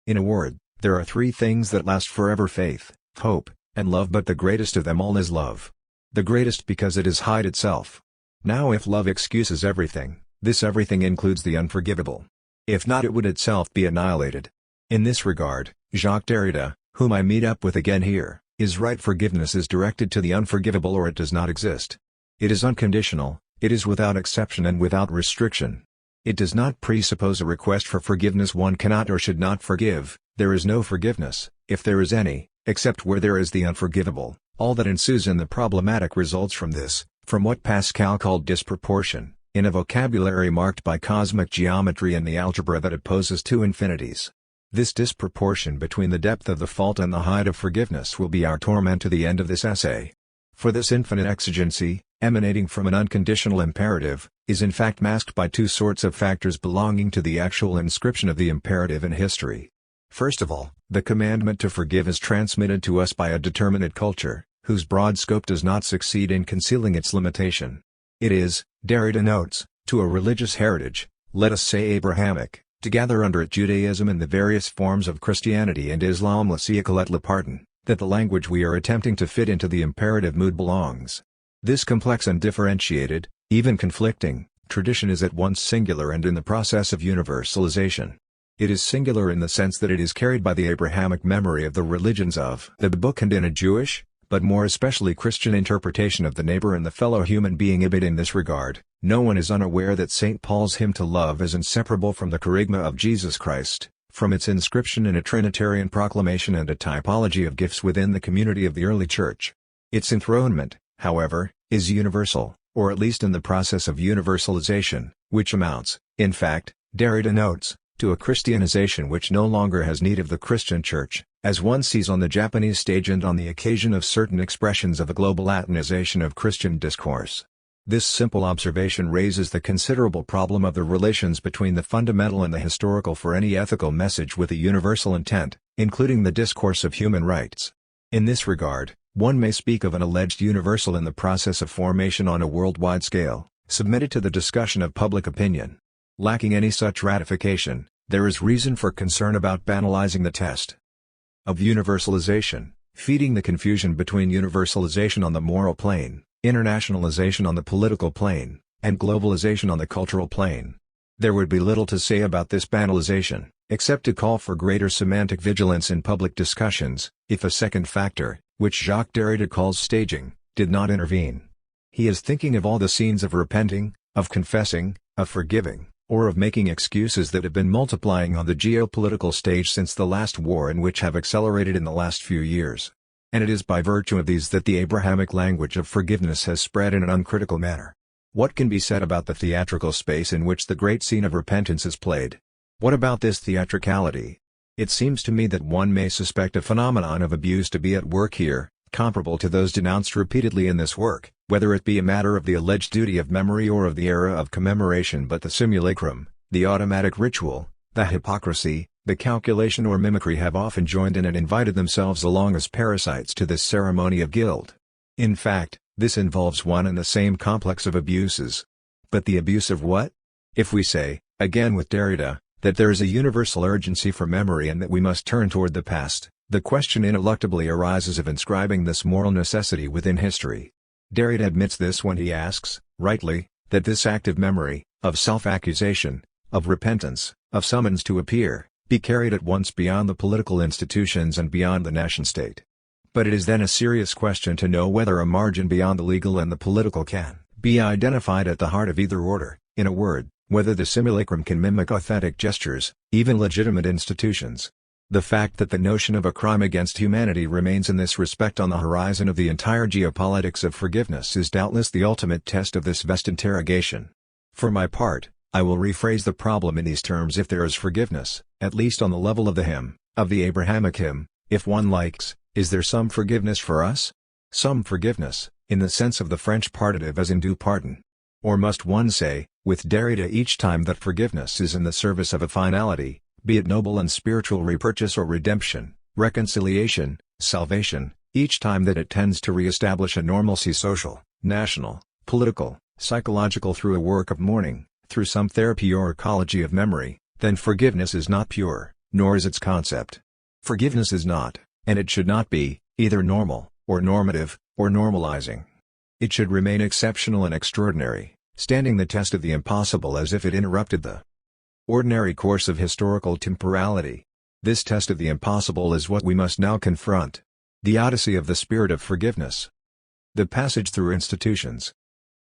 Speaker 1: In a word, there are three things that last forever: faith, hope, and love. But the greatest of them all is love. The greatest because it is hide itself. Now if love excuses everything, this everything includes the unforgivable. If not, it would itself be annihilated. In this regard, Jacques Derrida, whom I meet up with again here, is right. Forgiveness is directed to the unforgivable or it does not exist. It is unconditional, it is without exception and without restriction. It does not presuppose a request for forgiveness. One cannot or should not forgive. There is no forgiveness, if there is any, except where there is the unforgivable. All that ensues in the problematic results from this, from what Pascal called disproportion, in a vocabulary marked by cosmic geometry and the algebra that opposes two infinities. This disproportion between the depth of the fault and the height of forgiveness will be our torment to the end of this essay. For this infinite exigency, emanating from an unconditional imperative, is in fact masked by two sorts of factors belonging to the actual inscription of the imperative in history. First of all, the commandment to forgive is transmitted to us by a determinate culture, whose broad scope does not succeed in concealing its limitation. It is, Derrida notes, to a religious heritage, let us say Abrahamic, to gather under it Judaism and the various forms of Christianity and Islam, le siècle et le pardon, that the language we are attempting to fit into the imperative mood belongs. This complex and differentiated, even conflicting, tradition is at once singular and in the process of universalization. It is singular in the sense that it is carried by the Abrahamic memory of the religions of the book and in a Jewish, but more especially Christian interpretation of the neighbor and the fellow human being. Ibid. In this regard, no one is unaware that St. Paul's hymn to love is inseparable from the kerygma of Jesus Christ, from its inscription in a Trinitarian proclamation and a typology of gifts within the community of the early Church. Its enthronement, however, is universal, or at least in the process of universalization, which amounts, in fact, Derrida notes, to a Christianization which no longer has need of the Christian Church, as one sees on the Japanese stage and on the occasion of certain expressions of a global Latinization of Christian discourse. This simple observation raises the considerable problem of the relations between the fundamental and the historical for any ethical message with a universal intent, including the discourse of human rights. In this regard, one may speak of an alleged universal in the process of formation on a worldwide scale, submitted to the discussion of public opinion. Lacking any such ratification, there is reason for concern about banalizing the test of universalization, feeding the confusion between universalization on the moral plane, internationalization on the political plane, and globalization on the cultural plane. There would be little to say about this banalization, except to call for greater semantic vigilance in public discussions, if a second factor, which Jacques Derrida calls staging, did not intervene. He is thinking of all the scenes of repenting, of confessing, of forgiving, or of making excuses that have been multiplying on the geopolitical stage since the last war and which have accelerated in the last few years. And it is by virtue of these that the Abrahamic language of forgiveness has spread in an uncritical manner. What can be said about the theatrical space in which the great scene of repentance is played? What about this theatricality? It seems to me that one may suspect a phenomenon of abuse to be at work here, comparable to those denounced repeatedly in this work, whether it be a matter of the alleged duty of memory or of the era of commemoration, but the simulacrum, the automatic ritual, the hypocrisy, the calculation or mimicry have often joined in and invited themselves along as parasites to this ceremony of guilt. In fact, this involves one and the same complex of abuses. But the abuse of what? If we say, again with Derrida, that there is a universal urgency for memory and that we must turn toward the past, the question ineluctably arises of inscribing this moral necessity within history. Derrida admits this when he asks, rightly, that this act of memory, of self-accusation, of repentance, of summons to appear, be carried at once beyond the political institutions and beyond the nation-state. But it is then a serious question to know whether a margin beyond the legal and the political can be identified at the heart of either order, in a word, whether the simulacrum can mimic authentic gestures, even legitimate institutions. The fact that the notion of a crime against humanity remains in this respect on the horizon of the entire geopolitics of forgiveness is doubtless the ultimate test of this vast interrogation. For my part, I will rephrase the problem in these terms: if there is forgiveness, at least on the level of the hymn, of the Abrahamic hymn, if one likes, is there some forgiveness for us? Some forgiveness, in the sense of the French partitive as in due pardon. Or must one say, with Derrida, each time that forgiveness is in the service of a finality, be it noble and spiritual repurchase or redemption, reconciliation, salvation, each time that it tends to re-establish a normalcy social, national, political, psychological through a work of mourning, through some therapy or ecology of memory, then forgiveness is not pure, nor is its concept. Forgiveness is not, and it should not be, either normal, or normative, or normalizing. It should remain exceptional and extraordinary, standing the test of the impossible as if it interrupted the ordinary course of historical temporality. This test of the impossible is what we must now confront. The odyssey of the spirit of forgiveness. The passage through institutions.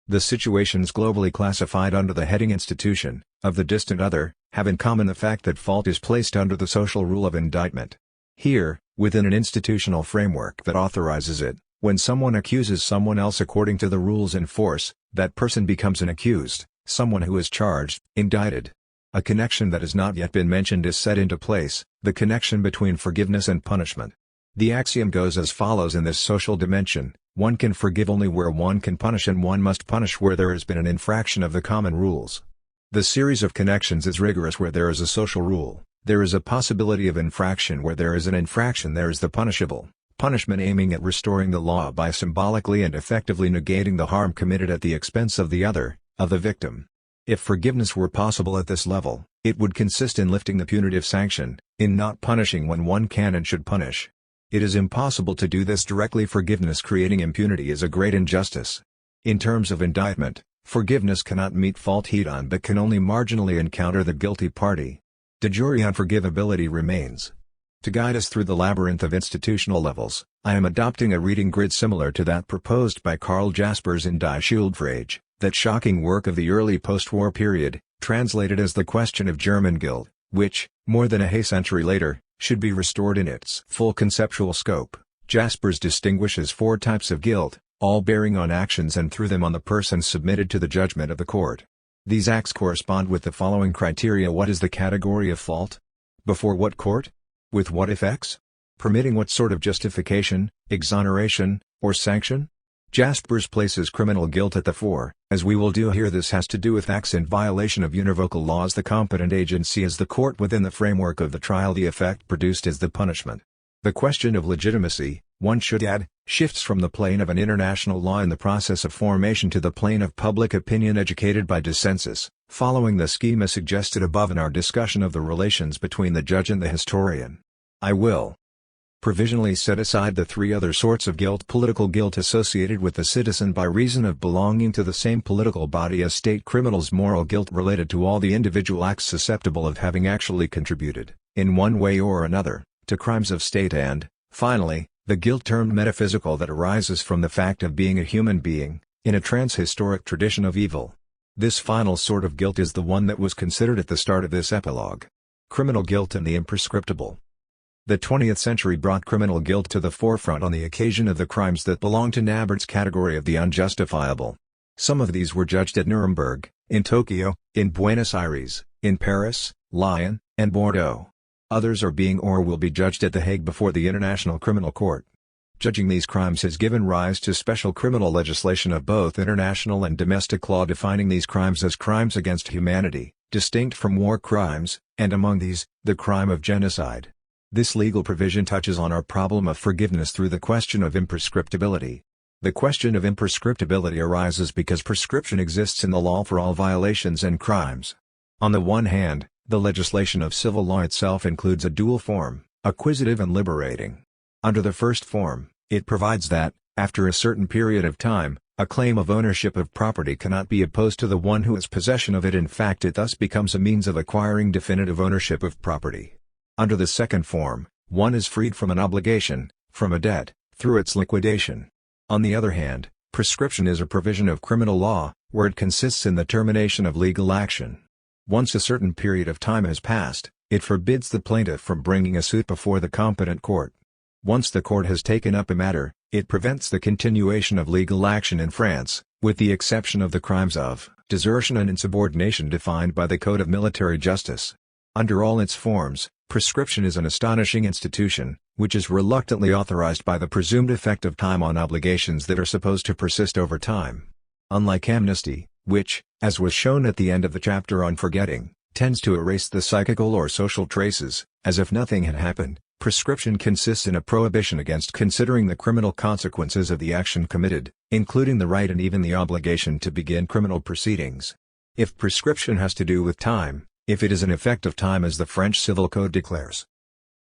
Speaker 1: The situations globally classified under the heading institution, of the distant other, have in common the fact that fault is placed under the social rule of indictment. Here, within an institutional framework that authorizes it, when someone accuses someone else according to the rules in force, that person becomes an accused, someone who is charged, indicted. A connection that has not yet been mentioned is set into place, the connection between forgiveness and punishment. The axiom goes as follows in this social dimension: one can forgive only where one can punish, and one must punish where there has been an infraction of the common rules. The series of connections is rigorous where there is a social rule. There is a possibility of infraction where there is an infraction. There is the punishable punishment aiming at restoring the law by symbolically and effectively negating the harm committed at the expense of the other, of the victim. If forgiveness were possible at this level, it would consist in lifting the punitive sanction, in not punishing when one can and should punish. It is impossible to do this directly. Forgiveness creating impunity is a great injustice. In terms of indictment, forgiveness cannot meet fault head-on but can only marginally encounter the guilty party. De jure unforgivability remains. To guide us through the labyrinth of institutional levels, I am adopting a reading grid similar to that proposed by Karl Jaspers in Die Schuldfrage, that shocking work of the early post-war period, translated as The Question of German Guilt, which, more than a half-century later, should be restored in its full conceptual scope. Jaspers distinguishes 4 types of guilt, all bearing on actions and through them on the persons submitted to the judgment of the court. These acts correspond with the following criteria. What is the category of fault? Before what court? With what effects? Permitting what sort of justification, exoneration, or sanction? Jaspers places criminal guilt at the fore. As we will do here, this has to do with acts in violation of univocal laws. The competent agency is the court within the framework of the trial. The effect produced is the punishment. The question of legitimacy, one should add, shifts from the plane of an international law in the process of formation to the plane of public opinion educated by dissensus, Following the schema suggested above in our discussion of the relations between the judge and the historian, I will provisionally set aside the three other sorts of guilt: political guilt associated with the citizen by reason of belonging to the same political body as state criminals; moral guilt related to all the individual acts susceptible of having actually contributed, in one way or another, to crimes of state; and, finally, the guilt termed metaphysical that arises from the fact of being a human being, in a transhistoric tradition of evil. This final sort of guilt is the one that was considered at the start of this epilogue. Criminal guilt and the imprescriptible. The 20th century brought criminal guilt to the forefront on the occasion of the crimes that belong to Nabert's category of the unjustifiable. Some of these were judged at Nuremberg, in Tokyo, in Buenos Aires, in Paris, Lyon, and Bordeaux. Others are being or will be judged at The Hague before the International Criminal Court. Judging these crimes has given rise to special criminal legislation of both international and domestic law defining these crimes as crimes against humanity, distinct from war crimes, and among these, the crime of genocide. This legal provision touches on our problem of forgiveness through the question of imprescriptibility. The question of imprescriptibility arises because prescription exists in the law for all violations and crimes. On the one hand, the legislation of civil law itself includes a dual form, acquisitive and liberating. Under the first form, it provides that, after a certain period of time, a claim of ownership of property cannot be opposed to the one who has possession of it. In fact, it thus becomes a means of acquiring definitive ownership of property. Under the second form, one is freed from an obligation, from a debt, through its liquidation. On the other hand, prescription is a provision of criminal law, where it consists in the termination of legal action. Once a certain period of time has passed, it forbids the plaintiff from bringing a suit before the competent court. Once the court has taken up a matter, it prevents the continuation of legal action in France, with the exception of the crimes of desertion and insubordination defined by the Code of Military Justice. Under all its forms, prescription is an astonishing institution, which is reluctantly authorized by the presumed effect of time on obligations that are supposed to persist over time. Unlike amnesty, which, as was shown at the end of the chapter on forgetting, tends to erase the psychical or social traces, as if nothing had happened, prescription consists in a prohibition against considering the criminal consequences of the action committed, including the right and even the obligation to begin criminal proceedings. If prescription has to do with time, if it is an effect of time as the French Civil Code declares,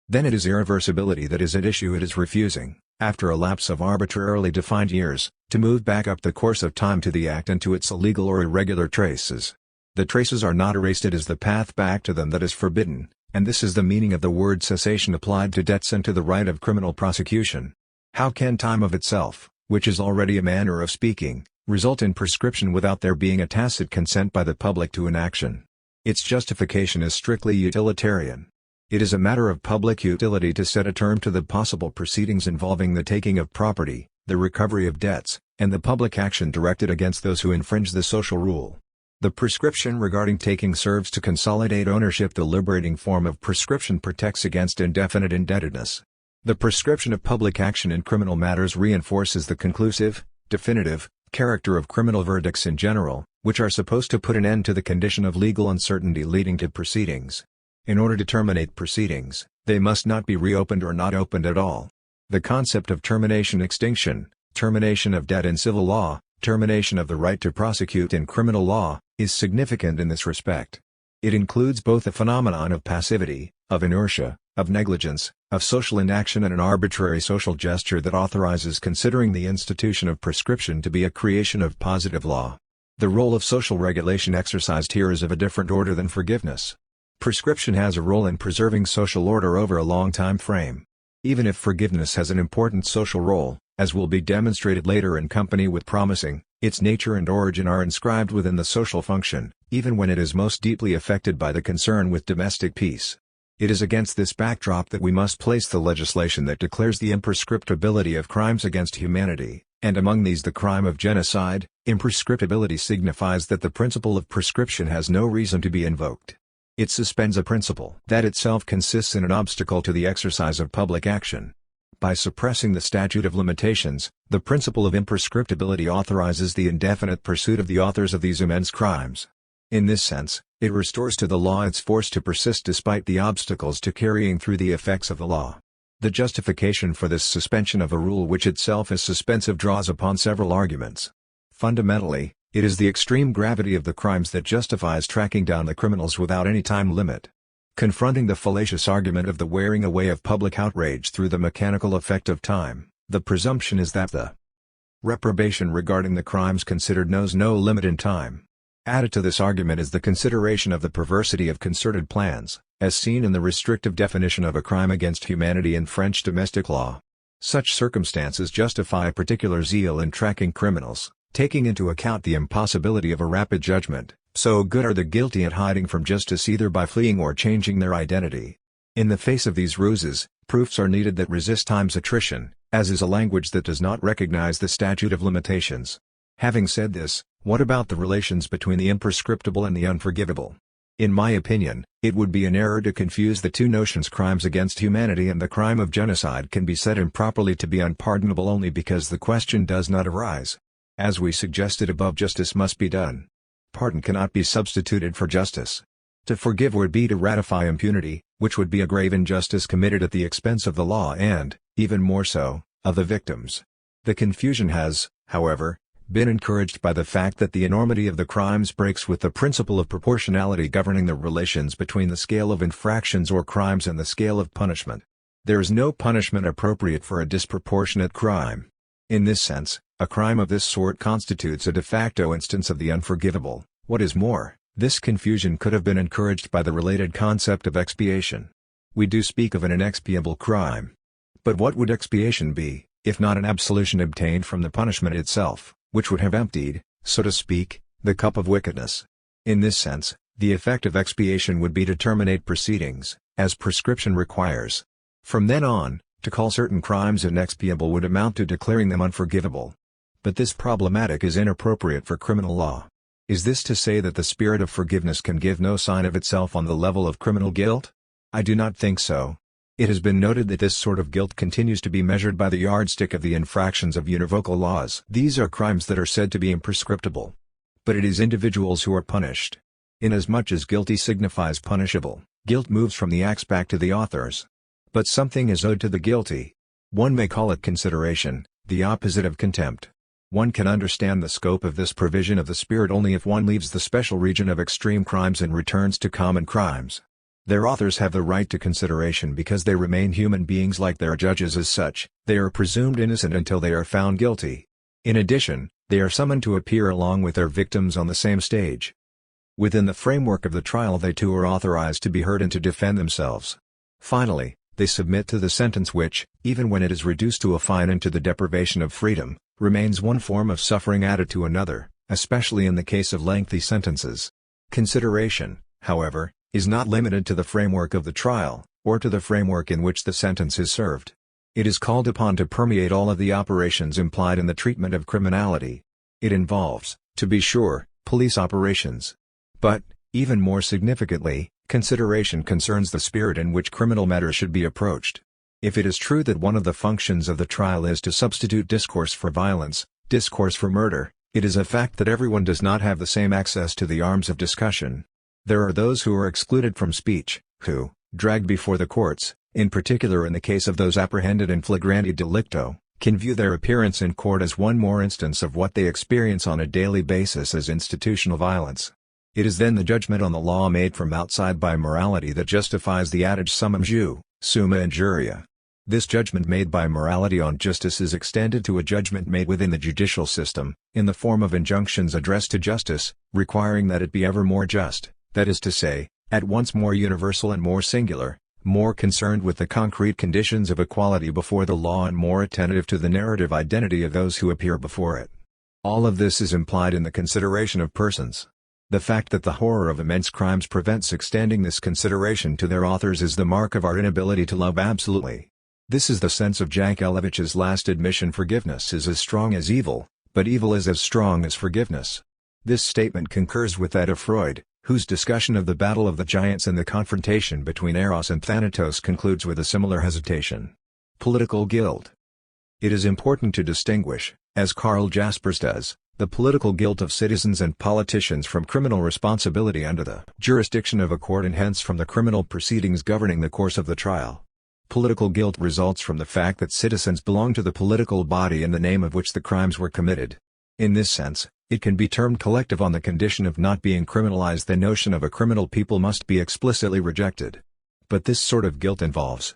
Speaker 1: then it is irreversibility that is at issue. It is refusing, after a lapse of arbitrarily defined years, to move back up the course of time to the act and to its illegal or irregular traces. The traces are not erased. It is the path back to them that is forbidden, and this is the meaning of the word cessation applied to debts and to the right of criminal prosecution. How can time of itself, which is already a manner of speaking, result in prescription without there being a tacit consent by the public to an action? Its justification is strictly utilitarian. It is a matter of public utility to set a term to the possible proceedings involving the taking of property, the recovery of debts, and the public action directed against those who infringe the social rule. The prescription regarding taking serves to consolidate ownership. The liberating form of prescription protects against indefinite indebtedness. The prescription of public action in criminal matters reinforces the conclusive, definitive, character of criminal verdicts in general, which are supposed to put an end to the condition of legal uncertainty leading to proceedings. In order to terminate proceedings, they must not be reopened or not opened at all. The concept of termination extinction, termination of debt in civil law, termination of the right to prosecute in criminal law, is significant in this respect. It includes both the phenomenon of passivity, of inertia, of negligence, of social inaction and an arbitrary social gesture that authorizes considering the institution of prescription to be a creation of positive law. The role of social regulation exercised here is of a different order than forgiveness. Prescription has a role in preserving social order over a long time frame. Even if forgiveness has an important social role, as will be demonstrated later in company with promising, its nature and origin are inscribed within the social function, even when it is most deeply affected by the concern with domestic peace. It is against this backdrop that we must place the legislation that declares the imprescriptibility of crimes against humanity, and among these the crime of genocide. Imprescriptibility signifies that the principle of prescription has no reason to be invoked. It suspends a principle that itself consists in an obstacle to the exercise of public action. By suppressing the statute of limitations, the principle of imprescriptibility authorizes the indefinite pursuit of the authors of these immense crimes. In this sense, it restores to the law its force to persist despite the obstacles to carrying through the effects of the law. The justification for this suspension of a rule which itself is suspensive draws upon several arguments. Fundamentally, It is the extreme gravity of the crimes that justifies tracking down the criminals without any time limit. Confronting the fallacious argument of the wearing away of public outrage through the mechanical effect of time, the presumption is that the reprobation regarding the crimes considered knows no limit in time. Added to this argument is the consideration of the perversity of concerted plans, as seen in the restrictive definition of a crime against humanity in French domestic law. Such circumstances justify particular zeal in tracking criminals, taking into account the impossibility of a rapid judgment. So good are the guilty at hiding from justice either by fleeing or changing their identity. In the face of these ruses, proofs are needed that resist time's attrition, as is a language that does not recognize the statute of limitations. Having said this, what about the relations between the imprescriptible and the unforgivable? In my opinion, it would be an error to confuse the two notions. Crimes against humanity and the crime of genocide can be said improperly to be unpardonable only because the question does not arise. As we suggested above, justice must be done. Pardon cannot be substituted for justice. To forgive would be to ratify impunity, which would be a grave injustice committed at the expense of the law and, even more so, of the victims. The confusion has, however, been encouraged by the fact that the enormity of the crimes breaks with the principle of proportionality governing the relations between the scale of infractions or crimes and the scale of punishment. There is no punishment appropriate for a disproportionate crime. In this sense, a crime of this sort constitutes a de facto instance of the unforgivable. What is more, this confusion could have been encouraged by the related concept of expiation. We do speak of an inexpiable crime. But what would expiation be, if not an absolution obtained from the punishment itself, which would have emptied, so to speak, the cup of wickedness? In this sense, the effect of expiation would be to terminate proceedings, as prescription requires. From then on, to call certain crimes inexpiable would amount to declaring them unforgivable. But this problematic is inappropriate for criminal law. Is this to say that the spirit of forgiveness can give no sign of itself on the level of criminal guilt? I do not think so. It has been noted that this sort of guilt continues to be measured by the yardstick of the infractions of univocal laws. These are crimes that are said to be imprescriptible. But it is individuals who are punished. Inasmuch as guilty signifies punishable, guilt moves from the acts back to the authors. But something is owed to the guilty. One may call it consideration, the opposite of contempt. One can understand the scope of this provision of the spirit only if one leaves the special region of extreme crimes and returns to common crimes. Their authors have the right to consideration because they remain human beings like their judges. As such, they are presumed innocent until they are found guilty. In addition, they are summoned to appear along with their victims on the same stage. Within the framework of the trial, they too are authorized to be heard and to defend themselves. Finally, they submit to the sentence which, even when it is reduced to a fine and to the deprivation of freedom, remains one form of suffering added to another, especially in the case of lengthy sentences. Consideration, however, is not limited to the framework of the trial, or to the framework in which the sentence is served. It is called upon to permeate all of the operations implied in the treatment of criminality. It involves, to be sure, police operations. But, even more significantly, consideration concerns the spirit in which criminal matters should be approached. If it is true that one of the functions of the trial is to substitute discourse for violence, discourse for murder, it is a fact that everyone does not have the same access to the arms of discussion. There are those who are excluded from speech, who, dragged before the courts, in particular in the case of those apprehended in flagrante delicto, can view their appearance in court as one more instance of what they experience on a daily basis as institutional violence. It is then the judgment on the law made from outside by morality that justifies the adage summum jus, summa injuria. This judgment made by morality on justice is extended to a judgment made within the judicial system, in the form of injunctions addressed to justice, requiring that it be ever more just, that is to say, at once more universal and more singular, more concerned with the concrete conditions of equality before the law and more attentive to the narrative identity of those who appear before it. All of this is implied in the consideration of persons. The fact that the horror of immense crimes prevents extending this consideration to their authors is the mark of our inability to love absolutely. This is the sense of Jankelowicz's last admission: forgiveness is as strong as evil, but evil is as strong as forgiveness. This statement concurs with that of Freud, whose discussion of the battle of the giants and the confrontation between Eros and Thanatos concludes with a similar hesitation. Political guilt. It is important to distinguish, as Karl Jaspers does, the political guilt of citizens and politicians from criminal responsibility under the jurisdiction of a court and hence from the criminal proceedings governing the course of the trial. Political guilt results from the fact that citizens belong to the political body in the name of which the crimes were committed. In this sense, It can be termed collective on the condition of not being criminalized. The notion of a criminal people must be explicitly rejected. But this sort of guilt involves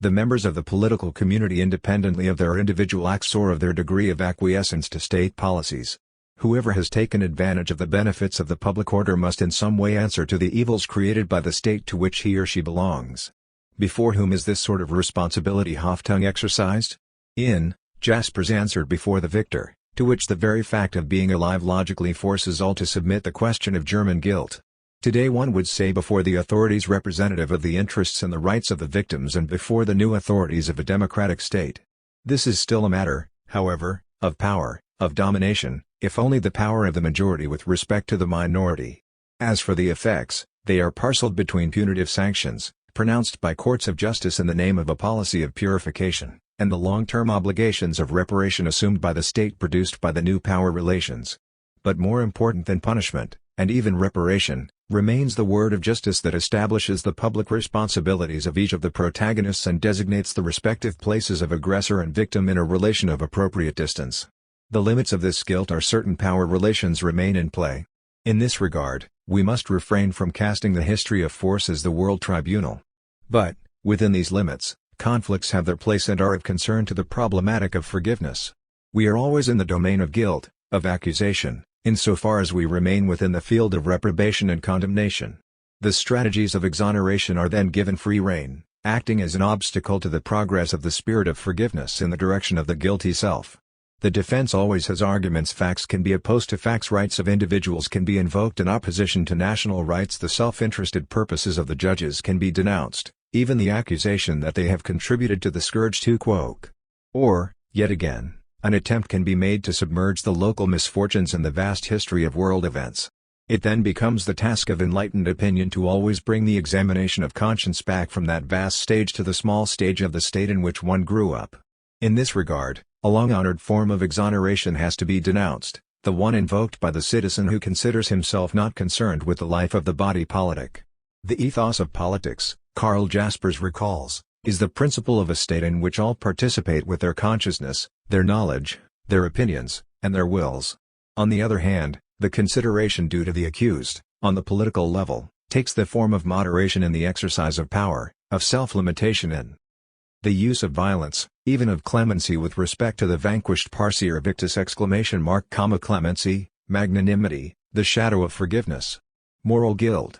Speaker 1: the members of the political community independently of their individual acts or of their degree of acquiescence to state policies. Whoever has taken advantage of the benefits of the public order must in some way answer to the evils created by the state to which he or she belongs. Before whom is this sort of responsibility Hoftung exercised? Jaspers answered before the victor, to which the very fact of being alive logically forces all to submit the question of German guilt. Today one would say before the authorities representative of the interests and the rights of the victims and before the new authorities of a democratic state. This is still a matter, however, of power, of domination, if only the power of the majority with respect to the minority. As for the effects, they are parceled between punitive sanctions, pronounced by courts of justice in the name of a policy of purification, and the long-term obligations of reparation assumed by the state produced by the new power relations. But more important than punishment, and even reparation, remains the word of justice that establishes the public responsibilities of each of the protagonists and designates the respective places of aggressor and victim in a relation of appropriate distance. The limits of this guilt or certain power relations remain in play. In this regard, we must refrain from casting the history of force as the world tribunal. But, within these limits, conflicts have their place and are of concern to the problematic of forgiveness. We are always in the domain of guilt, of accusation, insofar as we remain within the field of reprobation and condemnation. The strategies of exoneration are then given free rein, acting as an obstacle to the progress of the spirit of forgiveness in the direction of the guilty self. The defense always has arguments. Facts can be opposed to facts. Rights of individuals can be invoked in opposition to national rights. The self-interested purposes of the judges can be denounced, even the accusation that they have contributed to the scourge to quoque. Or, yet again, an attempt can be made to submerge the local misfortunes in the vast history of world events. It then becomes the task of enlightened opinion to always bring the examination of conscience back from that vast stage to the small stage of the state in which one grew up. In this regard, a long-honored form of exoneration has to be denounced, the one invoked by the citizen who considers himself not concerned with the life of the body politic. The ethos of politics, Karl Jaspers recalls, is the principle of a state in which all participate with their consciousness, their knowledge, their opinions, and their wills. On the other hand, the consideration due to the accused, on the political level, takes the form of moderation in the exercise of power, of self-limitation in the use of violence, even of clemency with respect to the vanquished Parcier victus! Clemency, magnanimity, the shadow of forgiveness. Moral guilt.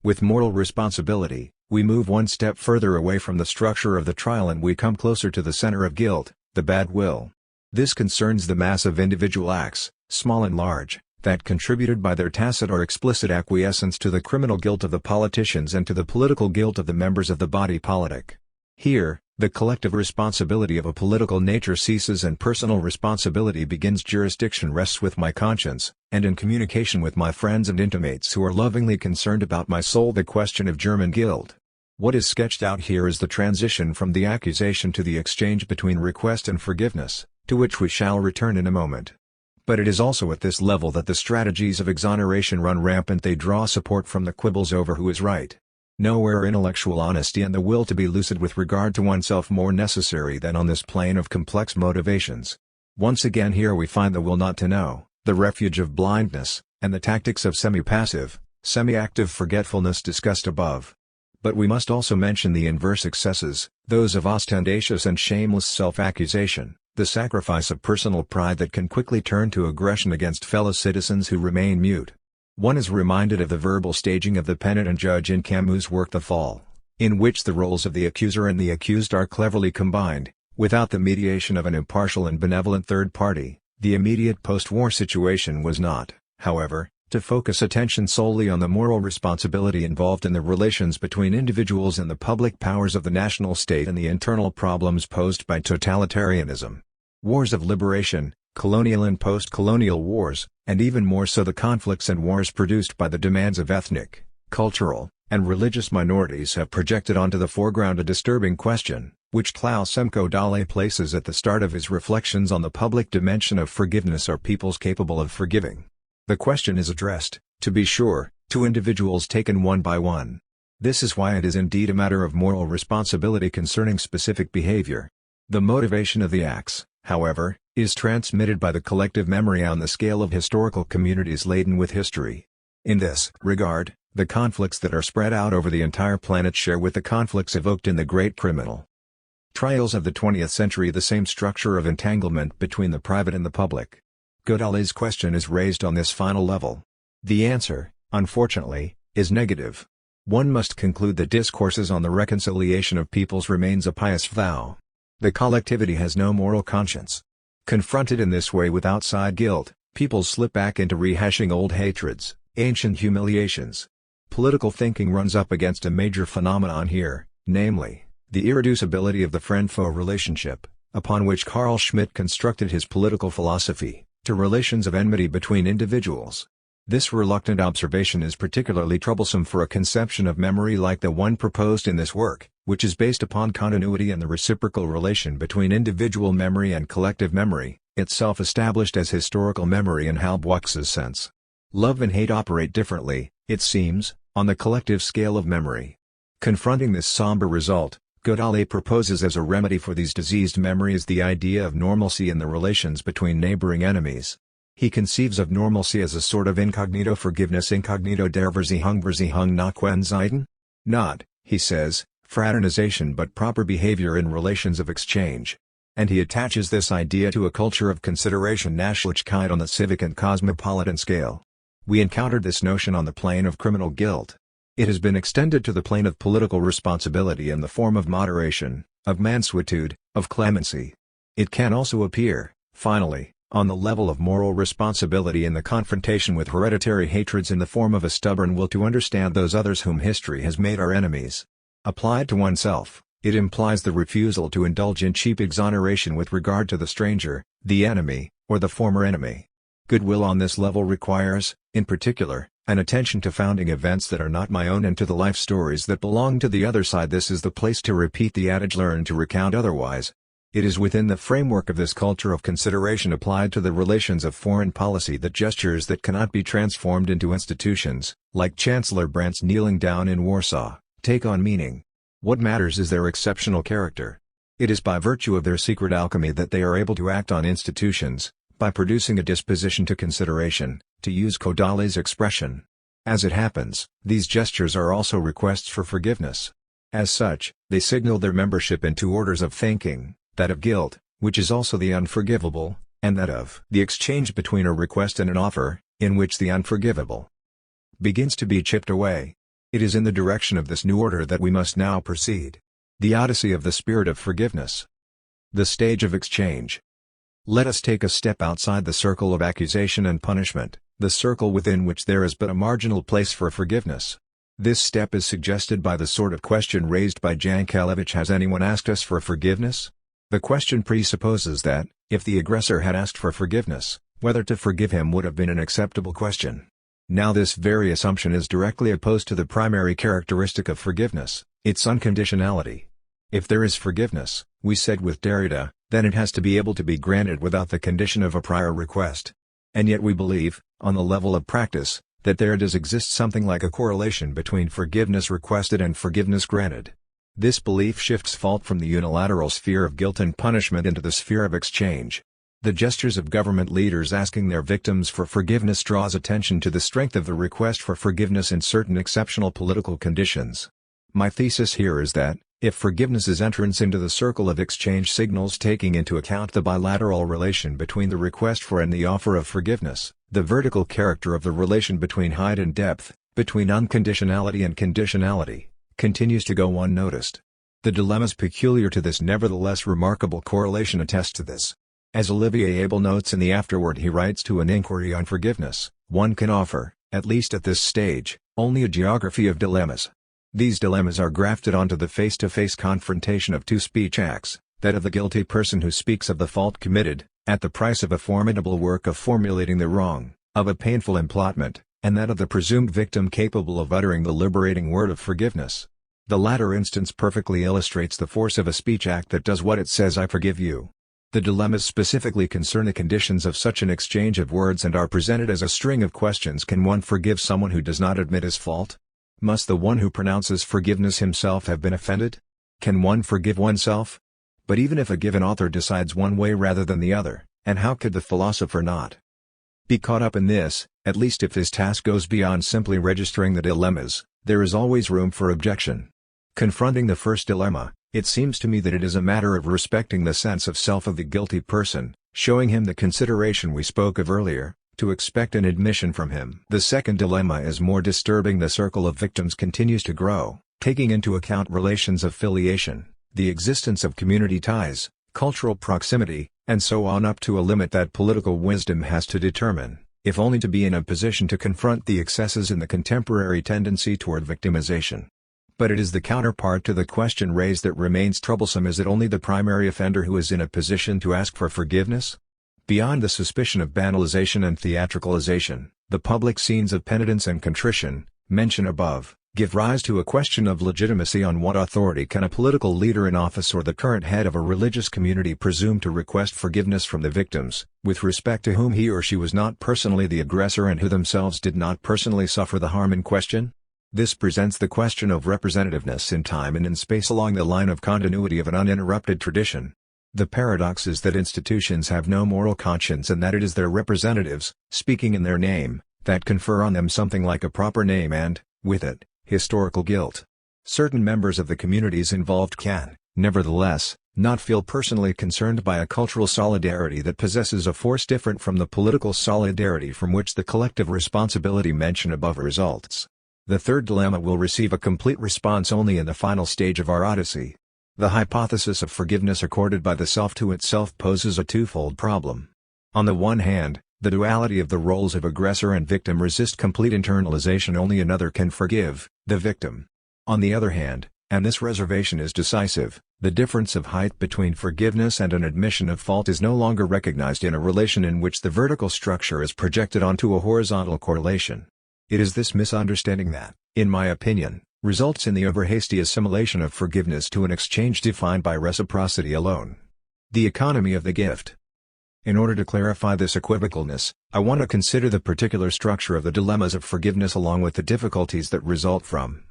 Speaker 1: With moral responsibility, we move one step further away from the structure of the trial and we come closer to the center of guilt, the bad will. This concerns the mass of individual acts, small and large, that contributed by their tacit or explicit acquiescence to the criminal guilt of the politicians and to the political guilt of the members of the body politic. Here, the collective responsibility of a political nature ceases and personal responsibility begins. Jurisdiction rests with my conscience, and in communication with my friends and intimates who are lovingly concerned about my soul. The question of German guilt. What is sketched out here is the transition from the accusation to the exchange between request and forgiveness, to which we shall return in a moment. But it is also at this level that the strategies of exoneration run rampant. They draw support from the quibbles over who is right. Nowhere are intellectual honesty and the will to be lucid with regard to oneself more necessary than on this plane of complex motivations. Once again here we find the will not to know, the refuge of blindness, and the tactics of semi-passive, semi-active forgetfulness discussed above. But we must also mention the inverse excesses, those of ostentatious and shameless self-accusation, the sacrifice of personal pride that can quickly turn to aggression against fellow citizens who remain mute. One is reminded of the verbal staging of the penitent judge in Camus' work The Fall, in which the roles of the accuser and the accused are cleverly combined, without the mediation of an impartial and benevolent third party. The immediate post-war situation was not, however, to focus attention solely on the moral responsibility involved in the relations between individuals and the public powers of the national state and the internal problems posed by totalitarianism. Wars of liberation, colonial and post-colonial wars, and even more so the conflicts and wars produced by the demands of ethnic, cultural, and religious minorities have projected onto the foreground a disturbing question, which Klaus Semko Dale places at the start of his reflections on the public dimension of forgiveness. Are peoples capable of forgiving? The question is addressed, to be sure, to individuals taken one by one. This is why it is indeed a matter of moral responsibility concerning specific behavior. The motivation of the acts, however, is transmitted by the collective memory on the scale of historical communities laden with history. In this regard, the conflicts that are spread out over the entire planet share with the conflicts evoked in the great criminal trials of the 20th century the same structure of entanglement between the private and the public. Godale's question is raised on this final level. The answer, unfortunately, is negative. One must conclude that discourses on the reconciliation of peoples remains a pious vow. The collectivity has no moral conscience. Confronted in this way with outside guilt, peoples slip back into rehashing old hatreds, ancient humiliations. Political thinking runs up against a major phenomenon here, namely, the irreducibility of the friend-foe relationship, upon which Carl Schmitt constructed his political philosophy, to relations of enmity between individuals. This reluctant observation is particularly troublesome for a conception of memory like the one proposed in this work, which is based upon continuity and the reciprocal relation between individual memory and collective memory, itself established as historical memory in Halbwachs's sense. Love and hate operate differently, it seems, on the collective scale of memory. Confronting this somber result, Godale proposes as a remedy for these diseased memories the idea of normalcy in the relations between neighboring enemies. He conceives of normalcy as a sort of incognito forgiveness, incognito der Versehung nachwendzeiten? Not, he says, fraternization but proper behavior in relations of exchange. And he attaches this idea to a culture of consideration Nachlichkeit on the civic and cosmopolitan scale. We encountered this notion on the plane of criminal guilt. It has been extended to the plane of political responsibility in the form of moderation, of mansuetude, of clemency. It can also appear, finally, on the level of moral responsibility in the confrontation with hereditary hatreds in the form of a stubborn will to understand those others whom history has made our enemies. Applied to oneself, it implies the refusal to indulge in cheap exoneration with regard to the stranger, the enemy, or the former enemy. Goodwill on this level requires, in particular, an attention to founding events that are not my own and to the life stories that belong to the other side. This is the place to repeat the adage learn to recount otherwise. It is within the framework of this culture of consideration applied to the relations of foreign policy that gestures that cannot be transformed into institutions, like Chancellor Brandt's kneeling down in Warsaw, take on meaning. What matters is their exceptional character. It is by virtue of their secret alchemy that they are able to act on institutions, by producing a disposition to consideration, to use Godale's expression. As it happens, these gestures are also requests for forgiveness. As such, they signal their membership in two orders of thinking, that of guilt, which is also the unforgivable, and that of the exchange between a request and an offer, in which the unforgivable begins to be chipped away. It is in the direction of this new order that we must now proceed. The Odyssey of the Spirit of Forgiveness. The stage of exchange. Let us take a step outside the circle of accusation and punishment, the circle within which there is but a marginal place for forgiveness. This step is suggested by the sort of question raised by Jankelevich: has anyone asked us for forgiveness? The question presupposes that, if the aggressor had asked for forgiveness, whether to forgive him would have been an acceptable question. Now this very assumption is directly opposed to the primary characteristic of forgiveness, its unconditionality. If there is forgiveness, we said with Derrida, then it has to be able to be granted without the condition of a prior request. And yet we believe, on the level of practice, that there does exist something like a correlation between forgiveness requested and forgiveness granted. This belief shifts fault from the unilateral sphere of guilt and punishment into the sphere of exchange. The gestures of government leaders asking their victims for forgiveness draws attention to the strength of the request for forgiveness in certain exceptional political conditions. My thesis here is that, if forgiveness's entrance into the circle of exchange signals taking into account the bilateral relation between the request for and the offer of forgiveness, the vertical character of the relation between height and depth, between unconditionality and conditionality, continues to go unnoticed. The dilemmas peculiar to this nevertheless remarkable correlation attest to this. As Olivier Abel notes in the afterword he writes to an inquiry on forgiveness, one can offer, at least at this stage, only a geography of dilemmas. These dilemmas are grafted onto the face-to-face confrontation of two speech acts, that of the guilty person who speaks of the fault committed, at the price of a formidable work of formulating the wrong, of a painful implotment, and that of the presumed victim capable of uttering the liberating word of forgiveness. The latter instance perfectly illustrates the force of a speech act that does what it says: I forgive you. The dilemmas specifically concern the conditions of such an exchange of words and are presented as a string of questions. Can one forgive someone who does not admit his fault? Must the one who pronounces forgiveness himself have been offended? Can one forgive oneself? But even if a given author decides one way rather than the other, And how could the philosopher not be caught up in this? At least if his task goes beyond simply registering the dilemmas, there is always room for objection. Confronting the first dilemma, it seems to me that it is a matter of respecting the sense of self of the guilty person, showing him the consideration we spoke of earlier, to expect an admission from him. The second dilemma is more disturbing. The circle of victims continues to grow, taking into account relations of filiation, the existence of community ties, cultural proximity, and so on up to a limit that political wisdom has to determine, if only to be in a position to confront the excesses in the contemporary tendency toward victimization. But it is the counterpart to the question raised that remains troublesome. Is it only the primary offender who is in a position to ask for forgiveness? Beyond the suspicion of banalization and theatricalization, the public scenes of penitence and contrition, mentioned above, give rise to a question of legitimacy. On what authority can a political leader in office or the current head of a religious community presume to request forgiveness from the victims, with respect to whom he or she was not personally the aggressor and who themselves did not personally suffer the harm in question? This presents the question of representativeness in time and in space along the line of continuity of an uninterrupted tradition. The paradox is that institutions have no moral conscience and that it is their representatives, speaking in their name, that confer on them something like a proper name and, with it, historical guilt. Certain members of the communities involved can, nevertheless, not feel personally concerned by a cultural solidarity that possesses a force different from the political solidarity from which the collective responsibility mentioned above results. The third dilemma will receive a complete response only in the final stage of our Odyssey. The hypothesis of forgiveness accorded by the self to itself poses a twofold problem. On the one hand, the duality of the roles of aggressor and victim resist complete internalization. Only another can forgive, the victim. On the other hand, and this reservation is decisive, the difference of height between forgiveness and an admission of fault is no longer recognized in a relation in which the vertical structure is projected onto a horizontal correlation. It is this misunderstanding that, in my opinion, results in the overhasty assimilation of forgiveness to an exchange defined by reciprocity alone. The economy of the gift. In order to clarify this equivocalness, I want to consider the particular structure of the dilemmas of forgiveness along with the difficulties that result from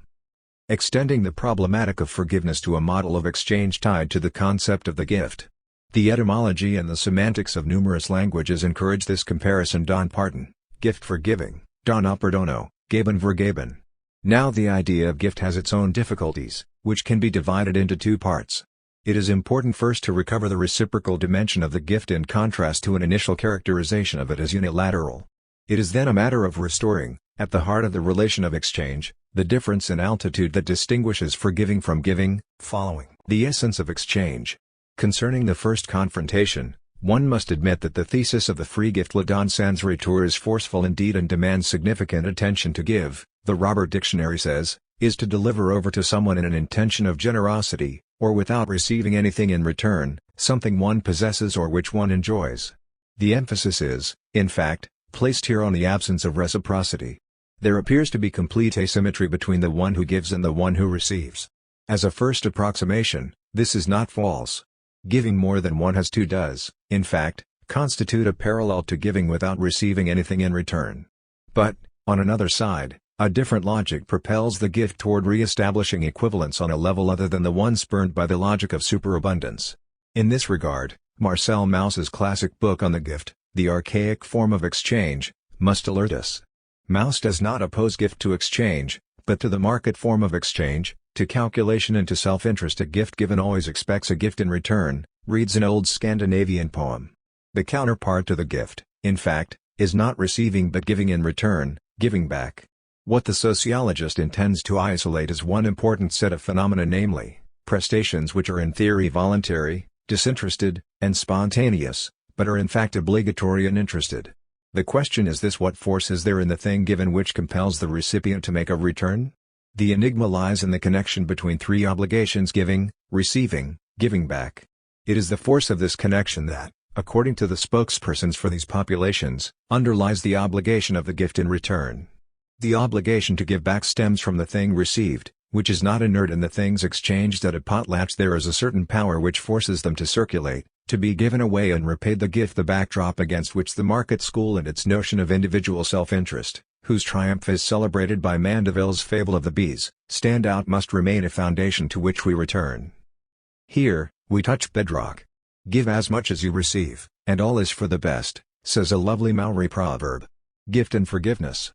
Speaker 1: extending the problematic of forgiveness to a model of exchange tied to the concept of the gift. The etymology and the semantics of numerous languages encourage this comparison. Don pardon, gift for giving, dono perdono, geben vergeben. Now the idea of gift has its own difficulties, which can be divided into two parts. It is important first to recover the reciprocal dimension of the gift in contrast to an initial characterization of it as unilateral. It is then a matter of restoring, at the heart of the relation of exchange, the difference in altitude that distinguishes forgiving from giving, following the essence of exchange. Concerning the first confrontation, one must admit that the thesis of the free gift le don sans retour is forceful indeed and demands significant attention. To give, the Robert Dictionary says, is to deliver over to someone in an intention of generosity, or without receiving anything in return, something one possesses or which one enjoys. The emphasis is, in fact, placed here on the absence of reciprocity. There appears to be complete asymmetry between the one who gives and the one who receives. As a first approximation, this is not false. Giving more than one has to does, in fact, constitute a parallel to giving without receiving anything in return. But, on another side, a different logic propels the gift toward re-establishing equivalence on a level other than the one spurned by the logic of superabundance. In this regard, Marcel Mauss's classic book on the gift, The Archaic Form of Exchange, must alert us. Mauss does not oppose gift to exchange, but to the market form of exchange, to calculation and to self-interest. A gift given always expects a gift in return, reads an old Scandinavian poem. The counterpart to the gift, in fact, is not receiving but giving in return, giving back. What the sociologist intends to isolate is one important set of phenomena, namely, prestations which are in theory voluntary, disinterested, and spontaneous, but are in fact obligatory and interested. The question is this: what force is there in the thing given which compels the recipient to make a return? The enigma lies in the connection between three obligations: giving, receiving, giving back. It is the force of this connection that, according to the spokespersons for these populations, underlies the obligation of the gift in return. The obligation to give back stems from the thing received, which is not inert in the things exchanged at a potlatch. There is a certain power which forces them to circulate, to be given away and repaid. The gift, the backdrop against which the market school and its notion of individual self-interest, whose triumph is celebrated by Mandeville's fable of the bees, stand out, must remain a foundation to which we return. Here, we touch bedrock. Give as much as you receive, and all is for the best, says a lovely Maori proverb. Gift and forgiveness.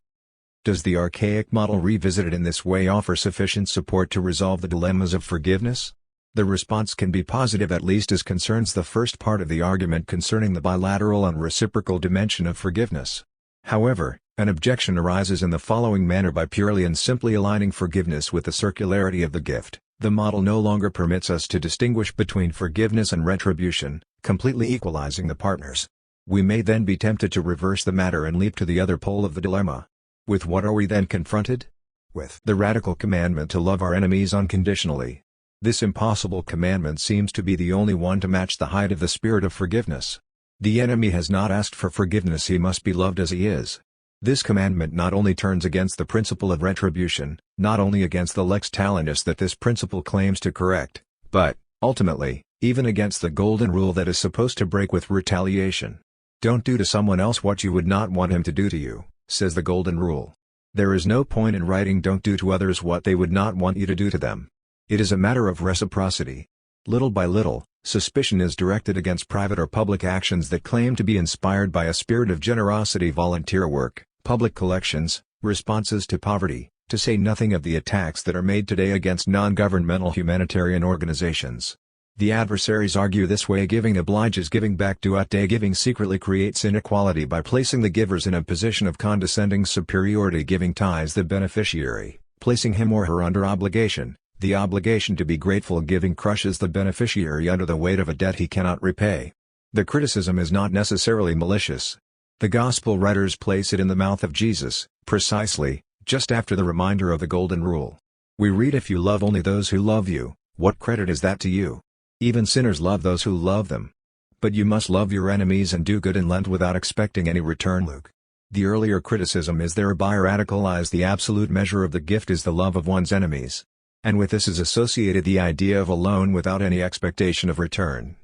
Speaker 1: Does the archaic model revisited in this way offer sufficient support to resolve the dilemmas of forgiveness? The response can be positive, at least as concerns the first part of the argument concerning the bilateral and reciprocal dimension of forgiveness. However, an objection arises in the following manner: by purely and simply aligning forgiveness with the circularity of the gift, the model no longer permits us to distinguish between forgiveness and retribution, completely equalizing the partners. We may then be tempted to reverse the matter and leap to the other pole of the dilemma. With what are we then confronted? With the radical commandment to love our enemies unconditionally. This impossible commandment seems to be the only one to match the height of the spirit of forgiveness. The enemy has not asked for forgiveness, he must be loved as he is. This commandment not only turns against the principle of retribution, not only against the lex talionis that this principle claims to correct, but, ultimately, even against the golden rule that is supposed to break with retaliation. Don't do to someone else what you would not want him to do to you, says the golden rule. There is no point in writing "don't do to others what they would not want you to do to them." It is a matter of reciprocity. Little by little, suspicion is directed against private or public actions that claim to be inspired by a spirit of generosity: volunteer work, public collections, responses to poverty, to say nothing of the attacks that are made today against non-governmental humanitarian organizations. The adversaries argue this way: giving obliges giving back, giving secretly creates inequality by placing the givers in a position of condescending superiority. Giving ties the beneficiary, placing him or her under obligation. The obligation to be grateful. Giving crushes the beneficiary under the weight of a debt he cannot repay. The criticism is not necessarily malicious. The Gospel writers place it in the mouth of Jesus, precisely, just after the reminder of the Golden Rule. We read, "If you love only those who love you, what credit is that to you? Even sinners love those who love them. But you must love your enemies and do good and lend without expecting any return." Luke. The earlier criticism is thereby radicalized: the absolute measure of the gift is the love of one's enemies. And with this is associated the idea of a loan without any expectation of return.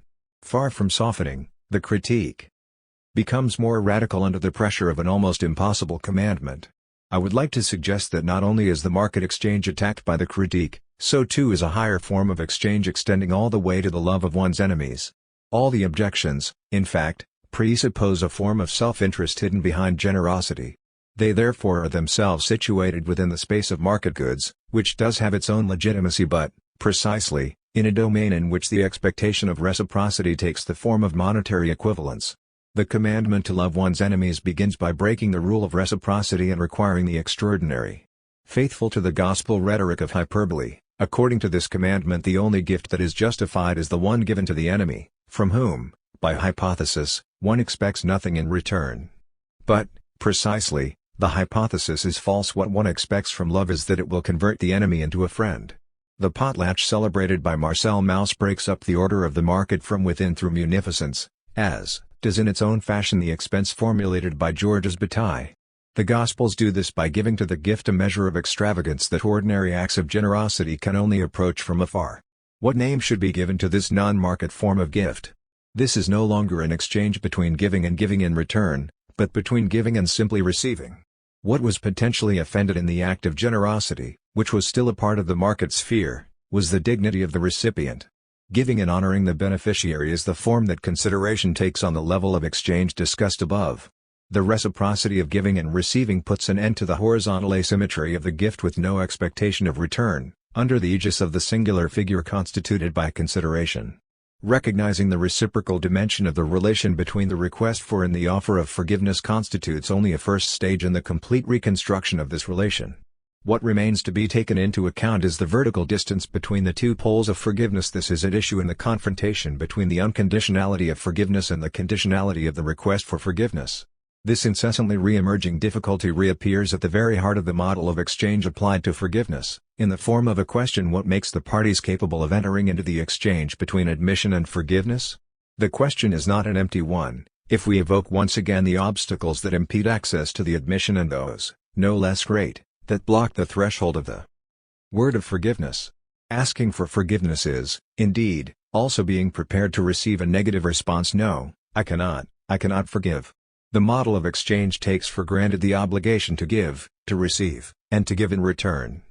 Speaker 1: Far from softening, the critique becomes more radical under the pressure of an almost impossible commandment. I would like to suggest that not only is the market exchange attacked by the critique, so too is a higher form of exchange extending all the way to the love of one's enemies. All the objections, in fact, presuppose a form of self-interest hidden behind generosity. They therefore are themselves situated within the space of market goods, which does have its own legitimacy, but, precisely, in a domain in which the expectation of reciprocity takes the form of monetary equivalence. The commandment to love one's enemies begins by breaking the rule of reciprocity and requiring the extraordinary. Faithful to the gospel rhetoric of hyperbole, according to this commandment the only gift that is justified is the one given to the enemy, from whom, by hypothesis, one expects nothing in return. But, precisely, the hypothesis is false. What one expects from love is that it will convert the enemy into a friend. The potlatch celebrated by Marcel Mauss breaks up the order of the market from within through munificence, as does in its own fashion the expense formulated by Georges Bataille. The Gospels do this by giving to the gift a measure of extravagance that ordinary acts of generosity can only approach from afar. What name should be given to this non-market form of gift? This is no longer an exchange between giving and giving in return, but between giving and simply receiving. What was potentially offended in the act of generosity, which was still a part of the market sphere, was the dignity of the recipient. Giving and honoring the beneficiary is the form that consideration takes on the level of exchange discussed above. The reciprocity of giving and receiving puts an end to the horizontal asymmetry of the gift with no expectation of return, under the aegis of the singular figure constituted by consideration. Recognizing the reciprocal dimension of the relation between the request for and the offer of forgiveness constitutes only a first stage in the complete reconstruction of this relation. What remains to be taken into account is the vertical distance between the two poles of forgiveness. This is at issue in the confrontation between the unconditionality of forgiveness and the conditionality of the request for forgiveness. This incessantly re-emerging difficulty reappears at the very heart of the model of exchange applied to forgiveness, in the form of a question: what makes the parties capable of entering into the exchange between admission and forgiveness? The question is not an empty one, if we evoke once again the obstacles that impede access to the admission and those, no less great, that block the threshold of the word of forgiveness. Asking for forgiveness is, indeed, also being prepared to receive a negative response: no, I cannot forgive. The model of exchange takes for granted the obligation to give, to receive, and to give in return.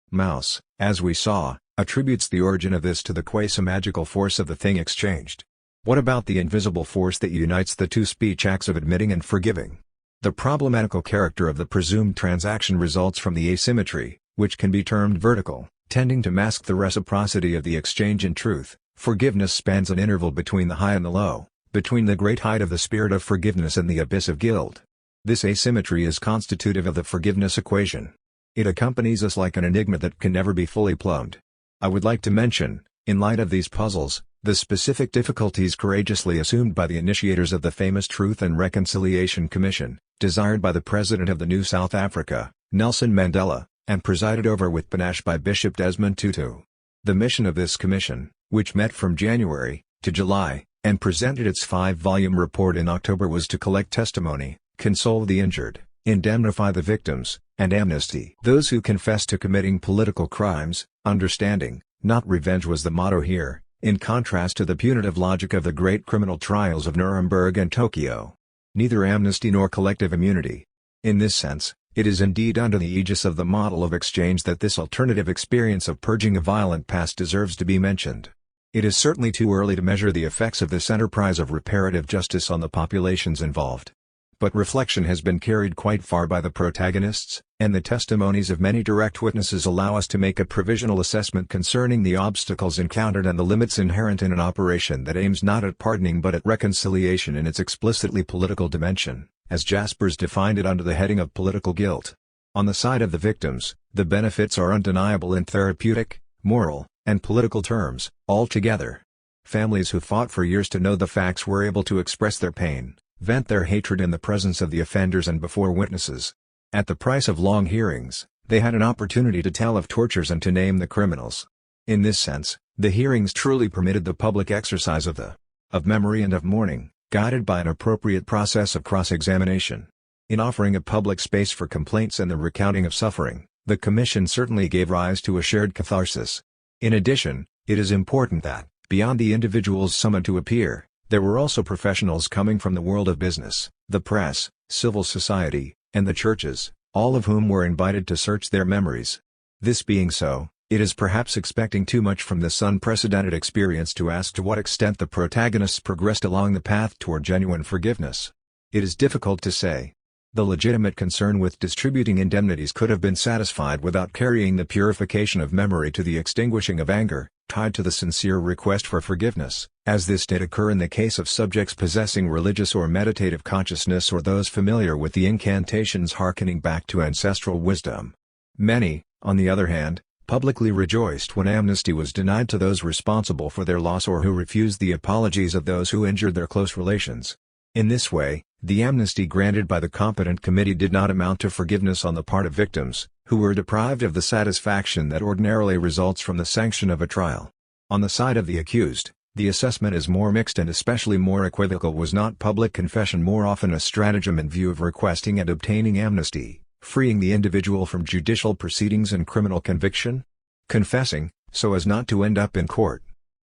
Speaker 1: Mauss, as we saw, attributes the origin of this to the quasi-magical force of the thing exchanged. What about the invisible force that unites the two speech acts of admitting and forgiving? The problematical character of the presumed transaction results from the asymmetry, which can be termed vertical, tending to mask the reciprocity of the exchange. In truth, forgiveness spans an interval between the high and the low, between the great height of the spirit of forgiveness and the abyss of guilt. This asymmetry is constitutive of the forgiveness equation. It accompanies us like an enigma that can never be fully plumbed. I would like to mention, in light of these puzzles, the specific difficulties courageously assumed by the initiators of the famous Truth and Reconciliation Commission, desired by the President of the New South Africa, Nelson Mandela, and presided over with panache by Bishop Desmond Tutu. The mission of this commission, which met from January to July, and presented its 5-volume report in October, was to collect testimony, console the injured, indemnify the victims, and amnesty those who confess to committing political crimes. Understanding, not revenge, was the motto here, in contrast to the punitive logic of the great criminal trials of Nuremberg and Tokyo. Neither amnesty nor collective immunity. In this sense, it is indeed under the aegis of the model of exchange that this alternative experience of purging a violent past deserves to be mentioned. It is certainly too early to measure the effects of this enterprise of reparative justice on the populations involved. But reflection has been carried quite far by the protagonists, and the testimonies of many direct witnesses allow us to make a provisional assessment concerning the obstacles encountered and the limits inherent in an operation that aims not at pardoning but at reconciliation in its explicitly political dimension, as Jaspers defined it under the heading of political guilt. On the side of the victims, the benefits are undeniable in therapeutic, moral, and political terms, altogether. Families who fought for years to know the facts were able to express their pain, vent their hatred in the presence of the offenders and before witnesses. At the price of long hearings, they had an opportunity to tell of tortures and to name the criminals. In this sense, the hearings truly permitted the public exercise of memory and of mourning, guided by an appropriate process of cross-examination. In offering a public space for complaints and the recounting of suffering, the Commission certainly gave rise to a shared catharsis. In addition, it is important that, beyond the individuals summoned to appear, there were also professionals coming from the world of business, the press, civil society, and the churches, all of whom were invited to search their memories. This being so, it is perhaps expecting too much from this unprecedented experience to ask to what extent the protagonists progressed along the path toward genuine forgiveness. It is difficult to say. The legitimate concern with distributing indemnities could have been satisfied without carrying the purification of memory to the extinguishing of anger, tied to the sincere request for forgiveness, as this did occur in the case of subjects possessing religious or meditative consciousness or those familiar with the incantations hearkening back to ancestral wisdom. Many, on the other hand, publicly rejoiced when amnesty was denied to those responsible for their loss or who refused the apologies of those who injured their close relations. In this way, the amnesty granted by the competent committee did not amount to forgiveness on the part of victims, who were deprived of the satisfaction that ordinarily results from the sanction of a trial. On the side of the accused, the assessment is more mixed and especially more equivocal. Was not public confession more often a stratagem in view of requesting and obtaining amnesty, freeing the individual from judicial proceedings and criminal conviction? Confessing, so as not to end up in court.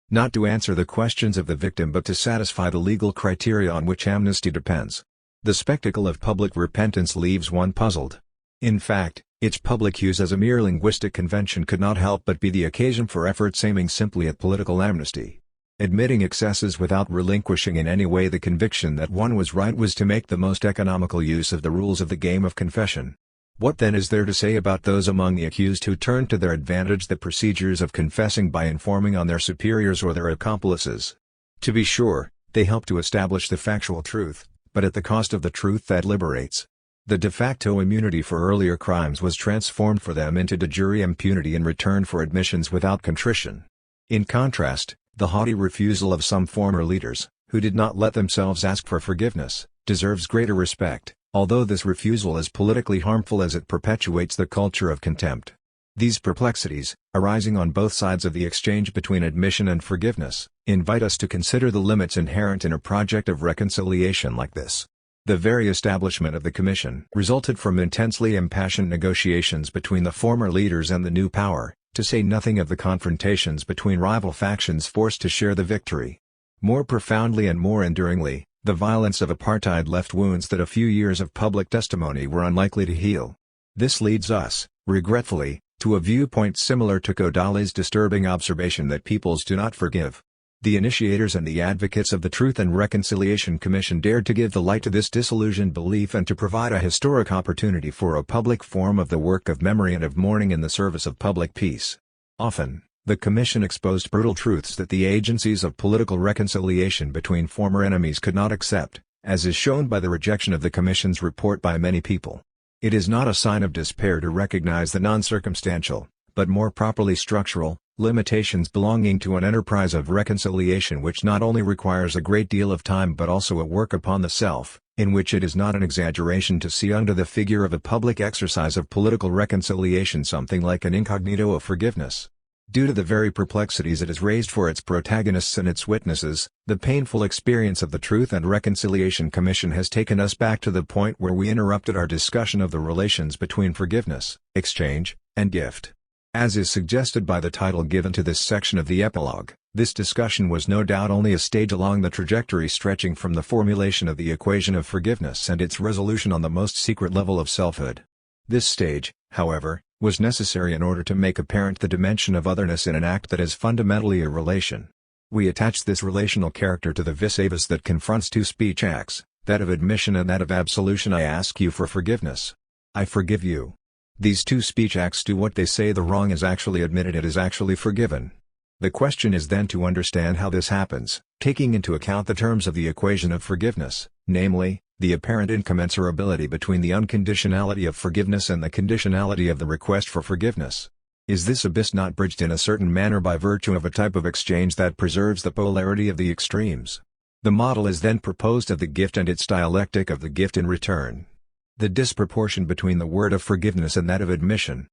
Speaker 1: Not to answer the questions of the victim but to satisfy the legal criteria on which amnesty depends. The spectacle of public repentance leaves one puzzled. In fact, its public use as a mere linguistic convention could not help but be the occasion for efforts aiming simply at political amnesty. Admitting excesses without relinquishing in any way the conviction that one was right was to make the most economical use of the rules of the game of confession. What then is there to say about those among the accused who turned to their advantage the procedures of confessing by informing on their superiors or their accomplices? To be sure, they helped to establish the factual truth, but at the cost of the truth that liberates. The de facto immunity for earlier crimes was transformed for them into de jure impunity in return for admissions without contrition. In contrast, the haughty refusal of some former leaders, who did not let themselves ask for forgiveness, deserves greater respect, although this refusal is politically harmful as it perpetuates the culture of contempt. These perplexities, arising on both sides of the exchange between admission and forgiveness, invite us to consider the limits inherent in a project of reconciliation like this. The very establishment of the Commission resulted from intensely impassioned negotiations between the former leaders and the new power, to say nothing of the confrontations between rival factions forced to share the victory. More profoundly and more enduringly, the violence of apartheid left wounds that a few years of public testimony were unlikely to heal. This leads us, regretfully, to a viewpoint similar to Kodale's disturbing observation that peoples do not forgive. The initiators and the advocates of the Truth and Reconciliation Commission dared to give the light to this disillusioned belief and to provide a historic opportunity for a public form of the work of memory and of mourning in the service of public peace. Often, the Commission exposed brutal truths that the agencies of political reconciliation between former enemies could not accept, as is shown by the rejection of the Commission's report by many people. It is not a sign of despair to recognize the non-circumstantial, but more properly structural, limitations belonging to an enterprise of reconciliation which not only requires a great deal of time but also a work upon the self, in which it is not an exaggeration to see under the figure of a public exercise of political reconciliation something like an incognito of forgiveness. Due to the very perplexities it has raised for its protagonists and its witnesses, the painful experience of the Truth and Reconciliation Commission has taken us back to the point where we interrupted our discussion of the relations between forgiveness, exchange, and gift. As is suggested by the title given to this section of the epilogue, this discussion was no doubt only a stage along the trajectory stretching from the formulation of the equation of forgiveness and its resolution on the most secret level of selfhood. This stage, however, was necessary in order to make apparent the dimension of otherness in an act that is fundamentally a relation. We attach this relational character to the vis a vis that confronts two speech acts, that of admission and that of absolution. I ask you for forgiveness. I forgive you. These two speech acts do what they say. The wrong is actually admitted, it is actually forgiven. The question is then to understand how this happens, taking into account the terms of the equation of forgiveness, namely, the apparent incommensurability between the unconditionality of forgiveness and the conditionality of the request for forgiveness. Is this abyss not bridged in a certain manner by virtue of a type of exchange that preserves the polarity of the extremes? The model is then proposed of the gift and its dialectic of the gift in return. The disproportion between the word of forgiveness and that of admission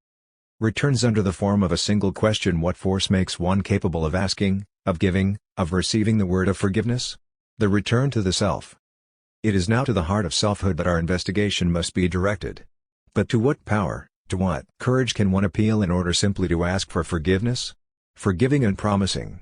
Speaker 1: returns under the form of a single question: what force makes one capable of asking, of giving, of receiving the word of forgiveness? The return to the self. It is now to the heart of selfhood that our investigation must be directed. But to what power, to what courage can one appeal in order simply to ask for forgiveness? Forgiving and promising.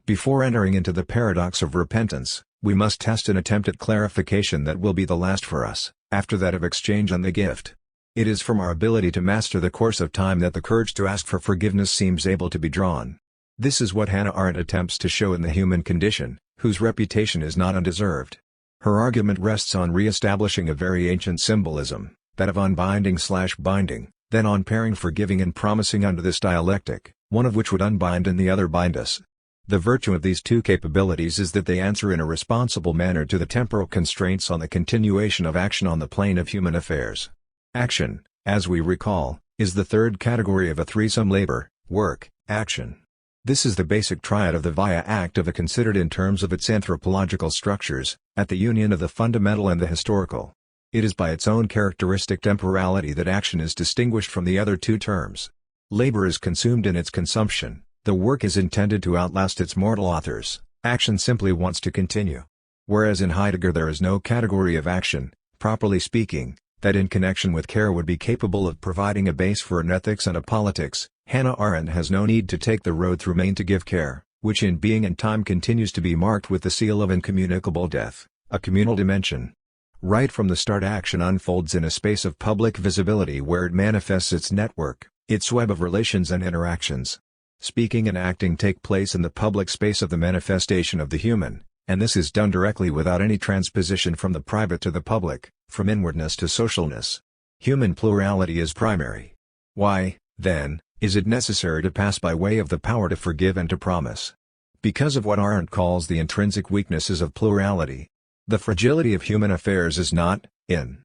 Speaker 1: Before entering into the paradox of repentance, we must test an attempt at clarification that will be the last for us, after that of exchange and the gift. It is from our ability to master the course of time that the courage to ask for forgiveness seems able to be drawn. This is what Hannah Arendt attempts to show in The Human Condition, whose reputation is not undeserved. Her argument rests on re-establishing a very ancient symbolism, that of unbinding/binding, then on pairing forgiving and promising under this dialectic, one of which would unbind and the other bind us. The virtue of these two capabilities is that they answer in a responsible manner to the temporal constraints on the continuation of action on the plane of human affairs. Action, as we recall, is the third category of a threesome: labor, work, action. This is the basic triad of the via activa considered in terms of its anthropological structures, at the union of the fundamental and the historical. It is by its own characteristic temporality that action is distinguished from the other two terms. Labor is consumed in its consumption. The work is intended to outlast its mortal authors, action simply wants to continue. Whereas in Heidegger there is no category of action, properly speaking, that in connection with care would be capable of providing a base for an ethics and a politics, Hannah Arendt has no need to take the road through Maine to give care, which in being and time continues to be marked with the seal of incommunicable death, a communal dimension. Right from the start action unfolds in a space of public visibility where it manifests its network, its web of relations and interactions. Speaking and acting take place in the public space of the manifestation of the human, and this is done directly without any transposition from the private to the public, from inwardness to socialness. Human plurality is primary. Why, then, is it necessary to pass by way of the power to forgive and to promise? Because of what Arendt calls the intrinsic weaknesses of plurality. The fragility of human affairs is not, in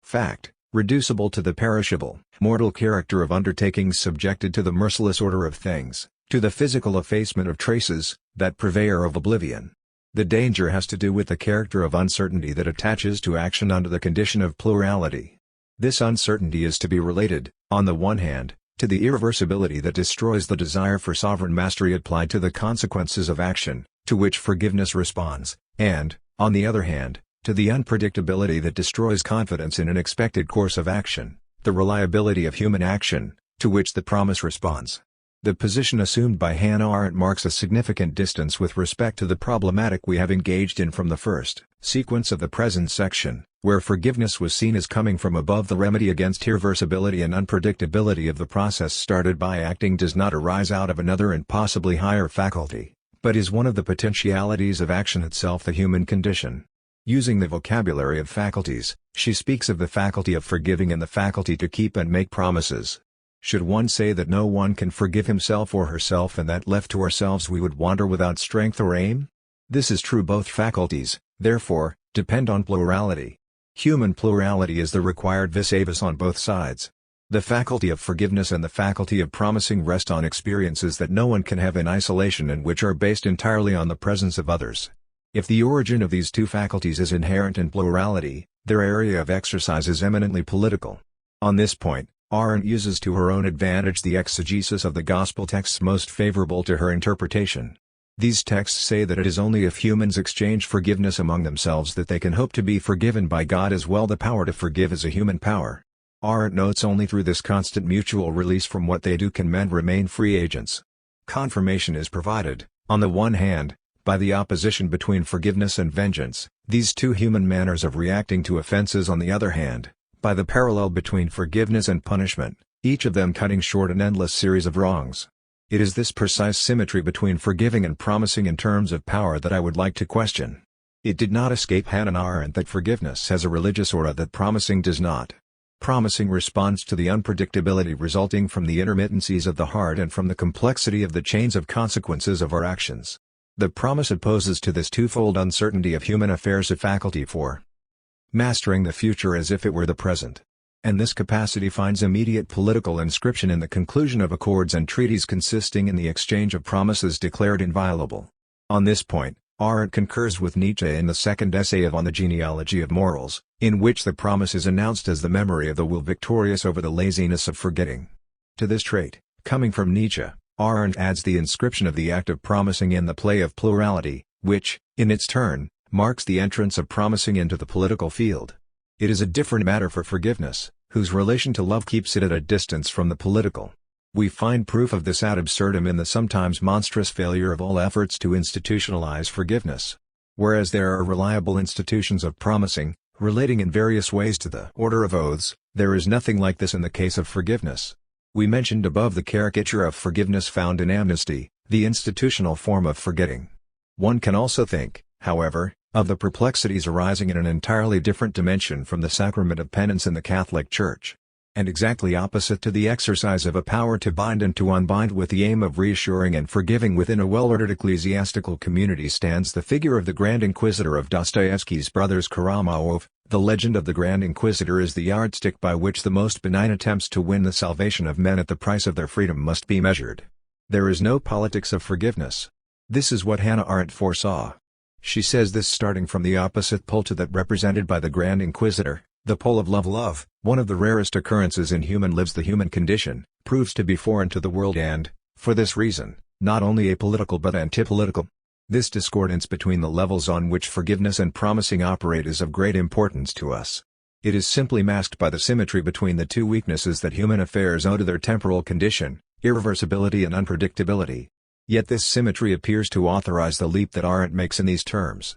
Speaker 1: fact, reducible to the perishable, mortal character of undertakings subjected to the merciless order of things, to the physical effacement of traces, that purveyor of oblivion. The danger has to do with the character of uncertainty that attaches to action under the condition of plurality. This uncertainty is to be related, on the one hand, to the irreversibility that destroys the desire for sovereign mastery applied to the consequences of action, to which forgiveness responds, and, on the other hand, to the unpredictability that destroys confidence in an expected course of action, the reliability of human action, to which the promise responds. The position assumed by Hannah Arendt marks a significant distance with respect to the problematic we have engaged in from the first sequence of the present section, where forgiveness was seen as coming from above. The remedy against irreversibility and unpredictability of the process started by acting does not arise out of another and possibly higher faculty, but is one of the potentialities of action itself the human condition. Using the vocabulary of faculties, she speaks of the faculty of forgiving and the faculty to keep and make promises. Should one say that no one can forgive himself or herself and that left to ourselves we would wander without strength or aim? This is true both faculties, therefore, depend on plurality. Human plurality is the required vis a vis on both sides. The faculty of forgiveness and the faculty of promising rest on experiences that no one can have in isolation and which are based entirely on the presence of others. If the origin of these two faculties is inherent in plurality, their area of exercise is eminently political. On this point, Arendt uses to her own advantage the exegesis of the gospel texts most favorable to her interpretation. These texts say that it is only if humans exchange forgiveness among themselves that they can hope to be forgiven by God as well. The power to forgive is a human power. Arendt notes only through this constant mutual release from what they do can men remain free agents. Confirmation is provided, on the one hand, by the opposition between forgiveness and vengeance, these two human manners of reacting to offenses. On the other hand, by the parallel between forgiveness and punishment, each of them cutting short an endless series of wrongs. It is this precise symmetry between forgiving and promising in terms of power that I would like to question. It did not escape Hannah Arendt that forgiveness has a religious aura that promising does not. Promising responds to the unpredictability resulting from the intermittencies of the heart and from the complexity of the chains of consequences of our actions. The promise opposes to this twofold uncertainty of human affairs a faculty for mastering the future as if it were the present. And this capacity finds immediate political inscription in the conclusion of accords and treaties consisting in the exchange of promises declared inviolable. On this point, Arendt concurs with Nietzsche in the second essay of On the Genealogy of Morals, in which the promise is announced as the memory of the will victorious over the laziness of forgetting. To this trait, coming from Nietzsche, Arendt adds the inscription of the act of promising in the play of plurality, which, in its turn, marks the entrance of promising into the political field. It is a different matter for forgiveness, whose relation to love keeps it at a distance from the political. We find proof of this ad absurdum in the sometimes monstrous failure of all efforts to institutionalize forgiveness. Whereas there are reliable institutions of promising, relating in various ways to the order of oaths, there is nothing like this in the case of forgiveness. We mentioned above the caricature of forgiveness found in amnesty, the institutional form of forgetting. One can also think, however, of the perplexities arising in an entirely different dimension from the sacrament of penance in the Catholic Church. And exactly opposite to the exercise of a power to bind and to unbind with the aim of reassuring and forgiving within a well-ordered ecclesiastical community stands the figure of the Grand Inquisitor of Dostoevsky's Brothers Karamazov. The legend of the Grand Inquisitor is the yardstick by which the most benign attempts to win the salvation of men at the price of their freedom must be measured. There is no politics of forgiveness. This is what Hannah Arendt foresaw. She says this starting from the opposite pole to that represented by the Grand Inquisitor, the pole of love, one of the rarest occurrences in human lives. The human condition proves to be foreign to the world and, for this reason, not only apolitical but antipolitical. This discordance between the levels on which forgiveness and promising operate is of great importance to us. It is simply masked by the symmetry between the two weaknesses that human affairs owe to their temporal condition, irreversibility and unpredictability. Yet this symmetry appears to authorize the leap that Arendt makes in these terms.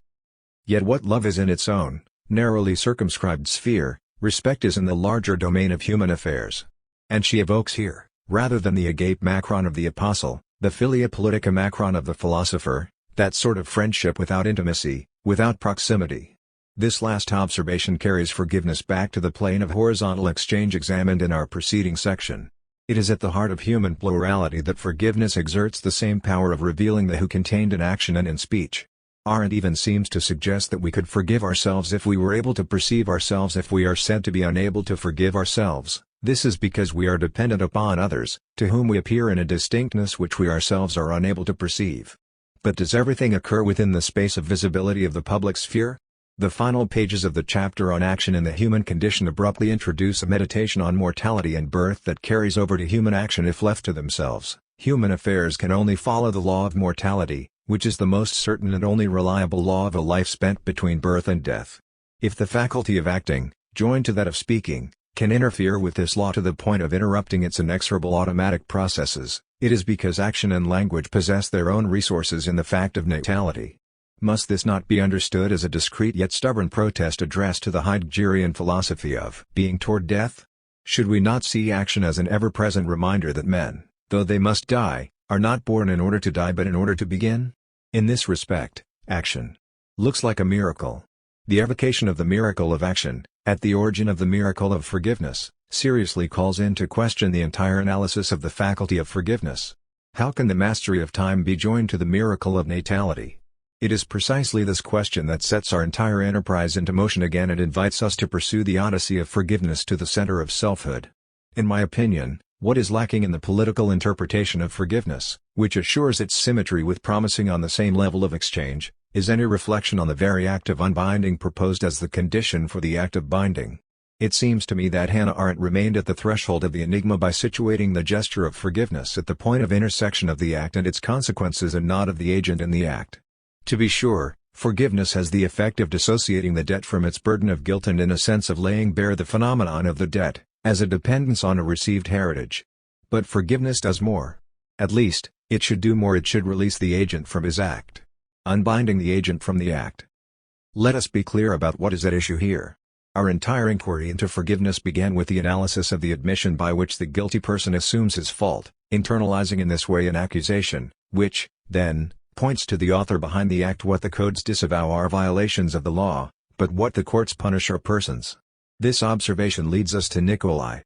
Speaker 1: Yet what love is in its own, narrowly circumscribed sphere, respect is in the larger domain of human affairs. And she evokes here, rather than the agape macron of the apostle, the philia politica macron of the philosopher, that sort of friendship without intimacy, without proximity. This last observation carries forgiveness back to the plane of horizontal exchange examined in our preceding section. It is at the heart of human plurality that forgiveness exerts the same power of revealing the who contained in action and in speech. Arendt even seems to suggest that we could forgive ourselves if we were able to perceive ourselves. If we are said to be unable to forgive ourselves, this is because we are dependent upon others, to whom we appear in a distinctness which we ourselves are unable to perceive. But does everything occur within the space of visibility of the public sphere? The final pages of the chapter on action in the human condition abruptly introduce a meditation on mortality and birth that carries over to human action if left to themselves. Human affairs can only follow the law of mortality, which is the most certain and only reliable law of a life spent between birth and death. If the faculty of acting, joined to that of speaking, can interfere with this law to the point of interrupting its inexorable automatic processes, it is because action and language possess their own resources in the fact of natality. Must this not be understood as a discreet yet stubborn protest addressed to the Heideggerian philosophy of being toward death? Should we not see action as an ever-present reminder that men, though they must die, are not born in order to die but in order to begin? In this respect, action looks like a miracle. The evocation of the miracle of action, at the origin of the miracle of forgiveness, seriously calls into question the entire analysis of the faculty of forgiveness. How can the mastery of time be joined to the miracle of natality? It is precisely this question that sets our entire enterprise into motion again and invites us to pursue the odyssey of forgiveness to the center of selfhood. In my opinion, what is lacking in the political interpretation of forgiveness, which assures its symmetry with promising on the same level of exchange, is any reflection on the very act of unbinding proposed as the condition for the act of binding. It seems to me that Hannah Arendt remained at the threshold of the enigma by situating the gesture of forgiveness at the point of intersection of the act and its consequences and not of the agent in the act. To be sure, forgiveness has the effect of dissociating the debt from its burden of guilt and in a sense of laying bare the phenomenon of the debt, as a dependence on a received heritage. But forgiveness does more. At least, it should do more. It should release the agent from his act, unbinding the agent from the act. Let us be clear about what is at issue here. Our entire inquiry into forgiveness began with the analysis of the admission by which the guilty person assumes his fault, internalizing in this way an accusation, which, then, points to the author behind the act. What the codes disavow are violations of the law, but what the courts punish are persons. This observation leads us to Nikolai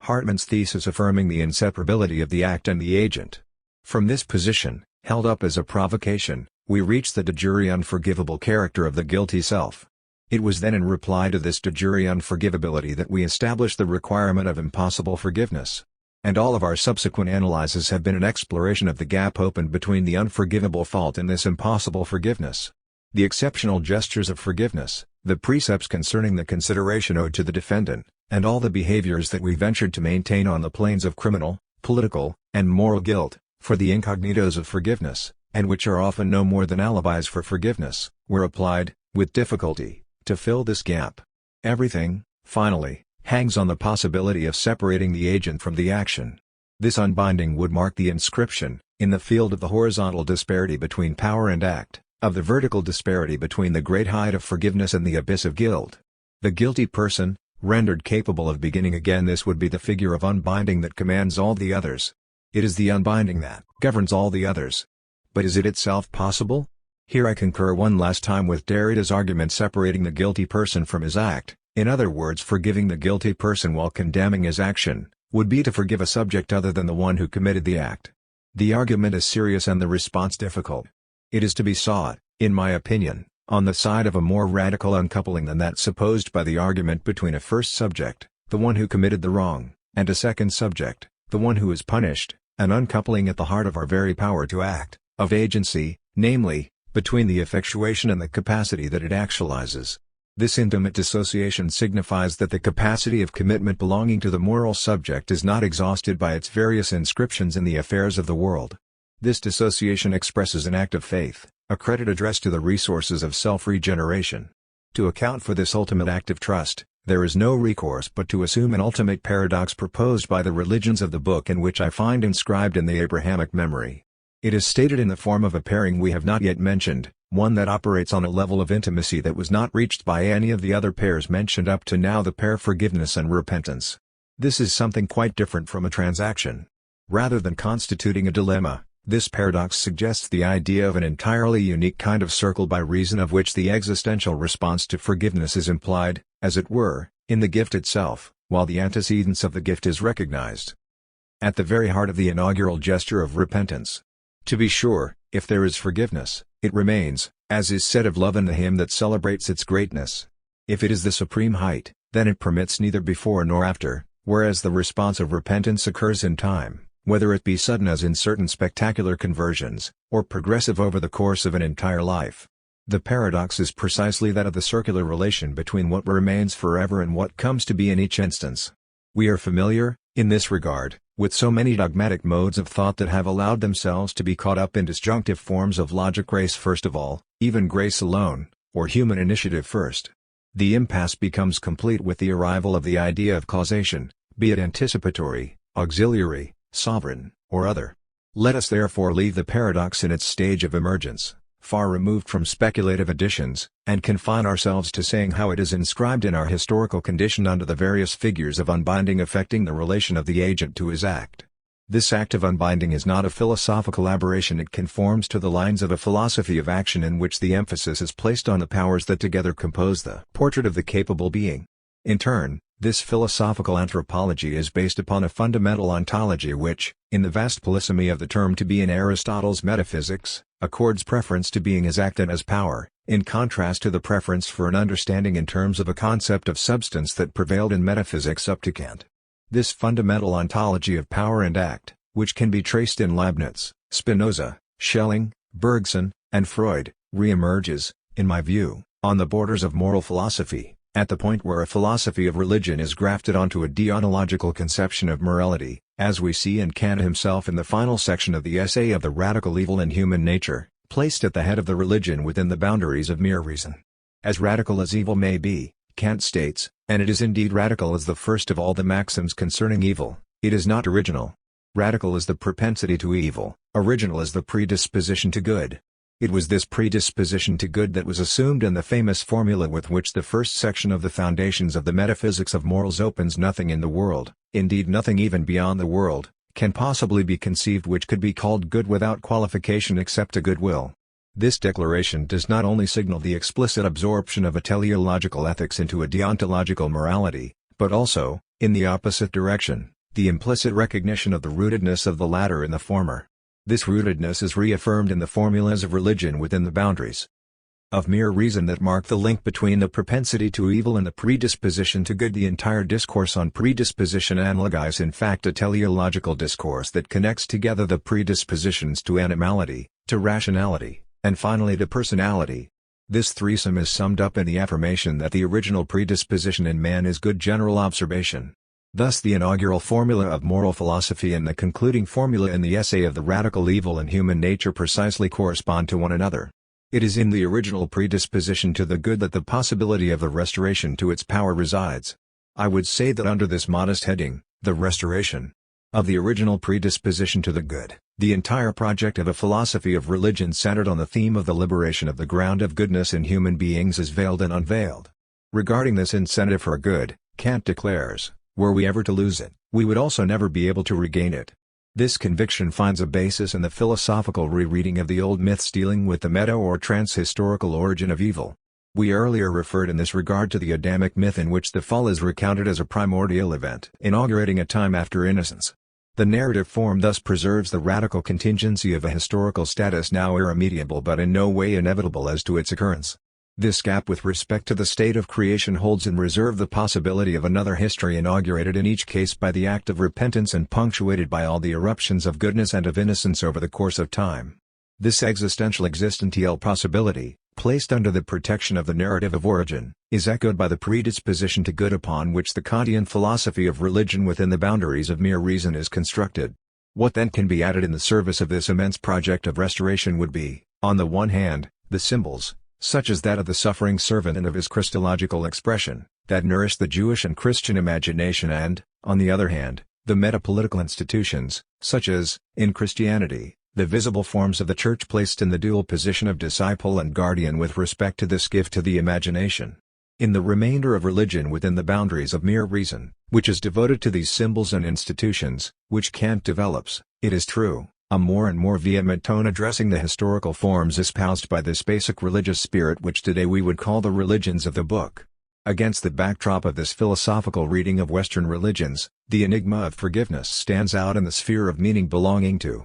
Speaker 1: Hartmann's thesis affirming the inseparability of the act and the agent. From this position, held up as a provocation, we reach the de jure unforgivable character of the guilty self. It was then in reply to this de jure unforgivability that we established the requirement of impossible forgiveness. And all of our subsequent analyses have been an exploration of the gap opened between the unforgivable fault and this impossible forgiveness. The exceptional gestures of forgiveness, the precepts concerning the consideration owed to the defendant, and all the behaviors that we ventured to maintain on the planes of criminal, political, and moral guilt, for the incognitos of forgiveness, and which are often no more than alibis for forgiveness, were applied, with difficulty, to fill this gap. Everything, finally, hangs on the possibility of separating the agent from the action. This unbinding would mark the inscription, in the field of the horizontal disparity between power and act, of the vertical disparity between the great height of forgiveness and the abyss of guilt. The guilty person, rendered capable of beginning again, this would be the figure of unbinding that commands all the others. It is the unbinding that governs all the others. But is it itself possible? Here I concur one last time with Derrida's argument separating the guilty person from his act. In other words, forgiving the guilty person while condemning his action, would be to forgive a subject other than the one who committed the act. The argument is serious and the response difficult. It is to be sought, in my opinion, on the side of a more radical uncoupling than that supposed by the argument between a first subject, the one who committed the wrong, and a second subject, the one who is punished, an uncoupling at the heart of our very power to act, of agency, namely, between the effectuation and the capacity that it actualizes. This intimate dissociation signifies that the capacity of commitment belonging to the moral subject is not exhausted by its various inscriptions in the affairs of the world. This dissociation expresses an act of faith, a credit addressed to the resources of self-regeneration. To account for this ultimate act of trust, there is no recourse but to assume an ultimate paradox proposed by the religions of the book and which I find inscribed in the Abrahamic memory. It is stated in the form of a pairing we have not yet mentioned, one that operates on a level of intimacy that was not reached by any of the other pairs mentioned up to now, the pair forgiveness and repentance. This is something quite different from a transaction. Rather than constituting a dilemma, this paradox suggests the idea of an entirely unique kind of circle by reason of which the existential response to forgiveness is implied, as it were, in the gift itself, while the antecedence of the gift is recognized at the very heart of the inaugural gesture of repentance. To be sure, if there is forgiveness, it remains, as is said of love in the hymn that celebrates its greatness. If it is the supreme height, then it permits neither before nor after, whereas the response of repentance occurs in time, whether it be sudden as in certain spectacular conversions, or progressive over the course of an entire life. The paradox is precisely that of the circular relation between what remains forever and what comes to be in each instance. We are familiar, in this regard, with so many dogmatic modes of thought that have allowed themselves to be caught up in disjunctive forms of logic: grace first of all, even grace alone, or human initiative first. The impasse becomes complete with the arrival of the idea of causation, be it anticipatory, auxiliary, sovereign, or other. Let us therefore leave the paradox in its stage of emergence, far removed from speculative additions, and confine ourselves to saying how it is inscribed in our historical condition under the various figures of unbinding affecting the relation of the agent to his act. This act of unbinding is not a philosophical aberration, it conforms to the lines of a philosophy of action in which the emphasis is placed on the powers that together compose the portrait of the capable being. In turn, this philosophical anthropology is based upon a fundamental ontology which, in the vast polysemy of the term to be in Aristotle's metaphysics, accords preference to being as act and as power, in contrast to the preference for an understanding in terms of a concept of substance that prevailed in metaphysics up to Kant. This fundamental ontology of power and act, which can be traced in Leibniz, Spinoza, Schelling, Bergson, and Freud, re-emerges, in my view, on the borders of moral philosophy, at the point where a philosophy of religion is grafted onto a deontological conception of morality, as we see in Kant himself in the final section of the essay of the radical evil in human nature, placed at the head of the religion within the boundaries of mere reason. As radical as evil may be, Kant states, and it is indeed radical as the first of all the maxims concerning evil, it is not original. Radical is the propensity to evil, original is the predisposition to good. It was this predisposition to good that was assumed in the famous formula with which the first section of the Foundations of the Metaphysics of Morals opens: nothing in the world, indeed nothing even beyond the world, can possibly be conceived which could be called good without qualification except a good will. This declaration does not only signal the explicit absorption of a teleological ethics into a deontological morality, but also, in the opposite direction, the implicit recognition of the rootedness of the latter in the former. This rootedness is reaffirmed in the formulas of religion within the boundaries of mere reason that mark the link between the propensity to evil and the predisposition to good. The entire discourse on predisposition analogize in fact a teleological discourse that connects together the predispositions to animality, to rationality, and finally to personality. This threesome is summed up in the affirmation that the original predisposition in man is good general observation. Thus the inaugural formula of moral philosophy and the concluding formula in the essay of the radical evil in human nature precisely correspond to one another. It is in the original predisposition to the good that the possibility of the restoration to its power resides. I would say that under this modest heading, the restoration of the original predisposition to the good, the entire project of a philosophy of religion centered on the theme of the liberation of the ground of goodness in human beings is veiled and unveiled. Regarding this incentive for good, Kant declares, were we ever to lose it, we would also never be able to regain it. This conviction finds a basis in the philosophical rereading of the old myths dealing with the meta or trans-historical origin of evil. We earlier referred in this regard to the Adamic myth in which the fall is recounted as a primordial event inaugurating a time after innocence. The narrative form thus preserves the radical contingency of a historical status now irremediable but in no way inevitable as to its occurrence. This gap with respect to the state of creation holds in reserve the possibility of another history inaugurated in each case by the act of repentance and punctuated by all the eruptions of goodness and of innocence over the course of time. This existential possibility, placed under the protection of the narrative of origin, is echoed by the predisposition to good upon which the Kantian philosophy of religion within the boundaries of mere reason is constructed. What then can be added in the service of this immense project of restoration would be, on the one hand, the symbols, such as that of the suffering servant and of his Christological expression, that nourish the Jewish and Christian imagination and, on the other hand, the metapolitical institutions, such as, in Christianity, the visible forms of the Church placed in the dual position of disciple and guardian with respect to this gift to the imagination. In the remainder of religion within the boundaries of mere reason, which is devoted to these symbols and institutions, which Kant develops, it is true, a more and more vehement tone addressing the historical forms espoused by this basic religious spirit which today we would call the religions of the book. Against the backdrop of this philosophical reading of Western religions, the enigma of forgiveness stands out in the sphere of meaning belonging to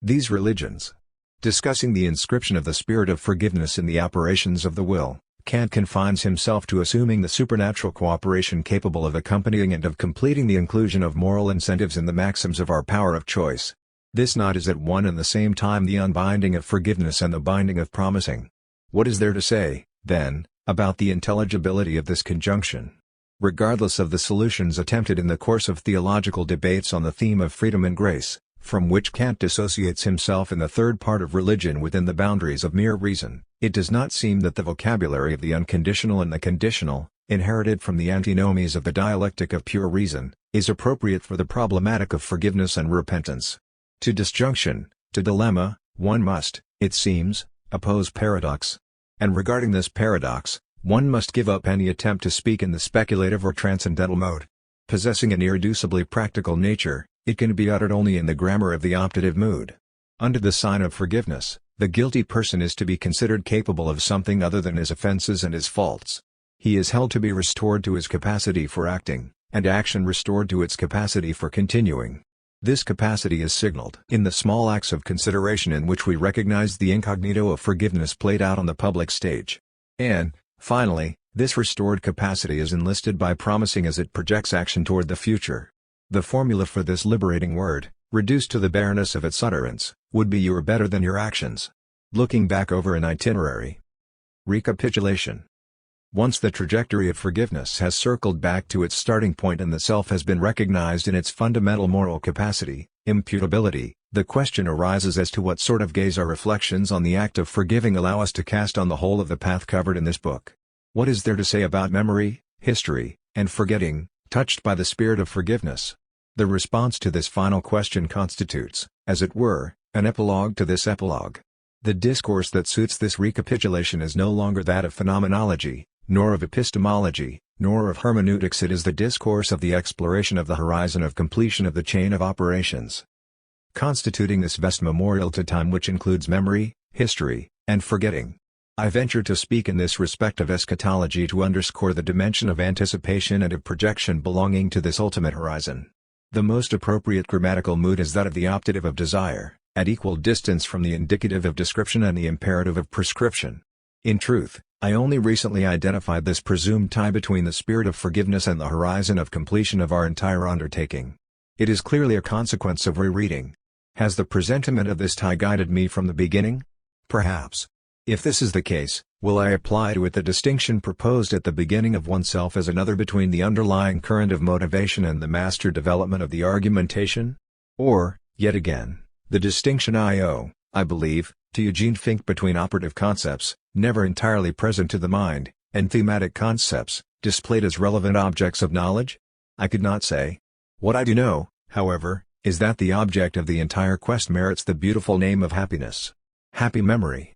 Speaker 1: these religions. Discussing the inscription of the spirit of forgiveness in the operations of the will, Kant confines himself to assuming the supernatural cooperation capable of accompanying and of completing the inclusion of moral incentives in the maxims of our power of choice. This knot is at one and the same time the unbinding of forgiveness and the binding of promising. What is there to say, then, about the intelligibility of this conjunction? Regardless of the solutions attempted in the course of theological debates on the theme of freedom and grace, from which Kant dissociates himself in the third part of religion within the boundaries of mere reason, it does not seem that the vocabulary of the unconditional and the conditional, inherited from the antinomies of the dialectic of pure reason, is appropriate for the problematic of forgiveness and repentance. To disjunction, to dilemma, one must, it seems, oppose paradox. And regarding this paradox, one must give up any attempt to speak in the speculative or transcendental mode. Possessing an irreducibly practical nature, It can be uttered only in the grammar of the optative mood. Under the sign of forgiveness, the guilty person is to be considered capable of something other than his offenses and his faults. He is held to be restored to his capacity for acting, and action restored to its capacity for continuing. This capacity is signaled in the small acts of consideration in which we recognize the incognito of forgiveness played out on the public stage. And, finally, this restored capacity is enlisted by promising as it projects action toward the future. The formula for this liberating word, reduced to the bareness of its utterance, would be "you are better than your actions." Looking back over an itinerary. Recapitulation. Once the trajectory of forgiveness has circled back to its starting point and the self has been recognized in its fundamental moral capacity, imputability, the question arises as to what sort of gaze our reflections on the act of forgiving allow us to cast on the whole of the path covered in this book. What is there to say about memory, history, and forgetting, touched by the spirit of forgiveness? The response to this final question constitutes, as it were, an epilogue to this epilogue. The discourse that suits this recapitulation is no longer that of phenomenology, nor of epistemology, nor of hermeneutics. It is the discourse of the exploration of the horizon of completion of the chain of operations. Constituting this vast memorial to time which includes memory, history, and forgetting. I venture to speak in this respect of eschatology to underscore the dimension of anticipation and of projection belonging to this ultimate horizon. The most appropriate grammatical mood is that of the optative of desire, at equal distance from the indicative of description and the imperative of prescription. In truth, I only recently identified this presumed tie between the spirit of forgiveness and the horizon of completion of our entire undertaking. It is clearly a consequence of rereading. Has the presentiment of this tie guided me from the beginning? Perhaps. If this is the case, will I apply to it the distinction proposed at the beginning of oneself as another between the underlying current of motivation and the master development of the argumentation? Or, yet again, the distinction I believe, to Eugene Fink between operative concepts, never entirely present to the mind, and thematic concepts, displayed as relevant objects of knowledge? I could not say. What I do know, however, is that the object of the entire quest merits the beautiful name of happiness. Happy memory.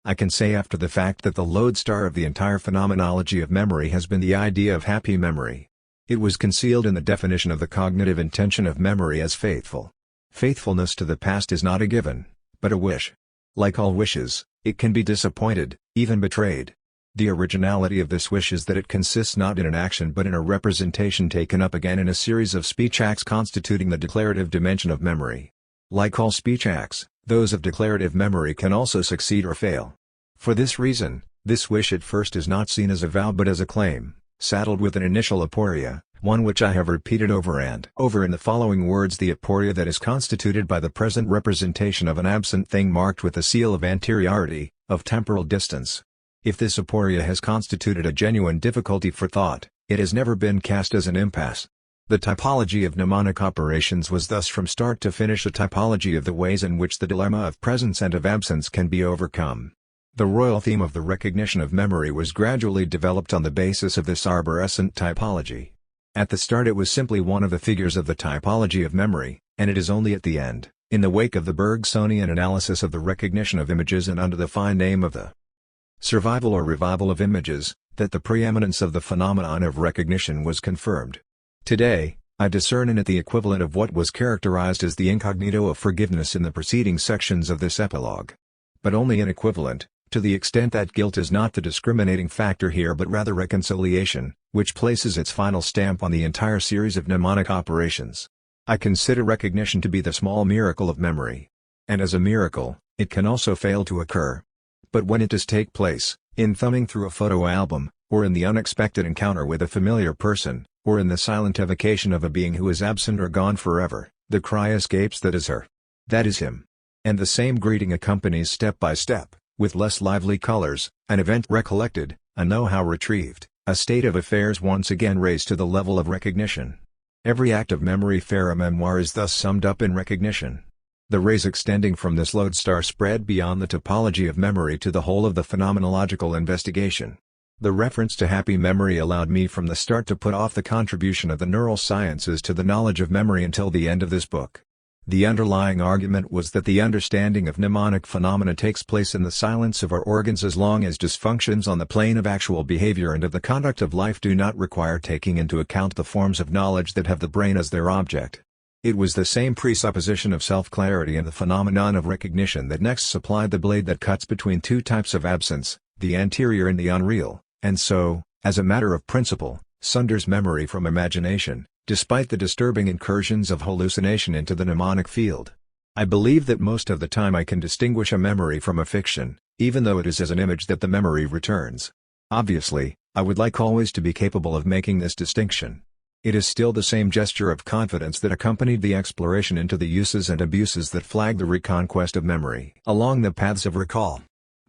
Speaker 1: I can say after the fact that the lodestar of the entire phenomenology of memory has been the idea of happy memory. It was concealed in the definition of the cognitive intention of memory as faithful. Faithfulness to the past is not a given, but a wish. Like all wishes, it can be disappointed, even betrayed. The originality of this wish is that it consists not in an action but in a representation taken up again in a series of speech acts constituting the declarative dimension of memory. Like all speech acts, those of declarative memory can also succeed or fail. For this reason, this wish at first is not seen as a vow but as a claim, saddled with an initial aporia, one which I have repeated over and over in the following words: the aporia that is constituted by the present representation of an absent thing marked with the seal of anteriority, of temporal distance. If this aporia has constituted a genuine difficulty for thought, it has never been cast as an impasse. The typology of mnemonic operations was thus from start to finish a typology of the ways in which the dilemma of presence and of absence can be overcome. The royal theme of the recognition of memory was gradually developed on the basis of this arborescent typology. At the start it was simply one of the figures of the typology of memory, and it is only at the end, in the wake of the Bergsonian analysis of the recognition of images and under the fine name of the survival or revival of images, that the preeminence of the phenomenon of recognition was confirmed. Today, I discern in it the equivalent of what was characterized as the incognito of forgiveness in the preceding sections of this epilogue. But only an equivalent, to the extent that guilt is not the discriminating factor here but rather reconciliation, which places its final stamp on the entire series of mnemonic operations. I consider recognition to be the small miracle of memory. And as a miracle, it can also fail to occur. But when it does take place, in thumbing through a photo album, or in the unexpected encounter with a familiar person, or in the silent evocation of a being who is absent or gone forever, the cry escapes: that is her. That is him. And the same greeting accompanies step by step, with less lively colors, an event recollected, a know-how retrieved, a state of affairs once again raised to the level of recognition. Every act of memory faire a memoire is thus summed up in recognition. The rays extending from this lodestar spread beyond the topology of memory to the whole of the phenomenological investigation. The reference to happy memory allowed me from the start to put off the contribution of the neural sciences to the knowledge of memory until the end of this book. The underlying argument was that the understanding of mnemonic phenomena takes place in the silence of our organs as long as dysfunctions on the plane of actual behavior and of the conduct of life do not require taking into account the forms of knowledge that have the brain as their object. It was the same presupposition of self-clarity and the phenomenon of recognition that next supplied the blade that cuts between two types of absence, the anterior and the unreal, and so, as a matter of principle, sunders memory from imagination, despite the disturbing incursions of hallucination into the mnemonic field. I believe that most of the time I can distinguish a memory from a fiction, even though it is as an image that the memory returns. Obviously, I would like always to be capable of making this distinction. It is still the same gesture of confidence that accompanied the exploration into the uses and abuses that flagged the reconquest of memory along the paths of recall.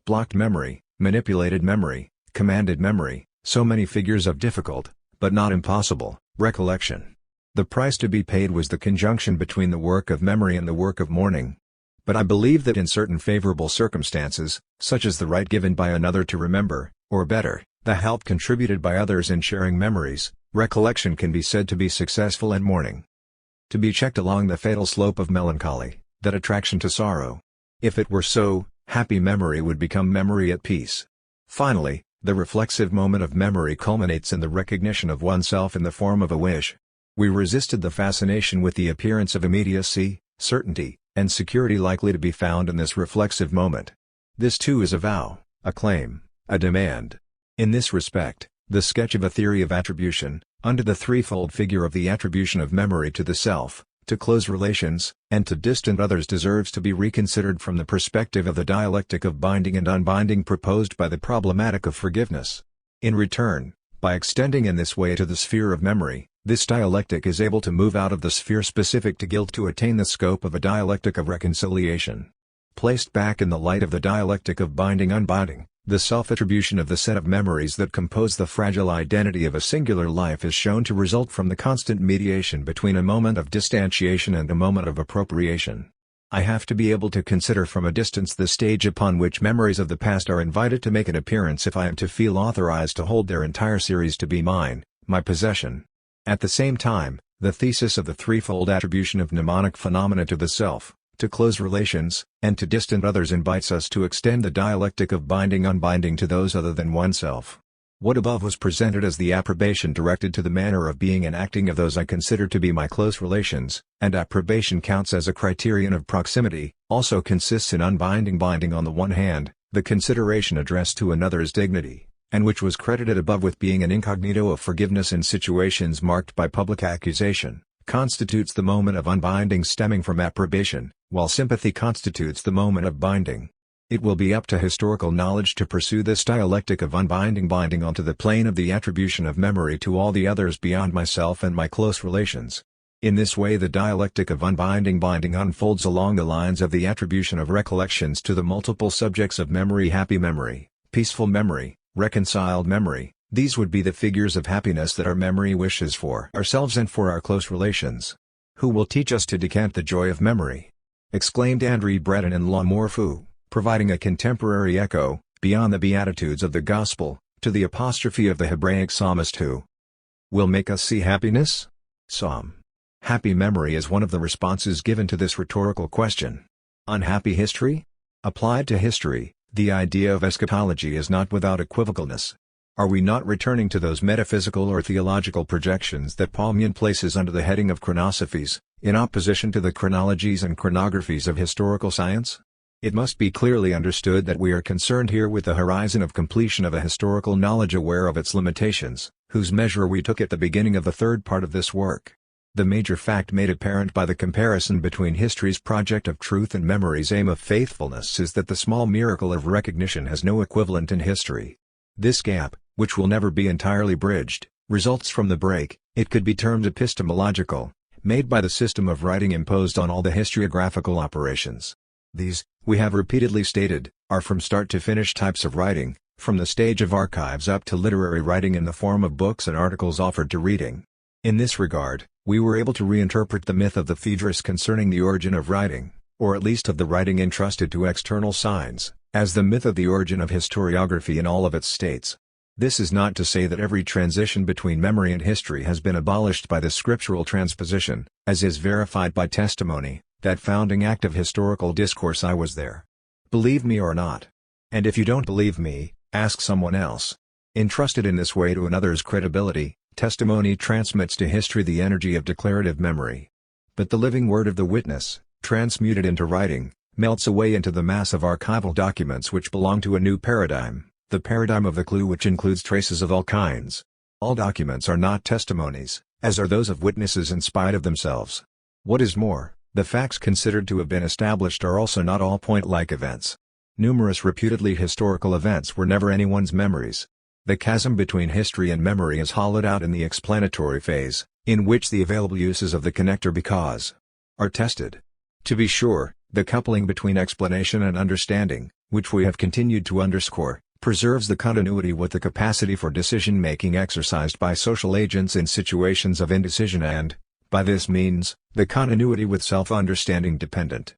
Speaker 1: Blocked memory, manipulated memory, commanded memory, so many figures of difficult, but not impossible, recollection. The price to be paid was the conjunction between the work of memory and the work of mourning. But I believe that in certain favorable circumstances, such as the right given by another to remember, or better, the help contributed by others in sharing memories, recollection can be said to be successful in mourning. To be checked along the fatal slope of melancholy, that attraction to sorrow. If it were so, happy memory would become memory at peace. Finally, the reflexive moment of memory culminates in the recognition of oneself in the form of a wish. We resisted the fascination with the appearance of immediacy, certainty, and security likely to be found in this reflexive moment. This too is a vow, a claim, a demand. In this respect, the sketch of a theory of attribution, under the threefold figure of the attribution of memory to the self, to close relations, and to distant others deserves to be reconsidered from the perspective of the dialectic of binding and unbinding proposed by the problematic of forgiveness. In return, by extending in this way to the sphere of memory, this dialectic is able to move out of the sphere specific to guilt to attain the scope of a dialectic of reconciliation. Placed back in the light of the dialectic of binding-unbinding, the self-attribution of the set of memories that compose the fragile identity of a singular life is shown to result from the constant mediation between a moment of distantiation and a moment of appropriation. I have to be able to consider from a distance the stage upon which memories of the past are invited to make an appearance if I am to feel authorized to hold their entire series to be mine, my possession. At the same time, the thesis of the threefold attribution of mnemonic phenomena to the self, to close relations, and to distant others invites us to extend the dialectic of binding-unbinding to those other than oneself. What above was presented as the approbation directed to the manner of being and acting of those I consider to be my close relations, and approbation counts as a criterion of proximity, also consists in unbinding-binding on the one hand, the consideration addressed to another's dignity, and which was credited above with being an incognito of forgiveness in situations marked by public accusation, constitutes the moment of unbinding stemming from approbation, while sympathy constitutes the moment of binding. It will be up to historical knowledge to pursue this dialectic of unbinding-binding onto the plane of the attribution of memory to all the others beyond myself and my close relations. In this way the dialectic of unbinding-binding unfolds along the lines of the attribution of recollections to the multiple subjects of memory: happy memory, peaceful memory, reconciled memory. These would be the figures of happiness that our memory wishes for ourselves and for our close relations. Who will teach us to decant the joy of memory? Exclaimed André Breton in La Morphew, providing a contemporary echo, beyond the Beatitudes of the Gospel, to the apostrophe of the Hebraic psalmist who will make us see happiness? Psalm. Happy memory is one of the responses given to this rhetorical question. Unhappy history? Applied to history, the idea of eschatology is not without equivocalness. Are we not returning to those metaphysical or theological projections that Palmian places under the heading of chronosophies, in opposition to the chronologies and chronographies of historical science? It must be clearly understood that we are concerned here with the horizon of completion of a historical knowledge aware of its limitations, whose measure we took at the beginning of the third part of this work. The major fact made apparent by the comparison between history's project of truth and memory's aim of faithfulness is that the small miracle of recognition has no equivalent in history. This gap, which will never be entirely bridged, results from the break, it could be termed epistemological, made by the system of writing imposed on all the historiographical operations. These, we have repeatedly stated, are from start to finish types of writing, from the stage of archives up to literary writing in the form of books and articles offered to reading. In this regard, we were able to reinterpret the myth of the Phaedrus concerning the origin of writing, or at least of the writing entrusted to external signs, as the myth of the origin of historiography in all of its states. This is not to say that every transition between memory and history has been abolished by the scriptural transposition, as is verified by testimony, that founding act of historical discourse. I was there. Believe me or not. And if you don't believe me, ask someone else. Entrusted in this way to another's credibility, testimony transmits to history the energy of declarative memory. But the living word of the witness, transmuted into writing, melts away into the mass of archival documents which belong to a new paradigm, the paradigm of the clue, which includes traces of all kinds. All documents are not testimonies, as are those of witnesses in spite of themselves. What is more, the facts considered to have been established are also not all point-like events. Numerous reputedly historical events were never anyone's memories. The chasm between history and memory is hollowed out in the explanatory phase, in which the available uses of the connector because are tested. To be sure, the coupling between explanation and understanding, which we have continued to underscore, preserves the continuity with the capacity for decision-making exercised by social agents in situations of indecision and, by this means, the continuity with self-understanding dependent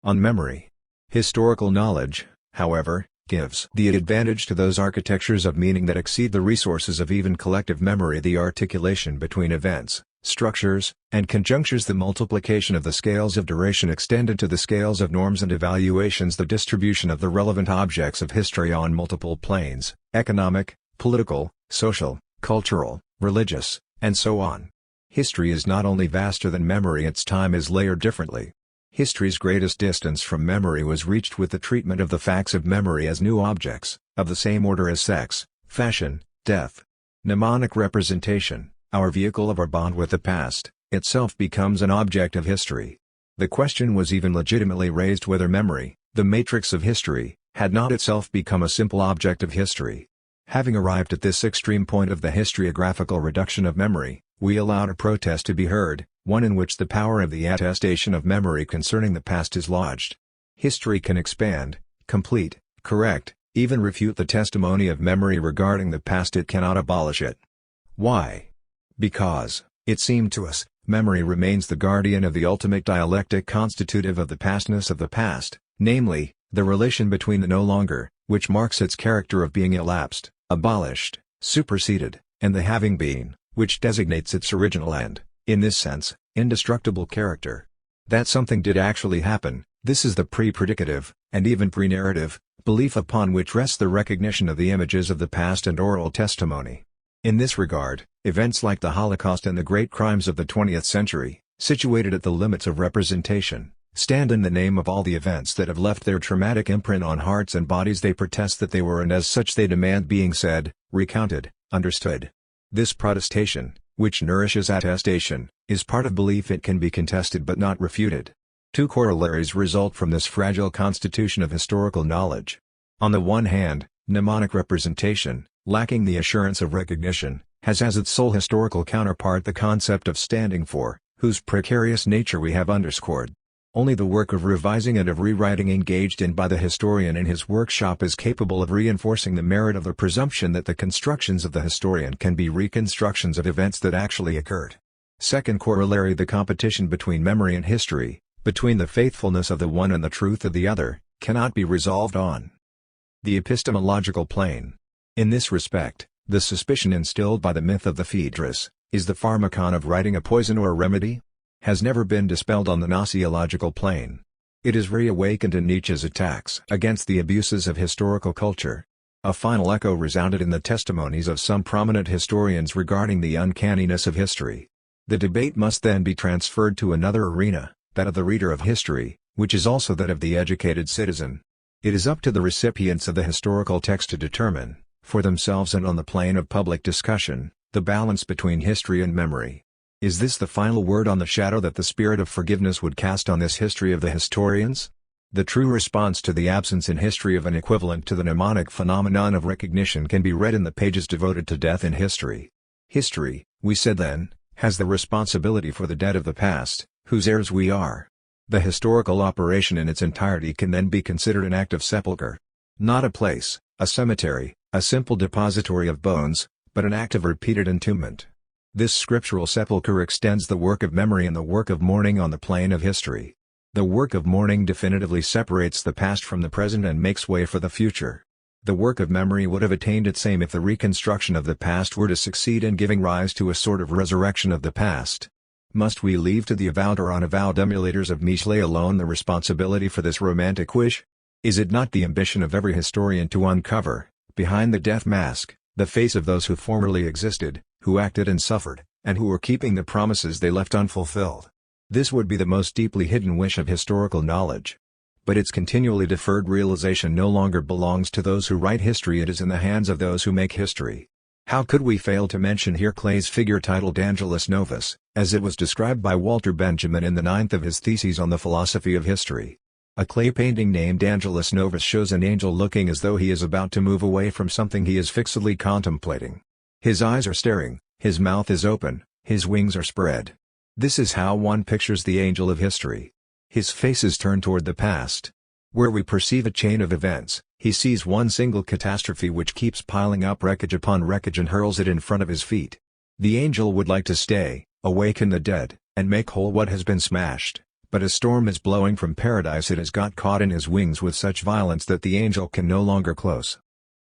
Speaker 1: on memory. Historical knowledge, however, gives the advantage to those architectures of meaning that exceed the resources of even collective memory, the articulation between events, structures, and conjunctures, the multiplication of the scales of duration extended to the scales of norms and evaluations, the distribution of the relevant objects of history on multiple planes, economic, political, social, cultural, religious, and so on. History is not only vaster than memory, its time is layered differently. History's greatest distance from memory was reached with the treatment of the facts of memory as new objects, of the same order as sex, fashion, death. Mnemonic representation, our vehicle of our bond with the past, itself becomes an object of history. The question was even legitimately raised whether memory, the matrix of history, had not itself become a simple object of history. Having arrived at this extreme point of the historiographical reduction of memory, we allowed a protest to be heard, one in which the power of the attestation of memory concerning the past is lodged. History can expand, complete, correct, even refute the testimony of memory regarding the past. It cannot abolish it. Why? Because, it seemed to us, memory remains the guardian of the ultimate dialectic constitutive of the pastness of the past, namely, the relation between the no longer, which marks its character of being elapsed, abolished, superseded, and the having been, which designates its original and, in this sense, indestructible character. That something did actually happen, this is the pre-predicative, and even pre-narrative, belief upon which rests the recognition of the images of the past and oral testimony. In this regard, events like the Holocaust and the great crimes of the 20th century, situated at the limits of representation, stand in the name of all the events that have left their traumatic imprint on hearts and bodies they protest that they were, and as such they demand being said, recounted, understood. This protestation, which nourishes attestation, is part of belief. It can be contested but not refuted. Two corollaries result from this fragile constitution of historical knowledge. On the one hand, mnemonic representation, lacking the assurance of recognition, has as its sole historical counterpart the concept of standing for, whose precarious nature we have underscored. Only the work of revising and of rewriting engaged in by the historian in his workshop is capable of reinforcing the merit of the presumption that the constructions of the historian can be reconstructions of events that actually occurred. Second corollary, the competition between memory and history, between the faithfulness of the one and the truth of the other, cannot be resolved on the epistemological plane. In this respect, the suspicion instilled by the myth of the Phaedrus, is the pharmacon of writing a poison or a remedy? Has never been dispelled on the gnoseological plane. It is reawakened in Nietzsche's attacks against the abuses of historical culture. A final echo resounded in the testimonies of some prominent historians regarding the uncanniness of history. The debate must then be transferred to another arena, that of the reader of history, which is also that of the educated citizen. It is up to the recipients of the historical text to determine, for themselves and on the plane of public discussion, the balance between history and memory. Is this the final word on the shadow that the spirit of forgiveness would cast on this history of the historians? The true response to the absence in history of an equivalent to the mnemonic phenomenon of recognition can be read in the pages devoted to death in history. History, we said then, has the responsibility for the dead of the past, whose heirs we are. The historical operation in its entirety can then be considered an act of sepulchre. Not a place, a cemetery, a simple depository of bones, but an act of repeated entombment. This scriptural sepulchre extends the work of memory and the work of mourning on the plane of history. The work of mourning definitively separates the past from the present and makes way for the future. The work of memory would have attained its aim if the reconstruction of the past were to succeed in giving rise to a sort of resurrection of the past. Must we leave to the avowed or unavowed emulators of Michelet alone the responsibility for this romantic wish? Is it not the ambition of every historian to uncover, behind the death mask, the face of those who formerly existed, who acted and suffered, and who were keeping the promises they left unfulfilled? This would be the most deeply hidden wish of historical knowledge. But its continually deferred realization no longer belongs to those who write history, it is in the hands of those who make history. How could we fail to mention here Clay's figure titled Angelus Novus, as it was described by Walter Benjamin in the 9th of his Theses on the Philosophy of History. A clay painting named Angelus Novus shows an angel looking as though he is about to move away from something he is fixedly contemplating. His eyes are staring, his mouth is open, his wings are spread. This is how one pictures the angel of history. His face is turned toward the past. Where we perceive a chain of events, he sees one single catastrophe which keeps piling up wreckage upon wreckage and hurls it in front of his feet. The angel would like to stay, awaken the dead, and make whole what has been smashed, but a storm is blowing from paradise. It has got caught in his wings with such violence that the angel can no longer close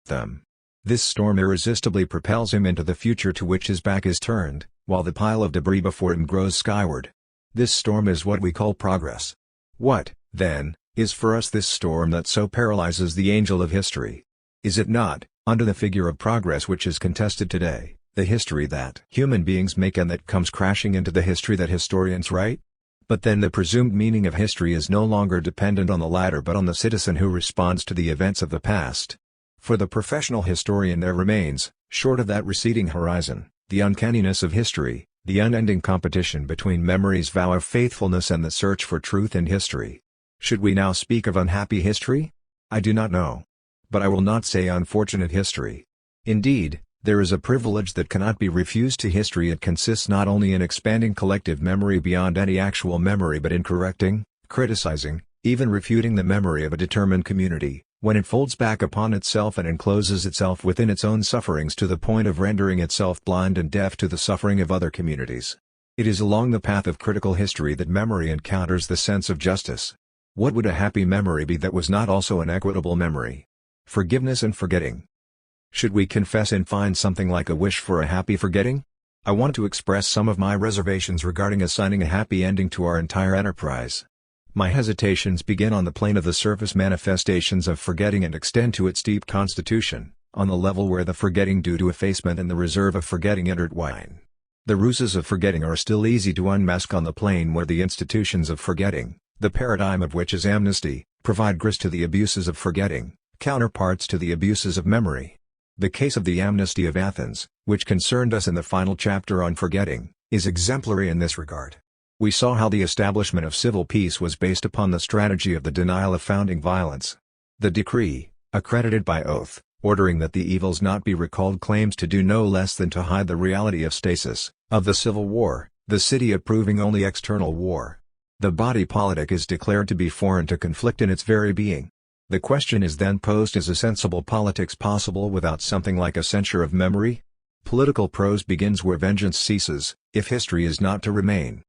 Speaker 1: them. This storm irresistibly propels him into the future to which his back is turned, while the pile of debris before him grows skyward. This storm is what we call progress. What, then, is for us this storm that so paralyzes the angel of history? Is it not, under the figure of progress which is contested today, the history that human beings make and that comes crashing into the history that historians write? But then the presumed meaning of history is no longer dependent on the latter but on the citizen who responds to the events of the past. For the professional historian there remains, short of that receding horizon, the uncanniness of history, the unending competition between memory's vow of faithfulness and the search for truth in history. Should we now speak of unhappy history? I do not know. But I will not say unfortunate history. Indeed, there is a privilege that cannot be refused to history. It consists not only in expanding collective memory beyond any actual memory but in correcting, criticizing, even refuting the memory of a determined community, when it folds back upon itself and encloses itself within its own sufferings to the point of rendering itself blind and deaf to the suffering of other communities. It is along the path of critical history that memory encounters the sense of justice. What would a happy memory be that was not also an equitable memory? Forgiveness and forgetting. Should we confess and find something like a wish for a happy forgetting? I want to express some of my reservations regarding assigning a happy ending to our entire enterprise. My hesitations begin on the plane of the surface manifestations of forgetting and extend to its deep constitution, on the level where the forgetting due to effacement and the reserve of forgetting intertwine. The ruses of forgetting are still easy to unmask on the plane where the institutions of forgetting, the paradigm of which is amnesty, provide grist to the abuses of forgetting, counterparts to the abuses of memory. The case of the amnesty of Athens, which concerned us in the final chapter on forgetting, is exemplary in this regard. We saw how the establishment of civil peace was based upon the strategy of the denial of founding violence. The decree, accredited by oath, ordering that the evils not be recalled claims to do no less than to hide the reality of stasis, of the civil war, the city approving only external war. The body politic is declared to be foreign to conflict in its very being. The question is then posed: is a sensible politics possible without something like a censure of memory? Political prose begins where vengeance ceases, if history is not to remain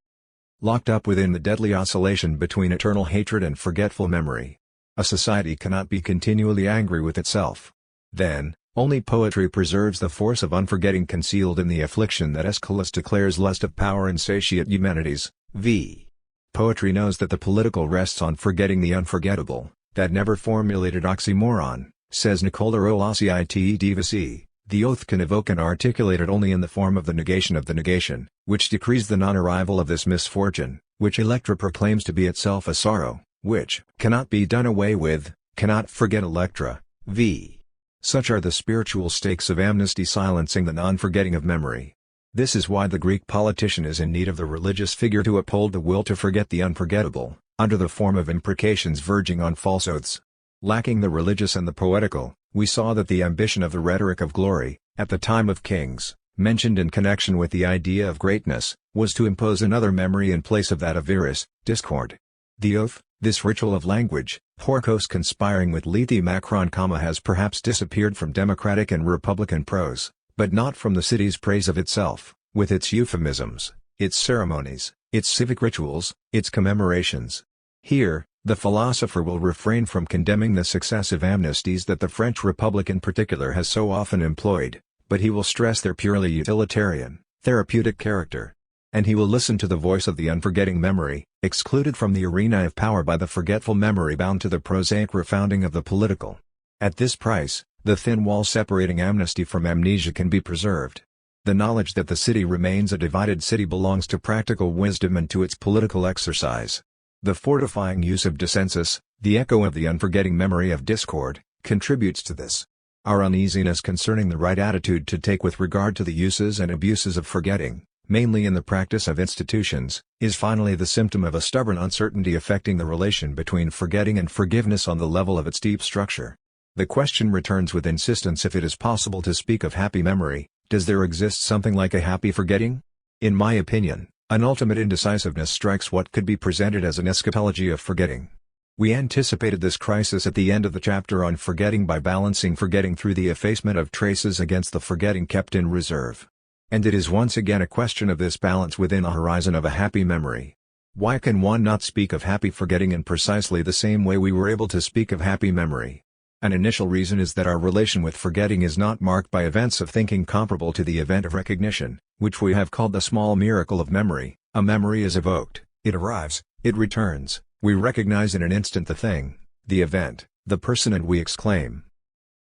Speaker 1: locked up within the deadly oscillation between eternal hatred and forgetful memory. A society cannot be continually angry with itself. Then, only poetry preserves the force of unforgetting concealed in the affliction that Aeschylus declares lust of power insatiate Eumenides, v. Poetry knows that the political rests on forgetting the unforgettable, that never formulated oxymoron, says Nicola Rolacite Divisi. The oath can evoke and articulate it only in the form of the negation, which decrees the non-arrival of this misfortune, which Electra proclaims to be itself a sorrow, which cannot be done away with, cannot forget Electra, v. Such are the spiritual stakes of amnesty, silencing the non-forgetting of memory. This is why the Greek politician is in need of the religious figure to uphold the will to forget the unforgettable, under the form of imprecations verging on false oaths. Lacking the religious and the poetical, we saw that the ambition of the rhetoric of glory, at the time of kings, mentioned in connection with the idea of greatness, was to impose another memory in place of that of Eris, discord. The oath, this ritual of language, Porcos conspiring with Lethe Macron, has perhaps disappeared from democratic and republican prose, but not from the city's praise of itself, with its euphemisms, its ceremonies, its civic rituals, its commemorations. Here, the philosopher will refrain from condemning the successive amnesties that the French Republic in particular has so often employed, but he will stress their purely utilitarian, therapeutic character. And he will listen to the voice of the unforgetting memory, excluded from the arena of power by the forgetful memory bound to the prosaic refounding of the political. At this price, the thin wall separating amnesty from amnesia can be preserved. The knowledge that the city remains a divided city belongs to practical wisdom and to its political exercise. The fortifying use of dissensus, the echo of the unforgetting memory of discord, contributes to this. Our uneasiness concerning the right attitude to take with regard to the uses and abuses of forgetting, mainly in the practice of institutions, is finally the symptom of a stubborn uncertainty affecting the relation between forgetting and forgiveness on the level of its deep structure. The question returns with insistence if it is possible to speak of happy memory. Does there exist something like a happy forgetting? In my opinion, an ultimate indecisiveness strikes what could be presented as an eschatology of forgetting. We anticipated this crisis at the end of the chapter on forgetting by balancing forgetting through the effacement of traces against the forgetting kept in reserve. And it is once again a question of this balance within the horizon of a happy memory. Why can one not speak of happy forgetting in precisely the same way we were able to speak of happy memory? An initial reason is that our relation with forgetting is not marked by events of thinking comparable to the event of recognition, which we have called the small miracle of memory. A memory is evoked, it arrives, it returns, we recognize in an instant the thing, the event, the person, and we exclaim,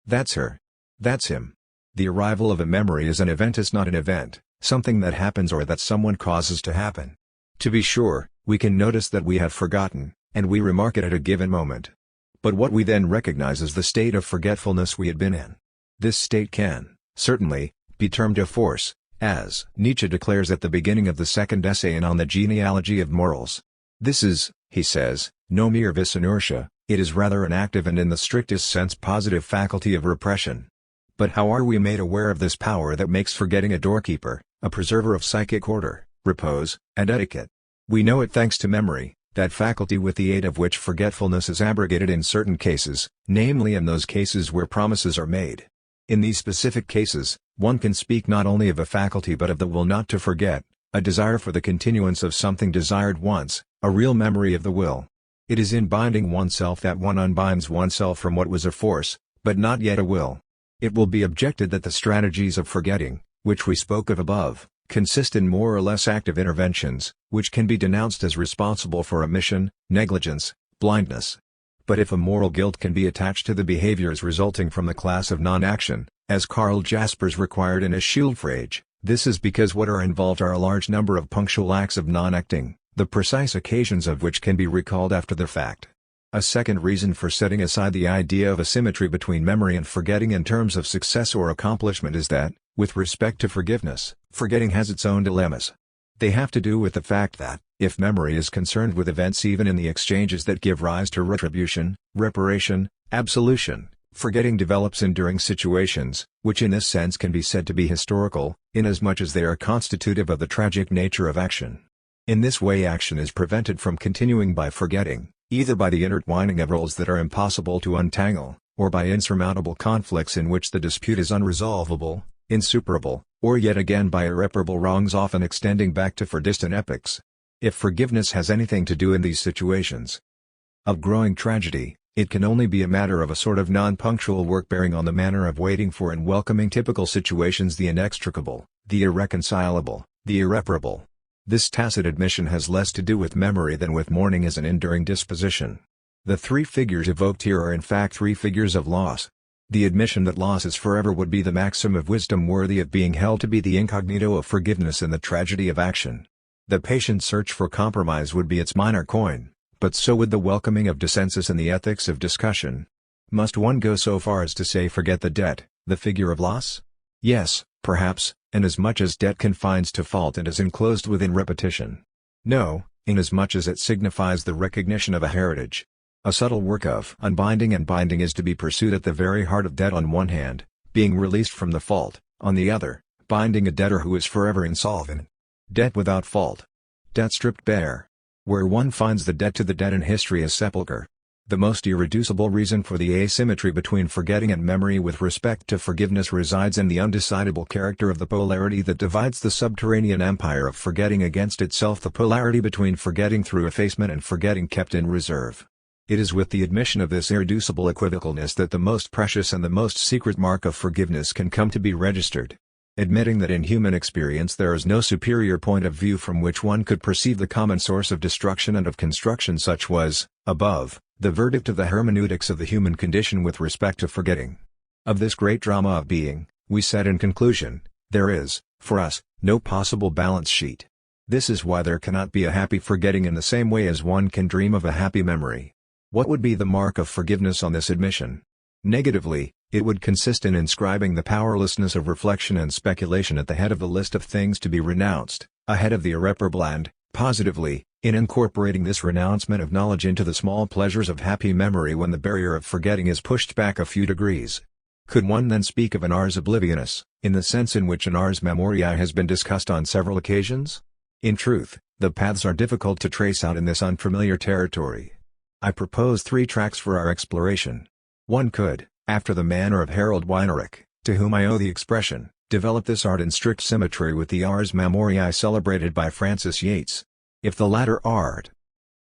Speaker 1: "That's her. That's him." The arrival of a memory is an event, is not an event, something that happens or that someone causes to happen. To be sure, we can notice that we have forgotten, and we remark it at a given moment. But what we then recognize is the state of forgetfulness we had been in. This state can, certainly, be termed a force, as Nietzsche declares at the beginning of the second essay On the Genealogy of Morals. This is, he says, no mere vis inertia, it is rather an active and in the strictest sense positive faculty of repression. But how are we made aware of this power that makes forgetting a doorkeeper, a preserver of psychic order, repose, and etiquette? We know it thanks to memory, that faculty with the aid of which forgetfulness is abrogated in certain cases, namely in those cases where promises are made. In these specific cases, one can speak not only of a faculty but of the will not to forget, a desire for the continuance of something desired once, a real memory of the will. It is in binding oneself that one unbinds oneself from what was a force, but not yet a will. It will be objected that the strategies of forgetting, which we spoke of above, consist in more or less active interventions, which can be denounced as responsible for omission, negligence, blindness. But if a moral guilt can be attached to the behaviors resulting from the class of non-action, as Karl Jaspers required in his Schildfrage, this is because what are involved are a large number of punctual acts of non-acting, the precise occasions of which can be recalled after the fact. A second reason for setting aside the idea of a symmetry between memory and forgetting in terms of success or accomplishment is that, with respect to forgiveness, forgetting has its own dilemmas. They have to do with the fact that, if memory is concerned with events even in the exchanges that give rise to retribution, reparation, absolution, forgetting develops enduring situations, which in this sense can be said to be historical, inasmuch as they are constitutive of the tragic nature of action. In this way action is prevented from continuing by forgetting, either by the intertwining of roles that are impossible to untangle, or by insurmountable conflicts in which the dispute is unresolvable, insuperable, or yet again by irreparable wrongs often extending back to for distant epochs. If forgiveness has anything to do in these situations of growing tragedy, it can only be a matter of a sort of non-punctual work bearing on the manner of waiting for and welcoming typical situations, the inextricable, the irreconcilable, the irreparable. This tacit admission has less to do with memory than with mourning as an enduring disposition. The three figures evoked here are in fact three figures of loss. The admission that loss is forever would be the maxim of wisdom worthy of being held to be the incognito of forgiveness in the tragedy of action. The patient search for compromise would be its minor coin, but so would the welcoming of dissensus in the ethics of discussion. Must one go so far as to say forget the debt, the figure of loss? Yes, perhaps, inasmuch as debt confines to fault and is enclosed within repetition. No, inasmuch as it signifies the recognition of a heritage. A subtle work of unbinding and binding is to be pursued at the very heart of debt on one hand, being released from the fault, on the other, binding a debtor who is forever insolvent. Debt without fault. Debt stripped bare. Where one finds the debt to the dead in history is sepulchre. The most irreducible reason for the asymmetry between forgetting and memory with respect to forgiveness resides in the undecidable character of the polarity that divides the subterranean empire of forgetting against itself, the polarity between forgetting through effacement and forgetting kept in reserve. It is with the admission of this irreducible equivocalness that the most precious and the most secret mark of forgiveness can come to be registered. Admitting that in human experience there is no superior point of view from which one could perceive the common source of destruction and of construction, such was, above, the verdict of the hermeneutics of the human condition with respect to forgetting. Of this great drama of being, we said in conclusion, there is, For us, no possible balance sheet. This is why there cannot be a happy forgetting in the same way as one can dream of a happy memory. What would be the mark of forgiveness on this admission? Negatively, it would consist in inscribing the powerlessness of reflection and speculation at the head of the list of things to be renounced, ahead of the irreparable, and, positively, in incorporating this renouncement of knowledge into the small pleasures of happy memory when the barrier of forgetting is pushed back a few degrees. Could one then speak of an ars oblivionis, in the sense in which an ars memoriae has been discussed on several occasions? In truth, the paths are difficult to trace out in this unfamiliar territory. I propose 3 tracks for our exploration. One could, after the manner of Harold Weinrich, to whom I owe the expression, develop this art in strict symmetry with the ars memoriae celebrated by Francis Yates. If the latter art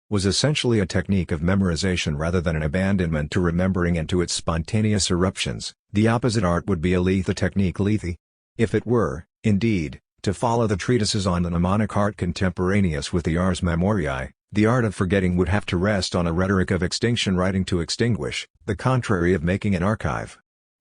Speaker 1: was essentially a technique of memorization rather than an abandonment to remembering and to its spontaneous eruptions, the opposite art would be a lethe technique lethe. If it were, indeed, to follow the treatises on the mnemonic art contemporaneous with the ars memoriae, the art of forgetting would have to rest on a rhetoric of extinction, writing to extinguish, the contrary of making an archive.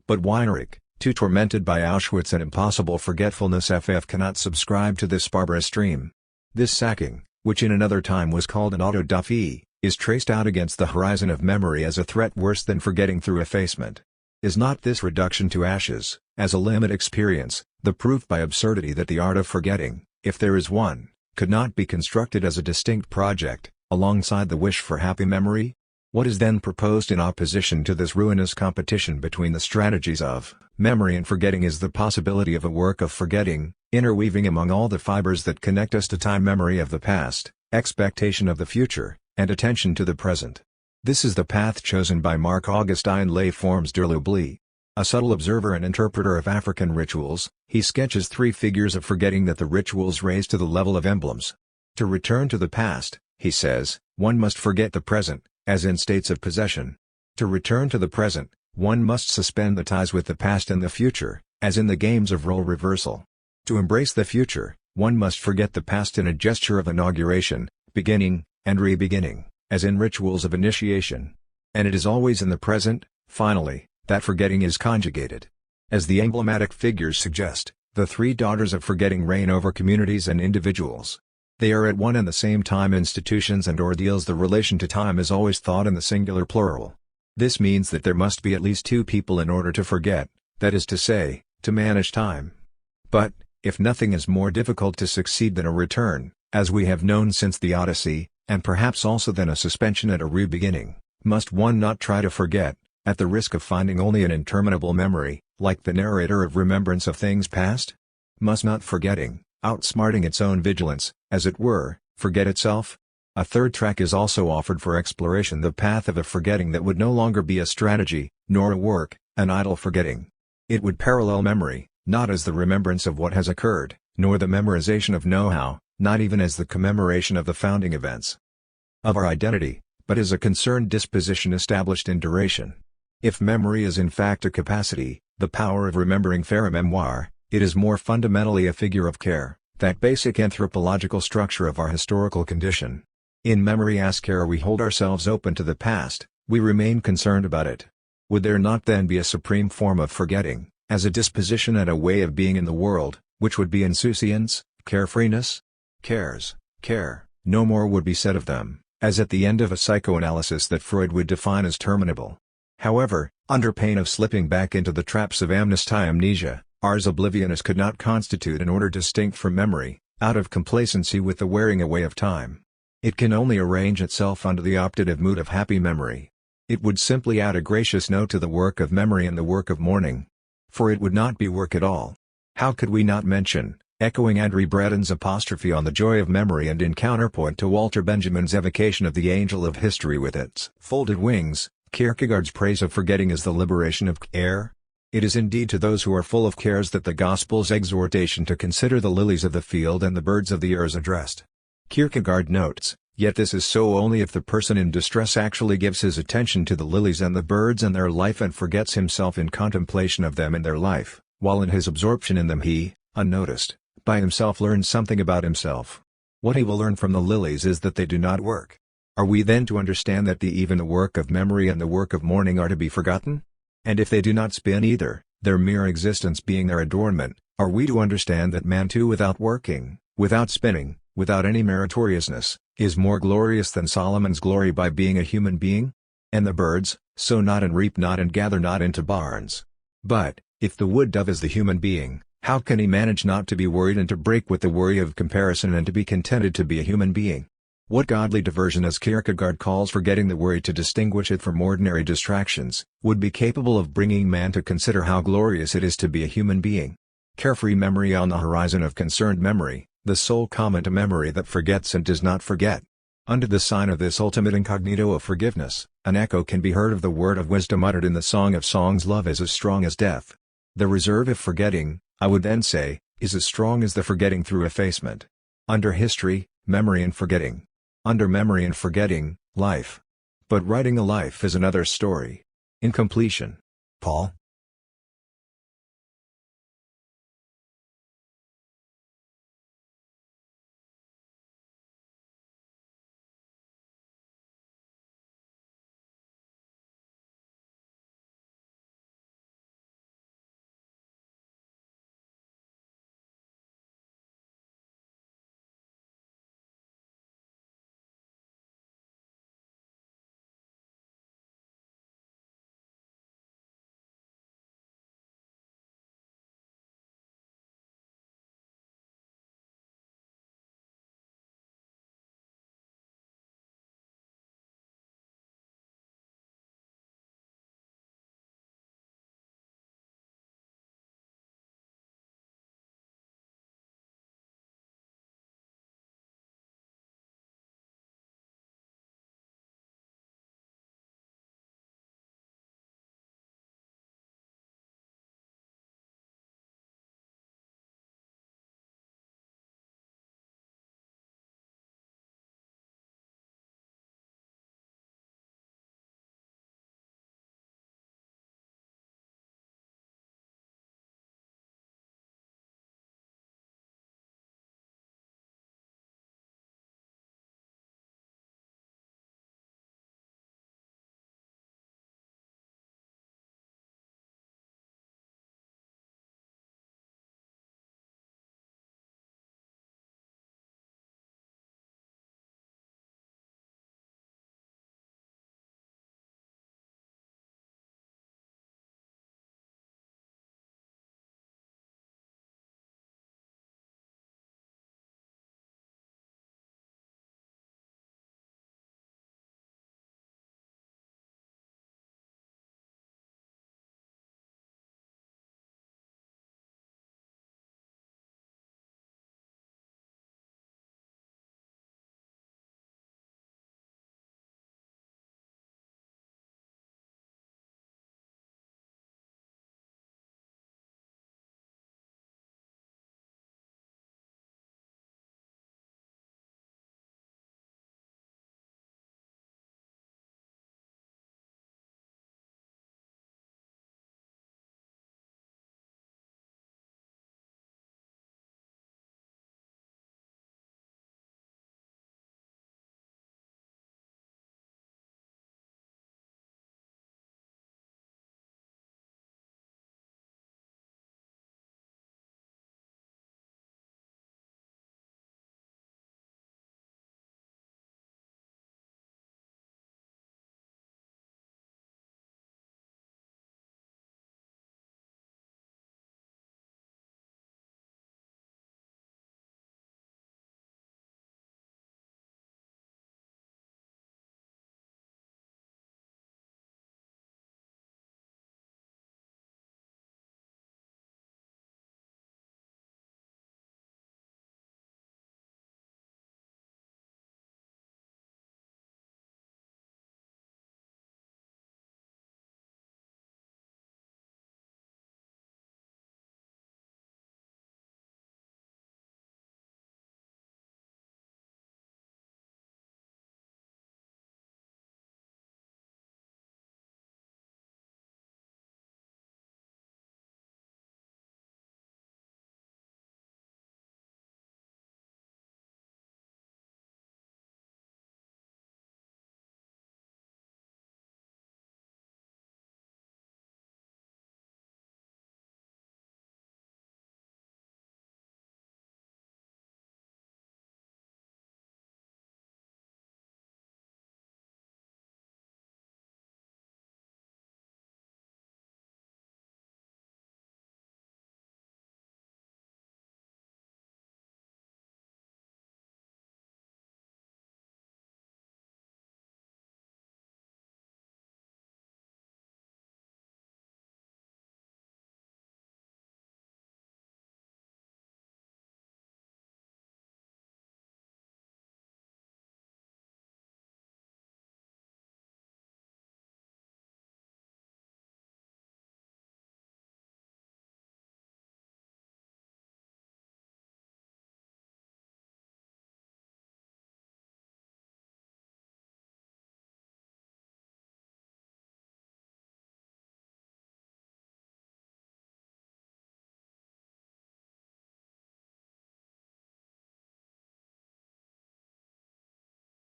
Speaker 1: But Weinrich, too tormented by Auschwitz and impossible forgetfulness, cannot subscribe to this barbarous stream. This sacking, which in another time was called an auto-da-fé, is traced out against the horizon of memory as a threat worse than forgetting through effacement. Is not this reduction to ashes, as a limit experience, the proof by absurdity that the art of forgetting, if there is one, could not be constructed as a distinct project, alongside the wish for happy memory? What is then proposed in opposition to this ruinous competition between the strategies of memory and forgetting is the possibility of a work of forgetting, interweaving among all the fibers that connect us to time, memory of the past, expectation of the future, and attention to the present. This is the path chosen by Marc Augustin Les Formes de l'Oubli. A subtle observer and interpreter of African rituals, he sketches 3 figures of forgetting that the rituals raise to the level of emblems. To return to the past, he says, one must forget the present, as in states of possession. To return to the present, one must suspend the ties with the past and the future, as in the games of role reversal. To embrace the future, one must forget the past in a gesture of inauguration, beginning, and re-beginning, as in rituals of initiation. And it is always in the present, finally, that forgetting is conjugated. As the emblematic figures suggest, the 3 daughters of forgetting reign over communities and individuals. They are at one and the same time institutions and ordeals. The relation to time is always thought in the singular plural. This means that there must be at least 2 people in order to forget, that is to say, to manage time. But, if nothing is more difficult to succeed than a return, as we have known since the Odyssey, and perhaps also than a suspension at a re-beginning, must one not try to forget, at the risk of finding only an interminable memory, like the narrator of Remembrance of Things Past? Must not forgetting, outsmarting its own vigilance, as it were, forget itself? A 3rd track is also offered for exploration, the path of a forgetting that would no longer be a strategy, nor a work, an idle forgetting. It would parallel memory, not as the remembrance of what has occurred, nor the memorization of know-how, not even as the commemoration of the founding events of our identity, but as a concerned disposition established in duration. If memory is in fact a capacity, the power of remembering faire mémoire, it is more fundamentally a figure of care, that basic anthropological structure of our historical condition. In memory as care we hold ourselves open to the past, we remain concerned about it. Would there not then be a supreme form of forgetting, as a disposition and a way of being in the world, which would be insouciance, carefreeness? Care, no more would be said of them, as at the end of a psychoanalysis that Freud would define as terminable. However, under pain of slipping back into the traps of amnesia, ars oblivionis could not constitute an order distinct from memory, out of complacency with the wearing away of time. It can only arrange itself under the optative mood of happy memory. It would simply add a gracious note to the work of memory and the work of mourning. For it would not be work at all. How could we not mention, echoing André Breton's apostrophe on the joy of memory and in counterpoint to Walter Benjamin's evocation of the angel of history with its folded wings, Kierkegaard's praise of forgetting as the liberation of care? It is indeed to those who are full of cares that the Gospel's exhortation to consider the lilies of the field and the birds of the air is addressed. Kierkegaard notes, yet this is so only if the person in distress actually gives his attention to the lilies and the birds and their life and forgets himself in contemplation of them and their life, while in his absorption in them he, unnoticed, by himself learns something about himself. What he will learn from the lilies is that they do not work. Are we then to understand that even the work of memory and the work of mourning are to be forgotten? And if they do not spin either, their mere existence being their adornment, are we to understand that man too without working, without spinning, without any meritoriousness, is more glorious than Solomon's glory by being a human being? And the birds, sow not and reap not and gather not into barns. But, if the wood dove is the human being, how can he manage not to be worried and to break with the worry of comparison and to be contented to be a human being? What godly diversion, as Kierkegaard calls forgetting the worry to distinguish it from ordinary distractions, would be capable of bringing man to consider how glorious it is to be a human being? Carefree memory on the horizon of concerned memory, the sole common to memory that forgets and does not forget. Under the sign of this ultimate incognito of forgiveness, an echo can be heard of the word of wisdom uttered in the Song of Songs: love is as strong as death. The reserve of forgetting, I would then say, is as strong as the forgetting through effacement. Under history, memory and forgetting. Under memory and forgetting, life. But writing a life is another story. In completion. Paul.